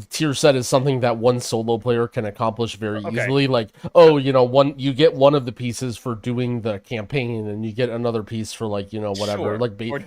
tier set is something that one solo player can accomplish very easily. Like, you get one of the pieces for doing the campaign, and you get another piece for like, whatever. Sure.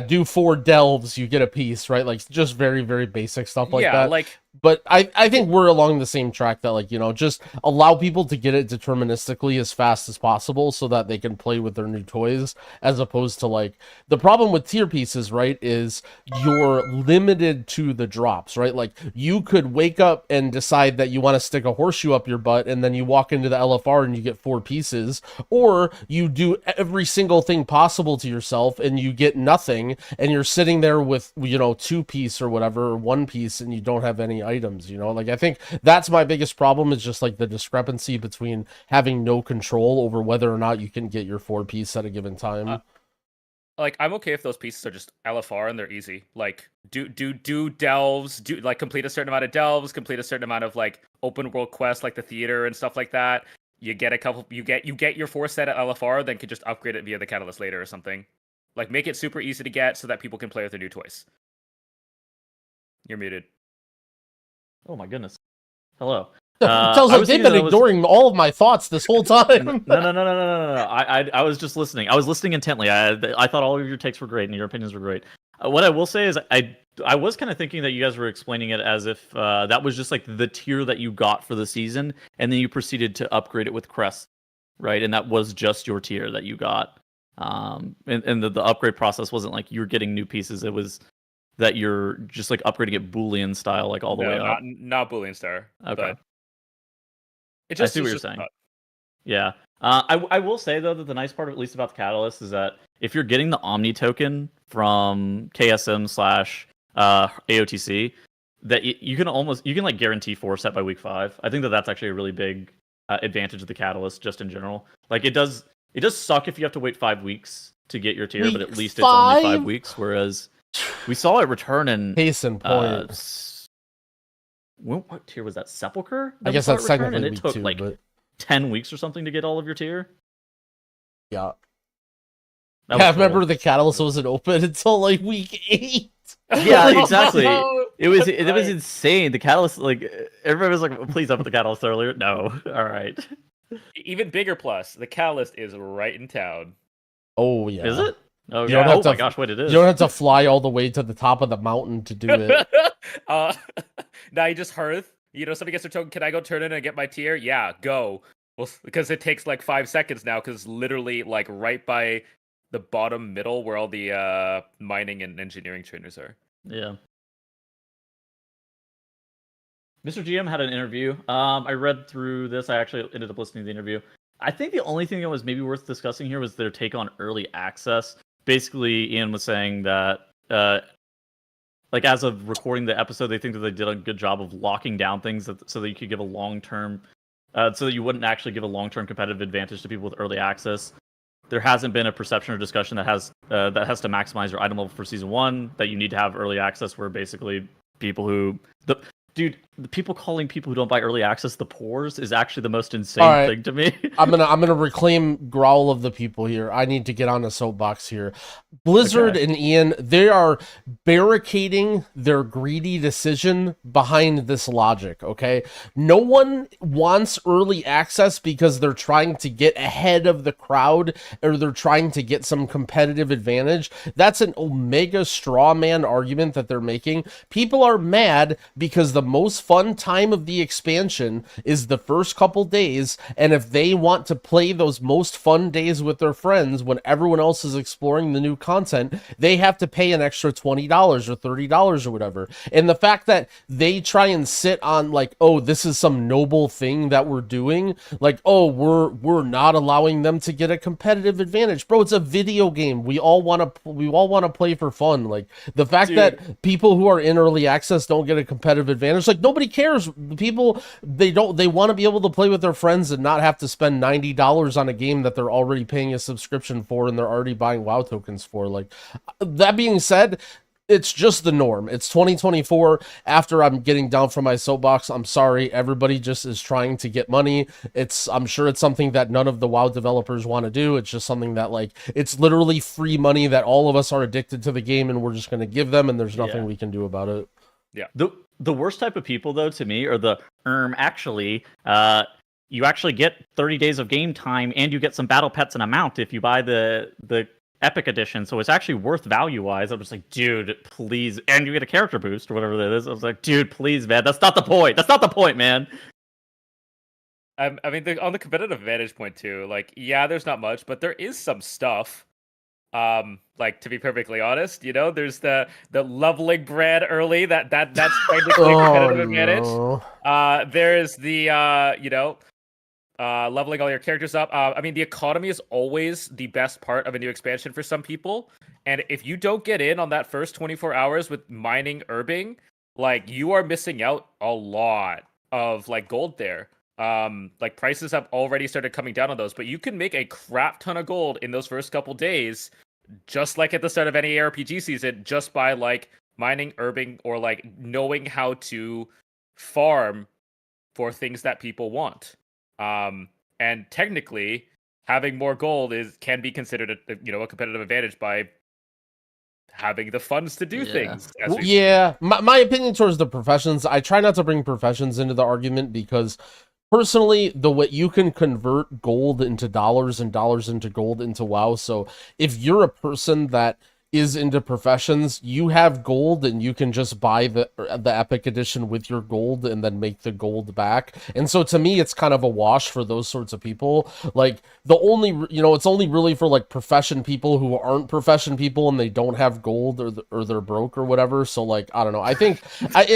Do 4 delves, you get a piece, right? Like, just very, very basic stuff like that. But I think we're along the same track that, like, just allow people to get it deterministically as fast as possible so that they can play with their new toys, as opposed to, like, the problem with tier pieces, right, is you're limited to the drops, right? Like, you could wake up and decide that you want to stick a horseshoe up your butt, and then you walk into the LFR and you get 4 pieces, or you do every single thing possible to yourself and you get nothing, and you're sitting there with, 2 piece or whatever, or 1 piece, and you don't have any items. Like, I think that's my biggest problem, is just like the discrepancy between having no control over whether or not you can get your 4 piece at a given time. Like, I'm okay if those pieces are just LFR and they're easy. Like, do delves, complete a certain amount of delves, complete a certain amount of like open world quests, like the theater and stuff like that. You get a couple, you get your 4 set at LFR, then can just upgrade it via the catalyst later or something. Like, make it super easy to get so that people can play with their new toys. You're muted. Oh my goodness. Hello. Tells like they've been ignoring all of my thoughts this whole time. No. I was just listening. I was listening intently. I thought all of your takes were great and your opinions were great. What I will say is I was kind of thinking that you guys were explaining it as if that was just like the tier that you got for the season, and then you proceeded to upgrade it with crests, right? And that was just your tier that you got. And the upgrade process wasn't like you're getting new pieces. It was that you're just like upgrading it Boolean style, like all the way up. Not Boolean star. Okay. It just, I see what you're saying. Yeah. I will say though that the nice part, at least about the Catalyst, is that if you're getting the Omni token from KSM/AOTC, that you can like guarantee 4 set by week 5. I think that's actually a really big advantage of the Catalyst just in general. Like, it does suck if you have to wait 5 weeks to get your tier, but at least it's only 5 weeks. Whereas we saw it return in case in point. What tier was that? Sepulcher? I guess that's technically and it week took 2, like but 10 weeks or something to get all of your tier. Yeah. I remember the Catalyst wasn't open until like week 8. Yeah, exactly. It was insane. The Catalyst, like, everybody was like, "Please open the Catalyst earlier." No, all right. Even bigger plus, the Catalyst is right in town. Oh yeah, is it? Oh, yeah. Oh my gosh, wait, it is. You don't have to fly all the way to the top of the mountain to do it. Now you just hearth. Somebody gets their token. Can I go turn in and get my tier? Yeah, go. Well, because it takes like 5 seconds now. Because literally, like right by the bottom middle where all the mining and engineering trainers are. Yeah. Mr. GM had an interview. I read through this. I actually ended up listening to the interview. I think the only thing that was maybe worth discussing here was their take on early access. Basically, Ian was saying that, like, as of recording the episode, they think that they did a good job of locking down things so that you could give a long-term, so that you wouldn't actually give a long-term competitive advantage to people with early access. There hasn't been a perception or discussion that has to maximize your item level for Season 1, that you need to have early access, where basically people who... Dude, the people calling people who don't buy early access the poors is actually the most insane right. thing to me. I'm gonna reclaim growl of the people here. I need to get on a soapbox here. Blizzard and Ian, they are barricading their greedy decision behind this logic, okay? No one wants early access because they're trying to get ahead of the crowd or they're trying to get some competitive advantage. That's an omega straw man argument that they're making. People are mad because the most fun time of the expansion is the first couple days, and if they want to play those most fun days with their friends when everyone else is exploring the new content, they have to pay an extra $20 or $30 or whatever. And the fact that they try and sit on like, oh, this is some noble thing that we're doing, like, oh, we're not allowing them to get a competitive advantage. Bro, it's a video game. We all want to play for fun. Like, the fact that people who are in early access don't get a competitive advantage, like, nobody cares. People, they want to be able to play with their friends and not have to spend $90 on a game that they're already paying a subscription for and they're already buying WoW tokens for. Like, that being said, it's just the norm. It's 2024. After I'm getting down from my soapbox, I'm sorry, everybody just is trying to get money. I'm sure it's something that none of the WoW developers want to do. It's just something that, like, it's literally free money that all of us are addicted to the game and we're just going to give them, and there's nothing we can do about it. Yeah. The worst type of people, though, to me, are the actually you actually get 30 days of game time and you get some battle pets and a mount if you buy the Epic Edition, so it's actually worth value-wise. I'm just like, dude, please, and you get a character boost or whatever that is. I was like, dude, please, man, that's not the point. That's not the point, man. I mean, on the competitive advantage point too, like, yeah, there's not much, but there is some stuff. Like, to be perfectly honest, you know, there's the leveling bread early. That's technically a competitive advantage. There's the leveling all your characters up. I mean, the economy is always the best part of a new expansion for some people. And if you don't get in on that first 24 hours with mining herbing, like, you are missing out a lot of, like, gold there. Like, prices have already started coming down on those, but you can make a crap ton of gold in those first couple days, just like at the start of any RPG season, just by, like, mining herbing or, like, knowing how to farm for things that people want. And technically, having more gold can be considered a competitive advantage by having the funds to do things. My opinion towards the professions, I try not to bring professions into the argument because personally, the way you can convert gold into dollars and dollars into gold into WoW. So if you're a person that is into professions, you have gold and you can just buy the Epic Edition with your gold and then make the gold back. And so to me, it's kind of a wash for those sorts of people. Like, it's only really for, like, profession people who aren't profession people and they don't have gold or they're broke or whatever. So, like, I don't know. I think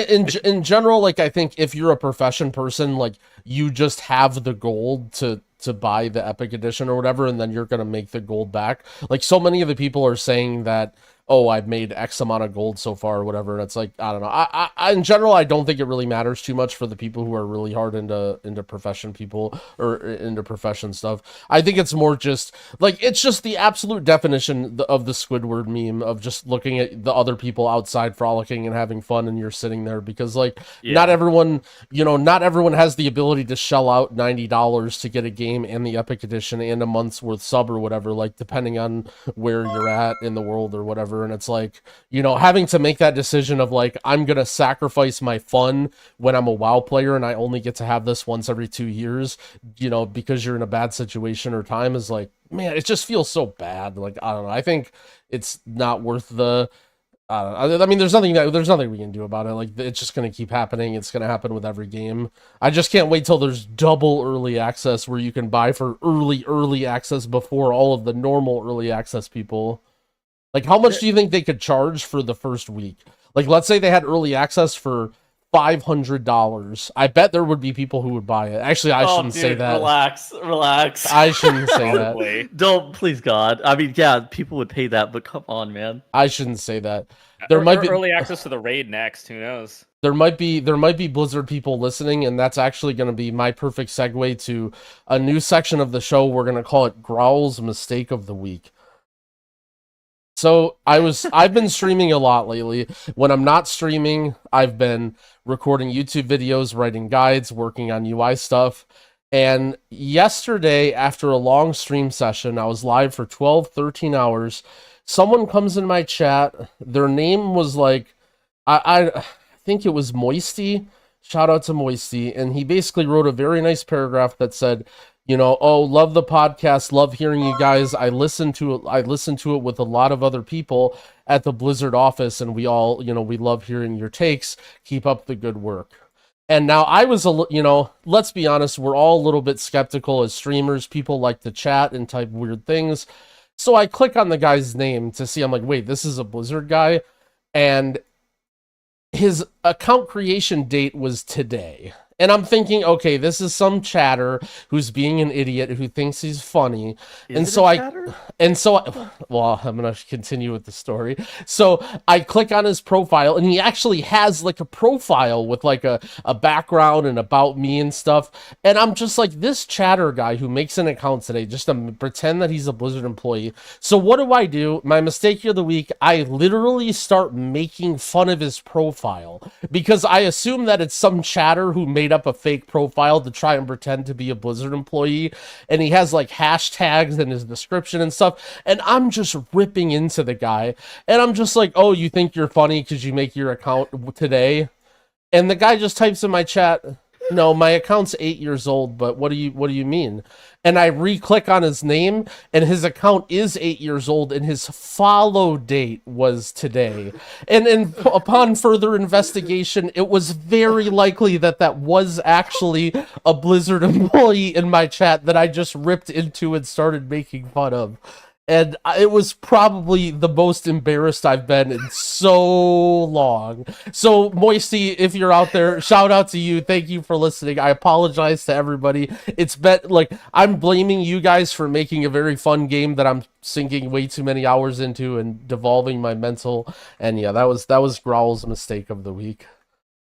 in general, like, I think if you're a profession person, like, you just have the gold to buy the Epic Edition or whatever, and then you're going to make the gold back. Like, so many of the people are saying that, oh, I've made X amount of gold so far or whatever, and it's like, I don't know. I in general, I don't think it really matters too much for the people who are really hard into profession people or into profession stuff. I think it's more just, like, it's just the absolute definition of the Squidward meme of just looking at the other people outside frolicking and having fun, and you're sitting there because, like, not everyone has the ability to shell out $90 to get a game and the Epic Edition and a month's worth sub or whatever, like, depending on where you're at in the world or whatever. And it's like, having to make that decision of, like, I'm gonna sacrifice my fun when I'm a WoW player and I only get to have this once every 2 years, because you're in a bad situation or time, is like, man, it just feels so bad. Like, I don't know. I think it's not worth the. I mean, there's nothing we can do about it. Like, it's just gonna keep happening. It's gonna happen with every game. I just can't wait till there's double early access where you can buy for early access before all of the normal early access people. Like, how much do you think they could charge for the first week? Like, let's say they had early access for $500. I bet there would be people who would buy it. Actually, I shouldn't say that. Relax. I shouldn't say that. Don't, please, God. I mean, yeah, people would pay that, but come on, man. I shouldn't say that. There might be early access to the raid next. Who knows? There might be Blizzard people listening, and that's actually going to be my perfect segue to a new section of the show. We're going to call it Growl's Mistake of the Week. So I've been streaming a lot lately. When I'm not streaming, I've been recording YouTube videos, writing guides, working on UI stuff. And yesterday, after a long stream session, I was live for 12, 13 hours. Someone comes in my chat. Their name was like, I think it was Moisty. Shout out to Moisty. And he basically wrote a very nice paragraph that said, you know, oh, love the podcast, love hearing you guys. I listened to it with a lot of other people at the Blizzard office, and we all, you know, we love hearing your takes. Keep up the good work. And now I was, you know, let's be honest, we're all a little bit skeptical as streamers. People like to chat and type weird things. So I click on the guy's name to see, I'm like, wait, this is a Blizzard guy? And his account creation date was today. And I'm thinking, okay, this is some chatter who's being an idiot who thinks he's funny. Well, I'm going to continue with the story. So I click on his profile, and he actually has like a profile with like a background and about me and stuff. And I'm just like, this chatter guy who makes an account today just to pretend that he's a Blizzard employee. So what do? My mistake of the week, I literally start making fun of his profile because I assume that it's some chatter who made up a fake profile to try and pretend to be a Blizzard employee, and he has like hashtags in his description and stuff, and I'm just ripping into the guy, and I'm just like, oh, you think you're funny because you make your account today? And the guy just types in my chat, no, my account's 8 years old, but what do you mean? And I re-click on his name, and his account is 8 years old, and his follow date was today. And upon further investigation, it was very likely that was actually a Blizzard employee in my chat that I just ripped into and started making fun of. And it was probably the most embarrassed I've been in so long. So, Moisty, if you're out there, shout out to you. Thank you for listening. I apologize to everybody. It's been, like, I'm blaming you guys for making a very fun game that I'm sinking way too many hours into and devolving my mental. And yeah, that was Growl's mistake of the week.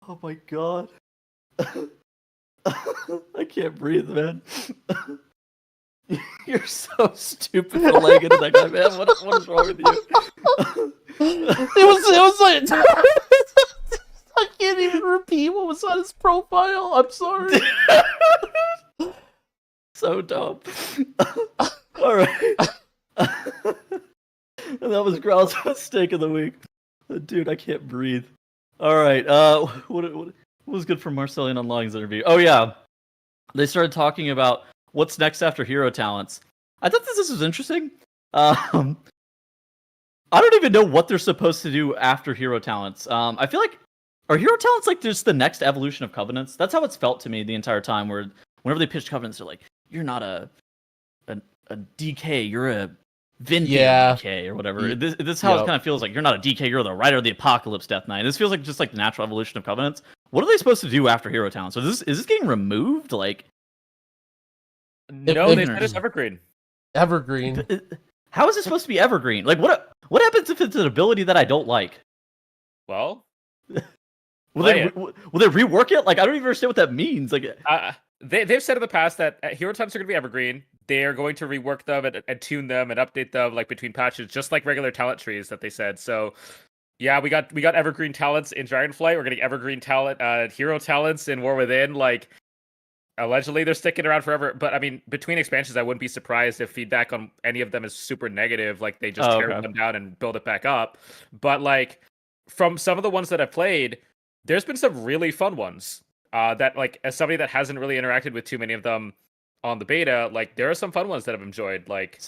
Oh my god. I can't breathe, man. You're so stupid for laying into that guy, man. What is wrong with you? It was like I can't even repeat what was on his profile. I'm sorry. So dumb. All right. And that was Growl's mistake of the week. Dude, I can't breathe. All right. What was good for Marcellian on Long's interview? Oh yeah, they started talking about what's next after hero talents. I thought this was interesting. I don't even know what they're supposed to do after hero talents. I feel like, are hero talents like just the next evolution of covenants? That's how it's felt to me the entire time, where whenever they pitch covenants, they're like, you're not a DK, you're a vintage DK or whatever. This is how it kind of feels like. You're not a DK, you're the Rider of the Apocalypse Death Knight. This feels like just like the natural evolution of covenants. What are they supposed to do after hero talents? So is this getting removed? Like, no, they said it's evergreen. Evergreen. How is it supposed to be evergreen? Like, what happens if it's an ability that I don't like? Well, will they rework it? Like, I don't even understand what that means. Like, they've said in the past that hero talents are going to be evergreen. They are going to rework them and tune them and update them like between patches, just like regular talent trees that they said. So, yeah, we got evergreen talents in Dragonflight. We're getting evergreen talent, hero talents in War Within. Like, allegedly, they're sticking around forever. But I mean, between expansions, I wouldn't be surprised if feedback on any of them is super negative. Like, they just tear them down and build it back up. But like, from some of the ones that I've played, there's been some really fun ones. That, like, as somebody that hasn't really interacted with too many of them on the beta, like, there are some fun ones that I've enjoyed. Like,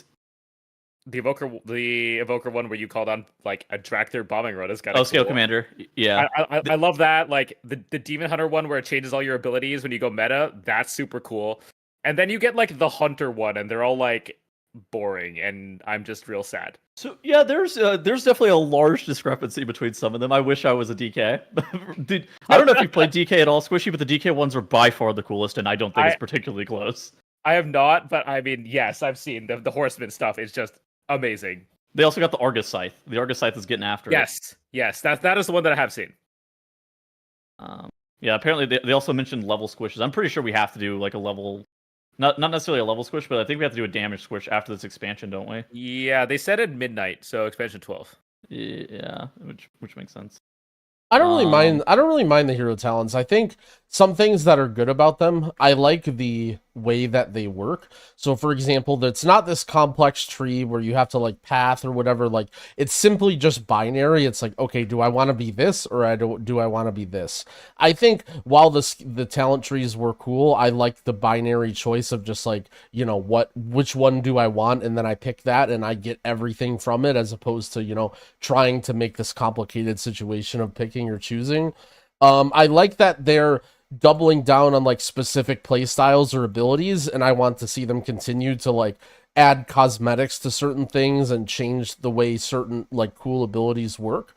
the Evoker one where you called on like a Dracthyr bombing run is kind of cool. Scale Commander. Yeah. I love that. Like the Demon Hunter one where it changes all your abilities when you go meta, that's super cool. And then you get like the Hunter one and they're all like boring and I'm just real sad. So yeah, there's definitely a large discrepancy between some of them. I wish I was a DK. Dude, I don't know if you played DK at all, Squishy, but the DK ones are by far the coolest and I don't think it's particularly close. I have not, but I mean, yes, I've seen the Horseman stuff. It's just amazing. They also got the Argus Scythe. The Argus Scythe is getting after it. Yes, that is the one that I have seen. Yeah, apparently they also mentioned level squishes. I'm pretty sure we have to do like a level Not necessarily a level squish, but I think we have to do a damage squish after this expansion, don't we? Yeah, they said at midnight, so expansion 12. Yeah, which makes sense. I don't really mind. I don't really mind the hero talents. I think some things that are good about them. I like the way that they work. So, for example, it's not this complex tree where you have to like path or whatever. Like it's simply just binary. It's like, okay, do I want to be this or do I want to be this? I think while the talent trees were cool, I like the binary choice of just like, you know, which one do I want, and then I pick that and I get everything from it, as opposed to, you know, trying to make this complicated situation of picking or choosing. I like that they're doubling down on like specific play styles or abilities, and I want to see them continue to like add cosmetics to certain things and change the way certain like cool abilities work.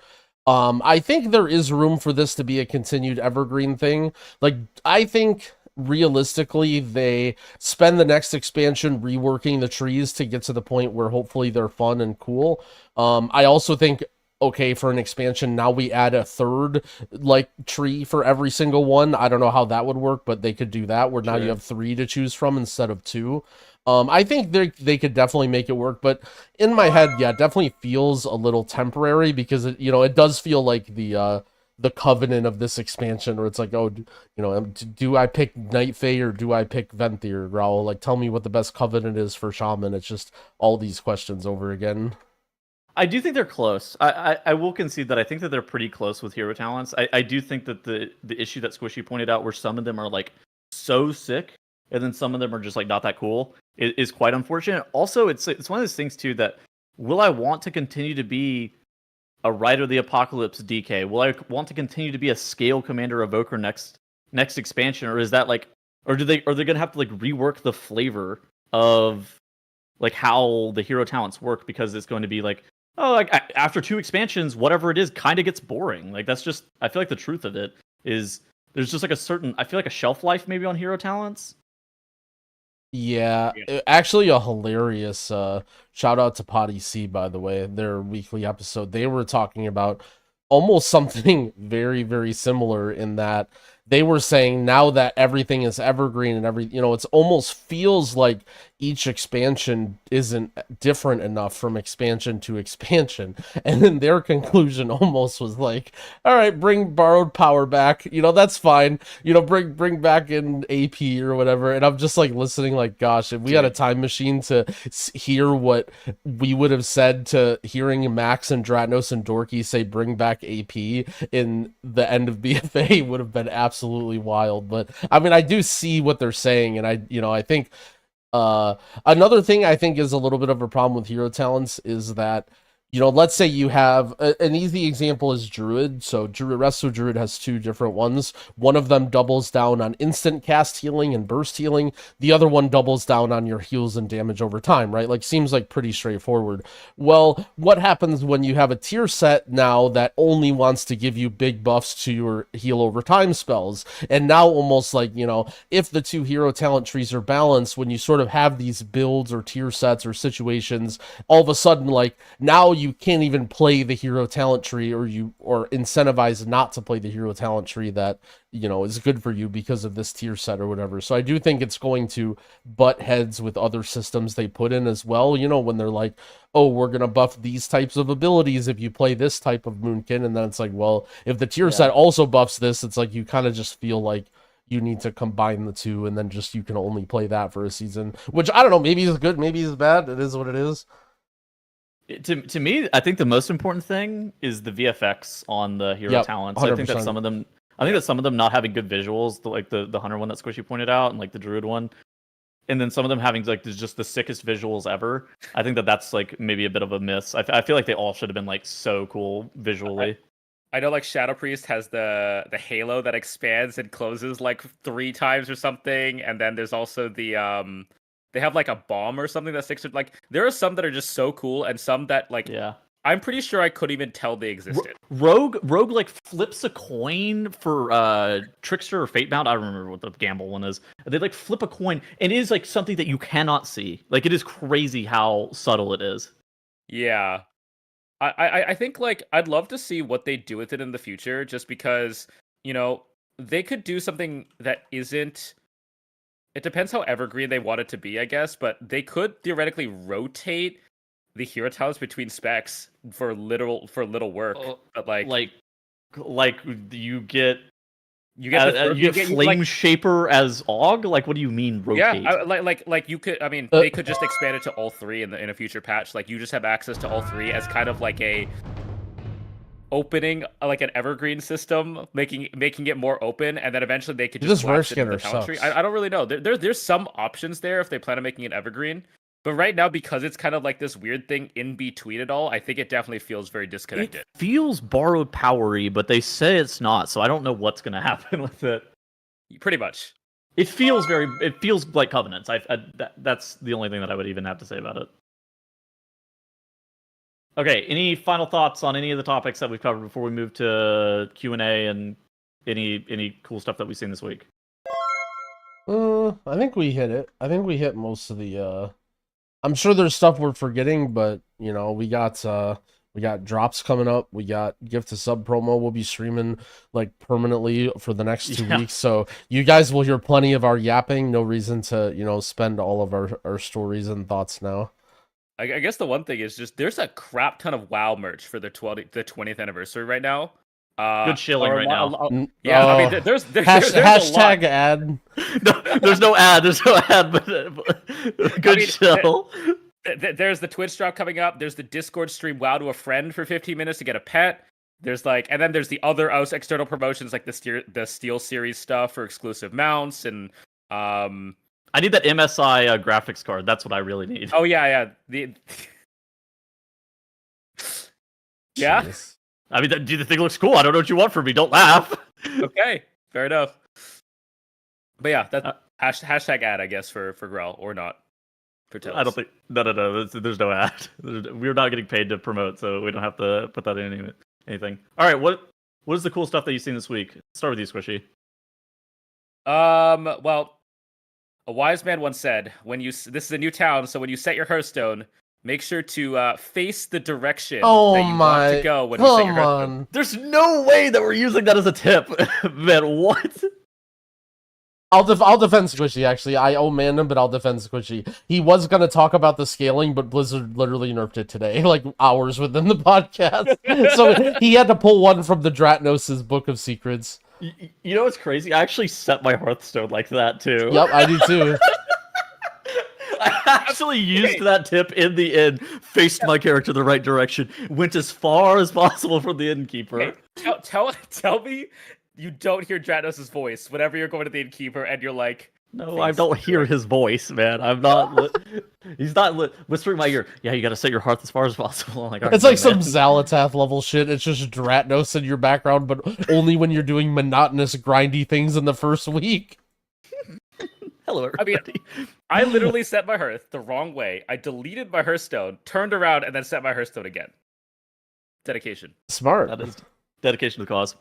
I think there is room for this to be a continued evergreen thing. Like, I think realistically they spend the next expansion reworking the trees to get to the point where hopefully they're fun and cool. I also think, okay, for an expansion, now we add a third like tree for every single one. I don't know how that would work, but they could do that where now you have 3 to choose from instead of 2. I think they could definitely make it work, but in my head, yeah, it definitely feels a little temporary because it, you know, it does feel like the covenant of this expansion, where it's like, oh, you know, do I pick Night Fae or do I pick Venthyr, Growl? Like, tell me what the best covenant is for Shaman. It's just all these questions over again. I do think they're close. I will concede that I think that they're pretty close with hero talents. I do think that the issue that Squishy pointed out, where some of them are like so sick, and then some of them are just like not that cool, is quite unfortunate. Also, it's one of those things too that, will I want to continue to be a Rider of the Apocalypse DK? Will I want to continue to be a Scale Commander Evoker next expansion, or is that like, are they gonna have to like rework the flavor of like how the hero talents work, because it's going to be like, oh, like after 2 expansions, whatever it is kind of gets boring. Like, that's just, I feel like the truth of it is there's just like a certain, I feel like a shelf life maybe on hero talents. Yeah, actually a hilarious shout out to Potty C, by the way, their weekly episode. They were talking about almost something very, very similar, in that they were saying now that everything is evergreen and you know, it's almost feels like each expansion isn't different enough from expansion to expansion. And then their conclusion almost was like, all right, bring borrowed power back, you know, that's fine, you know, bring back in AP or whatever. And I'm just like listening like, gosh, if we had a time machine to hear what we would have said to hearing Max and Dratnos and Dorky say bring back AP in the end of BFA, would have been absolutely wild. But I mean, I do see what they're saying, and I think another thing I think is a little bit of a problem with hero talents is that, you know, let's say you have an easy example is Druid. So Resto Druid has 2 different ones. One of them doubles down on instant cast healing and burst healing. The other one doubles down on your heals and damage over time, right? Like, seems like pretty straightforward. Well, what happens when you have a tier set now that only wants to give you big buffs to your heal over time spells? And now almost like, you know, if the 2 hero talent trees are balanced, when you sort of have these builds or tier sets or situations, all of a sudden, like, now you can't even play the hero talent tree, or incentivize not to play the hero talent tree that, you know, is good for you because of this tier set or whatever. So I do think it's going to butt heads with other systems they put in as well, you know, when they're like, oh, we're gonna buff these types of abilities if you play this type of Moonkin, and then it's like, well, if the tier set also buffs this, it's like you kind of just feel like you need to combine the 2, and then just you can only play that for a season, which I don't know, maybe is good, maybe is bad. It is what it is. To me, I think the most important thing is the VFX on the hero talents. 100%. I think that some of them not having good visuals, like the Hunter one that Squishy pointed out, and like the Druid one, and then some of them having like just the sickest visuals ever. I think that's like maybe a bit of a miss. I feel like they all should have been like so cool visually. I know, like, Shadow Priest has the halo that expands and closes like 3 times or something, and then there's also the they have like a bomb or something that sticks to, like, there are some that are just so cool, and some that, like, I'm pretty sure I couldn't even tell they existed. Rogue like flips a coin for Trickster or Fatebound. I don't remember what the gamble one is. They like flip a coin, and it is like something that you cannot see. Like, it is crazy how subtle it is. Yeah. I think, like, I'd love to see what they do with it in the future, just because, you know, they could do something that isn't it depends how evergreen they want it to be, I guess. But they could theoretically rotate the hero talents between specs for little work. But like you get you get Flame Shaper as Og. Like, what do you mean rotate? Yeah, like you could. I mean, they could just expand it to all three in a future patch. Like, you just have access to all three as kind of like a opening, like an evergreen system, making it more open, and then eventually they could just this it into the talent tree. I don't really know. There's some options there if they plan on making it evergreen. But right now, because it's kind of like this weird thing in between it all, I think it definitely feels very disconnected. It feels borrowed powery, but they say it's not, so I don't know what's going to happen with it. Pretty much. It feels like Covenants. That's the only thing that I would even have to say about it. Okay, any final thoughts on any of the topics that we've covered before we move to Q&A and any cool stuff that we've seen this week? I think we hit it. I think we hit most of the I'm sure there's stuff we're forgetting, but you know, we got drops coming up. We got gift to sub promo. We'll be streaming like permanently for the next 2 weeks. So you guys will hear plenty of our yapping. No reason to, you know, spend all of our stories and thoughts now. I guess the one thing is just there's a crap ton of WoW merch for the 20th anniversary right now. Good shilling right now. Yeah, I mean, there's hashtag ad. No, there's no ad. There's no ad, but good shill. There's the Twitch drop coming up. There's the Discord stream WoW to a friend for 15 minutes to get a pet. There's and then there's the other external promotions like the Steel series stuff for exclusive mounts and I need that MSI graphics card. That's what I really need. Oh yeah. Yeah. Jeez. I mean, the thing looks cool. I don't know what you want from me. Don't laugh. Okay, fair enough. But yeah, that's hashtag ad, I guess, for Grell or not. For Tails. I don't think. No. There's no ad. We're not getting paid to promote, so we don't have to put that in anything. All right, what is the cool stuff that you've seen this week? Let's start with you, Squishy. Well, a wise man once said, this is a new town, so when you set your Hearthstone, make sure to face the direction that you want to go when you set your Hearthstone. There's no way that we're using that as a tip. Man, what? I'll defend Squishy, actually. I owe Mandem, but I'll defend Squishy. He was going to talk about the scaling, but Blizzard literally nerfed it today, like hours within the podcast. So he had to pull one from the Dratnos' Book of Secrets. You know what's crazy? I actually set my Hearthstone like that, too. Yep, I do, too. I actually used that tip in the end, faced my character the right direction, went as far as possible from the innkeeper. Hey, tell me you don't hear Dratnos' voice whenever you're going to the innkeeper and you're like, no, I don't hear his voice, man. I'm not. He's not whispering in my ear. Yeah, you got to set your hearth as far as possible. Like, it's like some Xalatath level shit. It's just Dratnos in your background, but only when you're doing monotonous, grindy things in the first week. Hello, everybody. I mean, I literally set my hearth the wrong way. I deleted my Hearthstone, turned around, and then set my Hearthstone again. Dedication. Smart. That is dedication to the cause.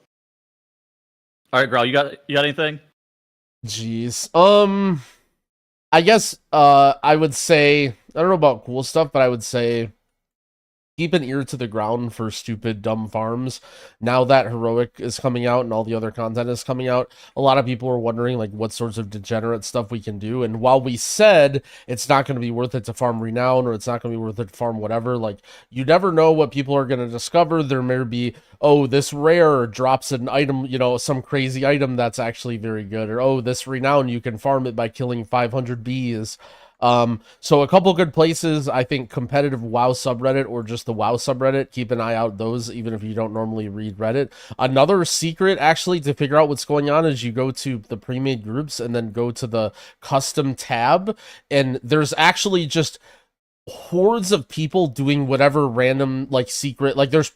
All right, Grau, you got anything? Jeez. I guess I would say, I don't know about cool stuff, but I would say keep an ear to the ground for stupid, dumb farms. Now that Heroic is coming out and all the other content is coming out, a lot of people are wondering like what sorts of degenerate stuff we can do. And while we said it's not going to be worth it to farm Renown or it's not going to be worth it to farm whatever, like you never know what people are going to discover. There may be, oh, this rare drops an item, you know, some crazy item that's actually very good. Or, oh, this Renown, you can farm it by killing 500 bees. So a couple good places, I think competitive WoW subreddit or just the WoW subreddit, keep an eye out those, even if you don't normally read Reddit. Another secret actually to figure out what's going on is you go to the pre-made groups and then go to the custom tab, and there's actually just hordes of people doing whatever random like secret, like there's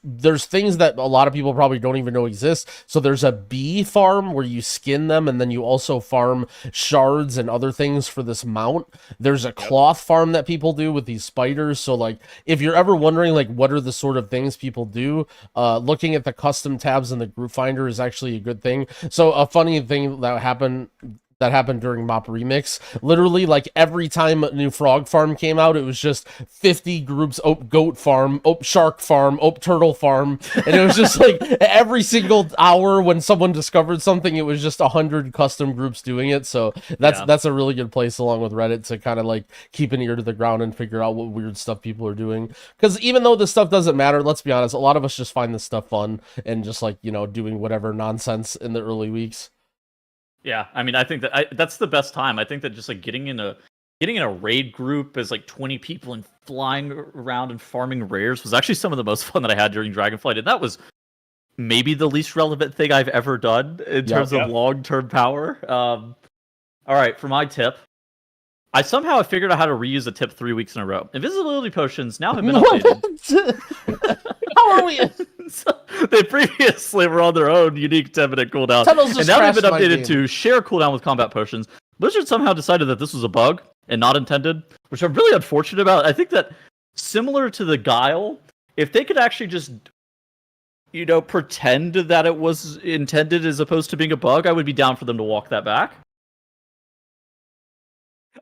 things that a lot of people probably don't even know exist. So there's a bee farm where you skin them and then you also farm shards and other things for this mount. There's a cloth farm that people do with these spiders. So like if you're ever wondering like what are the sort of things people do, looking at the custom tabs in the group finder is actually a good thing. So a funny thing that happened that happened during Mop Remix. Literally, like, every time a new frog farm came out, it was just 50 groups, goat farm, shark farm, turtle farm, and it was just like every single hour when someone discovered something, it was just 100 custom groups doing it. So that's a really good place, along with Reddit, to kind of like keep an ear to the ground and figure out what weird stuff people are doing. Because even though this stuff doesn't matter, let's be honest, a lot of us just find this stuff fun and just like, you know, doing whatever nonsense in the early weeks. Yeah, I mean, I think that that's the best time. I think that just like getting in a raid group as like 20 people and flying around and farming rares was actually some of the most fun that I had during Dragonflight, and that was maybe the least relevant thing I've ever done in terms of long-term power. All right, for my tip, I somehow figured out how to reuse a tip 3 weeks in a row. Invisibility potions now have been updated. How are we? So, they previously were on their own unique 10-minute cooldown, and now they've been updated to share cooldown with combat potions. Blizzard somehow decided that this was a bug and not intended, which I'm really unfortunate about. I think that, similar to the Guile, if they could actually just, you know, pretend that it was intended as opposed to being a bug, I would be down for them to walk that back.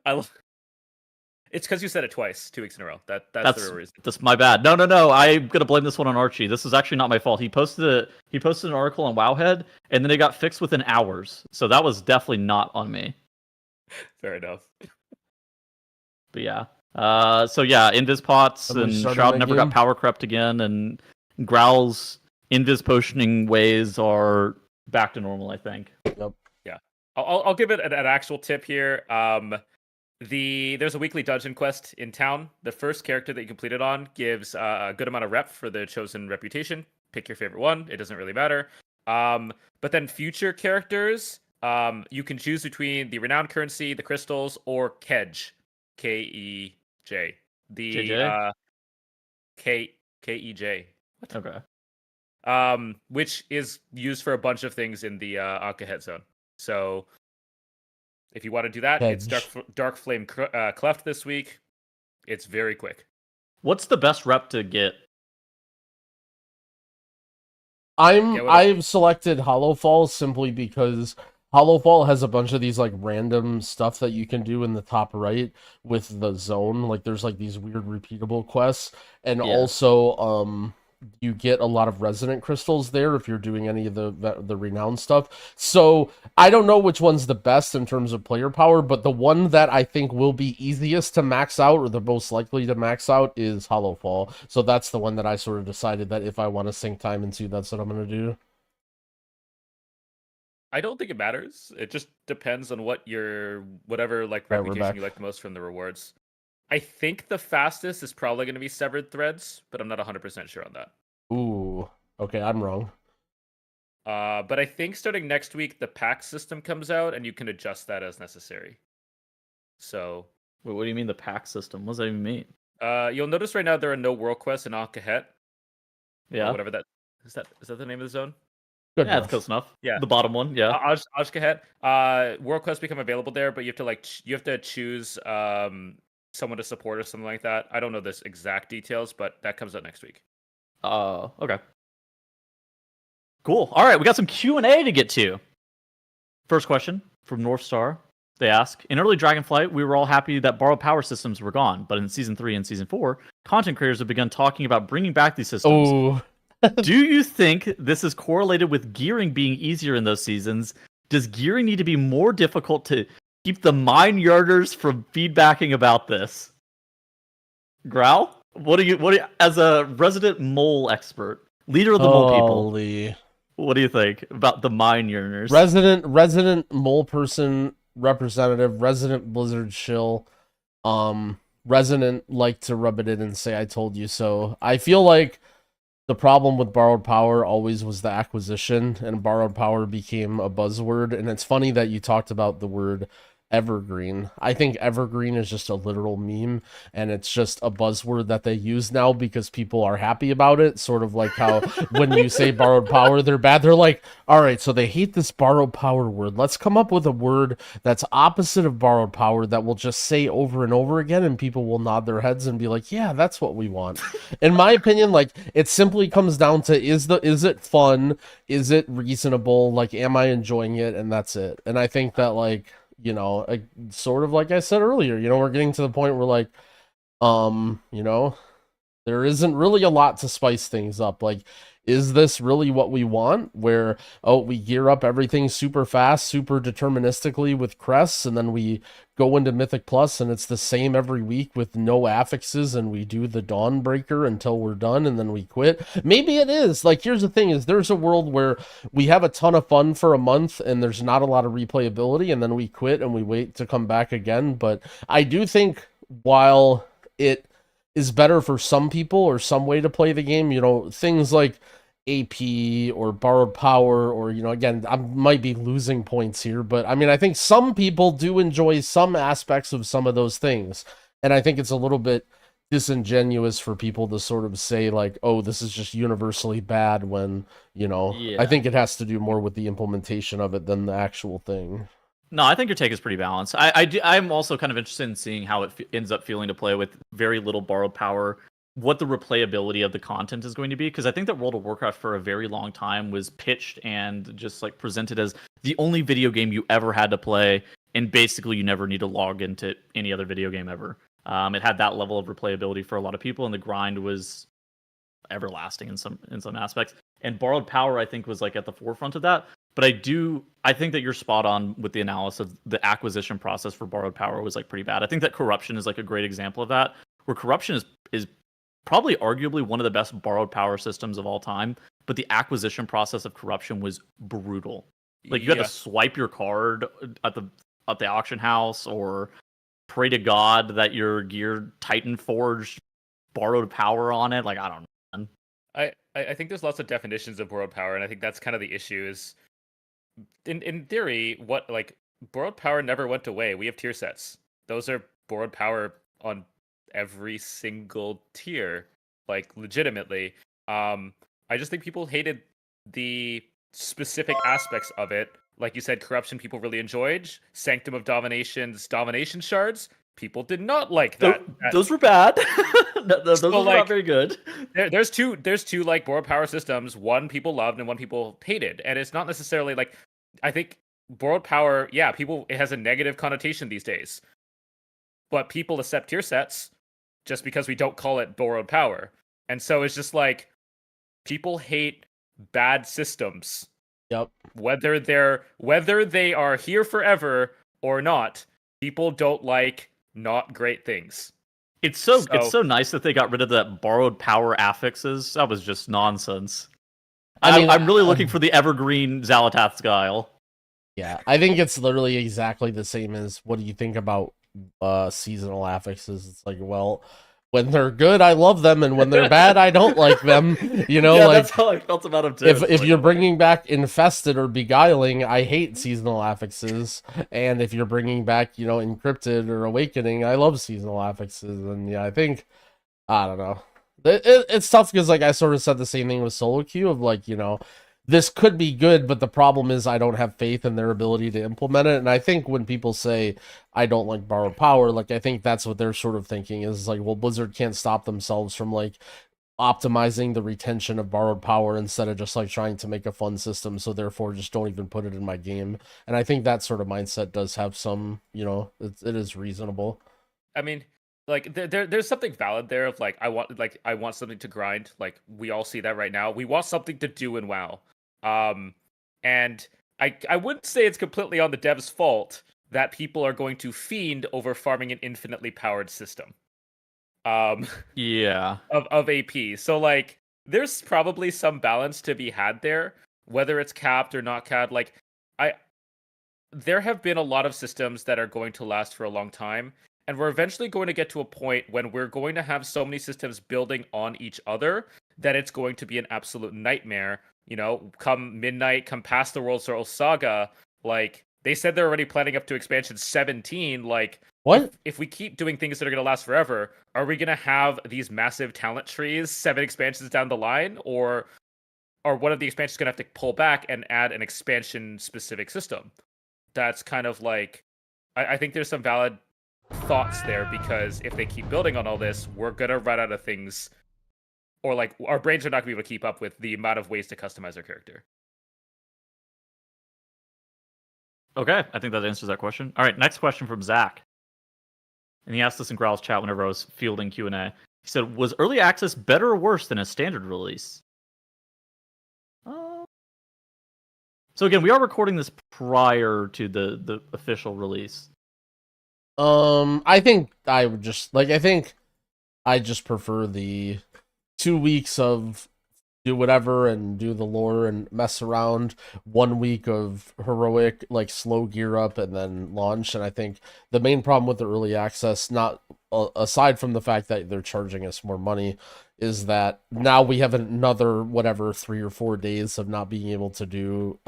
It's because you said it twice, 2 weeks in a row. That's the real reason. That's my bad. No. I'm gonna blame this one on Archie. This is actually not my fault. He posted an article on Wowhead, and then it got fixed within hours. So that was definitely not on me. Fair enough. But yeah. So yeah, Invis pots and Shroud never got power crept again, and Growl's Invis potioning ways are back to normal, I think. Yep. Yeah. I'll give it an actual tip here. There's a weekly dungeon quest in town. The first character that you complete it on gives a good amount of rep for the chosen reputation. Pick your favorite one. It doesn't really matter. But then future characters, you can choose between the renowned currency, the crystals, or Kedj, K-E-J. K-E-J. What? Okay. Which is used for a bunch of things in the Ankahet zone. So if you want to do that, Hedge. It's Dark Flame Cleft this week. It's very quick. What's the best rep to get? I've selected Hollow Fall simply because Hollow Fall has a bunch of these like random stuff that you can do in the top right with the zone. Like there's like these weird repeatable quests, and also you get a lot of resonant crystals there if you're doing any of the renowned stuff. So I don't know which one's the best in terms of player power, but the one that I think will be easiest to max out, or the most likely to max out, is Hollow Fall. So that's the one that I sort of decided that if I want to sink time into, that's what I'm going to do. I don't think it matters. It just depends on whatever like reputation you like the most from the rewards. I think the fastest is probably going to be Severed Threads, but I'm not 100% sure on that. Ooh, okay, I'm wrong. But I think starting next week, the pack system comes out, and you can adjust that as necessary. So, wait, what do you mean the pack system? What does that even mean? You'll notice right now there are no world quests in Ankahet. Yeah, whatever that is. That the name of the zone? Good yeah, it's close enough. Yeah, the bottom one. Yeah, Ankahet. World quests become available there, but you have to choose someone to support or something like that. I don't know this exact details, but that comes out next week. Okay. Cool. All right, we got some Q&A to get to. First question from North Star. They ask, in early Dragonflight, we were all happy that borrowed power systems were gone, but in Season 3 and Season 4, content creators have begun talking about bringing back these systems. Oh. Do you think this is correlated with gearing being easier in those seasons? Does gearing need to be more difficult to keep the mine yarders from feedbacking about this? Growl, what do you as a resident mole expert, leader of the mole people? What do you think about the mine yearners? Resident mole person representative, resident Blizzard shill, resident like to rub it in and say I told you so. I feel like the problem with borrowed power always was the acquisition, and borrowed power became a buzzword. And it's funny that you talked about the word evergreen. I think evergreen is just a literal meme, and it's just a buzzword that they use now because people are happy about it. Sort of like how when you say borrowed power, they're bad. They're like, all right, so they hate this borrowed power word. Let's come up with a word that's opposite of borrowed power that we'll just say over and over again, and people will nod their heads and be like, yeah, that's what we want. In my opinion, like, it simply comes down to is it fun? Is it reasonable? Like, am I enjoying it? And that's it. And I think that, like, you know, like, sort of like I said earlier, you know, we're getting to the point where like, you know, there isn't really a lot to spice things up. Like, is this really what we want? Where, oh, we gear up everything super fast, super deterministically with crests, and then we go into Mythic Plus and it's the same every week with no affixes, and we do the Dawnbreaker until we're done and then we quit. Maybe it is. Like, here's the thing is there's a world where we have a ton of fun for a month and there's not a lot of replayability, and then we quit and we wait to come back again. But I do think while it is better for some people or some way to play the game, you know, things like AP or borrowed power, or, you know, again, I might be losing points here, but I mean, I think some people do enjoy some aspects of some of those things. And I think it's a little bit disingenuous for people to sort of say like, oh, this is just universally bad when, you know, Yeah. I think it has to do more with the implementation of it than the actual thing. No, I think your take is pretty balanced. I'm also kind of interested in seeing how it ends up feeling to play with very little borrowed power, what the replayability of the content is going to be, because I think that World of Warcraft for a very long time was pitched and just like presented as the only video game you ever had to play, and basically you never need to log into any other video game ever. It had that level of replayability for a lot of people, and the grind was everlasting in some aspects. And borrowed power, I think, was like at the forefront of that. But I think that you're spot on with the analysis of the acquisition process for borrowed power was like pretty bad. I think that corruption is like a great example of that, where corruption is probably arguably one of the best borrowed power systems of all time, but the acquisition process of corruption was brutal. Like, you had to swipe your card at the auction house, or pray to God that your gear Titan Forge borrowed power on it. Like, I don't know. I think there's lots of definitions of borrowed power, and I think that's kind of the issue is, in theory, what, like, borrowed power never went away. We have tier sets. Those are borrowed power on every single tier, like, legitimately. I just think people hated the specific aspects of it. Like you said, corruption people really enjoyed. Sanctum of Domination's domination shards, people did not like that. Those were bad. Those So, were like, not very good. There's two like borrowed power systems. One people loved and one people hated, and it's not necessarily like, I think borrowed power. Yeah, it has a negative connotation these days, but people accept tier sets just because we don't call it borrowed power, and so it's just like people hate bad systems. Yep. Whether they are here forever or not, people don't like not great things. It's so nice that they got rid of that borrowed power affixes. That was just nonsense. I'm really looking for the evergreen Xalatath's Guile. Yeah, I think it's literally exactly the same as, what do you think about seasonal affixes? It's like, well, when they're good, I love them, and when they're bad, I don't like them. You know, yeah, like, that's how I felt about them too. if you're bringing back Infested or Beguiling, I hate seasonal affixes, and if you're bringing back, you know, Encrypted or Awakening, I love seasonal affixes. And yeah, I think, I don't know, it's tough because, like, I sort of said the same thing with Solo Queue of, like, you know, this could be good, but the problem is I don't have faith in their ability to implement it. And I think when people say I don't like borrowed power, like, I think that's what they're sort of thinking is like, well, Blizzard can't stop themselves from like optimizing the retention of borrowed power instead of just like trying to make a fun system, so therefore just don't even put it in my game. And I think that sort of mindset does have some, you know, it is reasonable. I mean, like, there's something valid there of like, I want something to grind. Like, we all see that right now. We want something to do in WoW. And I wouldn't say it's completely on the devs' fault that people are going to fiend over farming an infinitely powered system. Yeah. Of AP. So, like, there's probably some balance to be had there, whether it's capped or not capped. Like, there have been a lot of systems that are going to last for a long time, and we're eventually going to get to a point when we're going to have so many systems building on each other that it's going to be an absolute nightmare. You know, come midnight, come past the World Soul Saga, like, they said they're already planning up to expansion 17. Like, what? If we keep doing things that are going to last forever, are we going to have these massive talent trees 7 expansions down the line? Or one of the expansions going to have to pull back and add an expansion-specific system? That's kind of like, I think there's some valid thoughts there, because if they keep building on all this, we're going to run out of things. Or, like, our brains are not going to be able to keep up with the amount of ways to customize our character. Okay, I think that answers that question. All right, next question from Zach. And he asked this in Growl's chat whenever I was fielding Q&A. He said, was early access better or worse than a standard release? So again, we are recording this prior to the official release. I think I would just I think I just prefer the 2 weeks of do whatever and do the lore and mess around, 1 week of heroic like slow gear up and then launch. And I think the main problem with the early access, not aside from the fact that they're charging us more money, is that now we have another whatever 3 or 4 days of not being able to do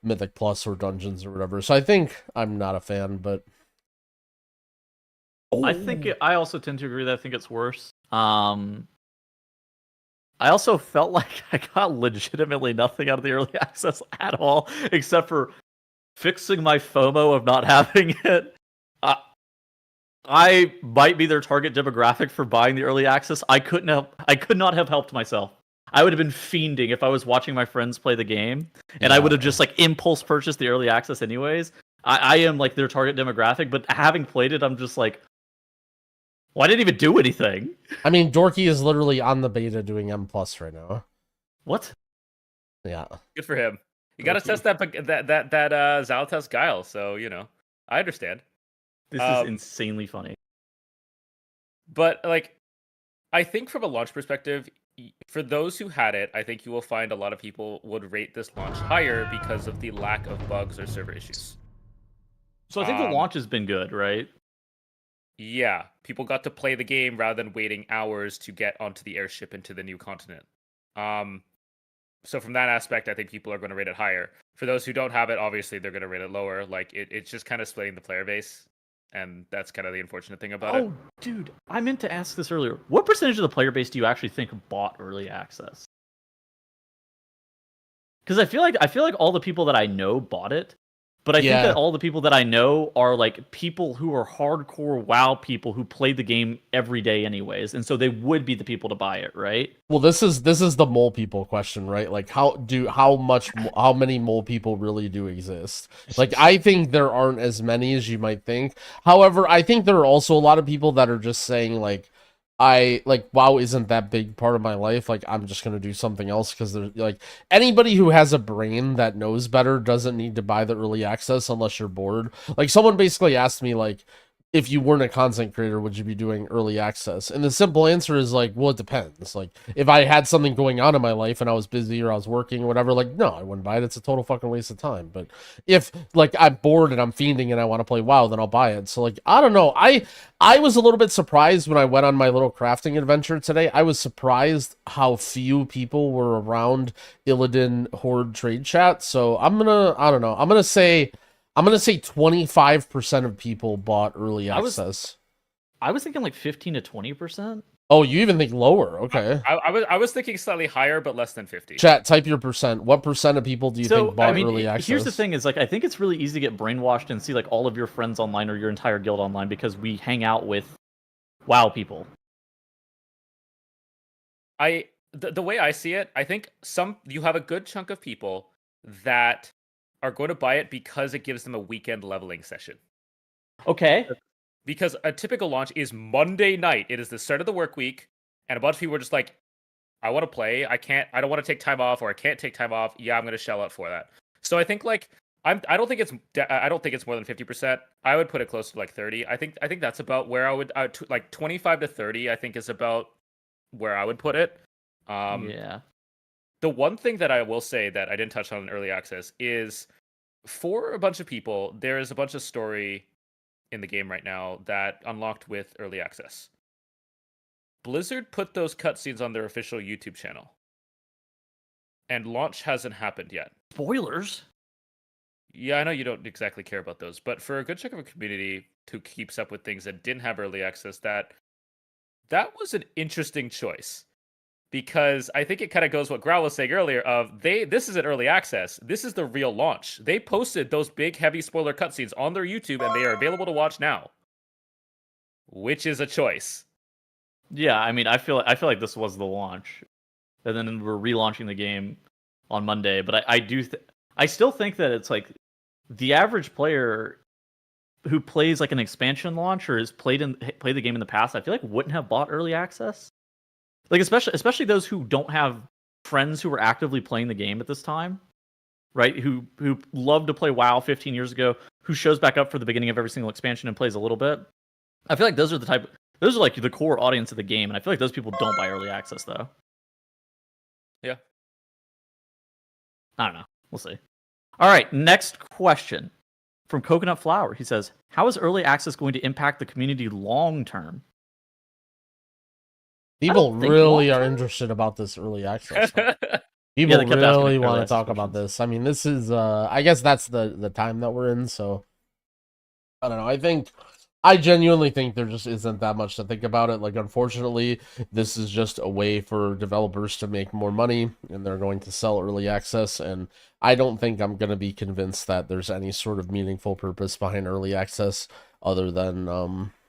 Mythic Plus or dungeons or whatever. So I think I'm not a fan, but I also tend to agree that I think it's worse. I also felt like I got legitimately nothing out of the early access at all, except for fixing my FOMO of not having it. I might be their target demographic for buying the early access. I could not have helped myself. I would have been fiending if I was watching my friends play the game, and I would have just like impulse purchased the early access anyways. I am like their target demographic, but having played it, I'm just like, well, I didn't even do anything. I mean, Dorky is literally on the beta doing M plus right now. What? Yeah. Good for him. You got to test that Zalatas Guile, so you know, I understand. This is insanely funny. But like, I think from a launch perspective, for those who had it, I think you will find a lot of people would rate this launch higher because of the lack of bugs or server issues. So I think the launch has been good, right? Yeah, people got to play the game rather than waiting hours to get onto the airship into the new continent. So from that aspect, I think people are going to rate it higher. For those who don't have it, obviously they're going to rate it lower. Like it's just kind of splitting the player base, and that's kind of the unfortunate thing about it. Oh, dude, I meant to ask this earlier. What percentage of the player base do you actually think bought early access? Because I feel like all the people that I know bought it, but I think that all the people that I know are like people who are hardcore WoW people who play the game every day anyways, and so they would be the people to buy it, right? Well, this is the mole people question, right? Like how many mole people really do exist? Like I think there aren't as many as you might think. However, I think there are also a lot of people that are just saying like, WoW isn't that big part of my life. Like I'm just gonna do something else because there's like anybody who has a brain that knows better doesn't need to buy the early access unless you're bored. Like someone basically asked me like, if you weren't a content creator, would you be doing early access? And the simple answer is like, well, it depends. Like if I had something going on in my life and I was busy or I was working or whatever, like no, I wouldn't buy it. It's a total fucking waste of time. But if like I'm bored and I'm fiending and I want to play WoW, then I'll buy it. So like I don't know. I was a little bit surprised when I went on my little crafting adventure today. I was surprised how few people were around Illidan Horde trade chat. So I'm gonna say 25% of people bought early access. I was thinking like 15 to 20%. Oh, you even think lower? Okay. I was thinking slightly higher, but less than 50. Chat, type your percent. What percent of people do you think bought early access? Here's the thing: is like I think it's really easy to get brainwashed and see like all of your friends online or your entire guild online because we hang out with WoW people. The way I see it, I think you have a good chunk of people that are going to buy it because it gives them a weekend leveling session. Okay. Because a typical launch is Monday night. It is the start of the work week, and a bunch of people are just like, I want to play. I don't want to take time off, or I can't take time off. Yeah, I'm going to shell out for that. So I think like I don't think it's more than 50%. I would put it close to like 30. I think that's about where I would like 25 to 30. I think is about where I would put it. Yeah. The one thing that I will say that I didn't touch on in early access is for a bunch of people, there is a bunch of story in the game right now that unlocked with early access. Blizzard put those cutscenes on their official YouTube channel, and launch hasn't happened yet. Spoilers? Yeah, I know you don't exactly care about those, but for a good chunk of a community who keeps up with things that didn't have early access, that was an interesting choice. Because I think it kind of goes what Growl was saying earlier of this isn't early access. This is the real launch. They posted those big, heavy spoiler cutscenes on their YouTube, and they are available to watch now. Which is a choice. Yeah, I mean, I feel like this was the launch, and then we're relaunching the game on Monday. But I still think that it's like the average player who plays like an expansion launch or has played the game in the past, I feel like wouldn't have bought early access. Like especially those who don't have friends who were actively playing the game at this time, right? Who loved to play WoW 15 years ago, who shows back up for the beginning of every single expansion and plays a little bit. I feel like those are like the core audience of the game, and I feel like those people don't buy early access though. Yeah. I don't know. We'll see. All right, next question from Coconut Flower. He says, "How is early access going to impact the community long term?" People really are interested about this early access stuff. People really want to talk about this. I mean, this is I guess that's the time that we're in, so I don't know. I genuinely think there just isn't that much to think about it. Like, unfortunately, this is just a way for developers to make more money, and they're going to sell early access, and I don't think I'm going to be convinced that there's any sort of meaningful purpose behind early access other than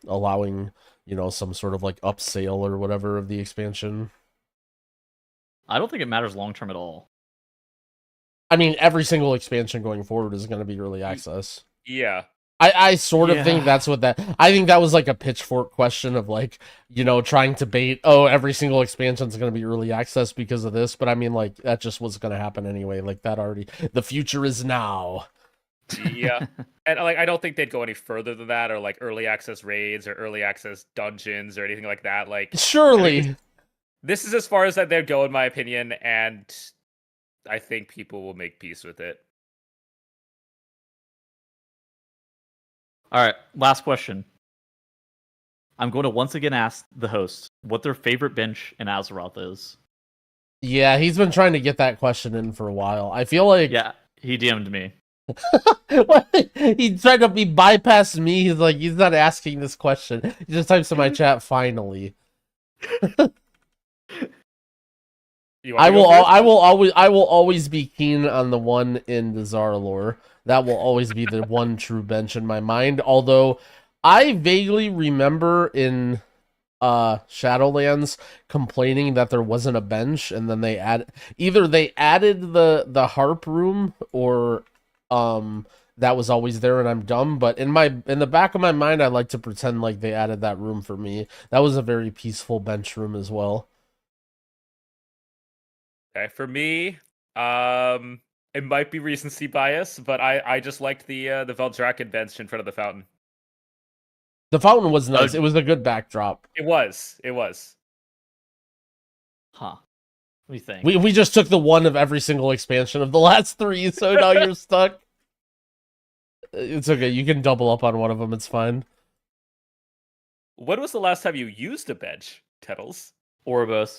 allowing, some sort of like upsale or whatever of the expansion. I don't think it matters long term at all. I mean, every single expansion going forward is going to be early access. Yeah. I sort of think that's what I think that was like a pitchfork question of like, trying to bait, every single expansion is going to be early access because of this. But I mean, like, that just was going to happen anyway. Like, the future is now. Yeah. And like, I don't think they'd go any further than that, or like early access raids or early access dungeons or anything like that. Like, surely this is as far as that they'd go, in my opinion. And I think people will make peace with it. All right, last question. I'm going to once again ask the host what their favorite bench in Azeroth is. Yeah, he's been trying to get that question in for a while. I feel like... Yeah, he DM'd me. He tried to bypass me. He's like, he's not asking this question. He just types in my chat, finally. I will always be keen on the one in the Zarlor. That will always be the one true bench in my mind. Although I vaguely remember in Shadowlands complaining that there wasn't a bench, and then they added the harp room, or that was always there and I'm dumb. But in the back of my mind, I like to pretend like they added that room for me. That was a very peaceful bench room as well. Okay, for me, it might be recency bias, but I just liked the Veldraken bench in front of the fountain. The fountain was nice. It was a good backdrop. It was. Huh. What do you think? We just took the one of every single expansion of the last 3, so now you're stuck. It's okay. You can double up on one of them. It's fine. When was the last time you used a bench, Tettles? Orbos.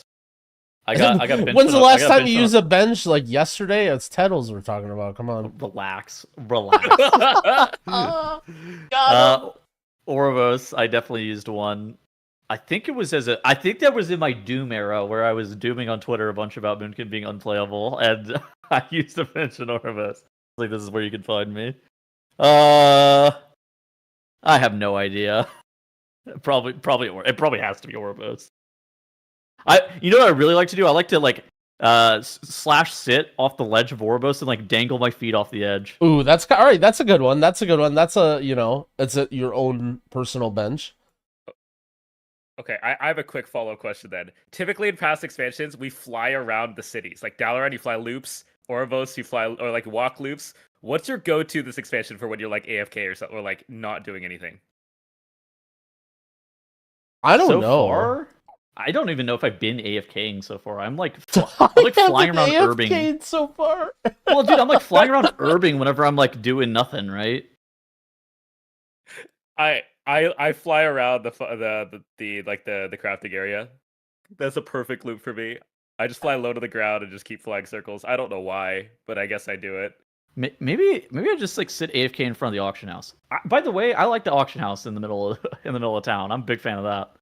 I got benched. When's the last time you used a bench? Like yesterday? It's Tettles we're talking about. Come on. Relax. Got I definitely used one. I think that was in my Doom era where I was dooming on Twitter a bunch about Moonkin being unplayable, and I used a bench in Orbos. Like, this is where you can find me. I have no idea. It probably has to be Orbos. You know what I really like to do? I like to slash sit off the ledge of Orbos and like dangle my feet off the edge. Ooh, all right. That's a good one. That's your own personal bench. Okay, I have a quick follow-up question then. Typically in past expansions, we fly around the cities. Like Dalaran, you fly loops. Orbos, you fly or like walk loops. What's your go-to this expansion for when you're like AFK or something, or like not doing anything? I don't know. Far, I don't even know if I've been AFKing so far. I'm like flying around Urbing so far. Well, dude, I'm like flying around Urbing whenever I'm like doing nothing, right? I fly around the crafting area. That's a perfect loop for me. I just fly low to the ground and just keep flying circles. I don't know why, but I guess I do it. Maybe I just like sit AFK in front of the auction house. By the way, I like the auction house in the middle of town. I'm a big fan of that.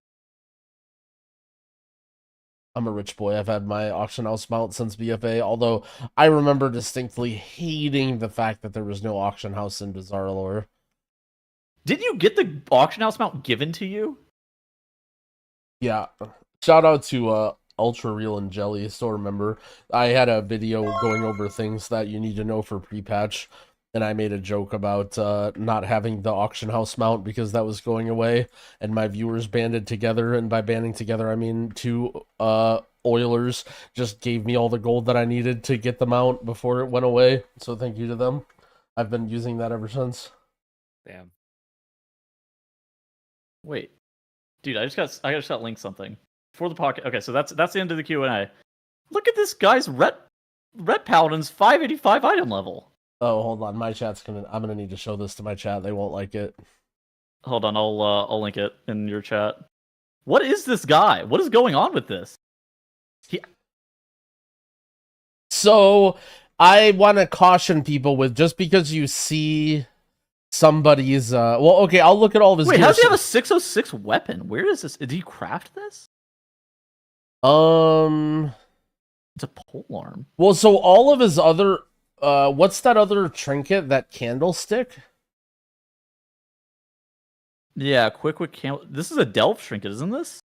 I'm a rich boy. I've had my auction house mount since BFA, although I remember distinctly hating the fact that there was no auction house in Bizarrelore. Didn't you get the auction house mount given to you? Yeah. Shout out to Ultra Real and Jelly. Still remember, I had a video going over things that you need to know for pre-patch, and I made a joke about not having the auction house mount because that was going away, and my viewers banded together, and by banding together I mean 2 Oilers just gave me all the gold that I needed to get the mount before it went away. So thank you to them. I've been using that ever since. Damn. Wait, dude, I just got linked something for the pocket. Okay, so that's the end of the Q&A. Look at this guy's red paladin's 585 item level. Oh, hold on, my chat's I'm gonna need to show this to my chat. They won't like it. Hold on, I'll link it in your chat. What is this guy? What is going on with this? So I want to caution people with just because you see somebody's well, okay, I'll look at all of his Wait, gear. how does he have a 606 weapon? Where is this? Did he craft this? It's a polearm. Well, so all of his other what's that other trinket, that candlestick? Yeah, quick candle. This is a delve trinket, isn't this?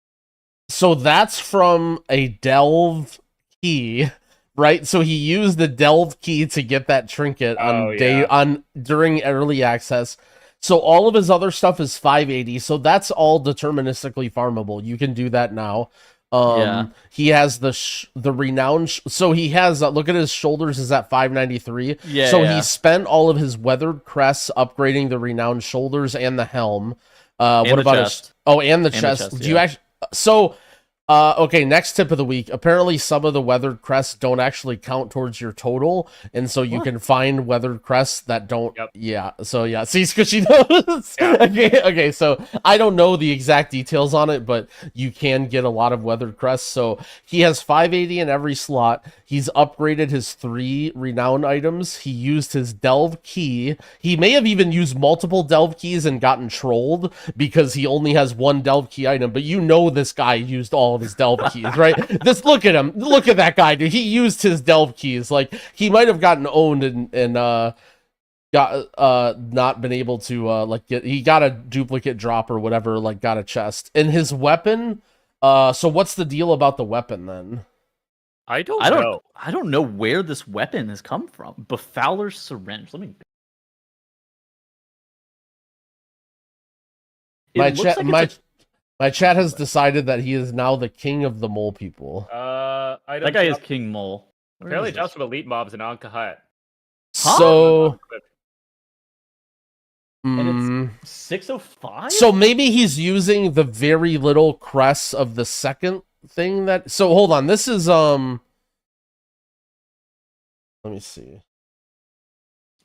So that's from a delve key, right? So he used the delve key to get that trinket on during early access. So all of his other stuff is 580. So that's all deterministically farmable. You can do that now. He has the renowned. So he has look at his shoulders is at 593. Yeah. So he spent all of his weathered crests upgrading the renowned shoulders and the helm. What about chest? And the chest. Do you actually? So, okay. Next tip of the week. Apparently, some of the weathered crests don't actually count towards your total, and so you can find weathered crests that don't. Yep. Yeah. So yeah. See, Squishy knows. Yeah. Okay. So I don't know the exact details on it, but you can get a lot of weathered crests. So he has 580 in every slot. He's upgraded his 3 renowned items. He used his delve key. He may have even used multiple delve keys and gotten trolled because he only has 1 delve key item. But you know this guy used all of his delve keys, right? Look at him. Look at that guy, dude. He used his delve keys. Like, he might have gotten owned and got not been able to he got a duplicate drop or whatever, like got a chest. And his weapon, so what's the deal about the weapon then? I don't know where this weapon has come from. Befouler's syringe. Let me. My chat has decided that he is now the king of the mole people. That guy is King Mole. Apparently, just from elite mobs in Anka Hut. So. And it's 605? So maybe he's using the very little crests of the second thing that. So hold on, this is let me see.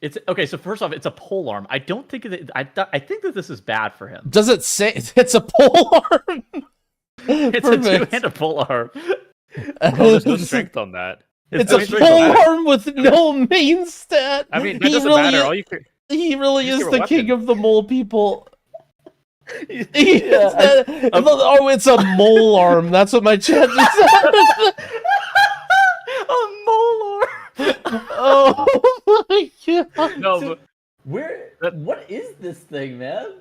It's okay. So first off, it's a polearm. I don't think that I think that this is bad for him. Does it say it's a polearm? It's a 2-handed polearm. There's no strength on that. It's a polearm with no main stat. I mean, that doesn't matter. He really is the king of the mole people. Yeah. It's a mole arm. That's what my chat just said. A mole arm. Oh my god. No, but what is this thing, man?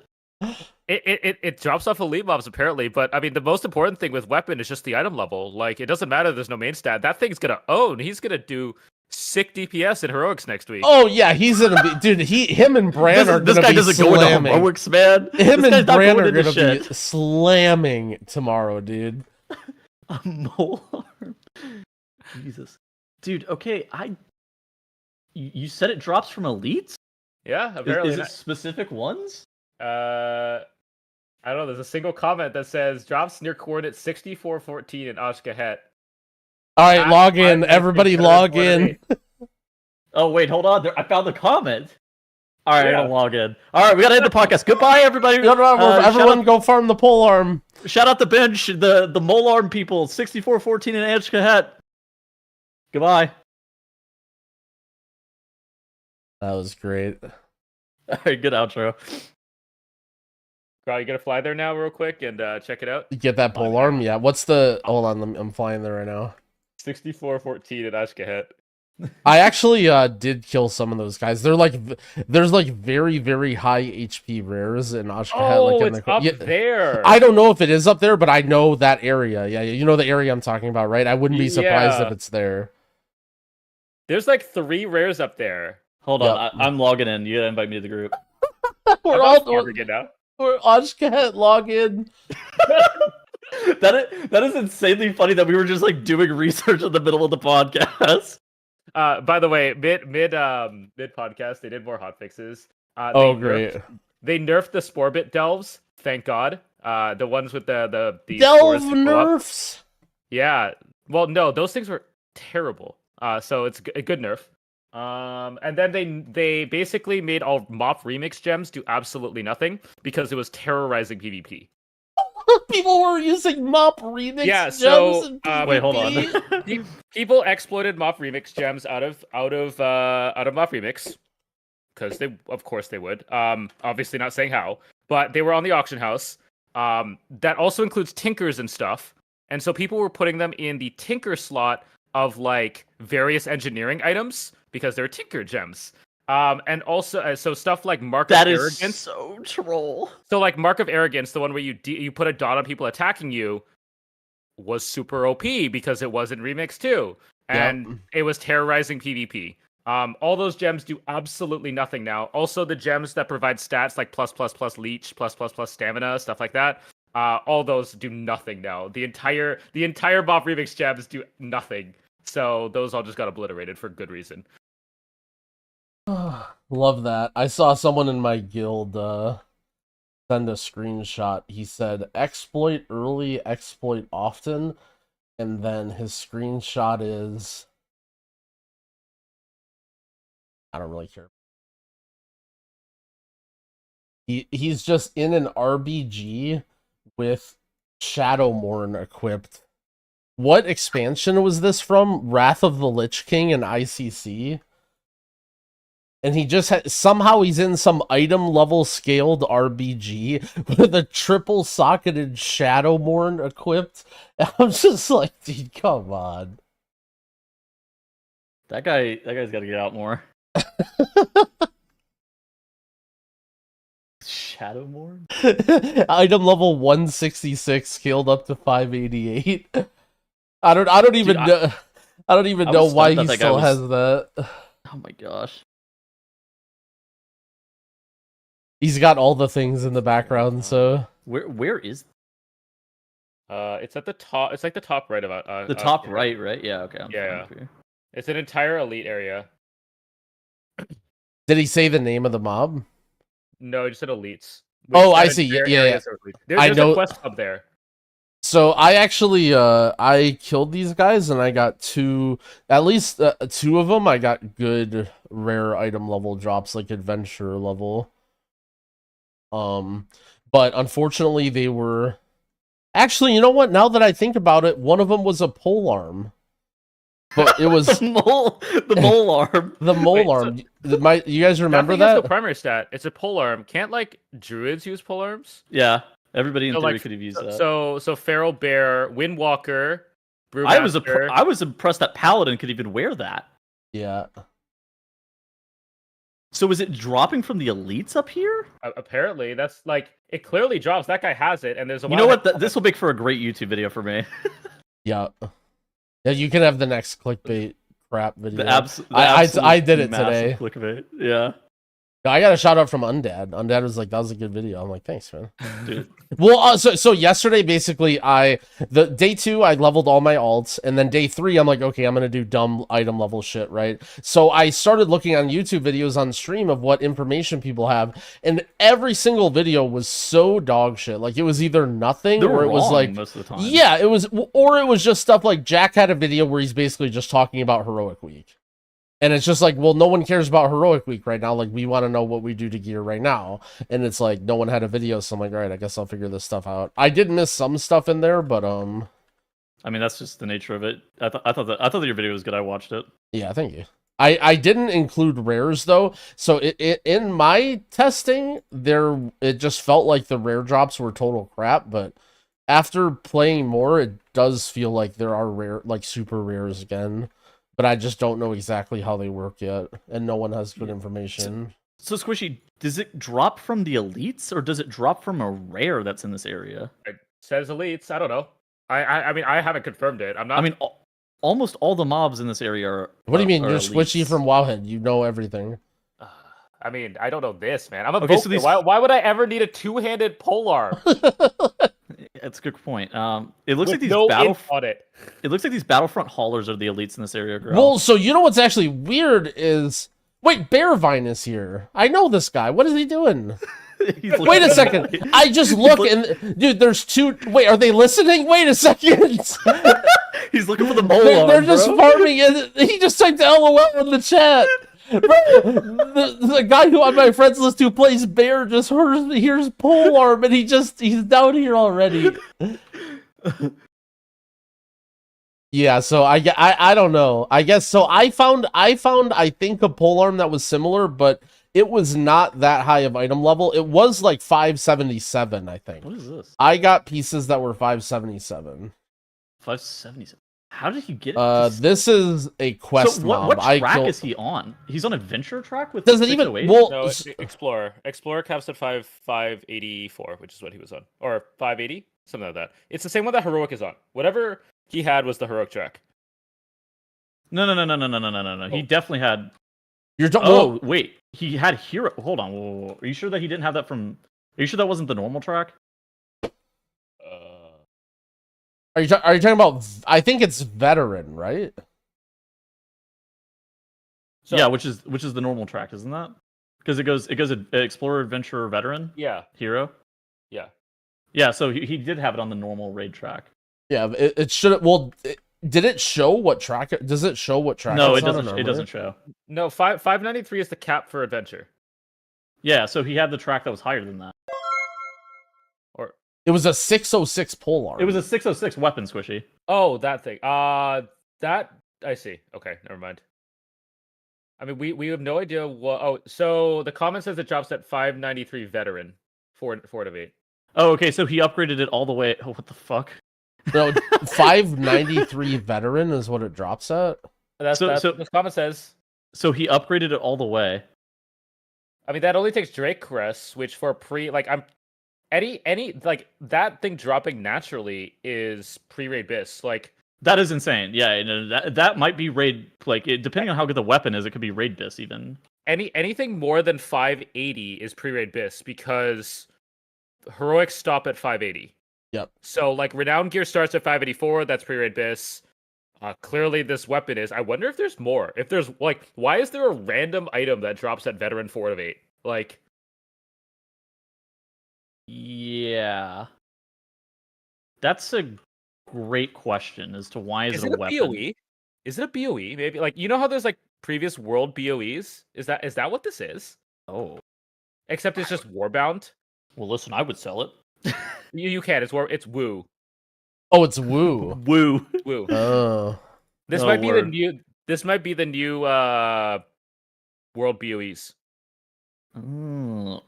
It drops off elite mobs apparently, but I mean the most important thing with weapon is just the item level. Like, it doesn't matter. There's no main stat. That thing's gonna own. He's gonna do sick DPS in heroics next week. Oh yeah, he's gonna be, dude. Him and Bran are gonna be slamming. This guy doesn't go into heroics, man. Him and Bran are gonna be slamming tomorrow, dude. A mole arm. Jesus, dude. Okay, you said it drops from elites. Yeah, apparently. Is it specific ones? I don't know. There's a single comment that says drops near coordinate 6414 in Ashkahet. All right, log in. Everybody log in. Oh, wait, hold on. I found the comment. All right, I'll log in. All right, we got to end the podcast. Goodbye, everybody. Everyone go farm the polearm. Shout out the bench, the Molearm people, 6414 in Ashkahet. Goodbye. That was great. All right, good outro. Bro, you gonna fly there now real quick and check it out? Get that polearm? Yeah. What's the... Hold on, I'm flying there right now. 6414 at Ashkahet. I actually did kill some of those guys. They're like... There's like very, very high HP rares in Ashkahet. Oh, like it's up there. I don't know if it is up there, but I know that area. Yeah, you know the area I'm talking about, right? I wouldn't be surprised if it's there. There's like 3 rares up there. Hold on, I'm logging in. You gotta invite me to the group. We're all Morgan now. We're Oshcat log in. That is insanely funny that we were just like doing research in the middle of the podcast. By the way, mid podcast, they did more hotfixes. Great. They nerfed the spore bit delves. Thank God. The ones with the delve nerfs. Yeah. Well, no, those things were terrible. So it's a good nerf. And then they basically made all MOP remix gems do absolutely nothing because it was terrorizing PvP. People were using MOP remix gems. Wait, hold on. People exploited MOP remix gems out of MOP remix because of course they would. Obviously not saying how, but they were on the auction house. That also includes tinkers and stuff, and so people were putting them in the tinker slot of like various engineering items because they're tinker gems. And also, so stuff like Mark of Arrogance. That is so troll. So like Mark of Arrogance, the one where you put a dot on people attacking you, was super OP because it was in Remix too. And it was terrorizing PvP. All those gems do absolutely nothing now. Also, the gems that provide stats like +++ leech, +++ stamina, stuff like that. All those do nothing now. The entire MOP Remix gems do nothing. So those all just got obliterated for good reason. Love that. I saw someone in my guild send a screenshot. He said, exploit early, exploit often. And then his screenshot is... I don't really care. He's just in an RBG with Shadowmourne equipped. What expansion was this from? Wrath of the Lich King and ICC? And he just somehow he's in some item level scaled RBG with a triple socketed Shadowmourne equipped. And I'm just like, dude, come on. That guy's got to get out more. Shadowmourne? Item level 166 scaled up to 588. I don't even know. I don't even know why he still has that. Oh my gosh. He's got all the things in the background, so where is it's at the top. It's like the top right about the top right? Yeah, okay. Yeah. It's an entire elite area. Did he say the name of the mob? No, he just said elites. I see. Yeah. There's a quest hub there. So I actually I killed these guys and I got at least two of them. I got good rare item level drops, like adventure level. But unfortunately they were actually, you know what? Now that I think about it, one of them was a polearm. But it was the molearm. The molearm. You guys remember that? That's the primary stat. It's a polearm. Can't like druids use polearms? Yeah, everybody in theory could have used that. So Feral Bear, Windwalker, Brewmaster. I was impressed that Paladin could even wear that. Yeah. So is it dropping from the elites up here? Apparently, that's like it clearly drops. That guy has it, and there's a. You know what? This will make for a great YouTube video for me. Yeah. Yeah, you can have the next clickbait crap video. I did it today. Clickbait. Yeah. I got a shout out from Undead. Undead was like, "That was a good video." I'm like, "Thanks, man." Dude. Well, so yesterday, basically, the day 2 I leveled all my alts, and then day 3 I'm like, okay, I'm gonna do dumb item level shit, right? So I started looking on YouTube videos on stream of what information people have, and every single video was so dog shit. Like it was either nothing or it was like most of the time. Yeah, it was just stuff like Jack had a video where he's basically just talking about Heroic Week. And it's just like, well, no one cares about Heroic Week right now. Like, we want to know what we do to gear right now. And it's like, no one had a video, so I'm like, all right, I guess I'll figure this stuff out. I did miss some stuff in there, but I mean, that's just the nature of it. I thought that your video was good. I watched it. Yeah, thank you. I didn't include rares though, so in my testing, it just felt like the rare drops were total crap. But after playing more, it does feel like there are rare, like super rares again. But I just don't know exactly how they work yet, and no one has good information. So Squishy, does it drop from the elites, or does it drop from a rare that's in this area? It says elites. I don't know. I mean, I haven't confirmed it. I'm not. I mean, almost all the mobs in this area are. What do you mean? You're elites. Squishy from Wowhead. You know everything. I mean, I don't know this, man. I'm a Okay, so Evoker. these- Why would I ever need a two-handed polearm? That's a good point. It looks with like these no battle. int on it. It looks like these Battlefront haulers are the elites in this area. Growl. Well, so you know what's actually weird is... Wait, Bearvine is here. I know this guy. What is he doing? Wait a second. I just look and... Dude, there's two... Wait, are they listening? Wait a second. He's looking for the mole They're arm, just bro. farming and he just typed LOL in the chat. Bro, the guy who on my friends list who plays Bear just hears polearm and he's down here already. Yeah, so I don't know. I guess so. I found I think a polearm that was similar, but it was not that high of item level. It was like 577, I think. What is this? I got pieces that were 577. 577. How did he get it? This is a quest so mob. what track killed... is he on? He's on adventure track with. Does it even? 608? Well, No, Explorer. Explorer caps at 584, which is what he was on, or 580, something like that. It's the same one that Heroic is on. Whatever he had was the Heroic track. No. He definitely had. Oh, wait. He had hero. Hold on. Whoa. Are you sure that he didn't have that from? Are you sure that wasn't the normal track? Are you talking about? I think it's veteran, right? So, Yeah, which is the normal track, isn't that? Because it goes Explorer, Adventurer, Veteran. Yeah. Hero. Yeah. Yeah. So he did have it on the normal raid track. Yeah, it should. Well, did it show what track? Does it show what track? No, it's it on doesn't. or It doesn't what? show. No, 593 is the cap for adventure. Yeah. So he had the track that was higher than that. Or It was a 606 polearm. it was a 606 weapon, Squishy. oh, that thing. That I see. Okay, never mind. I mean, we have no idea what. Oh, so the comment says it drops at 593 veteran, 4 out of 8. Oh, okay. So he upgraded it all the way. Oh, what the fuck? No, 593 veteran is what it drops at. That's So- what so- this comment says. So he upgraded it all the way. I mean, that only takes Drake crests, which for any like that thing dropping naturally is pre-raid bis. Like That is insane. Yeah, and that might be raid. Like depending on how good the weapon is, it could be raid bis even. anything more than 580 is pre-raid bis because heroics stop at 580. Yep. So like renowned gear starts at 584. That's pre-raid bis. Clearly, this weapon is. I wonder if there's more. If there's like, why is there a random item that drops at veteran 4 out of 8? Like, Yeah, that's a great question as to why is is it it a a weapon? BOE? Is it a BOE? Maybe like you know how there's like previous world BOEs. Is that what this is? Oh, Except it's just warbound. well, listen, I would sell it. You can. It's woo. Oh, it's Woo. Woo. Woo. Oh. This Oh, might be the word. new. This might be the new world BOEs.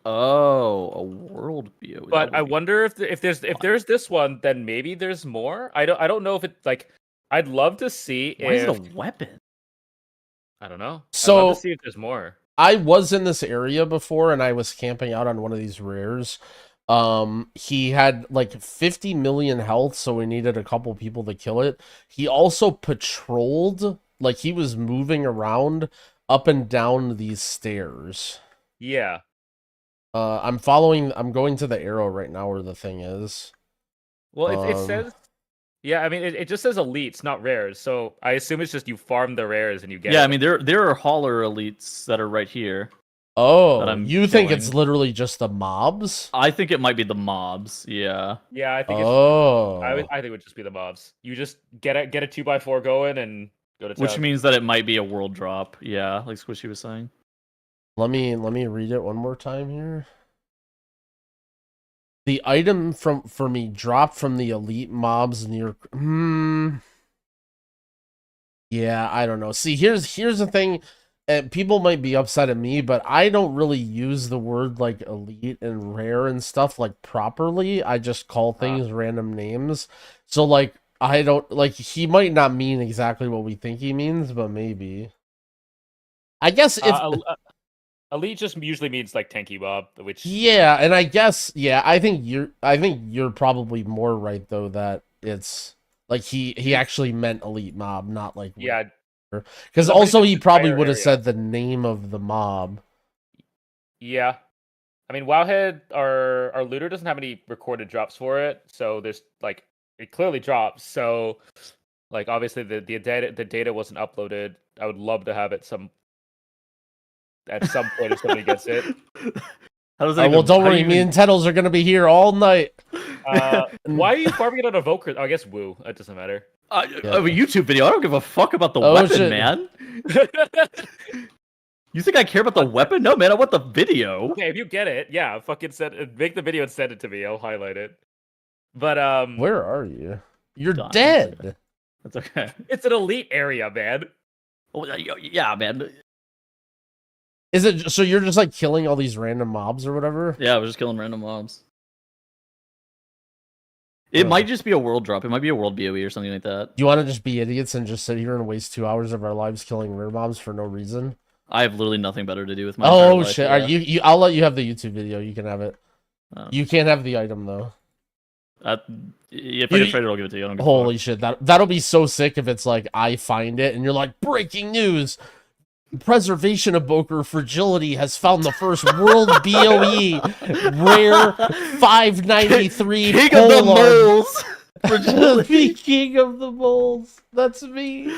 Oh, a world BOE. But I wonder if there's this one, then maybe there's more. I don't know if it like. I'd love to see Why is if it a weapon? I don't know. I'd So- love to see if there's more. I was in this area before and I was camping out on one of these rares. He had like 50 million health, so we needed a couple people to kill it. He also patrolled, like he was moving around up and down these stairs. Yeah. I'm going to the arrow right now where the thing is. Well, it says. Yeah, I mean, it just says elites, not rares. So I assume it's just you farm the rares and you get. Yeah, it. I mean there are hauler elites that are right here. Oh, That I'm you think it's killing. literally just the mobs? I think it might be the mobs. Yeah. Yeah, I think. Oh. I think it would just be the mobs. You just get a 2x4 going and go to town. Which means that it might be a world drop. Yeah, like Squishy was saying. Let me read it one more time here. The item for me dropped from the elite mobs near. Yeah, I don't know. See, here's the thing. People might be upset at me, but I don't really use the word like elite and rare and stuff like properly. I just call things random names. So like I don't like he might not mean exactly what we think he means, but maybe. I guess if elite just usually means like tanky mob, which yeah, and I guess I think you're probably more right though that it's like he actually meant elite mob, not like yeah. because Somebody also just he probably entire would have area. said the name of the mob. Yeah. I mean, Wowhead, our looter doesn't have any recorded drops for it, so there's like it clearly drops. So, like obviously the data wasn't uploaded. I would love to have it at some point if somebody gets it. How does that well, don't worry, me and Tettles are gonna be here all night. Why are you farming it on Evoker? Oh, I guess Woo. It doesn't matter. A YouTube video. I don't give a fuck about the weapon, man. You think I care about the weapon? No, man. I want the video. Okay, if you get it, yeah, fucking make the video and send it to me. I'll highlight it. But where are you? You're dead. That's okay. It's an elite area, man. Oh, yeah, man. Is it so? You're just like killing all these random mobs or whatever? Yeah, I was just killing random mobs. It might just be a world drop. It might be a world BOE or something like that. Do you want to just be idiots and just sit here and waste 2 hours of our lives killing rare mobs for no reason? I have literally nothing better to do with my entire life, shit! Yeah. Are you? I'll let you have the YouTube video. You can have it. You can't have the item though. If I get traded, I'll give it to you. I don't give Holy shit! That'll be so sick if it's like I find it and you're like, breaking news. Preservation of Evoker Fragility has found the first world BOE rare 593 King of the moles. The king of the moles. That's me.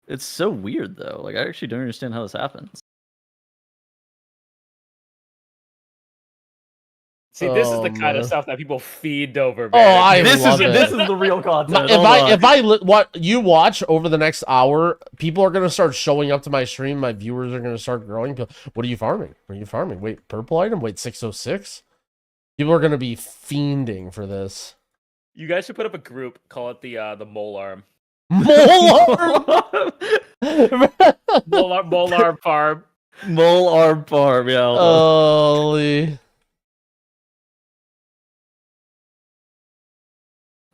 It's so weird though. Like I actually don't understand how this happens. See, this is the kind of stuff that people feed over, Oh, man. this is the real content. What you watch over the next hour, people are gonna start showing up to my stream. My viewers are gonna start growing. What are you farming? What are you farming? Wait, purple item. Wait, 606. People are gonna be fiending for this. You guys should put up a group. Call it the Molearm. Molearm. Molearm farm. Molearm farm. Yeah. Holy.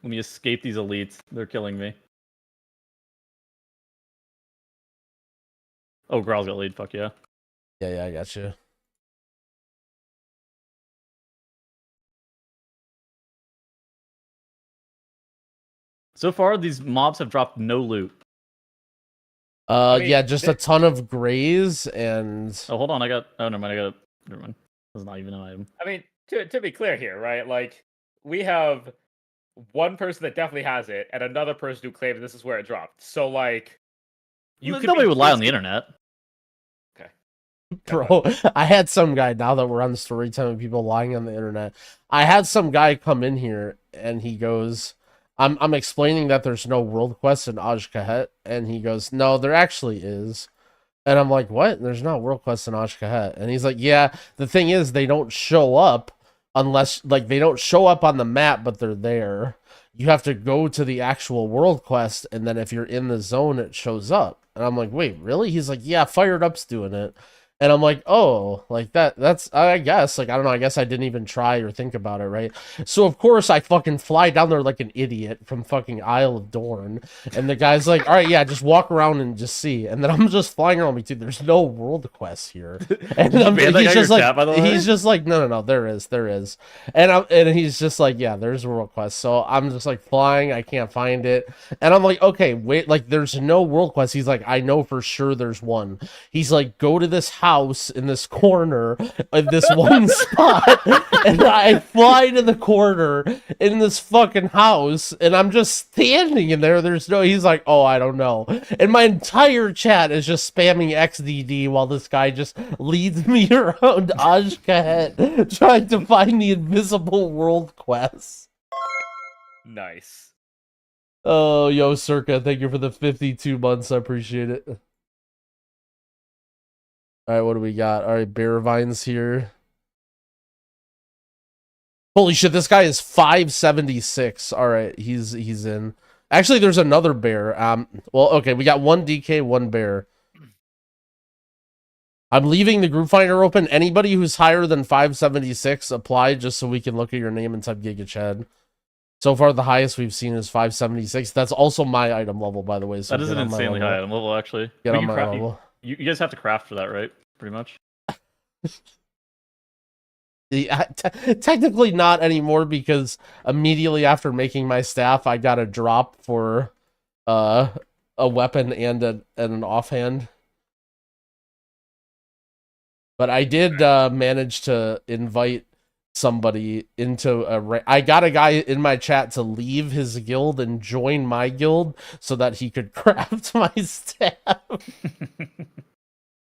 Let me escape these elites. They're killing me. Oh, Growl's got lead. Fuck yeah. Yeah, I got you. So far, these mobs have dropped no loot. Yeah, just a ton of grays and. Oh, hold on. Oh, never mind. Never mind. That's not even an item. I mean, to be clear here, right? Like, we have one person that definitely has it, and another person who claims this is where it dropped. So, like, nobody would lie on the internet. Okay, bro. I had some guy. Now that we're on the story time of people lying on the internet, I had some guy come in here and he goes, "I'm explaining that there's no world quest in Aj-Kahet," and he goes, "No, there actually is." And I'm like, "What? There's not world quest in Aj-Kahet?" And he's like, "Yeah, the thing is, they don't show up." Unless, like, they don't show up on the map, but they're there. You have to go to the actual world quest, and then if you're in the zone, it shows up. And I'm like, wait, really? He's like, yeah, Fired Up's doing it. And I'm like, oh, like that's, I guess, like, I don't know, I guess I didn't even try or think about it, right? So, of course, I fucking fly down there like an idiot from fucking Isle of Dorn. And the guy's like, all right, yeah, just walk around and just see. And then I'm just flying around, dude, there's no world quest here. And he's just like, no, there is. And he's just like, yeah, there's a world quest. So I'm just like flying, I can't find it. And I'm like, okay, wait, like, there's no world quest. He's like, I know for sure there's one. He's like, go to this house in this corner in this one spot, and I fly to the corner in this fucking house, and I'm just standing in there. He's like, oh, I don't know. And my entire chat is just spamming XDD while this guy just leads me around Aj-Kahet trying to find the invisible world quest. Nice. Oh, yo, Circa, thank you for the 52 months. I appreciate it. All right, what do we got? All right, Bear Vine's here. Holy shit, this guy is 576. All right, he's in. Actually, there's another bear. Well, okay, we got one DK, one bear. I'm leaving the group finder open. Anybody who's higher than 576, apply just so we can look at your name and type Giga Chad. So far, the highest we've seen is 576. That's also my item level, by the way. So that is an insanely high item level, actually. Get on my level. You guys have to craft for that, right? Pretty much. Technically not anymore, because immediately after making my staff, I got a drop for a a weapon and an offhand. But I did manage to invite somebody into I got a guy in my chat to leave his guild and join my guild so that he could craft my staff.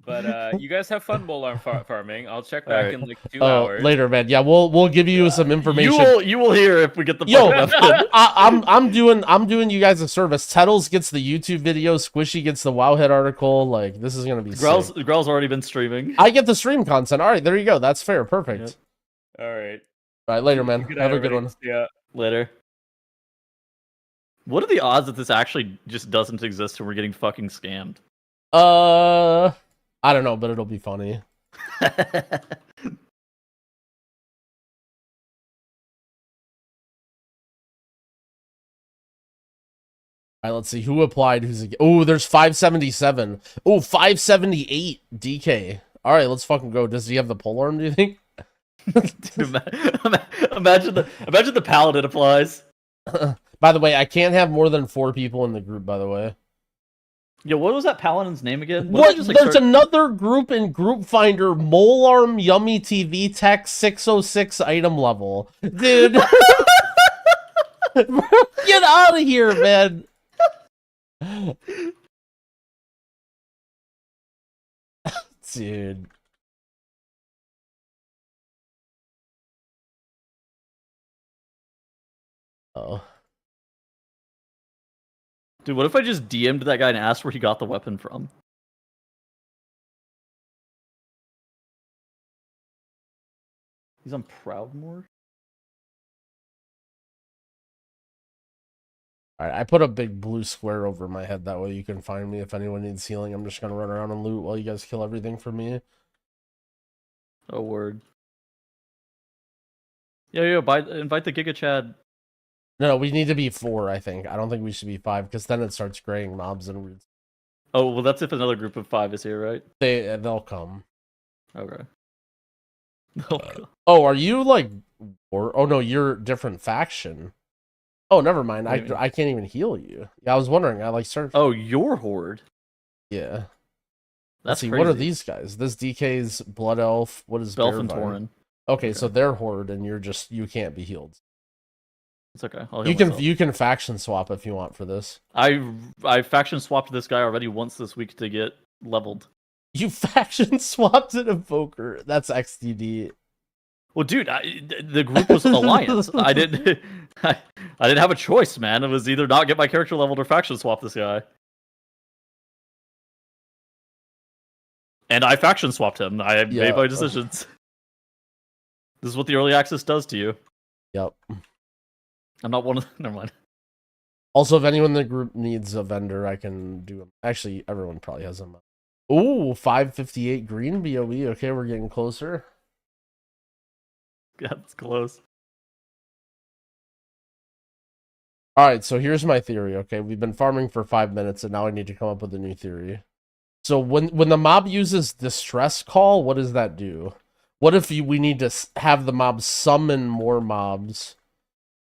But you guys have fun Molearm farming. I'll check back in like 2 Oh, hours. later, man. Yeah, we'll give you some information. You will hear if we get the Yo, weapon. I'm doing you guys a service. Tettles gets the YouTube video, Squishy gets the Wowhead article. Like, this is gonna be Grell's sick. already been streaming. I get the stream content. All right, there you go. That's fair. Perfect. Yep. All right. All right, later, man. Good Have night, a good one. Yeah. Later. What are the odds that this actually just doesn't exist and we're getting fucking scammed? I don't know, but it'll be funny. All right, let's see who applied. Oh, there's 577. Oh, 578 DK. All right, let's fucking go. Does he have the polearm, do you think? Dude, imagine the paladin applies. By the way, I can't have more than 4 people in the group, by the way. Yo, what was that paladin's name again? What? There's another group in Group Finder, Molearm yumytv tech 606 item level. Dude. Get out of here, man. Dude. Oh. Dude, what if I just DM'd that guy and asked where he got the weapon from? He's on Proudmoore? Alright, I put a big blue square over my head. That way you can find me if anyone needs healing. I'm just gonna run around and loot while you guys kill everything for me. Oh, word. Yo, invite the Giga Chad. No, we need to be 4, I think. I don't think we should be 5, because then it starts graying mobs and weird. Oh, well, that's if another group of 5 is here, right? They'll come. Okay. Oh, are you like... Oh, no, you're different faction. Oh, never mind. I can't even heal you. Yeah, I was wondering. I like started... Oh, your horde? Yeah. That's see, crazy. what are these guys? This DK's Blood Elf. What is Belf and Bearvine? Tauren. Okay, so they're horde, and you can't be healed. It's okay. You can faction swap if you want for this. I faction swapped this guy already once this week to get leveled. You faction swapped an Evoker. That's XDD. Well, dude, the group was an alliance. I didn't have a choice, man. It was either not get my character leveled or faction swap this guy. And I faction swapped him. I made my decisions. This is what the early access does to you. Yep. I'm not one of them. Never mind. Also, if anyone in the group needs a vendor, I can do them. Actually, everyone probably has them. Ooh, 558 green BOE. Okay, we're getting closer. Yeah, it's close. Alright, so here's my theory, okay? We've been farming for 5 minutes, and now I need to come up with a new theory. So when the mob uses distress call, what does that do? What if we need to have the mob summon more mobs,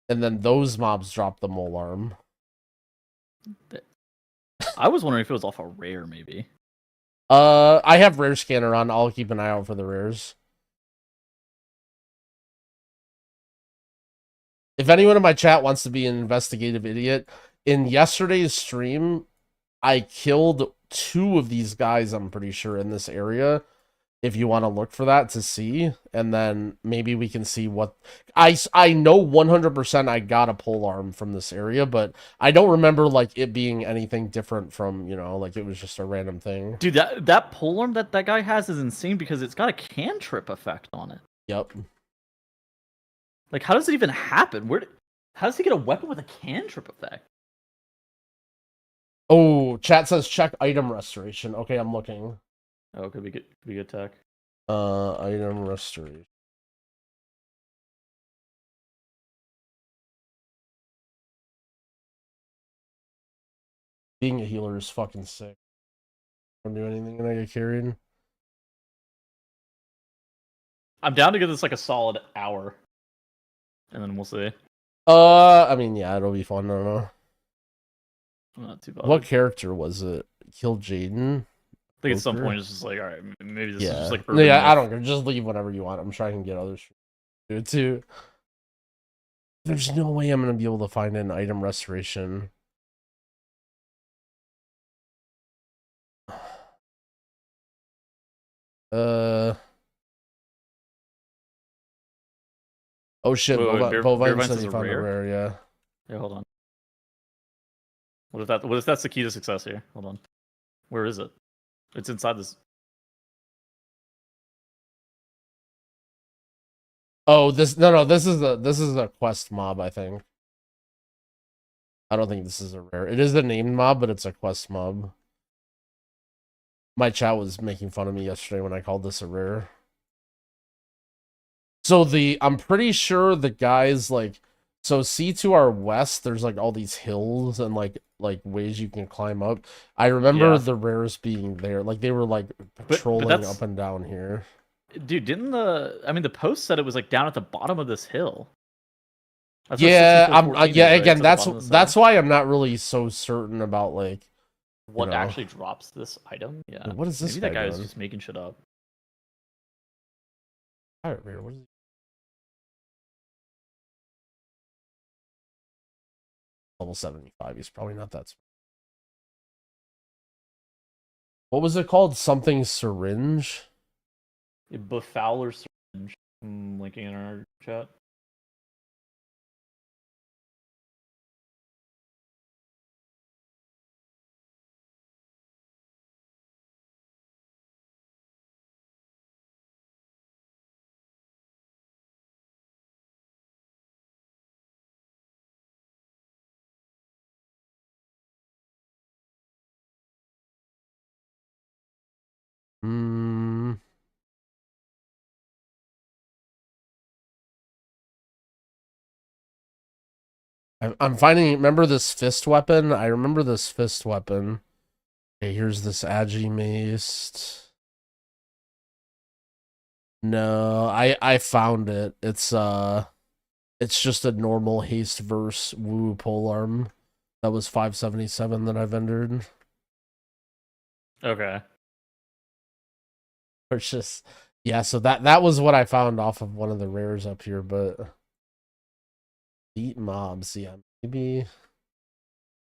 and then those mobs drop the Molearm? I was wondering if it was off a rare, maybe. I have rare scanner on. I'll keep an eye out for the rares. If anyone in my chat wants to be an investigative idiot, in yesterday's stream, I killed 2 of these guys, I'm pretty sure, in this area. If you want to look for that to see, and then maybe we can see what... I know 100% I got a polearm from this area, but I don't remember like it being anything different from, you know, like it was just a random thing. Dude, that polearm that guy has is insane because it's got a cantrip effect on it. Yep. Like, how does it even happen? How does he get a weapon with a cantrip effect? Oh, chat says check item restoration. Okay, I'm looking. Oh, could be good tech. Item restoration. Being a healer is fucking sick. Don't do anything and I get carried. I'm down to give this like a solid hour. And then we'll see. I mean, yeah, it'll be fun. I don't know. Not too bothered. What character was it? Kill Jaden? I think at some Evoker? point it's just like, all right, maybe this is Yeah. just like No, urban yeah, I myth. don't care. Just leave whenever you want. I'm sure I can get others to do it too. There's no way I'm gonna be able to find an item restoration. Oh shit, Wait, Beer Bovine Vines said is he a found a rare? rare, yeah. Yeah, hold on. What if that's the key to success here? Hold on. Where is it? It's inside this. Oh, this this is a quest mob, I think. I don't think this is a rare. It is a named mob, but it's a quest mob. My chat was making fun of me yesterday when I called this a rare. So I'm pretty sure the guys like, so see to our west, there's like all these hills and like ways you can climb up. I remember the rares being there, like they were like patrolling up and down here. Dude, didn't the post said it was like down at the bottom of this hill. That's Yeah, what 6414 is, yeah. right? Again, It's at the bottom of this that's hill. why I'm not really so certain about like What actually drops this item. Yeah. What is this? Maybe that guy is doing? just making shit up. Pirate rare. What is it? Level 75. He's probably not that. What was it called? Something syringe. Befouler syringe. I'm linking in our chat. I'm finding. Remember this fist weapon? I remember this fist weapon. Okay, here's this Agi mace. No, I found it. It's just a normal haste verse woo polearm. That was 577 that I vendored. Okay. Purchase. Yeah, so that was what I found off of one of the rares up here, but beat mobs, yeah, maybe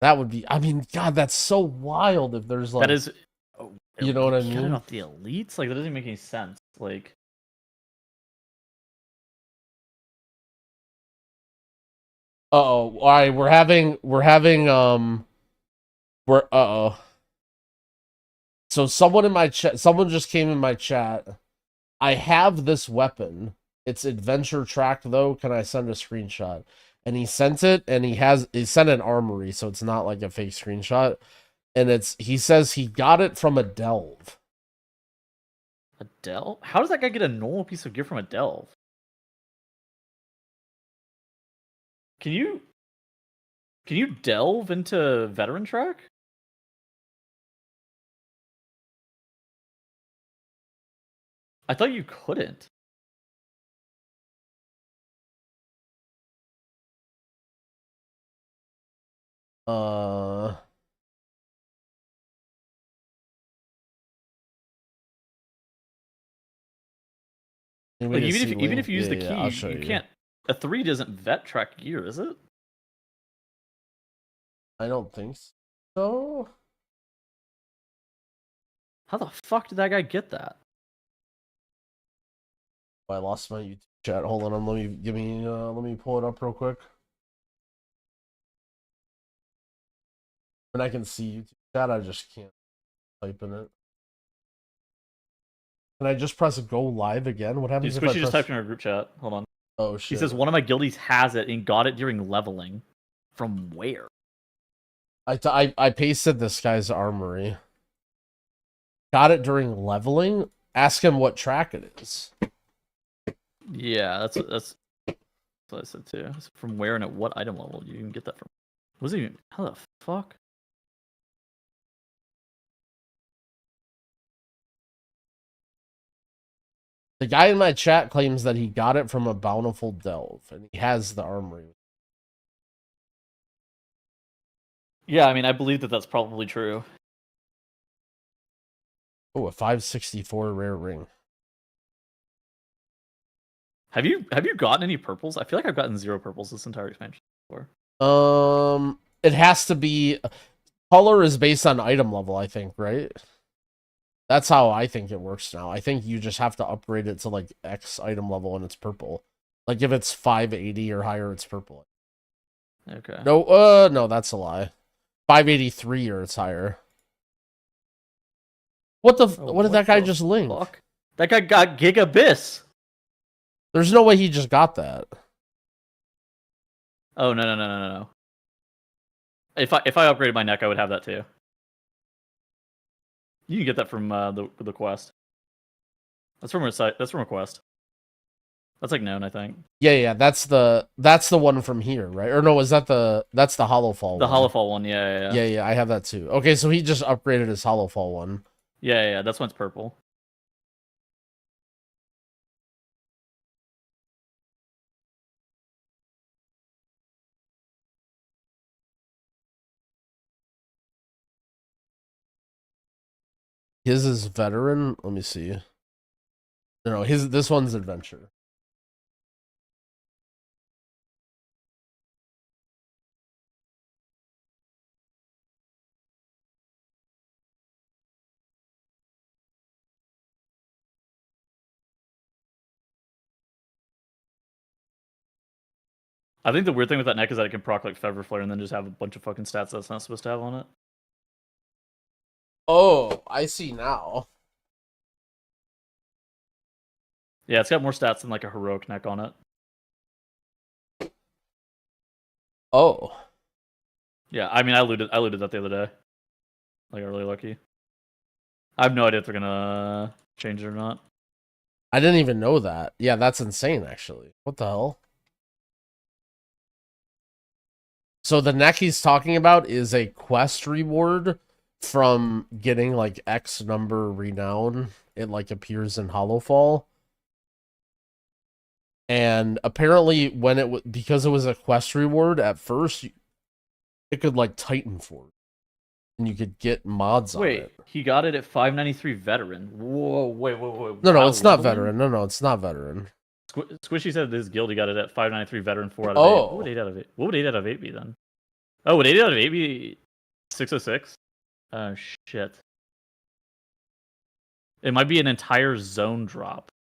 that would be. I mean, God, that's so wild. If there's like that is, you know what I mean? Off the elites, like that doesn't make any sense. Like, all right, we're having so someone in my chat, someone just came in my chat. I have this weapon. It's adventure tracked though. Can I send a screenshot? And he sent it, and he sent an armory, so it's not like a fake screenshot. And he says he got it from a delve. A delve? How does that guy get a normal piece of gear from a delve? Can you delve into veteran track? I thought you couldn't. Like even if you use the key, you can't. A 3 doesn't vet track gear, is it? I don't think so. How the fuck did that guy get that? I lost my YouTube chat. Hold on, let me pull it up real quick. When I can see YouTube chat, I just can't type in it. Can I just press go live again? What happens Dude, if I Squishy just typed in our group chat. Hold on. Oh shit. He says one of my guildies has it and got it during leveling. From where? I pasted this guy's armory. Got it during leveling? Ask him what track it is. Yeah, that's what I said too. It's from where and at what item level you can get that from? Was it even? How the fuck? The guy in my chat claims that he got it from a bountiful delve, and he has the armory. Yeah, I mean, I believe that that's probably true. Oh, a 564 rare ring. Have you gotten any purples? I feel like I've gotten 0 purples this entire expansion before. It has to be color is based on item level, I think, right? That's how I think it works now. I think you just have to upgrade it to like X item level and it's purple. Like if it's 580 or higher, it's purple. Okay. No, that's a lie. 583 or it's higher. What did that guy just link? Fuck? That guy got Gigabyss. There's no way he just got that. Oh no. If I upgraded my neck, I would have that too. You can get that from the quest. That's from a site. That's from a quest. That's like known, I think. Yeah, that's the one from here, right? Or no, that's the Hollowfall The one. Hollowfall one, yeah. Yeah, I have that too. Okay, so he just upgraded his Hollowfall one. Yeah, that's one's purple. His is veteran. Let me see. No, this one's adventure. I think the weird thing with that neck is that it can proc like Feather Flare and then just have a bunch of fucking stats that's not supposed to have on it. Oh, I see now. Yeah, it's got more stats than like a heroic neck on it. Oh. Yeah, I mean, I looted that the other day. Like, I really lucky. I have no idea if they're gonna change it or not. I didn't even know that. Yeah, that's insane, actually. What the hell? So the neck he's talking about is a quest reward from getting like X number renown. It like appears in Hollowfall. And apparently when because it was a quest reward at first, it could like Titan for it. And you could get mods on it. Wait, he got it at 593 veteran. Whoa, wait. No, it's not veteran. No, it's not veteran. Squishy said this guild he got it at 593 veteran 4 out of 8. Oh. What would 8 out of 8? What would 8 out of 8 be then? Oh, would 8 out of 8 be 606? Oh shit. It might be an entire zone drop.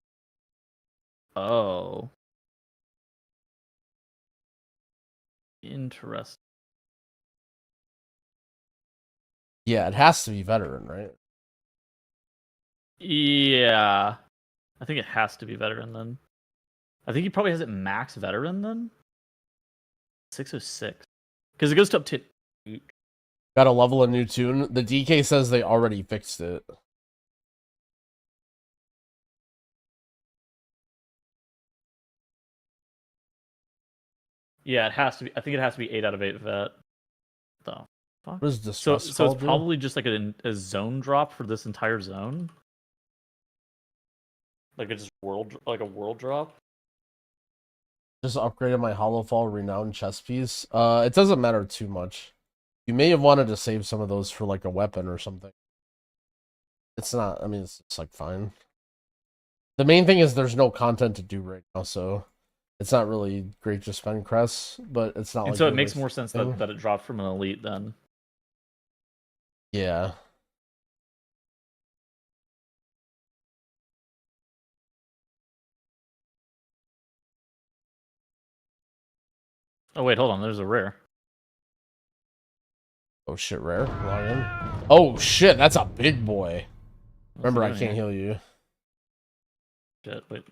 Oh. Interesting. Yeah, it has to be veteran, right? Yeah. I think it has to be veteran then. I think he probably has it max veteran then. 606. Because it goes to up to 8. Gotta level a new tune. The DK says they already fixed it. Yeah, it has to be. I think it has to be 8 out of 8 vet. The fuck? What is this? So it's probably just like a zone drop for this entire zone. Like it's like a world drop. Just upgraded my Hollowfall renowned chest piece. It doesn't matter too much. You may have wanted to save some of those for like a weapon or something. It's not. I mean, it's like fine. The main thing is there's no content to do right now, so it's not really great to spend crests. But it's not. And like so it makes more sense that it dropped from an elite then. Yeah. Oh wait, hold on. There's a rare. Oh shit, rare. Log in. Oh shit, that's a big boy. Remember, I can't heal you. Shit, wait.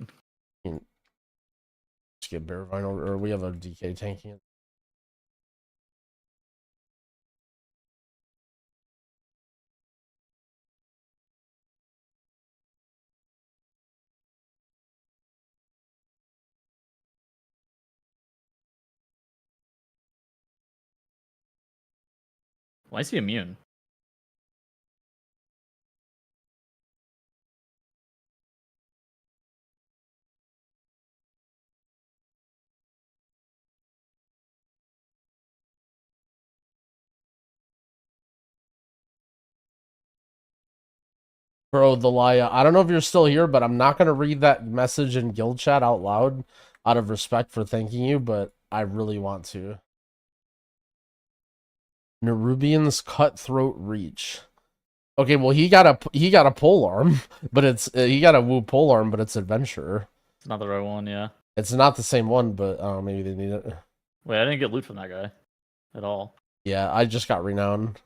Just get Bear Vine over, or we have a DK tanking it. Why is he immune? Bro, the Laya. I don't know if you're still here, but I'm not gonna read that message in guild chat out loud out of respect for thanking you, but I really want to. Nerubian's cutthroat reach. Okay, well he got a pole arm, but it's he got a woo pole arm, but it's adventurer. It's not the right one, yeah. It's not the same one, but maybe they need it. Wait, I didn't get loot from that guy at all. Yeah, I just got renowned.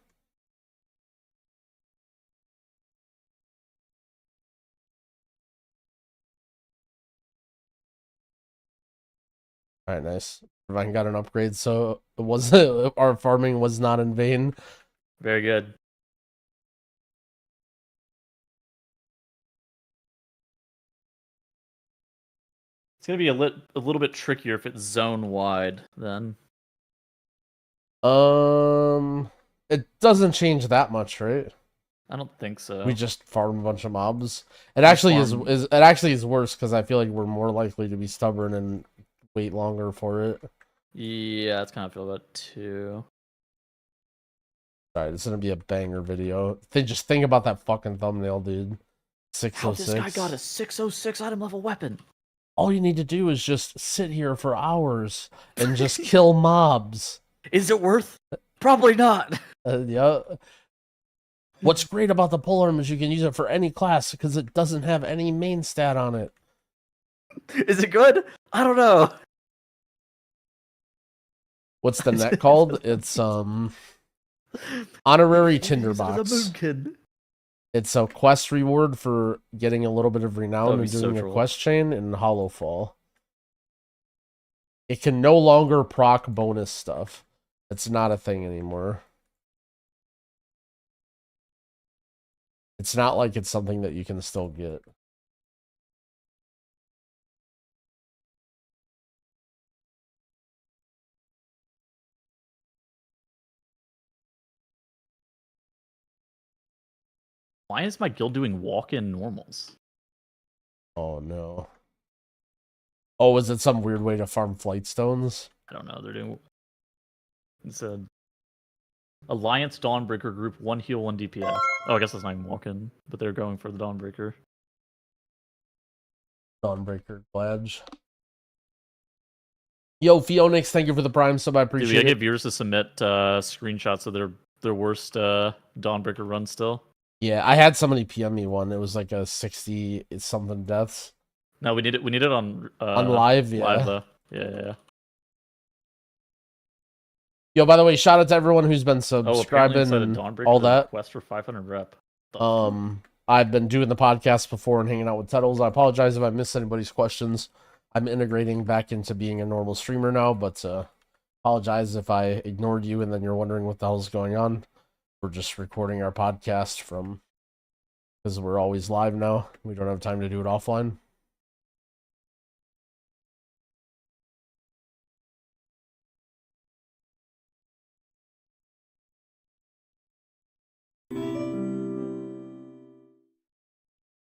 All right, nice. Irvine got an upgrade, so it was our farming was not in vain. Very good. It's gonna be a little bit trickier if it's zone wide then. It doesn't change that much, right? I don't think so. We just farm a bunch of mobs. It actually is worse because I feel like we're more likely to be stubborn and wait longer for it. Yeah, that's kind of feel that too. Alright, it's gonna be a banger video. Just think about that fucking thumbnail, dude. 606. How this guy got a 606 item level weapon? All you need to do is just sit here for hours and just kill mobs. Is it worth? Probably not. Yeah. What's great about the polearm is you can use it for any class because it doesn't have any main stat on it. Is it good? I don't know. What's the net called? It's honorary tinderbox. It's a quest reward for getting a little bit of renown and doing a quest chain in Hollowfall. It can no longer proc bonus stuff. It's not a thing anymore. It's not like it's something that you can still get. Why is my guild doing walk-in normals? Oh no. Oh, is it some weird way to farm flight stones? I don't know. They're doing. It's a Alliance Dawnbreaker group, 1 heal, 1 DPS. Oh, I guess that's not even walk-in, but they're going for the Dawnbreaker. Dawnbreaker badge. Yo, Phoenix, thank you for the Prime sub. I appreciate it. Dude, we get viewers to submit screenshots of their worst Dawnbreaker run still. Yeah, I had somebody PM me one. It was like a 60 something deaths. No, we need it on live, yeah. Live though. Yeah. Yo, by the way, shout out to everyone who's been subscribing and all that. Quest for 500 rep. I've been doing the podcast before and hanging out with Tuttles. I apologize if I missed anybody's questions. I'm integrating back into being a normal streamer now, but apologize if I ignored you and then you're wondering what the hell's going on. We're just recording our podcast because we're always live now. We don't have time to do it offline.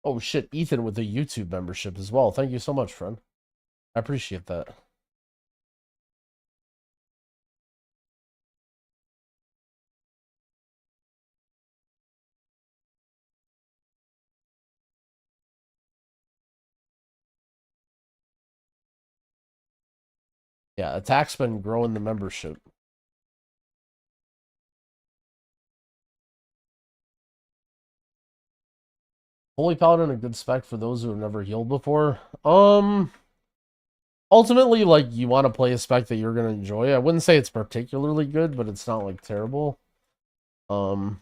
Oh shit, Ethan with the YouTube membership as well. Thank you so much, friend. I appreciate that. Yeah, Attack's been growing the membership. Holy Paladin, a good spec for those who have never healed before. Ultimately, like, you want to play a spec that you're going to enjoy. I wouldn't say it's particularly good, but it's not, like, terrible. I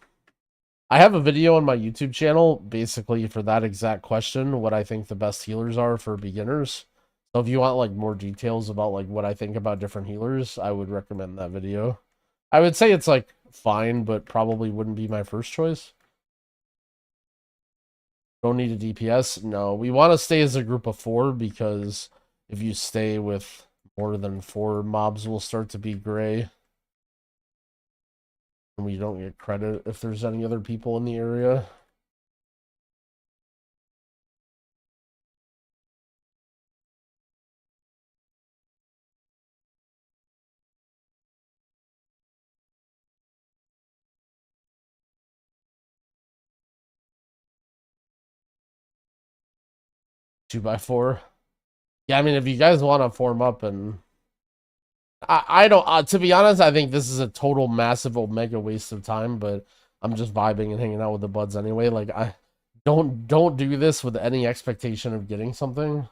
have a video on my YouTube channel, basically, for that exact question, what I think the best healers are for beginners. So if you want, like, more details about, like, what I think about different healers, I would recommend that video. I would say it's, like, fine, but probably wouldn't be my first choice. Don't need a DPS? No. We want to stay as a group of 4 because if you stay with more than 4, mobs will start to be gray. And we don't get credit if there's any other people in the area. 2x4. Yeah, I mean, if you guys want to form up and... I don't... to be honest, I think this is a total massive omega waste of time, but I'm just vibing and hanging out with the buds anyway. Like, I... Don't do this with any expectation of getting something.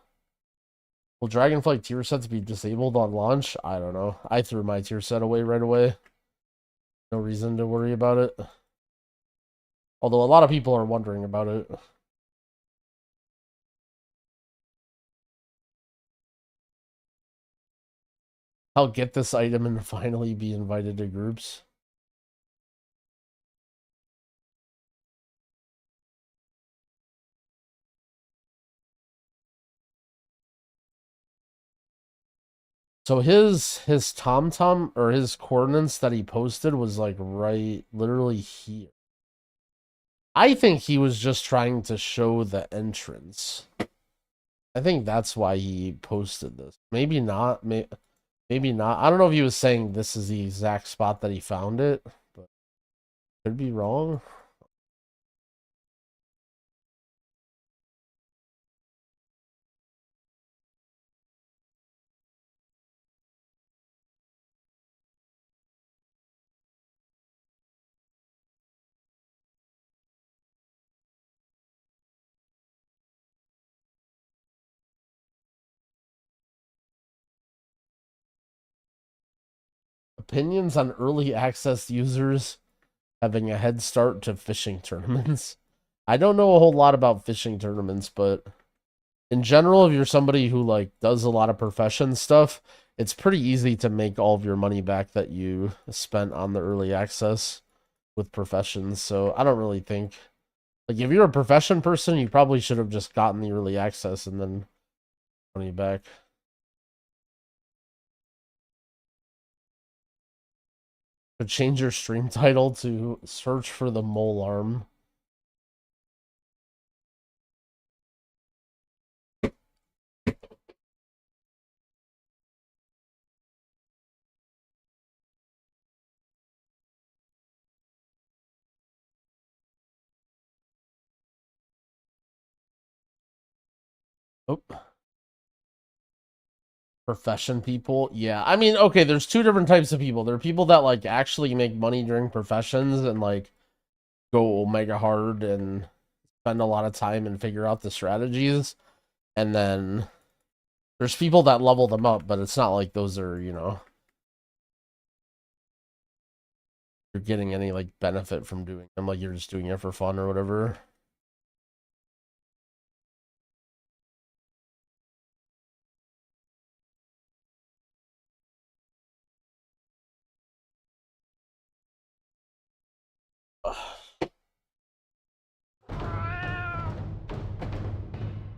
Will Dragonflight tier sets be disabled on launch? I don't know. I threw my tier set away right away. No reason to worry about it. Although a lot of people are wondering about it. I'll get this item and finally be invited to groups. So his TomTom or his coordinates that he posted was like right literally here. I think he was just trying to show the entrance. I think that's why he posted this. Maybe not. Maybe not. I don't know if he was saying this is the exact spot that he found it, but could be wrong. Opinions on early access users having a head start to fishing tournaments. I don't know a whole lot about fishing tournaments, but in general, if you're somebody who like does a lot of profession stuff, it's pretty easy to make all of your money back that you spent on the early access with professions. So I don't really think, like, if you're a profession person, you probably should have just gotten the early access and then money back. But change your stream title to search for the Molearm. Oh. Profession people. Yeah, I mean, okay, there's two different types of people. There are people that like actually make money during professions and like go omega hard and spend a lot of time and figure out the strategies. And then there's people that level them up, but it's not like those are, you know, you're getting any like benefit from doing them. Like you're just doing it for fun or whatever.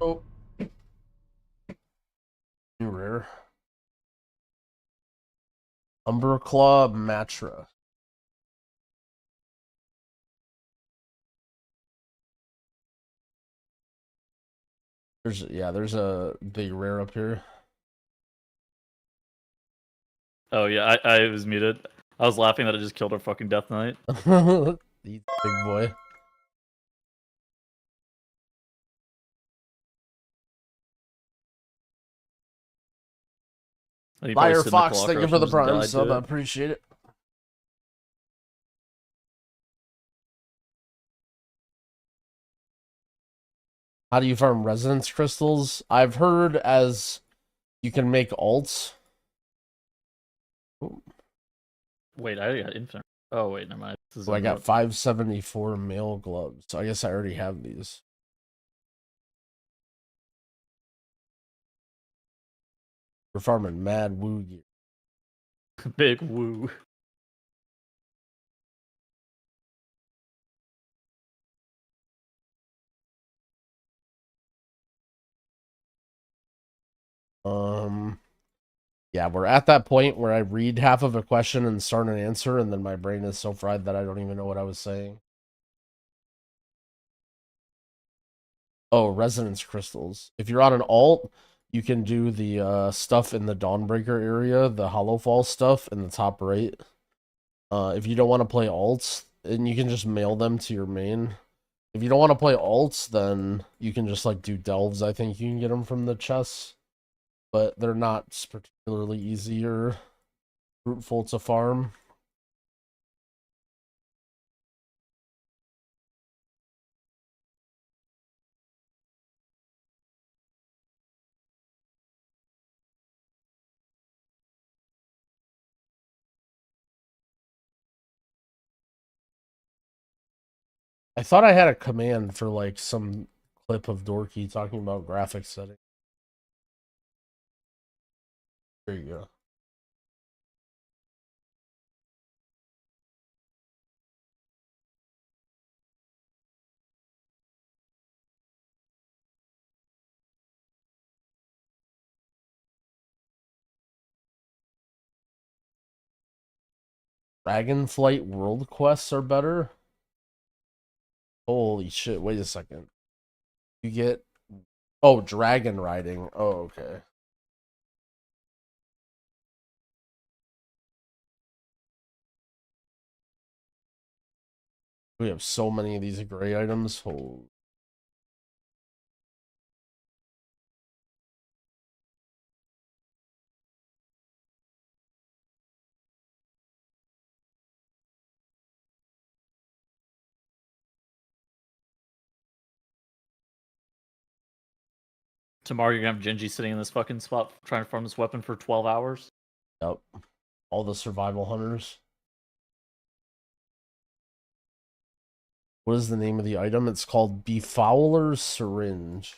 Oh. New rare. Umberclaw Matra. There's a big rare up here. Oh yeah, I was muted. I was laughing that it just killed our fucking Death Knight. Big boy. Firefox, thank you for the prime sub. I appreciate it. How do you farm resonance crystals? I've heard as you can make alts. Ooh. Wait, I got infinite. Oh wait, never mind. So I got 574 male gloves. So I guess I already have these. We're farming mad woo gear. Big woo. Yeah, we're at that point where I read half of a question and start an answer, and then my brain is so fried that I don't even know what I was saying. Oh, resonance crystals. If you're on an alt, you can do the stuff in the Dawnbreaker area, the Hollow Fall stuff in the top right. If you don't want to play alts, and you can just mail them to your main. If you don't want to play alts, then you can just like do delves. I think you can get them from the chests, but they're not particularly easy or fruitful to farm. I thought I had a command for like some clip of Dorky talking about graphics setting. There you go. Dragonflight world quests are better? Holy shit, wait a second. You get... Oh, dragon riding. Oh, okay. We have so many of these gray items. Holy... Tomorrow you're gonna have Genji sitting in this fucking spot trying to farm this weapon for 12 hours. Yep. All the survival hunters. What is the name of the item? It's called Befouler's Syringe.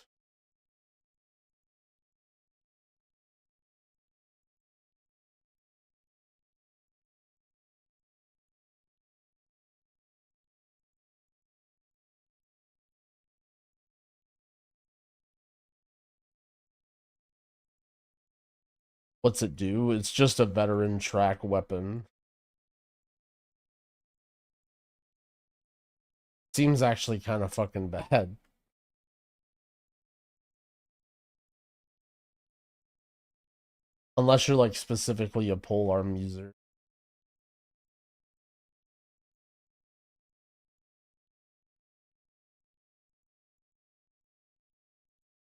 What's it do? It's just a veteran track weapon. Seems actually kind of fucking bad. Unless you're like specifically a polearm user.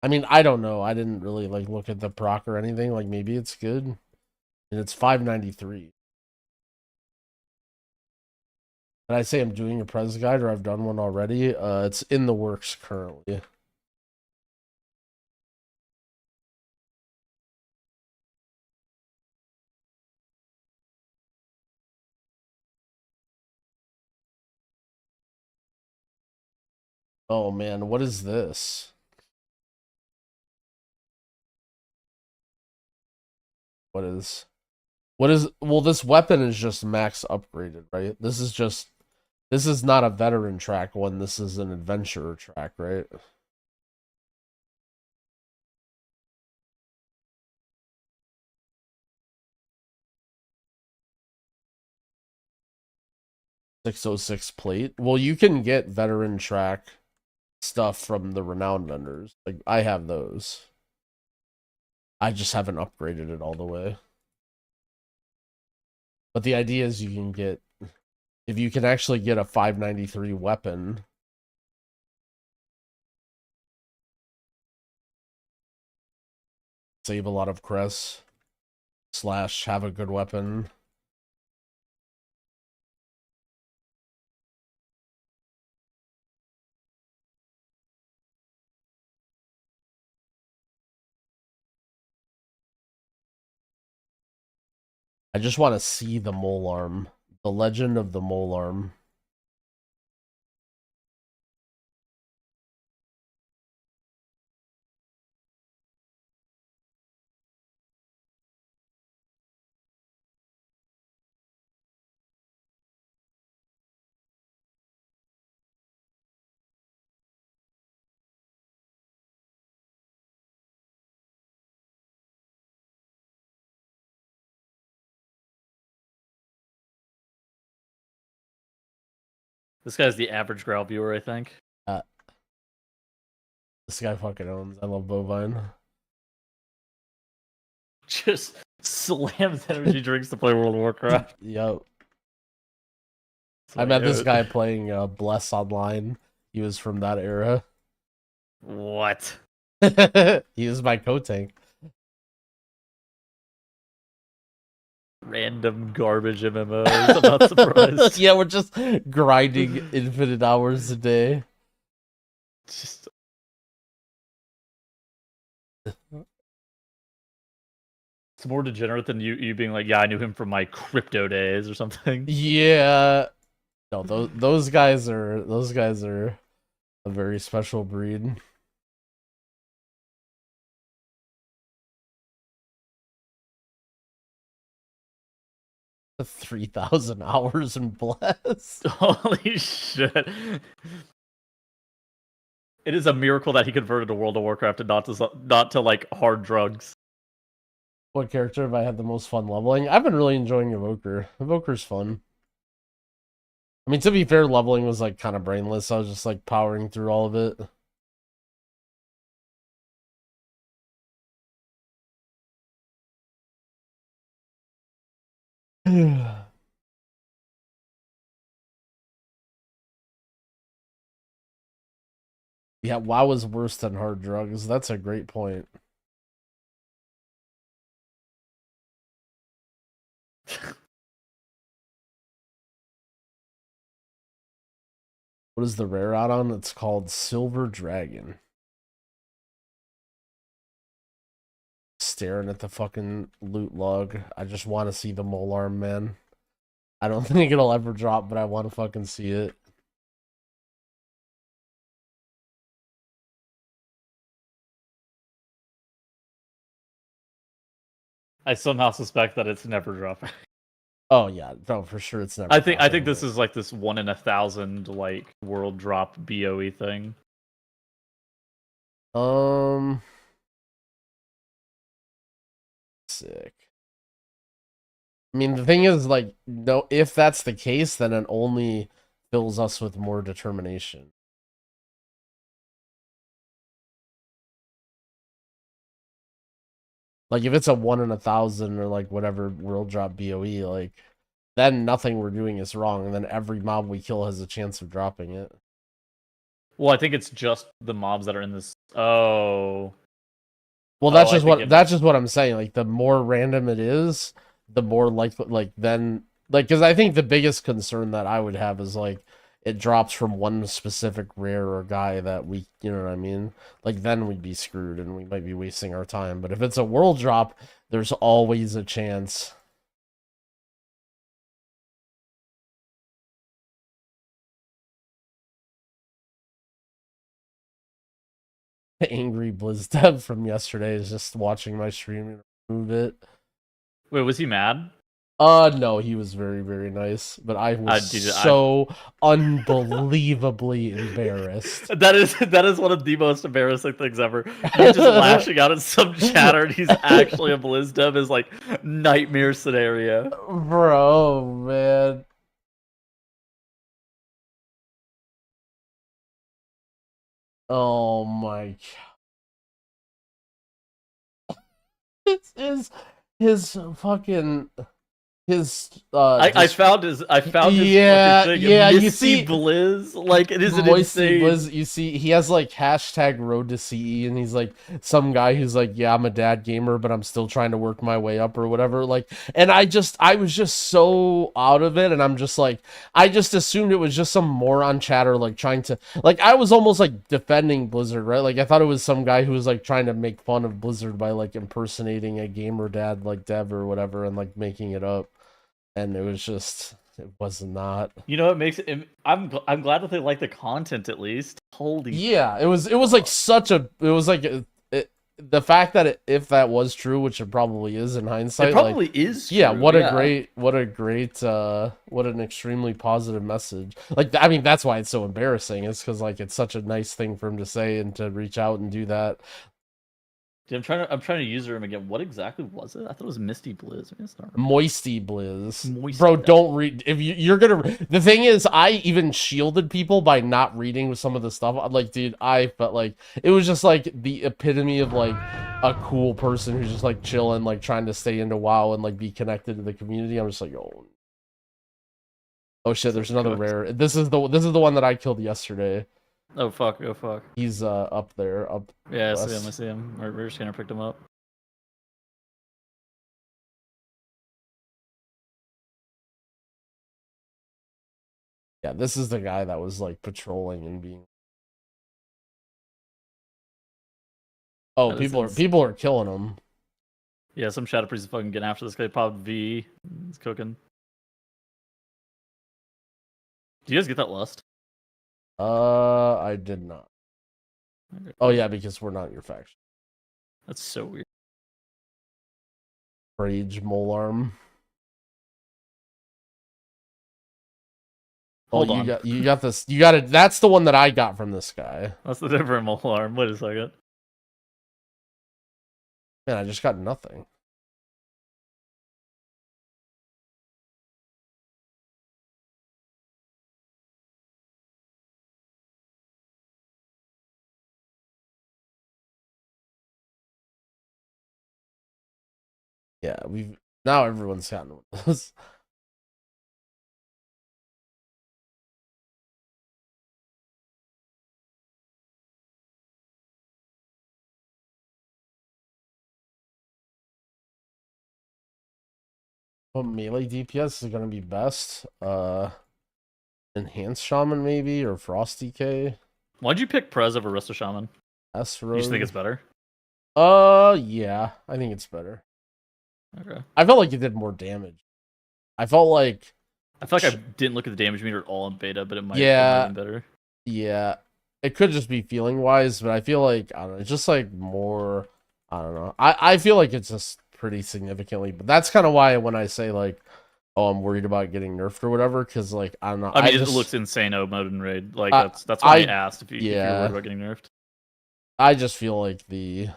I mean, I don't know. I didn't really like look at the proc or anything. Like maybe it's good. And it's 593. Did I say I'm doing a Prez guide or I've done one already? It's in the works currently. Oh man, what is this? What is... Well, this weapon is just max upgraded, right? This is not a veteran track one, this is an adventurer track, right? .606 plate. Well, you can get veteran track stuff from the renowned vendors. Like I have those. I just haven't upgraded it all the way. But the idea is you can get, if you can actually get a 593 weapon, save a lot of cress, / have a good weapon. I just want to see the Molearm. The Legend of the Molearm. This guy's the average Growl viewer, I think. This guy fucking owns. I love Bovine. Just slams energy drinks to play World of Warcraft. Yep. Like, I met this guy playing Bless online. He was from that era. What? He was my co-tank. Random garbage MMOs. I'm not surprised. Yeah, we're just grinding infinite hours a day. Just it's more degenerate than you being like, yeah, I knew him from my crypto days or something. Yeah. No, those guys are a very special breed. The 3,000 hours in Bless. Holy shit. It is a miracle that he converted to World of Warcraft and not to like hard drugs. What character have I had the most fun leveling? I've been really enjoying Evoker. Evoker's fun. I mean, to be fair, leveling was like kind of brainless. I was just like powering through all of it. Yeah, WoW was worse than hard drugs. That's a great point. What is the rare out on? It's called Silver Dragon. Staring at the fucking loot log. I just want to see the Molearm, man. I don't think it'll ever drop, but I want to fucking see it. I somehow suspect that it's never dropping. Oh yeah, no, for sure it's never. I think this is like this 1 in 1,000 like world drop BOE thing. Sick. I mean, the thing is, like, no, if that's the case, then it only fills us with more determination. Like, if it's a 1 in 1,000 or like whatever world drop BOE, like, then nothing we're doing is wrong, and then every mob we kill has a chance of dropping it. Well, I think it's just the mobs that are in this. Oh. Well, that's just what I'm saying. Like, the more random it is, the more likely, like, then, like, because I think the biggest concern that I would have is like it drops from one specific rare or guy that we, you know what I mean? Like, then we'd be screwed and we might be wasting our time. But if it's a world drop, there's always a chance. Angry BlizzDev from yesterday is just watching my stream and remove it. Wait, was he mad? No, he was very, very nice, but I was so unbelievably embarrassed. That is one of the most embarrassing things ever. You're just lashing out at some chatter, and he's actually a BlizzDev is like nightmare scenario. Bro, man. Oh my god. This is his fucking I found his yeah, fucking thing. Yeah, Misty you see Blizz, like it is an Moisty insane Blizz, you see he has like hashtag road to CE, and he's like some guy who's like, yeah, I'm a dad gamer, but I'm still trying to work my way up or whatever. Like, and I was just so out of it, and I'm just like, I just assumed it was just some moron chatter like trying to, like, I was almost like defending Blizzard, right? Like, I thought it was some guy who was like trying to make fun of Blizzard by like impersonating a gamer dad like dev or whatever and like making it up. And it was just, it was not. You know, it makes it. I'm glad that they like the content at least. Holy. Yeah, it was like such a. It was like the fact that if that was true, which it probably is in hindsight, it probably like, is. True, yeah, what an extremely positive message. Like, I mean, that's why it's so embarrassing. It's because like it's such a nice thing for him to say and to reach out and do that. I'm trying to user him again. What exactly was it? I thought it was Misty Blizz. Moisty Blizz. Bro, don't read. If you're gonna. The thing is, I even shielded people by not reading some of the stuff. Like, dude, I felt like it was just like the epitome of like a cool person who's just like chilling, like trying to stay into WoW and like be connected to the community. I'm just like, oh shit, there's another rare. This is the one that I killed yesterday. Oh fuck! Oh fuck! He's up there, up. Yeah, I west. see him. I see him. We're just gonna pick him up. Yeah, this is the guy that was like patrolling and being. Oh, people are killing him. Yeah, some Shadow Priest is fucking getting after this guy. Pop V. He's cooking. Do you guys get that lust? I did not. Okay. Oh yeah, because we're not your faction. That's so weird. Rage Molearm. Hold oh, on. You got this. You got it. That's the one that I got from this guy. That's the different Molearm. Wait a second. Man, I just got nothing. Yeah, now everyone's gotten one of those. Well, melee DPS is gonna be best. Enhanced Shaman maybe, or Frost DK. Why'd you pick Prez over Resto Shaman? S You just think it's better? Yeah, I think it's better. Okay. I felt like it did more damage. I felt like I didn't look at the damage meter at all in beta, but it might Yeah. have been better. Yeah, it could just be feeling wise, but I feel like I don't know. It's just like more. I don't know. I feel like it's just pretty significantly, but that's kind of why when I say like, oh, I'm worried about getting nerfed or whatever, because like I don't know. I mean, just, it looks insane. Mode and raid. Like that's I why I asked if you're worried about getting nerfed. I just feel like the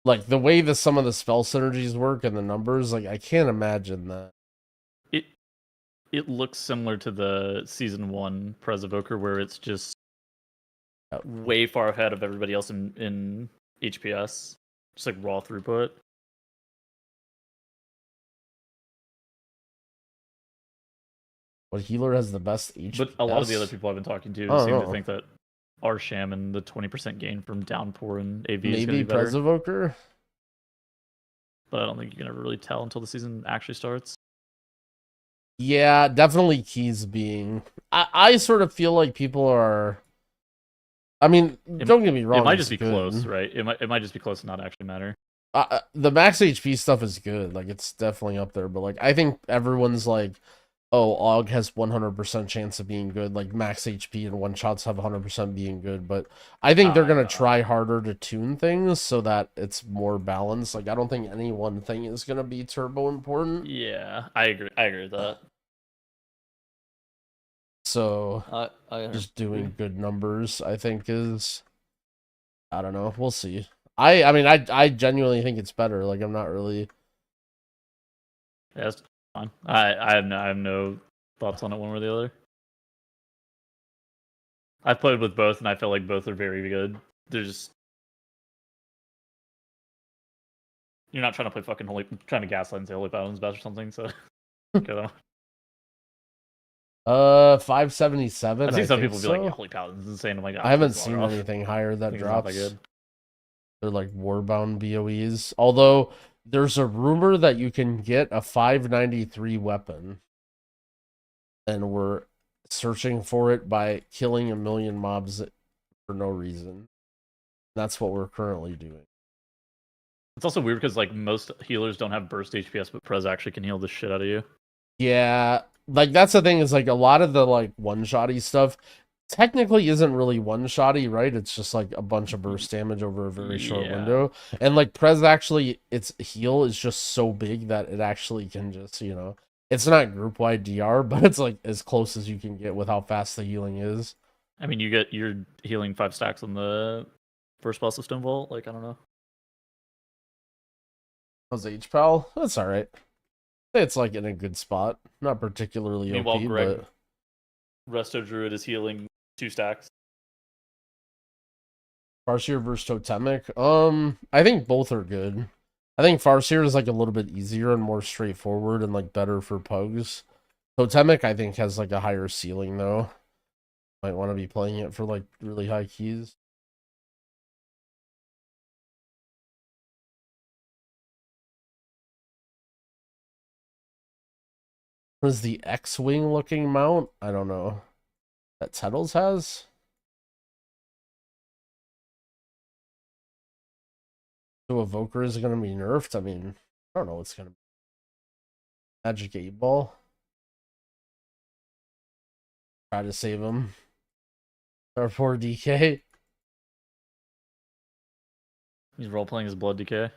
way some of the spell synergies work and the numbers, like I can't imagine that. It looks similar to the season 1 Prez Evoker, where it's just way far ahead of everybody else in HPS, just like raw throughput. What healer has the best HPS? But a lot of the other people I've been talking to seem to think that our sham and the 20% gain from downpour and AV is going to be better. Prez Evoker? But I don't think you can ever really tell until the season actually starts. Yeah, definitely keys being. I sort of feel like people are. I mean, don't get me wrong. It might just be close, right? It might just be close and not actually matter. The max HP stuff is good. Like, it's definitely up there. But, like, I think everyone's like, oh, AUG has 100% chance of being good. Like, max HP and one-shots have 100% being good. But I think they're going to try harder to tune things so that it's more balanced. Like, I don't think any one thing is going to be turbo important. Yeah, I agree with that. So, just doing good numbers, I think, is... I don't know. We'll see. I mean, I genuinely think it's better. Like, I'm not really... Yeah, it's fine. I have no thoughts on it one way or the other. I've played with both, and I feel like both are very good. They're just... You're not trying to play fucking trying to gaslight and say Holy Paladin's best or something, so... 577. I've seen some people be like, Holy Paladin's insane. I'm like, I haven't seen anything higher that drops. They're like Warbound BOEs. Although, there's a rumor that you can get a 593 weapon. And we're searching for it by killing 1 million mobs for no reason. That's what we're currently doing. It's also weird because like most healers don't have burst HPS, but Prez actually can heal the shit out of you. Yeah, like that's the thing is like a lot of the like one-shotty stuff technically isn't really one-shotty, right? It's just like a bunch of burst damage over a very short window. And like Prez actually, its heal is just so big that it actually can just, you know, it's not group-wide DR, but it's like as close as you can get with how fast the healing is. I mean, you're healing 5 stacks on the first boss of Stone Vault. Like, I don't know. How's H-Pal? That's alright. It's like in a good spot. Not particularly Meanwhile, OP, Greg, but... Resto Druid is healing 2 stacks. Farseer versus Totemic? I think both are good. I think Farseer is like a little bit easier and more straightforward and like better for pugs. Totemic, I think, has like a higher ceiling though. Might want to be playing it for like really high keys. What is the X-Wing looking mount? I don't know. That Tettles has? So Evoker is going to be nerfed? I mean, I don't know what's going to be. Magic 8 Ball. Try to save him. Or poor DK. He's role-playing his Blood Decay.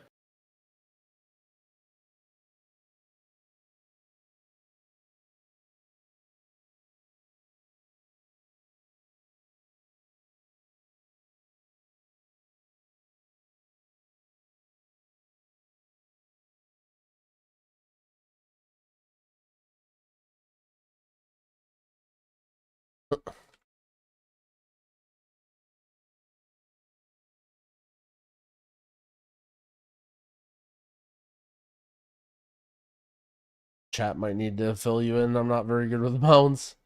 Chat might need to fill you in. I'm not very good with mounts.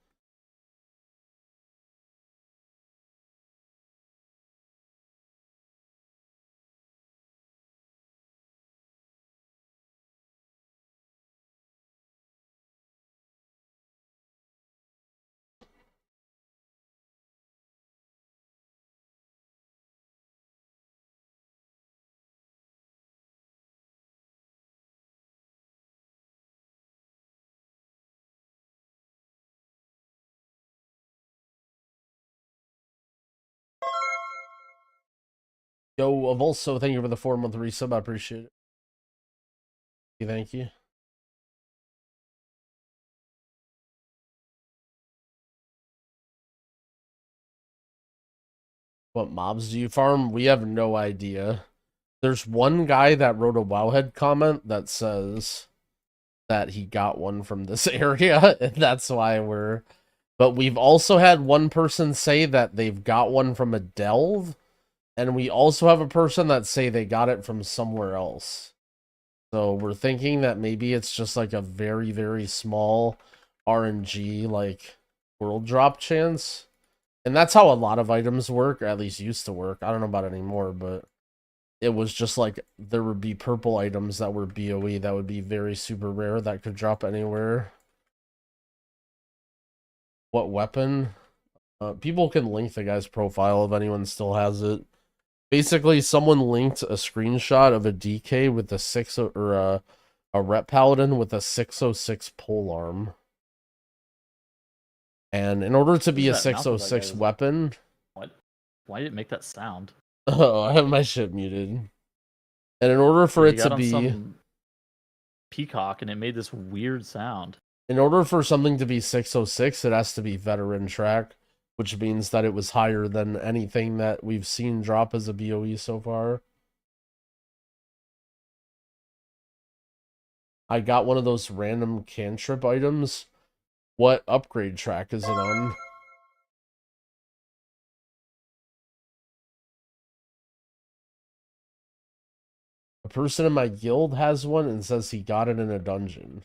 Yo, Avulso, thank you for the 4-month resub. I appreciate it. Thank you. What mobs do you farm? We have no idea. There's one guy that wrote a Wowhead comment that says that he got one from this area, and that's why we're... But we've also had one person say that they've got one from a delve, and we also have a person that say they got it from somewhere else. So we're thinking that maybe it's just like a very, very small RNG, like, world drop chance. And that's how a lot of items work, or at least used to work. I don't know about it anymore, but it was just like there would be purple items that were BOE that would be very super rare that could drop anywhere. What weapon? People can link the guy's profile if anyone still has it. Basically, someone linked a screenshot of a DK with a 6 or a rep paladin with a 606 polearm. And in order to be a 606 weapon... What? Why did it make that sound? Oh, I have my shit muted. And in order for it to be... Some peacock, and it made this weird sound. In order for something to be 606, it has to be veteran track, which means that it was higher than anything that we've seen drop as a BOE so far. I got one of those random cantrip items. What upgrade track is it on? A person in my guild has one and says he got it in a dungeon.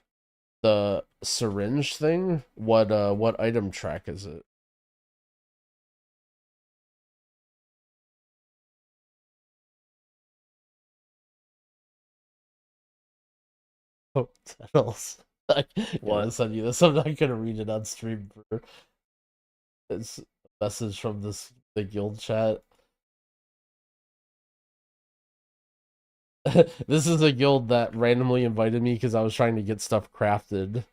The syringe thing? What item track is it? Oh, Tettles. I gotta send you this. I'm not gonna read it on stream. It's a message from the guild chat. This is a guild that randomly invited me because I was trying to get stuff crafted.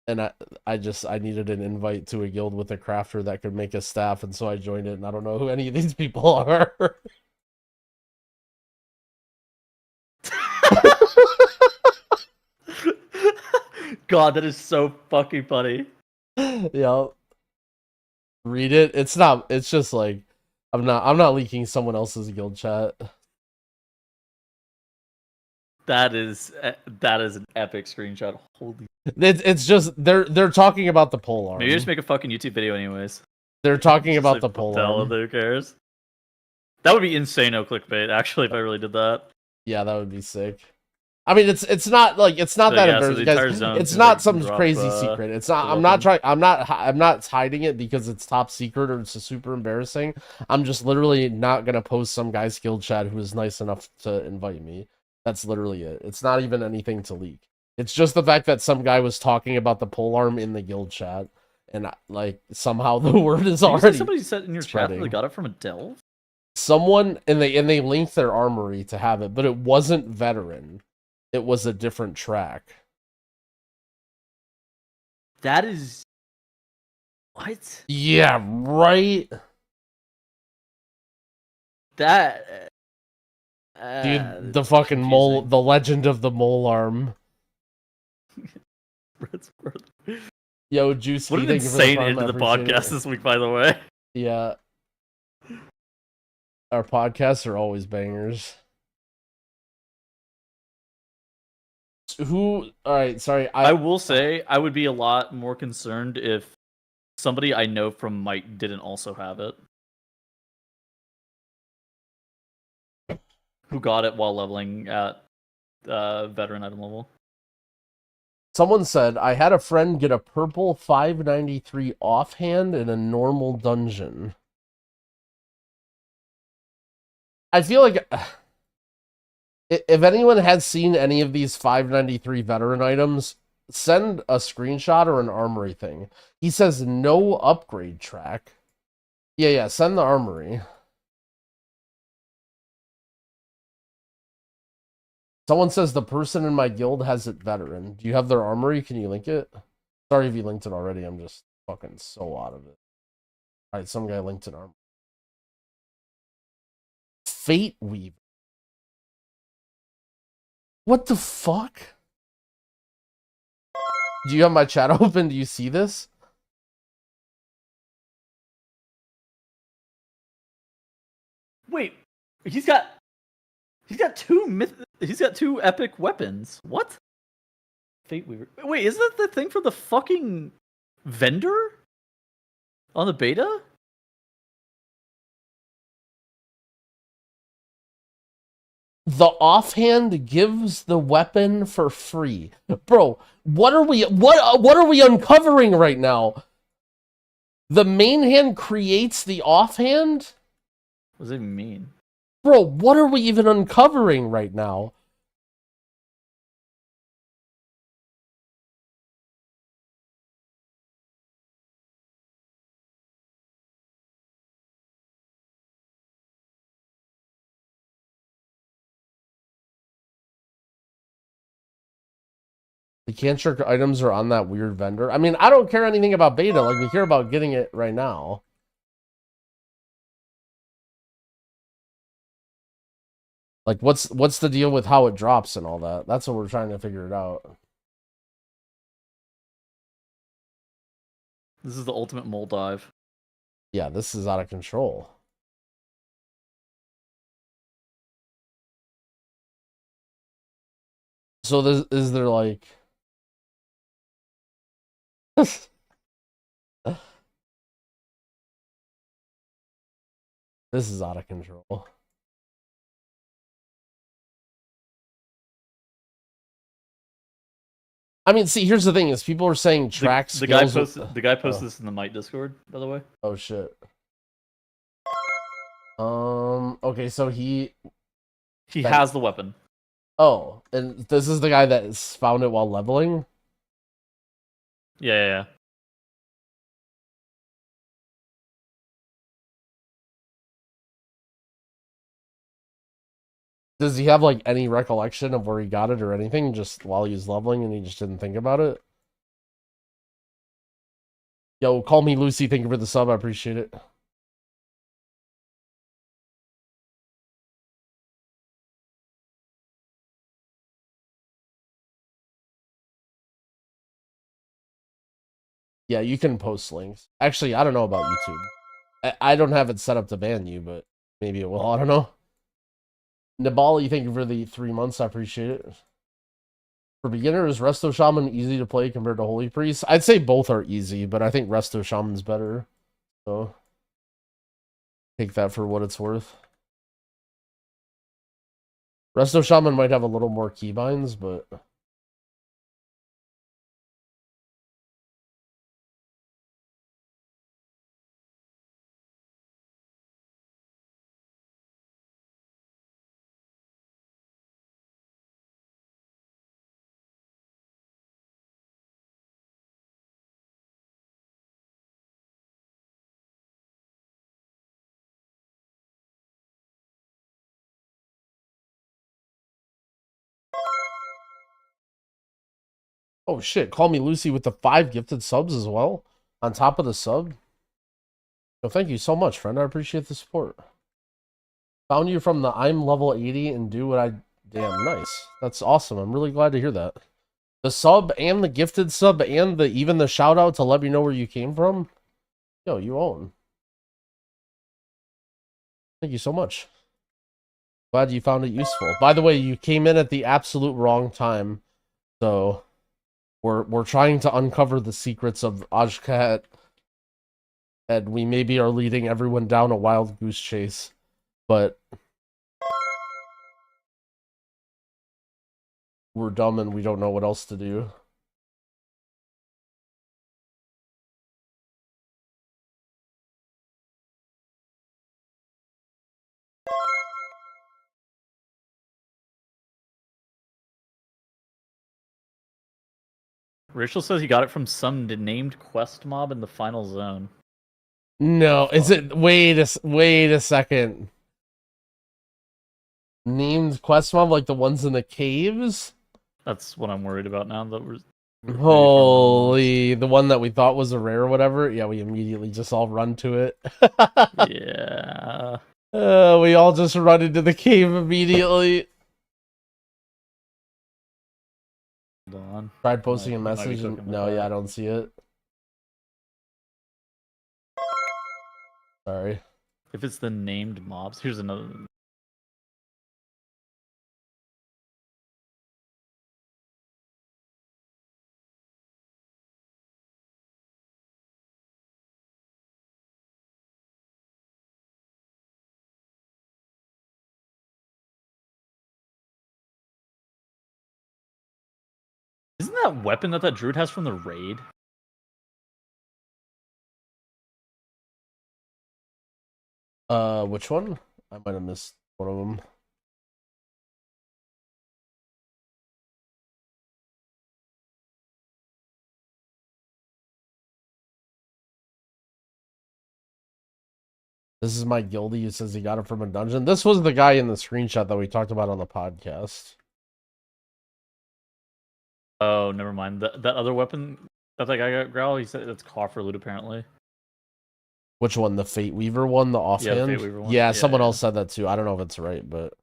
And I needed an invite to a guild with a crafter that could make a staff, and so I joined it, and I don't know who any of these people are. God, that is so fucking funny. Yeah. Read it. It's just like I'm not leaking someone else's guild chat. That is an epic screenshot. Holy. It's just they're talking about the polearm. Maybe just make a fucking YouTube video anyways. They're talking Just about like, the polearm. Who cares? That would be insane, no clickbait. Actually, if I really did that. Yeah, that would be sick. I mean, it's not like it's not So, that yeah, so embarrassing. the entire guys. zone It's can, not like, some drop, crazy secret. It's not. the I'm not weapon. trying. I'm not hiding it because it's top secret or it's super embarrassing. I'm just literally not gonna post some guy's guild chat who is nice enough to invite me. That's literally it. It's not even anything to leak. It's just the fact that some guy was talking about the polearm in the guild chat, and like somehow the word is Did you say already somebody said in your chat that they spreading. got it from a delve? Someone and they linked their armory to have it, but it wasn't veteran. It was a different track. That is what? Yeah, right. That Dude, the fucking mole, the legend of the Molearm. Yo, Juicy, What an thank you for the insane prime, end I to the appreciate podcast it. this week, by the way. Yeah. Our podcasts are always bangers. Who? All right, sorry. I will say I would be a lot more concerned if somebody I know from Mike didn't also have it. Who got it while leveling at veteran item level? Someone said, I had a friend get a purple 593 offhand in a normal dungeon. I feel like if anyone has seen any of these 593 veteran items, send a screenshot or an armory thing. He says no upgrade track. Yeah, send the armory. Someone says the person in my guild has it veteran. Do you have their armory? Can you link it? Sorry if you linked it already. I'm just fucking so out of it. Alright, some guy linked an armory. Fate Weaver. What the fuck? Do you have my chat open? Do you see this? Wait, he's got two epic weapons. What? Fate Weaver. Wait, isn't that the thing for the fucking vendor on the beta? The offhand gives the weapon for free. Bro, what are we uncovering right now? The main hand creates the offhand? What does it even mean? Bro, what are we even uncovering right now? The cantrip items are on that weird vendor. I mean, I don't care anything about beta. Like, we care about getting it right now. Like, what's the deal with how it drops and all that? That's what we're trying to figure it out. This is the ultimate mole dive. Yeah, this is out of control. So is there like... This is out of control. I mean, see, here's the thing: is people are saying track The guy skills. posted this in the Might Discord, by the way. Oh shit. Okay, so he has the weapon. Oh, and this is the guy that found it while leveling? Yeah. Does he have like any recollection of where he got it or anything just while he was leveling and he just didn't think about it? Yo, call me Lucy. Thank you for the sub. I appreciate it. Yeah, you can post links. Actually, I don't know about YouTube. I don't have it set up to ban you, but maybe it will. I don't know. Nabali, thank you for the 3 months. I appreciate it. For beginners, Resto Shaman easy to play compared to Holy Priest. I'd say both are easy, but I think Resto Shaman's better. So take that for what it's worth. Resto Shaman might have a little more keybinds, but... Oh shit, Call Me Lucy with the 5 gifted subs as well. On top of the sub. So thank you so much, friend. I appreciate the support. Found you from the I'm level 80 and do what I... Damn, nice. That's awesome. I'm really glad to hear that. The sub and the gifted sub and even the shout out to let me know where you came from. Yo, you own. Thank you so much. Glad you found it useful. By the way, you came in at the absolute wrong time. So... We're trying to uncover the secrets of Ajkat, and we maybe are leading everyone down a wild goose chase, but we're dumb and we don't know what else to do. Rachel says he got it from some named quest mob in the final zone. No, is it? Wait a second. Named quest mob like the ones in the caves? That's what I'm worried about now. That we're Holy, the one that we thought was a rare or whatever. Yeah, we immediately just all run to it. Yeah. We all just run into the cave immediately. Hold on. Tried posting a Might be message and talking no, about yeah, I that. don't see it. Sorry. If it's the named mobs, here's another. Isn't that weapon that druid has from the raid? Which one? I might have missed one of them. This is my guildie who says he got it from a dungeon. This was the guy in the screenshot that we talked about on the podcast. Oh, never mind. That other weapon that guy got, Growl, he said it's coffer loot apparently. Which one? The Fate Weaver one? The offhand? Yeah, the Fate Weaver one. Yeah, Yeah, someone yeah. else said that too. I don't know if it's right, but...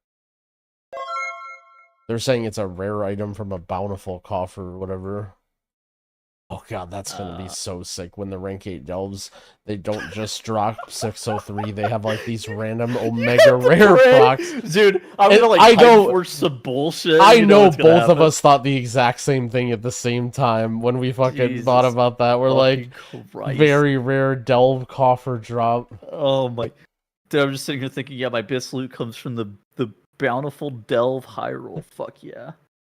They're saying it's a rare item from a bountiful coffer or whatever. Oh god, that's gonna be so sick when the rank 8 delves, they don't just drop 603, they have like these random omega rare procs. Dude, I'm gonna like I know for some bullshit. I you know what's gonna both of happen. us thought the exact same thing at the same time when we fucking Jesus thought about that. We're like, Christ. very rare delve coffer drop. Oh my. Dude, I'm just sitting here thinking, yeah, my best loot comes from the bountiful delve high roll. Fuck yeah.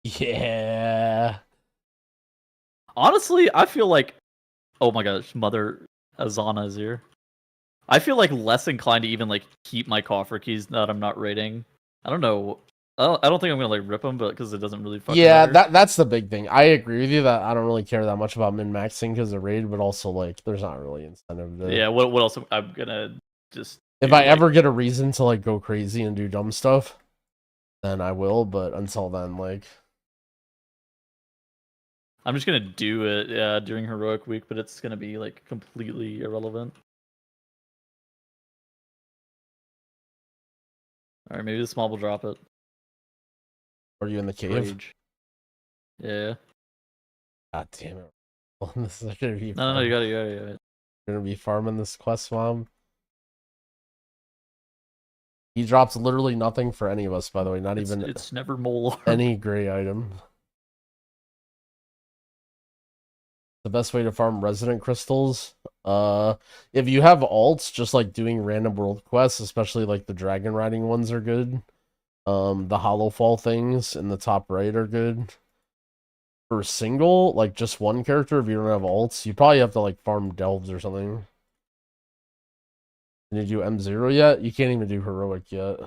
Yeah. Honestly, I feel like, oh my gosh, Mother Azana is here. I feel like less inclined to even like keep my coffer keys that I'm not raiding. I don't know. I don't think I'm gonna like rip them, but because it doesn't really fucking Yeah, matter. that's the big thing. I agree with you that I don't really care that much about min-maxing because of raid, but also like there's not really incentive to... Yeah, what else I'm gonna just If do, I like- ever get a reason to like go crazy and do dumb stuff, then I will, but until then, like... I'm just gonna do it during heroic week, but it's gonna be like completely irrelevant. Alright, maybe this mob will drop it. Are you in the cave? Rage. Yeah. God damn it. This is gonna be No, you got it. You're gonna be farming this quest mob. He drops literally nothing for any of us, by the way, not even It's never Molearm. any gray item. The best way to farm resident crystals, if you have alts, just like doing random world quests, especially like the dragon riding ones are good. The hollow fall things in the top right are good. For single, like just one character, if you don't have alts, you probably have to like farm delves or something. Can you do M0 yet? You can't even do heroic yet.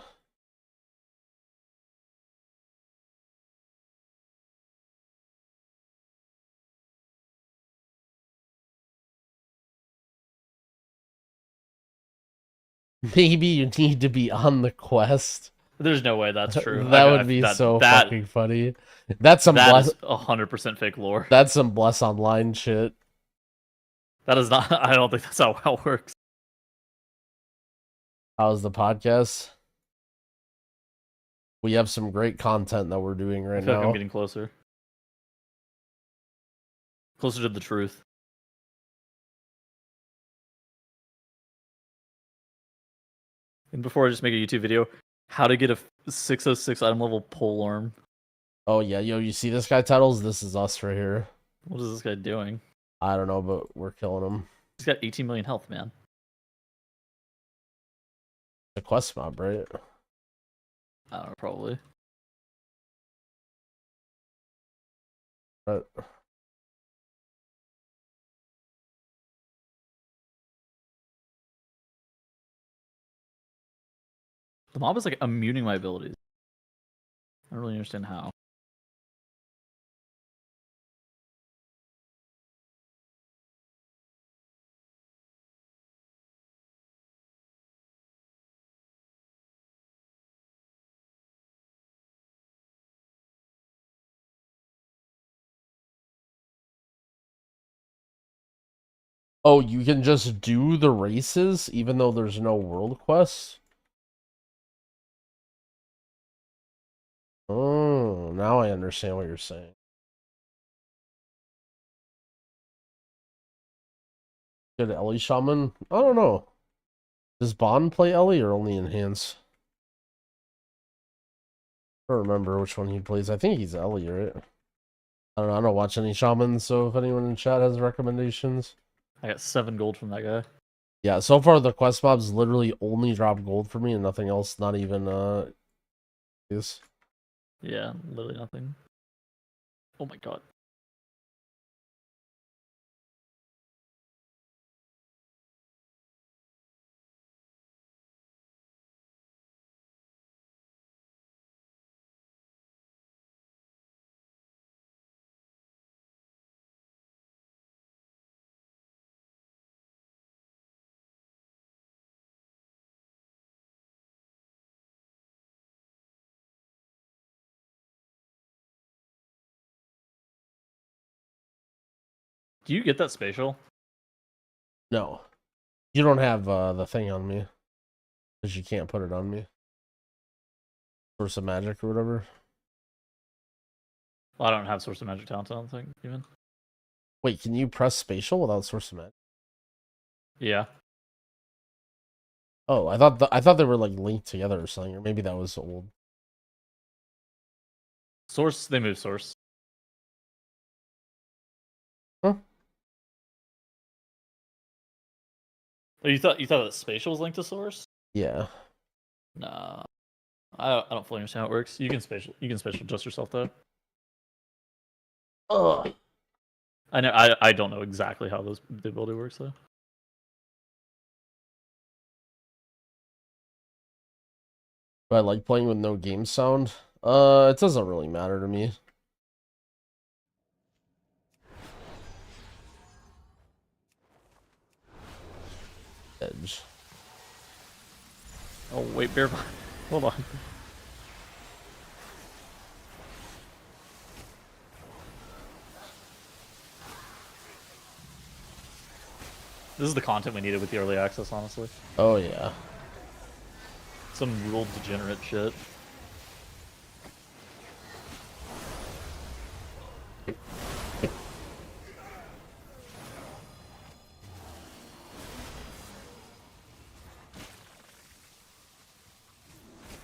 Maybe you need to be on the quest. There's no way that's true. That would be so fucking funny. That's some that is 100% fake lore. That's some Bless Online shit. That is not. I don't think that's how it works. How's the podcast? We have some great content that we're doing right I feel now. like I'm getting closer. Closer to the truth. And before I just make a YouTube video, how to get a 606 item level pole arm. Oh yeah, yo, you see this guy titles? This is us right here. What is this guy doing? I don't know, but we're killing him. He's got 18 million health, man. The quest mob, right? I don't know, probably. But the mob is like immuning my abilities. I don't really understand how. oh, you can just do the races even though there's no world quests? Oh, now I understand what you're saying. Good Ellie Shaman? I don't know. Does Bond play Ellie or only Enhance? I don't remember which one he plays. I think he's Ellie, right? I don't know. I don't watch any Shamans, so if anyone in chat has recommendations. I got 7 gold from that guy. Yeah, so far the quest mobs literally only drop gold for me and nothing else, not even is. Yeah, literally nothing. Oh my god. Do you get that spatial? No. You don't have the thing on me. Because you can't put it on me. Source of magic or whatever. Well, I don't have source of magic talent, I don't think, even. Wait, can you press spatial without source of magic? Yeah. Oh, I thought they were like linked together or something, or maybe that was old. Source, they move source. Huh? Oh, you thought that spatial was linked to source? Yeah. Nah. I don't fully understand how it works. You can spatial adjust yourself though. Ugh. I don't know exactly how the ability works though. Do I like playing with no game sound? It doesn't really matter to me. Edge. Oh wait, bear. Hold on. This is the content we needed with the early access, honestly. Oh yeah. Some rule degenerate shit.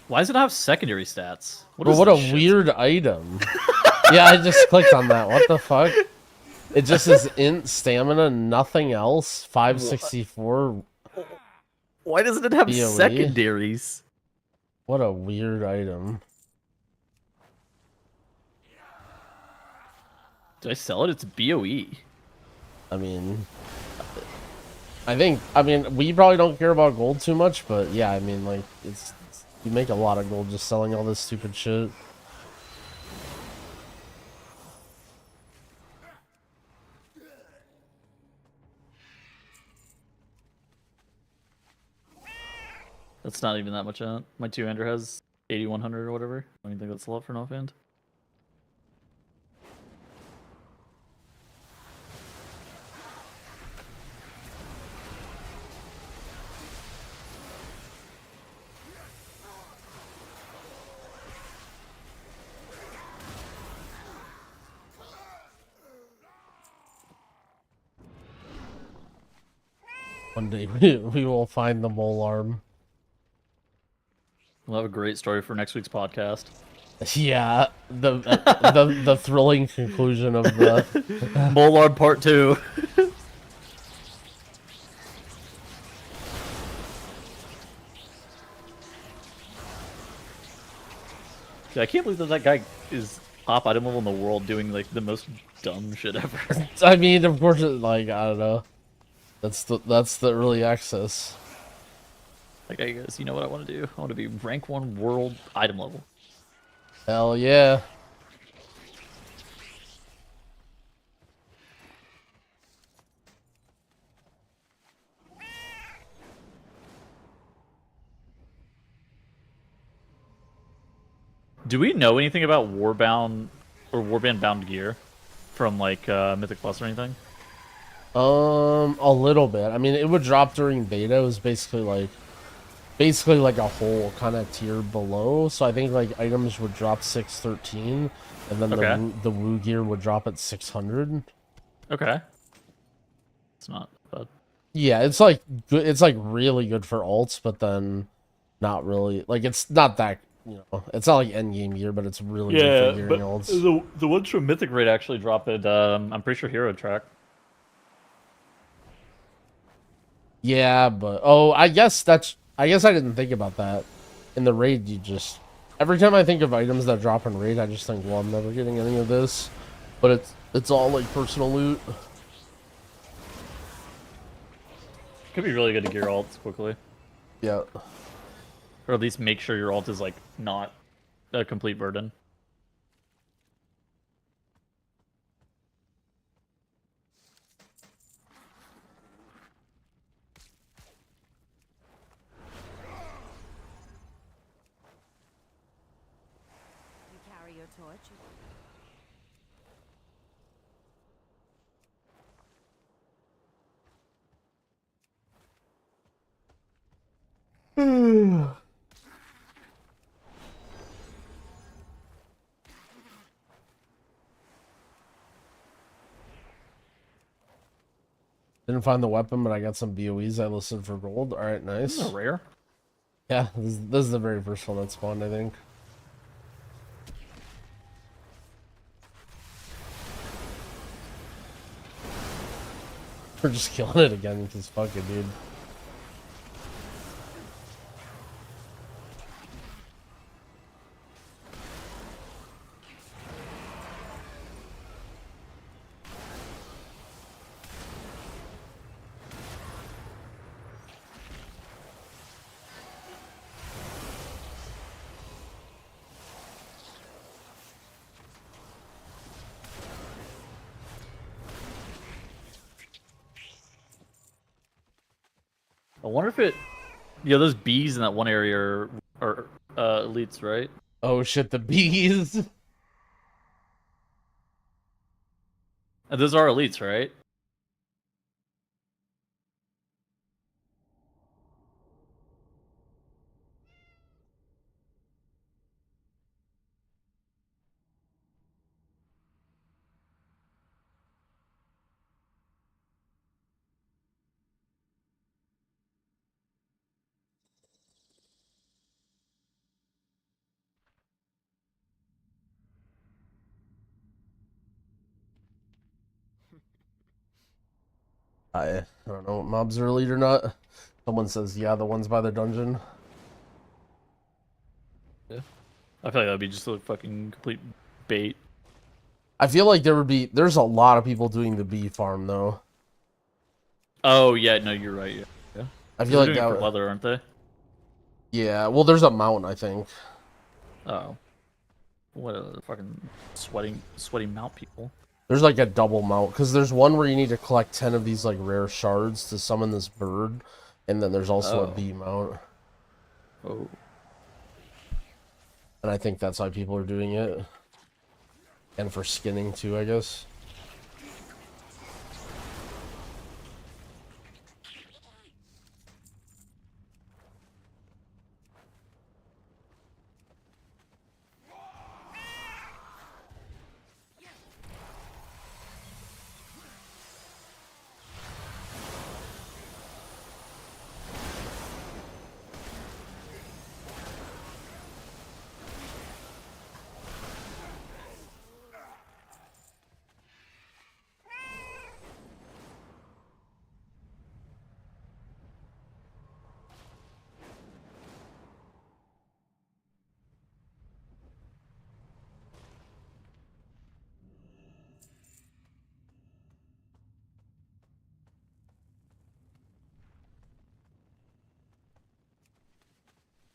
Why does it have secondary stats? What a weird item. Yeah, I just clicked on that. What the fuck? It just says int stamina, nothing else. 564. Why doesn't it have BOE? secondaries? What a weird item. Did I sell it? It's BOE. I mean, I mean, we probably don't care about gold too much, but yeah, I mean, like, you make a lot of gold just selling all this stupid shit. That's not even that much out. My two-hander has 8100 or whatever. I don't think that's a lot for an offhand. One day we will find the Molearm. We'll have a great story for next week's podcast. Yeah, the thrilling conclusion of the Molearm Part 2. Dude, I can't believe that guy is top item level in the world doing like the most dumb shit ever. I mean, of course, like, I don't know. That's the early access. Like, I guess, you know what I want to do? I want to be rank 1 world item level. Hell yeah. Do we know anything about Warbound or Warband bound gear from like Mythic Plus or anything? A little bit. I mean, it would drop during beta. It was basically like a whole kind of tier below. So I think like items would drop 613, and then the Woo gear would drop at 600. Okay. It's not bad. Yeah, it's like good. It's like really good for alts, but then not really. Like, it's not that, you know, it's not like end game gear, but it's really good for gearing alts. The ones from Mythic Raid actually drop it. I'm pretty sure Hero Track. Yeah, but I guess I didn't think about that. In the raid, you just, every time I think of items that drop in raid, I just think, well, I'm never getting any of this. But it's all like personal loot. Could be really good to gear alts quickly. Yeah. Or at least make sure your alt is like not a complete burden. You carry your torch. Didn't find the weapon, but I got some BOEs. I listed for gold. All right, nice. This is rare. Yeah, this is the very first one that spawned, I think. We're just killing it again because fuck it, dude. I wonder if it... Yeah, those bees in that one area are elites, right? Oh shit, the bees. Those are elites, right? I don't know what mobs are elite or not. Someone says, yeah, the ones by the dungeon. Yeah. I feel like that would be just a fucking complete bait. I feel like there's a lot of people doing the bee farm though. Oh yeah, no, you're right. Yeah. I feel like doing that it for leather, aren't they? Yeah, well, there's a mount, I think. Oh. What a fucking sweaty mount people. There's like a double mount, because there's one where you need to collect 10 of these like rare shards to summon this bird, and then there's also a bee mount. Oh. And I think that's why people are doing it. And for skinning too, I guess.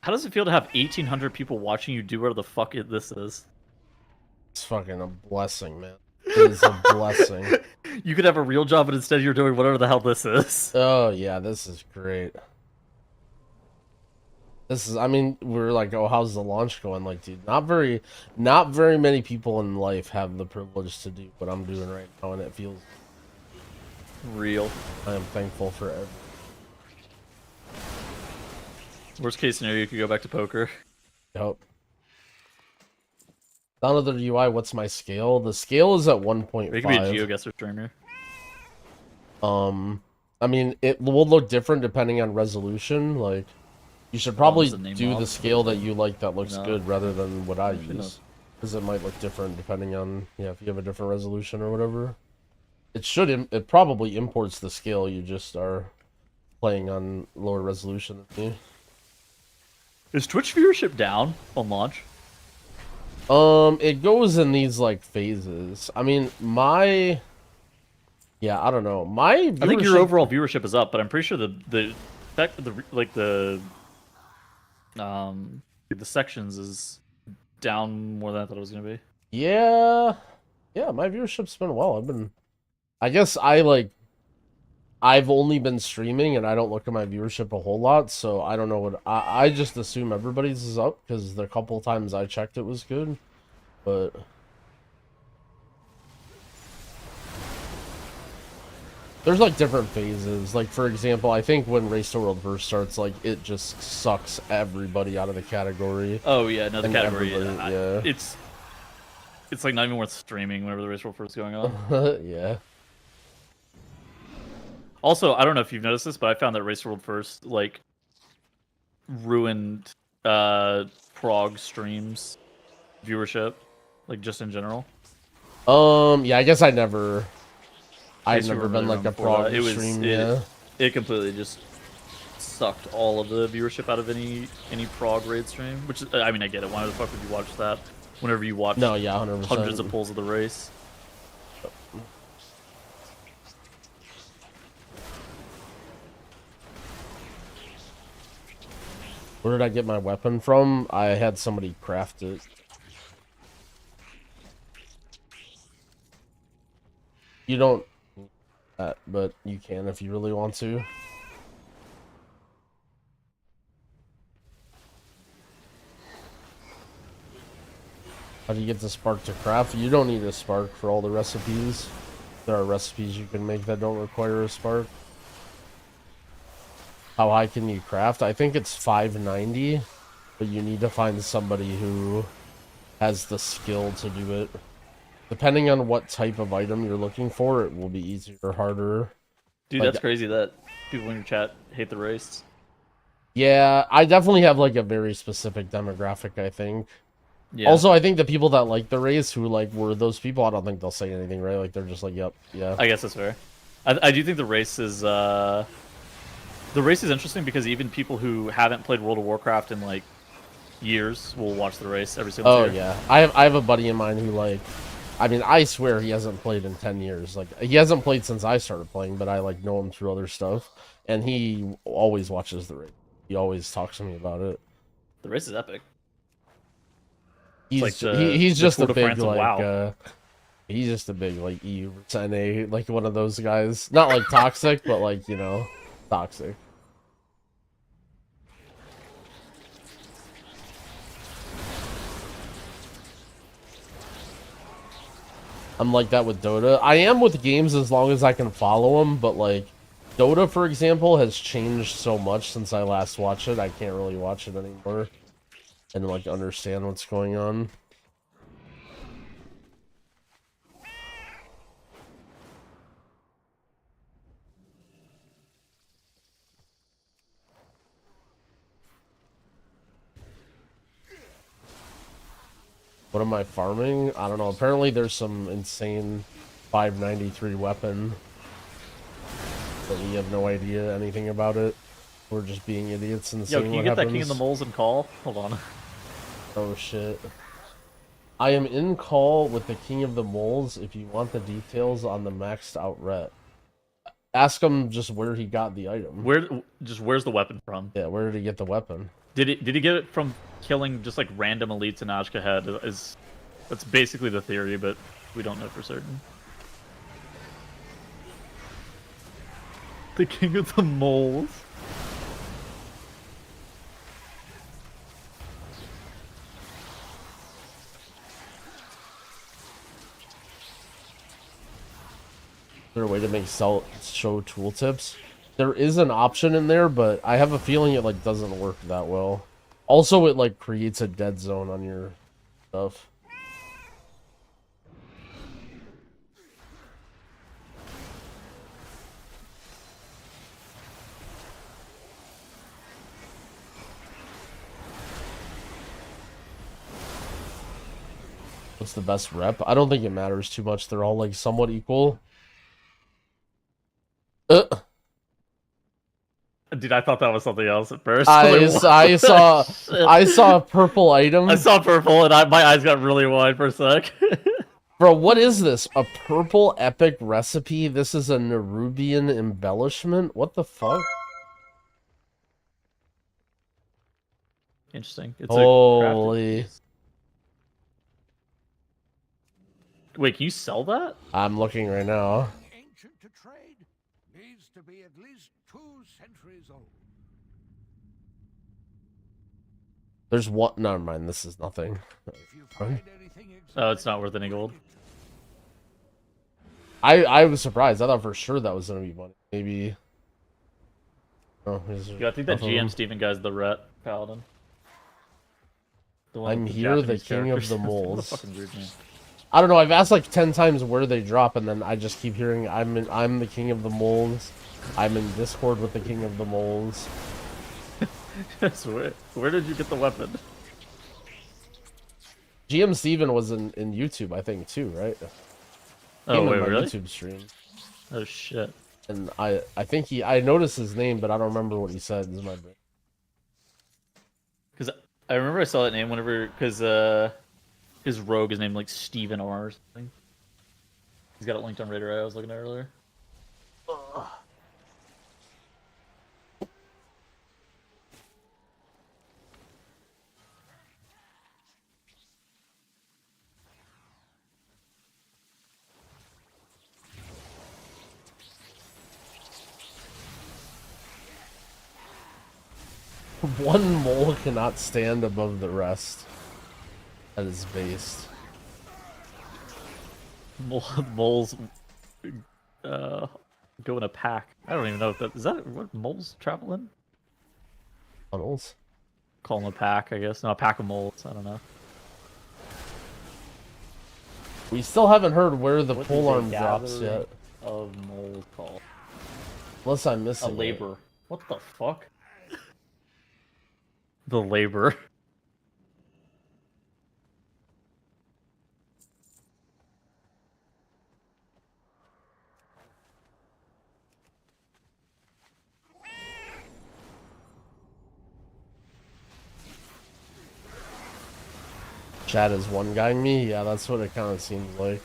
How does it feel to have 1,800 people watching you do whatever the fuck this is? It's fucking a blessing, man. It is a blessing. You could have a real job, but instead you're doing whatever the hell this is. Oh, yeah, this is great. This is, I mean, we're like, oh, how's the launch going? Like, dude, not very many people in life have the privilege to do what I'm doing right now, and it feels real. I am thankful for everything. Worst case scenario, you could go back to poker. Yep. Down to the UI, what's my scale? The scale is at 1.5. It could be a GeoGuessr streamer. I mean, it will look different depending on resolution. Like, you should probably do the scale that you like that looks good rather than what I use. Because it might look different depending on, yeah, if you have a different resolution or whatever. It probably imports the scale, you just are playing on lower resolution than me. Is Twitch viewership down on launch? It goes in these like phases. I mean, I don't know. I think your overall viewership is up, but I'm pretty sure the fact of the sections is down more than I thought it was gonna be. Yeah, my viewership's been well. I guess I've only been streaming and I don't look at my viewership a whole lot, so I don't know what I just assume everybody's is up because the couple times I checked it was good, but there's like different phases. Like for example, I think when Race to World first starts, like it just sucks everybody out of the category. Oh yeah, no, the category. Yeah. It's like not even worth streaming whenever the Race to World first is going on. Yeah. Also, I don't know if you've noticed this, but I found that Race to World First, like, ruined prog streams viewership, like, just in general. Yeah, I guess I've never been like a prog stream, It completely just sucked all of the viewership out of any prog raid stream, which, I mean, I get it. Why the fuck would you watch that whenever you watch 100%. hundreds of pulls of the race? Where did I get my weapon from? I had somebody craft it. You don't, but you can if you really want to. How do you get the spark to craft? You don't need a spark for all the recipes. There are recipes you can make that don't require a spark. How high can you craft? I think it's 590, but you need to find somebody who has the skill to do it. Depending on what type of item you're looking for, it will be easier or harder. Dude, that's crazy that people in your chat hate the race. Yeah, I definitely have like a very specific demographic, I think. Yeah. Also, I think the people that like the race who like were those people, I don't think they'll say anything, right? Like they're just like, yep, yeah. I guess that's fair. I do think the race is interesting because even people who haven't played World of Warcraft in like years will watch the race every single Oh year. yeah, I have a buddy of mine who like, I mean, I swear he hasn't played in 10 years. Like he hasn't played since I started playing, but I like know him through other stuff, and he always watches the race. He always talks to me about it. The race is epic. He's like he's just Tour a de big France of like WoW. He's just a big like EU NA, like one of those guys. Not like toxic, but like, you know, toxic. I'm like that with Dota. I am with games as long as I can follow them, but like Dota, for example, has changed so much since I last watched it. I can't really watch it anymore and like understand what's going on. What am I farming? I don't know. Apparently there's some insane 593 weapon, but we have no idea anything about it. We're just being idiots and Yo, seeing can you what get happens. that King of the Moles and call? Hold on. Oh shit. I am in call with the King of the Moles if you want the details on the maxed out ret. Ask him just where he got the item. Where's the weapon from? Yeah, where did he get the weapon? Did he get it from killing just like random elites in Ashkahead? That's basically the theory, but we don't know for certain. The King of the Moles. Is there a way to make show tooltips? There is an option in there, but I have a feeling it like doesn't work that well. Also, it like creates a dead zone on your stuff. What's the best rep? I don't think it matters too much. They're all like somewhat equal. Dude, I thought that was something else at first. I saw a purple item. I saw purple, and my eyes got really wide for a sec. Bro, what is this? A purple epic recipe? This is a Nerubian embellishment? What the fuck? Interesting. It's holy. Wait, can you sell that? I'm looking right now. Ancient to trade needs to be at least 2 centuries old. There's one. Never mind. This is nothing. If you find anything Oh, it's not worth any gold. I was surprised. I thought for sure that was gonna be money. Maybe. Oh, Yeah, I think that GM Steven guy's the Ret Paladin. I'm here, the king of the moles. Fucking weird name. I don't know. I've asked like 10 times where they drop, and then I just keep hearing I'm the king of the moles. I'm in Discord with the king of the moles. Yes, where did you get the weapon? GM Steven was in YouTube, I think, too, right? Oh, wait, really? YouTube stream. Oh shit. And I think I noticed his name, but I don't remember what he said. This is my brain. Because I remember I saw that name whenever, because his rogue is named like Steven R or something. He's got it linked on Raider I was looking at earlier. One mole cannot stand above the rest. That is based. Moles go in a pack. I don't even know if that is that what moles travel in? Funnels. Call them a pack, I guess. No, a pack of moles. I don't know. We still haven't heard where the What polearm is a drops gathering yet. Of moles called? Unless I'm missing A labor. it. What the fuck? The labor. Chad is one guying me? Yeah, that's what it kind of seems like.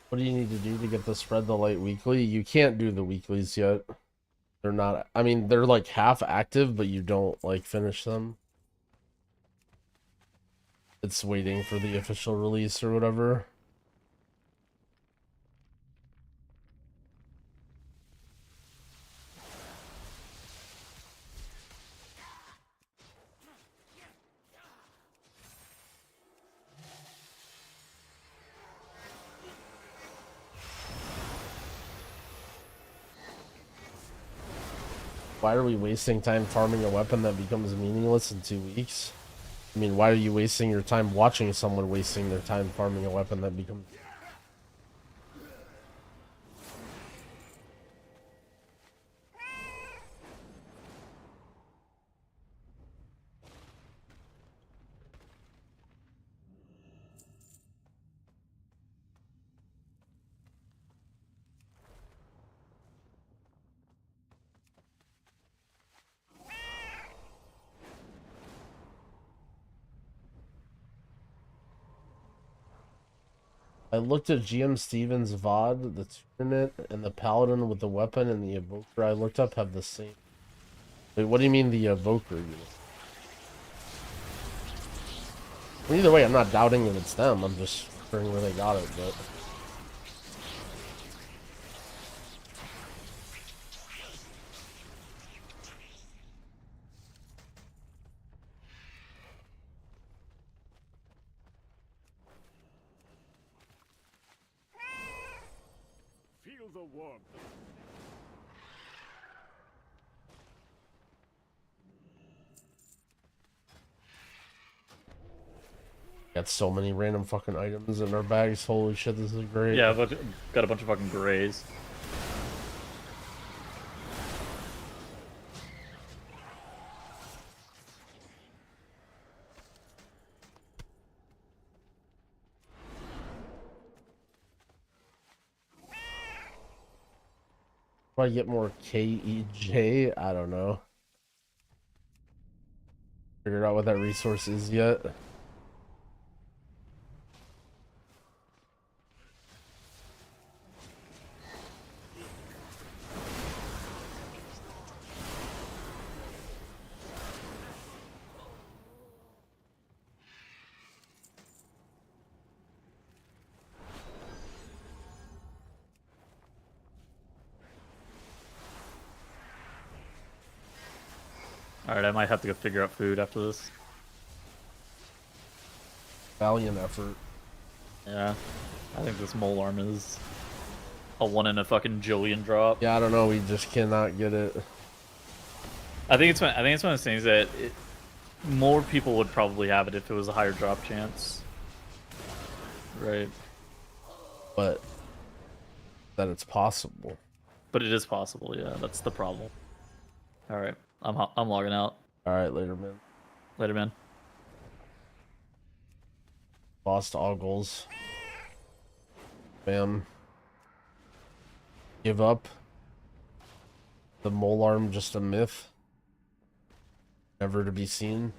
What do you need to do to get the Spread the Light weekly? You can't do the weeklies yet. They're not, I mean, they're like half active, but you don't like finish them. It's waiting for the official release or whatever. Why are we wasting time farming a weapon that becomes meaningless in 2 weeks? I mean, why are you wasting your time watching someone wasting their time farming a weapon that becomes... I looked at GM Stevens' VOD, the tournament, and the Paladin with the weapon and the Evoker I looked up have the same. Wait, what do you mean the Evoker? Well, either way, I'm not doubting that it's them. I'm just wondering where they got it, but... Feel the warmth. Got so many random fucking items in our bags. Holy shit, this is great. Yeah, but got a bunch of fucking grays. Do I get more KEJ? I don't know. Figured out what that resource is yet. Alright, I might have to go figure out food after this. Valiant effort. Yeah. I think this Molearm is a 1 in a fucking jillion drop. Yeah, I don't know, we just cannot get it. I think it's one of those things that more people would probably have it if it was a higher drop chance. Right. But that it's possible. But it is possible, yeah, that's the problem. Alright. I'm logging out. Alright, later, man. Later, man. Lost all goals. Bam. Give up. The Molearm just a myth. Never to be seen.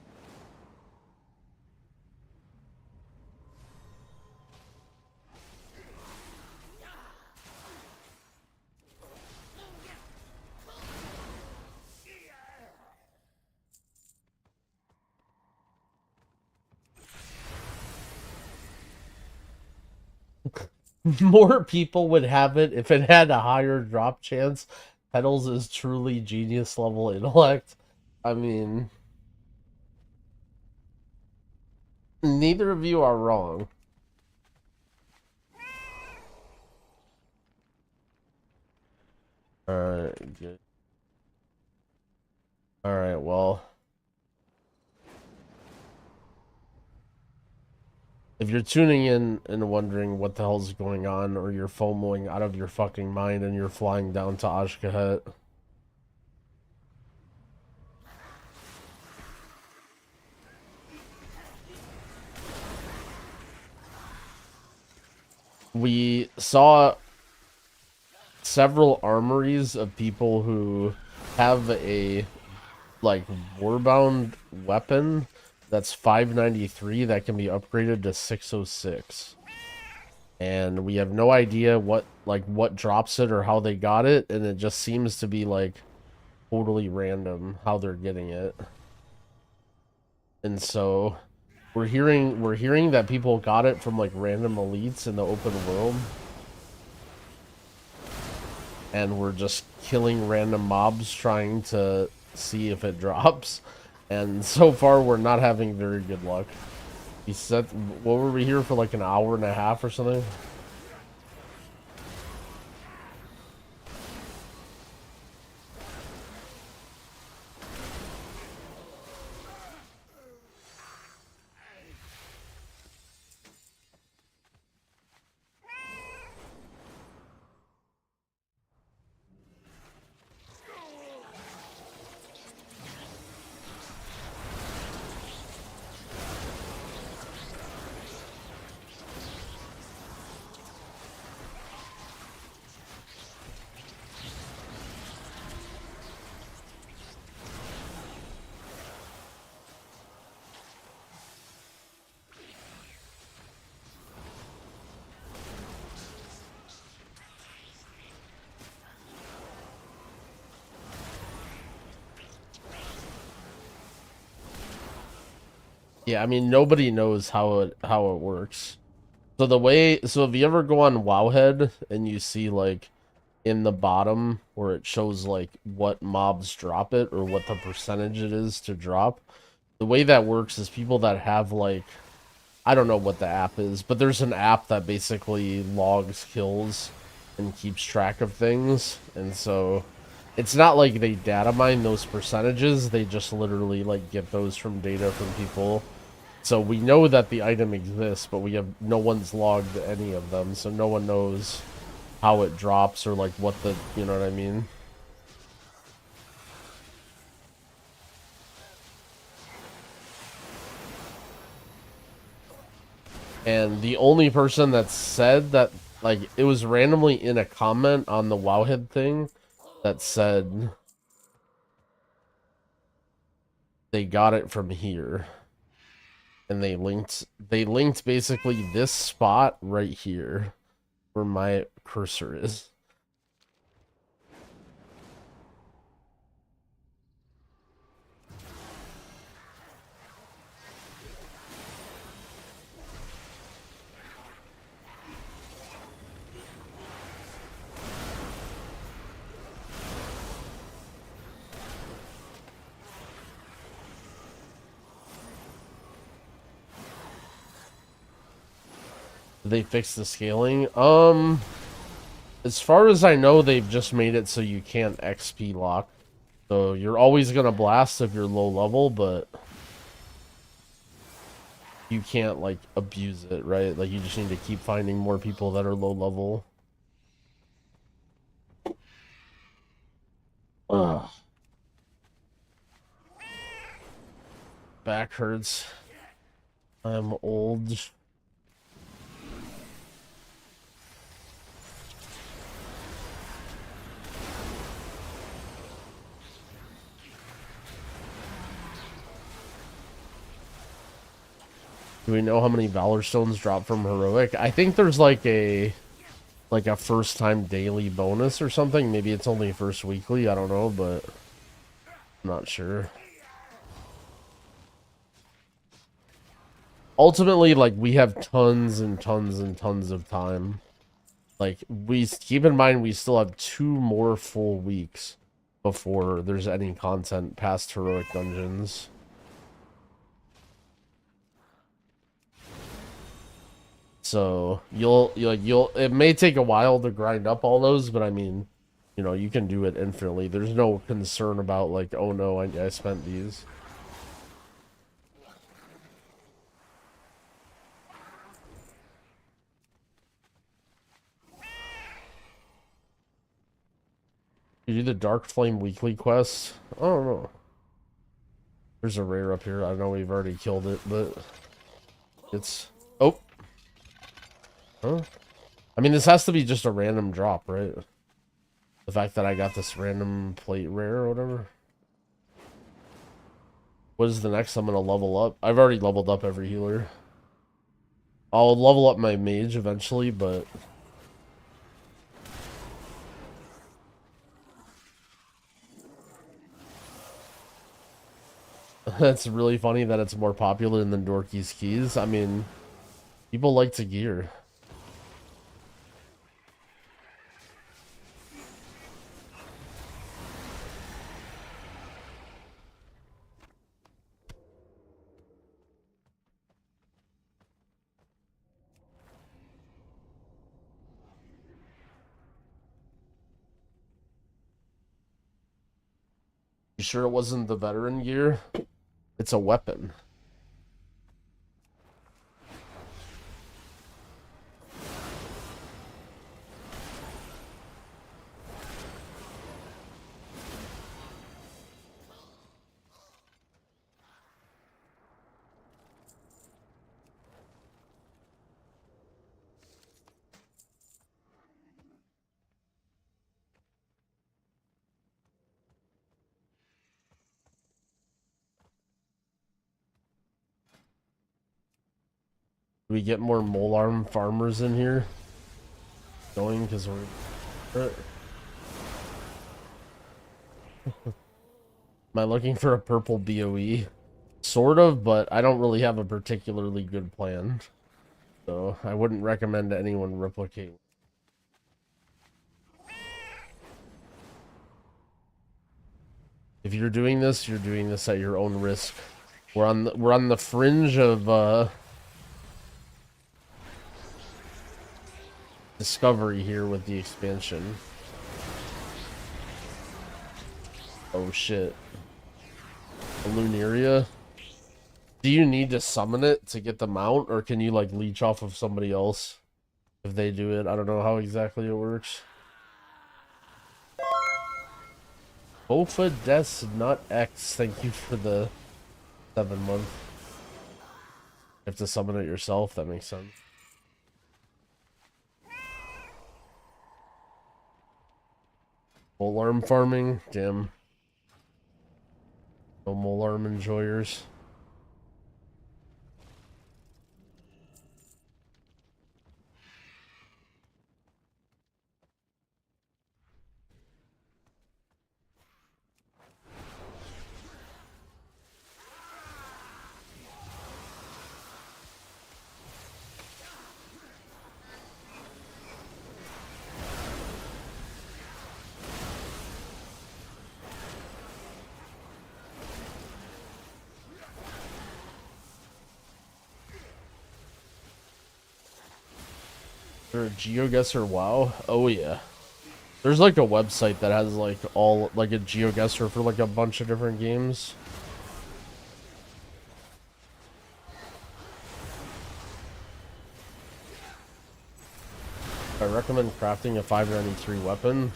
More people would have it if it had a higher drop chance. Petals is truly genius level intellect. I mean, Neither of you are wrong. Alright, good. Alright, well. If you're tuning in and wondering what the hell's going on, or you're FOMOing out of your fucking mind and you're flying down to Ashkahet, we saw several armories of people who have a like warbound weapon that's 593 that can be upgraded to 606, and we have no idea what drops it or how they got it, and it just seems to be like totally random how they're getting it. And so we're hearing that people got it from like random elites in the open world, and we're just killing random mobs trying to see if it drops. And so far, we're not having very good luck. We said, what were we here for, like an hour and a half or something? Yeah, I mean, nobody knows how it works. So if you ever go on Wowhead and you see like in the bottom where it shows like what mobs drop it or what the percentage it is to drop, the way that works is people that have like, I don't know what the app is, but there's an app that basically logs kills and keeps track of things. And so it's not like they data mine those percentages, they just literally like get those from data from people. So we know that the item exists, but no one's logged any of them, so no one knows how it drops or like what the, you know what I mean? And the only person that said that, like, it was randomly in a comment on the Wowhead thing that said they got it from here. And they linked basically this spot right here where my cursor is. They fixed the scaling. As far as I know, they've just made it so you can't XP lock. So you're always gonna blast if you're low level, but you can't like abuse it, right? Like you just need to keep finding more people that are low level. Ugh. Back hurts. I'm old. Do we know how many Valor Stones drop from Heroic? I think there's like a first time daily bonus or something. Maybe it's only first weekly, I don't know, but I'm not sure. Ultimately, like, we have tons and tons and tons of time. Like, we keep in mind we still have 2 more full weeks before there's any content past Heroic Dungeons. So you'll it may take a while to grind up all those, but I mean, you know, you can do it infinitely. There's no concern about like, oh no, I spent these. You do the Dark Flame weekly quest? I don't know. There's a rare up here. I know we've already killed it, but it's... Oh! Huh? I mean, this has to be just a random drop, right? The fact that I got this random plate rare or whatever. What is the next I'm gonna level up? I've already leveled up every healer. I'll level up my mage eventually, but... That's really funny that it's more popular than Dorky's Keys. I mean, people like to gear. You sure it wasn't the veteran gear? It's a weapon. Do we get more Molearm farmers in here? Going because we're... Am I looking for a purple BOE? Sort of, but I don't really have a particularly good plan. So I wouldn't recommend anyone replicate. If you're doing this at your own risk. We're on the fringe of discovery here with the expansion. Oh shit. A Lunaria? Do you need to summon it to get the mount, or can you like leech off of somebody else if they do it? I don't know how exactly it works. Bofa Des Nut X, thank you for the 7 month. You have to summon it yourself, that makes sense. Molearm farming, damn. No Molearm enjoyers. Is there a GeoGuessr WoW? Oh yeah. There's like a website that has like all like a GeoGuessr for like a bunch of different games. I recommend crafting a 593 weapon.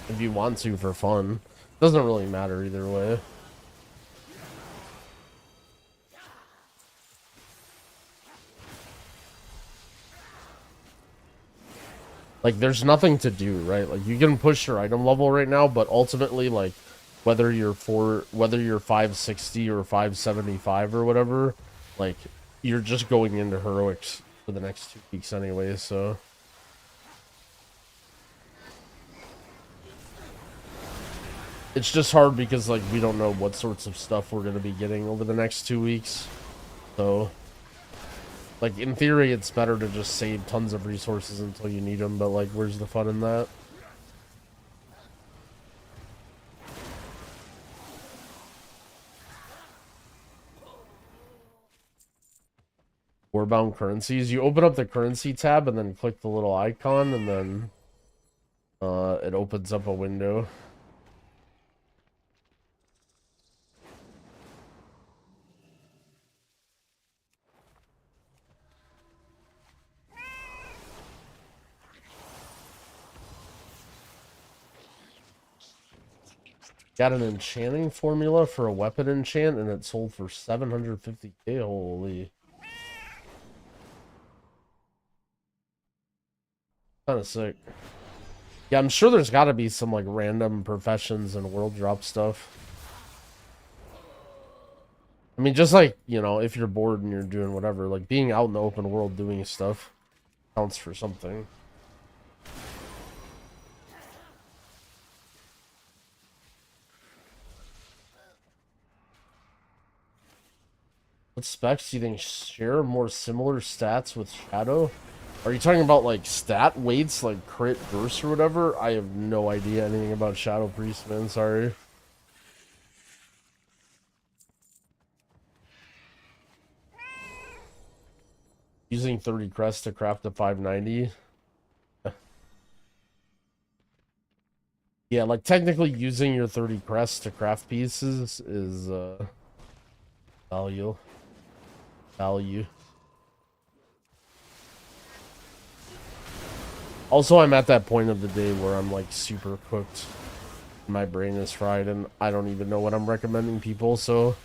If you want to for fun. Doesn't really matter either way. Like, there's nothing to do, right? Like, you can push your item level right now, but ultimately, like, whether you're 560 or 575 or whatever, like, you're just going into heroics for the next 2 weeks anyway, so... It's just hard because, like, we don't know what sorts of stuff we're going to be getting over the next 2 weeks. So, like, in theory, it's better to just save tons of resources until you need them, but, like, where's the fun in that? Warbound currencies. You open up the currency tab and then click the little icon, and then it opens up a window. Got an enchanting formula for a weapon enchant, and it sold for 750k. Holy. Kind of sick. Yeah, I'm sure there's got to be some like random professions and world drop stuff. I mean, just like, you know, if you're bored and you're doing whatever, like being out in the open world doing stuff counts for something. What specs do you think share more similar stats with Shadow? Are you talking about like stat weights, like crit burst or whatever? I have no idea anything about Shadow Priest, man. Sorry. Using 30 crests to craft a 590. Yeah, like technically using your 30 crests to craft pieces is value. Also, I'm at that point of the day where I'm like super cooked. My brain is fried and I don't even know what I'm recommending people, so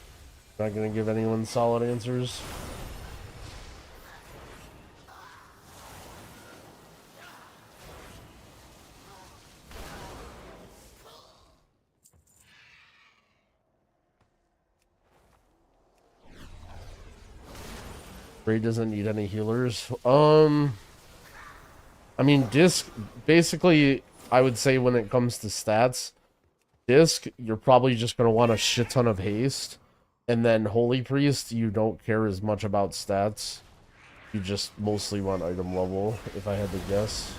I'm not gonna give anyone solid answers. Raid doesn't need any healers. I mean, disc, basically, I would say when it comes to stats, disc, you're probably just going to want a shit ton of haste. And then Holy Priest, you don't care as much about stats. You just mostly want item level, if I had to guess.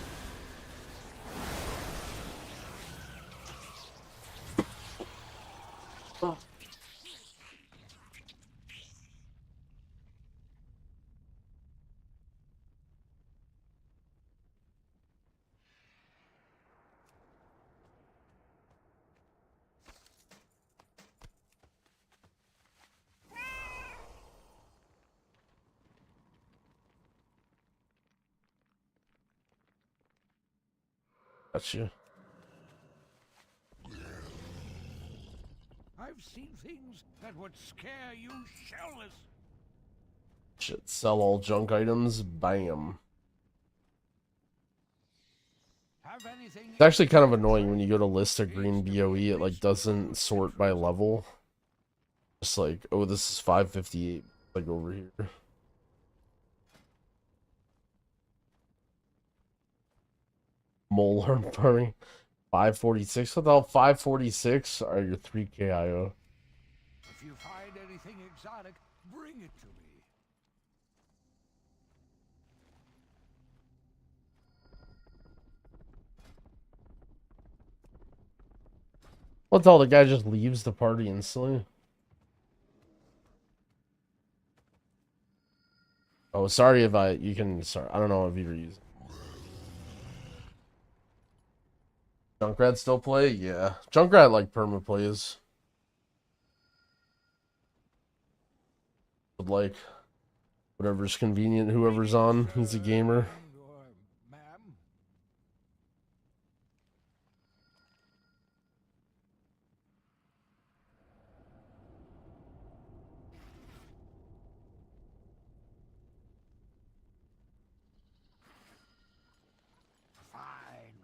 Gotcha. I've seen things that would scare you shellless. Shit, sell all junk items, bam. It's actually kind of annoying when you go to list a green BOE, it like doesn't sort by level. Just like, oh, this is 558, like over here. Molearm farming, 546. Without 546 are your 3k IO. If you find anything exotic, bring it to me. What's all, the guy just leaves the party instantly? Oh, sorry if you can, sorry, I don't know if you're using. Junkrat still play? Yeah. Junkrat like perma plays. But like, whatever's convenient, whoever's on, he's a gamer.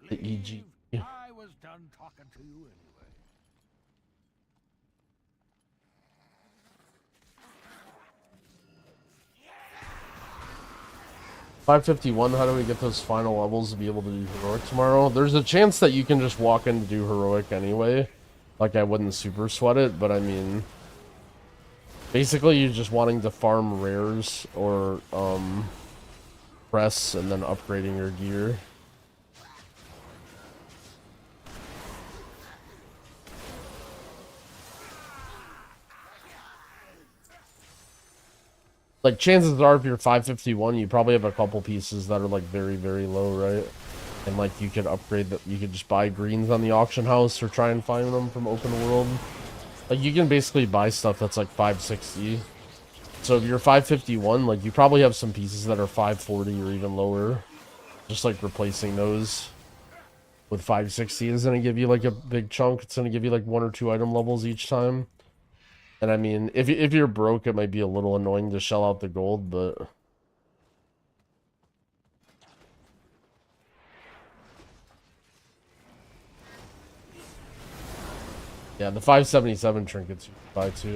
The EG. I was done talking to you anyway. $551, how do we get those final levels to be able to do heroic tomorrow? There's a chance that you can just walk in to do heroic anyway. Like, I wouldn't super sweat it, but I mean, basically you're just wanting to farm rares or press and then upgrading your gear. like chances are if you're 551, you probably have a couple pieces that are like very, very low, right? And like you could upgrade that. You could just buy greens on the auction house or try and find them from open world. Like you can basically buy stuff that's like 560. So if you're 551, like you probably have some pieces that are 540 or even lower. Just like replacing those with 560 is going to give you like a big chunk. It's going to give you like 1 or 2 item levels each time. And I mean, if you're broke, it might be a little annoying to shell out the gold, but... yeah, the 577 trinkets you can buy too.